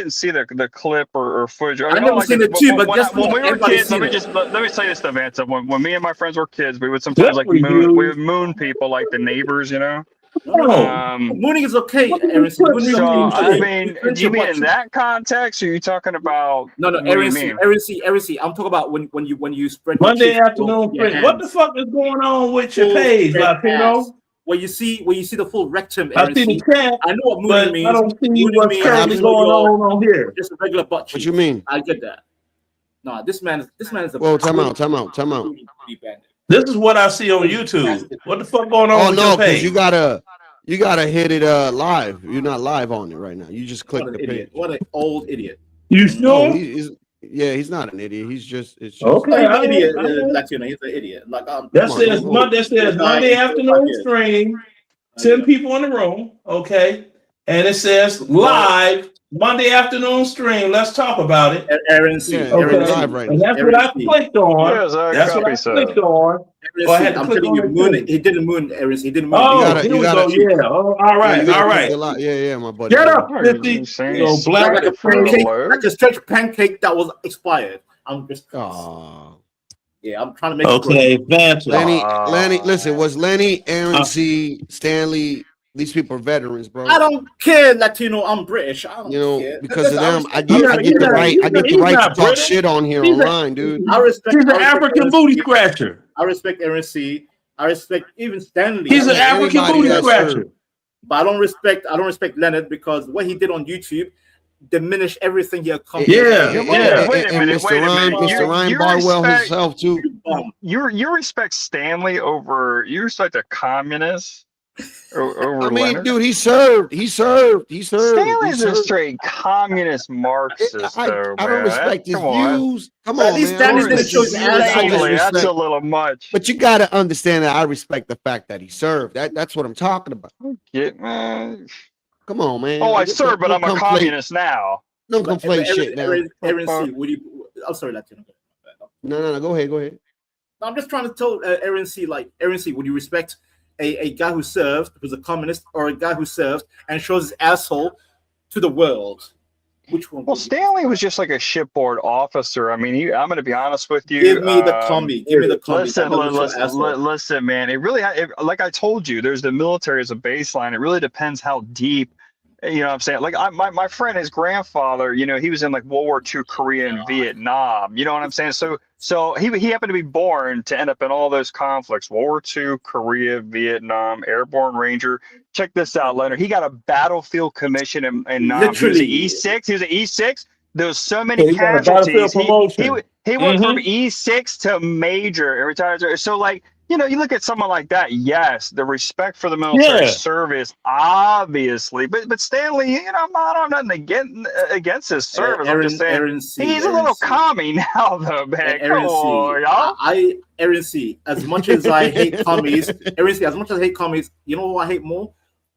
is- see the clip or footage. I never seen it too, but just when we were everybody's kids, let me seen it. let me say this to Vanta. When me and my friends were kids, we would sometimes like we do. we would moon people like the neighbors, you know. No, mooning is okay, Aaron C. Mooning is So okay. I mean, do you mean in that context, or are you talking about? No, what do you Aaron C. mean? Aaron C. I'm talking about when you spread your Monday cheeks afternoon. with your Friend. What the hands. fuck is going on with your Full page, red Latino? ass. When you see the full rectum, I Aaron see C. the chat, I know what mooning but means. I don't see Mooning what's means currently just going your- on here. Just a regular butt cheek. What you mean? I get that. No, this man is a. Whoa, time out. booty bandit. This is what I see on YouTube. What the fuck going on Oh with no, your because page? you gotta hit it live. You're not live on it right now. You just click What the an page. idiot! What an old idiot! You No, sure? he's not an idiot. It's just Oh, Okay, he's I an idiot, know. Latino. He's an idiot. Like That Come on, says come on. Monday afternoon stream. 10 people in the room, okay, and it says live Monday afternoon stream. Let's talk about it. Aaron C. Yeah, Okay, we're live right and now. that's what I clicked on. Yes, I That's what I copy, sir. clicked on. Aaron Oh, I C. had to I'm click telling you, on it moon. too. He didn't moon, Aaron C. He didn't moon. Oh, gotta- here you we gotta- go. Yeah. Oh, all Yeah, right. you gotta All click right. the yeah, my buddy. Get up, What are you 50. saying? You know, black. Like a pancake, like a stretch pancake that was expired. I'm just. Oh. Yeah, I'm trying to make. Okay, Vanta. Lenny, listen, was Lenny, Aaron C, Stanley, these people are veterans, bro. I don't care, Latino. I'm British. I don't You know, care. because of them, I I'm get he's the not- right he's to not British. talk shit on here He's a- online, dude. I respect. He's an I respect African Aaron booty C. scratcher. I respect Aaron C. I respect even Stanley. He's I an mean, African everybody booty got scratcher. served. but I don't respect Leonard because what he did on YouTube diminished everything he accomplished. Yeah, And, yeah. Wait a and minute, Mr. wait a Ryan, minute. Mr. Ryan You Bardwell respect himself too. you respect Stanley over you respect a communist over I mean, Leonard? dude, he served. Stanley's a straight communist Marxist, though, I man. don't respect his Come on. views. Come But on, at least man. Stanley I didn't respect show his his views. ass. I just Stanley, that's respect- a little much. But you got to understand that I respect the fact that he served. That's what I'm talking about. Man. Come on, man. Oh, I Don't- serve, but don't I'm a conflate- communist now. Don't conflate shit now. Aaron C, would you? I'm sorry, Latino. No. Go ahead. No, I'm just trying to tell Aaron C, would you respect a guy who served, who's a communist, or a guy who served and shows his asshole to the world? Which one? Well, Stanley was just like a shipboard officer. I mean, I'm going to be honest with you. Give me the commie. Give me the commie. Listen, man. It really, like I told you, there's the military as a baseline. It really depends how deep. You know what I'm saying? Like my friend, his grandfather, you know, he was in like World War II, Korea, and Vietnam. You know what I'm saying? So he happened to be born to end up in all those conflicts: World War II, Korea, Vietnam, Airborne Ranger. Check this out, Leonard. He got a battlefield commission in Nam. He was an E6. He was an E6. There was so many He got a battlefield casualties. promotion. He went from E6 to major and retired. So like, you know, you look at someone like that, yes, the respect for the military service, obviously. But Stanley, you know, I don't have nothing against his service. I'm just saying he's a little commie now, though, man. Come on, y'all. Aaron C, as much as I hate commies, Aaron C, as much as I hate commies, you know who I hate more?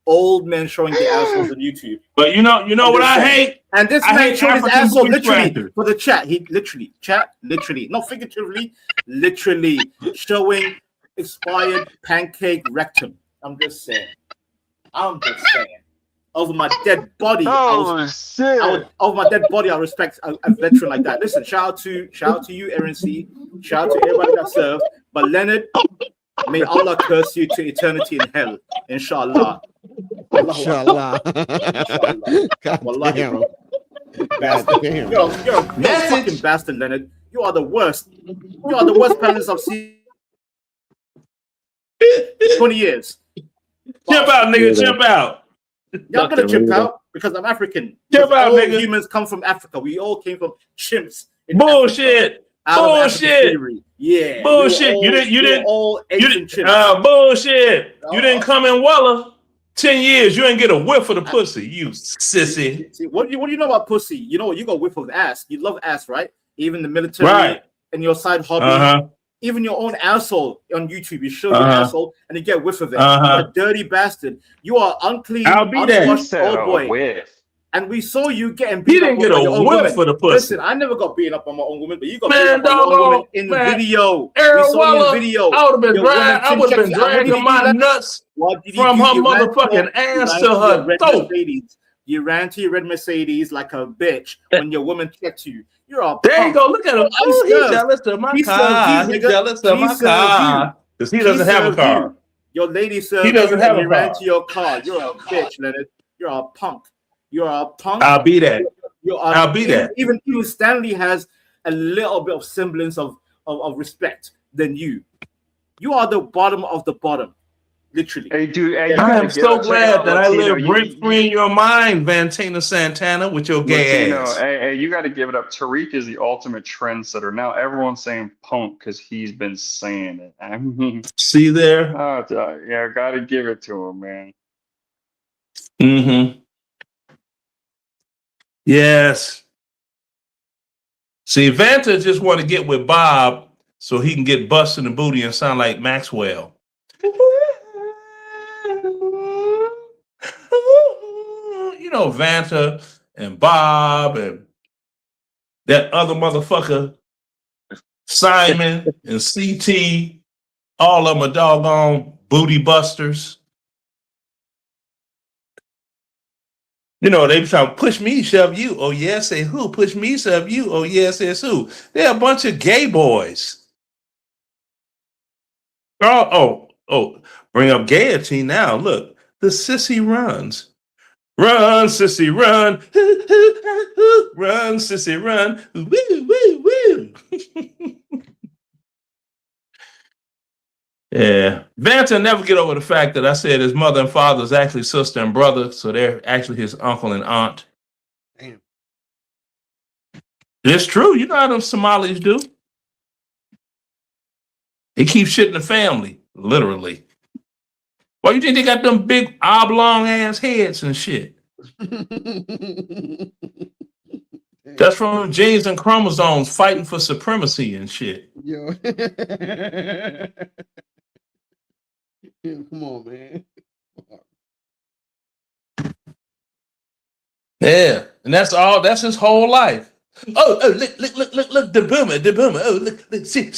Old men showing their assholes on YouTube. But you know what I hate? And this I man hate showed his African asshole booty literally scratchers. for the chat. He not figuratively, literally showing expired pancake rectum. I'm just saying. Over my dead body. Over my dead body, I respect a veteran like that. Listen, shout out to you, Aaron C. Shout out to everybody that served. But Leonard, may Allah curse you to eternity in hell. Inshallah. Inshallah. Wallahi, damn. bro. Bastard. You're a fucking bastard, Leonard. You are the worst. You are the worst president I've seen 20 years. Jump out, nigga. Jump out. Y'all gonna jump out because I'm African. Jump out, all nigga. Humans come from Africa. We all came from chimps. Bullshit. Bullshit. Yeah. Bullshit. You didn't. Bullshit. You didn't come in Weller. 10 years, you ain't get a whiff of the pussy, you sissy. See, what do you know about pussy? You know, you got whiff of ass. You love ass, right? Even the military Right. and your side hobby. Even your own asshole on YouTube, you show your asshole and you get whiff of it. You're a dirty bastard. You are unclean, I'll be there. unwashed old boy. And we saw you getting beat He didn't up get by a your own whiff woman. for the pussy. Listen, I never got beaten up on my own woman, but you got Man, beaten up on your own woman in man. video. Aaron We saw you Weller, in video. I would have been Your woman I would have been chin-checked. And what did dragging you my do? nuts What did you from do? her You ran motherfucking you ass ran to your her red throat. Mercedes. You ran to your red Mercedes like a bitch when your woman checked you. You're a There you punk. go. Look at him. Oh, He he's served. jealous of my He served car. you, He's nigga. jealous of He my served car. you. Because he doesn't have a served car. you. Your lady served He doesn't you have and a you ran car. to your car. You're a bitch, Leonard. You're a punk. You're a punk. I'll be that. You are, I'll be that. Even Stanley has a little bit of semblance of respect than you. You are the bottom of the bottom, literally. Hey, dude, I am so glad that I live rent free in your mind, Vantina Santana, with your gay ass. Hey, you got to give it up. Tariq is the ultimate trendsetter. Now everyone's saying punk because he's been saying it. I mean, see there? Yeah, got to give it to him, man. Mm-hmm. Yes. See, Vanta just want to get with Bob so he can get busted in the booty and sound like Maxwell. You know, Vanta and Bob and that other motherfucker, Simon and CT, all of them are doggone booty busters. You know, they be trying to push me, shove you. Oh, yeah, say who? Push me, shove you. Oh, yeah, says who? They're a bunch of gay boys. Oh, bring up gaiety now. Look, the sissy runs. Run, sissy, run. Run, sissy, run. Woo, woo, woo. Yeah. Vanta never get over the fact that I said his mother and father is actually sister and brother, so they're actually his uncle and aunt. Damn. It's true. You know how them Somalis do. They keep shit in the family, literally. Why you think they got them big oblong ass heads and shit? That's from genes and chromosomes fighting for supremacy and shit. Yo. Come on, man. Yeah, and that's his whole life. Oh, look, the boomer. Oh, look, see.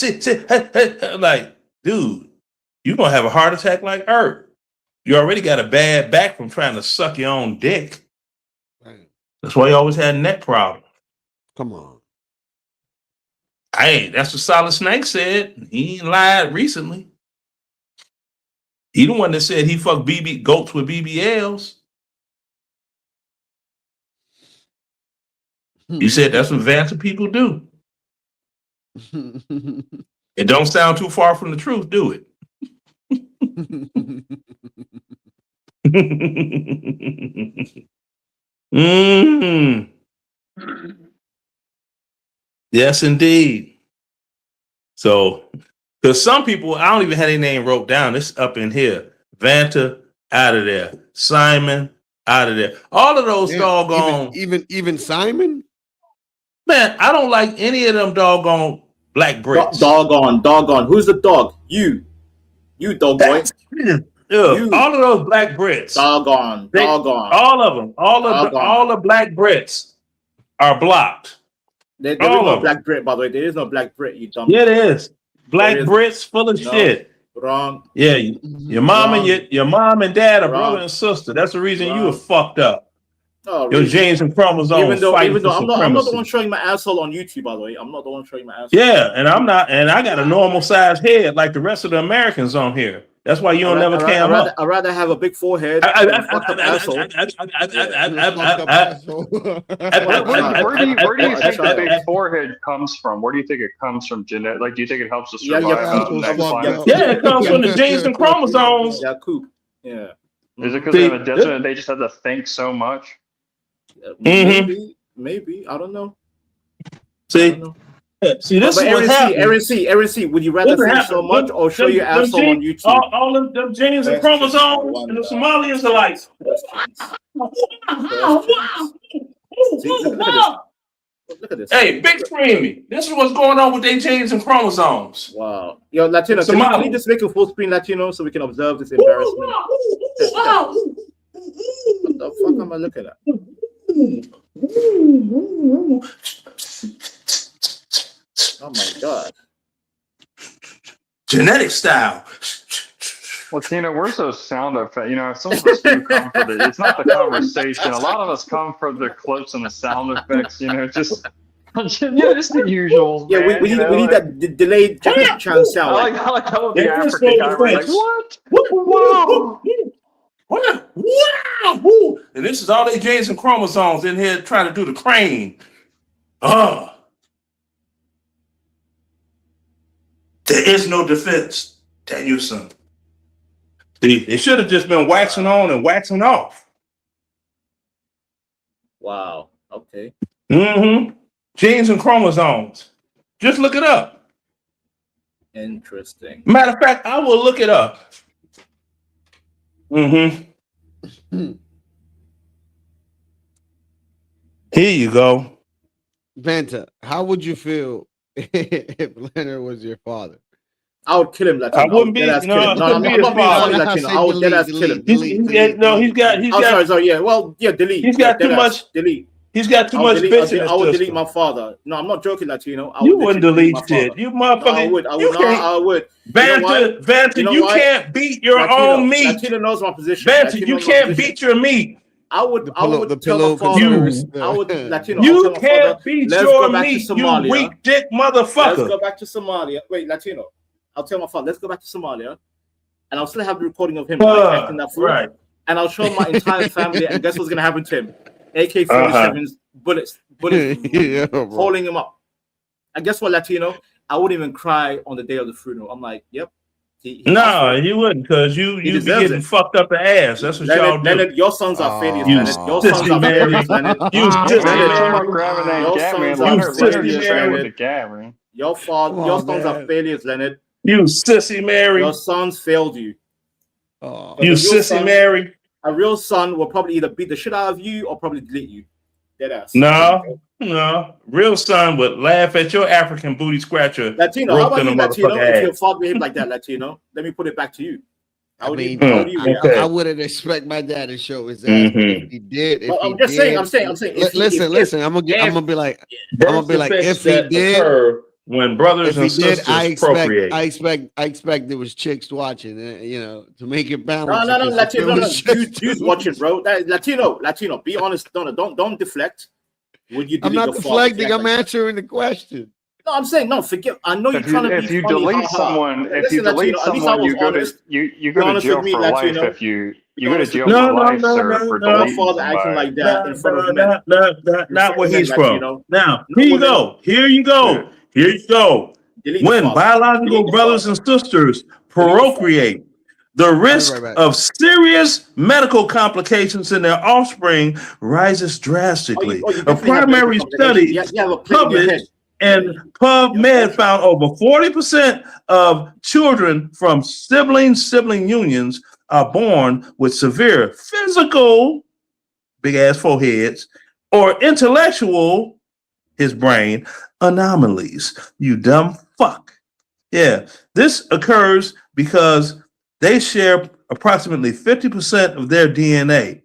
I'm like, dude, you gonna have a heart attack like Earth. You already got a bad back from trying to suck your own dick. Right. That's why you always had neck problems. Come on. Hey, that's what Solid Snake said. He ain't lied recently. He the one that said he fucked goats with BBLs. He said that's what Vanta people do. It don't sound too far from the truth, do it? Yes, indeed. So, because some people, I don't even have their name wrote down. It's up in here. Vanta, out of there. Simon, out of there. All of those doggone. Even Simon? Man, I don't like any of them doggone black Brits. Doggone. Who's the dog? You dog boy. All of those black Brits. Doggone. All of them. All the black Brits are blocked. There is no black Brit, by the way. There is no black Brit, you dumb. Yeah, there is. Black Brits full of shit. Wrong. Yeah, your mom and your mom and dad are brother and sister. That's the reason you were fucked up. Oh, your genes and chromosomes. Even though I'm not the supremacy. one showing my asshole on YouTube, by the way. I'm not the one showing my asshole. Yeah, and I'm not, and I got a normal sized head like the rest of the Americans on here. That's why you don't never cam up. I'd rather have a big forehead and a fucked up asshole. Where do you think the big forehead comes from? Where do you think it comes from, Jeanette? Like, do you think it helps us survive? Yeah, it comes from the genes and chromosomes. Yeah. Is it because they have a desert and they just have to think so much? Maybe. I don't know. See, this is what happens. Aaron C, would you rather think so much or show your asshole on YouTube? All of them genes and chromosomes and the Somalians are like. Look at this. Hey, big screaming. This is what's going on with their genes and chromosomes. Wow. Yo, Latino, can you just make a full screen Latino so we can observe this embarrassment? What the fuck am I looking at? Oh my god. Genetic style. Well, Tina, where's those sound effects? You know, some of us do come for the, it's not the conversation. A lot of us come for the clips and the sound effects, you know, just the usual. Yeah, we need that delayed Jackie Chan sound. I like how the African guy was like, what? Wow. Wow. And this is all their genes and chromosomes in here trying to do the crane. There is no defense, Danielson. They should have just been waxing on and waxing off. Wow. Okay. Genes and chromosomes. Just look it up. Interesting. Matter of fact, I will look it up. Here you go. Vanta, how would you feel if Leonard was your father? I would kill him, Latino. I wouldn't be. I'm not being funny, Latino. I would dead ass kill him. He's got. Sorry. Yeah. Well, yeah. Delete. He's got too much. Delete. He's got too much bitch in his I would delete system. my father. No, I'm not joking, Latino. You wouldn't delete shit. You motherfucker. I would. I would. Vanta, you can't beat your own meat. Latino knows my position. Vanta, you can't beat your meat. I would tell my father. I would, Latino. You can't beat your meat, you weak dick motherfucker. Let's go back to Somalia. Wait, Latino. I'll tell my father, let's go back to Somalia, and I'll still have the recording of him acting that fool. Right. And I'll show my entire family, and guess what's gonna happen to him? AK-47s, bullets holding him up. And guess what, Latino? I wouldn't even cry on the day of the funeral. I'm like, yep, He asked for No, it. you wouldn't, because you be deserves getting it. fucked up the ass. That's what y'all do. Leonard, your sons are failures, You Leonard. Your sissy sons are Mary. failures, Leonard. You Man, sissy you're talking Mary. about grabbing that Your gat, man. sons are You Leonard sissy failures, trained with Mary. the gat, man. Your Come on, sons are man. failures, Leonard. You sissy Mary. Your sons failed you. Oh, You sissy Mary. A real son will probably either beat the shit out of you or probably delete you. Dead ass. No. Real son would laugh at your African booty scratcher. Latino, how roped about in you, a Latino? motherfucking If your ass. father behaved like that, Latino, let me put it back to you. How would you Okay. react? I wouldn't expect my dad to show his ass, but if he did, if But he I'm just did, saying. I'm saying. If he- listen, if- listen. I'm gonna be like, I'm gonna Birth be like, defects if he that did, occur when brothers if he and did, sisters procreate. I expect there was chicks watching, you know, to make it balance. No, because if Latino, there no, was chicks dudes watching, bro. Latino. Be honest. Don't deflect. Would you? I'm delete not your father? deflecting. I'm answering the question. No, I'm saying no. Forget. I know you're If trying to be you funny. delete ha, ha. someone, if you Listen, delete Latino, at least I someone, was you go to honest. you Be go to honest jail with me, for life Latino. if you Be go to honest with jail me. for life, sir, for Your deleting father acting somebody. like that in front of men. Not where he's from. Latino. Now, No here you women. go. Here you go. Here you go. Delete the When father. biological Delete the brothers father. and sisters Delete the father. procreate, the risk right back. of serious medical complications in their offspring rises Oh, drastically. you A definitely have primary medical complications. study You have a plate in your head. published in PubMed found over 40% of children from sibling unions are born with severe physical, big ass foreheads, or intellectual, his brain, anomalies. You dumb fuck. Yeah, this occurs because they share approximately 50% of their DNA.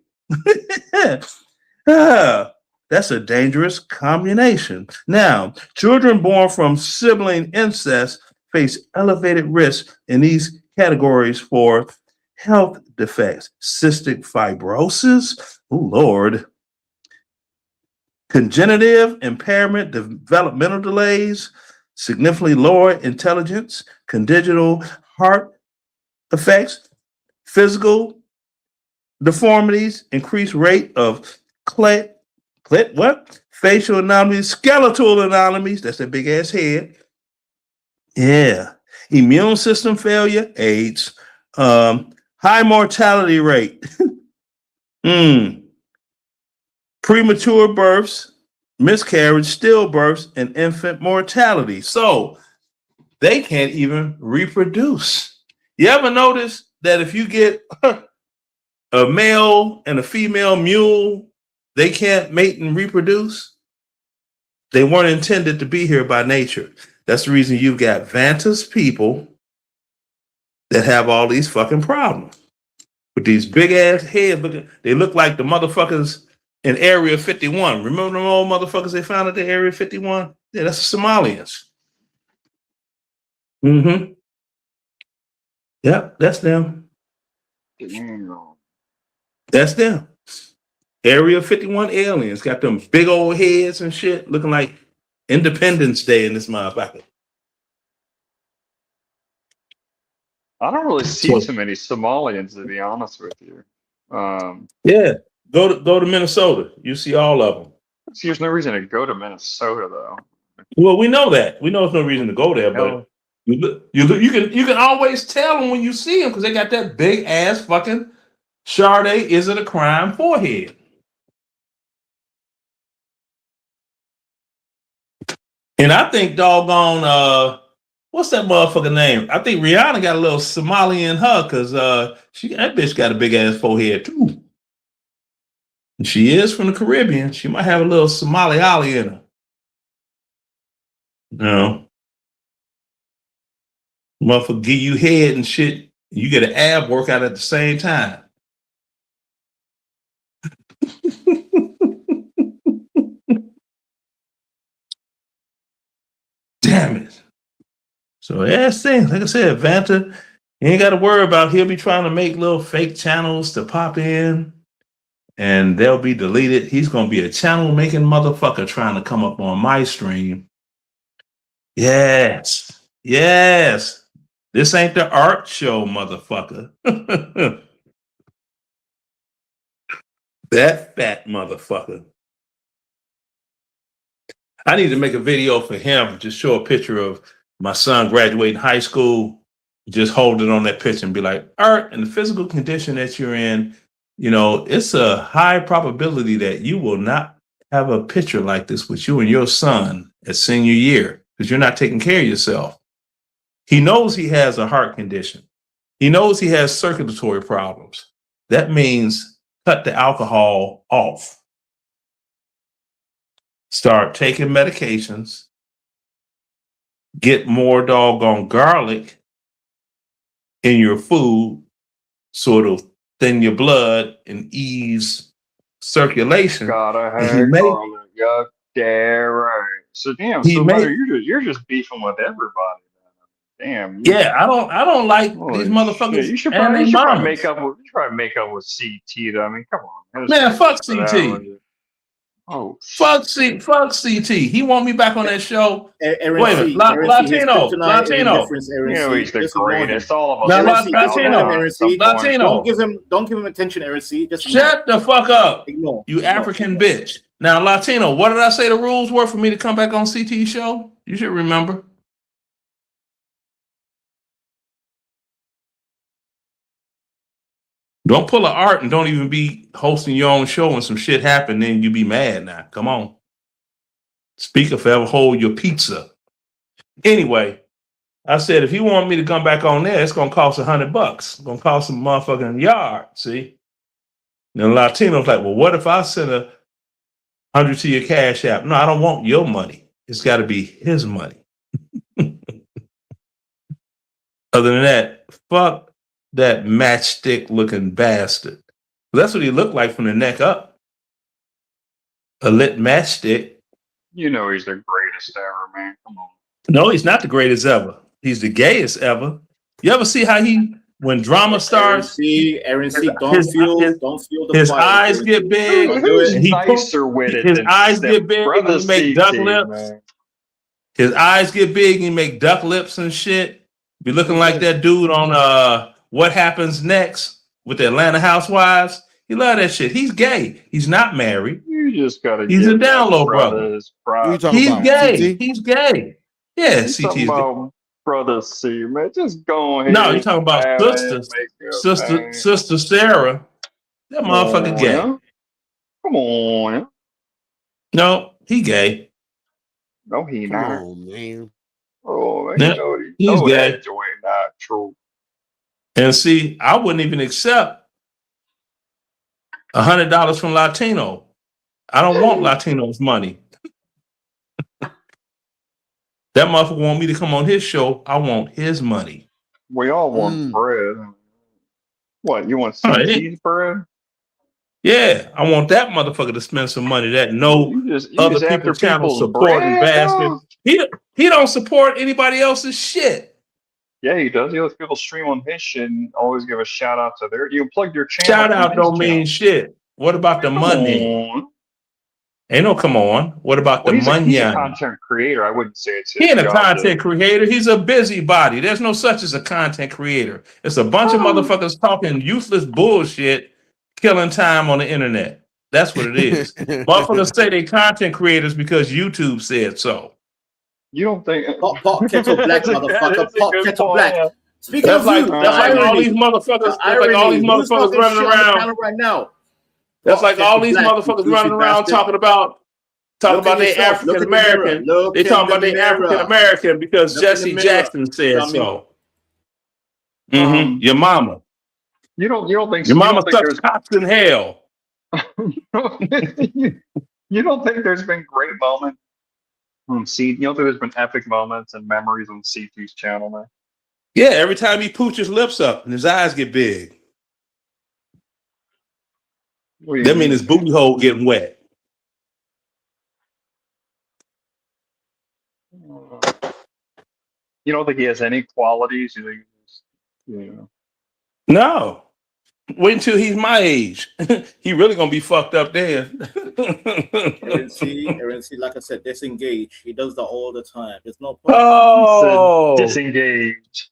That's a dangerous combination. Now, children born from sibling incest face elevated risk in these categories for health defects, cystic fibrosis, oh Lord, congenitive impairment, developmental delays, significantly lower intelligence, congenital heart effects, physical deformities, increased rate of facial anomalies, skeletal anomalies, that's a big ass head. Yeah. Immune system failure, AIDS, high mortality rate, premature births, miscarriage, stillbirths, and infant mortality. So they can't even reproduce. You ever notice that if you get a male and a female mule, they can't mate and reproduce? They weren't intended to be here by nature. That's the reason you've got Vanta's people that have all these fucking problems with these big ass heads. They look like the motherfuckers in Area 51. Remember them old motherfuckers they found at the Area 51? Yeah, that's the Somalians. Mm-hmm. Yep, that's them. That's them. Area 51 aliens got them big old heads and shit, looking like Independence Day in this motherfucker. I don't really see too many Somalians, to be honest with you. Yeah, go to Minnesota. You see all of them. See, there's no reason to go to Minnesota, though. Well, we know that. We know there's no reason to go there, but you can always tell them when you see them because they got that big ass fucking Sade is it a crime forehead. And I think doggone what's that motherfucker name? I think Rihanna got a little Somali in her because that bitch got a big ass forehead too. And she is from the Caribbean. She might have a little Somali ollie in her. No. Motherfucker give you head and shit. You get an ab workout at the same time. Damn it. So that's the thing. Like I said, Vanta, you ain't got to worry about he'll be trying to make little fake channels to pop in and they'll be deleted. He's going to be a channel making motherfucker trying to come up on my stream. Yes. Yes. This ain't the art show, motherfucker. That fat motherfucker. I need to make a video for him, just show a picture of my son graduating high school just hold it on that pitch and be like, Art, in the physical condition that you're in, you know, it's a high probability that you will not have a picture like this with you and your son at senior year because you're not taking care of yourself. He knows he has a heart condition. He knows he has circulatory problems. That means cut the alcohol off. Start taking medications. Get more doggone garlic in your food, sort of thin your blood and ease circulation. Gotta And he have may- garlic. Yeah, right. So damn, He so may- Butter, you're just beefing with everybody. Damn. Yeah, I don't like Holy these motherfuckers. shit. You should and probably, they mamas. make up with CT though. I mean, come on. Man, fuck For that CT. one. Oh, Fuck CT. He want me back on that show. Aaron Wait a C, minute, Aaron C, his Latino. kryptonite ain't difference, Aaron You know C. he's the Just ignore him. greatest. All of us. Now, Aaron C, just ignore him, Aaron C. Latino. Don't give him attention, Aaron C. Just ignore Shut the fuck up, Ignore. you African bitch. Now, Latino, what did I say the rules were for me to come back on CT show? You should remember. Don't pull an Art and don't even be hosting your own show when some shit happen, then you be mad now. Come on. Speaker forever hold your pizza. Anyway, I said if he want me to come back on there, it's gonna cost $100. It's gonna cost some motherfucking yard. See? And the Latino's like, well, what if I send $100 to your Cash App? No, I don't want your money. It's got to be his money. Other than that, fuck that matchstick looking bastard. That's what he looked like from the neck up. A lit matchstick. You know he's the greatest ever, man. Come on. No, he's not the greatest ever. He's the gayest ever. You ever see how when drama starts, Aaron C, don't feel the his fire. eyes get big. Who's and he nicer with it his than eyes them get big and brother he make duck CT, lips. man? His eyes get big and he make duck lips and shit. Be looking like that dude on What Happens Next with the Atlanta Housewives. He love that shit. He's gay. He's not married. You just gotta. He's a give down low that brother. his pride. He's gay. He's gay. Yeah, You CT talking is gay. about brother C, man. Just go ahead. No, you're talking about man, sister Sarah. That motherfucker gay. Yeah. Come on. Yeah. No, he gay. No, he Come not. on, man. Oh, man, Yeah, you know, he's know gay. that joint not true. And see, I wouldn't even accept $100 from Latino. I don't want Latino's money. That motherfucker want me to come on his show. I want his money. We all want bread. What, you want All right. CT's bread? Yeah, I want that motherfucker to spend some money that no you other just after people's channel people's supporting bread, basket. dog? He don't support anybody else's shit. Yeah, he does. He lets people stream on his shit and always give a shout out to their. You plug your channel. Shout from out his don't channel. mean shit. What about the money? on. Ain't no come on. What about Well, the he's a money? content creator. I wouldn't say it's his He ain't a job to- content creator. He's a busybody. There's no such as a content creator. It's a bunch of motherfuckers talking useless bullshit, killing time on the internet. That's what it is. Motherfuckers say they content creators because YouTube said so. You don't think Pop kettle black, motherfucker. Pop kettle black. Speaking That's of like you, that's like all these motherfuckers. That's like all these who's motherfuckers talking running shit on the around. panel right now? That's Pop like all kettle these black, you motherfuckers goofy running around bastard. talking about Look at they yourself. Look African in the mirror. American. Look They in talking the about they mirror. African American because Look in the Jesse mirror. Jackson said Dummy. so. Your mama. You don't think Your you mama don't think sucks cocks in hell. you don't think there's been great moments on C? You don't think there's been epic moments and memories on CT's channel, man? Yeah, every time he pooch his lips up and his eyes get big. That means his booty hole getting wet. You don't think he has any qualities? You think he's, you know? No. Wait until he's my age. He really gonna be fucked up there. Aaron C, like I said, disengage. He does that all the time. There's no point. Oh, disengage.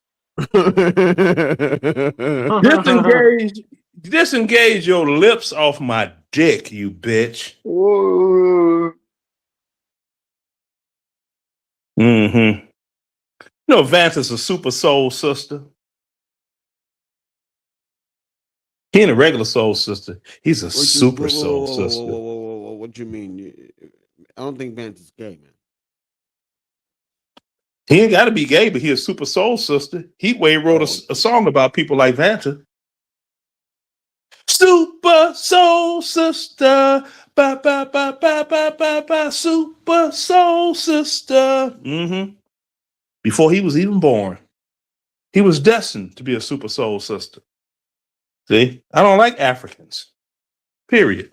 Disengage your lips off my dick, you bitch. Whoa. Mm-hmm. You know, Vance is a super soul sister. He ain't a regular soul sister. He's a What you- super whoa, soul whoa, whoa, sister. whoa, whoa, whoa, whoa, what you mean? I don't think Vance is gay, man. He ain't got to be gay, but he a super soul sister. Heatwave wrote a song about people like Vanta. Super soul sister, ba ba ba ba ba ba ba. Super soul sister. Before he was even born, he was destined to be a super soul sister. See, I don't like Africans. Period.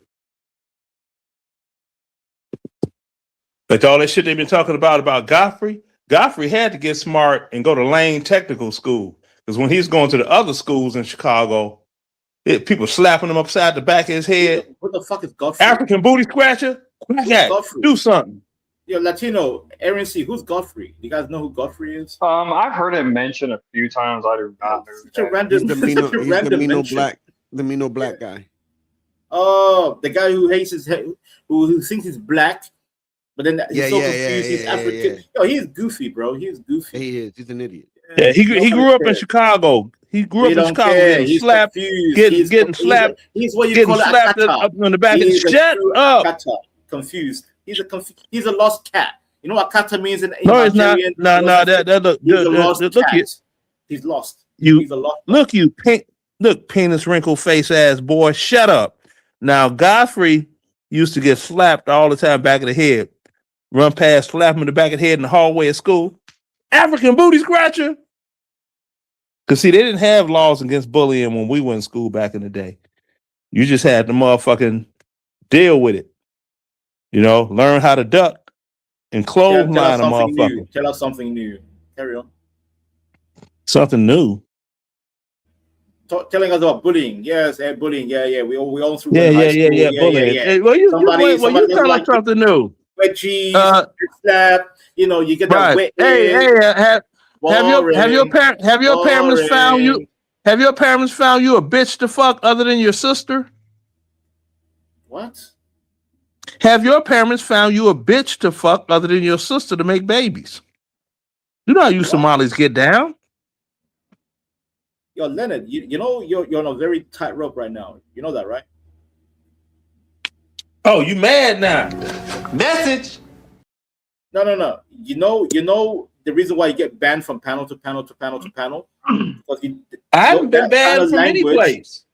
Like all that shit they've been talking about Godfrey. Godfrey had to get smart and go to Lane Technical School because when he's going to the other schools in Chicago, people slapping him upside the back of his head. What the fuck is Godfrey? African booty scratcher. Who's Cat, Godfrey? do something. Yo, Latino, Aaron C. Who's Godfrey? You guys know who Godfrey is? I've heard it mentioned a few times. I do not know. Such a random, He's the such Mino, a he's random the Mino mention. black, the Mino black guy. Oh, the guy who hates his head, who thinks he's black, but then he's Yeah, so yeah, confused. yeah, He's yeah, African. yeah. Yo, he's goofy, bro. He's goofy. He is. He's an idiot. Yeah, he grew Nobody up in cares. Chicago. He grew We up in don't Chicago care. getting He's slapped, confused. getting slapped, He's what you getting call a slapped kata. up on the back. He's a Shut true up. kata. Confused. He's a lost cat. You know what kata means in No, it's not. Nigerian? No, that look. He's a lost Look, cat. you, He's lost. you He's a lost. look, you penis wrinkle face ass boy. Shut up. Now, Godfrey used to get slapped all the time back of the head. Run past, slap him in the back of the head in the hallway of school. African booty scratcher. Because, see, they didn't have laws against bullying when we were in school back in the day. You just had to motherfucking deal with it. You know, learn how to duck and Tell us clothesline a something motherfucker. new. Tell us something new. Carry on. Something new. Telling us about bullying. Yes, bullying. Yeah. We all through Yeah, high yeah, school. yeah. Bullying. Hey, well, you Somebody tell us something new. wedgies, Uh, slap. You know, you get that Right. wet. Hey, have your parents found you? Boring. Have your parents found you a bitch to fuck other than your sister? What? Have your parents found you a bitch to fuck other than your sister to make babies? You know how you Somalis get down. Yo, Leonard, you know you're on a very tight rope right now. You know that, right? Oh, you mad now? Message. No. You know the reason why you get banned from panel to panel to panel to panel? Because I haven't been that banned kind of from any language- place.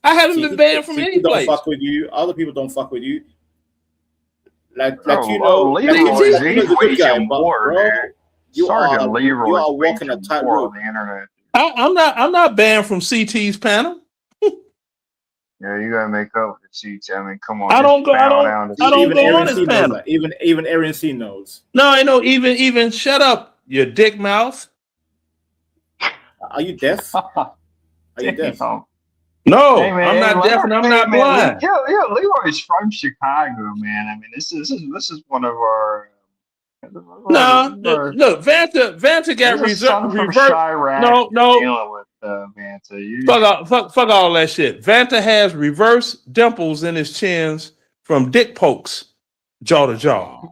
I haven't been banned from people any don't place. fuck with you. Other people don't fuck with you. Like Oh, you know, Leroy, Latino's a he's good guy, waging but war, bro, man. you Sergeant are Leroy you is are walking a waging tight war rope. on the internet. I'm not banned from CT's panel. Yeah, you gotta make up for seats. I mean, come on. I just don't go. I bow don't. down to I don't Even go on Aaron his C knows panel. that. Even Aaron C knows. No, I know. Even shut up, you dick mouth. Are you deaf? Are you deaf? No, Hey, man, I'm not hey, deaf and I'm hey, not man, blind. Yeah, Leroy's from Chicago, man. I mean, this is one of our. No, look, Vanta got There's a son from reversed. Chirac No, dealing with Vanta. You, fuck all that shit. Vanta has reverse dimples in his chins from dick pokes, jaw to jaw.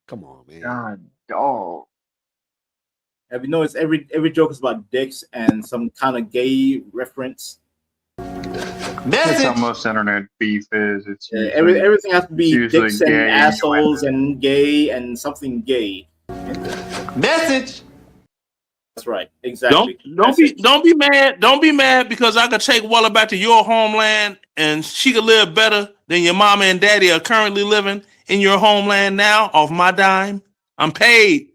Come on, man. God, dog. Have you noticed every joke is about dicks and some kind of gay reference? That's how most internet beef is. It's Yeah, usually, everything has to be it's usually dicks and gay assholes and gay and something gay. Message. That's right. Exactly. Don't be mad. Don't be mad because I could take Wella back to your homeland and she could live better than your mama and daddy are currently living in your homeland now off my dime. I'm paid.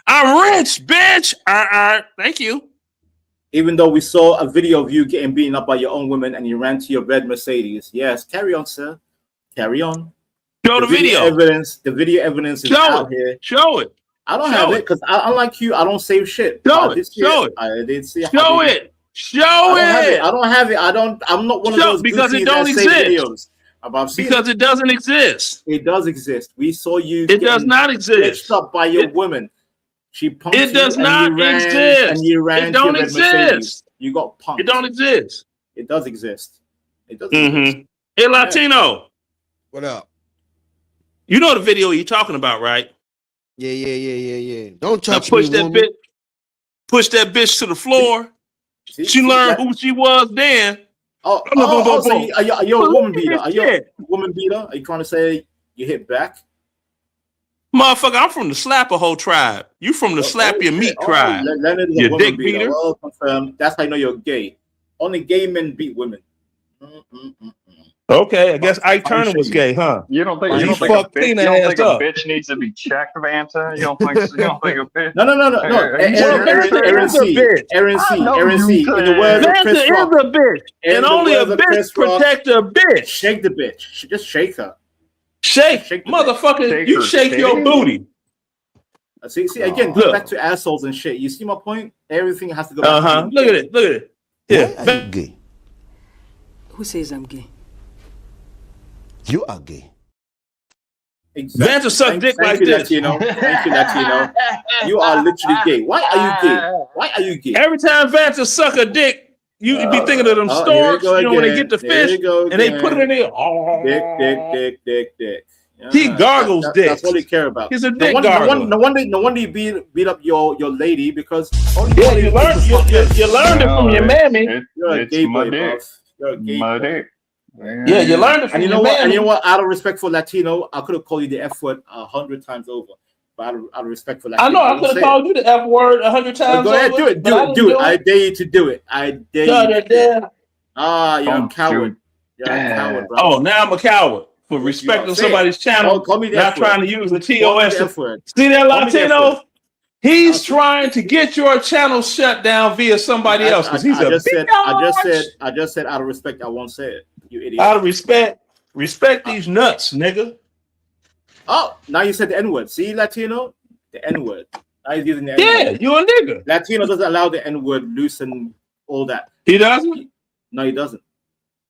I'm rich, bitch. Thank you. Even though we saw a video of you getting beaten up by your own women and you ran to your red Mercedes. Yes, carry on, sir. Carry on. Show the video. Evidence. The video evidence is out here. Show it. I don't Show have it. it because unlike you, I don't save shit. Show I it. did see Show it. it. I did see. Show it. Show I it. don't have it. I'm not one of Show- those because it goofies don't that save exist. videos. I've seen Because it doesn't exist. It does exist. We saw you. It does getting not exist. bitched up by your woman. She punked It does you not and you ran, exist. And you ran It to don't your red exist. Mercedes. You got punked. It don't exist. It does exist. It does exist. Mm-hmm. Hey, Latino. What up? You know the video you're talking about, right? Yeah. Don't Now touch push me, that woman. bit. Push that bitch to the floor. She learned who she was then. So you're a woman beater. Are you a woman beater? Are you trying to say you hit back? Motherfucker, I'm from the Slap-a-Hoe tribe. You from the Slap Your Meat tribe. Leonard is a You woman dick beater. Well confirmed. That's how I know you're gay. Only gay men beat women. Okay, I guess Ike Turner was gay, huh? You don't think, He a fucked bitch, Tina you don't ass think a up. bitch needs to be checked, Vanta? You don't think, you don't think a bitch? No. Aaron C. In the words of Chris Vanta Rock. is a bitch, and only a bitch protect a bitch. Shake the bitch. Just shake her. Shake motherfucker. You shake your booty. See again. Go back to assholes and shit. You see my point? Everything has to go back. To Look at it. Look at it. Yeah. Why are you gay? Who says I'm gay? You are gay. Vanta suck dick like this. Latino. Thank you, Latino. You are literally gay. Why are you gay? Why are you gay? Every time Vanta suck a dick, you be thinking of them storks. You know when they get the fish and they put it in there. Oh. Dick. He gargles dick. That's all he care about. He's a dick gargle. No wonder you beat up your lady because you learned it from your mammy. You're a gay boy, dick. You're a gay boy. Yeah, you learned it from your mammy. And you know what? Out of respect for Latino, I could have called you the F word 100 times over. But out of respect for Latino, I know I could have called you the F word 100 times. Go ahead, over, do it. I dare you to do it. I dare you. You're a coward. You're a coward, bro. Oh, now I'm a coward for respecting somebody's channel, call me the not F word. trying to use the Call me TOS. the F word. See that Call me the F Latino? word. He's trying to get your channel shut down via somebody else because he's I just said out of respect, I won't say it. You idiot. Out of respect these nuts, nigga. Oh, now you said the N-word. See, Latino? The N-word. Now he's using the Yeah, N-word. you a nigga. Latino doesn't allow the N-word loose and all that. He doesn't? No, he doesn't.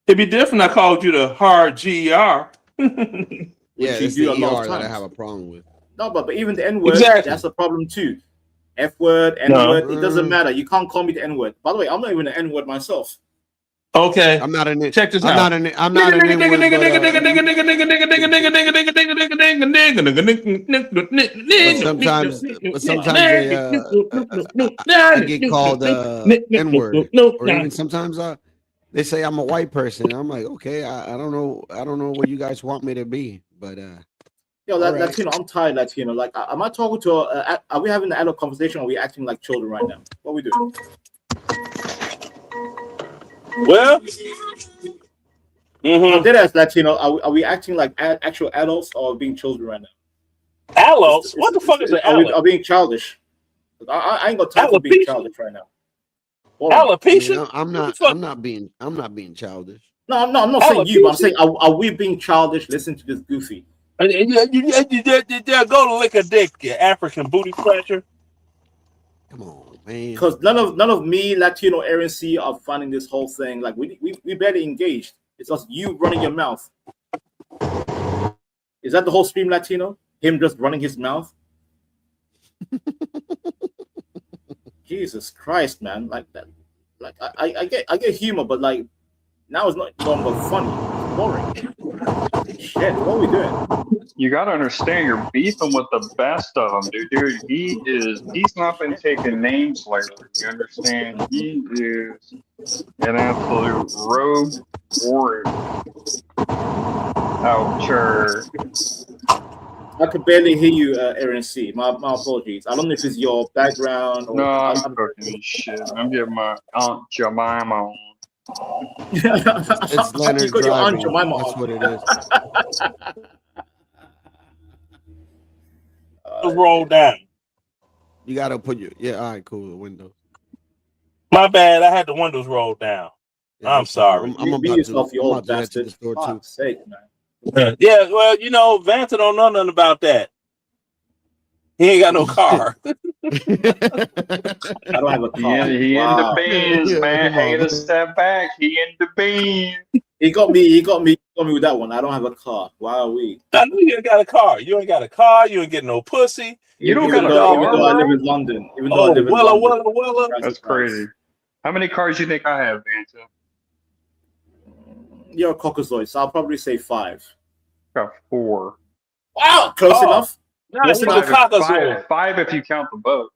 It'd be different. I called you the hard GER. Yeah, you it's do the a lot of ER that I times. have a problem with. No, but even the N-word, Exactly. that's a problem too. F-word, N-word, it doesn't matter. You can't call me the N-word. By the way, I'm not even an N-word myself. Okay. I'm not an Check this I'm out. not an I'm not an but sometimes I get called N-word. Or even sometimes they say I'm a white person. I'm like, okay, I don't know what you guys want me to be, but Yo, all right. Latino, I'm tired, Latino. Like, am I talking to are we having an adult conversation or are we acting like children right now? What are we doing? Well, Deadass Latino, are we acting like actual adults or being children right now? Adults? What the fuck is an Are we adult? being childish? I ain't got time for being childish right now. Alopecia? I'm not being childish. No, I'm not saying you, but I'm saying are we being childish? Listen to this goofy. Yeah, go to lick a dick, you African booty scratcher. Come on, man. Because none of me, Latino, Aaron C are finding this whole thing. Like we barely engaged. It's just you running your mouth. Is that the whole stream, Latino? Him just running his mouth? Jesus Christ, man! Like that. Like I get humor, but like now it's not longer funny. It's boring. Shit, what are we doing? You gotta understand, you're beefing with the best of them, dude. He's not been taking names lately. You understand? He is an absolute rogue warrior out here. I could barely hear you, Aaron C. My apologies. I don't know if it's your background or No, I'm cooking this shit. I'm getting my Aunt Jemima on. It's Leonard You got your Aunt driving. Jemima That's on. what it is. Roll down. You gotta put your all right, cool. The window. My bad. I had the windows rolled down. Yeah, I'm sorry. I'm Be about yourself, you I'm old about to head to the bastard. store too. Fuck's sake, man. Yeah, well, you know, Vanta don't know nothing about that. He ain't got no car. I don't have a car. He in the beans, Yeah, man. come on. Hey, to step back. He in the beans. He got me with that one. I don't have a car. Why are we? I know you ain't got a car. You ain't got a car. You ain't getting no pussy. You don't even got a though, car, even though I bro? live in London. Even though I live in Wella, London. Wella. That's crazy. How many cars you think I have, Vanta? You're a caucasoid, so I'll probably say 5. Got 4. Wow, close enough. Nah, he's a caucasoid. Five if you count the boat.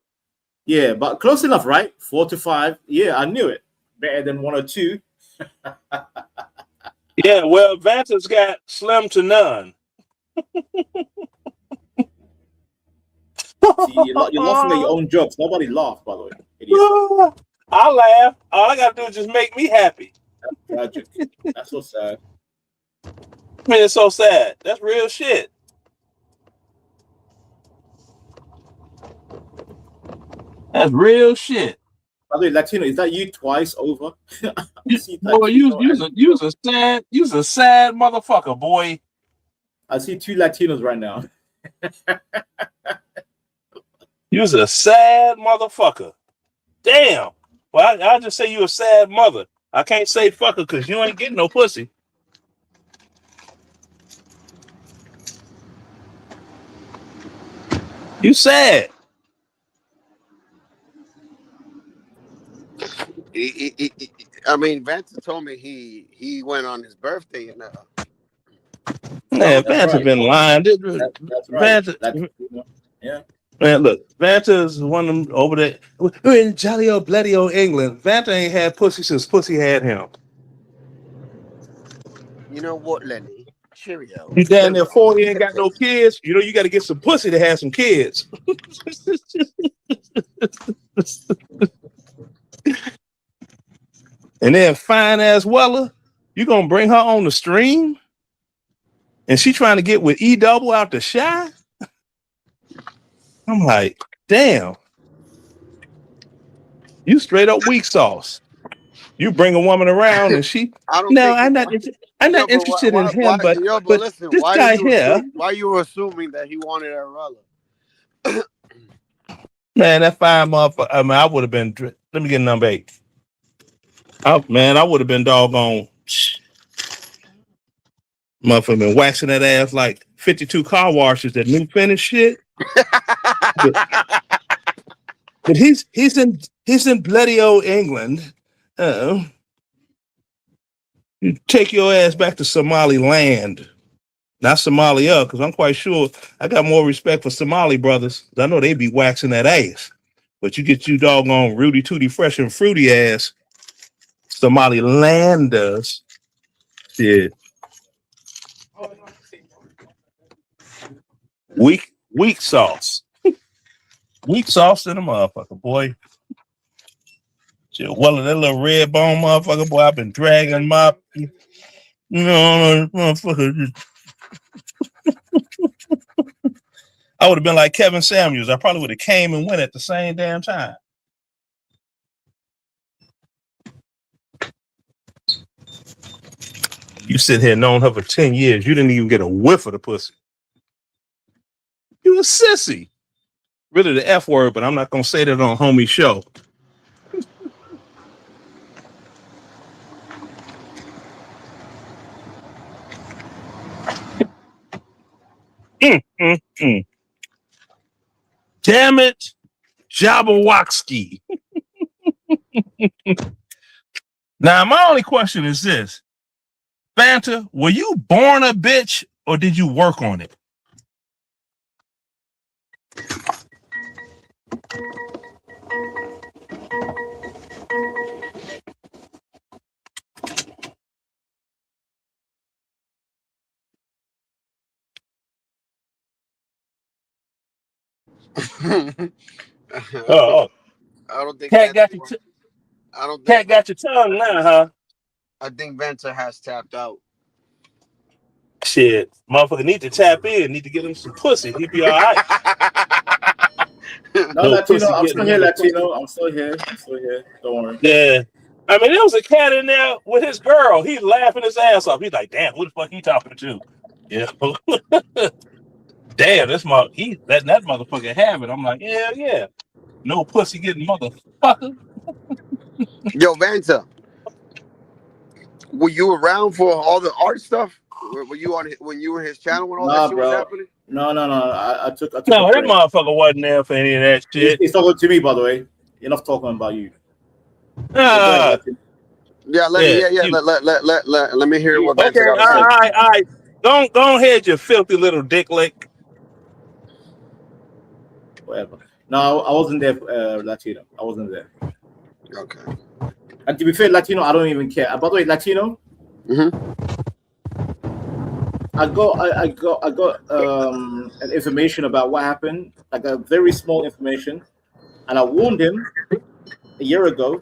Yeah, but close enough, right? 4 to 5. Yeah, I knew it. Better than 1 or 2. Yeah, well, Vanta's got slim to none. See, you're laughing at your own jokes. Nobody laughed, by the way. Idiot. I laugh. All I gotta do is just make me happy. That's tragic. That's so sad. I mean, it's so sad. That's real shit. That's real shit. By the way, Latino, is that you twice over? Boy, you's a sad motherfucker, boy. I see 2 Latinos right now. You's a sad motherfucker. Damn. Well, I'll just say you a sad mother. I can't say fucker because you ain't getting no pussy. You sad. I mean, Vanta told me he went on his birthday and Man, Vanta been lying. That's right. Vanta, Yeah. man, look, Vanta's one of them over there. We're in jolly old bloody old England. Vanta ain't had pussy since pussy had him. you know what, Lenny? Cheerio. You down there 40 ain't got no kids. You know you got to get some pussy to have some kids. And then fine ass Weller, you gonna bring her on the stream? And she trying to get with E double out the Shy? I'm like, damn. You straight up weak sauce. You bring a woman around and she I'm not interested in him, but listen, this guy here, why you assuming that he wanted Arella? man, that fine motherfucker. I mean, I would have been. Let me get number 8. Man, I would have been doggone. Motherfucker been waxing that ass like 52 car washes. That new finish shit. but he's in bloody old England. You take your ass back to Somaliland, not Somalia, because I'm quite sure I got more respect for Somali brothers. I know they be waxing that ass, but you get you doggone Rudy Tooty Fresh and Fruity ass Somalilanders, shit. Weak sauce, weak sauce in a motherfucker, boy. Shit, well, that little red bone motherfucker, boy, I've been dragging him up. No, motherfucker. I would have been like Kevin Samuels. I probably would have came and went at the same damn time. You sit here knowing her for 10 years. You didn't even get a whiff of the pussy. You a sissy. Really the F word, but I'm not going to say that on homie show. Damn it, Jabberwocky. Now, my only question is this. Fanta, were you born a bitch or did you work on it? I don't think Cat got your Cat got your tongue now, huh? I think Vanta has tapped out. Shit, motherfucker need to tap in. Need to get him some pussy. He'd be all right. No, Latino, I'm still here, Latino. I'm still here. Don't worry. Yeah. I mean, there was a cat in there with his girl. He's laughing his ass off. He's like, damn, who the fuck he talking to? Yeah. Damn, this he letting that motherfucker have it. I'm like, yeah. No pussy getting motherfucker. Yo, Vanta, were you around for all the art stuff? Were you on when you were his channel when all that shit was happening? No. I took No, that motherfucker wasn't there for any of that shit. He's talking to me, by the way. Enough talking about you. Let me hear what Vanta Okay, all got to say. right. Go ahead, you filthy little dick lick. Whatever. No, I wasn't there. Latino, I wasn't there. Okay. And to be fair, Latino, I don't even care. By the way, Latino. I got an information about what happened, like a very small information, and I warned him a year ago.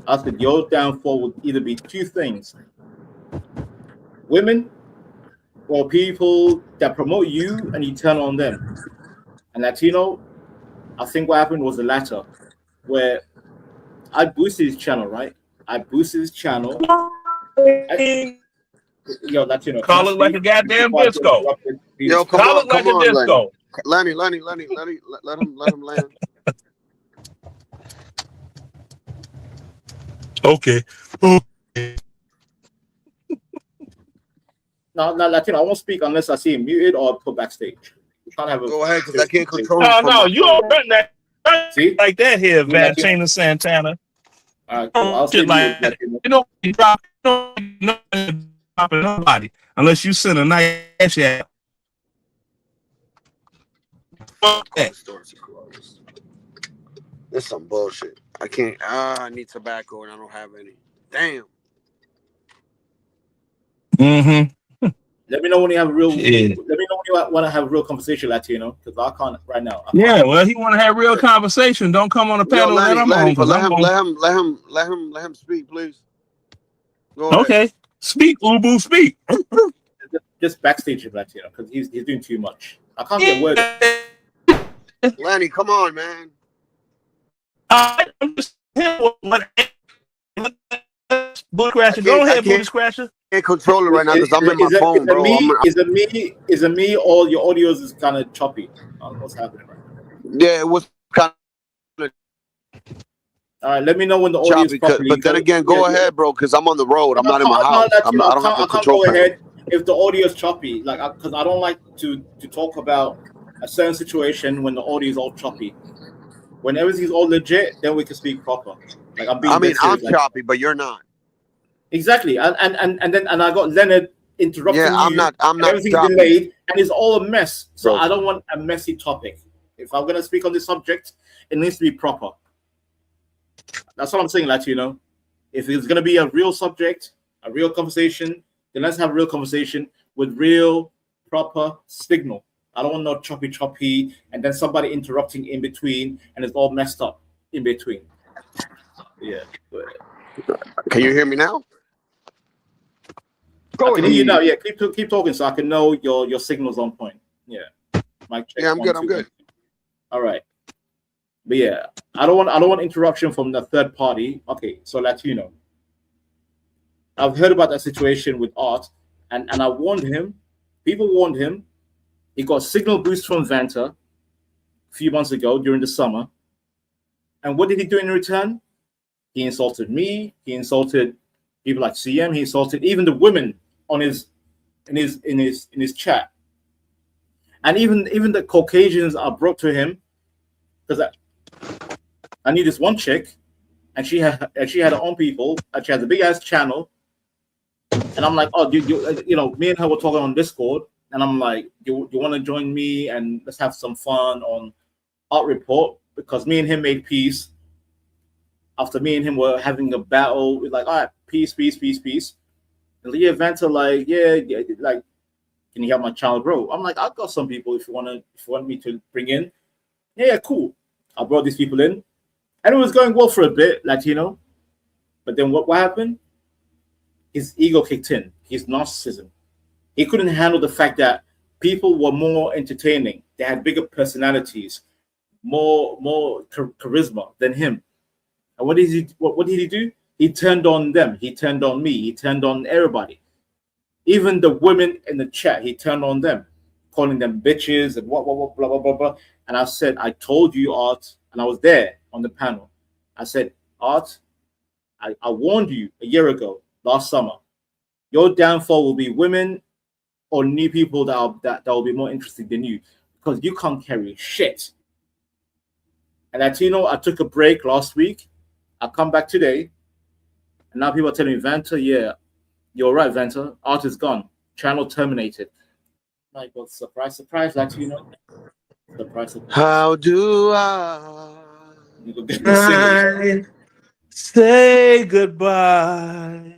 I said your downfall would either be two things: women or people that promote you and you turn on them. And Latino, I think what happened was the latter, where I boosted his channel, right? I boosted his channel. Yo, Latino. Call it like a goddamn disco. Yo, come Call on, it like come a on, disco. Lenny, let him land. Okay. No, Latino, I won't speak unless I see him muted or put backstage. Go ahead, because I can't control No, him from no, my you phone. don't run that like that here, Me, Latino. Valentina Santana. All right, cool. I'll Shit see like that. You don't be dropping nobody unless you send a nice out. Fuck that. This some bullshit. I can't. I need tobacco and I don't have any. Damn. Mm-hmm. Let me know when you have a real. Yeah. Let me know when you want to have a real conversation, Latino, because I can't right now. Yeah, well, he want to have real conversation. Don't come on the panel that I'm on, because I'm on. Let him speak, please. Go ahead. Okay, speak, Ubu, speak. Just backstage him, Latino, because he's doing too much. I can't get word. Lenny, come on, man. I'm just Booty Scratcher. Go ahead, Booty Scratcher. I can't control it right now because I'm in my phone, bro. Is it me or your audio is kind of choppy? What's happening right now? Yeah, it was kind of all right, let me know when the audio is choppy. properly. But then again, go ahead, bro, because I'm on the road. I'm not in my house. I don't have the I can't control go panel. ahead if the audio is choppy, like because I don't like to talk about a certain situation when the audio is all choppy. When everything's all legit, then we can speak proper. Like I'm choppy, but you're not. Exactly, and I got Leonard interrupting Yeah, I'm you. not Everything's choppy. delayed, and it's all a mess. So Bro. I don't want a messy topic. If I'm gonna speak on this subject, it needs to be proper. That's what I'm saying, Latino. If it's gonna be a real subject, a real conversation, then let's have a real conversation with real, proper signal. I don't want no choppy, and then somebody interrupting in between, and it's all messed up in between. Yeah. Can you hear me now? I can hear you now. Yeah, keep talking so I can know your signal's on point. Yeah. Mic check. Yeah, I'm 1, good. 2, I'm good. All right. But yeah, I don't want interruption from the third party. Okay, so Latino. I've heard about that situation with Art, and I warned him. People warned him. He got signal boost from Vanta a few months ago during the summer. And what did he do in return? He insulted me. He insulted people like CM. He insulted even the women on in his chat. And even the Caucasians are brought to him because I need this one chick, and she had her own people, and she has a big ass channel. And I'm like, oh, you know, me and her were talking on Discord, and I'm like, you want to join me and let's have some fun on Art Report, because me and him made peace. After me and him were having a battle, we're like, all right, peace. And Leah Vanta like, yeah, like, can you help my child grow? I'm like, I've got some people if you want me to bring in. Yeah, cool. I brought these people in, and it was going well for a bit, Latino. But then what happened? His ego kicked in. His narcissism. He couldn't handle the fact that people were more entertaining. They had bigger personalities, more charisma than him. And what did he do? He turned on them. He turned on me. He turned on everybody. Even the women in the chat, he turned on them, calling them bitches and what, blah, blah, blah, blah. And I said, I told you, Art, and I was there on the panel. I said, Art, I warned you a year ago, last summer. Your downfall will be women or new people that will be more interested than you, because you can't carry shit. And Latino, I took a break last week. I come back today, and now people are telling me, Vanta, yeah, you're right, Vanta. Art is gone. Channel terminated. Like, well, surprise, Latino. the price of How do I you go get the single. say goodbye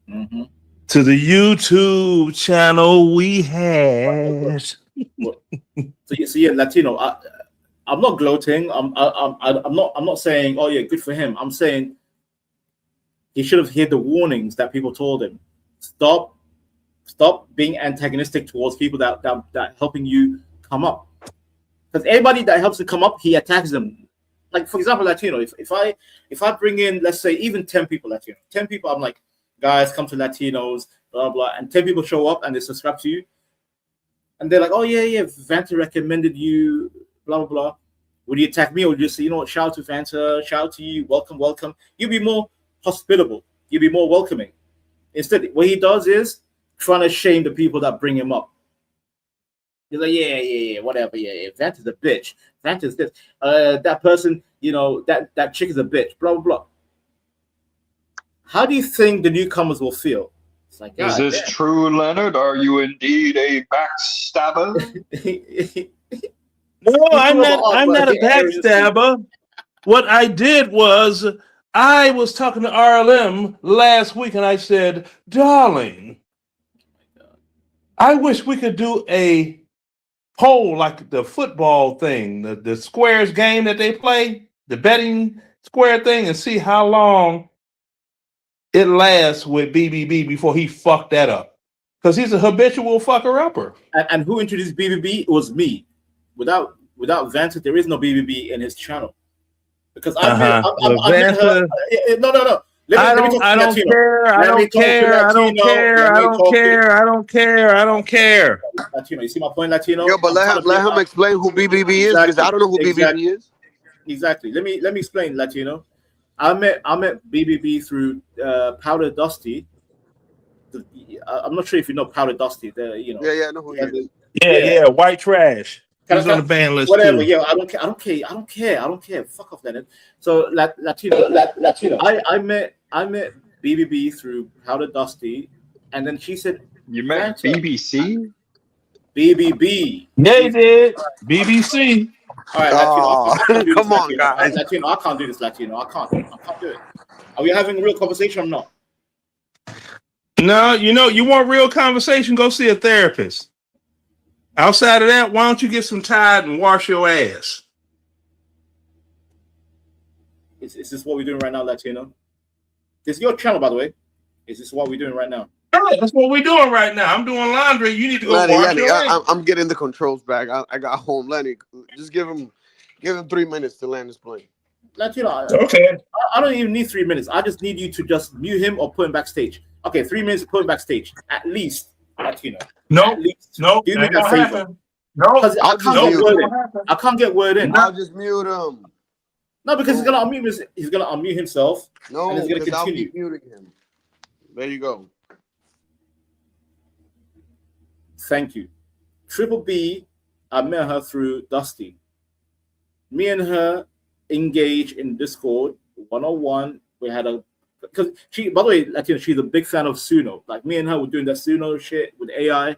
Mhm. to the YouTube channel we had? So yeah, Latino. I'm not gloating. I'm not saying, oh yeah, good for him. I'm saying he should have heard the warnings that people told him. Stop being antagonistic towards people that helping you come up. Because anybody that helps you come up, he attacks them. Like for example, Latino. If I bring in, let's say, even 10 people, Latino, 10 people, I'm like, guys, come to Latinos, blah blah, and 10 people show up and they subscribe to you, and they're like, oh yeah, Vanta recommended you, blah blah blah. Would you attack me, or would you say, you know what, shout out to Vanta, shout out to you, welcome? You'd be more hospitable. You'd be more welcoming. Instead, what he does is trying to shame the people that bring him up. He's like, yeah, whatever, yeah. Vanta's a bitch. Vanta's this. That person, you know, that chick is a bitch. Blah blah blah. How do you think the newcomers will feel? It's like, Is this true, Leonard? Are you indeed a backstabber? No, I'm not a backstabber. What I did was I was talking to RLM last week and I said, darling, I wish we could do a poll like the football thing, the squares game that they play, the betting square thing, and see how long it lasts with BBB before he fucked that up. Because he's a habitual fucker-upper. And who introduced BBB? It was me. Without Vanta, there is no BBB in his channel. Because I met her. No. I don't care. Latino, you see my point, Latino? Yo, but let him explain who BBB is, because I don't know who BBB is. Exactly. Let me explain, Latino. I met BBB through Powder Dusty. I'm not sure if you know Powder Dusty. Yeah, I know who he is. Yeah, white trash. He's on the ban list whatever. too. Yeah, I don't care. Fuck off, Leonard. So Latino. I met BBB through Powder Dusty, and then she said, "You met BBC." BBB. Yeah, he did. BBC. All right, Latino. Come on, guys. Latino, I can't do this, Latino. I can't do it. Are we having a real conversation or not? No, you want real conversation, go see a therapist. Outside of that, why don't you get some Tide and wash your ass? Is this what we're doing right now, Latino? This is your channel, by the way. Is this what we're doing right now? Yeah, that's what we're doing right now. I'm doing laundry. You need to go Lenny, wash your ass. I'm getting the controls back. I got home. Lenny, just give him 3 minutes to land his plane. Latino, okay. I don't even need 3 minutes. I just need you to just mute him or put him backstage. Okay, 3 minutes to put him backstage. At least, Latino. No, At least. no, Do me ain't that gonna favor. happen. No, I can't get word in. I'll just mute him. No, because he's gonna unmute himself. No, and he's gonna because I'll continue. be muting him. There you go. Thank you. Triple B, I met her through Dusty. Me and her engaged in Discord 101. We had because she, by the way, Latino, she's a big fan of Suno. Like me and her were doing that Suno shit with AI.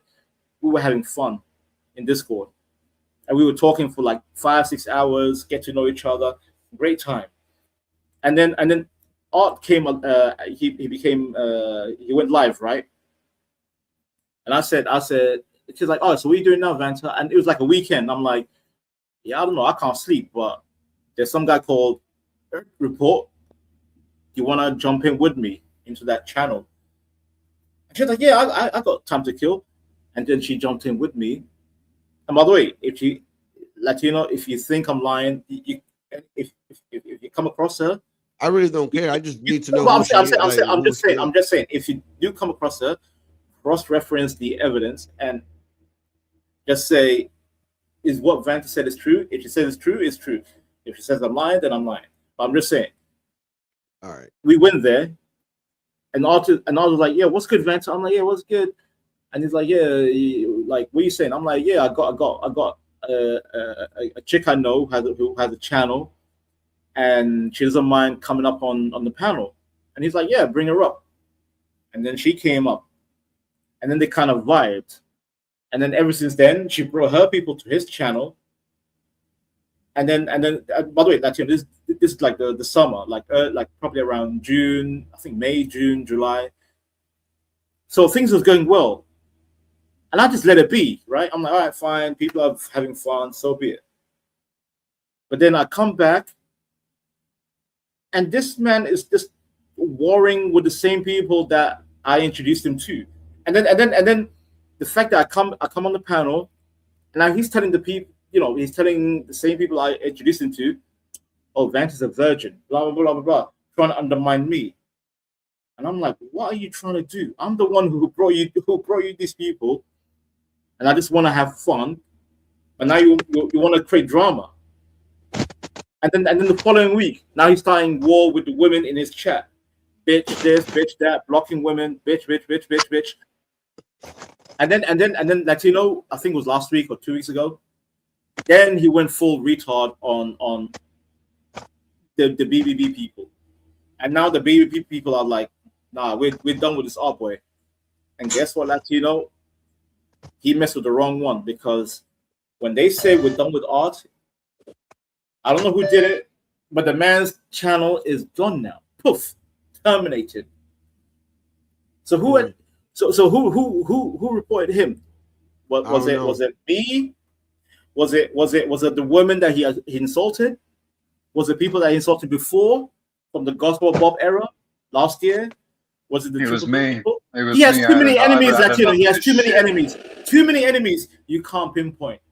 We were having fun in Discord, and we were talking for like 5-6 hours, get to know each other, great time. And then Art came. He went live, right? And I said, she's like, oh, so what are you doing now, Vanta? And it was like a weekend. I'm like, yeah, I don't know, I can't sleep, but there's some guy called Report. You want to jump in with me into that channel? And she's like, yeah, I got time to kill. And then she jumped in with me. And by the way, if you think I'm lying, if you come across her, I really don't care. I just need to know. I'm just saying, if you do come across her, cross-reference the evidence and just say, is what Vanta said is true? If she says it's true, it's true. If she says I'm lying, then I'm lying. But I'm just saying. All right. We went there, and Arthur was like, "Yeah, what's good, Vanta?" I'm like, "Yeah, what's good?" And he's like, "Yeah, like, what are you saying?" I'm like, "Yeah, I got a chick I know who has a channel, and she doesn't mind coming up on the panel." And he's like, "Yeah, bring her up." And then she came up, and then they kind of vibed, and then ever since then, she brought her people to his channel, And then by the way, Latino, this is like the summer, like probably around June, I think May, June, July. So things was going well, and I just let it be, right? I'm like, all right, fine, people are having fun, so be it. But then I come back, and this man is just warring with the same people that I introduced him to, and then the fact that I come on the panel, and now he's telling the people, he's telling the same people I introduced him to, oh, Vance is a virgin, blah blah blah blah blah, trying to undermine me, and I'm like, what are you trying to do? I'm the one who brought you these people, and I just want to have fun, and now you want to create drama. And then the following week, now he's starting war with the women in his chat. Bitch this, bitch that, blocking women, bitch. And then Latino, I think it was last week or 2 weeks ago. Then he went full retard on the BBB people. And now the BBB people are like, nah, we're done with this art boy. And guess what, Latino? He messed with the wrong one, because when they say we're done with art, I don't know who did it, but the man's channel is gone now. Poof, terminated. So who reported him? Was it me? Was it the woman that he insulted? Was it people that he insulted before from the Gospel Bob era last year? Was it the? It was me. He has too many enemies, Latino. He has too many enemies. Too many enemies. You can't pinpoint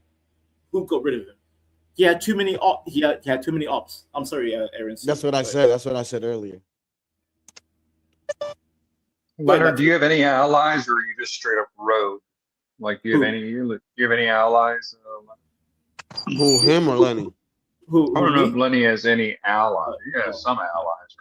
who got rid of him. He had too many. He had too many ops. I'm sorry, Aaron. That's what I said. That's what I said earlier. Leonard, do you have any allies, or are you just straight up rogue? Like, do you have any allies? Who, him or Lenny? I don't know if Lenny has any allies. He has some allies.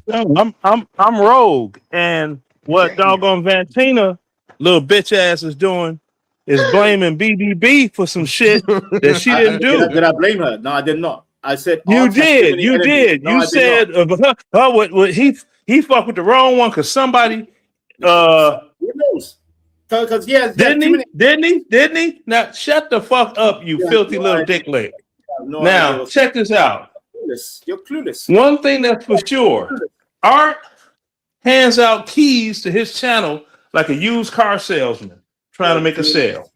Right? No, I'm rogue, and what doggone Vantina little bitch ass is doing is blaming BBB for some shit that she didn't do. Did I blame her? No, I did not. I said you did. You did. You said he fucked with the wrong one because somebody. Who knows? Because didn't he? Now shut the fuck up, you filthy little dick leg. Now check this out. You're clueless. One thing that's for sure, Art hands out keys to his channel like a used car salesman trying to make a sale.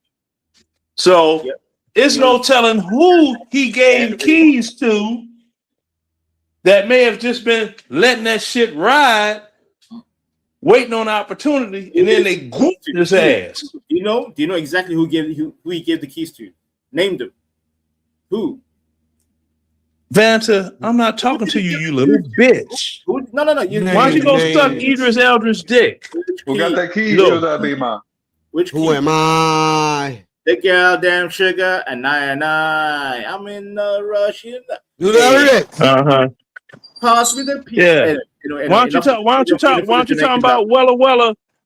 So it's no telling who he gave keys to that may have just been letting that shit ride, waiting on opportunity, and then they goofed his ass. Do you know exactly who he gave the keys to? Name them. Who? Vanta, I'm not talking to you, you little bitch. No. Why don't you go suck Idris Elder's dick? Who got that key? Look. Should that be mine? Who am I? The girl, damn sugar, and I. I'm in a rush. Pass me the piece. Yeah. Why don't you talk about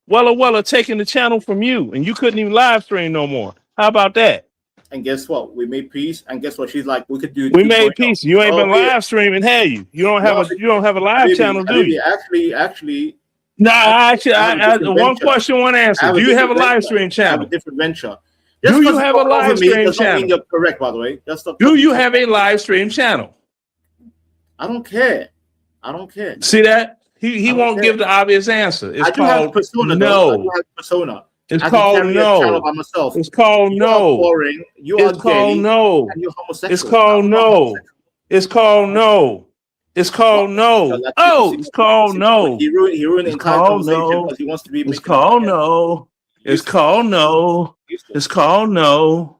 Wella taking the channel from you, and you couldn't even live stream no more? How about that? And guess what? We made peace. And guess what? She's like, we could do. We made peace. You ain't been live streaming, have you? You don't have a live channel, do you? Actually. No, one question, one answer. Do you have a live stream channel? I have a different venture. Do you have a live stream channel? You're correct, by the way. Do you have a live stream channel? I don't care. See that? He won't give the obvious answer. It's called persona, no. I do have persona. It's called no. It's called no. It's called no. It's called no. It's called no. It's called no. Oh, it's called no. He ruined the entire conversation because he wants to be. It's called no. It's called no. It's called no.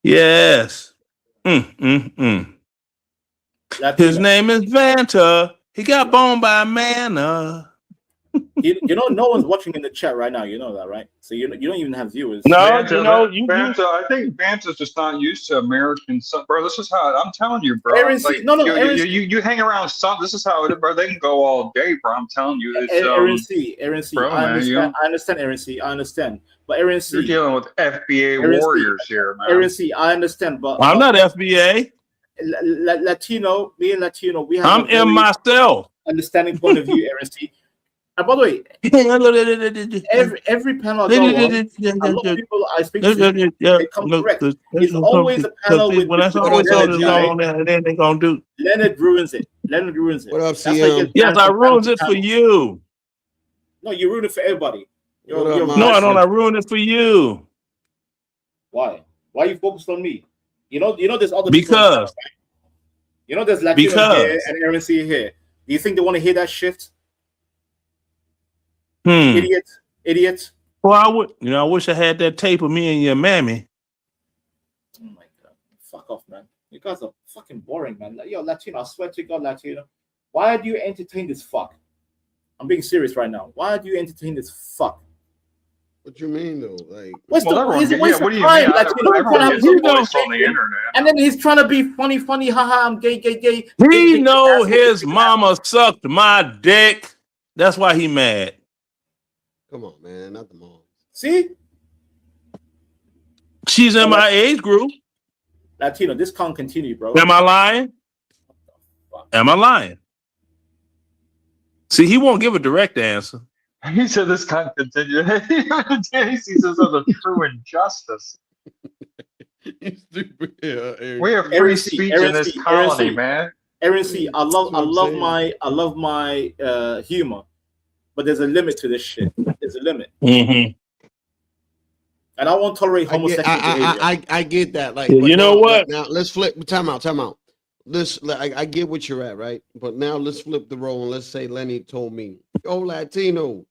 Yes. His name is Vanta. He got boned by a manna. You know, no one's watching in the chat right now. You know that, right? So you don't even have viewers. No, Vanta, I think Vanta's just not used to American stuff, bro. This is how I'm telling you, bro. You hang around some. This is how it, bro. They can go all day, bro. I'm telling you. Aaron C. Bro, I understand, Aaron C. I understand, but Aaron C. You're dealing with FBA warriors here, man. Aaron C. I understand, but I'm not FBA. Latino, me and Latino, we have. I'm in myself. Understanding point of view, Aaron C. And by the way, every panel I go on, a lot of people I speak to, they come correct. It's always a panel with when that's always on the zone, and then they gonna do. Leonard ruins it. Leonard ruins it. What up, That's why he CM? gets Yes, banned I from ruined panel it to for panel. you. No, you ruined it for everybody. What up, No, I don't. I Marshall? ruined it for you Why? Why are you focused on me? You know there's other people on the because panel, right? You know there's Latino here because and Aaron C here. Do you think they want to hear that shit? hmm. Idiot. Well, I wish I had that tape of me and your mammy. Oh my god. Fuck off, man. You guys are fucking boring, man. Yo, Latino, I swear to God, Latino. Why do you entertain this fuck? I'm being serious right now. Why do you entertain this fuck? What you mean though? Like, What's Well, the everyone, waste yeah, of what do you time, mean? Latino? Everyone gets a voice on the internet. And then he's trying to be funny, haha, I'm gay. He know his mama sucked my dick. That's why he mad. come on, man, not the mom. See? She's in my age group. Latino, this can't continue, bro. Am I lying? Am I lying? See, he won't give a direct answer. He said this can't continue. He sees this as a true injustice. We have free speech in this colony, man. Aaron C, I love saying. my humor, but there's a limit to this shit. There's a limit, Mm-hmm. and I won't tolerate homosexual behavior. I get that. Like, Yeah, but you know what? Now let's flip. Time out. I get what you're at, right? But now let's flip the role and let's say Lenny told me, "Oh, Latino,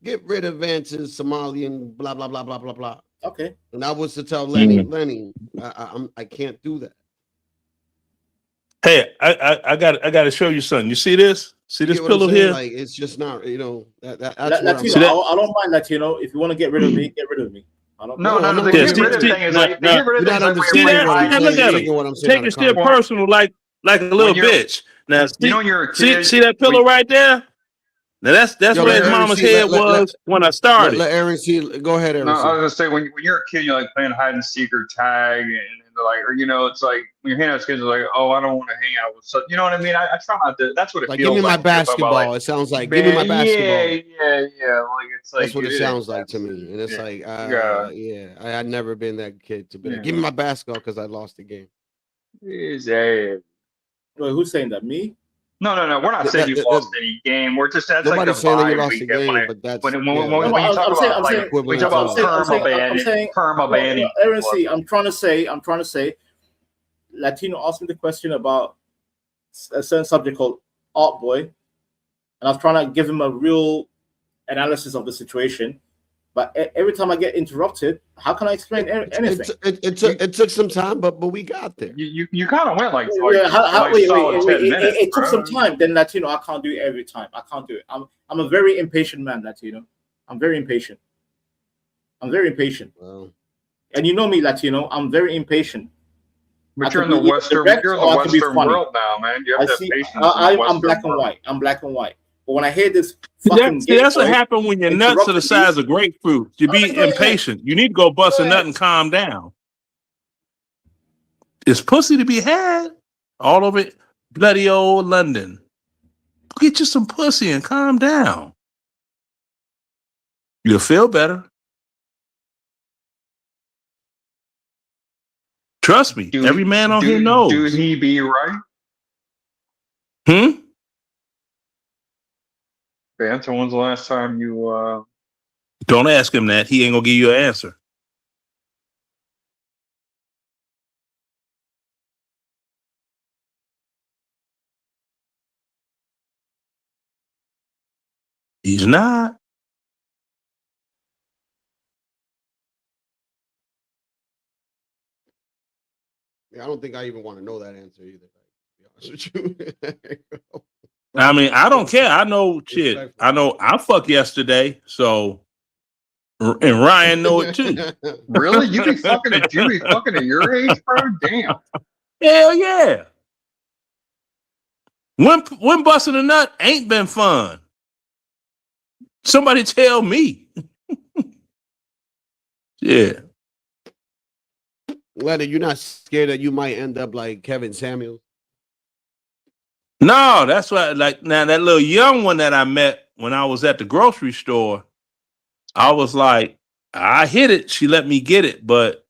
get rid of Vance's Somalian, blah blah blah blah blah blah." Okay. And I was to tell Lenny, I can't do that. Hey, I got to show you something. You see this? See this You get what I'm pillow saying? here? Like, it's just not, that's Latino, I don't mind Latino. If you want to get rid of me, get rid of me. I don't. No, the Yeah, get rid of thing is like the get rid of you're not thing is like when understanding you're what I'm hiding Look at saying. him. What I'm saying Take out it of still context. personal, like a little you're- bitch. Now, see, when you're a kid, see that pillow right there? Now that's Yo, where let his Aaron mama's see, head let- was when I started. Let Aaron see. Go ahead, Aaron. No, C. I was gonna say when you're a kid, you're like playing hide and seek or tag, and they're like, or it's like when you're hanging out with kids, they're like, oh, I don't want to hang out with such. You know what I mean? I try not to. That's what it Like, feels give me like. my basketball. It sounds like, give me my basketball. Yeah. Like it's like That's what it is. sounds like to me. And it's Yeah. like, Yeah. I had never been that kid to be like, Yeah. give me my basketball because I lost the game. Wait, who's saying that? Me? No. We're not saying you lost any game. We're just that's like the Nobody's saying that you vibe lost we the get game, when I but that's when yeah, you that's- talk about like saying- we talk about perma banning. Aaron C, I'm trying to say, Latino asked me the question about a certain subject called Art Boy, and I was trying to give him a real analysis of the situation. But every time I get interrupted, how can I explain anything? It took some time, but we got there. You kind of went like Wait, solid 10 minutes. it took bro. some time. Then Latino, I can't do it every time. I can't do it. I'm a very impatient man, Latino. I'm very impatient. Wow. And you know me, Latino. I'm very impatient. But I you're in can the be Western, direct you're in or the I can be Western funny. world now, man. You have to have patience. in the I'm Western black and world. white. I'm black and white. But when I hear this fucking See, that's what gay boy happened when your nuts are the interrupting size me- of grapefruit. You be go ahead. impatient. You need to go bust a nut and calm down. It's pussy to be had all over bloody old London. Go get you some pussy and calm down. You'll feel better. Trust me. Every man on here knows. Do he be right? Vance, when's the last time you Don't ask him that. He ain't gonna give you an answer. He's not. Yeah, I don't think I even want to know that answer either. To be honest with you. I mean, I don't care. I know shit. I know I fucked yesterday, so and Ryan know it too. really? You be fucking at your age, bro? Damn. Hell yeah. When busting a nut ain't been fun. Somebody tell me. Yeah. Leonard, you're not scared that you might end up like Kevin Samuels? No, that's why. Like now, that little young one that I met when I was at the grocery store, I was like, I hit it. She let me get it, but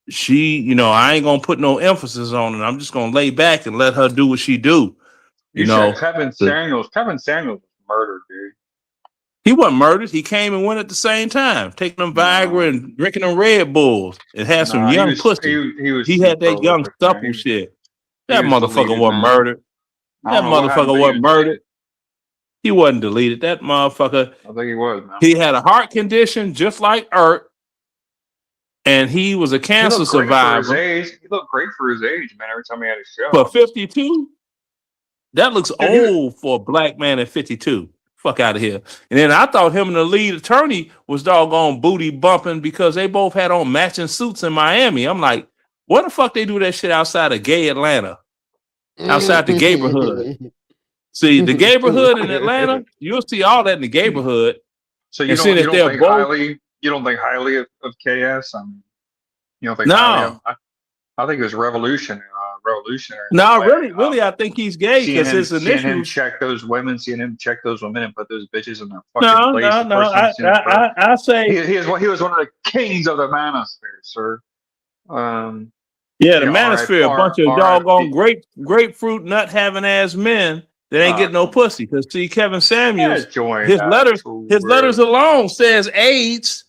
she, you know, I ain't gonna put no emphasis on it. I'm just gonna lay back and let her do what she do. You said Kevin Samuels. Kevin Samuels was murdered, dude. He wasn't murdered. He came and went at the same time, taking them Viagra and drinking them Red Bulls, and had some He young was- pussy. he had that young prolific, supple man. shit. He That was motherfucker deleted, wasn't man. murdered. I That don't know what happened, motherfucker but he wasn't was murdered. He wasn't deleted. That motherfucker. I think he was, man. He had a heart condition just like Ert, and he was a He cancer looked great for his survivor. age. He looked great for his age, man. Every time he had a show. For 52, that looks Dude, he was- old for a black man at 52. Fuck out of here. And then I thought him and the lead attorney was doggone booty bumping because they both had on matching suits in Miami. I'm like, what the fuck they do that shit outside of gay Atlanta? Outside the neighborhood. See, the neighborhood in Atlanta, you'll see all that in the neighborhood. So you And don't, seeing you if don't they're think both- highly? You don't think highly of KS? I mean, you don't think No. highly of? I think it was revolutionary. No, really, I think he's gay because his Seeing him initials. check those women, and put those bitches in their fucking No, place. no, the no. first time I've seen him, bro. I say, he was one of the kings of the manosphere, sir. yeah, the Yeah, manosphere, a bunch of doggone grapefruit nut having ass men that ain't getting no pussy. Because see, Kevin Samuels, join his that letters, too, his bro. letters alone says AIDS,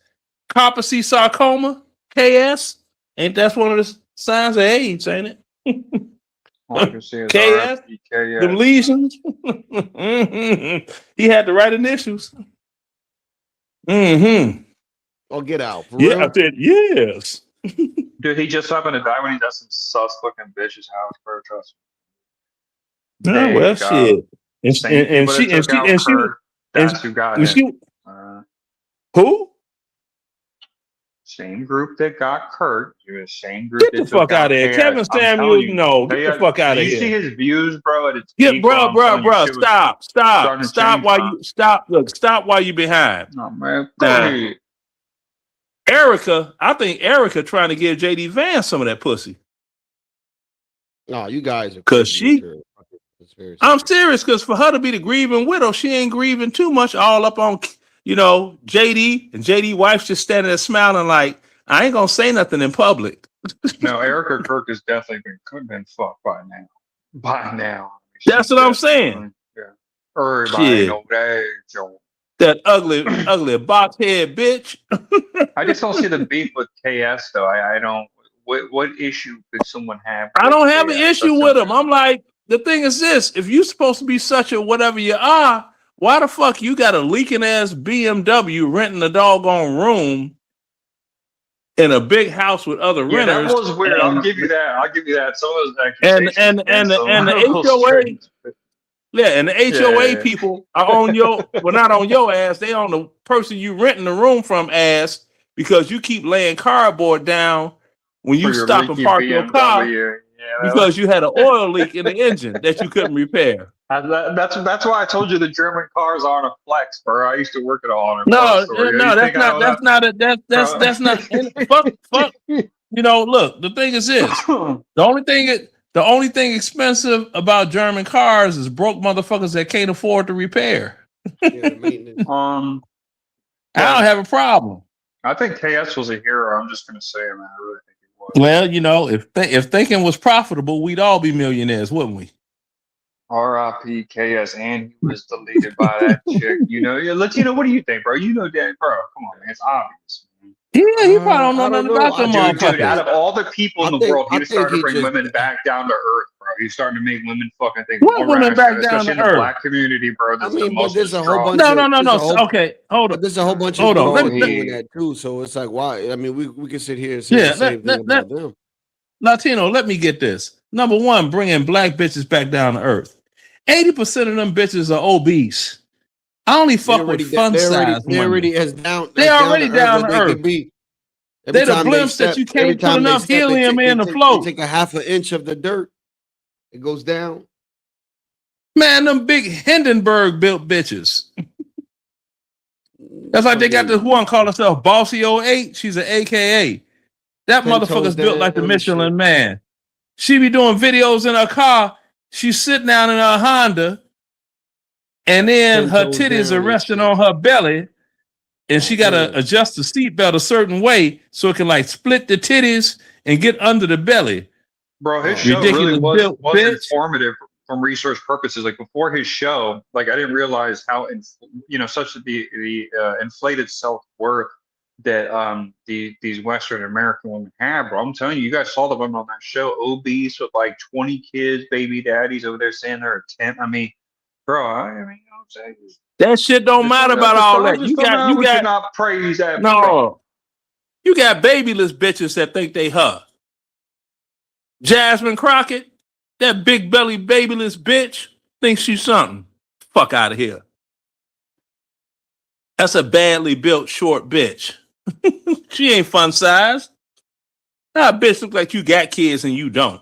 copper C sarcoma, KS. Ain't that's one of the signs of AIDS, ain't it? All I can see is KS, RFP, the lesions. He had the right initials. Mm-hmm. Oh, get out. For Yeah, real? I said yes. Dude, he just happened to die when he's at some sus looking bitch's house, bro. Trust me. Oh, well, There you go. shit. And Same and people she that and took she out and she Kurt, and that's who got and him. she who? Same group that got Kurt. The same group Get that the took fuck out out of here. KS. Kevin I'm telling Samuels, you. no, get the fuck out Do of you see here. his views, bro? At its Yeah, peak, bro, I'm telling you, shit was stop starting to stop change, while man. you stop. Look, stop while you behind. No, man. Go Nah. ahead. Erica, I think Erica trying to give JD Vance some of that pussy. No, you guys are Cause crazy. she, I'm serious. Cause for her to be the grieving widow, she ain't grieving too much. All up on, you know, JD and JD wife's just standing there smiling like I ain't gonna say nothing in public. No, Erica Kirk has definitely could have been fucked by now. By now. That's what I'm saying. Yeah. Everybody Shit. know that. Joe. That ugly box head bitch. I just don't see the beef with KS though. I don't. What issue could someone have? I with don't have an KS? issue with him. I'm like, the thing is this: if you're supposed to be such a whatever you are, why the fuck you got a leaking ass BMW renting a doggone room in a big house with other Yeah, renters? that was weird. I'll give you that. Some of those accusations And against the him were a little HOA, strange. yeah, and the HOA Yeah. people are on your, well, not on your ass. They on the person you renting the room from ass because you keep laying cardboard down when you For your stop and leaky park your car BMW. Yeah, that because was- you had an oil leak in the engine that you couldn't repair. That's why I told you the German cars aren't a flex, bro. I used to work at an auto No, parts store. no, You that's think I not. know That's not. That's not. Fuck. You know, look. The thing is this: the only thing expensive about German cars is broke motherfuckers that can't afford to repair. I don't have a problem. I think KS was a hero. I'm just gonna say it, man. I really think he was. Well, you know, if thinking was profitable, we'd all be millionaires, wouldn't we? R.I.P. KS, and he was deleted by that chick. You know, yeah, Latino. What do you think, bro? You know that, bro? Come on, man. It's obvious. Yeah, he probably don't know I don't nothing about them Dude, out motherfuckers. of all the people in I the think- world, he I was think starting he to bring just- women back down to earth, bro. He's starting to make women fucking think What more women rational, back down especially to in the earth? black community, bro. I That's mean, the but most there's a whole distraught. bunch No, of no, no, there's a no. whole- Okay, hold But on. there's a whole bunch of Hold on, people let out me- doing that too. So it's like, why? I mean, we can sit here and say Yeah, the same thing about them. Latino, let me get this. Number one, bringing black bitches back down to earth. 80% of them bitches are obese. I only fuck with fun size They're women. already as down. They as already down to as they earth. could be. Every They the time blimps step- that you every can't put time they enough step, they helium take- in they to take- float. They take a half an inch of the dirt. It goes down. Man, them big Hindenburg built bitches. That's like they got this one call herself Bossy 08. She's an AKA. That 10 toes motherfucker's built like the down and Michelin shit. Man. She be doing videos in her car she's sitting down in her Honda, and then 10 her toes titties down are and resting shit. on her belly, and she got to Yeah. adjust the seatbelt a certain way so it can like split the titties and get under the belly. Bro, his Oh, show really Ridiculous built was bitch. informative from research purposes. Like before his show, like I didn't realize how such the inflated self-worth that these Western American women have, bro. I'm telling you, you guys saw the women on that show, obese with like 20 kids, baby daddies over there saying they're a 10. I mean, bro, I mean, you know what I'm saying? That shit don't matter about all that. You got we should not praise that. no. You got babyless bitches that think they her. Jasmine Crockett, that big belly babyless bitch, thinks she's something. Fuck out of here. That's a badly built short bitch. She ain't fun sized. That bitch look like you got kids and you don't.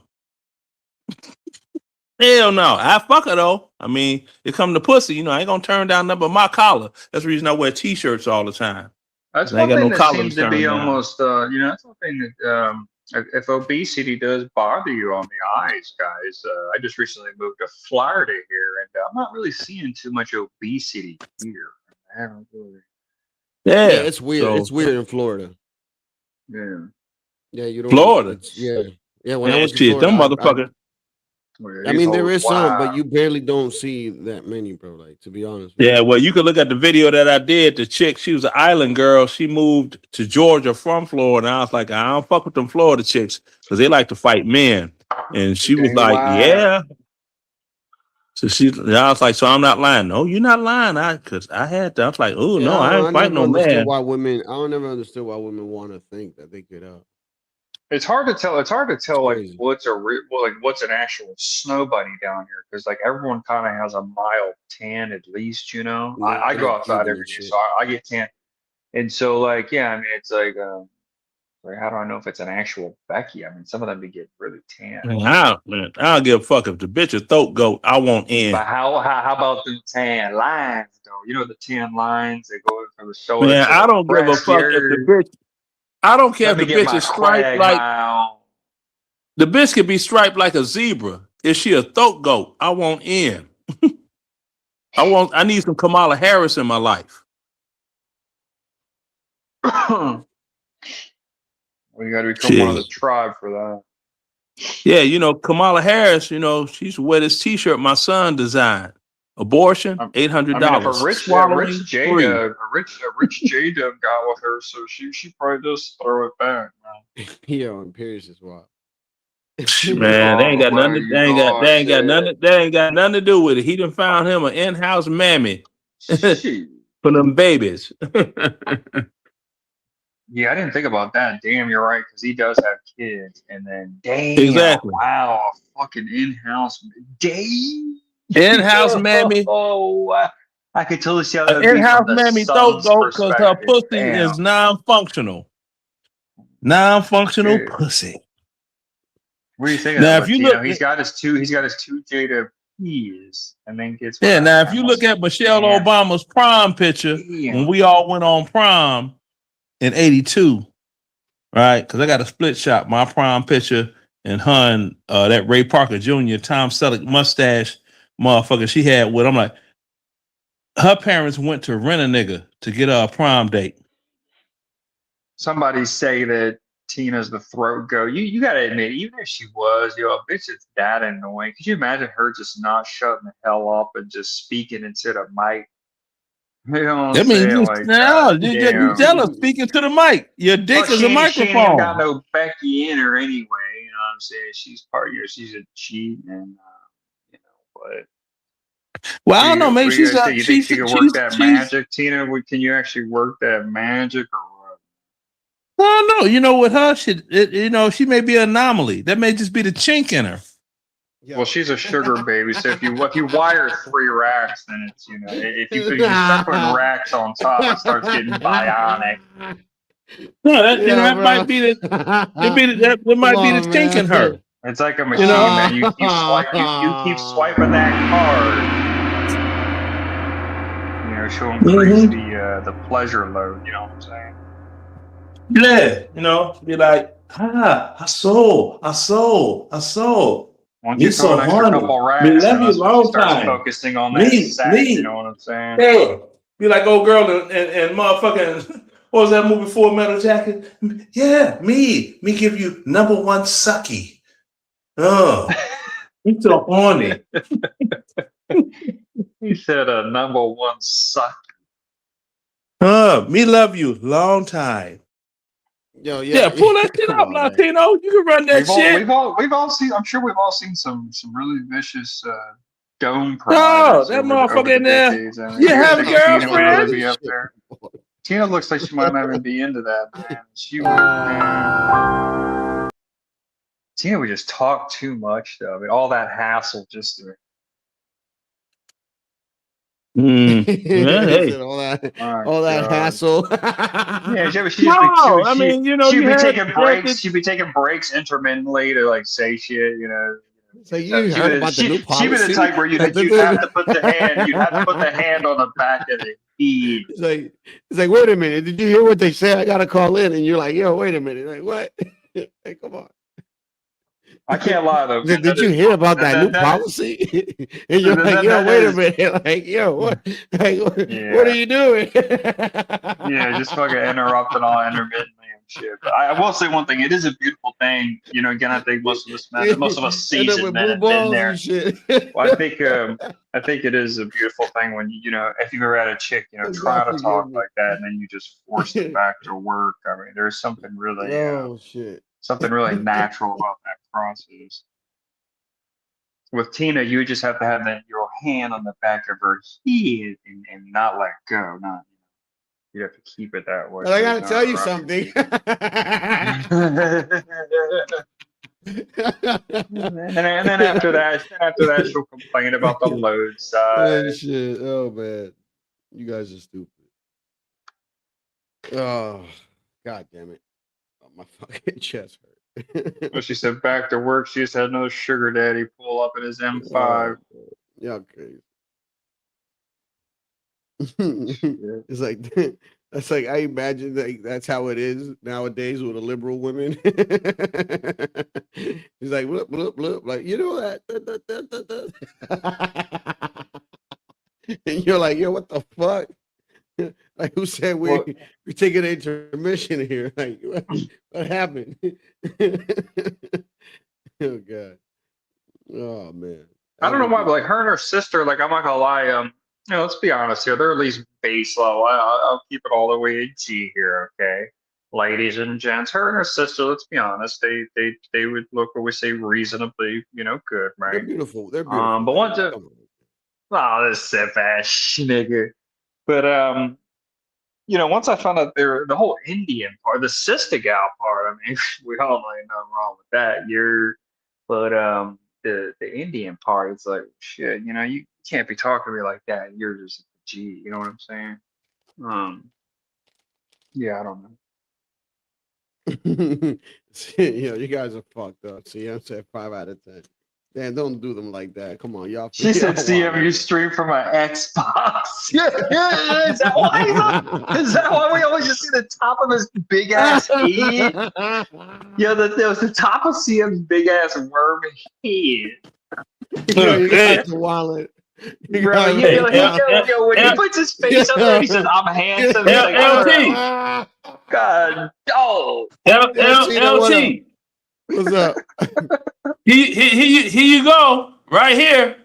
Hell no. I fuck her though. I mean, it come to pussy, I ain't gonna turn down nothing but my collar. That's the reason I wear t-shirts all the time. That's I ain't one got thing no that collar seems to to be turn down. almost, that's one thing that, if obesity does bother you on the eyes, guys, I just recently moved to Florida here, and I'm not really seeing too much obesity here. I haven't really. Yeah, it's weird. so- It's weird in Florida. Yeah. Yeah, you don't. Florida. Yeah. When I went to shit, them Florida, motherfuckers. I mean, there is some, Wow. but you barely don't see that many, bro. Like, to be honest. With Yeah, you. well, you could look at the video that I did. The chick, she was an island girl. She moved to Georgia from Florida. And I was like, I don't fuck with them Florida chicks because they like to fight men. And she was like, yeah. So I was like, so I'm not lying. No, you're not lying. Because I had to. I was like, oh, Yeah, no, I ain't fighting never no understood man. why women. I never understood why women want to think that they could. It's hard to tell. It's hard to tell like what's an actual snow bunny down here because like everyone kind of has a mild tan at least. Yeah, I go like outside Cuban every and day, shit. so I get tan. And so like I mean it's like how do I know if it's an actual Becky? I mean some of them be getting really tan. Man, I don't give a fuck if the bitch a throat goat. I want in. But how about the tan lines though? You know the tan lines that go from the shoulder. Man, to I the don't give a breast fuck if here. the bitch. I don't care Let me if the get bitch my is striped flag like now. the bitch could be striped like a zebra. Is she a throat goat? I want in. I need some Kamala Harris in my life. Well, you got to become one of the Shit. tribe for that. Yeah, Kamala Harris, she's wear this t-shirt my son designed. Abortion, $800. I mean, if a rich Swallowing, J free. Dub, a rich J Dub got with her, so she probably does throw it back. Man. Yeah, on Pierce is wild. Man, they ain't got Oh, nothing. well, They ain't got. They ain't got shit. nothing. They ain't got nothing to do with it. He done found him an in-house mammy for them babies. Yeah, I didn't think about that. Damn, you're right, because he does have kids, and then damn, Exactly. wow, a fucking in-house, damn, In-house mammy. Oh, I could totally see how that An would be in-house from the mammy throat son's goat because her perspective. pussy Damn. is non-functional. Non-functional Shit. pussy. What do you think? Now, Of if that? you Like, look, he's got his two Jada P's, and then gets yeah. Now, if you look at Michelle Damn. Obama's prom picture when we all went on prom in '82, right? Because I got a split shot. My prom picture and her and that Ray Parker Jr. Tom Selleck mustache motherfucker she had with. I'm like, her parents went to rent a nigga to get her a prom date. Somebody say that Tina's the throat goat. You gotta admit, even if she was, a bitch is that annoying. Could you imagine her just not shutting the hell up and just speaking into the mic? You know what I I'm mean, saying? just, Like, no, you damn. tell her speaking to the mic. Your dick Well, is a she ain't even microphone. got no Becky in her anyway. You know what I'm saying? She's part of she's a cheat, and but. Well, I don't know. Maybe What do you she's guys a think? You think she could work that she's magic, Tina? Can you actually work that magic, or what? I don't know. With her, she may be an anomaly. That may just be the chink in her. Well, she's a sugar baby, so if you wire 3 racks, then it's if you start putting racks on top, it starts getting bionic. No, that might be the that might be the chink in her. It's like a machine, man. You keep swiping that card. She'll increase the pleasure load. You know what I'm saying? Yeah, be like, I saw. Once Me you throw so an extra horny. couple Me racks, love in, you that's when she long starts time. focusing on that sack. You know what I'm saying? Yeah. Be like old girl and motherfucking, what was that movie, Full Metal Jacket? Yeah, me give you number one sucky. Oh, you so horny. He said number one suck. Me love you long time. Yo, Yeah, pull that shit come up, on, man. Latino. You can run that shit. We've all seen. I'm sure we've all seen some really vicious dome No, providers that over motherfucker the in there. decades. I mean, You you would have a think Tina would really girlfriend? be up there. Tina looks like she might not even be into that, man. She would, man. Tina would just talk too much, though. I mean, all that hassle just to. Yeah, He hey. said all that God. hassle. Yeah, she would No, I mean, you know, she'd you be had taking breaks. granted- She'd be taking breaks intermittently to like say shit, you know. So you heard about the new She'd be policy? the type where you'd have to put the hand on the back of the head. It's like, wait a minute, did you hear what they said? I gotta call in, and you're like, yo, wait a minute, like what? Like, come on. I can't lie though. Did you hear about that new policy? And you're like, yo, wait a minute, like, yo, what? Like, what are you doing? Yeah, just fucking interrupting all intermittently and shit. But I will say one thing: it is a beautiful thing. You know, again, I think most of us End up seasoned with men blue have been balls there. and shit. Well, I think it is a beautiful thing when you know if you've ever had a chick, you know, try to talk like that, and then you just force it back to work. I mean, there's something really, Oh shit. something really natural about that process. With Tina, you would just have to have your hand on the back of her head and not let go. Not you'd have to keep it that way. But I so gotta it's tell not you rough. something. and then after that, she'll complain about the load Oh size. shit. Oh man. You guys are stupid. Oh, god damn it. Oh, my fucking chest hurt. Well, she said back to work. She just had another sugar daddy pull up in his M5. Yeah, crazy. It's like that's like I imagine like that's how it is nowadays with the liberal women. He's like bloop, bloop, bloop, like you know that. And you're like, yo, what the fuck? Like who said we're taking an intermission here? Like what happened? Oh god. Oh man. I don't know why, but like her and her sister, like I'm not gonna lie, you know, let's be honest here. They're at least base level. I'll keep it all the way G here, okay? Ladies and gents, her and her sister, let's be honest, they would look, we say reasonably, you know, good, right? They're beautiful. They're beautiful. But once this sip ass nigga. But you know, once I found out the whole Indian part, the sister gal part, I mean, we all know ain't nothing wrong with that. The Indian part, it's like shit, you know, you can't be talking to me like that. You're just a G, you know what I'm saying? Yeah, I don't know. You know, you guys are fucked up. See, I'm saying 5 out of 10. Man, don't do them like that. Come on, y'all. She said, "CM, you stream from an Xbox." Yeah. Is that why? Is that why we always just see the top of his big ass head? Yeah, there was the top of CM's big ass worm head. You got the wallet. Bro, yo, when he puts his face up there, he says, "I'm handsome." He's like, LT. God, oh, LT. What's up? Here you go, right here.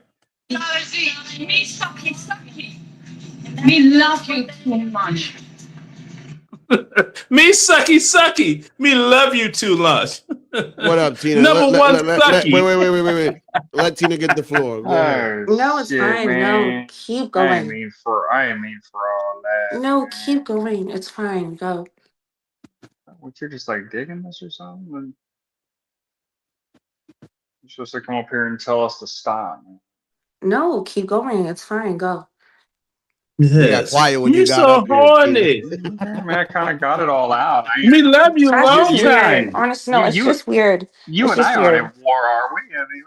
Me sucky. Me love you too much. Me sucky. Me love you too much. What up, Tina? Number one sucky. Wait. Let Tina get the floor. Go ahead. No, it's shit, fine. man. No, keep I ain't going. mean for all that. No, keep going. It's fine. Go. What, you're just like digging this or something? You're supposed to come up here and tell us to stop. Man. No, keep going. It's fine. Go. You got quiet when you got so up here, horny. Tina. I mean, I kind of got it all out. Me love you That's long just weird. time. Honestly, no, it's just weird. You It's and just I aren't weird. at war, are we? I mean,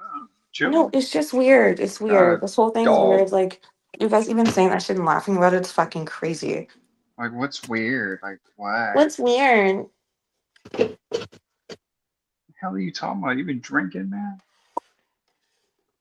chill. No, it's just weird. It's weird. This whole thing's dog. weird. Like, you guys even saying that shit and laughing about it, it's fucking crazy. Like, what's weird? Like, what? What's weird? The hell are you talking about? You been drinking, man?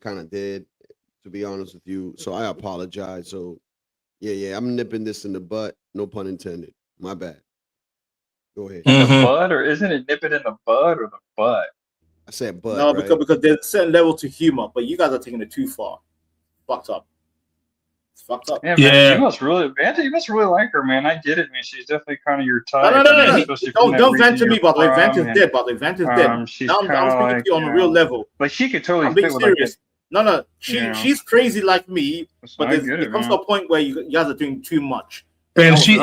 kind of did, to be honest with you. So I apologize. So yeah, I'm nipping this in the butt. No pun intended. My bad. Go ahead. The bud, or isn't it nip it in the bud or the butt? I said bud. No, right? because there's a certain level to humor, but you guys are taking it too far. Fucked up. It's fucked up. Yeah, man, you must really, Vanta, you must really like her, man. I get it, man. She's definitely kind of your type. No. I mean, especially from that Don't region vent to me, you're by the way. from, Vanta's and, dead, by the way. Vanta's dead. she's Now I'm kinda speaking like, to you on a you real know, level. Like she could totally I'm being fit with like serious. this. No. Yeah. She's crazy like me, but I get it it, comes to man. a point where you guys are doing too much. And she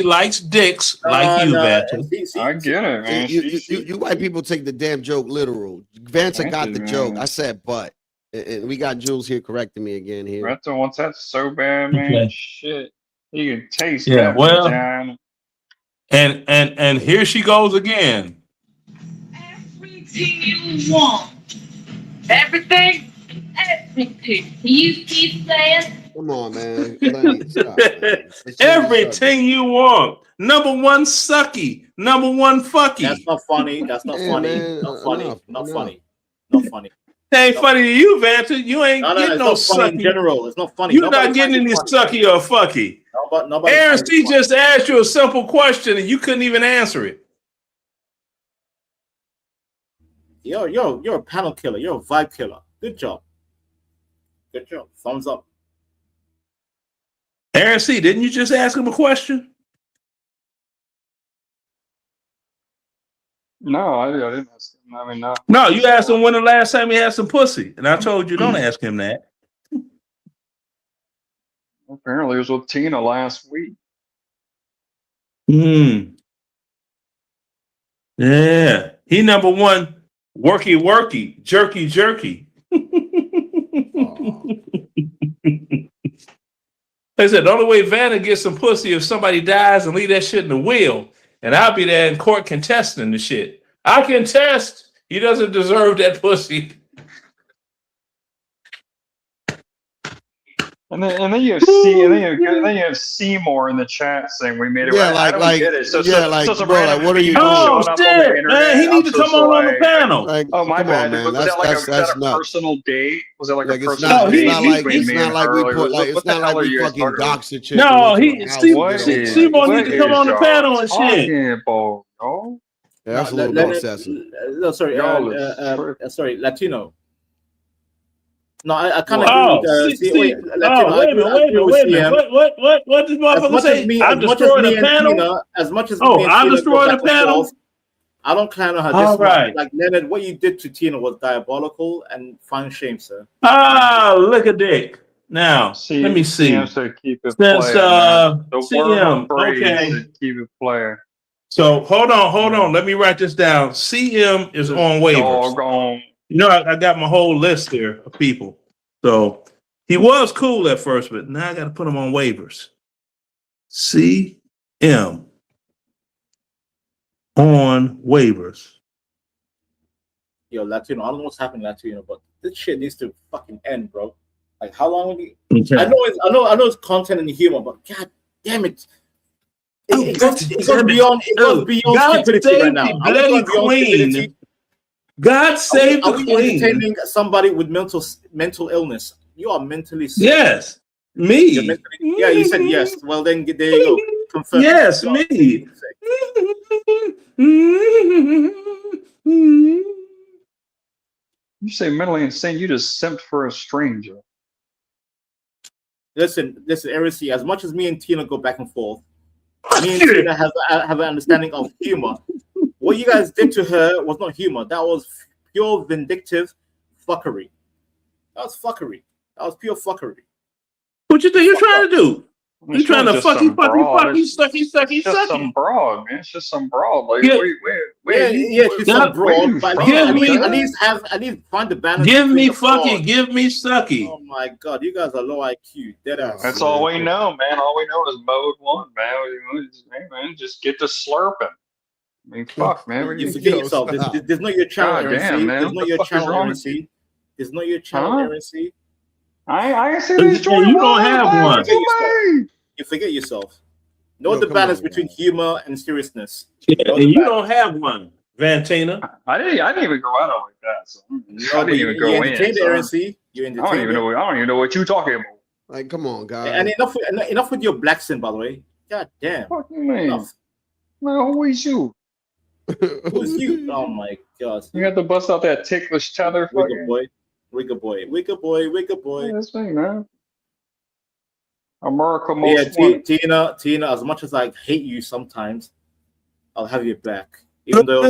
likes dicks like you, Vanta. I get it, man. You white people take the damn joke literal. Vanta got the man. joke. I said but. And we got Jules here correcting me again here. Vanta wants that so bad, man. Okay. Shit. You can taste Yeah, that well, vagina. and here she goes again. Everything you want. Everything. You keep saying. Come on, man. Lenny, stop, man. Everything you want. Number one sucky. Number one fucky. That's not funny. That's not Yeah, funny. man, Not funny. enough, Not enough. funny. Not funny. It ain't funny to you, Vanta. You ain't getting it's no not funny in sucky. general. It's not funny. You're Nobody not getting any finds it funny. sucky or fucky. Nobody Aaron finds it C funny. just asked you a simple question and you couldn't even answer it. You're a panel killer. You're a vibe killer. Good job. Good job. Thumbs up. Aaron C, didn't you just ask him a question? No, I didn't ask him. I mean, no. No, you asked him when the last time he had some pussy. And I told you don't ask him that. Apparently, it was with Tina last week. Yeah. He number one, worky, jerky. They said the only way Vanna gets some pussy if somebody dies and leave that shit in the will. And I'll be there in court contesting the shit. I contest. He doesn't deserve that pussy. And then you have then you have Seymour in the chat saying we made it. Yeah, right. I don't get it. So bro, like, what are you doing? Oh, shit, man, he need to come on the panel. Like, Oh, my come bad. on, man. Was that like That's a nuts. personal date? Was it like Like, a it's personal not, date? it's not like between it's me not and like her? we Like, put like what it's the not hell like are we you guys fucking talking about? dox a chick. No, and went to he her house Seymour and What did all is- that. Seymour what need to come is on the y'all panel and shit. talking about, y'all? Yeah, that's a little bit excessive. No, sorry. Y'all is Sorry, Latino. No, I kind of Oh, agree with Latino. wait a minute. What this motherfucker say? I destroyed the panel. As much as Oh, me and I Tina go destroyed the back and panel. forth, I don't clown on her All this right. much. Like Leonard, what you did to Tina was diabolical and fine shame, sir. Ah, look at Dick. Now, let me see. CM said keep it Since playing, man. The CM, word of phrase okay. said keep it playing. So hold on. Let me write this down. CM is on waivers. Doggone. You know, I got my whole list there of people. So he was cool at first, but now I got to put him on waivers. CM on waivers. Yo, Latino, I don't know what's happening, Latino, but this shit needs to fucking end, bro. Like, how long will you? Okay. I know it's content and humor, but god damn it. It goes beyond stupidity right now. Are we going beyond stupidity? God save the Are we queen. entertaining somebody with mental illness? You are mentally sick. Yes, You're me. mentally, yeah, you said yes. Well, then there you go. Confirm. Yes, You are me. mentally sick. You say mentally insane, you just simped for a stranger. Listen, Aaron C, as much as me and Tina go back and forth, me and Tina have an understanding of humor. What you guys did to her was not humor. That was pure vindictive fuckery. That was fuckery. That was pure fuckery. What you think you're trying to do? You It's trying to just some broad. sucky, It's just some broad, man. It's just some broad. Like, Yeah. She's some broad, but at least find the balance. Give me between the fucky, broad. give me sucky. Oh my god, you guys are low IQ. Dead ass. That's all we know, man. All we know is mode one, man. Hey, man, just get to slurping. I mean, fuck, man. You forget yourself. There's not your channel, God Aaron damn, C. man. There's What not the your fuck is channel, wrong Aaron with C. There's not your channel, Huh? Aaron C. I see these Jordan You don't Walls, have man. one. What you mean? You forget yourself. Know Yo, the come balance on, between man. humor and seriousness. Yeah, Know and the you balance. don't have one, Vantina. I didn't even go out like that. So I No, didn't but even you go in. entertained So Aaron C. You I don't entertained even know. it. I don't even know what you're talking about. Like, come on, guys. And enough with your black sin, by the way. God damn. What do you mean? Enough. Man, who is you? Who's you? Oh my God! You have to bust out that ticklish tether. Wigga boy, Wigga boy, Wigga boy, Wigga boy. That's me, man. America Yeah, most wanted. Tina. As much as I hate you sometimes, I'll have you back. Even though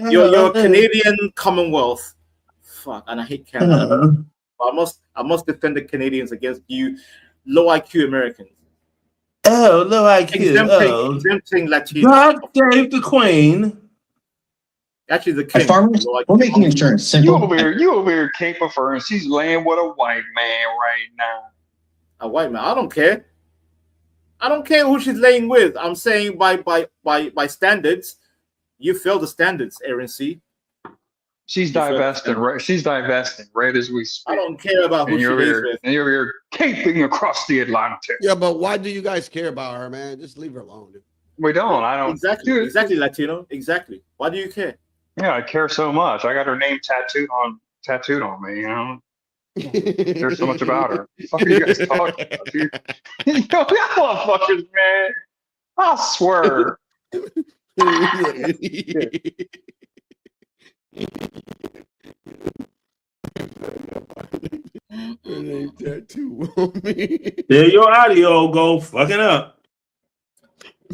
you're a Canadian Commonwealth, fuck, and I hate Canada. But I must defend the Canadians against you, low IQ Americans. Oh, low IQ. Exempting Latino. God save the Queen. Actually, the king. Farmers, we're making insurance You simple. over here caping for her, and she's laying with a white man right now. A white man. I don't care. I don't care who she's laying with. I'm saying by standards, you fail the standards, Aaron C. She's divesting, right? She's divesting right as we speak. I don't care about who And she you're lays here, with. and you're here caping across the Atlantic. Yeah, but why do you guys care about her, man? Just leave her alone. Dude. We don't. I don't. Exactly, Latino. Exactly. Why do you care? Yeah, I care so much. I got her name tattooed on me. You know, there's so much about her. What are you guys talking about, dude? Yo, y'all motherfuckers, man. I swear. Name tattoo on me. There your audio go fucking up.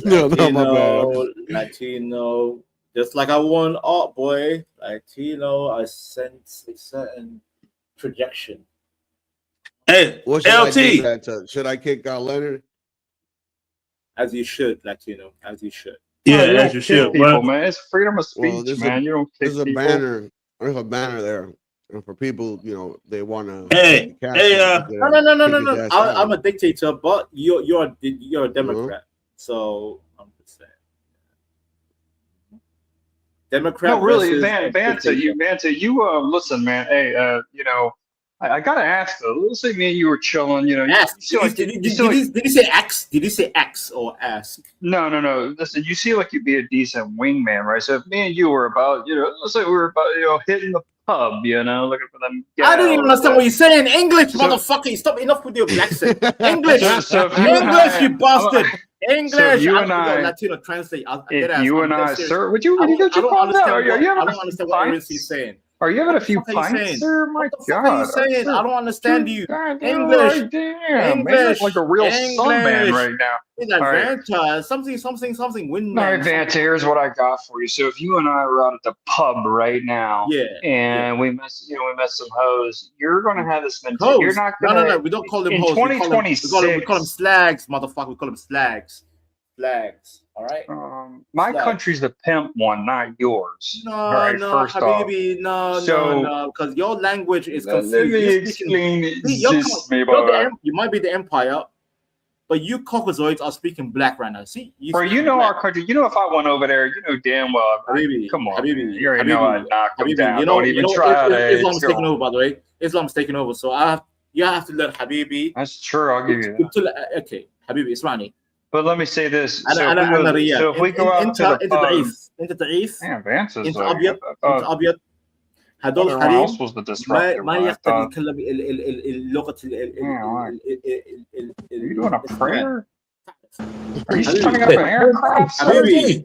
No, my bad. Latino. Just like I won Art Boy, Latino, I sense a certain projection. Hey, What should I do LT. that to? Should I kick out Leonard? As you should, Latino. As you should. Yeah, you as don't you kick should. people, Well, man. It's freedom of speech, Well, there's man. You don't kick There's a people. banner. There's a banner there. And for people, they want to. Hey, No. I'm a dictator, but you're a Democrat. So I'm just saying. Democrat. No, really, versus Vanta, you listen, man. Hey, I gotta ask though. Let's say me and you were chilling. Ask. Did Did you say X? Did you say X or ask? No. Listen, you seem like you'd be a decent wingman, right? So if me and you were about, let's say we were about, hitting the pub, looking for them. I don't even understand what you're saying. English, So- motherfucker. Stop enough with your accent. English. So if you and English, I- you bastard. English. So if you and Yo, I- Latino translate. If you and I, sir, would you I get your don't phone out? understand. Are you I having don't understand what Aaron pints? is saying. Are you having a few What the fuck are you pints, saying? sir? My What the God. fuck are you saying? I don't understand you. Goddamn English. right, damn. English. Man, you're like a real sunman right now. It's like All right. Vanta, something. Win. All right, Vanta, here's what I got for you. So if you and I were out at the pub right now, Yeah, and we met some hoes, you're gonna have this mentality. Hoes. You're not gonna. No. We don't call them in hoes. 2026. We call them slags, motherfucker. We call them slags. Slags. All right. My Slags. country's the pimp one, not yours. No, All right, no, first off. Habibi, no, So- because your language is Let confused. me You're speaking- explain it. See, you're Just me, you're boy. you might be the empire, but you Caucasoids are speaking black right now. See, Bro, you know our country. You know if I went over there, you know damn well. Habibi, Come on, Habibi, man. You already know I'd knock them Habibi, down. you know, Don't even try to. Islam's taking over, by the way. Islam's taking over, so you have to let Habibi. That's true. I'll give you that. Okay, Habibi, Ismani. But let me say this. أنا So ريال. if we go out to the أنت pub, ضعيف. أنت ضعيف. damn, Vance is أنت like, أبيض. أنت أبيض. هدول everyone حريم else was the disruptor. ما when I يقدر thought, يتكلم اللغة are you doing a prayer? Are you starting up an aircraft?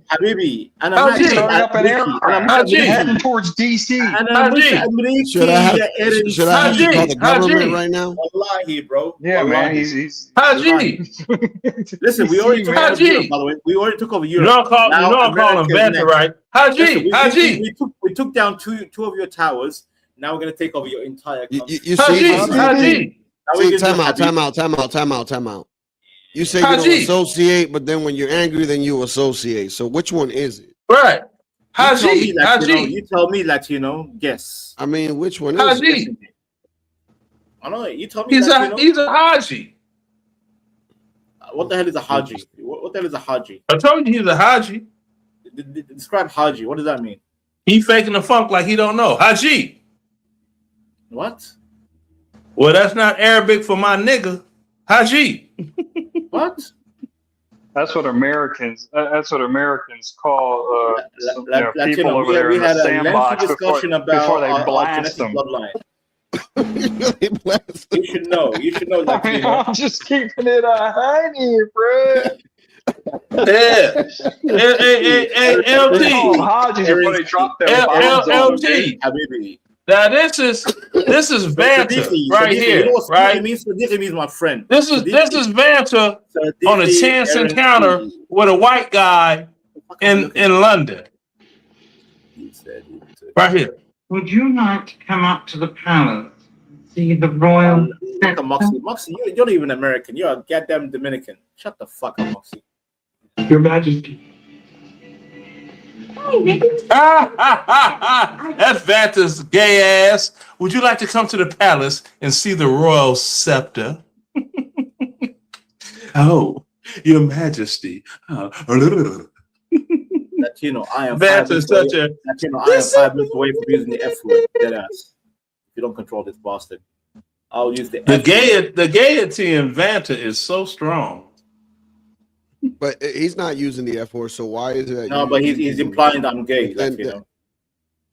حبيبي أنا Are you ماشي starting up an aircraft? Heading towards DC. أنا مش أمريكي Should I have يا إيرن should I have to call the government right now? والله bro Yeah, والله. man. He's Haji. Listen, we already took over Haji. Europe, by the way. We already took over You Europe. know I'm calling America's Vanta, next. right? Listen, Haji. we took down two of your towers. Now we're gonna take over your entire country. You see, Haji. Now we're see, gonna do time out. You say you don't Haji. associate, but then when you're angry, then you associate. So which one is it? Right. You tell me, Haji. Latino. Haji. You tell me, Latino. Guess. I mean, which one is it? Haji. I know it. You tell me, He's Latino. a Haji. What the hell is a Haji? What the hell is a Haji? I told you he's a Haji. Describe Haji. What does that mean? He faking the funk like he don't know. Haji. What? Well, that's not Arabic for my nigga. Haji. What? That's what Americans call people over there we in the had a sandbox lengthy discussion before they our blast genetic them. bloodline. You should know. You should know, Latino. I'm just keeping it a honey, bro. Yeah. Hey, LT. Haji before they drop them bombs on LT. him. Habibi. Now this is Vanta right here, You know what right? Sadiqi means? Sadiqi means my friend. This is Vanta on a chance encounter with a white guy in London. Right here. Would you like to come up to the palace and see the royal? Fuck up, Moxie. Moxie, you're not even American. You're a goddamn Dominican. Shut the fuck up, Moxie. Your Majesty. That's Vanta's gay ass. Would you like to come to the palace and see the royal scepter? Oh, Your Majesty. Latino, I am Vanta's such a Latino, I am 5 minutes away from using the F word. Deadass. If you don't control this bastard, I'll use the F word. The gaiety in Vanta is so strong. But he's not using the F word, so why is it? No, but he's implying that I'm gay. Latino.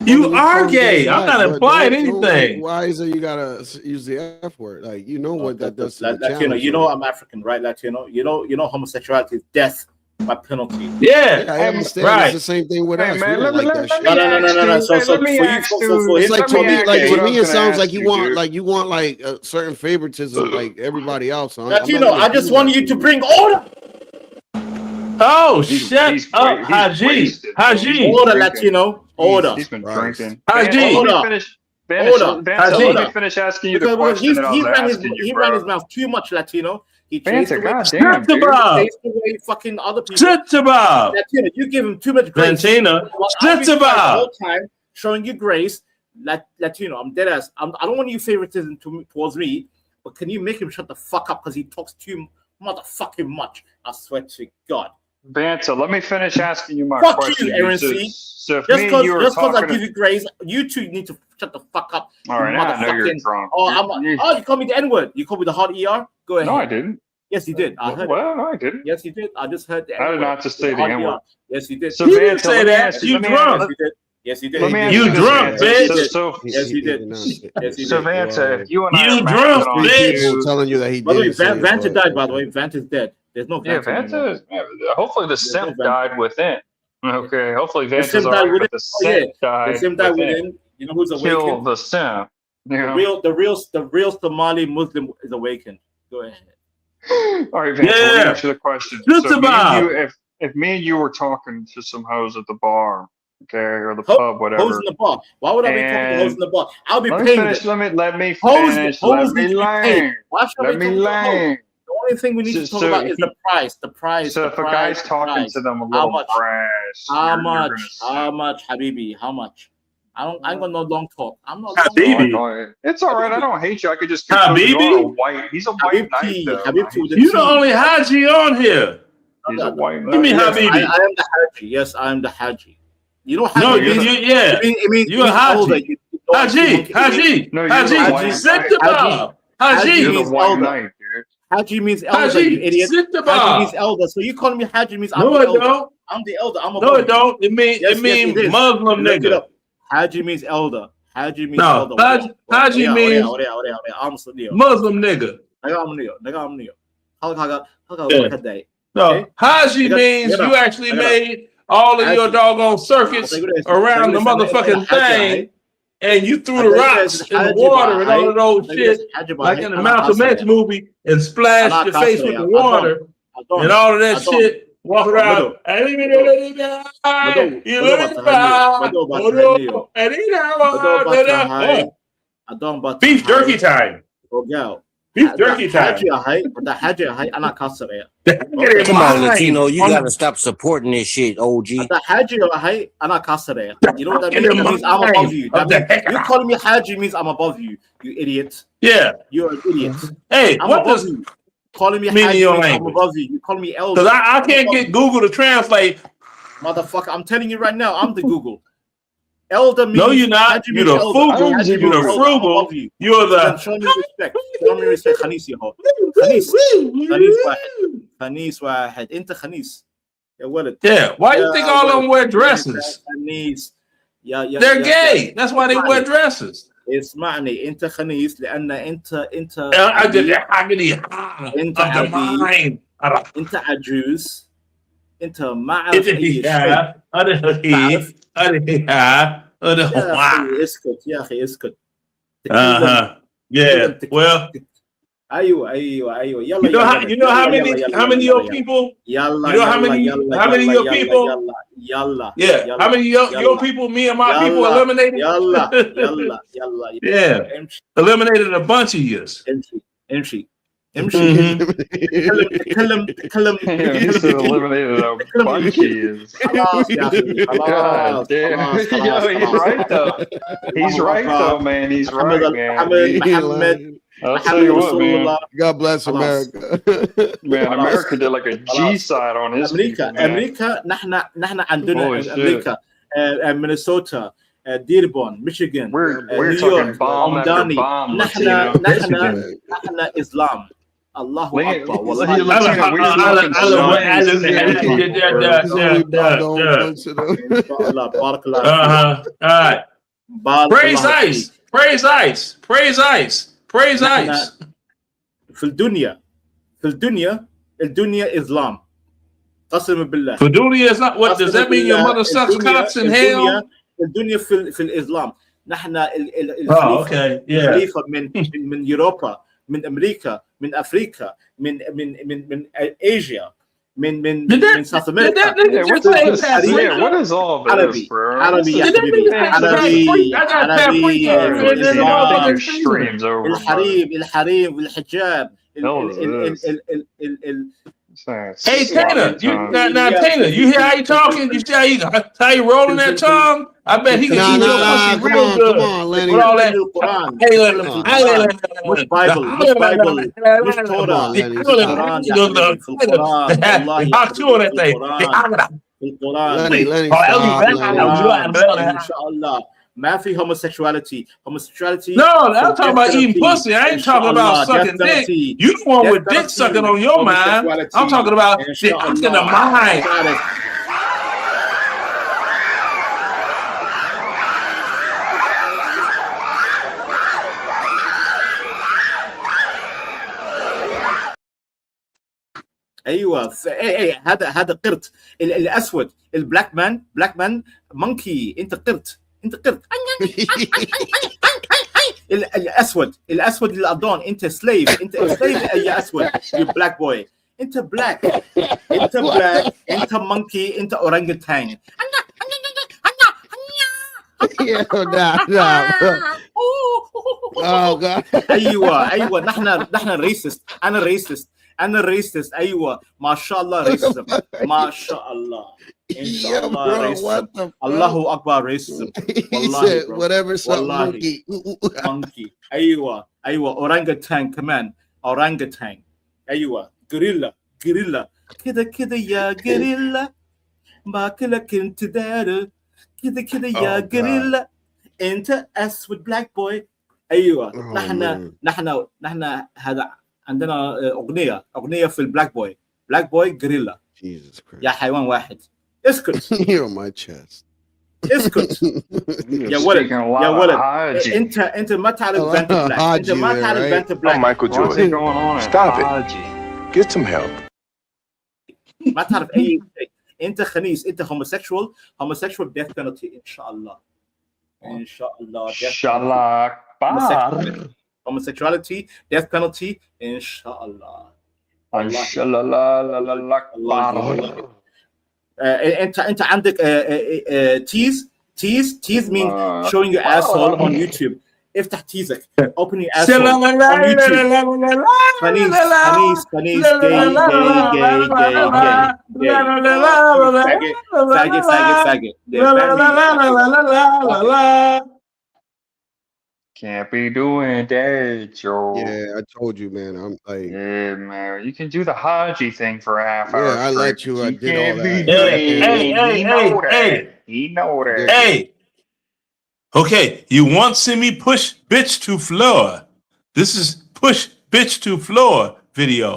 You are gay. I'm not implying anything. Why is it you gotta use the F word? Like, you know what that does to the Latino, channel, you so- know I'm African, right, Latino? You know homosexuality is death by penalty. Yeah, I understand. It's the same thing with us. man, We don't like that shit. No. So let me ask you. It's like to me, it sounds like you want, want. like a certain favoritism, like everybody else. Latino, I just want you to bring order. Oh, shut up, Haji. Haji. Order, Latino. Order. He's been drinking. Haji. Let me Order. finish. Order. Let me finish asking you the Because question that I was asking he you, ran bro. his mouth too much, Latino. He chased away, goddamn, dude. chased away fucking other people. Shut the Bob. Latino, you give him too much grace. Valentina, Well, I'll be shut the quiet the Bob. whole time showing you grace. Latino, I'm dead ass. I don't want you favoritism towards me, but can you make him shut the fuck up because he talks too motherfucking much? I swear to God. Banta, let me finish asking you my Fuck question. you, Aaron So- C. So if Just me and you were because I talking, give you grace, you two need to shut the fuck up. all right, I know you're motherfucking- drunk. Oh, you called me the N-word. You called me the hard ER? Go ahead. No, I didn't. Yes, you did. I heard it. Well, no, I didn't. Yes, you did. I just heard the I did N-word. not just say the hard N-word. ER. Yes, you did. So, He didn't Banta, say let me that. ask You let me drunk. ask- Yes, you did. Yes, you did. Let me ask You this, drunk, Banta. bitch. So, Yes, you did. Yes, you so did. Vanta, if you and I You are drunk, matching on bitch. views- telling you that he By the way, didn't say it, Vanta but- died, by the way. Vanta's dead. There's no Yeah, Vanta anymore. Vanta. Hopefully, the no simp Vanta. died within. Okay, hopefully The Vanta's sim died alright, within. but the Oh, yeah. simp died The sim died within. within. You know who's Kill awakened? the simp. You know? The real Somali Muslim is awakened. Go ahead. All right, Vanta, let me Yeah. ask you the question. Just So if me and about. you, if me and you were talking to some hoes at the bar, okay, or the Ho- pub, whatever. Hoes in the bar. Why would I be talking to hoes in the bar? I'll be Let me paying finish. them. Let me Hoes, finish. hoes Let need me to be paid. land. Why should I Let be me talking to hoes? land. The only thing we need to talk So about is the price. The price. So the if a price, guy's the talking price. to them a How little much? brash, How you're much? gonna How much, Habibi? How much? I ain't got no long talk. I'm not Habibi. long It's all right. I don't hate you. I could just conclude you are a Habibi? white. He's a white knight, Habibti. though. Habibti with a You T. the only Haji on here. He's a white Give knight. me Yes, Habibi. I am the Haji. Yes, I am the Haji. You know Haji No, means, yeah. it means You a older. Haji. You know what Haji, monkey means? Haji, No, you're the Haji, white sit knight. the Bob. Haji Haji, You're the means white elder. knight, dude. Haji means elder, Haji, you idiot. sit the Haji Bob. means elder. So you calling me Haji means I'm No, the it elder. don't. I'm the elder. I'm above No, you. it don't. It mean Yes, it mean is. Muslim Look it nigga. up. Haji means elder. Haji means No, elder. Haji means I'm Sunni. Muslim nigga. I'm Neo. How Yeah. that day? No, Okay. Haji Nigga, means nigga, you actually nigga. made all of your Haji. doggone circuits around the motherfucking thing, and you threw the rocks in the water and all of those shit, like in the Malcolm X movie, and splashed your face with the water and all of that shit. Walk around. Beef jerky time. Beef jerky time. Come on, Latino, you gotta stop supporting this shit, OG. You know what that means? That means I'm above you. That means, you calling me Haji means I'm above you, you idiot. Yeah. You're an idiot. Hey, I'm what above does you. Calling me mean in Haji your means I'm language? above you. You calling me elder. Because I can't get Google to translate. Motherfucker, I'm telling you right now, I'm the Google. Elder means No, you're not. Haji You're means the elder. frugal. Haji You're means the elder. I'm frugal. above you. You're Then the. show me respect. Show me respect. خنيس يا هو. خنيس واحد. خنيس واحد. انت خنيس. يا ولد. Yeah. Why you think all of them wear dresses? خنيس. They're gay. That's why they wear dresses. اسمعني انت خنيس لان انت انت عجوز. انت عجوز انت ما اعرف اي شيء. هذا هي هذا يا اخي اسكت يا اخي اسكت. Yeah. Well, ايوه يلا you know how many of your people? يلا You know how many of your people? يلا Yeah. How many of your people? Me and my people eliminated. يلا Yeah. Eliminated a bunch of years. امشي تكلم eliminated a bunch of years. خلاص يا اخي خلاص. Yo, he's right though. He's right though, man. He's right, man. محمد I'll tell you what, man. God bless America. Man, America did like a G side on his people, man. امريكا نحن عندنا امريكا مينيسوتا ديربون ميشيغان we're talking bomb after bomb. نحن اسلام. الله اكبر والله. بارك الله. All right. Praise ICE. Praise ICE. Praise ICE. Praise ICE. في الدنيا اسلام. قسما بالله. في الدنيا Islam. What does that mean? Your mother sucks cocks in hell? الدنيا في الاسلام. نحن الخليفه من اوروبا، من امريكا، من افريقيا، من اسيا، من ساوث امريكا. What is all this, bro? عربي يا حبيبي. الحريم والحجاب. Hey Taylor, Taylor, you hear how he talking? You see how he rolling that tongue? I bet he can eat your pussy real good. Come on, Lenny. With all that. مش بايبل مش توراه. ان شاء الله ما في homosexuality. No, I'm talking about eating pussy. I ain't talking about sucking dick. You the one with dick sucking on your mind. I'm talking about dick in the mind. ايوه هذا قرد. الاسود البلاك مان مونكي. انت قرد. الاسود الادون. انت سليف يا اسود. يو بلاك بوي. انت بلاك. انت مونكي. انت اورانجوتان. Oh God. ايوه نحن ريسست. انا ريسست. ايوه ما شاء الله ريسست. ما شاء الله. ان شاء الله ريسست. الله اكبر ريسست. والله whatever monkey. ايوه اورانجوتان كمان. اورانجوتان. ايوه غوريلا كده يا غوريلا باكلك انت دار كده يا غوريلا. انت اسود بلاك بوي. ايوه نحن هذا عندنا اغنيه في البلاك بوي غوريلا. يا حيوان واحد. اسكت. You're on my chest. اسكت يا ولد. انت ما تعرف بنت بلاك. Michael Jordan. Stop it. Get some help. ما تعرف اي شيء. انت خنيس. انت homosexual death penalty. ان شاء الله homosexuality death penalty. ان شاء الله. انت عندك tease means showing your asshole on YouTube. افتح تيزك. open your asshole on YouTube. خنيس gay. Can't be doing that, Joe. Yeah, I told you, man. I'm like, yeah, man. You can do the Haji thing for a half hour. Yeah, I let you. I did all that. He know that. Hey. Okay, you want to see me push bitch to floor? This is push bitch to floor video.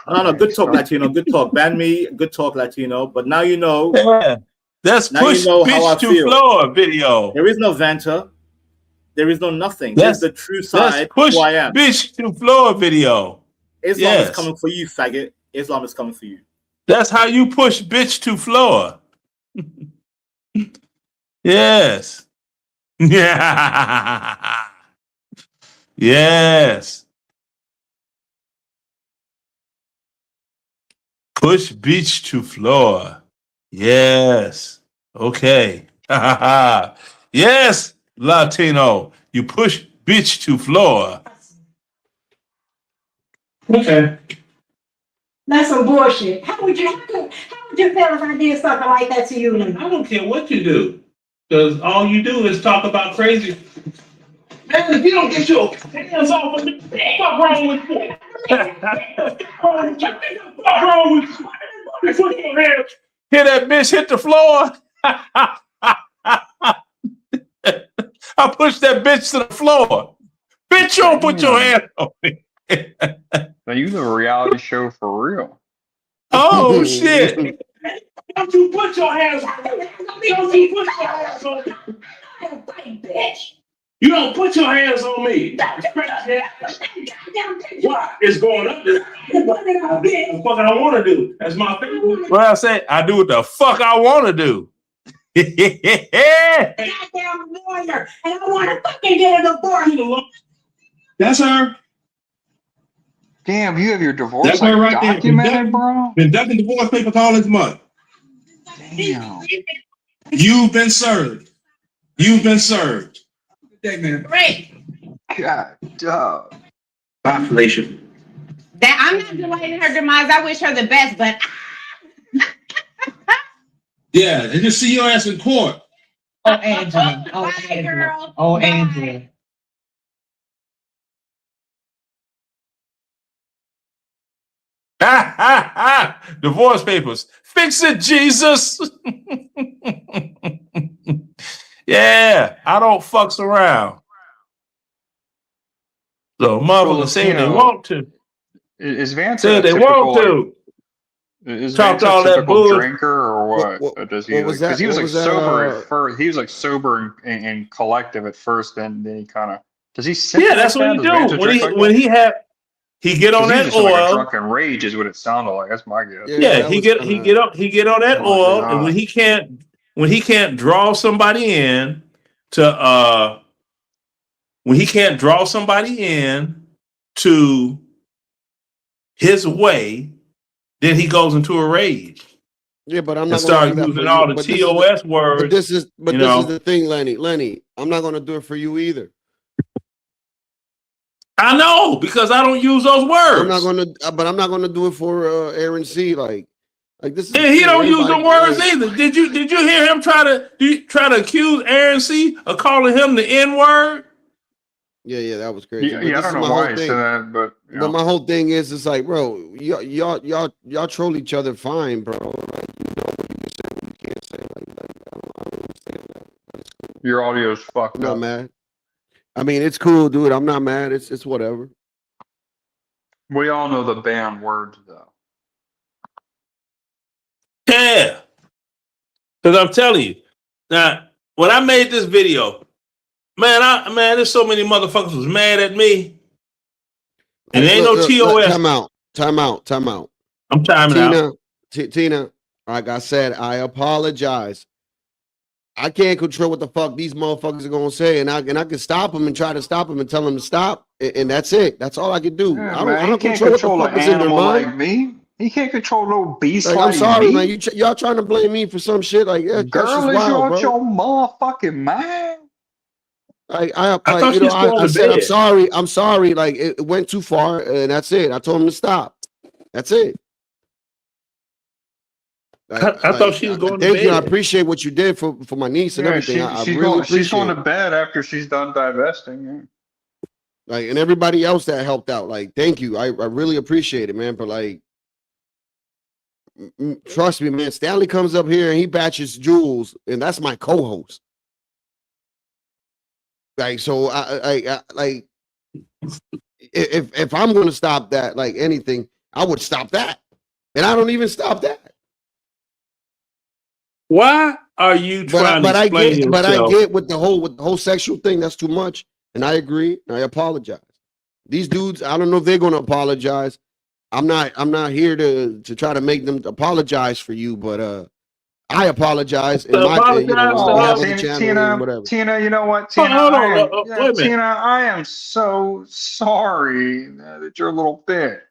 No, good talk, Latino. Good talk. Ban me. Good talk, Latino. But now you know. Yeah. That's push bitch to floor video. There is no Vanta. There is no nothing. There's the true side push who I am. Bitch to floor video. Islam is coming for you, faggot. Islam is coming for you. That's how you push bitch to floor. Yes. Yeah. Yes. Push bitch to floor. Yes. Okay. Yes, Latino. You push bitch to floor. Okay. That's some bullshit. How would you feel if I did something like that to you? I don't care what you do. Because all you do is talk about crazy. Man, if you don't get your hands off of me, what's wrong with you? What's wrong with you? Put your hands. Hear that bitch hit the floor? I pushed that bitch to the floor. Bitch, you don't put your hands on me. Now you live a reality show for real. Oh, shit. Don't you put your hands on me. Don't you put your hands on me. Bitch. You don't put your hands on me. Why? It's going up there. What the fuck I want to do. That's my favorite. What I say? I do what the fuck I want to do. Goddamn lawyer, and I want to fucking get a divorce. That's her. Damn, you have your divorce That's her right there. documented, bro? Been ducking divorce papers all this month. Damn. You've been served. You've been served. Good day, man. Great. God, dog. Bye, Felicia. That I'm not delaying her demise. I wish her the best, but Yeah, and just see your ass in court. oh, Angela. Oh, Angela. Girl. Oh, Angela. Divorce papers. Fix it, Jesus. Yeah, I don't fucks around. So motherfuckers say they want to. Is Vance Say a they typical, want to. Is Talked Vance a all that typical bull- drinker or what? Or does he what like, was that? because he was What like was that, sober at first. He was like sober and collective at first, then he kind of does he sip Yeah, like that's what that? he Does Vance do. drink like When that? he get on 'Cause he was that just like a oil. drunken rage is what it sounded like. That's my guess. Yeah, he get on that Oh, oil, God. and when he can't draw somebody in to his way, then he goes into a rage. Yeah, but I'm And not start going to do that using for all you. the TOS words. But this is you know. the thing, Lenny. Lenny, I'm not going to do it for you either. I know, because I don't use those words. I'm not going to, but I'm not going to do it for Aaron C. Like this is. Yeah, he don't use the everybody- words either. Did you hear him try to accuse Aaron C. of calling him the N word? Yeah, that was crazy. Yeah, But I this don't is know my why whole he thing. said that, but you know. But my whole thing is, it's like, bro, y'all troll each other fine, bro. Like, you know what you can say, what you can't say. I don't understand that. Your audio's fucked I'm not up. mad. I mean, it's cool, dude. I'm not mad. It's whatever. We all know the banned words though. Yeah. Because I'm telling you, now, when I made this video, man, there's so many motherfuckers was mad at me. And there ain't no TOS. Time out. I'm timing out. Tina, like I said, I apologize. I can't control what the fuck these motherfuckers are gonna say, and I can stop them and try to stop them and tell them to stop, and that's it. That's all I can do. Yeah, I man, he don't can't control control what the an fuck is in their animal mind. like me. He can't control no beast Like, like I'm sorry, me. man. Y'all trying to blame me for some shit like that? That's Girl, just is you wild, out bro. your motherfucking mind? I thought she was going I to said, bed. I'm sorry. Like it went too far, and that's it. I told him to stop. That's it. I thought she was going to Thank you. I bed. appreciate what you did for my niece and Yeah, everything. I she's really going. appreciate She's going to it. bed after she's done divesting. Yeah. Like, and everybody else that helped out. Like, thank you. I really appreciate it, man. But like, trust me, man. Stanley comes up here and he batches Jules, and that's my co-host. Like, so I like, if I'm going to stop that, like anything, I would stop that, and I don't even stop that. Why are you trying to explain yourself? But I get with the whole sexual thing. That's too much, and I agree. And I apologize. These dudes, I don't know if they're going to apologize. I'm not here to try to make them apologize for you, but I apologize. And So my, apologize you know, to we have her. other channels and whatever. Tina, you know what, Oh, Tina? hold I on, am, wait a minute. Tina, I am so sorry that you're a little bit.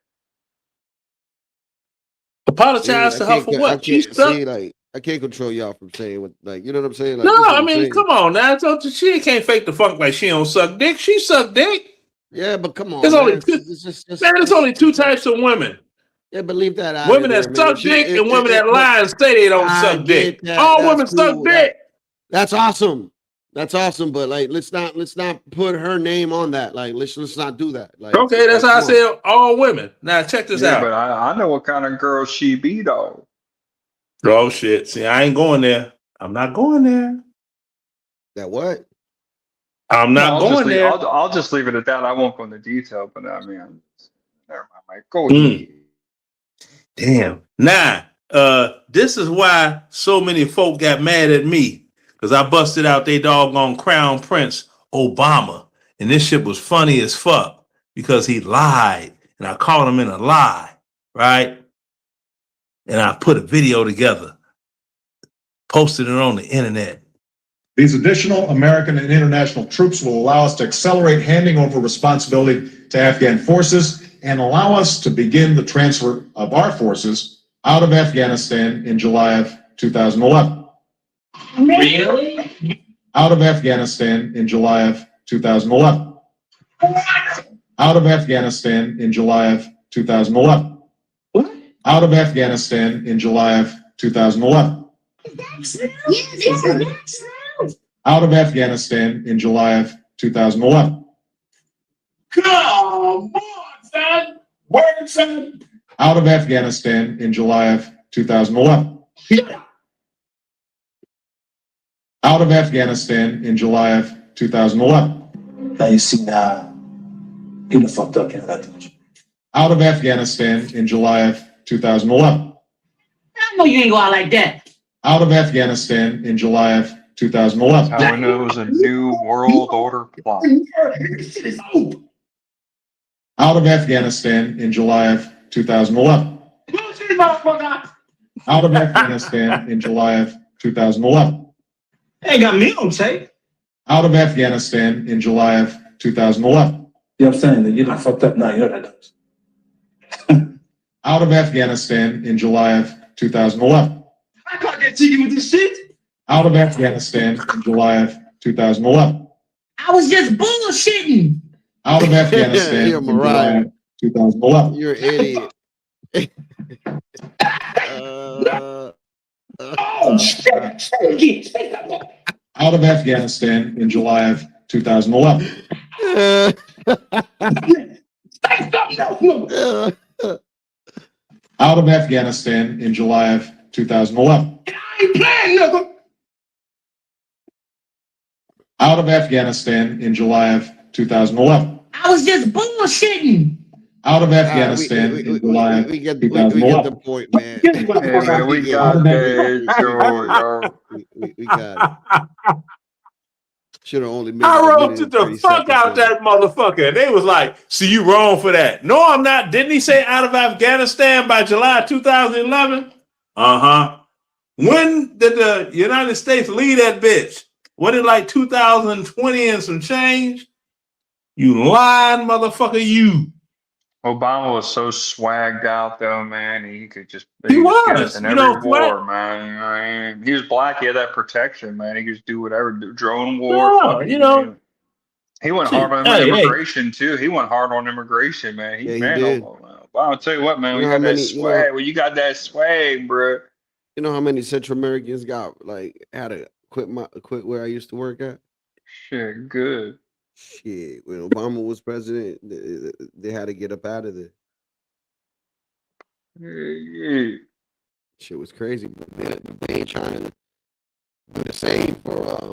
Apologize to her for I what? She can't sucked. see, like, I can't control y'all from saying what, like, you know what I'm saying? Like, No, this is what I I'm mean, saying. come on now. She can't fake the funk like she don't suck dick. She suck dick. Yeah, but come on, There's man. only two. Just, There's only two types of women: yeah, but leave that out women of there, that man. suck dick and women that But lie and say they don't I suck dick. get that. All That's women suck cool. dick. That's awesome. That's awesome. But like, let's not put her name on that. Like, let's not do that. Like, Okay, that's like, how I come on. said all women. Now check this Yeah, out. but I know what kind of girl she be though. Oh shit! See, I ain't going there. I'm not going there. That what? I'm not going there. I'll just leave it at that. I won't go into detail, but I mean, never mind. Mike. Go Mm. ahead. Damn. Now, this is why so many folk got mad at me because I busted out they doggone Crown Prince Obama, and this shit was funny as fuck because he lied, and I caught him in a lie, right? And I put a video together, posted it on the internet. These additional American and international troops will allow us to accelerate handing over responsibility to Afghan forces and allow us to begin the transfer of our forces out of Afghanistan in July of 2011. Really? Out of Afghanistan in July of 2011. Out of Afghanistan in July of 2011. Out of Afghanistan in July of 2011. Out of Afghanistan in July of 2011. Come on, son. Word, son. Out of Afghanistan in July of 2011. Out of Afghanistan in July of 2011. Now you see now, you done fucked up, can't I? Out of Afghanistan in July of 2011. I know you ain't go out like that. Out of Afghanistan in July of 2011. How I know it was a new world order plot. Out of Afghanistan in July of 2011. Out of Afghanistan in July of 2011. Ain't got me on tape. Out of Afghanistan in July of 2011. You know what I'm saying? That you done fucked up now, you know that does. Out of Afghanistan in July of 2011. I can't get jiggy with this shit. Out of Afghanistan in July of 2011. I was just bullshitting. Out of Afghanistan You're in July of 2011. You're an idiot. Oh shit! Say it again. Say that. Out of Afghanistan in July of 2011. Say something else. Out of Afghanistan in July of 2011. I ain't playing, nigga. Out of Afghanistan in July of 2011. I was just bullshitting. Out of Afghanistan in July of we get 2011. the point, man. Yeah, we got it. We got it. Should have only made I wrote the fuck out that motherfucker. And they was like, see, you wrong for that. No, I'm not. Didn't he say out of Afghanistan by July 2011? Uh-huh. When did the United States leave that bitch? What it like 2020 and some change? You lying motherfucker, you. Obama was so swagged out though, man. He could just He could get was. us in You every know, war, man. You know what I mean? He was black. He had that protection, man. He could just do whatever. Drone war. No, fucking, you know. He went Shit. hard on Hey, immigration too. He went hard on immigration, man. Yeah, he man, did. I'll tell you what, man. You We know got how that many- swag. Well, you got that swag, bro. You know how many Central Americans got like had to quit where I used to work at? Shit, good. Shit, when Obama was president, they had to get up out of there. Yeah. Shit was crazy, but they ain't trying to do the same for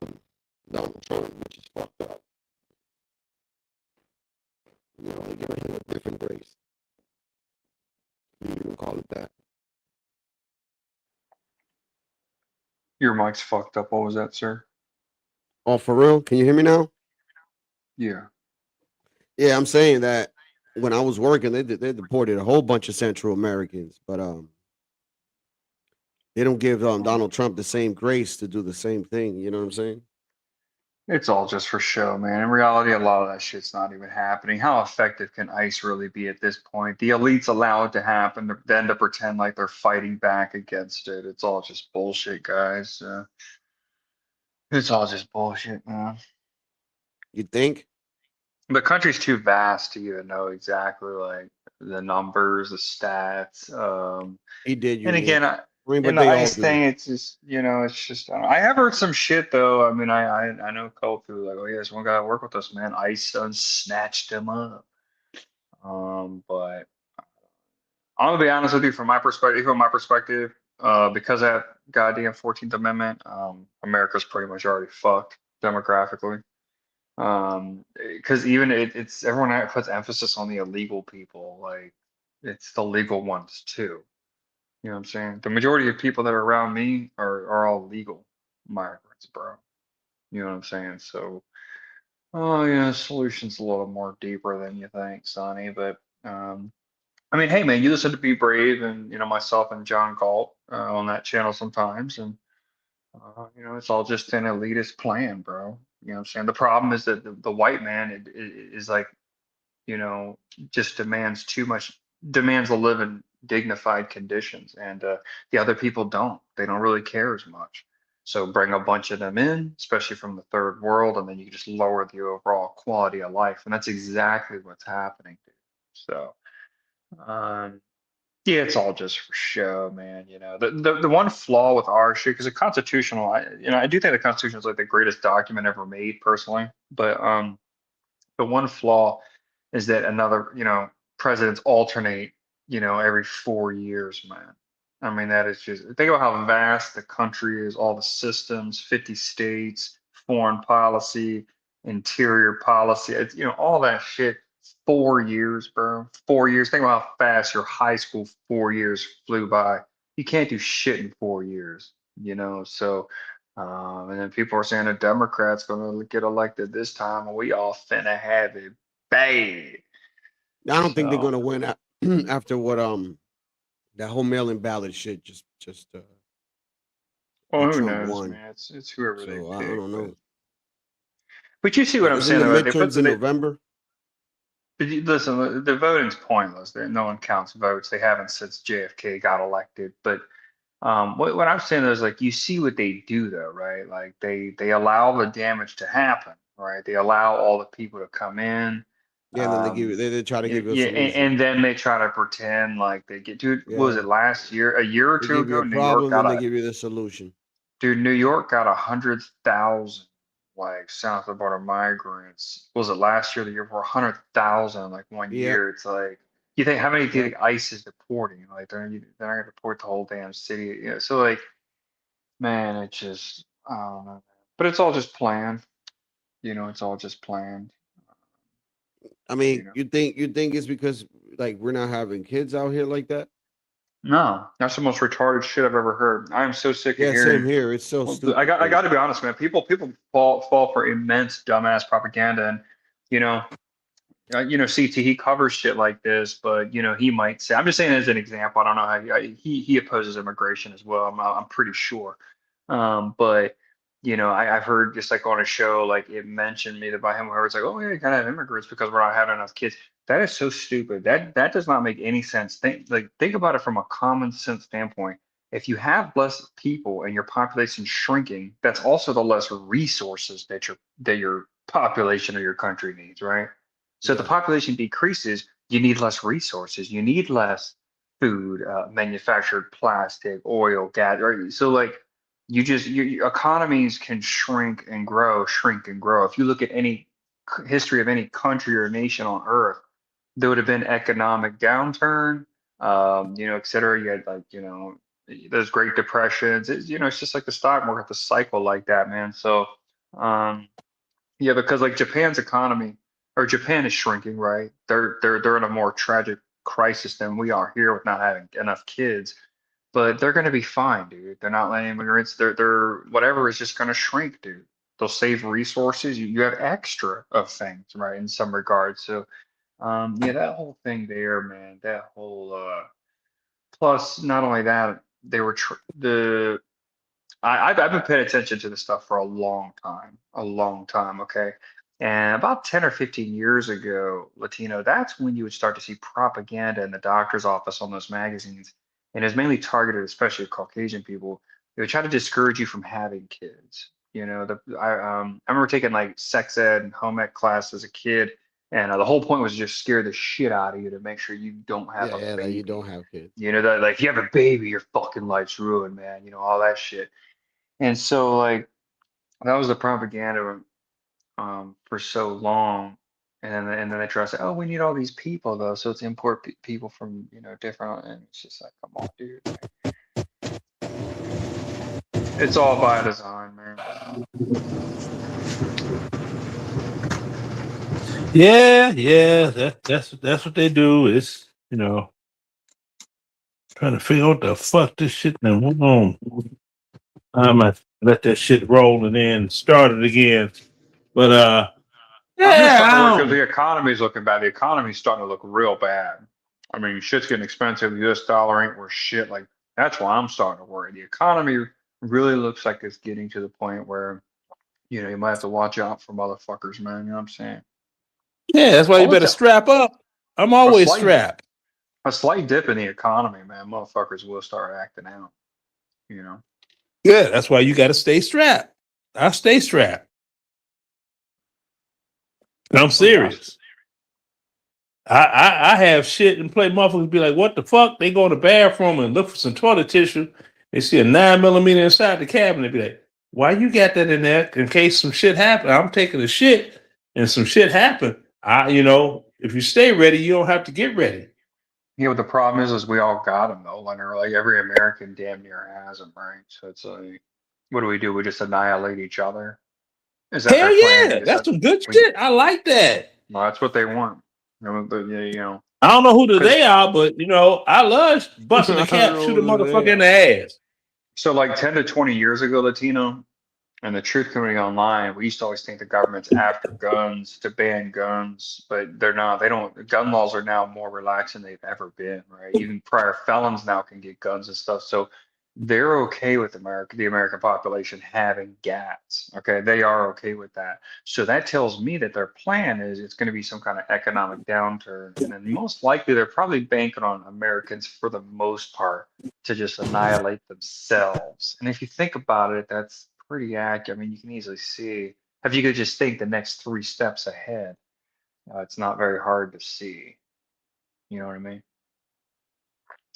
Donald Trump, which is fucked up. You know, they're giving him a different grace. You can call it that. Your mic's fucked up. What was that, sir? Oh, for real? Can you hear me now? Yeah. Yeah, I'm saying that when I was working, they deported a whole bunch of Central Americans, but they don't give Donald Trump the same grace to do the same thing. You know what I'm saying? It's all just for show, man. In reality, a lot of that shit's not even happening. How effective can ICE really be at this point? The elites allow it to happen, then to pretend like they're fighting back against it. It's all just bullshit, guys. It's all just bullshit, man. You think? The country's too vast to even know exactly like the numbers, the stats. He did. And again, I mean, but in the they all ICE do. thing, it's just it's just I have heard some shit though. I mean, I know a couple people like, oh yes, one guy that worked with us, man. ICE done snatched him up. But I'm gonna be honest with you, from my perspective, because of that goddamn 14th Amendment, America's pretty much already fucked demographically. Because even it's everyone puts emphasis on the illegal people, like it's the legal ones too. You know what I'm saying? The majority of people that are around me are all legal migrants, bro. You know what I'm saying? So, oh yeah, solution's a little more deeper than you think, Sonny. But I mean, hey man, you listen to Be Brave and myself and John Galt on that channel sometimes, and it's all just an elitist plan, bro. You know what I'm saying? The problem is that the white man is like, just demands too much, demands to live in dignified conditions, and the other people don't. They don't really care as much. So bring a bunch of them in, especially from the third world, and then you just lower the overall quality of life, and that's exactly what's happening, dude. So, yeah, it's all just for show, man. The one flaw with our shit, because the constitutional, I do think the Constitution is like the greatest document ever made, personally. But the one flaw is that presidents alternate, every 4 years, man. I mean, that is just, think about how vast the country is, all the systems, 50 states, foreign policy, interior policy, all that shit. 4 years, bro. 4 years. Think about how fast your high school 4 years flew by. You can't do shit in 4 years, So, and then people are saying the Democrats gonna get elected this time, and we all finna have it bad. I don't think they're So- gonna win after what that whole mail-in ballot shit just Well, who Trump knows, won. man? It's whoever they So pick. I don't know. But you see what I'm Isn't saying, the though, right? midterms in November? But listen, the voting's pointless. No one counts votes. They haven't since JFK got elected. But what I'm saying is, like, you see what they do, though, right? Like they allow the damage to happen, right? They allow all the people to come in. Yeah, and then they try to give you a solution. And then they try to pretend like they get. Dude, what was Yeah. it last year? A year or They two give you ago, a New York problem, got then they a give you the solution. dude. New York got 100,000 like south of border migrants. Was it last year? The year before, 100,000 like one Yeah. year. It's like, you think how many do you Yeah. think ICE is deporting? Like they're not gonna deport the whole damn city. So like, man, it's just I don't know. But it's all just planned. It's all just planned. I mean, you think it's because like we're not having kids out here like that? No, that's the most retarded shit I've ever heard. I am so sick of Yeah, hearing. same here. It's so stupid. I got to be honest, man. People fall for immense dumbass propaganda, and CT, he covers shit like this, but he might say, I'm just saying as an example. I don't know how he opposes immigration as well. I'm pretty sure, but I've heard just like on a show, like it mentioned me that by him, where it's like, oh yeah, you gotta have immigrants because we're not having enough kids. That is so stupid. That does not make any sense. Think about it from a common sense standpoint. If you have less people and your population shrinking, that's also the less resources that your population or your country needs, right? So if the population decreases, you need less resources. You need less food, manufactured plastic, oil, gas. Right? So like your economies can shrink and grow. If you look at any history of any country or nation on earth, there would have been economic downturn, et cetera. You had those Great Depressions. It's just like the stock market, the cycle like that, man. So, yeah, because like Japan's economy or Japan is shrinking, right? They're in a more tragic crisis than we are here with not having enough kids, but they're going to be fine, dude. They're not letting immigrants. They're whatever is just going to shrink, dude. They'll save resources. You have extra of things, right? In some regards, so. Yeah, that whole thing there, man. That whole plus, not only that, they were I've been paying attention to this stuff for a long time. Okay, and about 10 or 15 years ago, Latino, that's when you would start to see propaganda in the doctor's office on those magazines, and it's mainly targeted, especially at Caucasian people. They would try to discourage you from having kids. You know, I remember taking like sex ed and home ec class as a kid, and the whole point was just scare the shit out of you to make sure you don't have a Yeah, that baby. you don't have kids. You know, that like if you have a baby, your fucking life's ruined, man. You know, all that shit. And so like that was the propaganda for so long. And then they try to say, oh, we need all these people though, so it's import people from different, and it's just like, come on, dude. It's all by design, man. Yeah. That's what they do. It's trying to figure out what the fuck this shit then went on. I'm gonna let that shit roll and then start it again. But I'm just yeah, starting to look, the economy's looking bad. The economy's starting to look real bad. I mean, shit's getting expensive. The US dollar ain't worth shit. Like, that's why I'm starting to worry. The economy really looks like it's getting to the point where, you might have to watch out for motherfuckers, man. You know what I'm saying? yeah, that's why you All the better time. strap up. I'm A always slight, strapped. a slight dip in the economy, man. Motherfuckers will start acting out. You know? Yeah, that's why you got to stay strapped. I stay strapped. I'm serious. I have shit and play motherfuckers be like, what the fuck? They go in the bathroom and look for some toilet tissue. They see a 9mm inside the cabinet. They be like, why you got that in there in case some shit happen? I'm taking a shit and some shit happen. If you stay ready, you don't have to get ready. Yeah, but the problem is we all got them though. Like every American damn near has them, right? So it's like, what do? We just annihilate each other? Is that Hell their plan? yeah, that's some good shit. I like that. No, that's what they want. I don't know who they are, but I love busting a cap, shoot a motherfucker in the ass. So like 10 to 20 years ago, Latino, and the truth coming online, we used to always think the government's after guns to ban guns, but they're not. They don't. Gun laws are now more relaxed than they've ever been, right? Even prior felons now can get guns and stuff. So they're okay with the American population having GATs. Okay, they are okay with that. So that tells me that their plan is it's going to be some kind of economic downturn, and then most likely they're probably banking on Americans for the most part to just annihilate themselves. And if you think about it, that's pretty accurate. I mean, you can easily see if you could just think the next 3 steps ahead. It's not very hard to see. You know what I mean?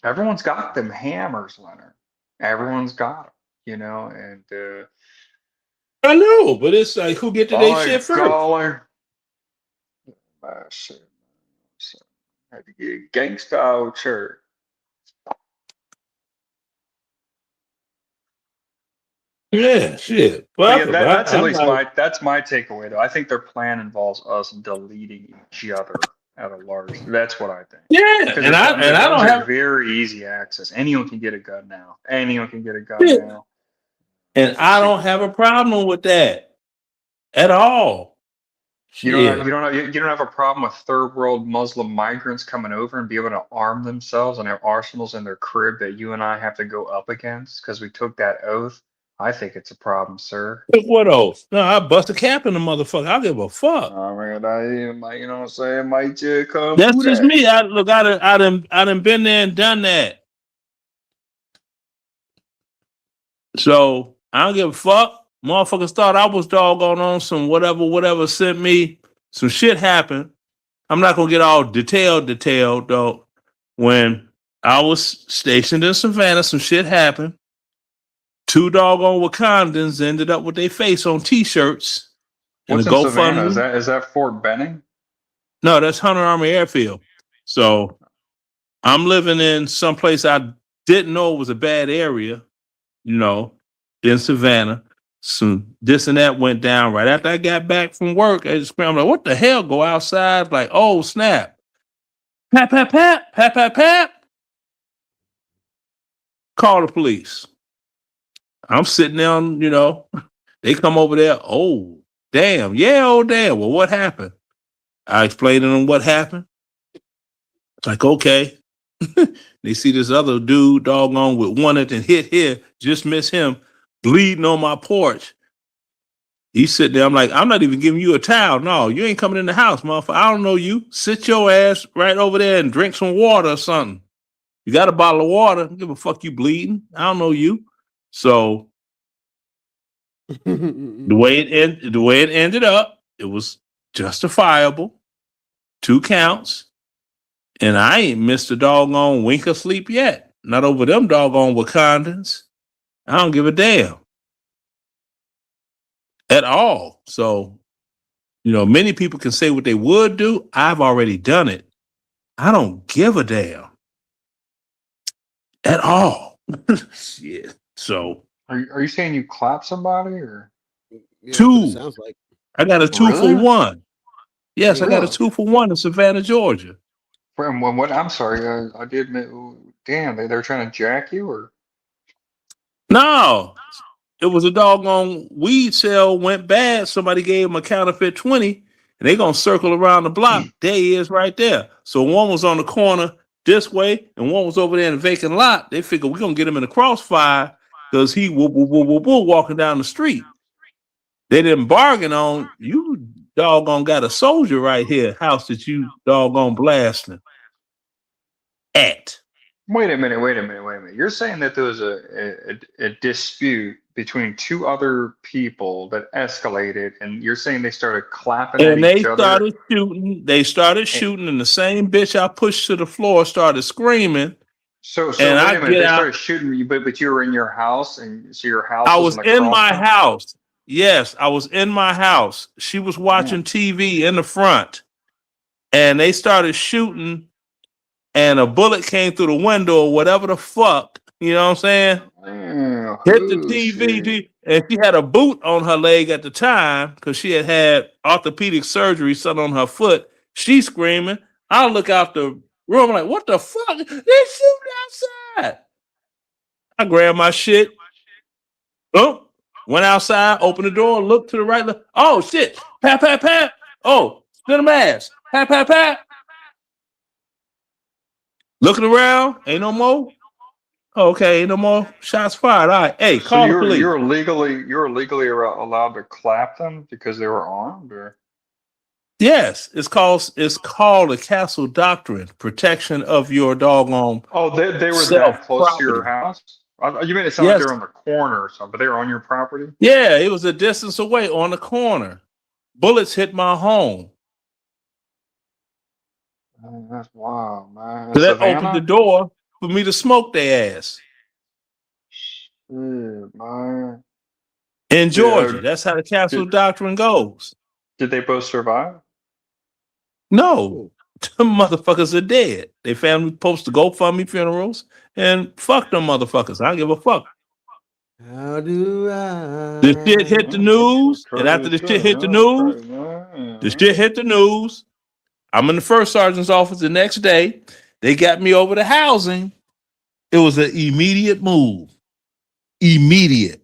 Everyone's got them hammers, Leonard. Everyone's got them, and I know, but it's like, who get to their shit first? Had to get gangsta out here. Yeah, shit. Yeah, that's at least that's my takeaway though. I think their plan involves us deleting each other at a large. That's what I think. Yeah, and I don't have very easy access. Anyone can get a gun now. Anyone can get a gun now. And I don't have a problem with that at all. You don't have a problem with third world Muslim migrants coming over and be able to arm themselves and have arsenals in their crib that you and I have to go up against because we took that oath. I think it's a problem, sir. What oath? No, I bust a cap in the motherfucker. I give a fuck. Oh man, you know what I'm saying? Might come. That's just me. I done been there and done that. So I don't give a fuck. Motherfuckers thought I was doggone on some whatever sent me. Some shit happened. I'm not gonna get all detailed though. When I was stationed in Savannah, some shit happened. 2 doggone Wakandans ended up with their face on T-shirts. What's in Savannah? Is that Fort Benning? No, that's Hunter Army Airfield. So I'm living in some place I didn't know was a bad area, in Savannah. Some this and that went down right after I got back from work. I'm like, what the hell? Go outside, like, oh snap. Pat, pat, pat, pat, pat, pat. Call the police. I'm sitting down, they come over there. Oh, damn. Yeah, oh, damn. Well, what happened? I explained to them what happened. Like, okay. They see this other dude, doggone, with one that hit here, just miss him, bleeding on my porch. He's sitting there. I'm like, I'm not even giving you a towel. No, you ain't coming in the house, motherfucker. I don't know you. Sit your ass right over there and drink some water or something. You got a bottle of water. I don't give a fuck you bleeding. I don't know you. So the way it ended up, it was justifiable. 2 counts. And I ain't missed a doggone wink of sleep yet. Not over them doggone Wakandans. I don't give a damn. At all. So, many people can say what they would do. I've already done it. I don't give a damn. At all. Shit. So. Are you saying you clap somebody or? Yeah, 2. sounds like. I got a 2 Really? for 1. Yes, I got a Really? 2 for 1 in Savannah, Georgia. From what? I'm sorry. I did. Damn, they're trying to jack you or? No. It was a doggone weed sale went bad. Somebody gave them a counterfeit 20 and they gonna circle around the block. There he is right there. So one was on the corner this way and one was over there in the vacant lot. They figured we're gonna get him in the crossfire because he walking down the street. They didn't bargain on you doggone got a soldier right here, house that you doggone blasting at. Wait a minute. You're saying that there was a dispute between 2 other people that escalated, and you're saying they started clapping at And they each other? started shooting. They started shooting, and the same bitch I pushed to the floor started screaming. So and wait I a minute. get They out. started shooting you, but you were in your house, and so your house I was was in the in my crossfire? house. Yes, I was in my house. She was watching TV in the front, and they started shooting, and a bullet came through the window or whatever the fuck. You know what I'm saying? Hit the TV, and she had a boot on her leg at the time because she had orthopedic surgery done on her foot. She's screaming. I look out the room like, what the fuck? They're shooting outside. I grabbed my shit. Oh, went outside, opened the door, looked to the right. Oh shit! Pat, pat, pat. Oh, spin them ass. Pat, pat, pat. Looking around, ain't no more. Okay, ain't no more shots fired. All right, hey, So call the police. you're legally allowed to clap them because they were armed, or? Yes, it's called the Castle Doctrine, protection of your doggone. Oh, they were self that close to your property. house? You made it sound like Yes. they were on the corner or something, but they were on your property? Yeah, it was a distance away on the corner. Bullets hit my home. Oh, that's wild, man. So that opened the door for me to smoke their ass. Man. In Georgia. That's how the Castle Doctrine goes. Did they both survive? No, them motherfuckers are dead. They family supposed to GoFundMe funerals and fuck them motherfuckers. I don't give a fuck. How do I? The shit hit the news, and after the shit hit the news, I'm in the first sergeant's office the next day. They got me over to housing. It was an immediate move. Immediate.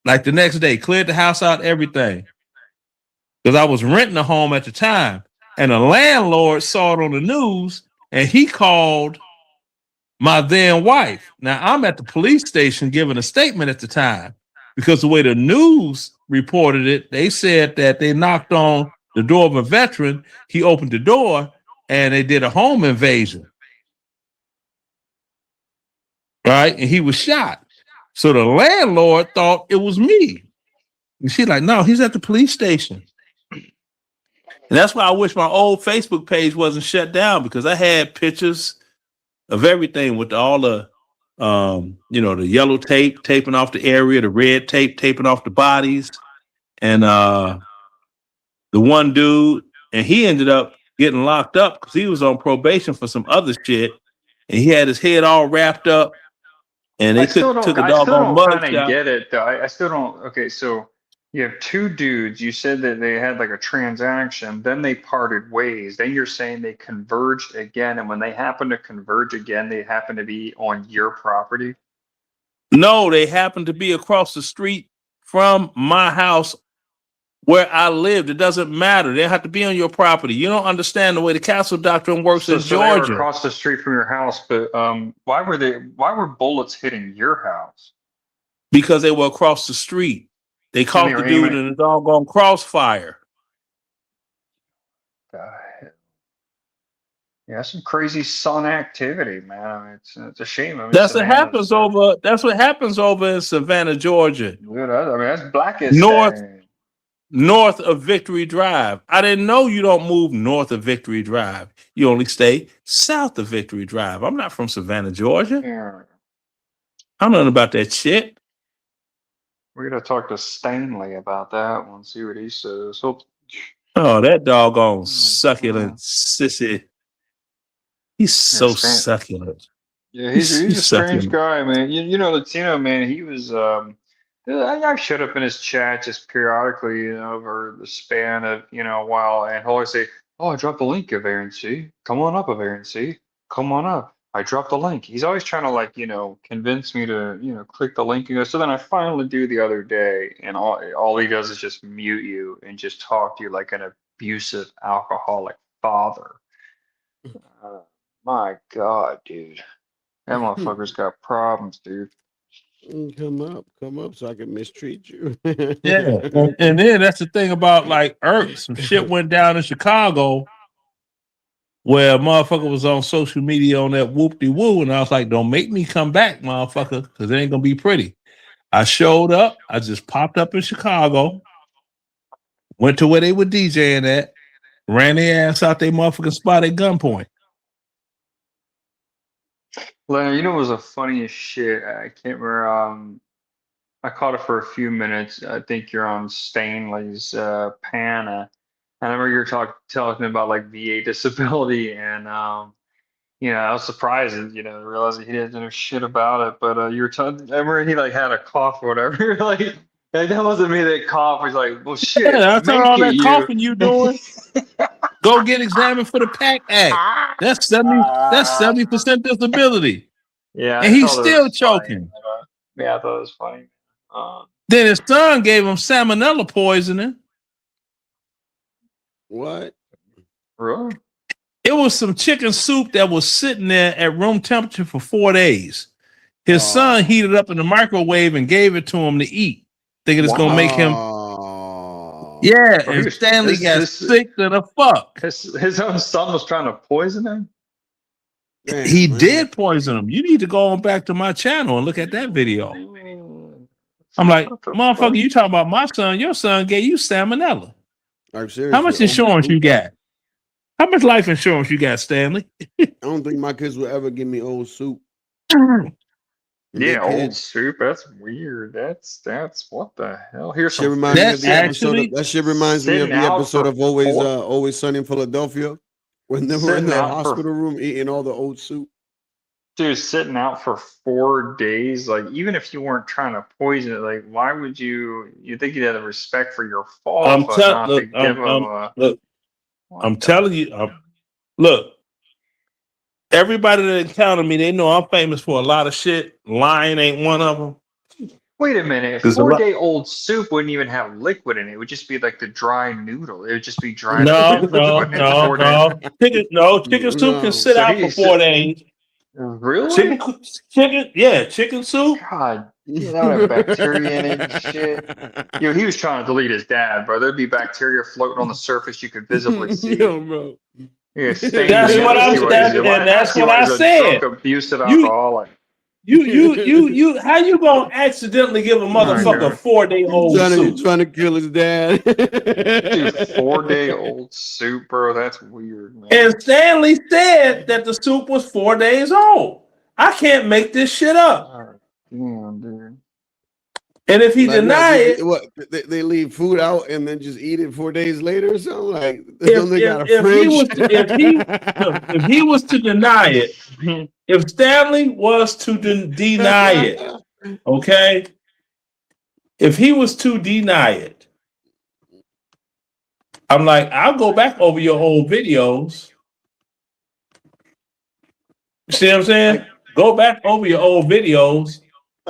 Like the next day, cleared the house out, everything. Because I was renting a home at the time. And a landlord saw it on the news and he called my then wife. Now I'm at the police station giving a statement at the time because the way the news reported it, they said that they knocked on the door of a veteran. He opened the door and they did a home invasion. Right? And he was shot. So the landlord thought it was me. And she's like, no, he's at the police station. And that's why I wish my old Facebook page wasn't shut down because I had pictures of everything with all the, the yellow tape taping off the area, the red tape taping off the bodies. And the one dude, and he ended up getting locked up because he was on probation for some other shit. And he had his head all wrapped up. And they took a doggone mug shot. Get it though. I still don't. Okay, so you have 2 dudes. You said that they had like a transaction, then they parted ways. Then you're saying they converged again, and when they happen to converge again, they happen to be on your property. No, they happened to be across the street from my house where I lived. It doesn't matter. They have to be on your property. You don't understand the way the castle doctrine works in So they were Georgia. across the street from your house, but why were bullets hitting your house? Because they were across the street. They caught they the were dude aiming- in a doggone crossfire. Yeah, that's some crazy sun activity, man. I mean, it's a shame. I mean, That's what Savannah's- happens over. That's what happens over in Savannah, Georgia, Dude, I mean, that's Blackest. north of Victory Drive. I didn't know you don't move north of Victory Drive. You only stay south of Victory Drive. I'm not from Savannah, Georgia. Yeah. I don't know about that shit. We're gonna talk to Stanley about that one, see what he says. Oh, that doggone succulent sissy. He's so Stan- succulent. Yeah, he's a strange succulent. guy, man. You know, Latino man. He was. I showed up in his chat just periodically, over the span of a while, and he'll always say, "Oh, I dropped the link of Aaron C. Come on up, of Aaron C. Come on up. I dropped the link." He's always trying to convince me to click the link and go. So then I finally do the other day, and all he does is just mute you and just talk to you like an abusive alcoholic father. My God, dude. That motherfucker's got problems, dude. Come up so I can mistreat you. Yeah. And then that's the thing about like some shit went down in Chicago where a motherfucker was on social media on that whoop-de-woo, and I was like, don't make me come back, motherfucker, because it ain't gonna be pretty. I showed up, I just popped up in Chicago, went to where they were DJing at, ran their ass out their motherfucking spot at gunpoint. Leonard, you know what was the funniest shit? I can't remember. I caught it for a few minutes. I think you're on Stanley's Pana. I remember you were talking about like VA disability, and I was surprised, realizing he didn't know shit about it. But you were talking. I remember he like had a cough or whatever. like that wasn't me that cough. He's like, well, shit. Yeah, that's make all it that you. coughing you doing. Go get examined for the PAC Act. That's 70% disability. Yeah, I And he's thought it still was funny. choking. Yeah, I thought it was funny. Then his son gave him salmonella poisoning. What? Really? It was some chicken soup that was sitting there at room temperature for 4 days. His son heated up in the microwave and gave it to him to eat, thinking it's gonna make him. Yeah, Bro, he and was- Stanley this- got this- sick to the fuck. His own son was trying to poison him. He did poison him. You need to go on back to my channel and look at that video. I'm like, motherfucker, you talking about my son? Your son gave you salmonella. I'm serious. How much insurance you got? How much life insurance you got, Stanley? I don't think my kids will ever give me old soup. Yeah, They old can't. soup. That's weird. That's what the hell? Here's Shit some reminds me of That's the episode. actually- That shit reminds me of Sitting the out episode for of Always four- Always Sunny in Philadelphia when they were in Sitting the out for- hospital room eating all the old soup. dude sitting out for 4 days. Like, even if you weren't trying to poison it, like, why would you think you'd have the respect for your father I'm but telling not to look, give him a look, I'm telling you, look, everybody that encountered me, they know I'm famous for a lot of shit. Lying ain't one of them. Wait a minute. There's a lot- 4-day-old soup wouldn't even have liquid in it. It would just be like the dry noodle. It would just be dry. No, liquid no, when it's no, 4 no. days. Chicken soup No. can sit So out for he's 4 days. Really? Chicken soup. God, yeah, that would have bacteria in it and shit. Yo, he was trying to delete his dad, bro. There'd be bacteria floating on the surface you could visibly see. Yo, bro. Yeah, That's what I said. Drunk, abusive You- alcoholic. You, how you gonna accidentally give a motherfucker 4-day-old soup? Trying to kill his dad. Dude, 4-day-old soup, bro. That's weird, man. And Stanley said that the soup was 4 days old. I can't make this shit up. Damn, dude. And if he Like, deny what, it, what they leave food out and then just eat it 4 days later or something? Like, if they got a he fridge? was if he was to deny it, if Stanley was to deny it, okay, if he was to deny it, I'm like, I'll go back over your old videos. See what I'm saying? Go back over your old videos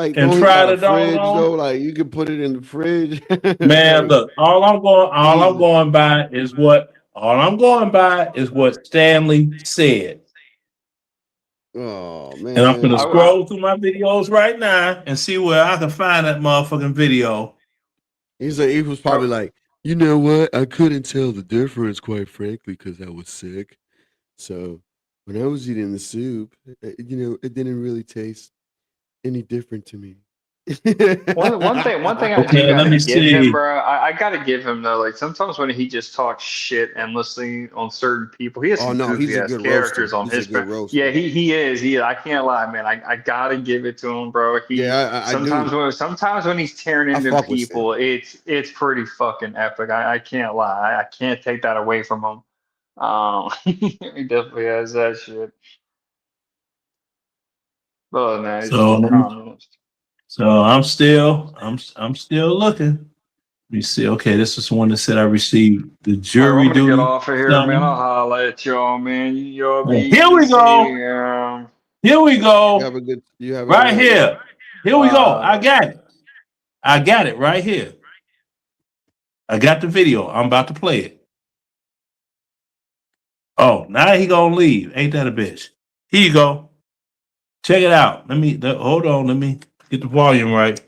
Like, and don't he try got a the fridge doggone. though? Like, you can put it in the fridge. Man, Like, look, all I'm Jesus. going by is what Stanley said. Oh And I'm man. gonna scroll through my videos right now and see where I can find that motherfucking video. He was probably like, you know what? I couldn't tell the difference, quite frankly, because I was sick. So when I was eating the soup, it didn't really taste any different to me. One thing I do Okay, let gotta me give him, see. bro. I gotta give him though. Like sometimes when he just talks shit endlessly on certain people, he has Oh some no, he's goofy a ass good roaster. characters on He's a his. good roaster. Yeah, he is. I can't lie, man. I gotta give it to him, bro. Yeah, I do. Sometimes when he's tearing I into fuck with Stan. people, it's pretty fucking epic. I can't lie. I can't take that away from him. He definitely has that shit. Oh no, he's just a So communist. I'm still looking. Let me see. Okay, this is one that said I received the All right, jury I'm gonna get duty off of here, man. I'll summons. holler at y'all, man. Y'all be Here we easy. go. Here we You go. have a good Right night. here. Here we go. I got it right here. I got the video. I'm about to play it. Oh, now he gonna leave. Ain't that a bitch? Here you go. Check it out. Hold on. Let me get the volume right.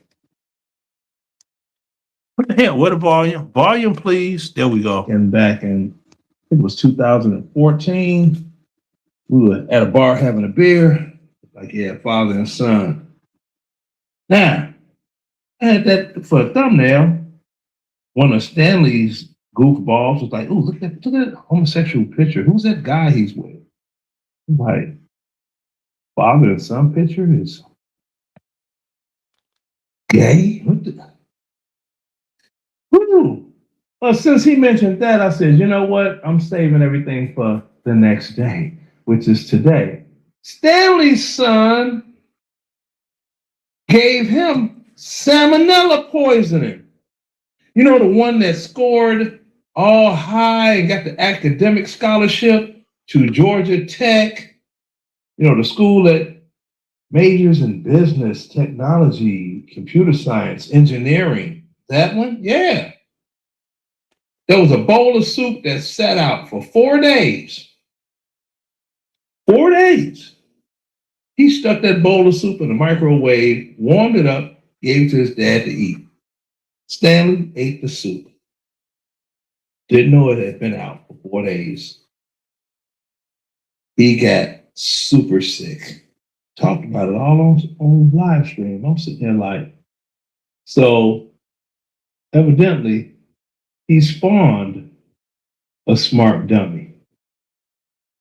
What the hell? What the volume? Volume, please. There we go. And back in, it was 2014. We were at a bar having a beer. Like, yeah, father and son. Now, I had that for a thumbnail. One of Stanley's goofballs was like, "Oh, look at that homosexual picture. Who's that guy he's with?" I'm like, father and son picture is gay? What the? Woo. Well, since he mentioned that, I said, you know what? I'm saving everything for the next day, which is today. Stanley's son gave him salmonella poisoning. You know, the one that scored all high and got the academic scholarship to Georgia Tech, you know, the school that majors in business, technology, computer science, engineering. That one? Yeah. There was a bowl of soup that sat out for 4 days. 4 days. He stuck that bowl of soup in the microwave, warmed it up, gave it to his dad to eat. Stanley ate the soup. Didn't know it had been out for 4 days. He got super sick. Talked about it all on live stream. I'm sitting there like, so evidently he spawned a smart dummy.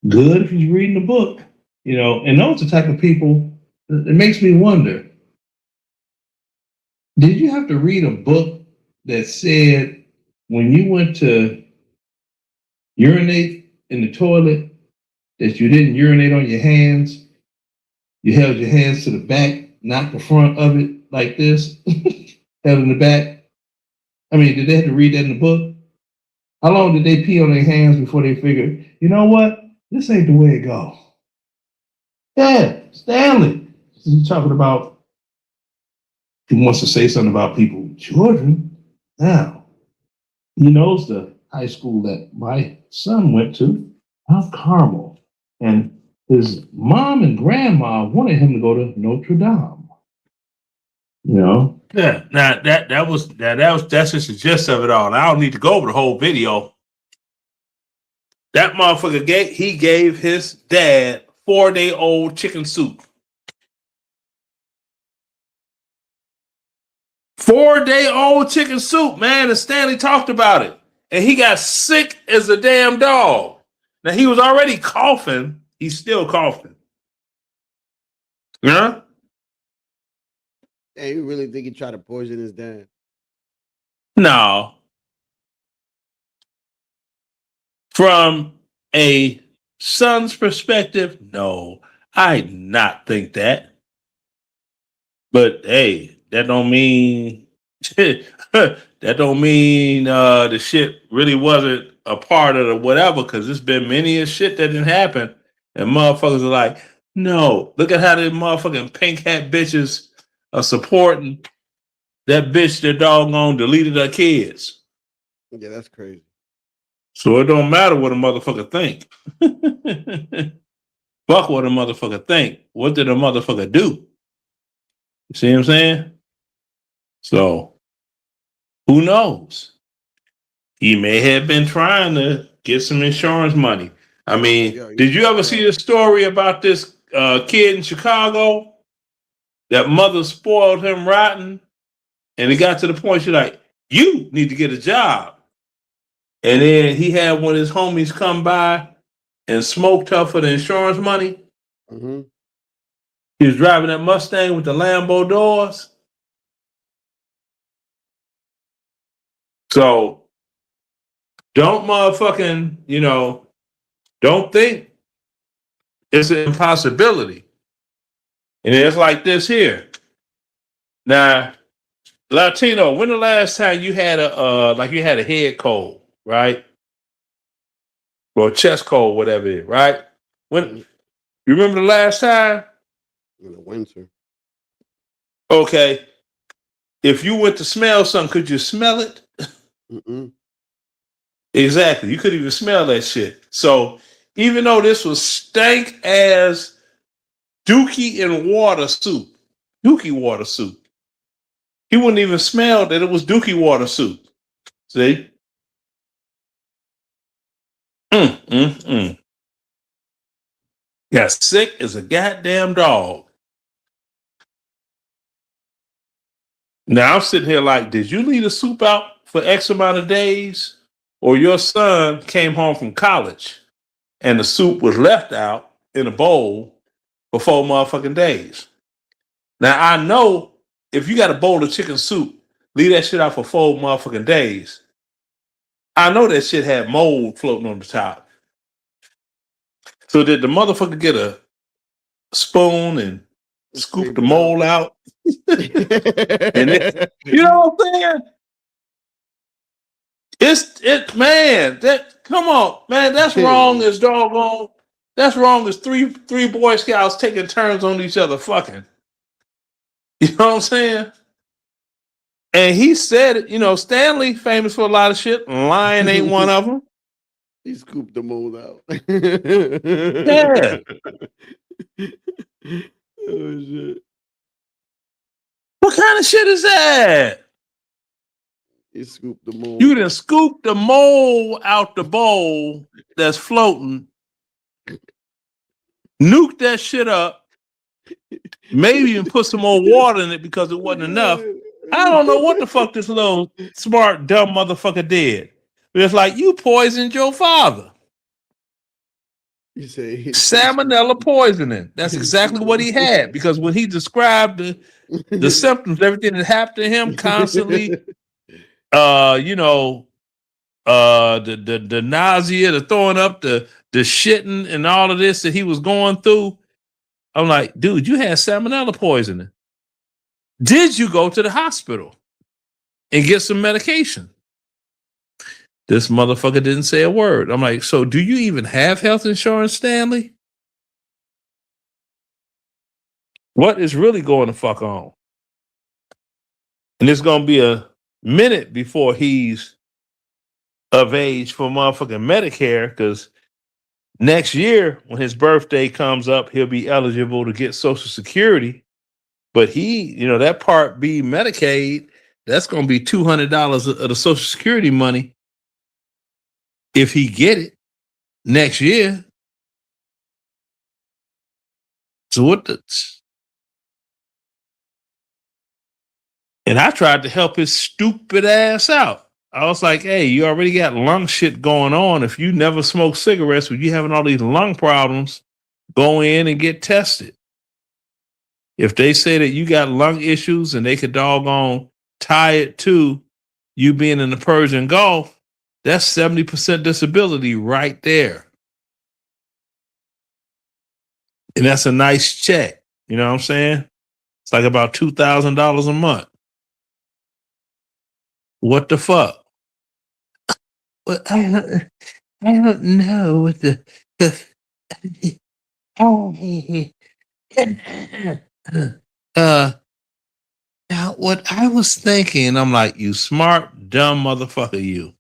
Good if he's reading the book, you know, and those are the type of people, it makes me wonder, did you have to read a book that said when you went to urinate in the toilet that you didn't urinate on your hands, you held your hands to the back, not the front of it like this, held in the back? I mean, did they have to read that in the book? How long did they pee on their hands before they figured, you know what? This ain't the way it goes. Yeah, Stanley. He's talking about, he wants to say something about people, children. Now, he knows the high school that my son went to, Mount Carmel. And his mom and grandma wanted him to go to Notre Dame. You know? Yeah, now that's just the gist of it all. I don't need to go over the whole video. That motherfucker gave his dad 4-day-old chicken soup. 4-day-old chicken soup, man. And Stanley talked about it. And he got sick as a damn dog. Now he was already coughing. He's still coughing. Yeah? Hey, you really think he tried to poison his dad? No. From a son's perspective, no. I not think that. But hey, that don't mean the shit really wasn't a part of the whatever, because there's been many a shit that didn't happen. And motherfuckers are like, no, look at how the motherfucking pink hat bitches of supporting that bitch that doggone deleted her kids. Yeah, that's crazy. So it don't matter what a motherfucker think. Fuck what a motherfucker think. What did a motherfucker do? You see what I'm saying? So who knows? He may have been trying to get some insurance money. I mean, did you ever see the story about this kid in Chicago? That mother spoiled him rotten, and it got to the point she's like, "You need to get a job." And then he had one of his homies come by and smoked her for the insurance money. Mm-hmm. He was driving that Mustang with the Lambo doors. So don't motherfucking, don't think it's an impossibility. And it's like this here. Now, Latino, when the last time you had a head cold, right? Or a chest cold, whatever it is, right? When you remember the last time? In the winter. Okay. If you went to smell something, could you smell it? Mm-mm. Exactly. You couldn't even smell that shit. So even though this was stank as dookie and water soup, he wouldn't even smell that it was dookie water soup. See? Got sick as a goddamn dog. Now I'm sitting here like, did you leave the soup out for X amount of days? Or your son came home from college and the soup was left out in a bowl for 4 motherfucking days. Now I know if you got a bowl of chicken soup, leave that shit out for 4 motherfucking days. I know that shit had mold floating on the top. So did the motherfucker get a spoon and scoop the mold out? And you know what I'm saying? Come on, man, that's wrong as doggone. That's wrong as three Boy Scouts taking turns on each other fucking. You know what I'm saying? And he said it, Stanley famous for a lot of shit. Lion ain't one of them. He scooped the mold out. Yeah. Oh shit. What kind of shit is that? He scooped the mold. You done scoop the mold out the bowl that's floating, nuke that shit up, maybe even put some more water in it because it wasn't enough. I don't know what the fuck this little smart, dumb motherfucker did. But it's like, you poisoned your father. You say salmonella poisoning. That's exactly what he had, because when he described the symptoms, everything that happened to him constantly, the nausea, the throwing up, the shitting, and all of this that he was going through. I'm like, dude, you had salmonella poisoning. Did you go to the hospital and get some medication? This motherfucker didn't say a word. I'm like, so do you even have health insurance, Stanley? What is really going to fuck on? And it's going to be a minute before he's of age for motherfucking Medicare, because next year when his birthday comes up, he'll be eligible to get Social Security. But he, that Part B Medicaid, that's going to be $200 of the Social Security money if he get it next year. So what the... And I tried to help his stupid ass out. I was like, hey, you already got lung shit going on. If you never smoke cigarettes, when you having all these lung problems, go in and get tested. If they say that you got lung issues and they could doggone tie it to you being in the Persian Gulf, that's 70% disability right there. And that's a nice check. You know what I'm saying? It's like about $2,000 a month. What the fuck? Well, I don't know what the Now, what I was thinking, I'm like, you smart, dumb motherfucker, you.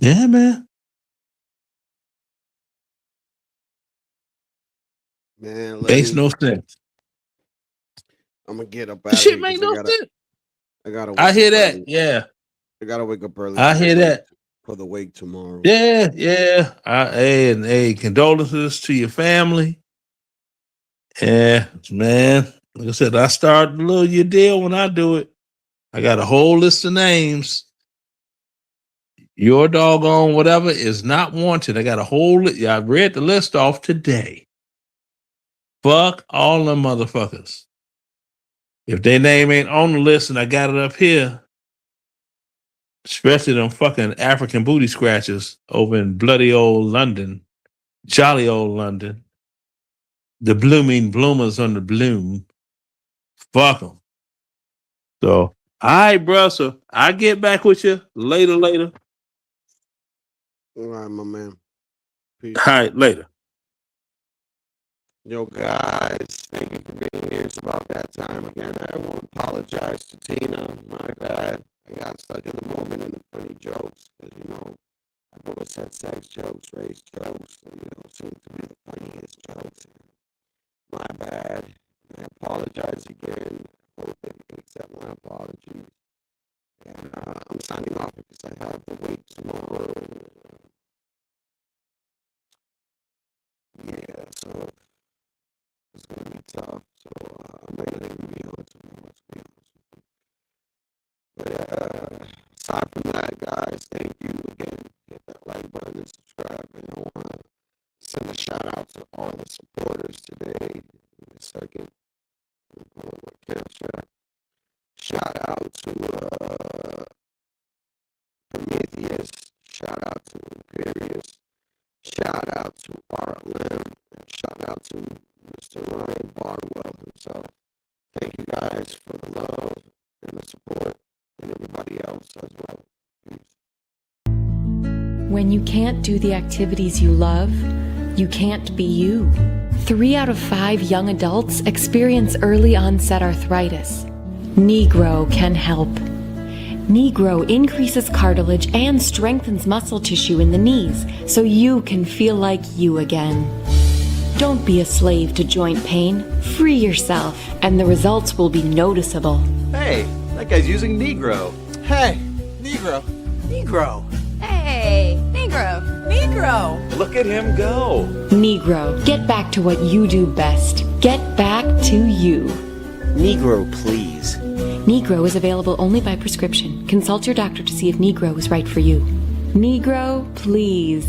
Yeah, man. Man, Makes no sense. I'm gonna get up The out of shit here make 'cause no sense. I gotta. I wake hear up that. early. Yeah. I gotta wake up early. I for the hear wake- that. for the wake tomorrow. Yeah, yeah. Hey, condolences to your family. Yeah, man. Like I said, I start the little year deal when I do it. I got a whole list of names. Your doggone whatever is not wanted. I got a whole list. I read the list off today. Fuck all them motherfuckers. If their name ain't on the list and I got it up here, especially them fucking African booty scratchers over in bloody old London, jolly old London, the blooming bloomers on the bloom, fuck them. So, all right, bro. So I get back with you later. All right, my man. Peace. All right, later. Yo, guys, thank you for being here. It's about that time again. I want to apologize to Tina. My bad. I got stuck in the moment in the funny jokes because, I've always said sex jokes, race jokes, seem to be the funniest jokes. My bad. I apologize again. I hope that you can accept my apologies. And I'm signing off because I have the wake tomorrow. Yeah, so it's going to be tough. So I'm ready to be on tomorrow, to be honest with you. But aside from that, guys, thank you again. Hit that like button and subscribe. And I want to send a shout out to all the supporters today. In a second, I'm going to my camera. Shout out to Prometheus. Shout out to Imperious. Shout out to Art Lim. And shout out to Mr. Ryan Bardwell himself. Thank you guys for the love and the support, and everybody else as well. Peace. When you can't do the activities you love, you can't be you. 3 out of 5 young adults experience early onset arthritis. Negro can help. Negro increases cartilage and strengthens muscle tissue in the knees so you can feel like you again. Don't be a slave to joint pain. Free yourself, and the results will be noticeable. Hey, that guy's using Negro. Hey, Negro. Negro. Hey, Negro. Look at him go. Negro, get back to what you do best. Get back to you. Negro, please. Negro is available only by prescription. Consult your doctor to see if Negro is right for you. Negro, please.